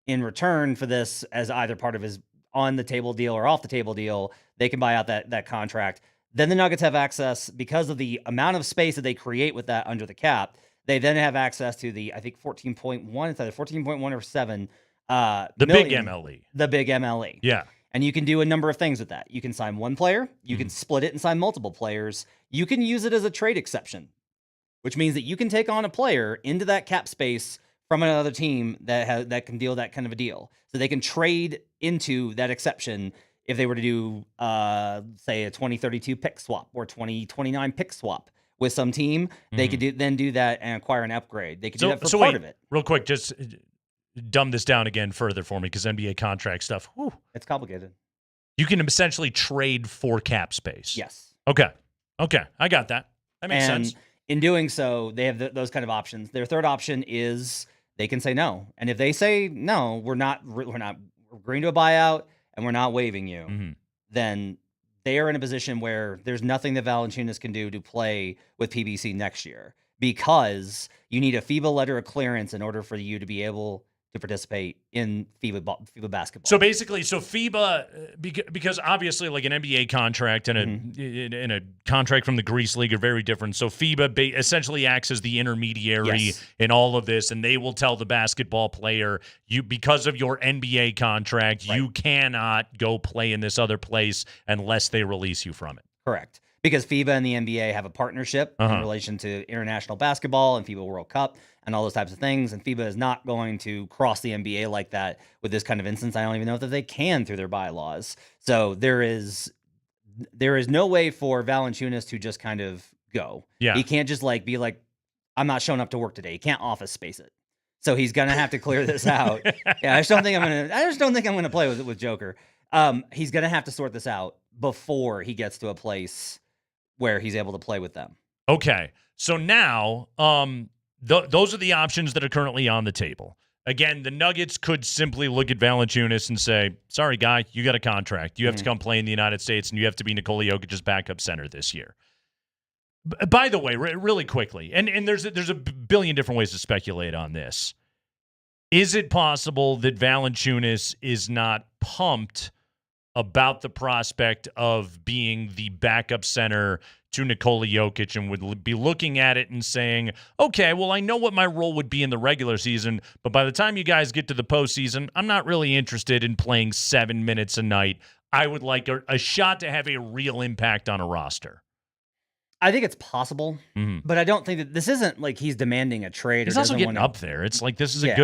in return for this as either part of his on the table deal or off the table deal, they can buy out that contract. Then the Nuggets have access, because of the amount of space that they create with that under the cap, they then have access to the, I think, 14.1, it's either 14.1 or 7. The big MLE. The big MLE. Yeah. And you can do a number of things with that. You can sign one player. You can split it and sign multiple players. You can use it as a trade exception, which means that you can take on a player into that cap space from another team that can deal that kind of a deal. So they can trade into that exception if they were to do, say, a 2032 pick swap or 2029 pick swap with some team. They could then do that and acquire an upgrade. They could do that for part of it. Real quick, just dumb this down again further for me, because NBA contract stuff, it's complicated. You can essentially trade for cap space. Yes. Okay, I got that. That makes sense. in doing so, they have those kind of options. Their third option is they can say no. And if they say no, we're not agreeing to a buyout and we're not waiving you, then they are in a position where there's nothing that Valančiūnas can do to play with PBC next year, because you need a FIBA letter of clearance in order for you to be able to participate in FIBA basketball. So basically, FIBA, because obviously like an NBA contract and a contract from the Greece League are very different. So FIBA essentially acts as the intermediary in all of this, and they will tell the basketball player, because of your NBA contract, you cannot go play in this other place unless they release you from it. Correct. Because FIBA and the NBA have a partnership in relation to international basketball and FIBA World Cup and all those types of things. And FIBA is not going to cross the NBA like that with this kind of instance. I don't even know that they can through their bylaws. So there is no way for Valančiūnas to just kind of go. Yeah. He can't just like be like, I'm not showing up to work today. He can't office space it. So he's gonna have to clear this out. Yeah, I just don't think I'm gonna play with Joker. He's gonna have to sort this out before he gets to a place where he's able to play with them. Okay. So now, those are the options that are currently on the table. Again, the Nuggets could simply look at Valančiūnas and say, sorry, guy, you got a contract. You have to come play in the United States, and you have to be Nikola Jokic's backup center this year. By the way, really quickly, and there's a billion different ways to speculate on this. Is it possible that Valančiūnas is not pumped about the prospect of being the backup center to Nikola Jokic and would be looking at it and saying, okay, well, I know what my role would be in the regular season, but by the time you guys get to the postseason, I'm not really interested in playing 7 minutes a night. I would like a shot to have a real impact on a roster. I think it's possible, but I don't think that this isn't like he's demanding a trade. He's or also getting up there. It's like this is a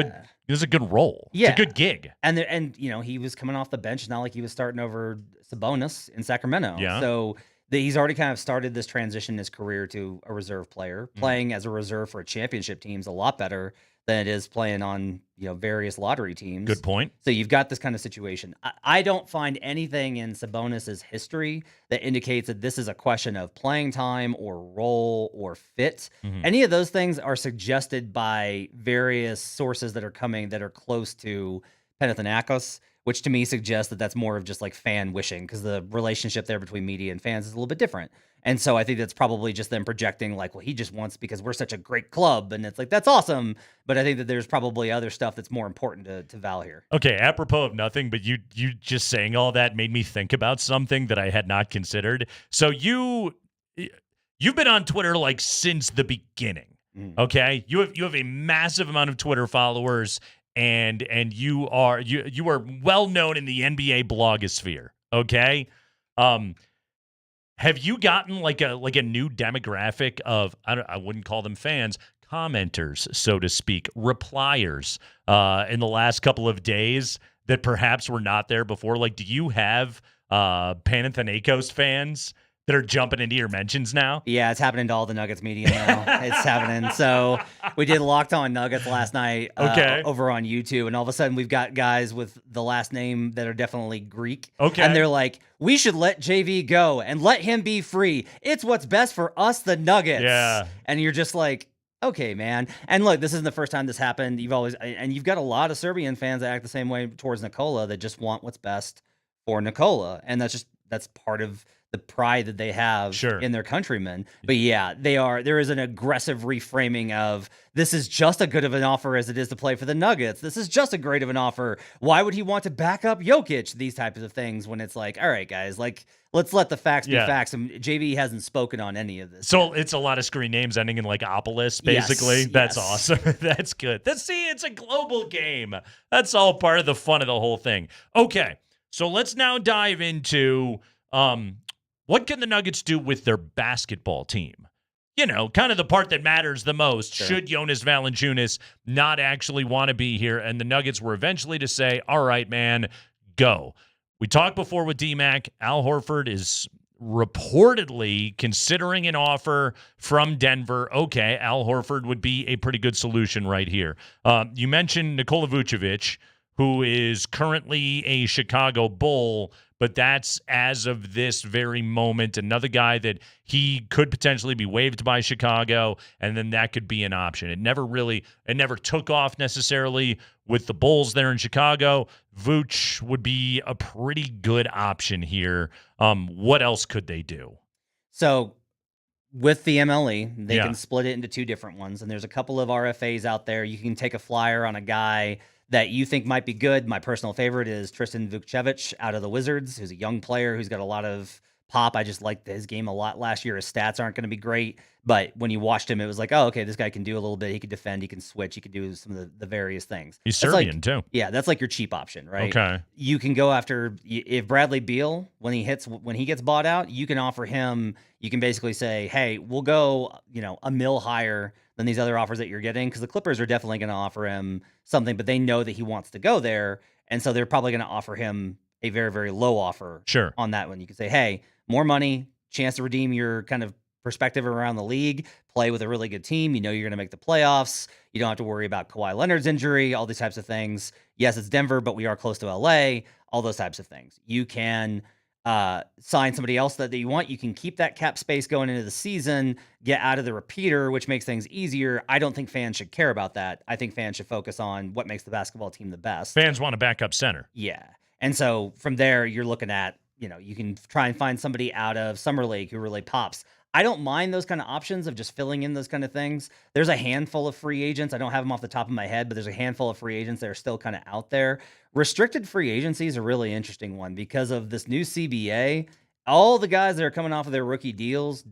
good role. Yeah. It's a good gig. And you know, he was coming off the bench. It's not like he was starting over Sabonis in Sacramento. Yeah. So he's already kind of started this transition in his career to a reserve player. Playing as a reserve for a championship team is a lot better than it is playing on, you know, various lottery teams. Good point. So you've got this kind of situation. I don't find anything in Sabonis's history that indicates that this is a question of playing time or role or fit. Any of those things are suggested by various sources that are coming that are close to Panathinaikos, which to me suggests that that's more of just like fan wishing, because the relationship there between media and fans is a little bit different. And so I think that's probably just them projecting like, well, he just wants because we're such a great club. And it's like, that's awesome. But I think that there's probably other stuff that's more important to Val here. Okay, apropos of nothing, but you just saying all that made me think about something that I had not considered. So you've been on Twitter like since the beginning. Okay? You have a massive amount of Twitter followers, and you are well known in the NBA blogosphere. Okay? Have you gotten like a new demographic of, I wouldn't call them fans, commenters, so to speak, repliers in the last couple of days that perhaps were not there before? Like, do you have Panathinaikos fans that are jumping into your mentions now? Yeah, it's happening to all the Nuggets media now. It's happening. So we did Locked On Nuggets last night over on YouTube, and all of a sudden we've got guys with the last name that are definitely Greek. Okay. And they're like, we should let JV go and let him be free. It's what's best for us, the Nuggets. Yeah. And you're just like, okay, man. And look, this isn't the first time this happened. You've got a lot of Serbian fans that act the same way towards Nikola, that just want what's best for Nikola. And that's part of the pride that they have in their countrymen. But yeah, there is an aggressive reframing of, this is just as good of an offer as it is to play for the Nuggets. This is just as great of an offer. Why would he want to back up Jokic? These types of things, when it's like, all right, guys, like, let's let the facts be facts. And JV hasn't spoken on any of this. So it's a lot of screen names ending in like Opolis, basically. Yes, That's awesome. That's good. It's a global game. That's all part of the fun of the whole thing. Okay, so let's now dive into what can the Nuggets do with their basketball team? You know, kind of the part that matters the most. Sure. Should Jonas Valanciunas not actually want to be here? And the Nuggets were eventually to say, all right, man, go. We talked before with DMac. Al Horford is reportedly considering an offer from Denver. Okay, Al Horford would be a pretty good solution right here. You mentioned Nikola Vucevic, who is currently a Chicago Bull, but that's as of this very moment. Another guy that he could potentially be waived by Chicago, and then that could be an option. It never took off necessarily with the Bulls there in Chicago. Vooch would be a pretty good option here. What else could they do? So with the MLE, they can split it into two different ones, and there's a couple of RFAs out there. You can take a flyer on a guy that you think might be good. My personal favorite is Tristan Vukcevic out of the Wizards, who's a young player who's got a lot of pop. I just liked his game a lot last year. His stats aren't going to be great, but when you watched him, it was like, oh, okay, this guy can do a little bit. He can defend, he can switch, he can do some of the various things. He's Serbian too. Yeah, that's like your cheap option, right? Okay. You can go after, if Bradley Beal, when he gets bought out, you can offer him, you can basically say, hey, we'll go, $1 million higher than these other offers that you're getting, because the Clippers are definitely going to offer him something, but they know that he wants to go there, and so they're probably going to offer him a very, very low offer on that one. You can say, hey, more money, chance to redeem your kind of perspective around the league, play with a really good team. You know you're going to make the playoffs. You don't have to worry about Kawhi Leonard's injury, all these types of things. Yes, it's Denver, but we are close to LA, all those types of things. You can sign somebody else that you want. You can keep that cap space going into the season, get out of the repeater, which makes things easier. I don't think fans should care about that. I think fans should focus on what makes the basketball team the best. Fans want a backup center. Yeah. And so from there, you're looking at, you can try and find somebody out of Summer League who really pops. I don't mind those kind of options of just filling in those kind of things. There's a handful of free agents. I don't have them off the top of my head, but there's a handful of free agents that are still kind of out there. Restricted free agency is a really interesting one because of this new CBA. All the guys that are coming off of their rookie deals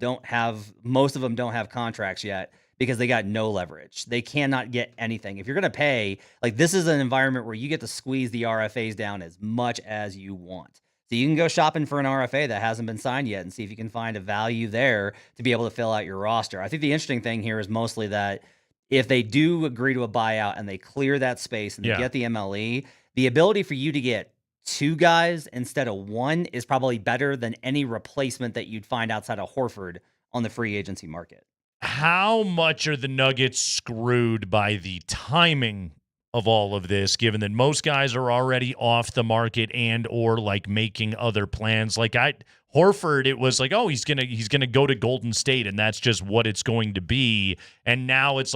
most of them don't have contracts yet because they got no leverage. They cannot get anything. If you're going to pay, this is an environment where you get to squeeze the RFAs down as much as you want. So you can go shopping for an RFA that hasn't been signed yet and see if you can find a value there to be able to fill out your roster. I think the interesting thing here is mostly that if they do agree to a buyout and they clear that space and they get the MLE, the ability for you to get two guys instead of one is probably better than any replacement that you'd find outside of Horford on the free agency market. How much are the Nuggets screwed by the timing of all of this, given that most guys are already off the market and or making other plans? Horford, it was he's gonna go to Golden State, and that's just what it's going to be. And now it's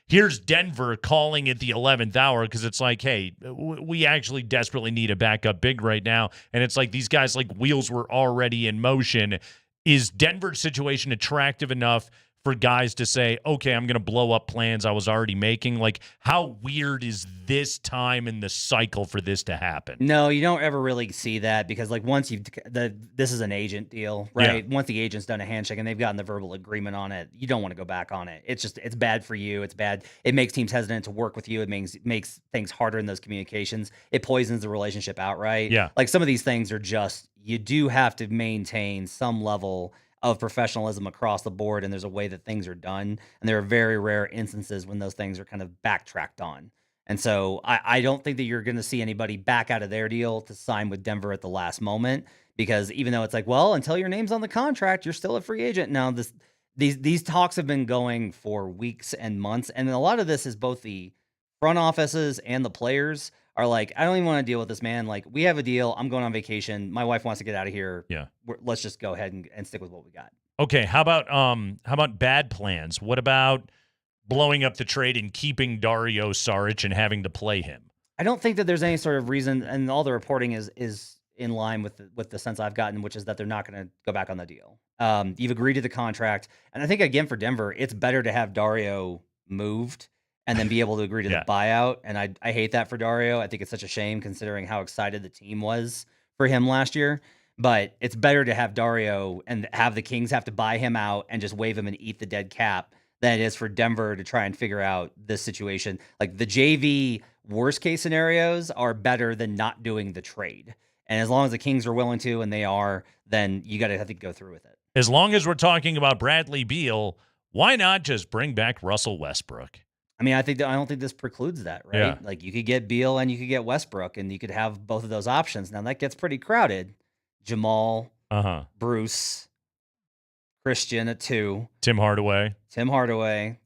here's Denver calling at the 11th hour because it's hey, we actually desperately need a backup big right now. And it's these guys wheels were already in motion. Is Denver's situation attractive enough for guys to say, okay, I'm going to blow up plans I was already making? How weird is this time in the cycle for this to happen? No, you don't ever really see that because once this is an agent deal, right? Yeah. Once the agent's done a handshake and they've gotten the verbal agreement on it, you don't want to go back on it. It's bad for you. It's bad. It makes teams hesitant to work with you. It makes things harder in those communications. It poisons the relationship outright. Yeah. Some of these things are you do have to maintain some level of professionalism across the board, and there's a way that things are done, and there are very rare instances when those things are kind of backtracked on. And so I don't think that you're going to see anybody back out of their deal to sign with Denver at the last moment, because even though it's until your name's on the contract, you're still a free agent. Now, these talks have been going for weeks and months, and a lot of this is both the front offices and the players are I don't even want to deal with this, man. We have a deal. I'm going on vacation. My wife wants to get out of here. Yeah. Let's just go ahead and stick with what we got. Okay. How about bad plans? What about blowing up the trade and keeping Dario Saric and having to play him? I don't think that there's any sort of reason, and all the reporting is in line with the sense I've gotten, which is that they're not going to go back on the deal. You've agreed to the contract, and I think again for Denver, it's better to have Dario moved and then be able to agree to the buyout. And I hate that for Dario. I think it's such a shame considering how excited the team was for him last year. But it's better to have Dario and have the Kings have to buy him out and just waive him and eat the dead cap than it is for Denver to try and figure out this situation. The JV worst case scenarios are better than not doing the trade. And as long as the Kings are willing to, and they are, then you got to have to go through with it. As long as we're talking about Bradley Beal, why not just bring back Russell Westbrook? I mean, I don't think this precludes that, right? Yeah. You could get Beal and you could get Westbrook, and you could have both of those options. Now that gets pretty crowded. Jamal, Bruce, Christian at 2. Tim Hardaway.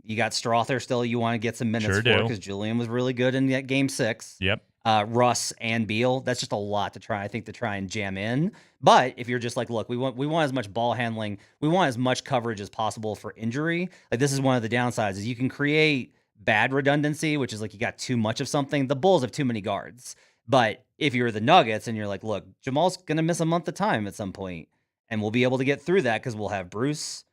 You got Strother still. You want to get some minutes for because Julian was really good in that game 6. Yep. Russ and Beal. That's just a lot to try and jam in. But if you're just like, look, we want as much ball handling, we want as much coverage as possible for injury. Like this is one of the downsides is you can create bad redundancy, which is like you got too much of something. The Bulls have too many guards. But if you're the Nuggets and you're like, look, Jamal's going to miss a month of time at some point, and we'll be able to get through that because we'll have Bruce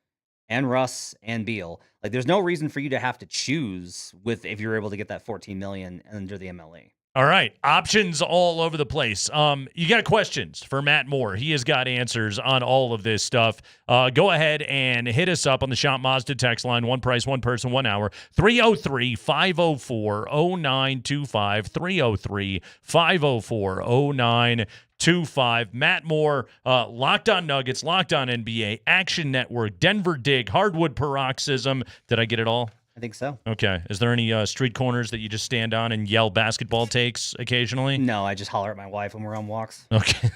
and Russ and Beal. Like there's no reason for you to have to choose with if you're able to get that $14 million under the MLE. All right. Options all over the place. You got questions for Matt Moore. He has got answers on all of this stuff. Go ahead and hit us up on the Shop Mazda text line. One price, one person, 1 hour. 303-504-0925. 303-504-0925. Matt Moore, Locked On Nuggets, Locked On NBA, Action Network, Denver Dig, Hardwood Paroxysm. Did I get it all? I think so. Okay. Is there any street corners that you just stand on and yell basketball takes occasionally? No, I just holler at my wife when we're on walks. Okay.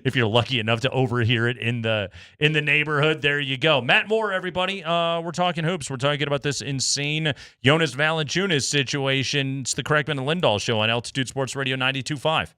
If you're lucky enough to overhear it in the neighborhood, there you go. Matt Moore, everybody. We're talking hoops. We're talking about this insane Jonas Valanciunas situation. It's the Kreckman and Lindahl show on Altitude Sports Radio 92.5.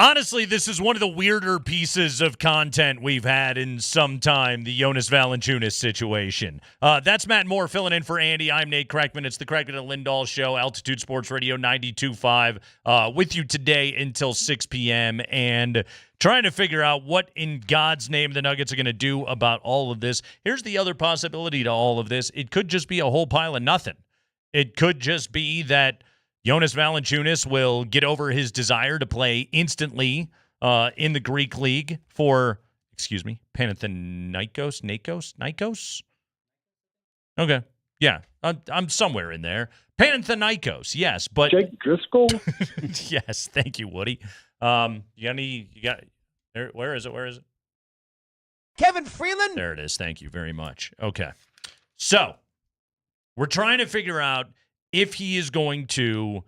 Honestly, this is one of the weirder pieces of content we've had in some time, the Jonas Valanciunas situation. That's Matt Moore filling in for Andy. I'm Nate Kreckman. It's the Kreckman and Lindahl Show, Altitude Sports Radio 92.5, with you today until 6 p.m. and trying to figure out what in God's name the Nuggets are going to do about all of this. Here's the other possibility to all of this. It could just be a whole pile of nothing. It could just be that Jonas Valanciunas will get over his desire to play instantly in the Greek League for, Panathinaikos? Okay. Yeah, I'm somewhere in there. Panathinaikos, yes, but Jake Driscoll? Yes, thank you, Woody. Where is it? Kevin Freeland? There it is. Thank you very much. Okay. So, we're trying to figure out if he is going to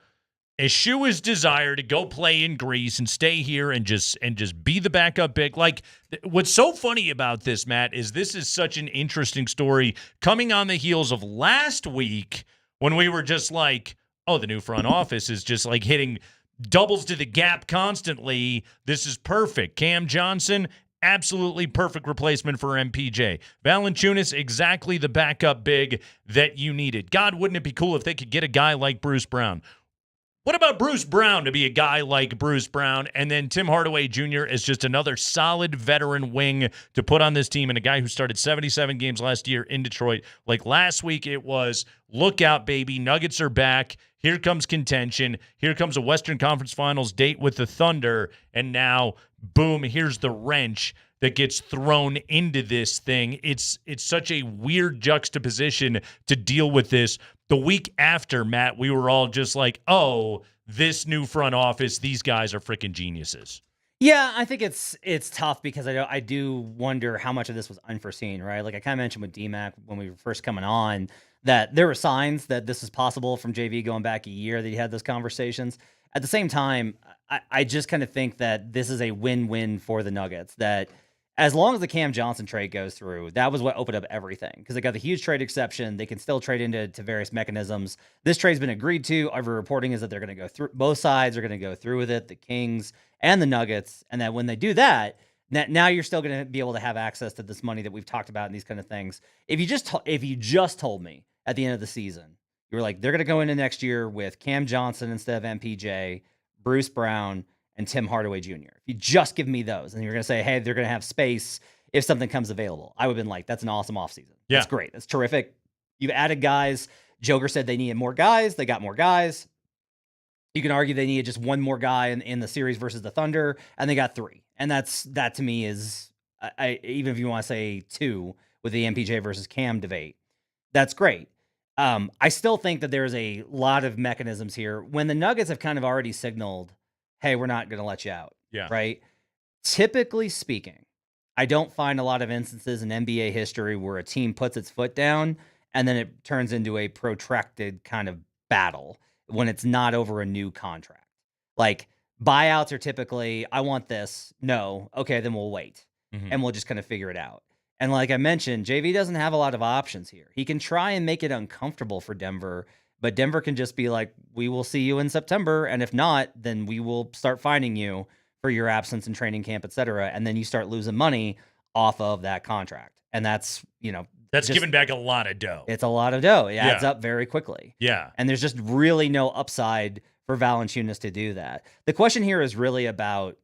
eschew his desire to go play in Greece and stay here and just be the backup big. Like, what's so funny about this, Matt, is this is such an interesting story coming on the heels of last week when we were just like, oh, the new front office is just like hitting doubles to the gap constantly. This is perfect. Cam Johnson, absolutely perfect replacement for MPJ. Valančiūnas, exactly the backup big that you needed. God, wouldn't it be cool if they could get a guy like Bruce Brown? What about Bruce Brown to be a guy like Bruce Brown? And then Tim Hardaway Jr. is just another solid veteran wing to put on this team, and a guy who started 77 games last year in Detroit. Like last week, it was, look out, baby. Nuggets are back. Here comes contention. Here comes a Western Conference Finals date with the Thunder. And now, boom, here's the wrench that gets thrown into this thing. It's such a weird juxtaposition to deal with this. The week after, Matt, we were all just like, oh, this new front office, these guys are freaking geniuses. Yeah, I think it's tough because I do wonder how much of this was unforeseen, right? Like I kind of mentioned with DMac when we were first coming on, that there were signs that this is possible from JV going back a year that he had those conversations. At the same time, I just kind of think that this is a win-win for the Nuggets, that as long as the Cam Johnson trade goes through, that was what opened up everything because they got the huge trade exception. They can still trade into various mechanisms. This trade's been agreed to. Every reporting is that they're going to go through. Both sides are going to go through with it, the Kings and the Nuggets, and that when they do that, now you're still going to be able to have access to this money that we've talked about and these kind of things. If you just told me at the end of the season, you were like, they're going to go into next year with Cam Johnson instead of MPJ, Bruce Brown, and Tim Hardaway Jr. If you just give me those, and you're going to say, hey, they're going to have space if something comes available, I would have been like, that's an awesome offseason. Yeah. That's great. That's terrific. You've added guys. Joker said they needed more guys. They got more guys. You can argue they needed just one more guy in the series versus the Thunder, and they got three. And that to me is, even if you want to say two with the MPJ versus Cam debate, that's great. I still think that there's a lot of mechanisms here. When the Nuggets have kind of already signaled, hey, we're not going to let you out. Yeah. Right? Typically speaking, I don't find a lot of instances in NBA history where a team puts its foot down and then it turns into a protracted kind of battle when it's not over a new contract. Like buyouts are typically, I want this. No. Okay, then we'll wait. And we'll just kind of figure it out. And like I mentioned, JV doesn't have a lot of options here. He can try and make it uncomfortable for Denver, but Denver can just be like, we will see you in September. And if not, then we will start finding you for your absence in training camp, et cetera. And then you start losing money off of that contract. And that's, that's giving back a lot of dough. It's a lot of dough. It adds up very quickly. Yeah. And there's just really no upside for Valančiūnas to do that. The question here is really about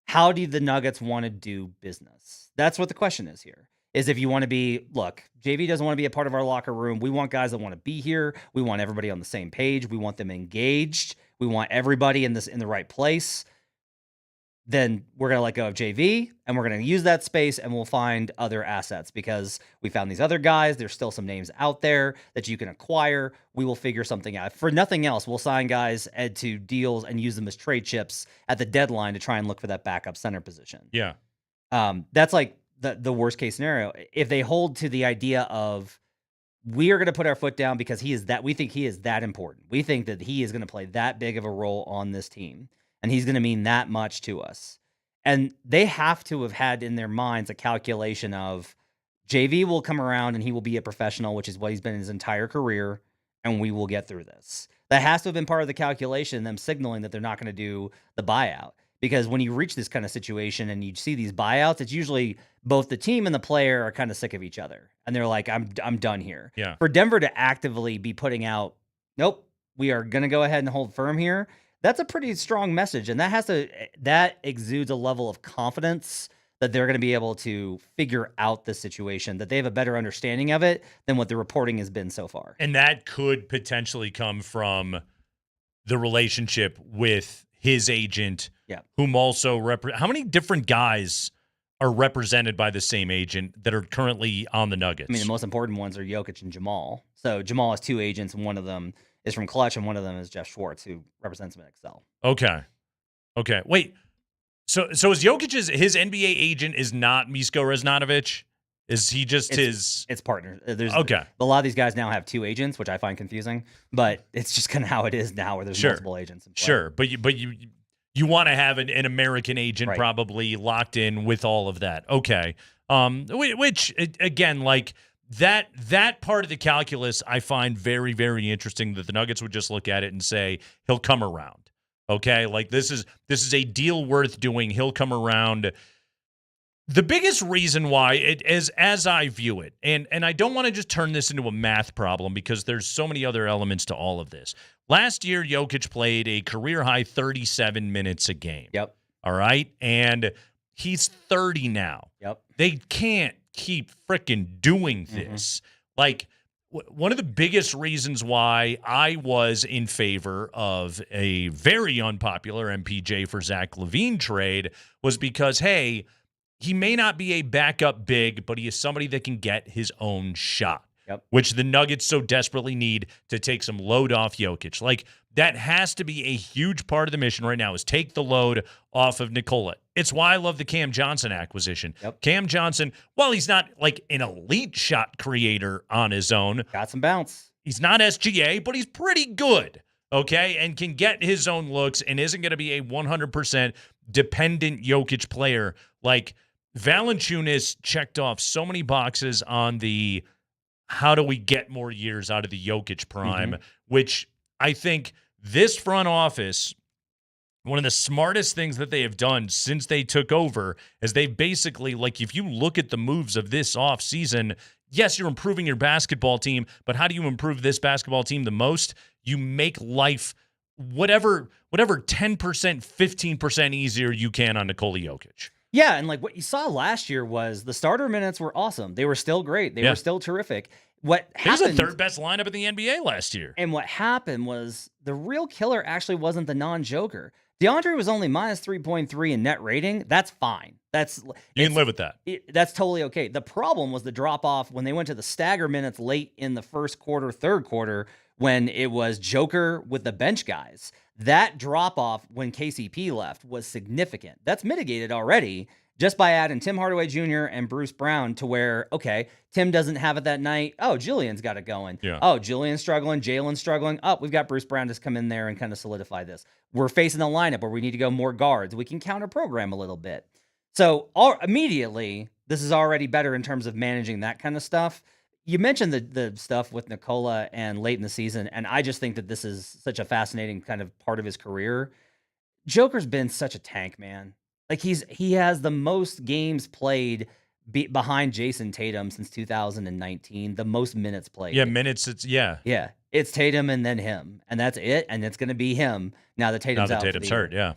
how do the Nuggets want to do business? That's what the question is here. Is if you want to be, look, JV doesn't want to be a part of our locker room. We want guys that want to be here. We want everybody on the same page. We want them engaged. We want everybody in the right place. Then we're going to let go of JV and we're going to use that space and we'll find other assets because we found these other guys. There's still some names out there that you can acquire. We will figure something out. For nothing else, we'll sign guys to deals and use them as trade chips at the deadline to try and look for that backup center position. Yeah. That's like the worst case scenario. If they hold to the idea of we are going to put our foot down because we think he is that important. We think that he is going to play that big of a role on this team. And he's going to mean that much to us. And they have to have had in their minds a calculation of JV will come around and he will be a professional, which is what he's been his entire career, and we will get through this. That has to have been part of the calculation, them signaling that they're not going to do the buyout. because when you reach this kind of situation and you see these buyouts, it's usually both the team and the player are kind of sick of each other. And they're like, I'm done here. Yeah. For Denver to actively be putting out, nope, we are going to go ahead and hold firm here. That's a pretty strong message. And that exudes a level of confidence that they're going to be able to figure out the situation, that they have a better understanding of it than what the reporting has been so far. And that could potentially come from the relationship with his agent, whom also how many different guys are represented by the same agent that are currently on the Nuggets? I mean, the most important ones are Jokic and Jamal. So Jamal has two agents, and one of them is from Clutch, and one of them is Jeff Schwartz, who represents him at Excel. Okay. Wait. So is Jokic's his NBA agent is not Misko Raznanovich? Is he just It's partner. Okay. A lot of these guys now have two agents, which I find confusing, but it's just kind of how it is now, where there's multiple agents in play. Sure, but you want to have an American agent probably locked in with all of that. Okay. Which again, like that part of the calculus, I find very, very interesting, that the Nuggets would just look at it and say he'll come around. Okay, like this is a deal worth doing. He'll come around. The biggest reason why it is, as I view it, and I don't want to just turn this into a math problem, because there's so many other elements to all of this. Last year, Jokic played a career-high 37 minutes a game. Yep. All right? And he's 30 now. Yep. They can't keep freaking doing this. Like, one of the biggest reasons why I was in favor of a very unpopular MPJ for Zach LaVine trade was because, hey, he may not be a backup big, but he is somebody that can get his own shot, which the Nuggets so desperately need to take some load off Jokic. Like, that has to be a huge part of the mission right now, is take the load off of Nikola. It's why I love the Cam Johnson acquisition. Cam Johnson, while he's not like an elite shot creator on his own, got some bounce. He's not SGA, but he's pretty good, okay, and can get his own looks and isn't going to be a 100% dependent Jokic player. Like, Valančiūnas checked off so many boxes on the how do we get more years out of the Jokic prime, which I think this front office, one of the smartest things that they have done since they took over is they've basically, like, if you look at the moves of this offseason, yes, you're improving your basketball team, but how do you improve this basketball team the most? You make life whatever 10%, 15% easier you can on Nikola Jokic. Yeah, and like what you saw last year was the starter minutes were awesome. They were still great. They were still terrific. What happened? He was the third best lineup in the NBA last year. And what happened was the real killer actually wasn't the non-Joker. DeAndre was only minus 3.3 in net rating. That's fine. You can live with that. That's totally okay. The problem was the drop-off when they went to the stagger minutes late in the first quarter, third quarter, when it was Joker with the bench guys. That drop-off when KCP left was significant. That's mitigated already just by adding Tim Hardaway Jr. and Bruce Brown to where, okay, Tim doesn't have it that night. Oh, Julian's got it going. Yeah. Oh, Julian's struggling. Jalen's struggling. Oh, we've got Bruce Brown just come in there and kind of solidify this. We're facing a lineup where we need to go more guards. We can counter program a little bit. So immediately, this is already better in terms of managing that kind of stuff. You mentioned the stuff with Nikola and late in the season, and I just think that this is such a fascinating kind of part of his career. Joker's been such a tank, man. Like he has the most games played behind Jason Tatum since 2019, the most minutes played. Yeah, minutes. Yeah. It's Tatum and then him, and that's it. And it's going to be him now that Tatum's out. Tatum's hurt. Yeah.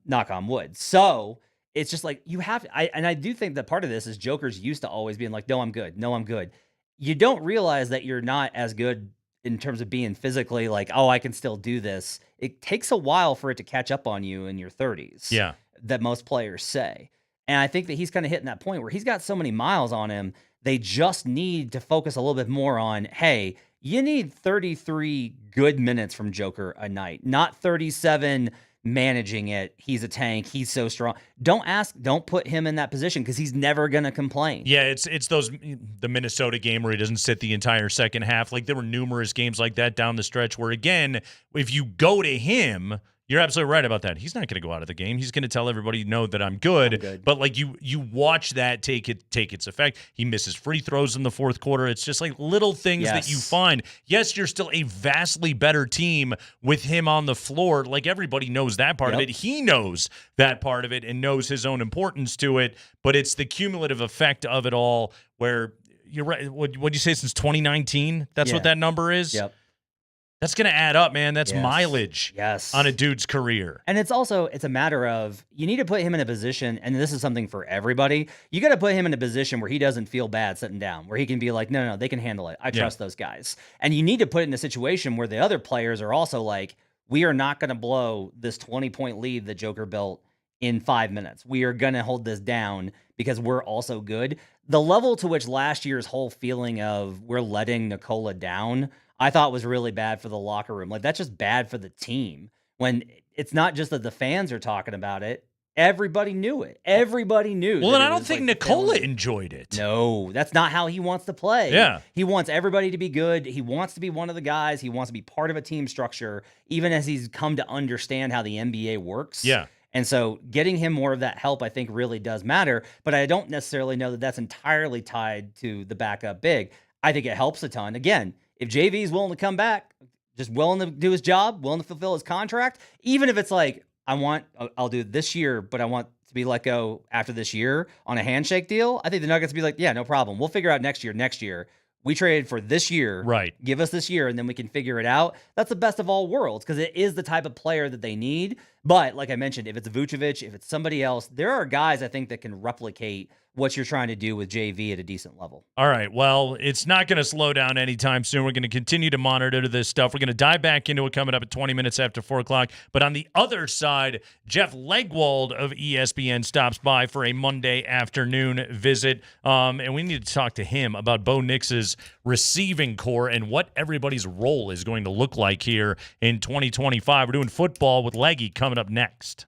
Knock on wood. So it's just like you have. I do think that part of this is Joker's used to always being like, no, I'm good. No, I'm good. You don't realize that you're not as good in terms of being physically like, oh, I can still do this. It takes a while for it to catch up on you in your 30s. Yeah. That most players say. And I think that he's kind of hitting that point where he's got so many miles on him. They just need to focus a little bit more on, hey, you need 33 good minutes from Joker a night, not 37 managing it. He's a tank. He's so strong. Don't put him in that position because he's never going to complain. Yeah, it's the Minnesota game where he doesn't sit the entire second half. Like, there were numerous games like that down the stretch where, again, if you go to him, You're absolutely right about that. He's not going to go out of the game. He's going to tell everybody, "No, that I'm good." But like you watch that take its effect. He misses free throws in the fourth quarter. It's just like little things that you find. Yes, you're still a vastly better team with him on the floor. Like everybody knows that part of it. He knows that part of it and knows his own importance to it. But it's the cumulative effect of it all. Where you're right. What'd you say since 2019? That's what that number is. Yep. That's going to add up, man. That's mileage on a dude's career. And it's a matter of you need to put him in a position, and this is something for everybody. You got to put him in a position where he doesn't feel bad sitting down, where he can be like, no, they can handle it. I trust those guys. And you need to put it in a situation where the other players are also like, we are not going to blow this 20-point lead that Joker built in 5 minutes. We are going to hold this down because we're also good. The level to which last year's whole feeling of we're letting Nikola down, I thought was really bad for the locker room. Like, that's just bad for the team. When it's not just that the fans are talking about it, everybody knew it. Everybody knew. Well, and I don't think Nikola enjoyed it. No, that's not how he wants to play. Yeah. He wants everybody to be good. He wants to be one of the guys. He wants to be part of a team structure, even as he's come to understand how the NBA works. Yeah. And so getting him more of that help, I think, really does matter. But I don't necessarily know that that's entirely tied to the backup big. I think it helps a ton. Again, if JV is willing to come back, just willing to do his job, willing to fulfill his contract, even if it's like, I'll do it this year, but I want to be let go after this year on a handshake deal, I think the Nuggets would be like, yeah, no problem. We'll figure out next year. We traded for this year. Right. Give us this year, and then we can figure it out. That's the best of all worlds because it is the type of player that they need. But like I mentioned, if it's Vucevic, if it's somebody else, there are guys I think that can replicate what you're trying to do with JV at a decent level. All right. Well, it's not going to slow down anytime soon. We're going to continue to monitor this stuff. We're going to dive back into it coming up at 20 minutes after 4 o'clock. But on the other side, Jeff Legwold of ESPN stops by for a Monday afternoon visit. And we need to talk to him about Bo Nix's receiving core and what everybody's role is going to look like here in 2025. We're doing football with Leggy coming up next.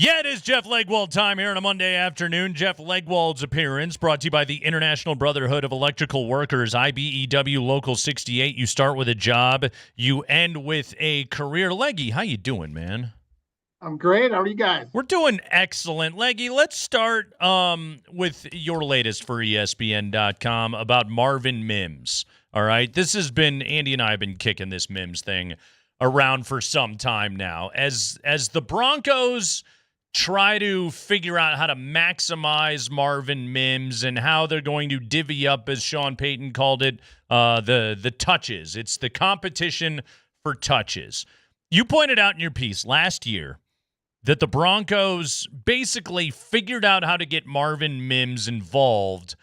Yeah, it is Jeff Legwold time here on a Monday afternoon. Jeff Legwold's appearance brought to you by the International Brotherhood of Electrical Workers, IBEW Local 68. You start with a job, you end with a career. Leggy, how you doing, man? I'm great. How are you guys? We're doing excellent. Leggy, let's start with your latest for ESPN.com about Marvin Mims. All right, this has been, Andy and I have been kicking this Mims thing around for some time now. As the Broncos try to figure out how to maximize Marvin Mims and how they're going to divvy up, as Sean Payton called it, the touches. It's the competition for touches. You pointed out in your piece last year that the Broncos basically figured out how to get Marvin Mims involved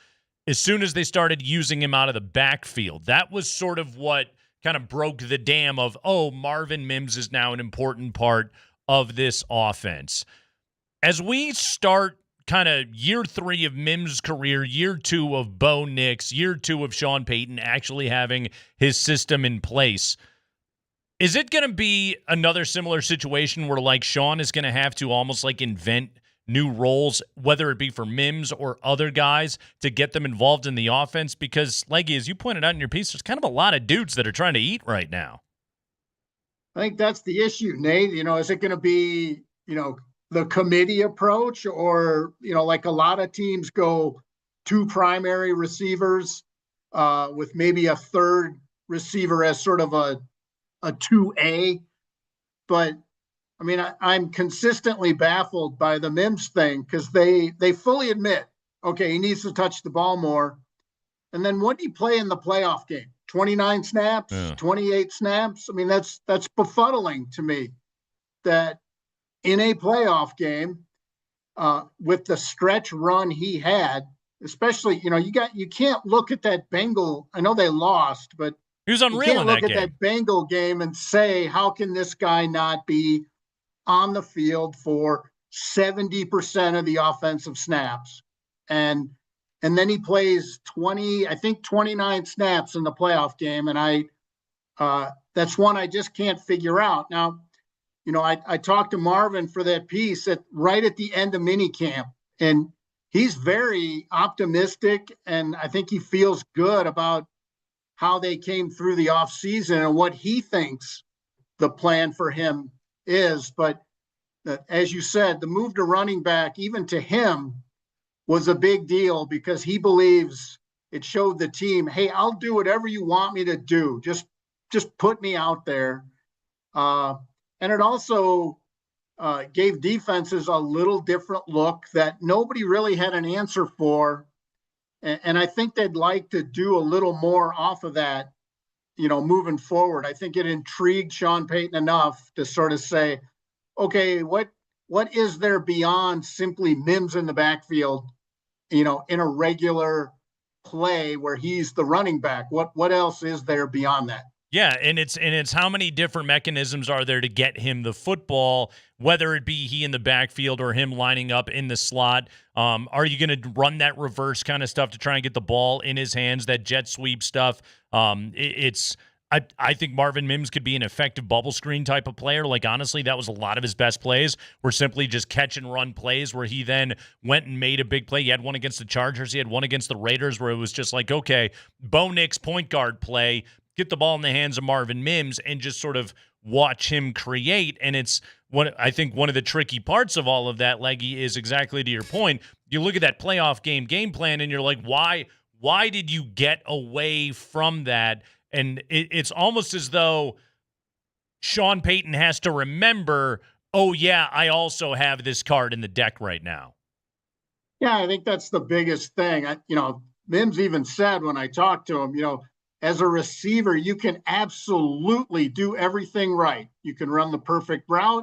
as soon as they started using him out of the backfield. That was sort of what kind of broke the dam of, oh, Marvin Mims is now an important part of this offense. As we start kind of year 3 of Mims' career, year 2 of Bo Nix, year 2 of Sean Payton actually having his system in place, is it going to be another similar situation where, like, Sean is going to have to almost like invent new roles, whether it be for Mims or other guys, to get them involved in the offense? Because, Leggy, as you pointed out in your piece, there's kind of a lot of dudes that are trying to eat right now. I think that's the issue, Nate. Is it going to be, the committee approach, or, like a lot of teams go 2 primary receivers with maybe a third receiver as sort of a 2A. But I mean, I'm consistently baffled by the Mims thing, because they fully admit, okay, he needs to touch the ball more. And then what did he play in the playoff game? 29 snaps, 28 snaps. I mean, that's befuddling to me that in a playoff game, with the stretch run he had, especially, you can't look at that Bengal. I know they lost, but he was unreal. You can't in look that at game. that Bengal game and say, how can this guy not be on the field for 70% of the offensive snaps? And then he plays 29 snaps in the playoff game. And that's one I just can't figure out. Now, I talked to Marvin for that piece right at the end of minicamp, and he's very optimistic, and I think he feels good about how they came through the offseason and what he thinks the plan for him is. But as you said, the move to running back, even to him, was a big deal, because he believes it showed the team, hey, I'll do whatever you want me to do. Just put me out there. And it also gave defenses a little different look that nobody really had an answer for. And I think they'd like to do a little more off of that, moving forward. I think it intrigued Sean Payton enough to sort of say, okay, what is there beyond simply Mims in the backfield, in a regular play where he's the running back? What else is there beyond that? Yeah, and it's how many different mechanisms are there to get him the football, whether it be he in the backfield or him lining up in the slot. Are you going to run that reverse kind of stuff to try and get the ball in his hands, that jet sweep stuff? I think Marvin Mims could be an effective bubble screen type of player. Like, honestly, that was a lot of his best plays were simply just catch and run plays where he then went and made a big play. He had one against the Chargers. He had one against the Raiders where it was just like, okay, Bo Nix point guard play, get the ball in the hands of Marvin Mims and just sort of watch him create. And it's I think one of the tricky parts of all of that, Leggy, is exactly to your point. You look at that playoff game plan and you're like, why did you get away from that? And it's almost as though Sean Payton has to remember, oh, yeah, I also have this card in the deck right now. Yeah, I think that's the biggest thing. Mims even said when I talked to him, as a receiver, you can absolutely do everything right. You can run the perfect route.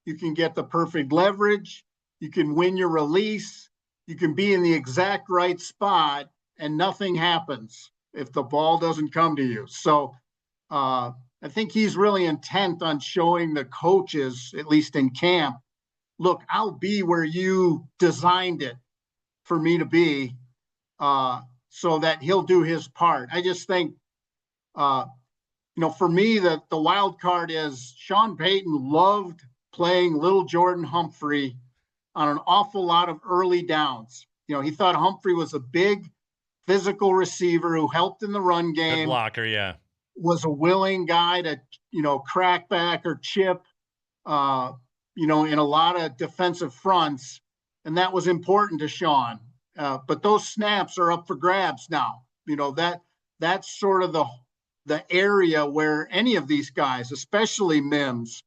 You can get the perfect leverage. You can win your release. You can be in the exact right spot and nothing happens if the ball doesn't come to you. So I think he's really intent on showing the coaches, at least in camp, look, I'll be where you designed it for me to be, so that he'll do his part. I just think, for me, the wild card is Sean Payton loved playing little Jordan Humphrey on an awful lot of early downs. He thought Humphrey was a big physical receiver who helped in the run game. Good blocker, yeah. Was a willing guy to, crack back or chip, in a lot of defensive fronts. And that was important to Sean. But those snaps are up for grabs now. That's sort of the area where any of these guys, especially Mims,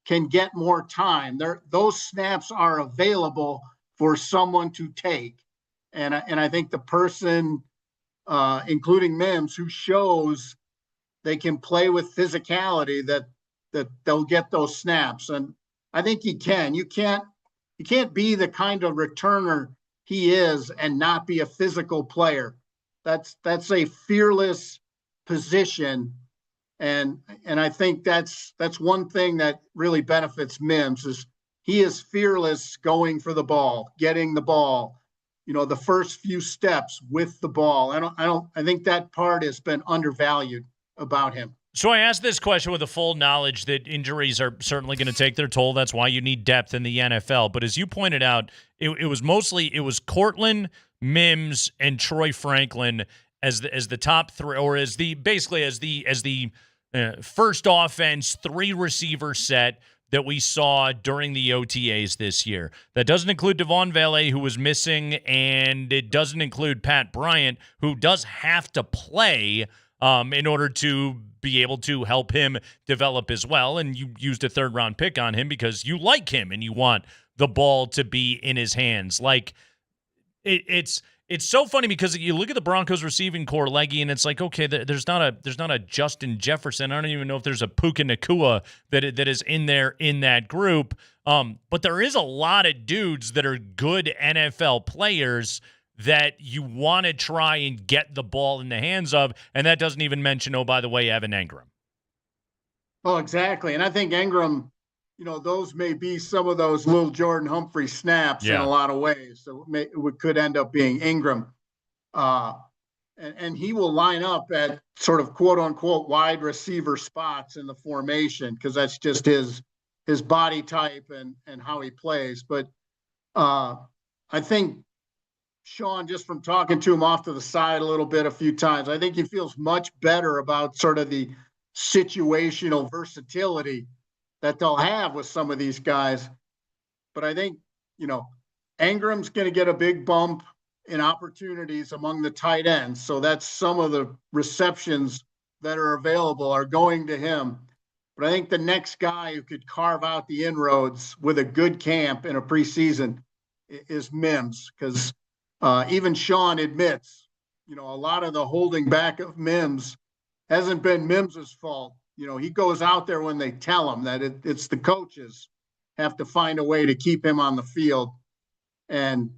can get more time. Those snaps are available for someone to take. And I think the person, including Mims, who shows they can play with physicality, that they'll get those snaps. And I think he can. You can't be the kind of returner he is and not be a physical player. That's a fearless position. And I think that's one thing that really benefits Mims is he is fearless going for the ball, getting the ball, the first few steps with the ball. I think that part has been undervalued about him. So I asked this question with the full knowledge that injuries are certainly going to take their toll. That's why you need depth in the NFL. But as you pointed out, it was Cortland, Mims, and Troy Franklin as the top three, or as the first offense 3 receiver set that we saw during the OTAs this year. That doesn't include Devon Valet, who was missing, and it doesn't include Pat Bryant, who does have to play in order to be able to help him develop as well. And you used a 3rd-round pick on him because you like him and you want the ball to be in his hands. Like, it's so funny because you look at the Broncos receiving core, Leggy, and it's like, okay, there's not a Justin Jefferson. I don't even know if there's a Puka Nacua that is in there in that group. But there is a lot of dudes that are good NFL players that you want to try and get the ball in the hands of, and that doesn't even mention, oh, by the way, Evan Engram. Oh, exactly. And I think Engram, those may be some of those little Jordan Humphrey snaps in a lot of ways. So it could end up being Engram. And he will line up at sort of quote unquote wide receiver spots in the formation because that's just his body type and how he plays. But I think Sean, just from talking to him off to the side a little bit a few times, I think he feels much better about sort of the situational versatility that they'll have with some of these guys. But I think, Engram's going to get a big bump in opportunities among the tight ends. So that's some of the receptions that are available are going to him. But I think the next guy who could carve out the inroads with a good camp in a preseason is Mims, because even Sean admits, a lot of the holding back of Mims hasn't been Mims's fault. He goes out there when they tell him that it's the coaches have to find a way to keep him on the field. And,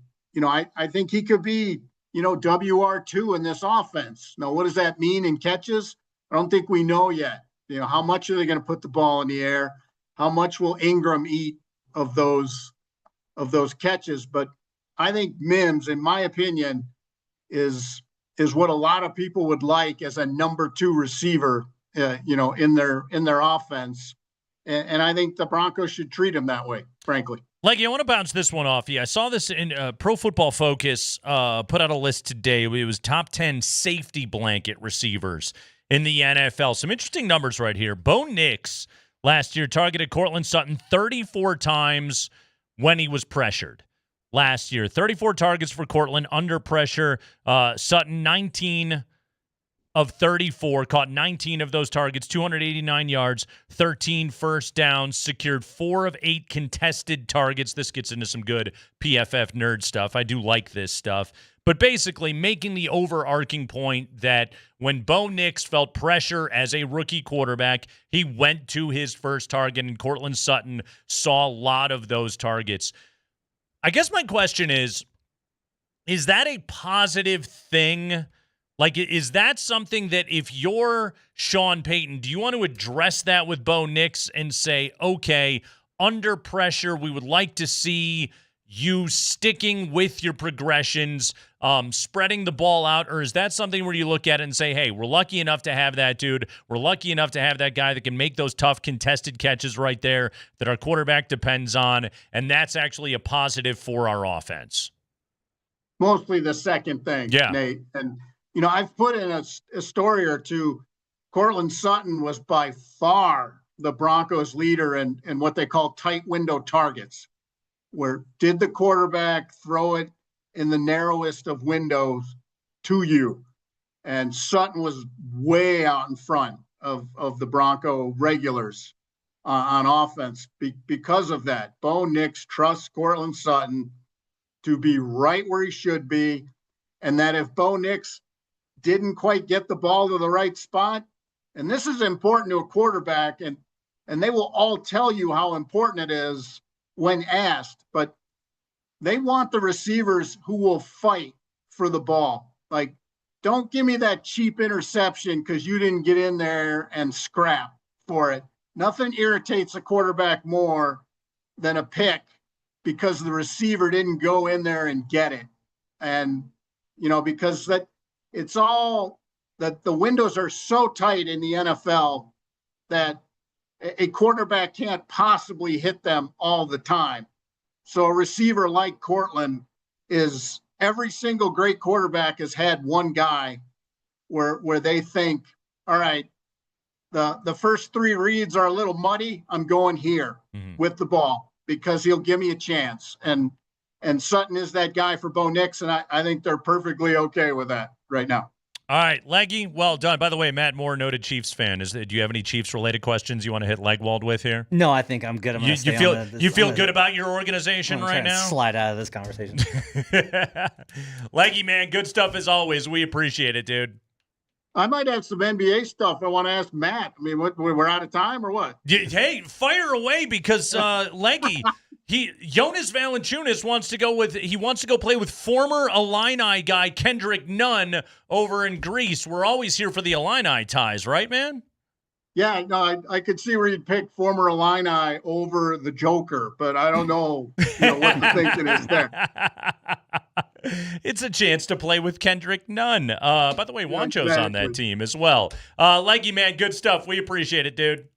I think he could be, WR2 in this offense. Now, what does that mean in catches? I don't think we know yet. How much are they going to put the ball in the air? How much will Engram eat of those catches? But I think Mims, in my opinion, is what a lot of people would like as a number 2 receiver, in their offense. And I think the Broncos should treat him that way, frankly. Leggy, I want to bounce this one off you. I saw this in Pro Football Focus put out a list today. It was top 10 safety blanket receivers in the NFL. Some interesting numbers right here. Bo Nix last year targeted Courtland Sutton 34 times when he was pressured. Last year, 34 targets for Courtland under pressure. Sutton, 19 of 34, caught 19 of those targets, 289 yards, 13 first downs, secured 4 of 8 contested targets. This gets into some good PFF nerd stuff. I do like this stuff. But basically making the overarching point that when Bo Nix felt pressure as a rookie quarterback, he went to his first target, and Courtland Sutton saw a lot of those targets. I guess my question is that a positive thing? Like, is that something that if you're Sean Payton, do you want to address that with Bo Nix and say, okay, under pressure, we would like to see you sticking with your progressions, spreading the ball out, or is that something where you look at it and say, hey, we're lucky enough to have that dude. We're lucky enough to have that guy that can make those tough contested catches right there that our quarterback depends on, and that's actually a positive for our offense? Mostly the second thing, Nate. And, I've put in a story or two. Cortland Sutton was by far the Broncos leader in what they call tight window targets, where did the quarterback throw it in the narrowest of windows to you? And Sutton was way out in front of the Bronco regulars on offense because of that. Bo Nix trusts Cortland Sutton to be right where he should be, and that if Bo Nix didn't quite get the ball to the right spot, and this is important to a quarterback, and they will all tell you how important it is when asked, but they want the receivers who will fight for the ball. Like, don't give me that cheap interception because you didn't get in there and scrap for it. Nothing irritates a quarterback more than a pick because the receiver didn't go in there and get it. And, because that it's all that the windows are so tight in the NFL that a quarterback can't possibly hit them all the time. So a receiver like Cortland is every single great quarterback has had one guy where they think, all right, the first three reads are a little muddy. I'm going here with the ball because he'll give me a chance. And Sutton is that guy for Bo Nix, and I think they're perfectly okay with that right now. All right, Leggy, well done. By the way, Matt Moore, noted Chiefs fan. Do you have any Chiefs-related questions you want to hit Legwald with here? No, I think I'm good. You feel good about your organization right now? Slide out of this conversation. Leggy, man, good stuff as always. We appreciate it, dude. I might have some NBA stuff I want to ask Matt. I mean, we're out of time or what? Hey, fire away because Leggy, Jonas Valanciunas wants to go play with former Illini guy Kendrick Nunn over in Greece. We're always here for the Illini ties, right, man? Yeah, no, I could see where you'd pick former Illini over the Joker, but I don't know, what the thinking is there. It's a chance to play with Kendrick Nunn. By the way, Wancho's on that team as well. Leggy, man, good stuff. We appreciate it, dude.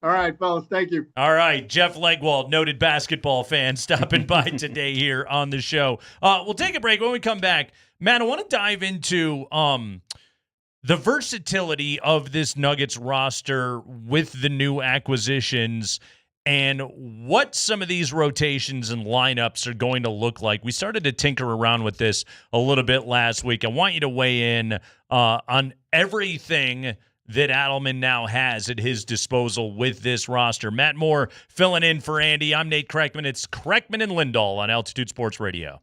All right, fellas. Thank you. All right. Jeff Legwald, noted basketball fan, stopping by today here on the show. We'll take a break. When we come back, Matt, I want to dive into the versatility of this Nuggets roster with the new acquisitions and what some of these rotations and lineups are going to look like. We started to tinker around with this a little bit last week. I want you to weigh in on everything that Adelman now has at his disposal with this roster. Matt Moore filling in for Andy. I'm Nate Kreckman. It's Kreckman and Lindahl on Altitude Sports Radio.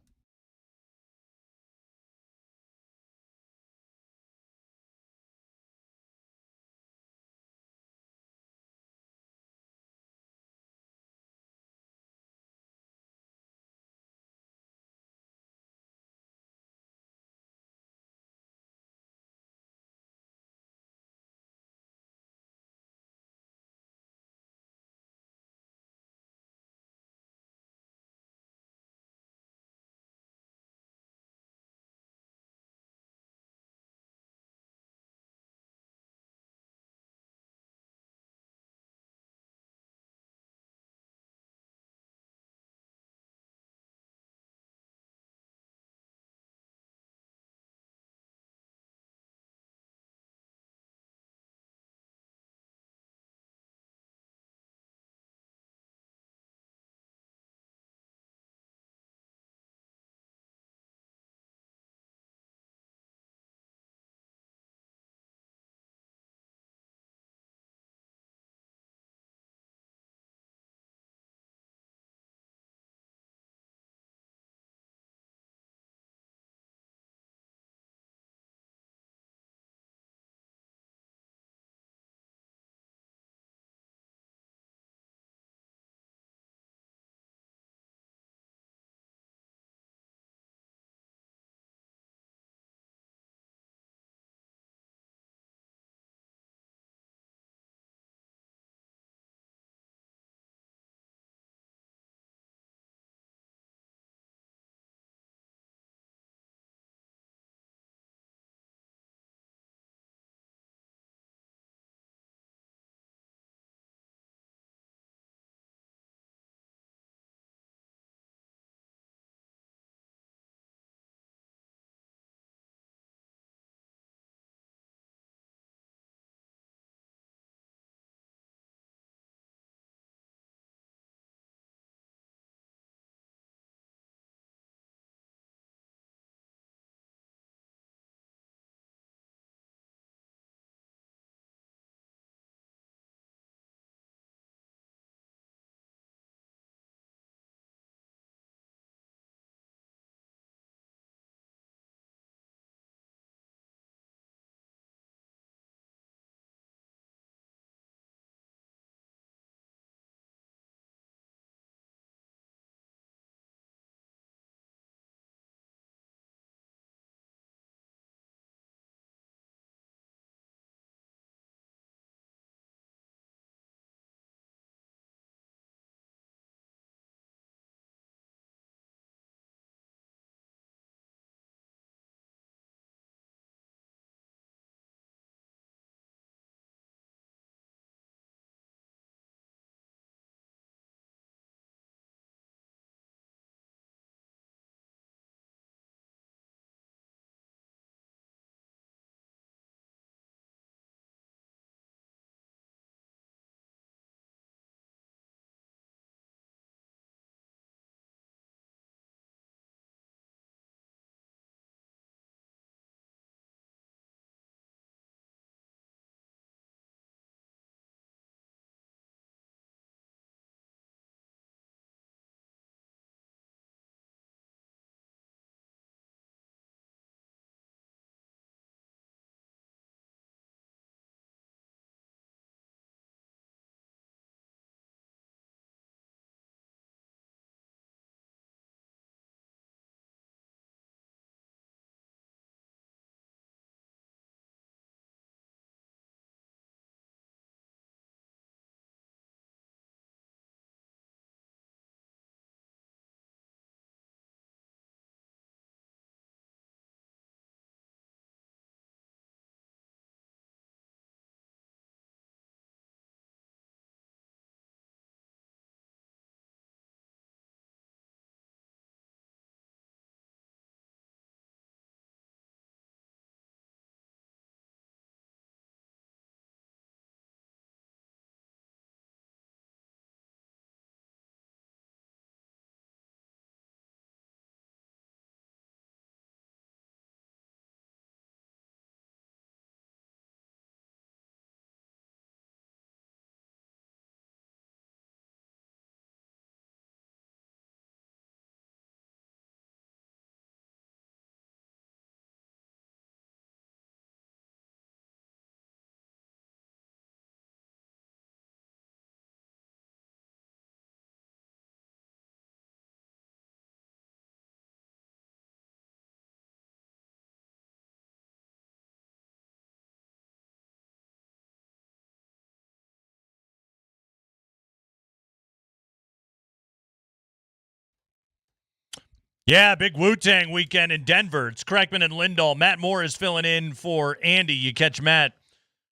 Yeah, big Wu-Tang weekend in Denver. It's Kreckman and Lindahl. Matt Moore is filling in for Andy. You catch Matt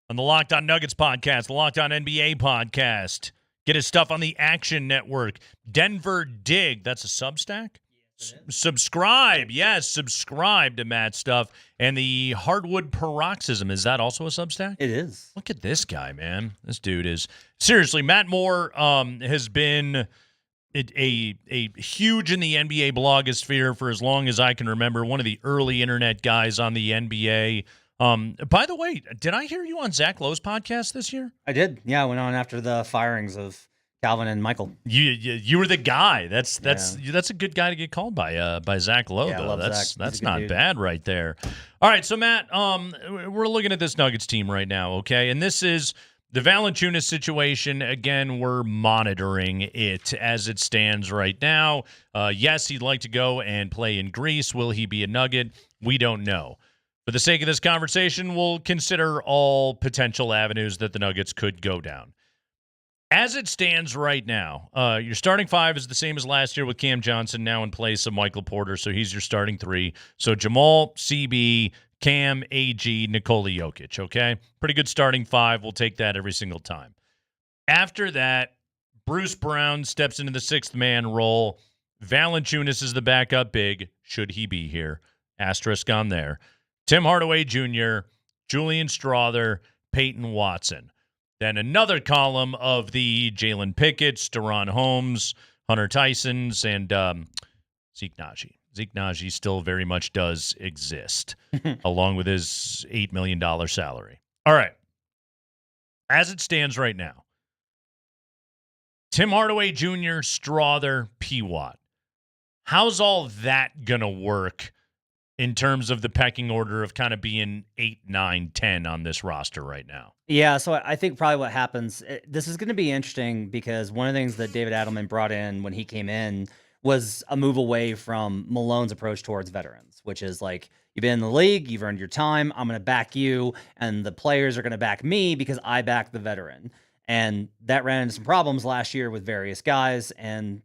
on the Locked On Nuggets podcast, the Locked On NBA podcast. Get his stuff on the Action Network. Denver Dig. That's a Substack? Subscribe. Yes, subscribe to Matt's stuff. And the Hardwood Paroxysm. Is that also a Substack? It is. Look at this guy, man. This dude is. Seriously, Matt Moore has been a huge in the NBA blogosphere for as long as I can remember. One of the early internet guys on the NBA. By the way, did I hear you on Zach Lowe's podcast this year? I did. Yeah, I went on after the firings of Calvin and Michael. You were the guy. That's a good guy to get called by Zach Lowe. Yeah, though. I love That's Zach. He's a good not dude. bad right there. All right, so Matt, we're looking at this Nuggets team right now, okay? And this is the Valančiūnas situation. Again, we're monitoring it as it stands right now. Yes, he'd like to go and play in Greece. Will he be a Nugget? We don't know. For the sake of this conversation, we'll consider all potential avenues that the Nuggets could go down. As it stands right now, your starting five is the same as last year with Cam Johnson now in place of Michael Porter, so he's your starting three. So Jamal, CB, Cam, AG, Nikola Jokic, okay? Pretty good starting five. We'll take that every single time. After that, Bruce Brown steps into the sixth man role. Valanciunas is the backup big, should he be here. Asterisk on there. Tim Hardaway Jr., Julian Strawther, Peyton Watson. Then another column of the Jalen Pickett's, Deron Holmes, Hunter Tyson's, and Zeke Naji. Zeke Naji still very much does exist, along with his $8 million salary. All right. As it stands right now, Tim Hardaway Jr., Strawther, P. Watt. How's all that going to work in terms of the pecking order of kind of being 8, 9, 10 on this roster right now? Yeah, so I think probably what happens, this is going to be interesting because one of the things that David Adelman brought in when he came in was a move away from Malone's approach towards veterans, which is like, you've been in the league, you've earned your time, I'm going to back you, and the players are going to back me because I back the veteran. And that ran into some problems last year with various guys, and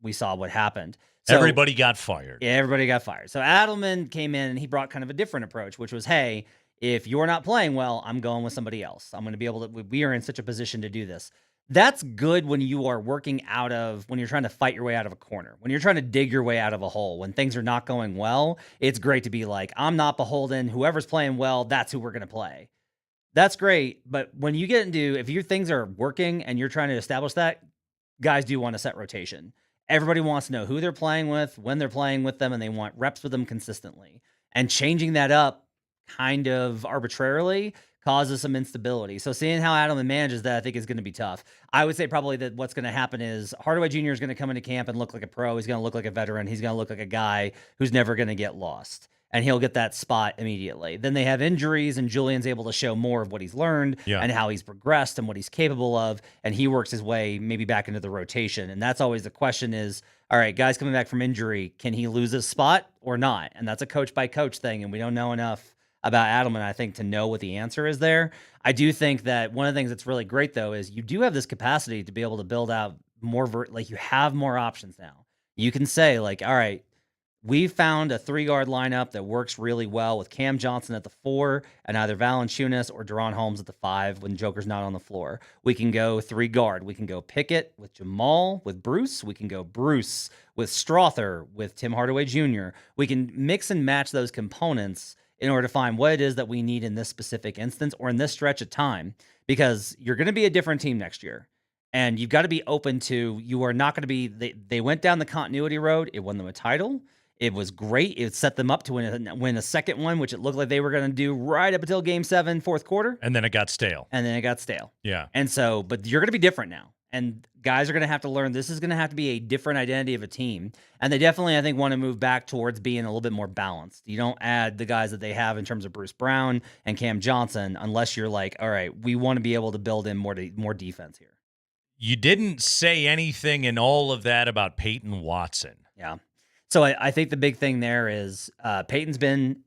we saw what happened. So, everybody got fired. Yeah, everybody got fired. So Adelman came in and he brought kind of a different approach, which was, hey, if you're not playing well, I'm going with somebody else. I'm going to be able to, we are in such a position to do this. That's good when you are working out of, when you're trying to fight your way out of a corner, when you're trying to dig your way out of a hole, when things are not going well, it's great to be like, I'm not beholden. Whoever's playing well, that's who we're going to play. That's great. But when you get into, if your things are working and you're trying to establish that, guys do want to set rotation. Everybody wants to know who they're playing with, when they're playing with them, and they want reps with them consistently. And changing that up kind of arbitrarily causes some instability. So seeing how Adelman manages that, I think, is going to be tough. I would say probably that what's going to happen is Hardaway Jr. is going to come into camp and look like a pro. He's going to look like a veteran. He's going to look like a guy who's never going to get lost. And he'll get that spot immediately. Then they have injuries, and Julian's able to show more of what he's learned and how he's progressed and what he's capable of, and he works his way maybe back into the rotation. And that's always the question is, all right, guys coming back from injury, can he lose his spot or not? And that's a coach-by-coach thing, and we don't know enough about Adelman, I think, to know what the answer is there. I do think that one of the things that's really great, though, is you do have this capacity to be able to build out more, like you have more options now. You can say, like, all right, we found a 3-guard lineup that works really well with Cam Johnson at the 4 and either Valanciunas or Deron Holmes at the 5 when Joker's not on the floor. We can go 3-guard. We can go Pickett with Jamal, with Bruce. We can go Bruce with Strawther, with Tim Hardaway Jr. We can mix and match those components in order to find what it is that we need in this specific instance or in this stretch of time, because you're going to be a different team next year. And you've got to be open to, you are not going to be, they went down the continuity road. It won them a title. It was great. It set them up to win a second one, which it looked like they were going to do right up until Game 7, fourth quarter. And then it got stale. Yeah. And so, but you're going to be different now. And guys are going to have to learn, this is going to have to be a different identity of a team. And they definitely, I think, want to move back towards being a little bit more balanced. You don't add the guys that they have in terms of Bruce Brown and Cam Johnson unless you're like, all right, we want to be able to build in more defense here. You didn't say anything in all of that about Peyton Watson. Yeah. So I think the big thing there is Peyton's been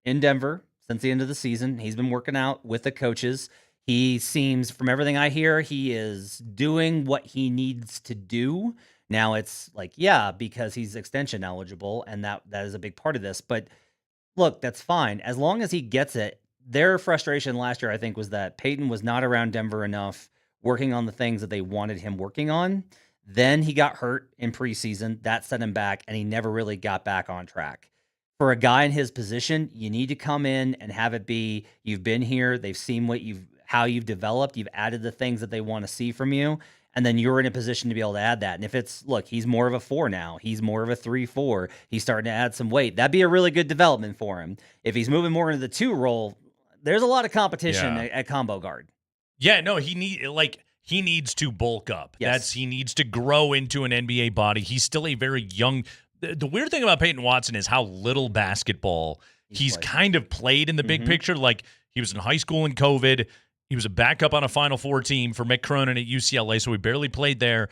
in Denver since the end of the season. He's been working out with the coaches. He seems, from everything I hear, he is doing what he needs to do Now it's like, yeah, because he's extension eligible, and that is a big part of this. But look, that's fine. As long as he gets it. Their frustration last year, I think, was that Peyton was not around Denver enough working on the things that they wanted him working on. Then he got hurt in preseason. That set him back, and he never really got back on track. For a guy in his position, you need to come in and have it be, you've been here, they've seen how you've developed, you've added the things that they want to see from you, and then you're in a position to be able to add that. And if it's, look, he's more of a 4 now, he's more of a 3-4, he's starting to add some weight, that'd be a really good development for him. If he's moving more into the 2 role, there's a lot of competition at combo guard. Yeah, no, he needs to bulk up. Yes. He needs to grow into an NBA body. He's still a very young. The weird thing about Peyton Watson is how little basketball he's kind of played in the big picture. Like, he was in high school in COVID. He was a backup on a Final Four team for Mick Cronin at UCLA, so he barely played there.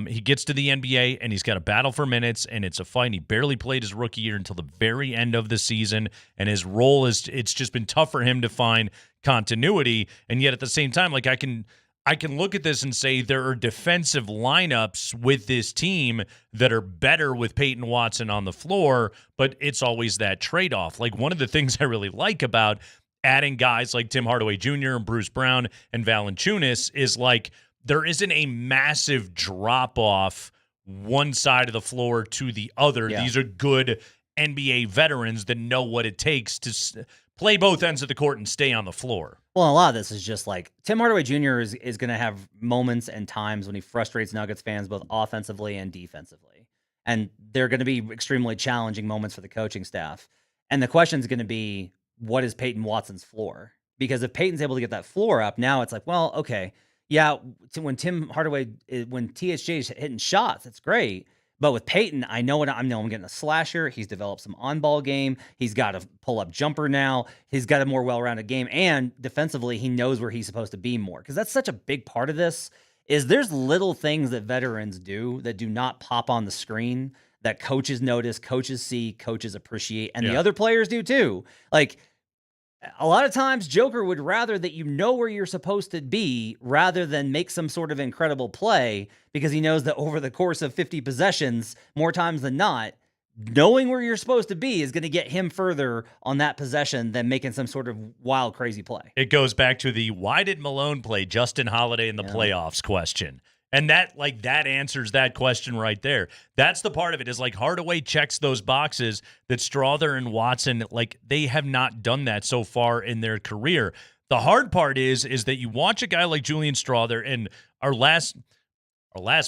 He gets to the NBA, and he's got to battle for minutes, and it's a fight. And he barely played his rookie year until the very end of the season, and his role it's just been tough for him to find continuity. And yet at the same time, like, I can look at this and say there are defensive lineups with this team that are better with Peyton Watson on the floor, but it's always that trade-off. Like, one of the things I really like about adding guys like Tim Hardaway Jr. and Bruce Brown and Valančiūnas is, like, there isn't a massive drop-off one side of the floor to the other. Yeah. These are good NBA veterans that know what it takes to play both ends of the court and stay on the floor. Well, a lot of this is just like Tim Hardaway Jr. is going to have moments and times when he frustrates Nuggets fans both offensively and defensively. And they're going to be extremely challenging moments for the coaching staff. And the question is going to be, what is Peyton Watson's floor? Because if Peyton's able to get that floor up, now it's like, well, okay, yeah, when THJ is hitting shots, it's great. But with Peyton, I know I'm getting a slasher. He's developed some on-ball game. He's got a pull-up jumper now. He's got a more well-rounded game. And defensively, he knows where he's supposed to be more. Because that's such a big part of this, is there's little things that veterans do that do not pop on the screen that coaches notice, coaches see, coaches appreciate, and the other players do too. Like, a lot of times, Joker would rather that you know where you're supposed to be rather than make some sort of incredible play, because he knows that over the course of 50 possessions, more times than not, knowing where you're supposed to be is going to get him further on that possession than making some sort of wild, crazy play. It goes back to the why did Malone play Justin Holiday in the playoffs question. And that answers that question right there. That's the part of it, is like Hardaway checks those boxes that Strawther and Watson, like, they have not done that so far in their career. The hard part is that you watch a guy like Julian Strawther, and our last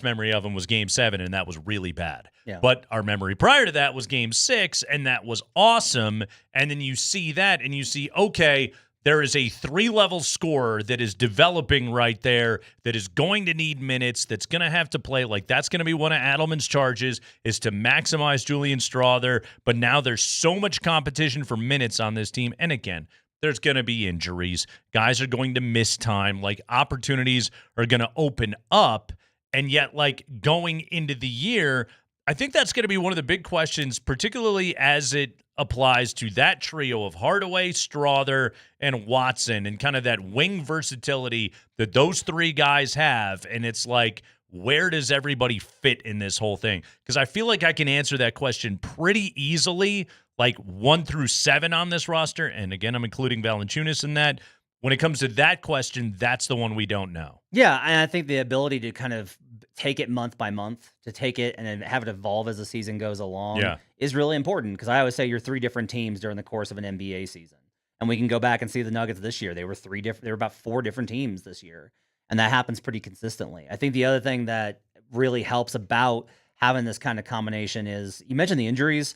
memory of him was Game 7, and that was really bad. Yeah. But our memory prior to that was Game 6, and that was awesome. And then you see that, and you see, okay, there is a 3-level scorer that is developing right there that is going to need minutes, that's going to have to play. Like, that's going to be one of Adelman's charges, is to maximize Julian Strawther. But now there's so much competition for minutes on this team. And again, there's going to be injuries. Guys are going to miss time. Like, opportunities are going to open up. And yet, like, going into the year, I think that's going to be one of the big questions, particularly as it applies to that trio of Hardaway, Strawther, and Watson, and kind of that wing versatility that those 3 guys have. And it's like, where does everybody fit in this whole thing? Because I feel like I can answer that question pretty easily, like 1 through 7 on this roster. And again, I'm including Valančiūnas in that. When it comes to that question, that's the one we don't know. Yeah, and I think the ability to kind of take it month by month, to take it and then have it evolve as the season goes along is really important, because I always say you're 3 different teams during the course of an NBA season. And we can go back and see the Nuggets this year. They were about 4 different teams this year, and that happens pretty consistently. I think the other thing that really helps about having this kind of combination is, you mentioned the injuries.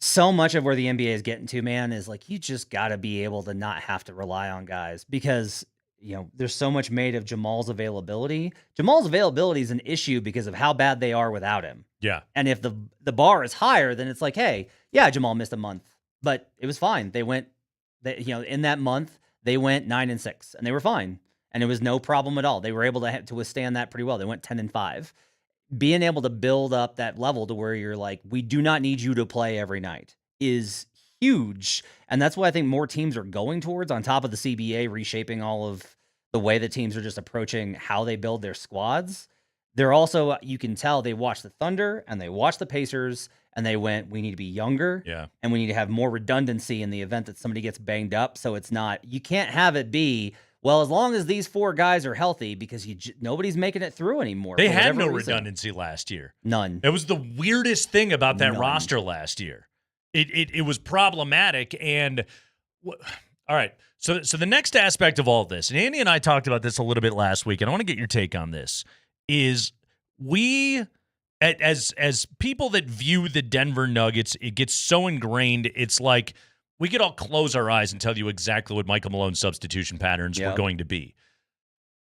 So much of where the NBA is getting to, man, is like, you just got to be able to not have to rely on guys, because there's so much made of Jamal's availability. Jamal's availability is an issue because of how bad they are without him. Yeah. And if the bar is higher, then it's like, hey, yeah, Jamal missed a month, but it was fine. In that month, they went 9-6, and they were fine, and it was no problem at all. They were able to withstand that pretty well. They went 10-5. Being able to build up that level to where you're like, we do not need you to play every night, is huge. And that's what I think more teams are going towards, on top of the CBA reshaping all of the way that teams are just approaching how they build their squads. they're also, you can tell they watched the Thunder and they watched the Pacers and they went, we need to be younger. Yeah. And we need to have more redundancy in the event that somebody gets banged up. So it's not, you can't have it be, well, as long as these 4 guys are healthy, because nobody's making it through anymore. They had no redundancy last year. None. It was the weirdest thing about that None. roster last year. It was problematic. And all right, so the next aspect of all of this, and Andy and I talked about this a little bit last week, and I want to get your take on this, is we, as people that view the Denver Nuggets, it gets so ingrained, it's like we could all close our eyes and tell you exactly what Michael Malone's substitution patterns were going to be.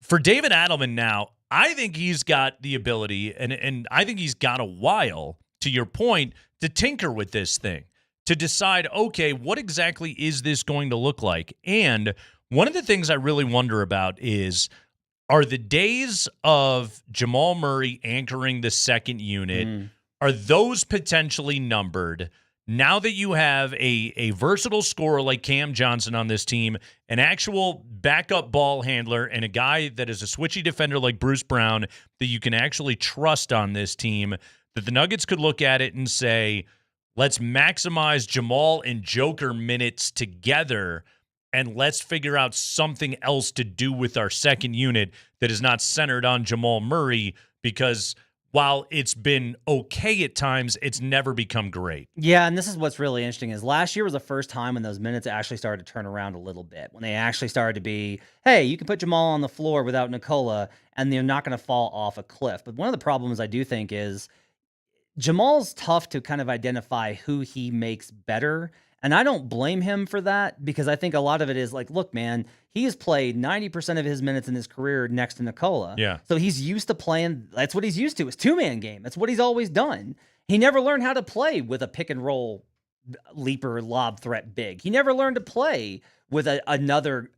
For David Adelman now, I think he's got the ability, and I think he's got a while, to your point, to tinker with this thing, to decide, okay, what exactly is this going to look like? And one of the things I really wonder about is, are the days of Jamal Murray anchoring the second unit, are those potentially numbered now that you have a versatile scorer like Cam Johnson on this team, an actual backup ball handler, and a guy that is a switchy defender like Bruce Brown that you can actually trust on this team, that the Nuggets could look at it and say, let's maximize Jamal and Joker minutes together, and let's figure out something else to do with our second unit that is not centered on Jamal Murray, because while it's been okay at times, it's never become great. Yeah, and this is what's really interesting is last year was the first time when those minutes actually started to turn around a little bit, when they actually started to be, hey, you can put Jamal on the floor without Nikola, and they're not going to fall off a cliff. But one of the problems I do think is Jamal's tough to kind of identify who he makes better. And I don't blame him for that, because I think a lot of it is like, look, man, he has played 90% of his minutes in his career next to Nikola. Yeah. So he's used to playing. That's what he's used to. It's 2-man game. That's what he's always done. He never learned how to play with a pick and roll leaper lob threat big. He never learned to play with another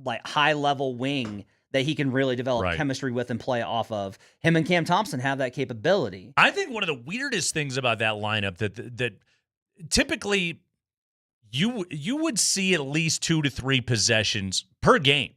like high level wing that he can really develop chemistry with and play off of. Him and Cam Thompson have that capability. I think one of the weirdest things about that lineup that typically you would see at least 2 to 3 possessions per game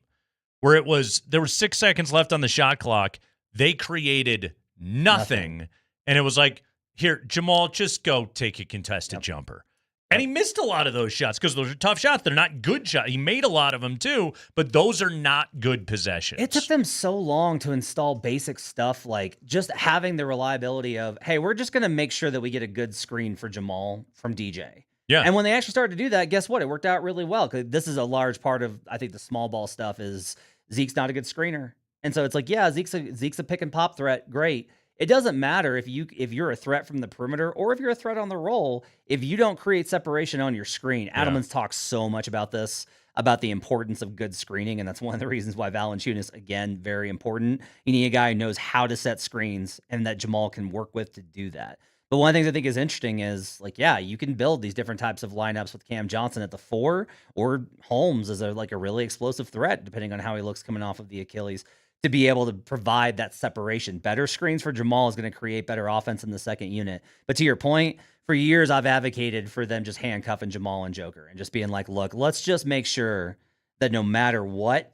where there was 6 seconds left on the shot clock. They created nothing. And it was like, here, Jamal, just go take a contested jumper. And he missed a lot of those shots because those are tough shots. They're not good shots. He made a lot of them too, but those are not good possessions. It took them so long to install basic stuff, like just having the reliability of, hey, we're just going to make sure that we get a good screen for Jamal from DJ. Yeah. And when they actually started to do that, guess what? It worked out really well, because this is a large part of, I think, the small ball stuff is Zeke's not a good screener. And so it's like, yeah, Zeke's a pick and pop threat. Great. It doesn't matter if you're a threat from the perimeter or if you're a threat on the roll. If you don't create separation on your screen, Adelman's talked so much about this, about the importance of good screening, and that's one of the reasons why Valančiūnas, again, very important. You need a guy who knows how to set screens and that Jamal can work with to do that. But one of the things I think is interesting is, like, yeah, you can build these different types of lineups with Cam Johnson at the 4 or Holmes as a really explosive threat, depending on how he looks coming off of the Achilles, to be able to provide that separation. Better screens for Jamal is going to create better offense in the second unit. But to your point, for years I've advocated for them just handcuffing Jamal and Joker and just being like, look, let's just make sure that no matter what,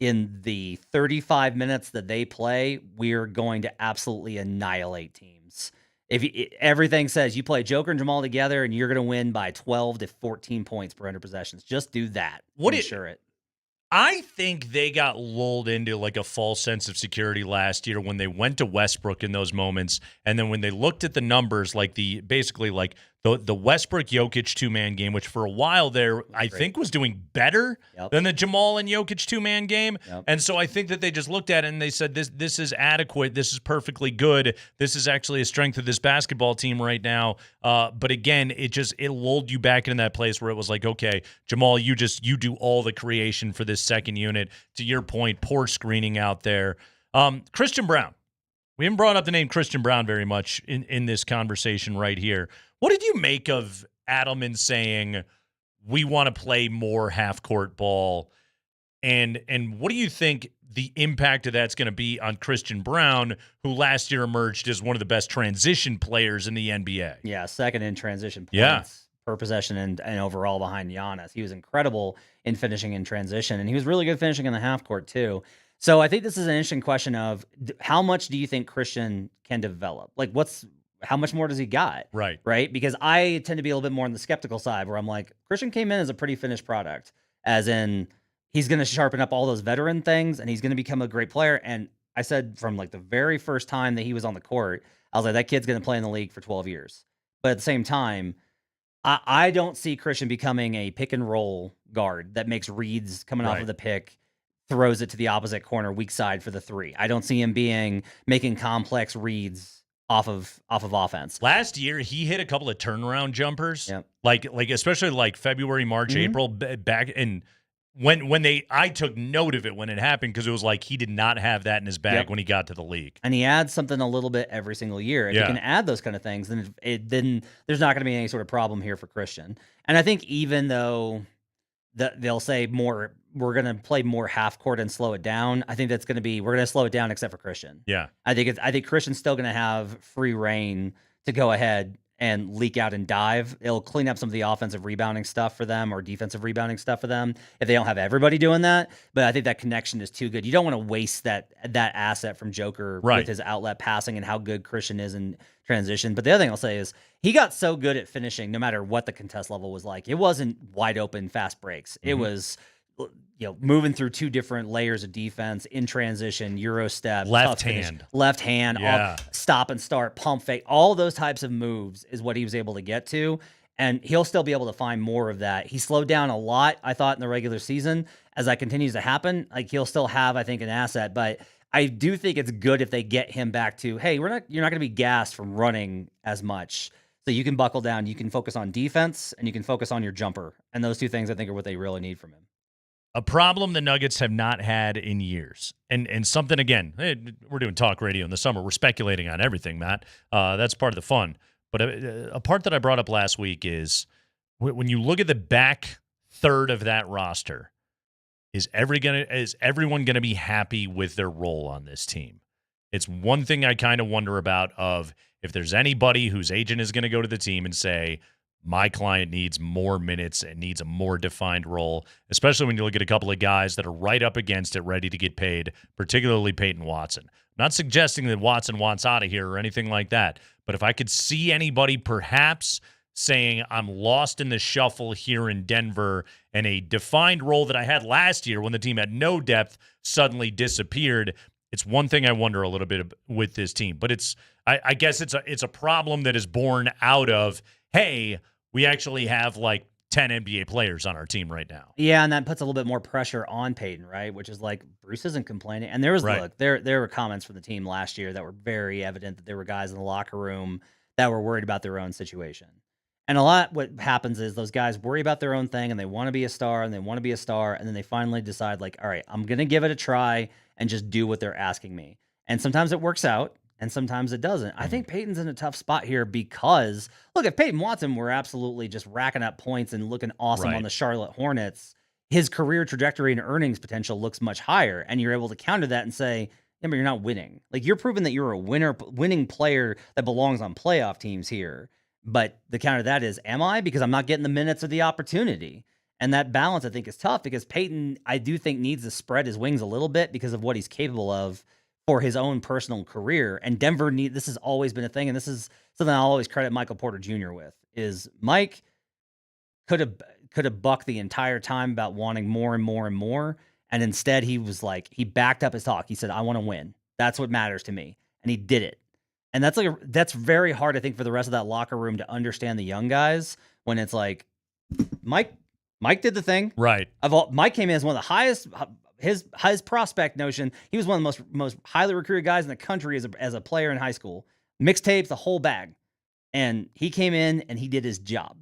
in the 35 minutes that they play, we're going to absolutely annihilate teams. Everything says you play Joker and Jamal together and you're going to win by 12 to 14 points per 100 possessions. Just do that. Ensure it. I think they got lulled into like a false sense of security last year when they went to Westbrook in those moments, and then when they looked at the numbers, like the Westbrook Jokic 2-man game, which for a while there I think was doing better than the Jamal and Jokic 2-man game, and so I think that they just looked at it and they said this is adequate, this is perfectly good, this is actually a strength of this basketball team right now. But again, it lulled you back into that place where it was like, okay, Jamal, you do all the creation for this second unit. To your point, poor screening out there. Christian Braun. We haven't brought up the name Christian Braun very much in this conversation right here. What did you make of Adelman saying we want to play more half-court ball? And what do you think the impact of that's going to be on Christian Braun, who last year emerged as one of the best transition players in the NBA? Yeah, second in transition points per possession and overall behind Giannis. He was incredible in finishing in transition, and he was really good finishing in the half court too. So I think this is an interesting question of how much do you think Christian can develop? Like, how much more does he got? Right. Right? Because I tend to be a little bit more on the skeptical side where I'm like, Christian came in as a pretty finished product, as in he's going to sharpen up all those veteran things and he's going to become a great player. And I said from like the very first time that he was on the court, I was like, that kid's going to play in the league for 12 years. But at the same time, I don't see Christian becoming a pick and roll guard that makes reads coming off of the pick, throws it to the opposite corner, weak side for the three. I don't see him making complex reads off of offense. Last year, he hit a couple of turnaround jumpers, like especially like February, March, April, back in I took note of it when it happened because it was like he did not have that in his bag when he got to the league. And he adds something a little bit every single year. If you can add those kind of things, then then there's not going to be any sort of problem here for Christian. And I think even though they'll say more, we're going to play more half court and slow it down. I think that's going to be, we're going to slow it down except for Christian. Yeah. I think Christian's still going to have free reign to go ahead and leak out and dive. It'll clean up some of the offensive rebounding stuff for them or defensive rebounding stuff for them if they don't have everybody doing that. But I think that connection is too good. You don't want to waste that asset from Joker with his outlet passing and how good Christian is in transition. But the other thing I'll say is he got so good at finishing no matter what the contest level was like. It wasn't wide open fast breaks. It was moving through two different layers of defense in transition, Euro step, left hand, stop and start, pump fake, all those types of moves is what he was able to get to. And he'll still be able to find more of that. He slowed down a lot, I thought, in the regular season. As that continues to happen, like he'll still have, I think, an asset. But I do think it's good if they get him back to, hey, you're not going to be gassed from running as much. So you can buckle down, you can focus on defense, and you can focus on your jumper. And those two things, I think, are what they really need from him. A problem the Nuggets have not had in years. And something, again, we're doing talk radio in the summer. We're speculating on everything, Matt. That's part of the fun. But a part that I brought up last week is when you look at the back third of that roster, is everyone going to be happy with their role on this team? It's one thing I kind of wonder about of if there's anybody whose agent is going to go to the team and say, my client needs more minutes and needs a more defined role, especially when you look at a couple of guys that are right up against it, ready to get paid, particularly Peyton Watson. I'm not suggesting that Watson wants out of here or anything like that, but if I could see anybody perhaps saying I'm lost in the shuffle here in Denver and a defined role that I had last year when the team had no depth suddenly disappeared, it's one thing I wonder a little bit with this team. But I guess it's a problem that is born out of, hey, we actually have like 10 NBA players on our team right now. Yeah, and that puts a little bit more pressure on Peyton, right? Which is like Bruce isn't complaining. And there was there were comments from the team last year that were very evident that there were guys in the locker room that were worried about their own situation. And a lot what happens is those guys worry about their own thing and they want to be a star and then they finally decide like, all right, I'm going to give it a try and just do what they're asking me. And sometimes it works out. And sometimes it doesn't. I think Peyton's in a tough spot here because, look, if Peyton Watson were absolutely just racking up points and looking awesome on the Charlotte Hornets, his career trajectory and earnings potential looks much higher. And you're able to counter that and say, yeah, but you're not winning. Like, you're proving that you're a winning player that belongs on playoff teams here. But the counter to that is, am I? Because I'm not getting the minutes or the opportunity. And that balance, I think, is tough because Peyton, I do think, needs to spread his wings a little bit because of what he's capable of for his own personal career. And Denver this has always been a thing, and this is something I'll always credit Michael Porter Jr. with, is Mike could have bucked the entire time about wanting more and more and more. And instead he was like, he backed up his talk. He said, I want to win. That's what matters to me. And he did it. And that's very hard, I think, for the rest of that locker room to understand the young guys when it's like, Mike did the thing. Right. Mike came in as one of the highest, his prospect notion. He was one of the most highly recruited guys in the country as a player in high school. Mixtapes, the whole bag. And he came in and he did his job.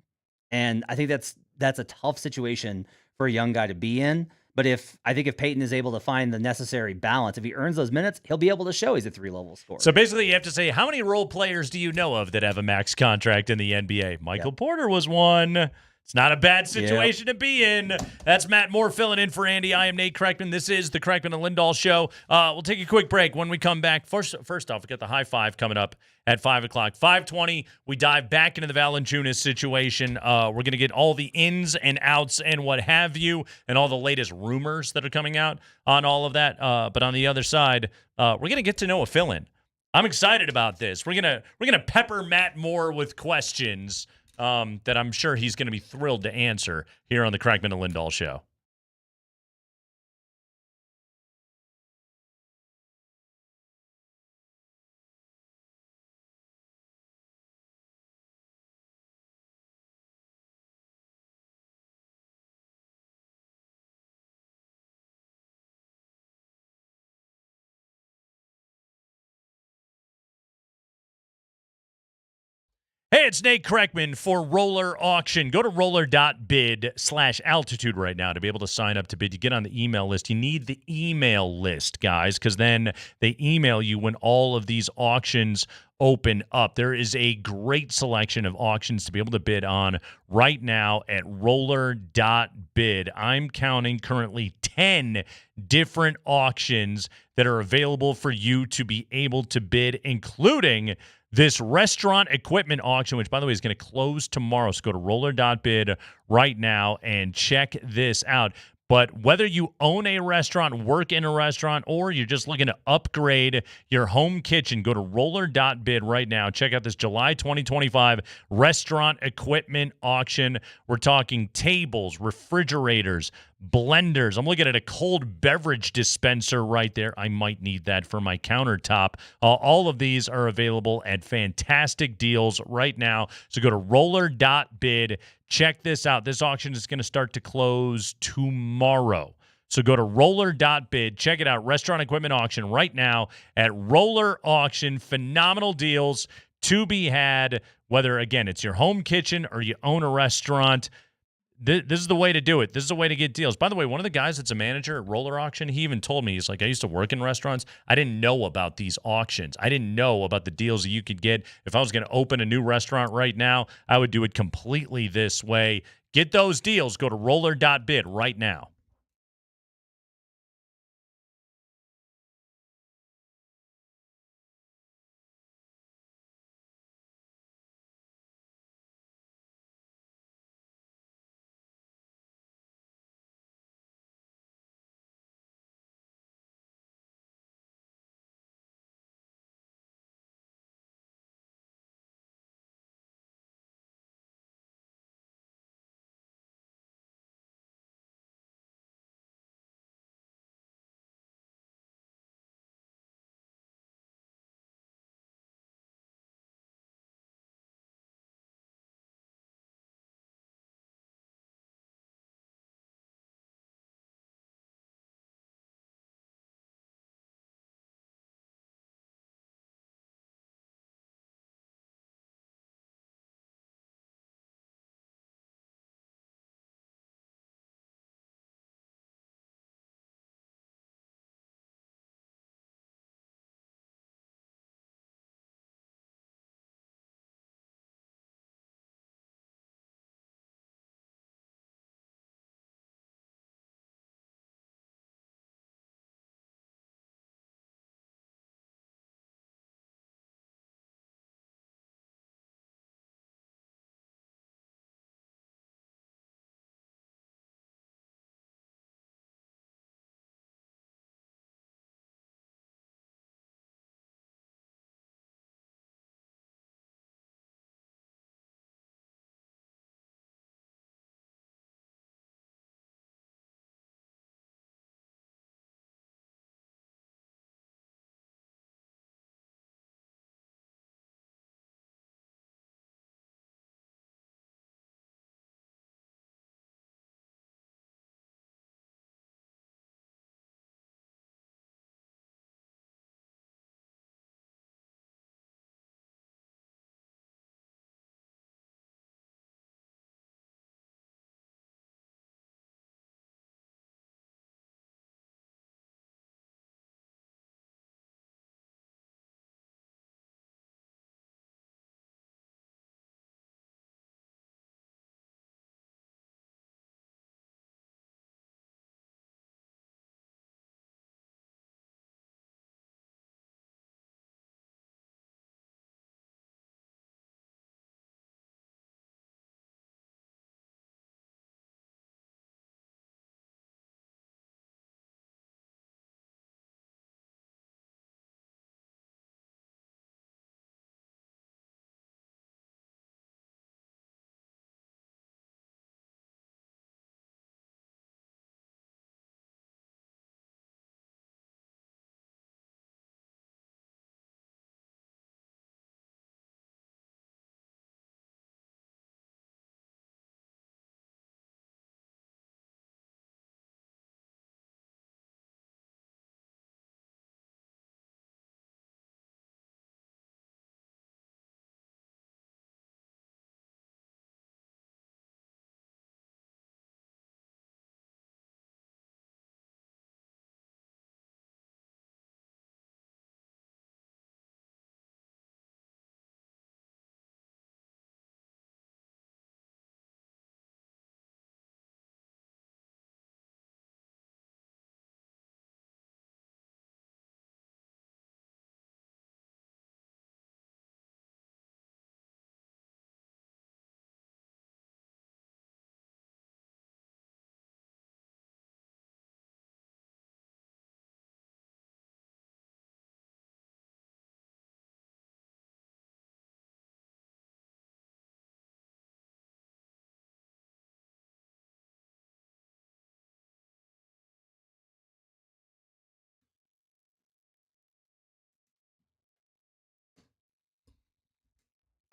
And I think that's a tough situation for a young guy to be in. But I think if Peyton is able to find the necessary balance, if he earns those minutes, he'll be able to show he's a 3-level scorer. So basically you have to say, how many role players do you know of that have a max contract in the NBA? Michael Porter was one. It's not a bad situation to be in. That's Matt Moore filling in for Andy. I am Nate Kreckman. This is the Kreckman and Lindahl Show. We'll take a quick break. When we come back, first off, we got the high five coming up at 5 o'clock. 5:20, we dive back into the Valančiūnas situation. We're going to get all the ins and outs and what have you, and all the latest rumors that are coming out on all of that. But on the other side, we're going to get to know a fill-in. I'm excited about this. We're gonna pepper Matt Moore with questions that I'm sure he's going to be thrilled to answer here on the Kreckman and Lindahl Show. Hey, it's Nate Kreckman for Roller Auction. Go to roller.bid/altitude right now to be able to sign up to bid. You get on the email list. You need the email list, guys, because then they email you when all of these auctions open up. There is a great selection of auctions to be able to bid on right now at roller.bid. I'm counting currently 10 different auctions that are available for you to be able to bid, including this restaurant equipment auction, which, by the way, is going to close tomorrow. So go to roller.bid right now and check this out. But whether you own a restaurant, work in a restaurant, or you're just looking to upgrade your home kitchen, go to roller.bid right now. Check out this July 2025 restaurant equipment auction. We're talking tables, refrigerators, blenders. I'm looking at a cold beverage dispenser right there. I might need that for my countertop. All of these are available at fantastic deals right now. So go to roller.bid. Check this out. This auction is going to start to close tomorrow. So go to roller.bid. Check it out. Restaurant equipment auction right now at Roller Auction. Phenomenal deals to be had, whether, again, it's your home kitchen or you own a restaurant. This is the way to do it. This is the way to get deals. By the way, one of the guys that's a manager at Roller Auction, he even told me, he's like, I used to work in restaurants. I didn't know about these auctions. I didn't know about the deals that you could get. If I was going to open a new restaurant right now, I would do it completely this way. Get those deals. Go to roller.bid right now.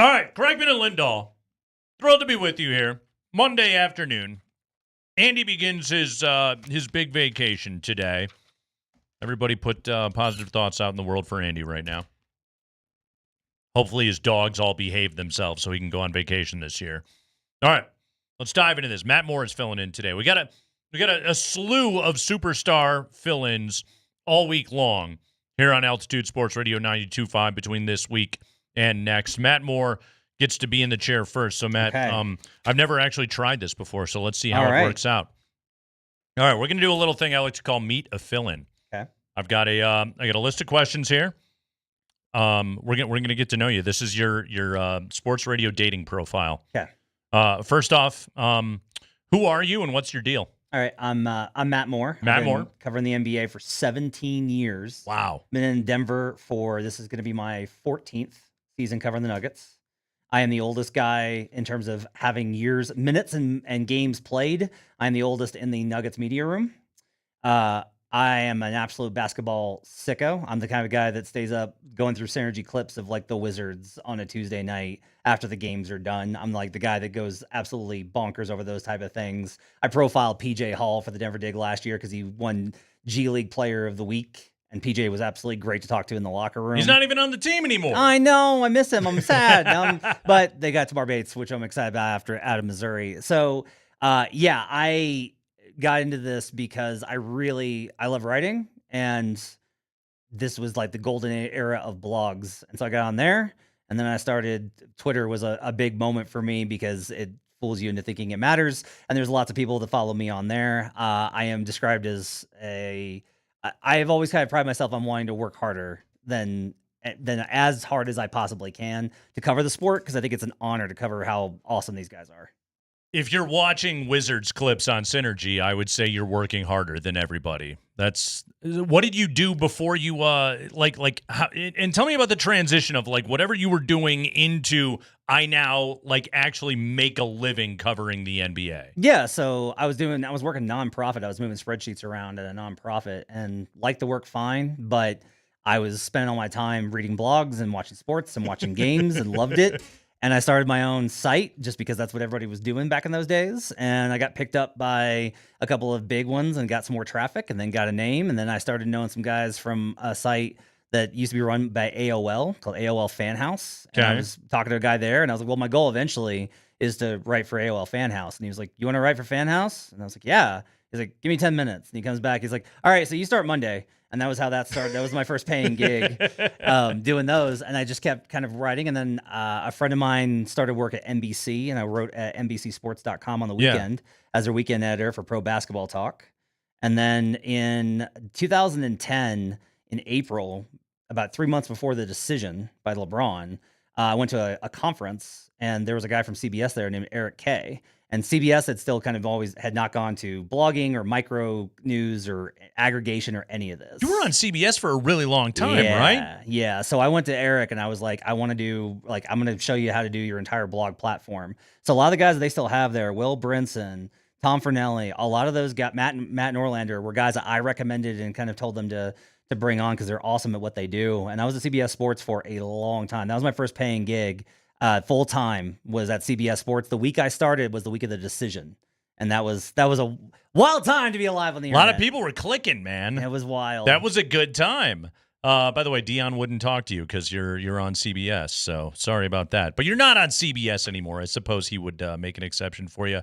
All right, Kreckman and Lindahl. Thrilled to be with you here. Monday afternoon. Andy begins his big vacation today. Everybody put positive thoughts out in the world for Andy right now. Hopefully his dogs all behave themselves so he can go on vacation this year. All right, let's dive into this. Matt Moore is filling in today. We got a slew of superstar fill-ins all week long here on Altitude Sports Radio 92.5 between this week and next. Matt Moore gets to be in the chair first. So, Matt, Okay. I've never actually tried this before, so let's see how All it right. works out. All right, we're going to do a little thing I like to call Meet a Fill-In. Okay. I've got I got a list of questions here. We're gonna get to know you. This is your sports radio dating profile. Okay. First off, who are you and what's your deal? All right, I'm Matt Moore. Matt I've been Moore. covering the NBA for 17 years. Wow. Been in Denver this is going to be my 14th season covering the Nuggets. I am the oldest guy in terms of having minutes and games played. I'm the oldest in the Nuggets media room. I am an absolute basketball sicko. I'm the kind of guy that stays up going through synergy clips of like the Wizards on a Tuesday night after the games are done. I'm like the guy that goes absolutely bonkers over those type of things. I profiled PJ Hall for the Denver Dig last year because he won G League Player of the Week. And PJ was absolutely great to talk to in the locker room. He's not even on the team anymore. I know. I miss him. I'm sad. But they got Tamar Bates, which I'm excited about out of Missouri. So, I got into this because I love writing. And this was like the golden era of blogs. And so I got on there. And then I started, Twitter was a big moment for me because it fools you into thinking it matters. And there's lots of people that follow me on there. I am described as I have always kind of prided myself on wanting to work harder than as hard as I possibly can to cover the sport because I think it's an honor to cover how awesome these guys are. If you're watching Wizards clips on Synergy, I would say you're working harder than everybody. What did you do before you and tell me about the transition of like whatever you were doing into I now like actually make a living covering the NBA. Yeah, so I was working nonprofit. I was moving spreadsheets around at a nonprofit and liked the work fine, but I was spending all my time reading blogs and watching sports and watching games and loved it. And I started my own site just because that's what everybody was doing back in those days. And I got picked up by a couple of big ones and got some more traffic and then got a name. And then I started knowing some guys from a site that used to be run by AOL called AOL Fan House. And I was talking to a guy there and I was like, well, my goal eventually is to write for AOL Fan House. And he was like, you want to write for Fan House? And I was like, yeah. He's like, give me 10 minutes. And he comes back. He's like, all right, so you start Monday. And that was how that started. That was my first paying gig doing those. And I just kept kind of writing. And then a friend of mine started work at NBC. And I wrote at NBCsports.com on the weekend as their weekend editor for Pro Basketball Talk. And then in 2010, in April, about 3 months before the decision by LeBron, I went to a conference. And there was a guy from CBS there named Eric Kay. And CBS had still kind of always had not gone to blogging or micro news or aggregation or any of this. You were on CBS for a really long time, right? Yeah. So I went to Eric and I was like, I'm going to show you how to do your entire blog platform. So a lot of the guys that they still have there, Will Brinson, Tom Fernelli, a lot of those guys, Matt Norlander were guys that I recommended and kind of told them to bring on because they're awesome at what they do. And I was at CBS Sports for a long time. That was my first paying gig. Full time was at CBS Sports. The week I started was the week of the decision, and that was a wild time to be alive on the internet. A lot of people were clicking, man. It was wild. That was a good time. By the way, Dion wouldn't talk to you because you're on CBS, so sorry about that. But you're not on CBS anymore. I suppose he would make an exception for you.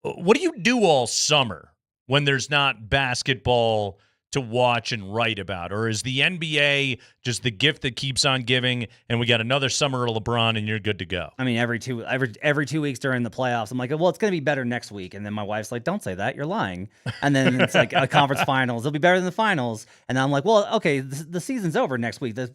What do you do all summer when there's not basketball to watch and write about? Or is the NBA just the gift that keeps on giving and we got another summer of LeBron and you're good to go? I mean, every 2 weeks during the playoffs, I'm like, well, it's going to be better next week. And then my wife's like, don't say that. You're lying. And then it's like a conference finals. It'll be better than the finals. And I'm like, well, okay, the season's over next week. Game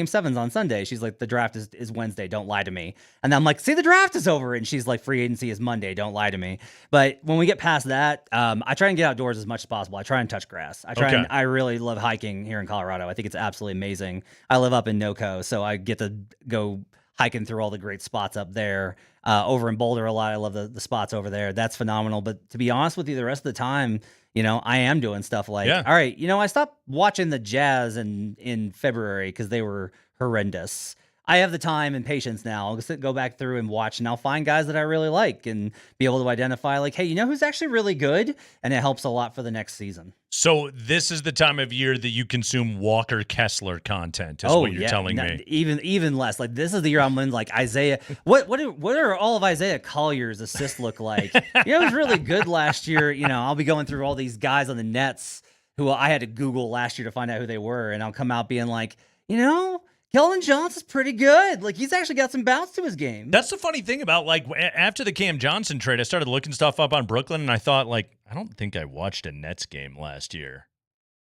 7's on Sunday. She's like, the draft is Wednesday. Don't lie to me. And I'm like, see, the draft is over. And she's like, free agency is Monday. Don't lie to me. But when we get past that, I try and get outdoors as much as possible. I try and touch grass. I really love hiking here in Colorado. I think it's absolutely amazing. I live up in NoCo, so I get to go hiking through all the great spots up there. Over in Boulder a lot. I love the spots over there. That's phenomenal. But to be honest with you, the rest of the time, I am doing stuff like, all right, I stopped watching the Jazz in February because they were horrendous. I have the time and patience now. I'll just go back through and watch, and I'll find guys that I really like and be able to identify, like, hey, you know who's actually really good? And it helps a lot for the next season. So this is the time of year that you consume Walker Kessler content, is what you're telling me. Even less. Like, this is the year I'm in, like, Isaiah. What are all of Isaiah Collier's assists look like? You know, he was really good last year. You know, I'll be going through all these guys on the Nets who I had to Google last year to find out who they were, and I'll come out being like, you know, Keldon Johnson's pretty good. Like, he's actually got some bounce to his game. That's the funny thing about, like, after the Cam Johnson trade, I started looking stuff up on Brooklyn, and I thought, like, I don't think I watched a Nets game last year.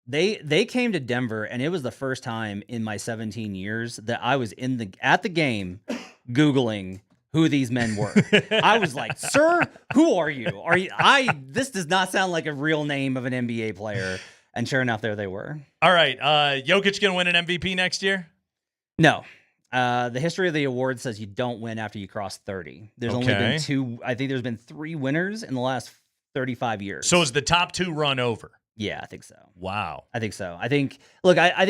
They came to Denver, and it was the first time in my 17 years that I was at the game Googling who these men were. I was like, sir, who are you? This does not sound like a real name of an NBA player. And sure enough, there they were. All right. Jokic going to win an MVP next year? No. The history of the award says you don't win after you cross 30. There's only been 2. I think there's been 3 winners in the last 35 years. So is the top 2 run over? Yeah, I think so. Wow. I think so. I think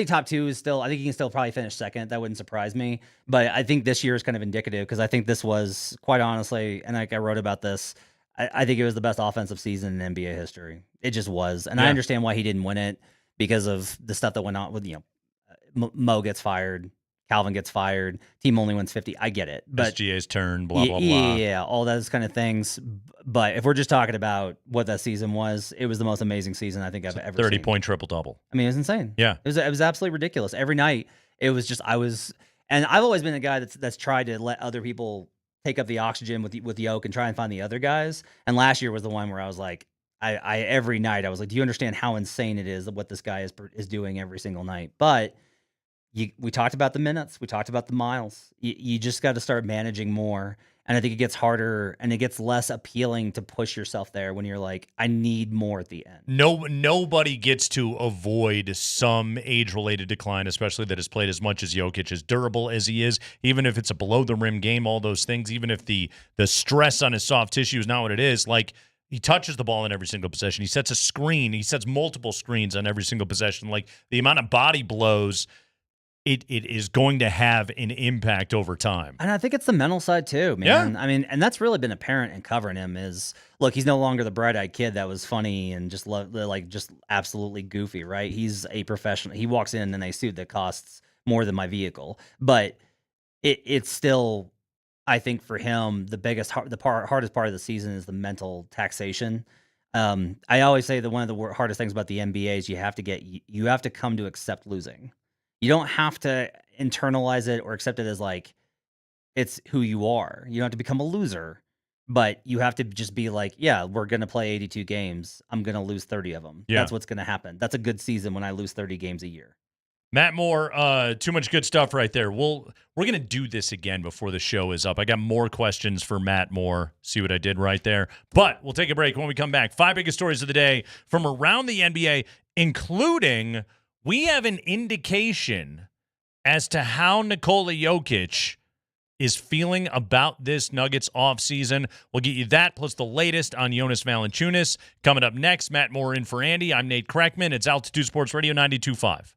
top 2 is still, I think he can still probably finish second. That wouldn't surprise me. But I think this year is kind of indicative because I think this was, quite honestly, and like I wrote about this, I think it was the best offensive season in NBA history. It just was. And I understand why he didn't win it because of the stuff that went on with, you know, Mo gets fired. Calvin gets fired. Team only wins 50. I get it. But SGA's turn, blah, blah, blah. Yeah, all those kind of things. But if we're just talking about what that season was, it was the most amazing season I think I've ever seen. 30-point triple-double. I mean, it was insane. Yeah. It was absolutely ridiculous. Every night, it was just, and I've always been a guy that's tried to let other people take up the oxygen with Yoke and try and find the other guys. And last year was the one where I was like, every night I was like, do you understand how insane it is what this guy is doing every single night? But we talked about the minutes. We talked about the miles. You just got to start managing more. And I think it gets harder and it gets less appealing to push yourself there when you're like, I need more at the end. Nobody gets to avoid some age-related decline, especially that has played as much as Jokic, as durable as he is, even if it's a below-the-rim game, all those things, even if the stress on his soft tissue is not what it is. Like, he touches the ball in every single possession. He sets a screen. He sets multiple screens on every single possession. Like, the amount of body blows, it is going to have an impact over time. And I think it's the mental side too, man. Yeah. I mean, and that's really been apparent in covering him is, look, he's no longer the bright-eyed kid that was funny and just just absolutely goofy, right? He's a professional. He walks in a suit that costs more than my vehicle. But it's still, I think for him, the hardest part of the season is the mental taxation. I always say that one of the hardest things about the NBA is you have to come to accept losing. You don't have to internalize it or accept it as like it's who you are. You don't have to become a loser, but you have to just be like, yeah, we're going to play 82 games. I'm going to lose 30 of them. Yeah. That's what's going to happen. That's a good season when I lose 30 games a year. Matt Moore, too much good stuff right there. We're going to do this again before the show is up. I got more questions for Matt Moore. See what I did right there? But we'll take a break when we come back. 5 biggest stories of the day from around the NBA, including we have an indication as to how Nikola Jokic is feeling about this Nuggets offseason. We'll get you that, plus the latest on Jonas Valanciunas. Coming up next, Matt Moore in for Andy. I'm Nate Kreckman. It's Altitude Sports Radio 92.5.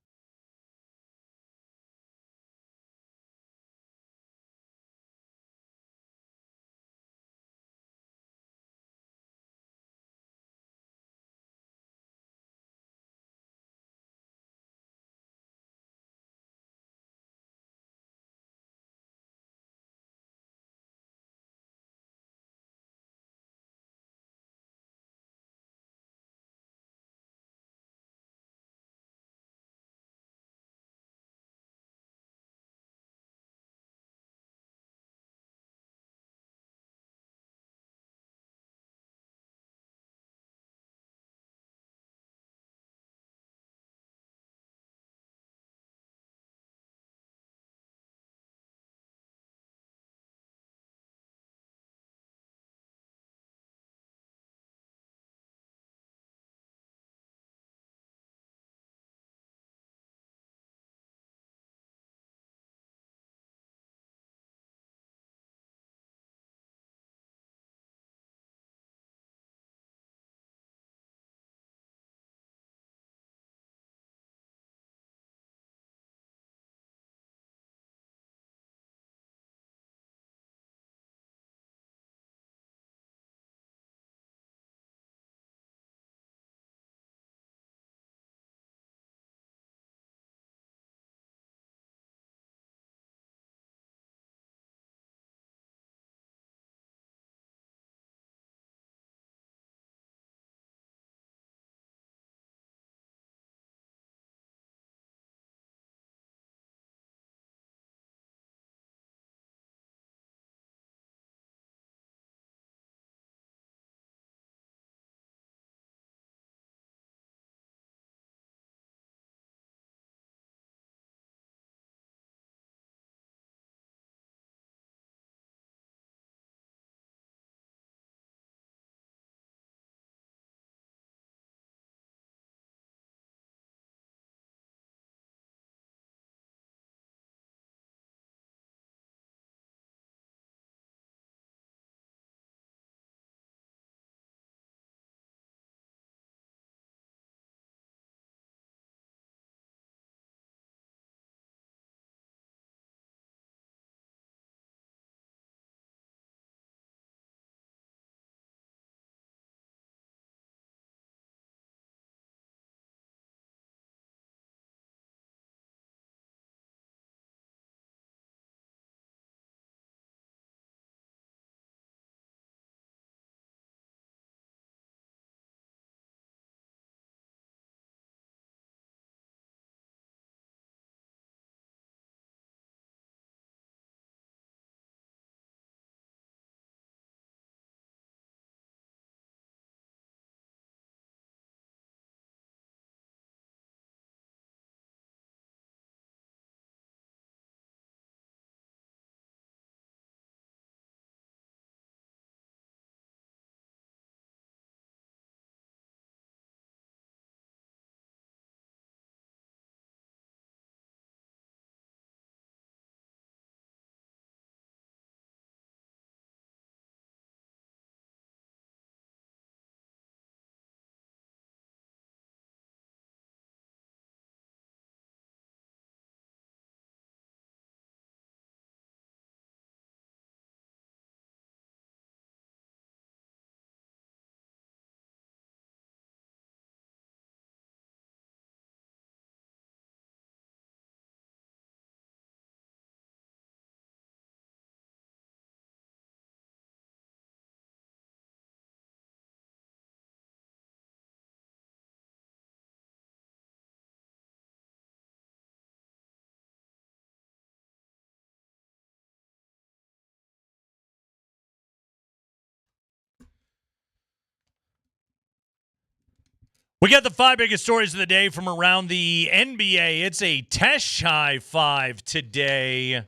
We got the 5 biggest stories of the day from around the NBA. It's a Tesh High 5 today.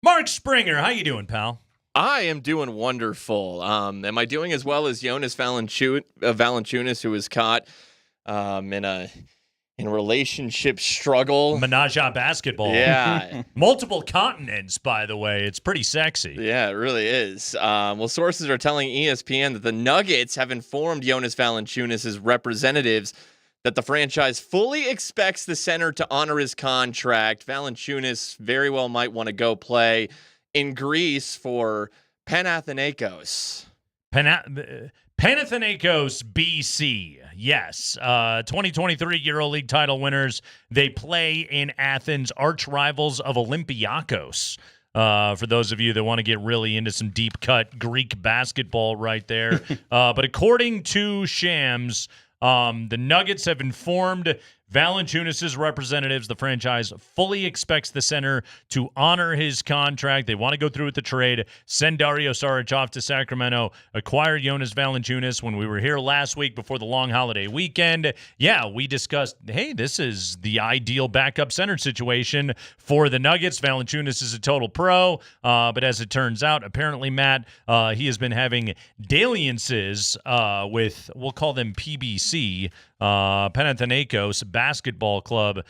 Mark Springer, how you doing, pal? I am doing wonderful. Am I doing as well as Jonas Valanciunas, who was caught in a relationship struggle? Menage a basketball. Yeah. Multiple continents, by the way. It's pretty sexy. Yeah, it really is. Well, sources are telling ESPN that the Nuggets have informed Jonas Valanciunas' representatives that the franchise fully expects the center to honor his contract. Valanciunas very well might want to go play in Greece for Panathinaikos. Panathinaikos, BC. Yes. 2023 EuroLeague title winners. They play in Athens, arch rivals of Olympiakos. For those of you that want to get really into some deep cut Greek basketball right there. But according to Shams, the Nuggets have informed Valanciunas' representatives the franchise fully expects the center to honor his contract. They want to go through with the trade, send Dario Saric off to Sacramento, acquire Jonas Valanciunas. When we were here last week before the long holiday weekend, we discussed, hey, this is the ideal backup center situation for the Nuggets. Valanciunas is a total pro, but as it turns out, apparently, Matt, he has been having dalliances with, we'll call them PBC, Panathinaikos Basketball Club.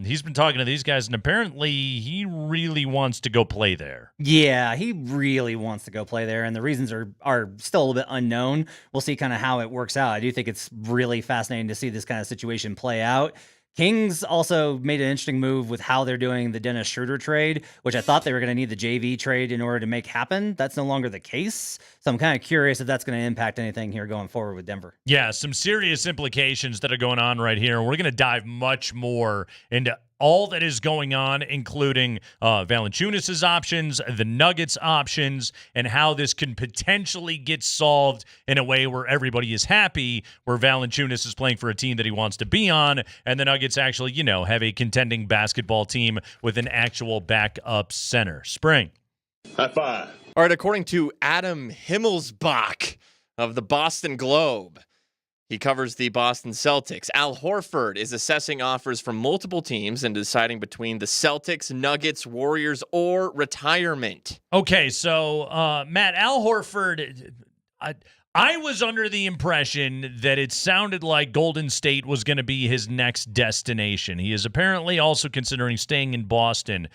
He's been talking to these guys, and apparently he really wants to go play there. Yeah, he really wants to go play there, and the reasons are still a little bit unknown. We'll see kind of how it works out. I do think it's really fascinating to see this kind of situation play out. Kings also made an interesting move with how they're doing the Dennis Schroeder trade, which I thought they were going to need the JV trade in order to make happen. That's no longer the case. So I'm kind of curious if that's going to impact anything here going forward with Denver. Yeah, some serious implications that are going on right here. We're going to dive much more into all that is going on, including Valanciunas' options, the Nuggets' options, and how this can potentially get solved in a way where everybody is happy, where Valanciunas is playing for a team that he wants to be on, and the Nuggets actually, have a contending basketball team with an actual backup center. Spring. High five. All right, according to Adam Himmelsbach of the Boston Globe, he covers the Boston Celtics. Al Horford is assessing offers from multiple teams and deciding between the Celtics, Nuggets, Warriors, or retirement. Okay, so, Matt, Al Horford, I was under the impression that it sounded like Golden State was going to be his next destination. He is apparently also considering staying in Boston.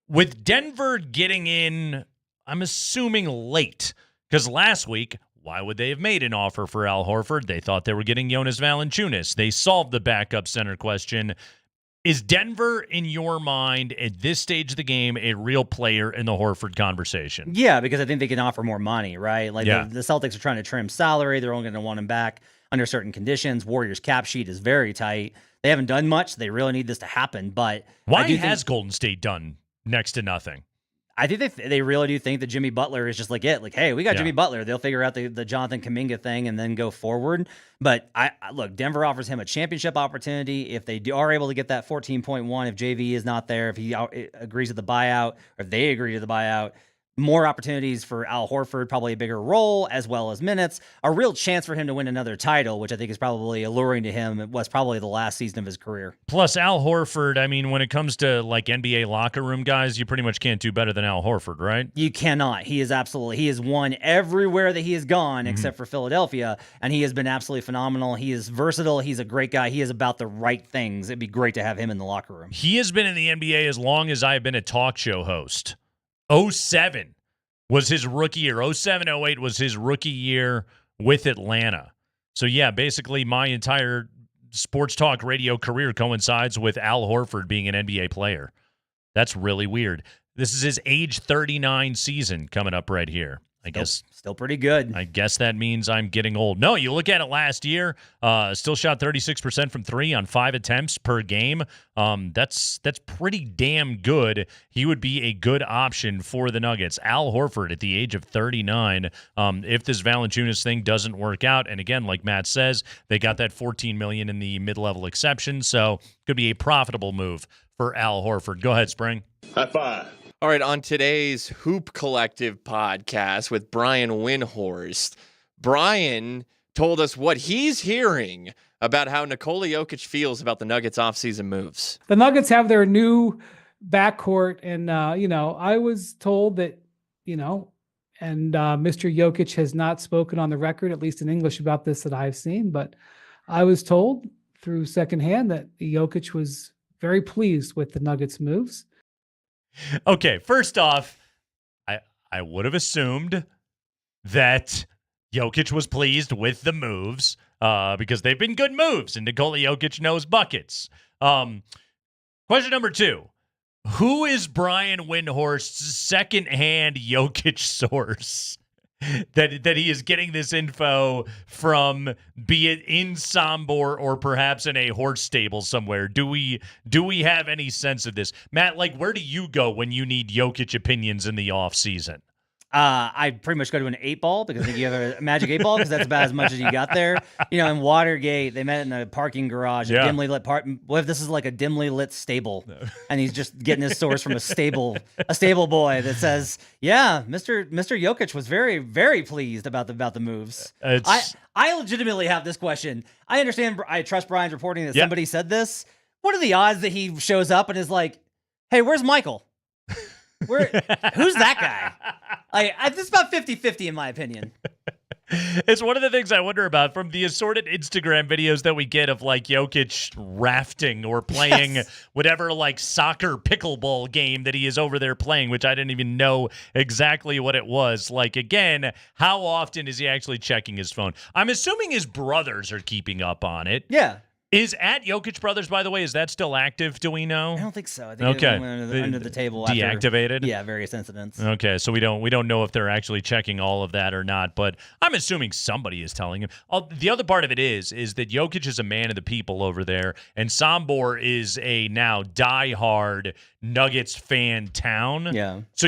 With Denver getting in, I'm assuming late, because last week, why would they have made an offer for Al Horford? They thought they were getting Jonas Valanciunas. They solved the backup center question. Is Denver, in your mind, at this stage of the game, a real player in the Horford conversation? Yeah, because I think they can offer more money, right? Like the Celtics are trying to trim salary. They're only going to want him back under certain conditions. Warriors' cap sheet is very tight. They haven't done much. They really need this to happen. But why has Golden State done next to nothing? I think they really do think that Jimmy Butler is just like it. Like, hey, we got Jimmy Butler. They'll figure out the Jonathan Kuminga thing and then go forward. But look, Denver offers him a championship opportunity. If they are able to get that 14.1, if JV is not there, if he agrees to the buyout, or if they agree to the buyout, more opportunities for Al Horford, probably a bigger role as well as minutes, a real chance for him to win another title, which I think is probably alluring to him. It was probably the last season of his career. Plus, Al Horford, I mean, when it comes to like NBA locker room guys, you pretty much can't do better than Al Horford, right? You cannot. He has won everywhere that he has gone except for Philadelphia, and he has been absolutely phenomenal. He is versatile. He's a great guy. He is about the right things. It'd be great to have him in the locker room. He has been in the NBA as long as I've been a talk show host. 2007 was his rookie year. 2007-08 was his rookie year with Atlanta. So, yeah, basically my entire sports talk radio career coincides with Al Horford being an NBA player. That's really weird. This is his age 39 season coming up right here. I guess still pretty good. I guess that means I'm getting old. No, you look at it last year, still shot 36% from three on 5 attempts per game. That's pretty damn good. He would be a good option for the Nuggets. Al Horford at the age of 39. If this Valančiūnas thing doesn't work out, and again, like Matt says, they got that $14 million in the mid-level exception, so could be a profitable move for Al Horford. Go ahead, Spring. High five. All right, on today's Hoop Collective podcast with Brian Windhorst, Brian told us what he's hearing about how Nikola Jokic feels about the Nuggets offseason moves. The Nuggets have their new backcourt, and I was told that, and Mr. Jokic has not spoken on the record, at least in English, about this that I've seen, but I was told through secondhand that Jokic was very pleased with the Nuggets moves. Okay, first off, I would have assumed that Jokic was pleased with the moves because they've been good moves, and Nikola Jokic knows buckets. Question number 2. Who is Brian Windhorst's secondhand Jokic source that he is getting this info from, be it in Sombor or perhaps in a horse stable somewhere? Do we have any sense of this? Matt, where do you go when you need Jokic opinions in the offseason? I pretty much go to an 8-ball because I think you have a magic 8-ball because that's about as much as you got there. In Watergate, they met in a parking garage, a dimly lit what if this is like a dimly lit stable, and he's just getting his source from a stable boy that says, "Yeah, Mr. Jokic was very, very pleased about the moves." I legitimately have this question. I understand. I trust Brian's reporting that somebody said this. What are the odds that he shows up and is like, "Hey, where's Michael? Who's that guy?" This is about 50-50 in my opinion. It's one of the things I wonder about from the assorted Instagram videos that we get of Jokic rafting or playing whatever soccer pickleball game that he is over there playing, which I didn't even know exactly what it was. Again, how often is he actually checking his phone? I'm assuming his brothers are keeping up on it. Yeah. Is at Jokic Brothers, by the way, is that still active? Do we know? I don't think so. I think it went under the table. Deactivated? Various incidents. Okay, so we don't know if they're actually checking all of that or not, but I'm assuming somebody is telling him. The other part of it is that Jokic is a man of the people over there, and Sombor is a now diehard Nuggets fan town. Yeah. So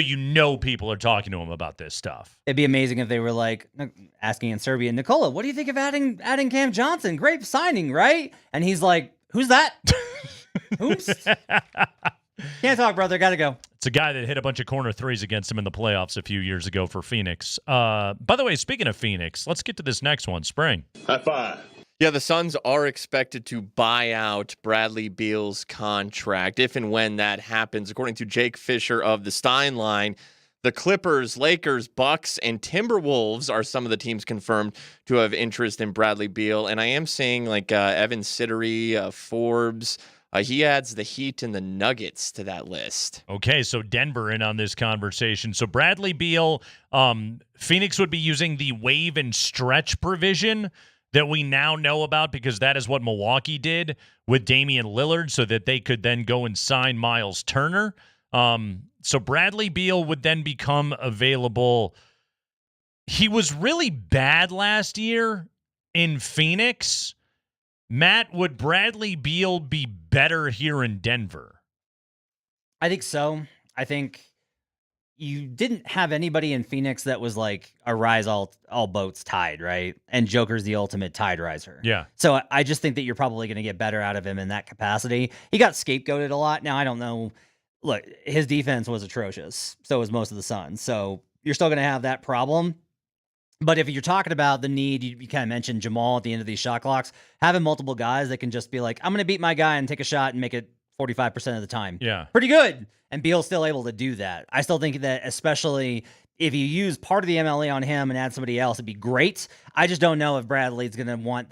people are talking to him about this stuff. It'd be amazing if they were asking in Serbian, "Nikola, what do you think of adding Cam Johnson? Great signing, right?" And he's like, "Who's that?" Oops. Can't talk, brother. Gotta go. It's a guy that hit a bunch of corner threes against him in the playoffs a few years ago for Phoenix. By the way, speaking of Phoenix, let's get to this next one. Spring. High five. Yeah, the Suns are expected to buy out Bradley Beal's contract if and when that happens. According to Jake Fisher of the Stein Line, the Clippers, Lakers, Bucks, and Timberwolves are some of the teams confirmed to have interest in Bradley Beal. And I am seeing Evan Siddery, Forbes. He adds the Heat and the Nuggets to that list. Okay, so Denver in on this conversation. So Bradley Beal, Phoenix would be using the waive and stretch provision that we now know about because that is what Milwaukee did with Damian Lillard so that they could then go and sign Miles Turner. So Bradley Beal would then become available. He was really bad last year in Phoenix. Matt, would Bradley Beal be better here in Denver? I think so. I think you didn't have anybody in Phoenix that was like a rise all boats tide, right? And Joker's the ultimate tide riser. Yeah. So I just think that you're probably going to get better out of him in that capacity. He got scapegoated a lot. Now, I don't know. Look, his defense was atrocious. So was most of the Suns. So you're still going to have that problem. But if you're talking about the need, you kind of mentioned Jamal at the end of these shot clocks, having multiple guys that can just be like, I'm going to beat my guy and take a shot and make it 45% of the time. Yeah. Pretty good. And Beal's still able to do that. I still think that especially if you use part of the MLE on him and add somebody else, it'd be great. I just don't know if Bradley's going to want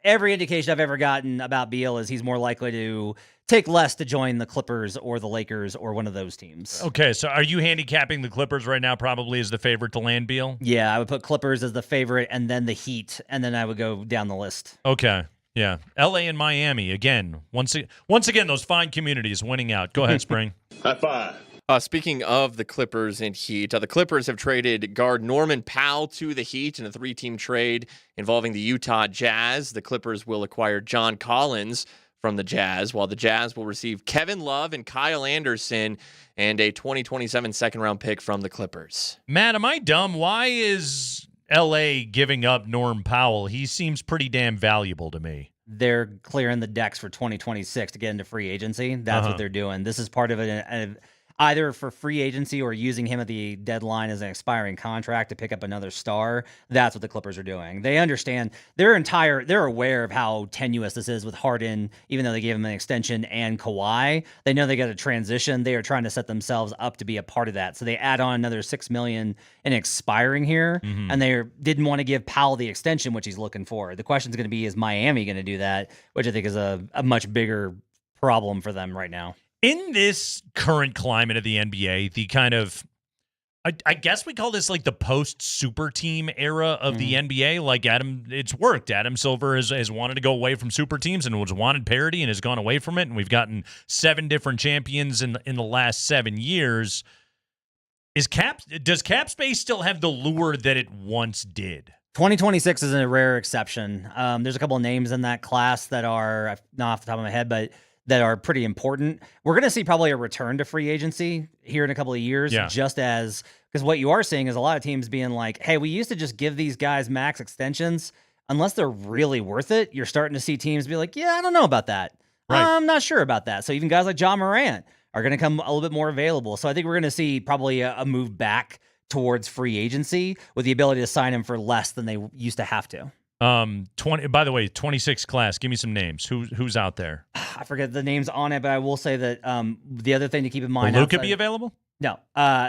every indication I've ever gotten about Beal is he's more likely to take less to join the Clippers or the Lakers or one of those teams. Okay, so are you handicapping the Clippers right now probably as the favorite to land Beal? Yeah, I would put Clippers as the favorite and then the Heat, and then I would go down the list. Okay, yeah. LA and Miami, again. Once again, those fine communities winning out. Go ahead, Spring. High five. Speaking of the Clippers and Heat, the Clippers have traded guard Norman Powell to the Heat in a 3-team trade involving the Utah Jazz. The Clippers will acquire John Collins from the Jazz, while the Jazz will receive Kevin Love and Kyle Anderson and a 2027 second-round pick from the Clippers. Matt, am I dumb? Why is L.A. giving up Norm Powell? He seems pretty damn valuable to me. They're clearing the decks for 2026 to get into free agency. That's what they're doing. This is part of it. either for free agency or using him at the deadline as an expiring contract to pick up another star. That's what the Clippers are doing. They understand they're aware of how tenuous this is with Harden, even though they gave him an extension, and Kawhi. They know they got to transition. They are trying to set themselves up to be a part of that. So they add on another $6 million in expiring here, and they didn't want to give Powell the extension, which he's looking for. The question is going to be, is Miami going to do that? Which I think is a much bigger problem for them right now. In this current climate of the NBA, the kind of, I guess we call this like the post-super team era of the NBA. Like it's worked. Adam Silver has wanted to go away from super teams and was wanted parity and has gone away from it. And we've gotten 7 different champions in the last 7 years. Does cap space still have the lure that it once did? 2026 is a rare exception. There's a couple of names in that class that are, not off the top of my head, but that are pretty important. We're going to see probably a return to free agency here in a couple of years, because what you are seeing is a lot of teams being like, hey, we used to just give these guys max extensions. Unless they're really worth it, you're starting to see teams be like, yeah, I don't know about that. Right. I'm not sure about that. So even guys like Ja Morant are going to come a little bit more available. So I think we're going to see probably a move back towards free agency with the ability to sign him for less than they used to have to. 20. By the way, 26 class. Give me some names. Who's out there? I forget the names on it, but I will say that the other thing to keep in mind. Will Luka be available? No.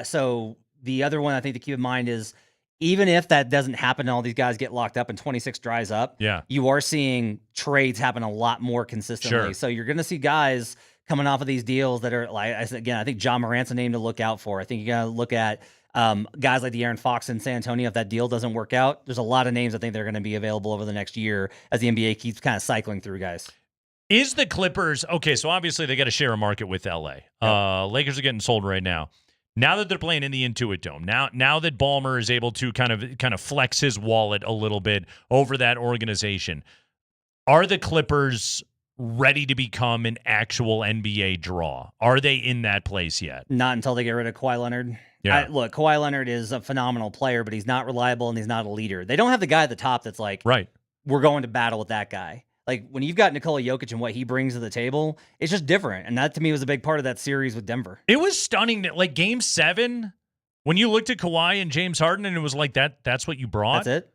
So the other one I think to keep in mind is, even if that doesn't happen and all these guys get locked up and 26 dries up, you are seeing trades happen a lot more consistently. Sure. So you're going to see guys coming off of these deals that are like, again, I think Ja Morant's a name to look out for. I think you got to look at guys like De'Aaron Fox in San Antonio. If that deal doesn't work out, there's a lot of names I think they're going to be available over the next year as the NBA keeps kind of cycling through guys. Is the Clippers okay? So obviously they got to share a market with LA. Lakers are getting sold right now. Now that they're playing in the Intuit Dome, now that Ballmer is able to kind of flex his wallet a little bit over that organization, are the Clippers ready to become an actual NBA draw? Are they in that place yet? Not until they get rid of Kawhi Leonard. Yeah. Look, Kawhi Leonard is a phenomenal player, but he's not reliable and he's not a leader. They don't have the guy at the top that's like, right, we're going to battle with that guy. Like, when you've got Nikola Jokic and what he brings to the table, it's just different. And that, to me, was a big part of that series with Denver. It was stunning that, like, Game 7, when you looked at Kawhi and James Harden and it was like, that's what you brought? That's it?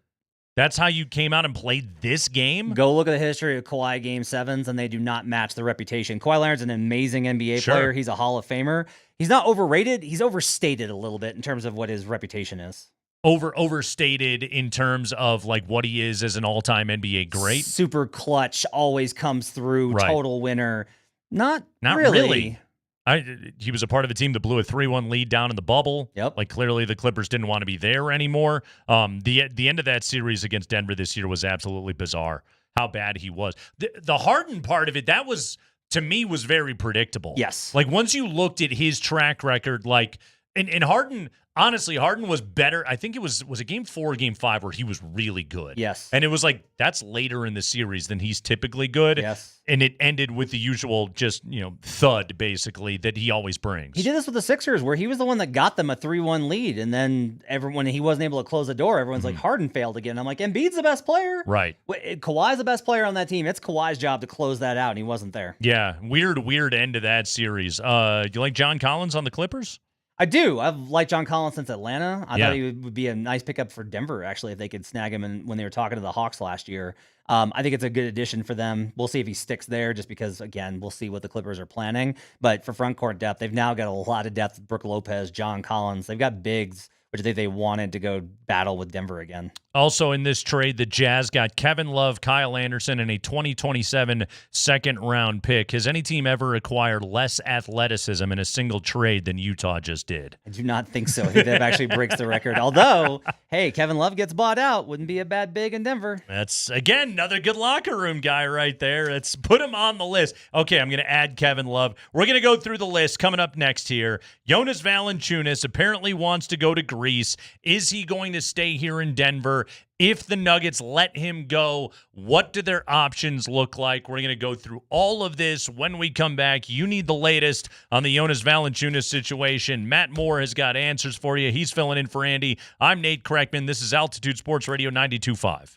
That's how you came out and played this game? Go look at the history of Kawhi Game 7s, and they do not match the reputation. Kawhi Leonard's an amazing NBA player. He's a Hall of Famer. He's not overrated. He's overstated a little bit in terms of what his reputation is. Overstated in terms of like what he is as an all-time NBA great. Super clutch, always comes through, total winner. Not really. He was a part of a team that blew a 3-1 lead down in the bubble. Yep. Like, clearly the Clippers didn't want to be there anymore. The end of that series against Denver this year was absolutely bizarre. How bad he was. The Harden part of it, that was, to me, was very predictable. Yes. Like, once you looked at his track record, like, and Harden, honestly, Harden was better. I think it was it Game 4 or Game 5 where he was really good. Yes. And it was like, that's later in the series than he's typically good. Yes. And it ended with the usual just, thud, basically, that he always brings. He did this with the Sixers, where he was the one that got them a 3-1 lead. And then when he wasn't able to close the door, everyone's like, Harden failed again. I'm like, Embiid's the best player. Right. Kawhi's the best player on that team. It's Kawhi's job to close that out, and he wasn't there. Yeah. Weird end to that series. Do you like John Collins on the Clippers? I do. I've liked John Collins since Atlanta. I thought he would be a nice pickup for Denver, actually, if they could snag him when they were talking to the Hawks last year. I think it's a good addition for them. We'll see if he sticks there, just because, again, we'll see what the Clippers are planning. But for front court depth, they've now got a lot of depth. Brooke Lopez, John Collins. They've got bigs, which I think they wanted to go battle with Denver again. Also in this trade, the Jazz got Kevin Love, Kyle Anderson, and a 2027 second-round pick. Has any team ever acquired less athleticism in a single trade than Utah just did? I do not think so. I think that actually breaks the record. Although, hey, Kevin Love gets bought out. Wouldn't be a bad big in Denver. That's, again, another good locker room guy right there. Let's put him on the list. Okay, I'm going to add Kevin Love. We're going to go through the list coming up next here. Jonas Valanciunas apparently wants to go to Greece. Is he going to stay here in Denver? If the Nuggets let him go, what do their options look like? We're going to go through all of this when we come back. You need the latest on the Jonas Valanciunas situation. Matt Moore has got answers for you. He's filling in for Andy. I'm Nate Kreckman. This is Altitude Sports Radio 92.5.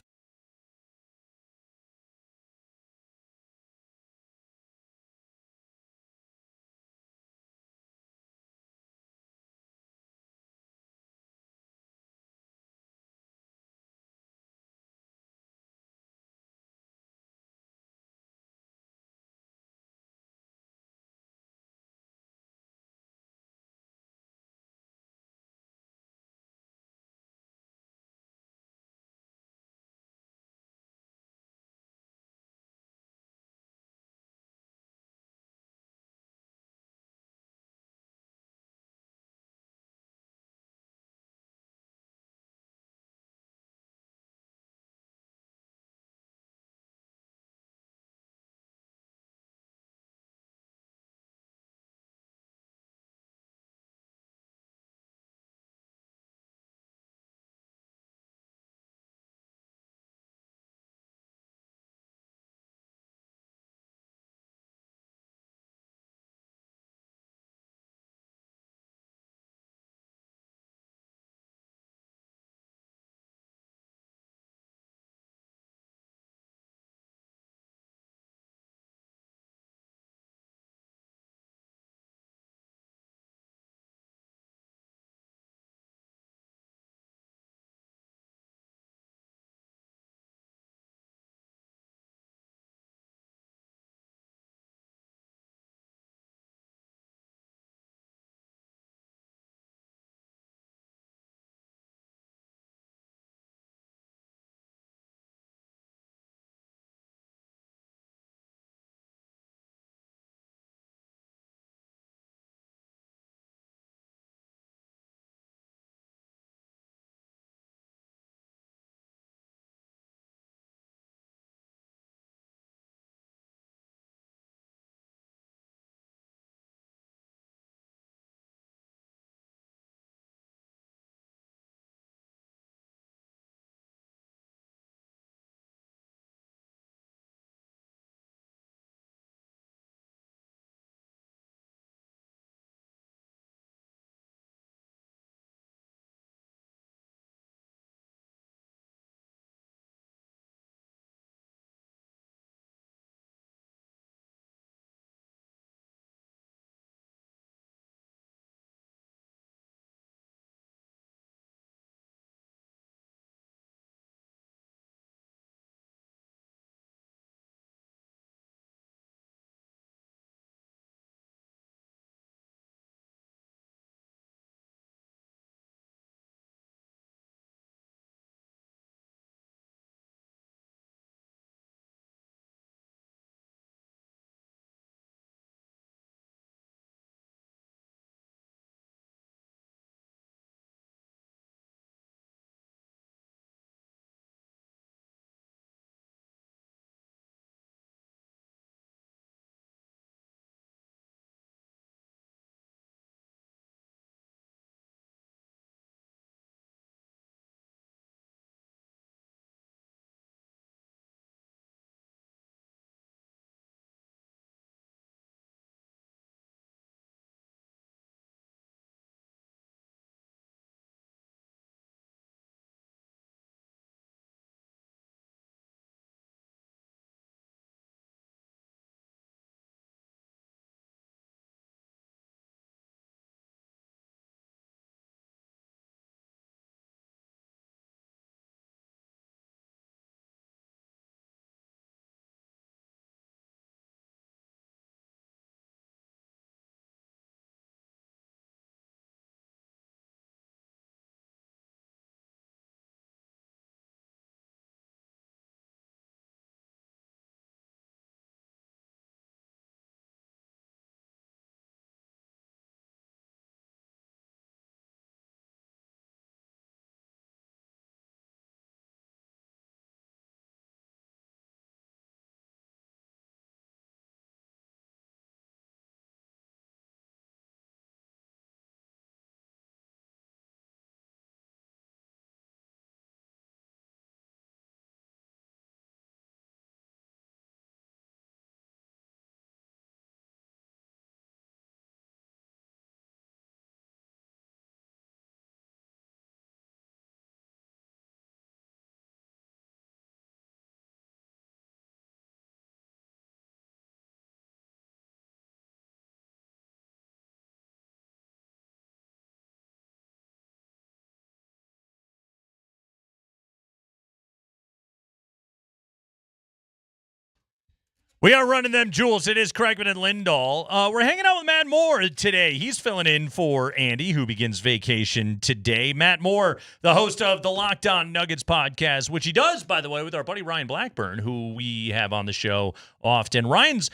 We are running them jewels. It is Kreckman and Lindahl. We're hanging out with Matt Moore today. He's filling in for Andy, who begins vacation today. Matt Moore, the host of the Locked On Nuggets podcast, which he does, by the way, with our buddy Ryan Blackburn, who we have on the show often. Ryan's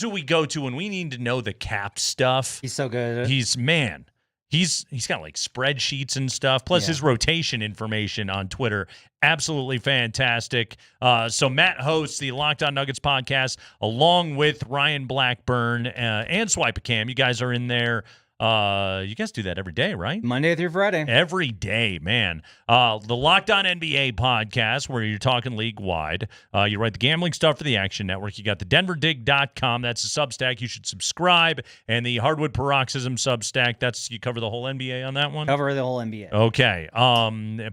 who we go to when we need to know the cap stuff. He's so good at it. He's got like spreadsheets and stuff, plus his rotation information on Twitter. Absolutely fantastic. So Matt hosts the Locked On Nuggets podcast along with Ryan Blackburn and Swipe a Cam. You guys are in there. You guys do that every day, right? Monday through Friday. Every day, man. The Locked On NBA podcast, where you're talking league-wide. You write the gambling stuff for the Action Network. You got the denverdig.com. That's a Substack. You should subscribe. And the Hardwood Paroxysm Substack. You cover the whole NBA on that one? Cover the whole NBA. Okay.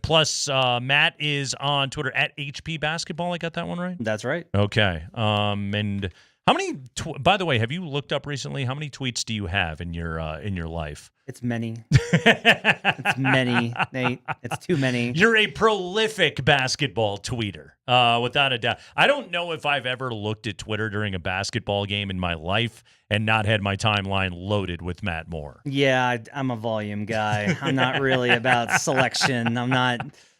Plus, Matt is on Twitter at HP Basketball. I got that one right? That's right. Okay. And how many? By the way, have you looked up recently? How many tweets do you have in your life? It's many. It's many, Nate. It's too many. You're a prolific basketball tweeter, without a doubt. I don't know if I've ever looked at Twitter during a basketball game in my life and not had my timeline loaded with Matt Moore. Yeah, I'm a volume guy. I'm not really about selection.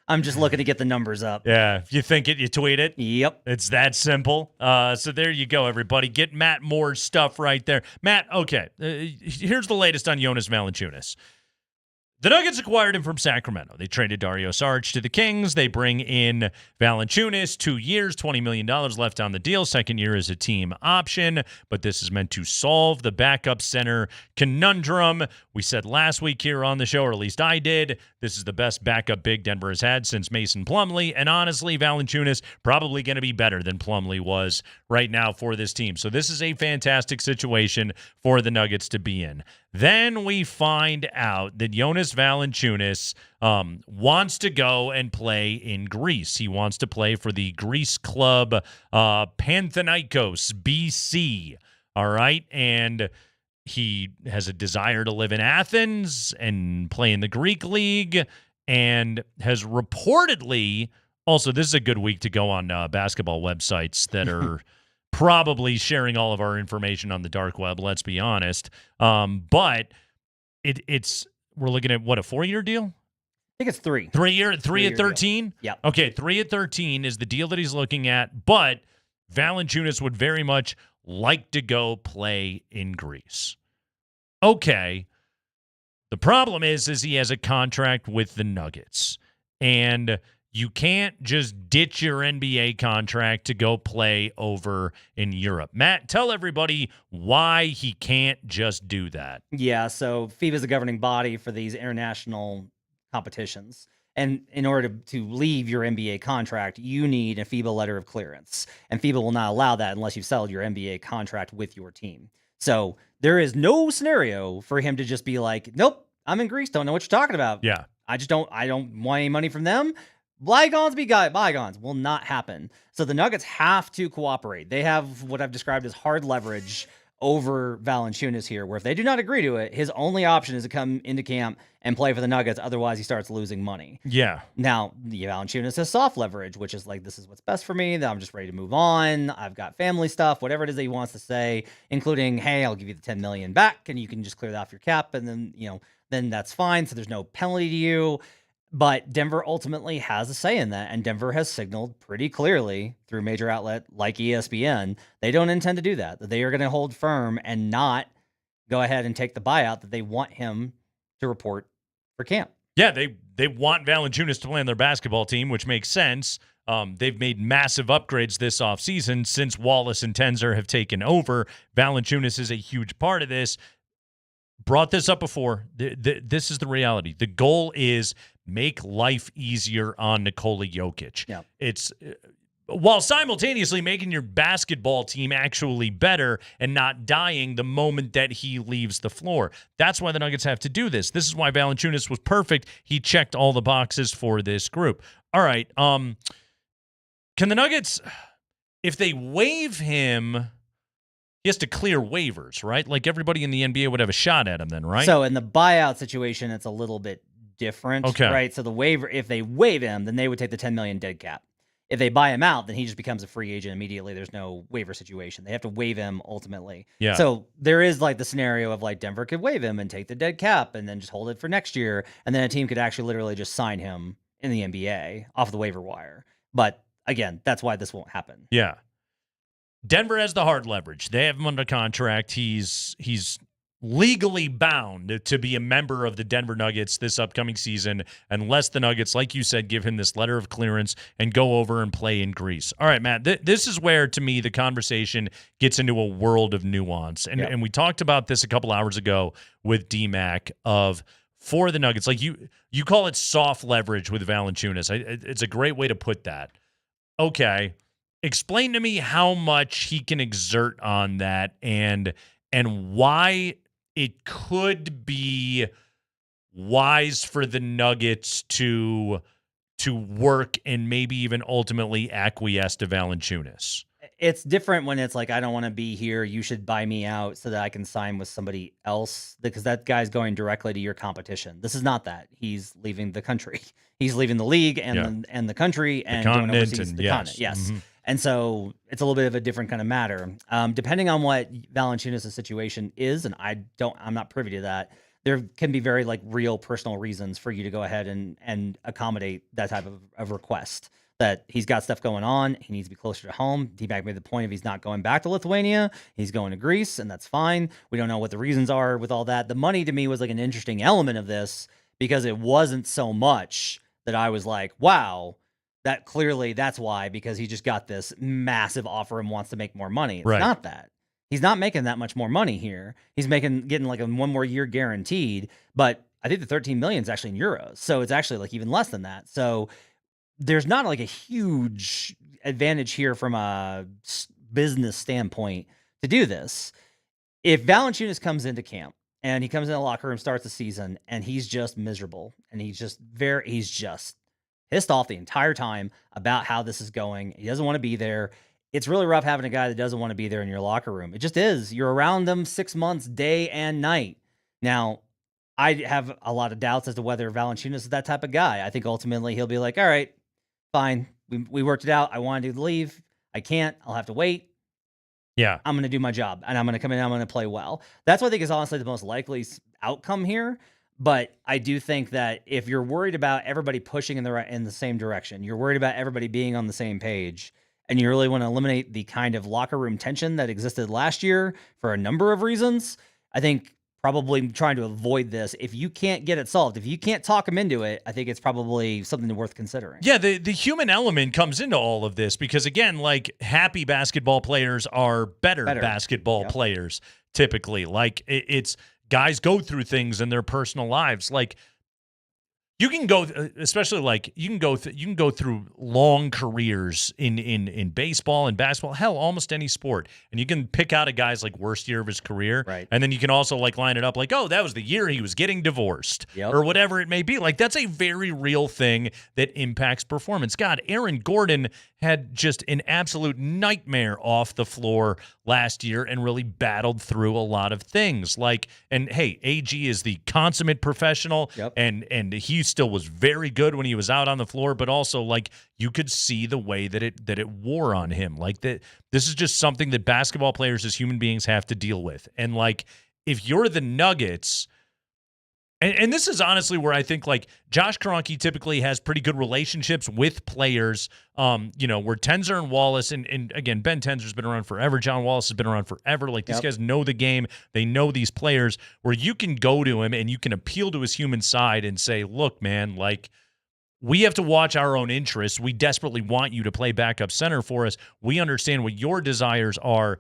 I'm just looking to get the numbers up. Yeah, if you think it, you tweet it. Yep. It's that simple. So there you go, everybody. Get Matt Moore's stuff right there. Matt, okay, here's the latest on Jonas Valanciunas. The Nuggets acquired him from Sacramento. They traded Dario Saric to the Kings. They bring in Valančiūnas, 2 years, $20 million left on the deal. Second year is a team option, but this is meant to solve the backup center conundrum. We said last week here on the show, or at least I did, this is the best backup big Denver has had since Mason Plumlee, and honestly, Valančiūnas probably going to be better than Plumlee was right now for this team. So this is a fantastic situation for the Nuggets to be in. Then we find out that Jonas Valanciunas wants to go and play in Greece. He wants to play for the Greece club Panathinaikos BC. All right, and he has a desire to live in Athens and play in the Greek league, and has reportedly also. This is a good week to go on basketball websites that are. Probably sharing all of our information on the dark web, let's be honest. But we're looking at what, a 4-year deal? I think it's 3. 3 at 13? Yeah. Okay, 3 at 13 is the deal that he's looking at, but Valanciunas would very much like to go play in Greece. Okay. The problem is he has a contract with the Nuggets. And you can't just ditch your NBA contract to go play over in Europe. Matt, tell everybody why he can't just do that. Yeah, so FIBA is the governing body for these international competitions. And in order to leave your NBA contract, you need a FIBA letter of clearance. And FIBA will not allow that unless you've settled your NBA contract with your team. So there is no scenario for him to just be like, nope, I'm in Greece, don't know what you're talking about. Yeah. I don't want any money from them. Bygones be bygones. Will not happen. So the Nuggets have to cooperate. They have what I've described as hard leverage over Valanciunas here, where if they do not agree to it, his only option is to come into camp and play for the Nuggets. Otherwise, he starts losing money. Yeah. Now, Valanciunas has soft leverage, which is like, this is what's best for me. That I'm just ready to move on. I've got family stuff, whatever it is that he wants to say, including, hey, I'll give you the $10 million back, and you can just clear that off your cap, and then then that's fine. So there's no penalty to you. But Denver ultimately has a say in that, and Denver has signaled pretty clearly through a major outlet like ESPN, they don't intend to do that, that they are going to hold firm and not go ahead and take the buyout, that they want him to report for camp. Yeah, they want Valančiūnas to play on their basketball team, which makes sense. They've made massive upgrades this offseason since Wallace and Tenzer have taken over. Valančiūnas is a huge part of this. Brought this up before. This is the reality. The goal is make life easier on Nikola Jokic. Yeah. It's while simultaneously making your basketball team actually better and not dying the moment that he leaves the floor. That's why the Nuggets have to do this. This is why Valanciunas was perfect. He checked all the boxes for this group. All right. Can the Nuggets, if they waive him, he has to clear waivers, right? Like everybody in the NBA would have a shot at him then, right? So in the buyout situation, it's a little bit different, okay, right? So the waiver, if they waive him, then they would take the $10 million dead cap. If they buy him out, then he just becomes a free agent immediately. There's no waiver situation. They have to waive him ultimately. Yeah. So there is like the scenario of like Denver could waive him and take the dead cap and then just hold it for next year. And then a team could actually literally just sign him in the NBA off the waiver wire. But again, that's why this won't happen. Yeah. Denver has the hard leverage. They have him under contract. He's legally bound to be a member of the Denver Nuggets this upcoming season unless the Nuggets, like you said, give him this letter of clearance and go over and play in Greece. All right, Matt, this is where, to me, the conversation gets into a world of nuance. And we talked about this a couple hours ago with DMac for the Nuggets. Like you call it soft leverage with Valančiūnas. It's a great way to put that. Okay. Explain to me how much he can exert on that and why it could be wise for the Nuggets to work and maybe even ultimately acquiesce to Valančiūnas. It's different when it's like, I don't want to be here. You should buy me out so that I can sign with somebody else, because that guy's going directly to your competition. This is not that. He's leaving the country. He's leaving the league and the country and going overseas to the continent. Yes. Mm-hmm. And so it's a little bit of a different kind of matter. Depending on what Valanciunas' situation is, and I'm not privy to that, there can be very like real personal reasons for you to go ahead and accommodate that type of request. That he's got stuff going on, he needs to be closer to home. DMac made the point of he's not going back to Lithuania, he's going to Greece, and that's fine. We don't know what the reasons are with all that. The money to me was like an interesting element of this because it wasn't so much that I was like, wow, that clearly that's why, because he just got this massive offer and wants to make more money. It's not that. He's not making that much more money here. He's getting like a 1 more year guaranteed, but I think the 13 million is actually in euros. So it's actually like even less than that. So there's not like a huge advantage here from a business standpoint to do this. If Valanciunas comes into camp and he comes in the locker room, starts the season, and he's just miserable and he's just pissed off the entire time about how this is going. He doesn't want to be there. It's really rough having a guy that doesn't want to be there in your locker room. It just is. You're around them 6 months, day and night. Now, I have a lot of doubts as to whether Valanciunas is that type of guy. I think ultimately he'll be like, all right, fine. We worked it out. I wanted to leave. I can't. I'll have to wait. Yeah. I'm going to do my job, and I'm going to come in and I'm going to play well. That's what I think is honestly the most likely outcome here. But I do think that if you're worried about everybody pushing in the same direction, you're worried about everybody being on the same page, and you really want to eliminate the kind of locker room tension that existed last year for a number of reasons, I think probably trying to avoid this. If you can't get it solved, if you can't talk them into it, I think it's probably something worth considering. Yeah, the human element comes into all of this because, again, like happy basketball players are better. Basketball players typically. Like it's guys go through things in their personal lives. Like you can go, especially like you can go through long careers in baseball and basketball, hell, almost any sport, and you can pick out a guy's like worst year of his career, right? And then you can also like line it up like, oh, that was the year he was getting divorced, or whatever it may be. Like that's a very real thing that impacts performance. God, Aaron Gordon had just an absolute nightmare off the floor last year and really battled through a lot of things. Like, and hey, AG is the consummate professional, and he still was very good when he was out on the floor, but also like you could see the way that it wore on him. Like that, this is just something that basketball players as human beings have to deal with. And like, if you're the Nuggets, and this is honestly where I think like Josh Kroenke typically has pretty good relationships with players, where Tenzer and Wallace, and again, Ben Tenzer's been around forever. John Wallace has been around forever. Like these guys know the game. They know these players where you can go to him and you can appeal to his human side and say, look, man, like we have to watch our own interests. We desperately want you to play backup center for us. We understand what your desires are.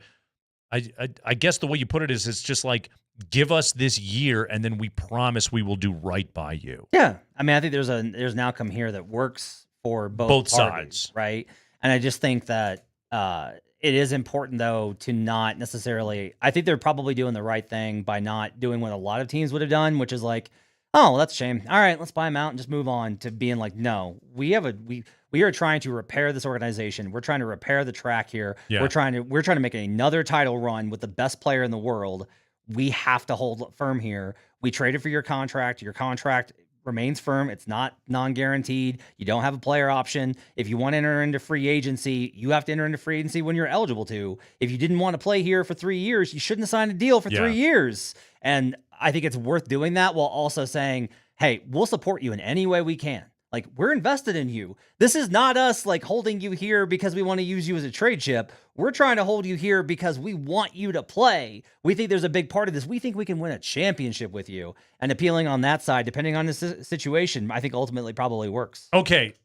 I guess the way you put it is it's just like, give us this year, and then we promise we will do right by you. Yeah. I mean, I think there's an outcome here that works for both parties, sides. Right? And I just think that it is important, though, to not necessarily – I think they're probably doing the right thing by not doing what a lot of teams would have done, which is like, oh, well, that's a shame. All right, let's buy him out and just move on, to being like, no, we are trying to repair this organization. We're trying to repair the track here. Yeah. We're trying to make another title run with the best player in the world. We have to hold firm here. We traded for your contract. Your contract remains firm. It's not non-guaranteed. You don't have a player option. If you want to enter into free agency, you have to enter into free agency when you're eligible to. If you didn't want to play here for 3 years, you shouldn't have signed a deal for 3 years. And I think it's worth doing that while also saying, hey, we'll support you in any way we can. Like, we're invested in you. This is not us like holding you here because we want to use you as a trade chip. We're trying to hold you here because we want you to play. We think there's a big part of this. We think we can win a championship with you. And appealing on that side, depending on the situation, I think ultimately probably works. Okay.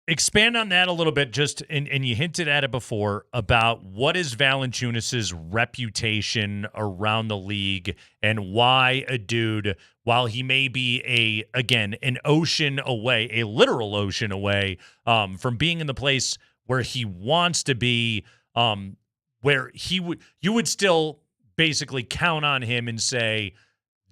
Expand on that a little bit, and you hinted at it before, about what is Valanciunas' reputation around the league and why a dude, while he may be an ocean away, a literal ocean away from being in the place where he wants to be, where you would still basically count on him and say,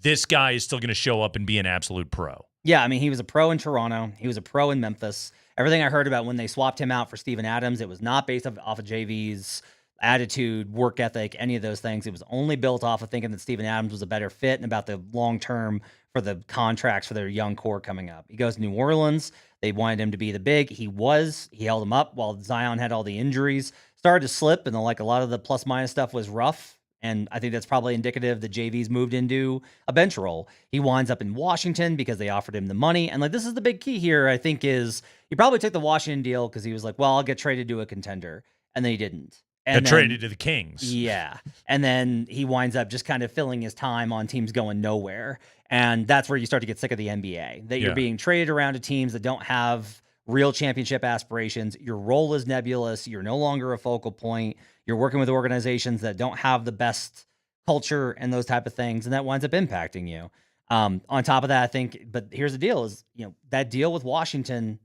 this guy is still going to show up and be an absolute pro. Yeah, I mean, he was a pro in Toronto. He was a pro in Memphis. Everything I heard about when they swapped him out for Steven Adams, it was not based off of JV's attitude, work ethic, any of those things. It was only built off of thinking that Steven Adams was a better fit and about the long term for the contracts for their young core coming up. He goes to New Orleans. They wanted him to be the big. He held him up while Zion had all the injuries. Started to slip, and a lot of the plus minus stuff was rough. And I think that's probably indicative that JV's moved into a bench role. He winds up in Washington because they offered him the money. And this is the big key here, I think, is he probably took the Washington deal because he was like, well, I'll get traded to a contender. And then he didn't. And traded to the Kings. Yeah. And then he winds up just kind of filling his time on teams going nowhere. And that's where you start to get sick of the NBA, that you're being traded around to teams that don't have real championship aspirations. Your role is nebulous. You're no longer a focal point. You're working with organizations that don't have the best culture and those type of things, and that winds up impacting you. On top of that, I think, but here's the deal is, that deal with Washington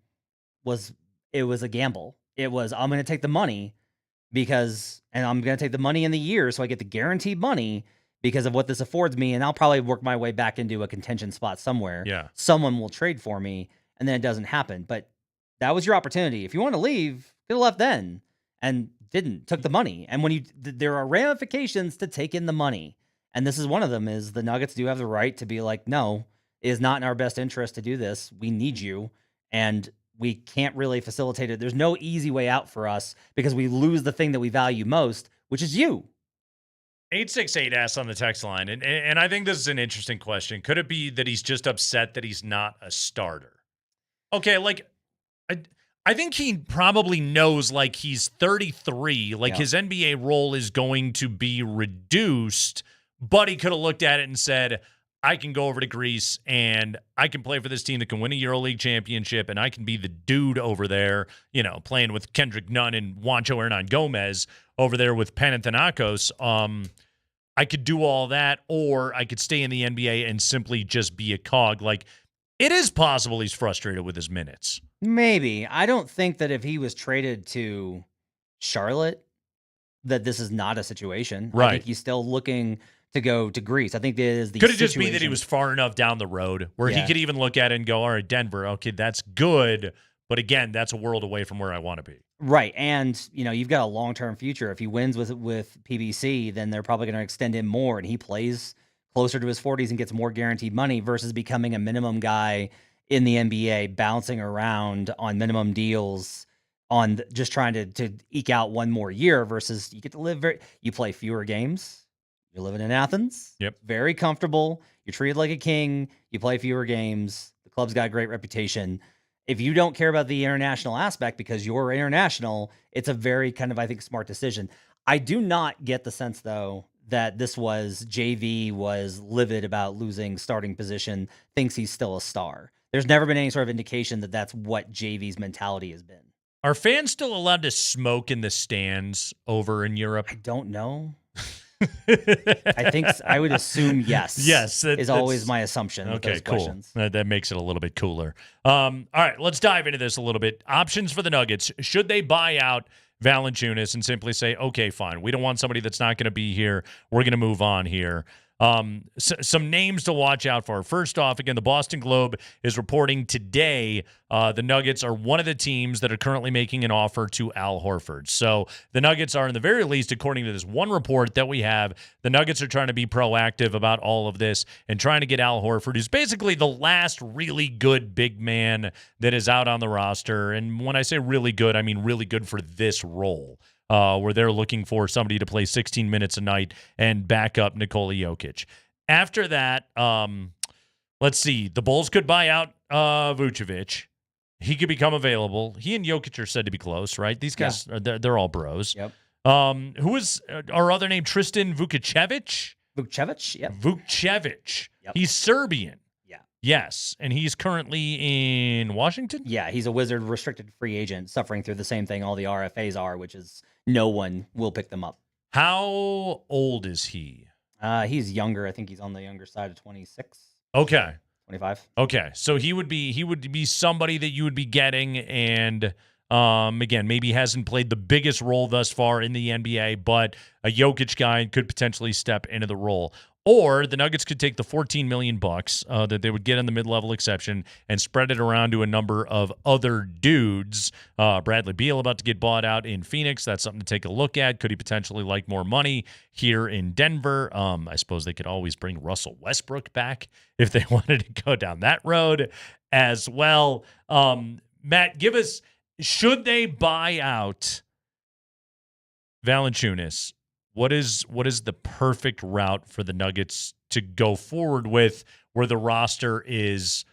was a gamble. It was, I'm going to take the money and I'm going to take the money in the year so I get the guaranteed money because of what this affords me, and I'll probably work my way back into a contention spot somewhere. Yeah. Someone will trade for me, and then it doesn't happen. But that was your opportunity. If you want to leave, could have left then, and didn't, took the money. And when there are ramifications to take in the money. And this is one of them, is the Nuggets do have the right to be like, no, it is not in our best interest to do this. We need you. And we can't really facilitate it. There's no easy way out for us because we lose the thing that we value most, which is you. 868 asks on the text line, and I think this is an interesting question. Could it be that he's just upset that he's not a starter? Okay, I think he probably knows, he's 33, his NBA role is going to be reduced, but he could have looked at it and said, I can go over to Greece and I can play for this team that can win a EuroLeague championship, and I can be the dude over there, playing with Kendrick Nunn and Juancho Hernan Gomez over there with Panathinaikos. I could do all that, or I could stay in the NBA and simply just be a cog. It is possible he's frustrated with his minutes. Maybe. I don't think that if he was traded to Charlotte, that this is not a situation. Right. I think he's still looking to go to Greece. I think that is the Could it just be that he was far enough down the road where he could even look at it and go, all right, Denver, okay, that's good. But again, that's a world away from where I want to be. Right. And, you've got a long-term future. If he wins with PBC, then they're probably going to extend him more, and he plays closer to his 40s and gets more guaranteed money versus becoming a minimum guy in the NBA, bouncing around on minimum deals, on just trying to eke out one more year versus you get to live you play fewer games. You're living in Athens. Yep. Very comfortable. You're treated like a king. You play fewer games. The club's got a great reputation. If you don't care about the international aspect because you're international, it's a very kind of, I think, smart decision. I do not get the sense, though, that this was JV was livid about losing starting position, thinks he's still a star. There's never been any sort of indication that that's what JV's mentality has been. Are fans still allowed to smoke in the stands over in Europe? I don't know. I would assume yes. Yes. Is always my assumption. Okay, with those cool. Questions. That makes it a little bit cooler. All right, let's dive into this a little bit. Options for the Nuggets. Should they buy out Valančiūnas and simply say, okay, fine, we don't want somebody that's not going to be here. We're going to move on here. Some names to watch out for. First off, again, the Boston Globe is reporting today the Nuggets are one of the teams that are currently making an offer to Al Horford. So the Nuggets are, in the very least, according to this one report that we have, the Nuggets are trying to be proactive about all of this and trying to get Al Horford, who's basically the last really good big man that is out on the roster. And when I say really good, I mean really good for this role. Where they're looking for somebody to play 16 minutes a night and back up Nikola Jokic. After that, let's see. The Bulls could buy out Vucevic. He could become available. He and Jokic are said to be close, right? These guys, they're all bros. Yep. Who is our other name? Tristan Vukcevic? Vukcevic, yep. Vukcevic. Yep. He's Serbian. Yeah. Yes, and he's currently in Washington? Yeah, he's a Wizard restricted free agent suffering through the same thing all the RFAs are, which is no one will pick them up. How old is he? He's younger. I think he's on the younger side of 26. Okay. 25. Okay. So he would be somebody that you would be getting, and again, maybe hasn't played the biggest role thus far in the NBA, but a Jokic guy could potentially step into the role. Or the Nuggets could take the $14 million that they would get on the mid-level exception and spread it around to a number of other dudes. Bradley Beal about to get bought out in Phoenix. That's something to take a look at. Could he potentially like more money here in Denver? I suppose they could always bring Russell Westbrook back if they wanted to go down that road as well. Matt, give us, should they buy out Valančiūnas? What is the perfect route for the Nuggets to go forward with where the roster is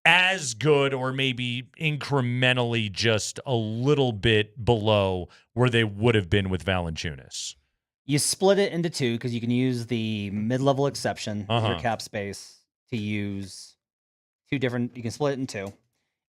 as good or maybe incrementally just a little bit below where they would have been with Valančiūnas? You split it into two because you can use the mid-level exception for your cap space to use two different. You can split it in two.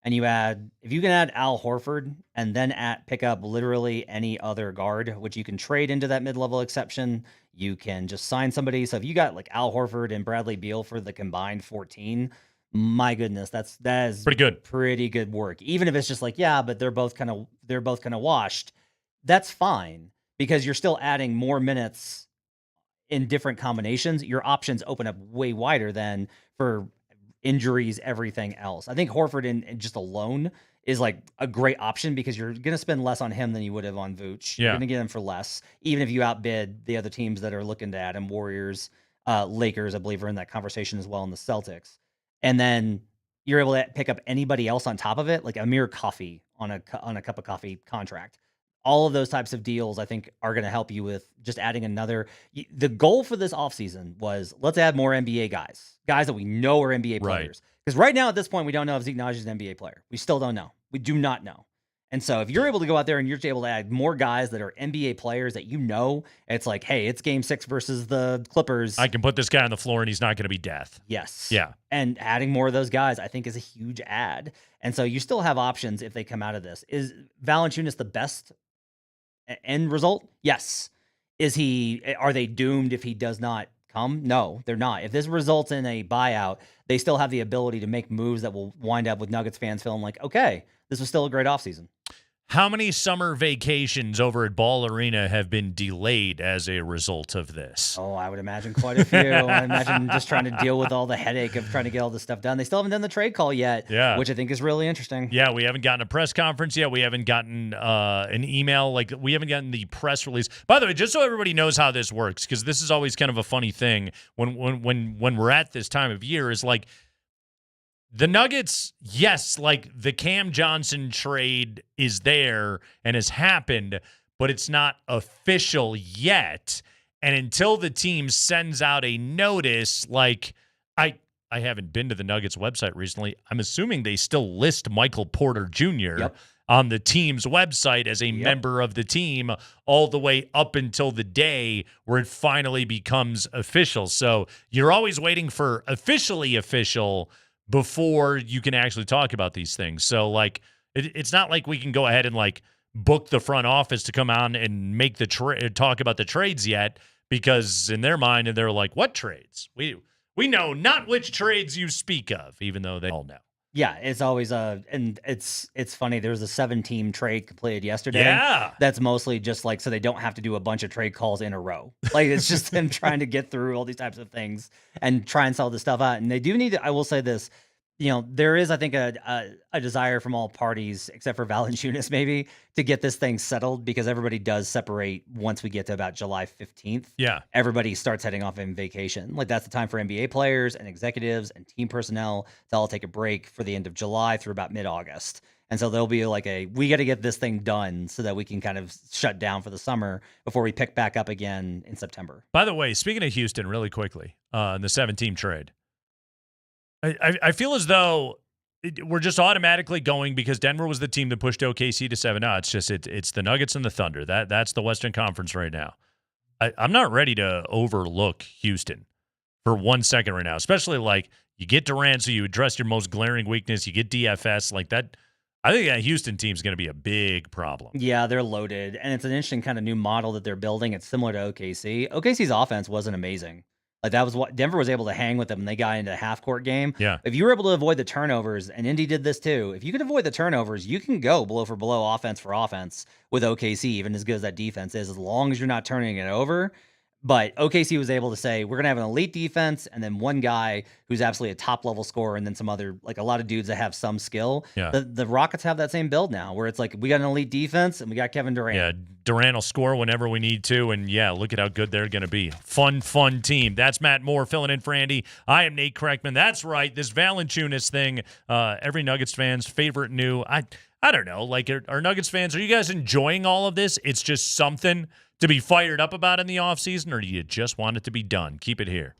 And you add, if you can add Al Horford and then pick up literally any other guard, which you can trade into that mid-level exception, you can just sign somebody. So if you got like Al Horford and Bradley Beal for the combined 14, my goodness, that is pretty good work. Even if it's just like, yeah, but they're both kind of washed. That's fine because you're still adding more minutes in different combinations. Your options open up way wider than for injuries, everything else. I think Horford in just alone is like a great option because you're going to spend less on him than you would have on Vooch. Yeah. You're going to get him for less, even if you outbid the other teams that are looking to add him. Warriors, Lakers, I believe, are in that conversation as well, and the Celtics. And then you're able to pick up anybody else on top of it, like Amir Coffey on a cup of coffee contract. All of those types of deals, I think, are going to help you with just adding another. The goal for this offseason was let's add more NBA guys that we know are NBA players. Because right now at this point, we don't know if Zeke Nnaji is an NBA player. We still don't know. We do not know. And so if you're able to go out there and you're able to add more guys that are NBA players that you know, it's like, hey, it's game 6 versus the Clippers. I can put this guy on the floor and he's not going to be death. Yes. Yeah. And adding more of those guys, I think, is a huge add. And so you still have options if they come out of this. Is Valančiūnas the best end result? Yes. Are they doomed if he does not come? No, they're not. If this results in a buyout, they still have the ability to make moves that will wind up with Nuggets fans feeling like, okay, this was still a great offseason. How many summer vacations over at Ball Arena have been delayed as a result of this? Oh, I would imagine quite a few. I imagine just trying to deal with all the headache of trying to get all this stuff done. They still haven't done the trade call yet, which I think is really interesting. Yeah, we haven't gotten a press conference yet. We haven't gotten an email. Like, we haven't gotten the press release. By the way, just so everybody knows how this works, because this is always kind of a funny thing when we're at this time of year, is like, the Nuggets, yes, like the Cam Johnson trade is there and has happened, but it's not official yet. And until the team sends out a notice, like I haven't been to the Nuggets website recently. I'm assuming they still list Michael Porter Jr. On the team's website as a member of the team all the way up until the day where it finally becomes official. So you're always waiting for officially official before you can actually talk about these things. So, like, it's not like we can go ahead and, like, book the front office to come on and make the talk about the trades yet, because in their mind, they're like, what trades? We know not which trades you speak of, even though they all know. Yeah, it's always and it's funny. There was a 7-team trade completed yesterday. Yeah. That's mostly just like so they don't have to do a bunch of trade calls in a row. Like it's just them trying to get through all these types of things and try and sell this stuff out. And they do need to, I will say this, there is, I think, a desire from all parties, except for Valančiūnas, maybe, to get this thing settled because everybody does separate once we get to about July 15th. Yeah. Everybody starts heading off on vacation. Like that's the time for NBA players and executives and team personnel to all take a break for the end of July through about mid-August. And so there'll be like we got to get this thing done so that we can kind of shut down for the summer before we pick back up again in September. By the way, speaking of Houston, really quickly, in the 7-team trade, I feel as though we're just automatically going because Denver was the team that pushed OKC to 7. No, it's just it's the Nuggets and the Thunder. That's the Western Conference right now. I'm not ready to overlook Houston for 1 second right now, especially like you get Durant, so you address your most glaring weakness. You get DFS like that. I think that Houston team is going to be a big problem. Yeah, they're loaded, and it's an interesting kind of new model that they're building. It's similar to OKC. OKC's offense wasn't amazing. Like that was what Denver was able to hang with them, and they got into a half-court game. Yeah. If you were able to avoid the turnovers, and Indy did this too, if you could avoid the turnovers, you can go blow for blow, offense for offense with OKC, even as good as that defense is, as long as you're not turning it over. But OKC was able to say, we're going to have an elite defense and then one guy who's absolutely a top-level scorer and then some other, like a lot of dudes that have some skill. Yeah. The Rockets have that same build now where it's like, we got an elite defense and we got Kevin Durant. Yeah, Durant will score whenever we need to, and yeah, look at how good they're going to be. Fun team. That's Matt Moore filling in for Andy. I am Nate Kreckman. That's right, this Valančiūnas thing, every Nuggets fan's favorite new. I don't know, like are Nuggets fans, are you guys enjoying all of this? It's just something to be fired up about in the offseason, or do you just want it to be done? Keep it here.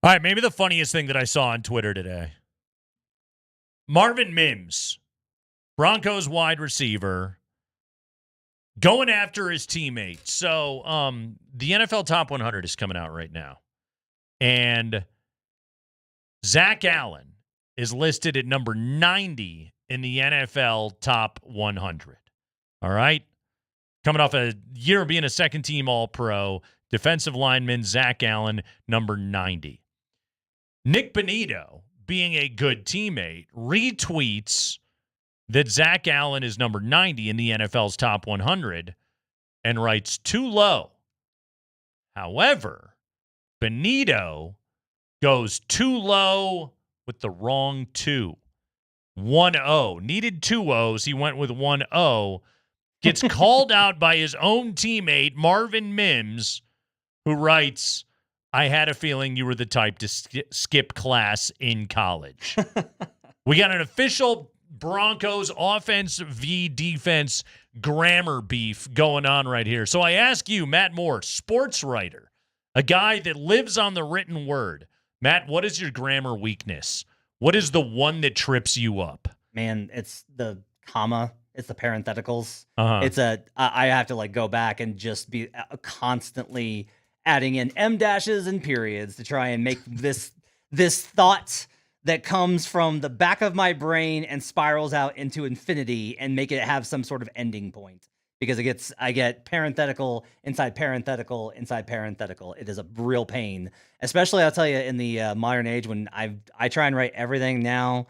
All right, maybe the funniest thing that I saw on Twitter today. Marvin Mims, Broncos wide receiver, going after his teammate. So the NFL Top 100 is coming out right now. And Zach Allen is listed at number 90 in the NFL Top 100. All right? Coming off a year of being a second-team All-Pro, defensive lineman Zach Allen, number 90. Nick Bonito, being a good teammate, retweets that Zach Allen is number 90 in the NFL's Top 100 and writes, too low. However, Bonito goes too low with the wrong 2. 1-0. Needed 2 O's. He went with 1-0. Gets called out by his own teammate, Marvin Mims, who writes, I had a feeling you were the type to skip class in college. We got an official Broncos offense v. defense grammar beef going on right here. So I ask you, Matt Moore, sports writer, a guy that lives on the written word. Matt, what is your grammar weakness? What is the one that trips you up? Man, it's the comma. It's the parentheticals. Uh-huh. I have to go back and just be constantly adding in M dashes and periods to try and make this thought that comes from the back of my brain and spirals out into infinity and make it have some sort of ending point. Because I get parenthetical inside parenthetical inside parenthetical. It is a real pain, especially I'll tell you in the modern age when I try and write everything now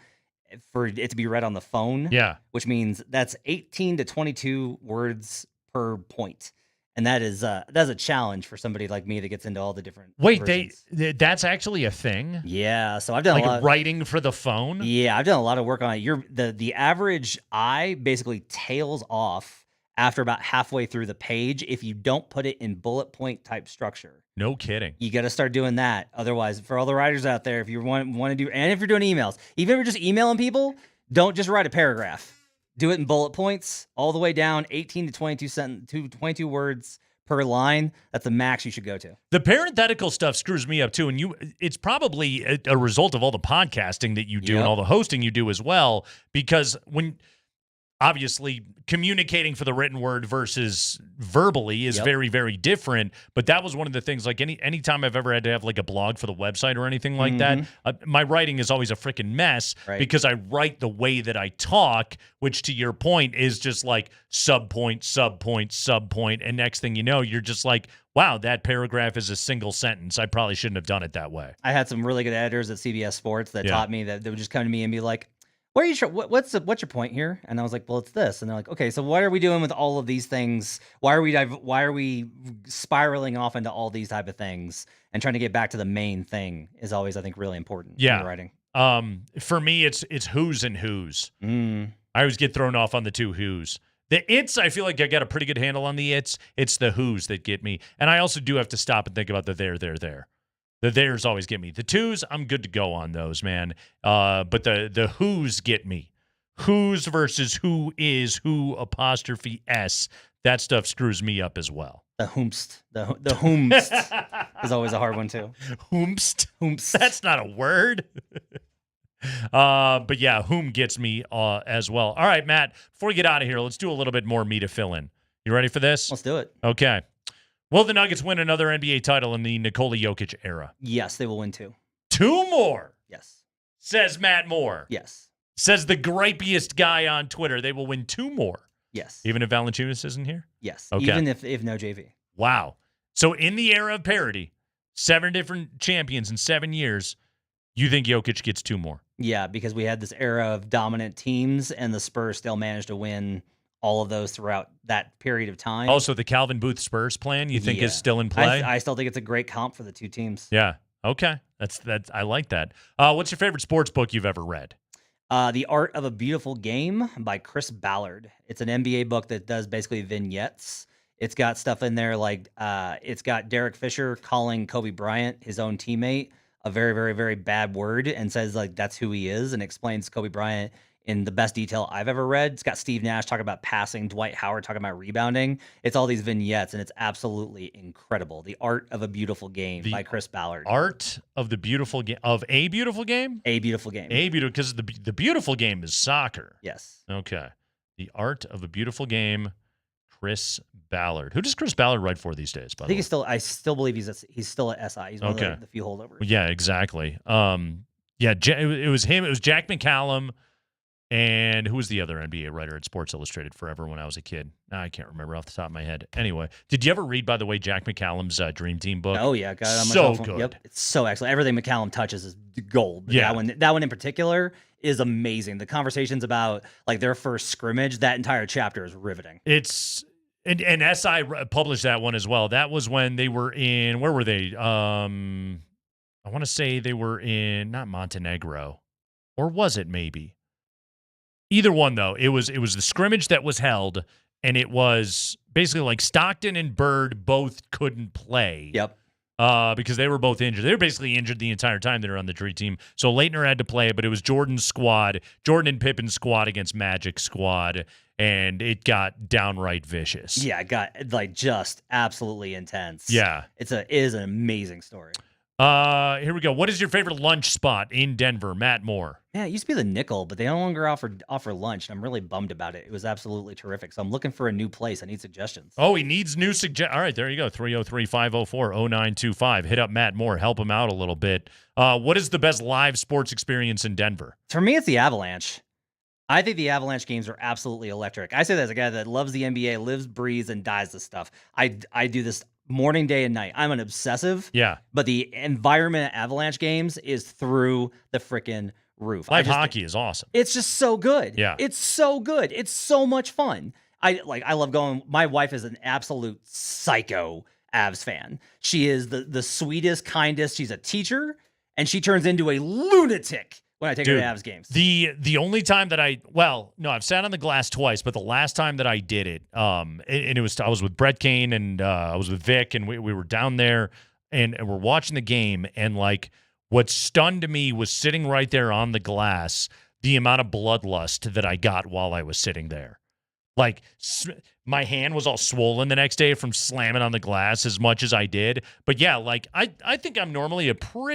for it to be read on the phone. Yeah, which means that's 18 to 22 words per point, and that's a challenge for somebody like me that gets into all the different. versions. That's actually a thing. Yeah, so I've done a lot writing for the phone. Yeah, I've done a lot of work on it. The average eye basically tails off after about halfway through the page if you don't put it in bullet point type structure. No kidding. You got to start doing that. Otherwise, for all the writers out there, if you want to do, and if you're doing emails, even if you're just emailing people, don't just write a paragraph. Do it in bullet points all the way down, 18 to 22 words per line. That's the max you should go to. The parenthetical stuff screws me up too, and it's probably a result of all the podcasting that you do and all the hosting you do as well, because when obviously communicating for the written word versus verbally is very, very different. But that was one of the things, like anytime I've ever had to have like a blog for the website or anything like that, my writing is always a freaking mess because I write the way that I talk, which to your point is just like subpoint, subpoint, subpoint. And next thing you know, you're just like, wow, that paragraph is a single sentence. I probably shouldn't have done it that way. I had some really good editors at CBS Sports that taught me that they would just come to me and be like, what are you? What's your point here? And I was like, well, it's this. And they're like, okay, so what are we doing with all of these things? Why are we spiraling off into all these type of things? And trying to get back to the main thing is always, I think, really important in writing. For me, it's who's and whose. I always get thrown off on the 2 who's. The it's, I feel like I got a pretty good handle on the it's. It's the who's that get me. And I also do have to stop and think about the there. The there's always get me. The 2's, I'm good to go on those, man. But the who's get me. Who's versus who is, who apostrophe S. That stuff screws me up as well. The whomst. The whomst is always a hard one, too. Whomst? That's not a word. But yeah, whom gets me as well. All right, Matt, before we get out of here, let's do a little bit more me to fill in. You ready for this? Let's do it. Okay. Will the Nuggets win another NBA title in the Nikola Jokic era? Yes, they will win 2. 2 more? Yes. Says Matt Moore. Yes. Says the gripiest guy on Twitter. They will win 2 more. Yes. Even if Valančiūnas isn't here? Yes. Okay. Even if no JV. Wow. So in the era of parity, 7 different champions in 7 years, you think Jokic gets 2 more? Yeah, because we had this era of dominant teams, and the Spurs still managed to win all of those throughout that period of time. Also, the Calvin Booth Spurs plan you think is still in play? I still think it's a great comp for the 2 teams. Yeah. Okay. That's I like that. What's your favorite sports book you've ever read? The Art of a Beautiful Game by Chris Ballard. It's an NBA book that does basically vignettes. It's got stuff in there like it's got Derek Fisher calling Kobe Bryant, his own teammate, a very, very, very bad word and says like that's who he is, and explains Kobe Bryant in the best detail I've ever read. It's got Steve Nash talking about passing, Dwight Howard talking about rebounding. It's all these vignettes, and it's absolutely incredible. The Art of a Beautiful Game by Chris Ballard. Art of the Beautiful Game of A Beautiful Game? A Beautiful Game. A Beautiful, because the beautiful game is soccer. Yes. Okay. The Art of a Beautiful Game, Chris Ballard. Who does Chris Ballard write for these days, by the way? I still believe he's still at SI. He's one of the few holdovers. Yeah, exactly. It was him. It was Jack McCallum. And who was the other NBA writer at Sports Illustrated forever when I was a kid? I can't remember off the top of my head. Anyway, did you ever read, by the way, Jack McCallum's Dream Team book? Oh, yeah. Got it on my so cell phone. good. Yep. It's so excellent. Everything McCallum touches is gold. But yeah. That one in particular is amazing. The conversations about like their first scrimmage, that entire chapter is riveting. It's and SI published that one as well. That was when they were in, where were they? I want to say they were in, not Montenegro. Or was it maybe? Either one, though, it was the scrimmage that was held, and it was basically like Stockton and Bird both couldn't play. Yep. Because they were both injured. They were basically injured the entire time they were on the Dream Team. So Leitner had to play, but it was Jordan's squad, Jordan and Pippen's squad against Magic's squad, and it got downright vicious. Yeah, it got like just absolutely intense. Yeah. It is an amazing story. Here we go. What is your favorite lunch spot in Denver? Matt Moore. Yeah, it used to be the Nickel, but they no longer offer lunch, and I'm really bummed about it. It was absolutely terrific. So I'm looking for a new place. I need suggestions. Oh, he needs new suggestions. All right, there you go. 303-504-0925. Hit up Matt Moore. Help him out a little bit. What is the best live sports experience in Denver? For me, it's the Avalanche. I think the Avalanche games are absolutely electric. I say that as a guy that loves the NBA, lives, breathes, and dies this stuff. I do this morning, day, and night. I'm an obsessive. Yeah. But the environment at Avalanche games is through the freaking roof. Live hockey is awesome. It's just so good. Yeah. It's so good. It's so much fun. I love going. My wife is an absolute psycho Avs fan. She is the sweetest, kindest. She's a teacher, and she turns into a lunatic when I take her to Avs games. The only time that I've sat on the glass twice, but the last time that I did it, and it was, I was with Brett Kane and I was with Vic, and we were down there and we're watching the game, and like what stunned me was sitting right there on the glass, the amount of bloodlust that I got while I was sitting there. Like my hand was all swollen the next day from slamming on the glass as much as I did. But yeah, like I think I'm normally a pretty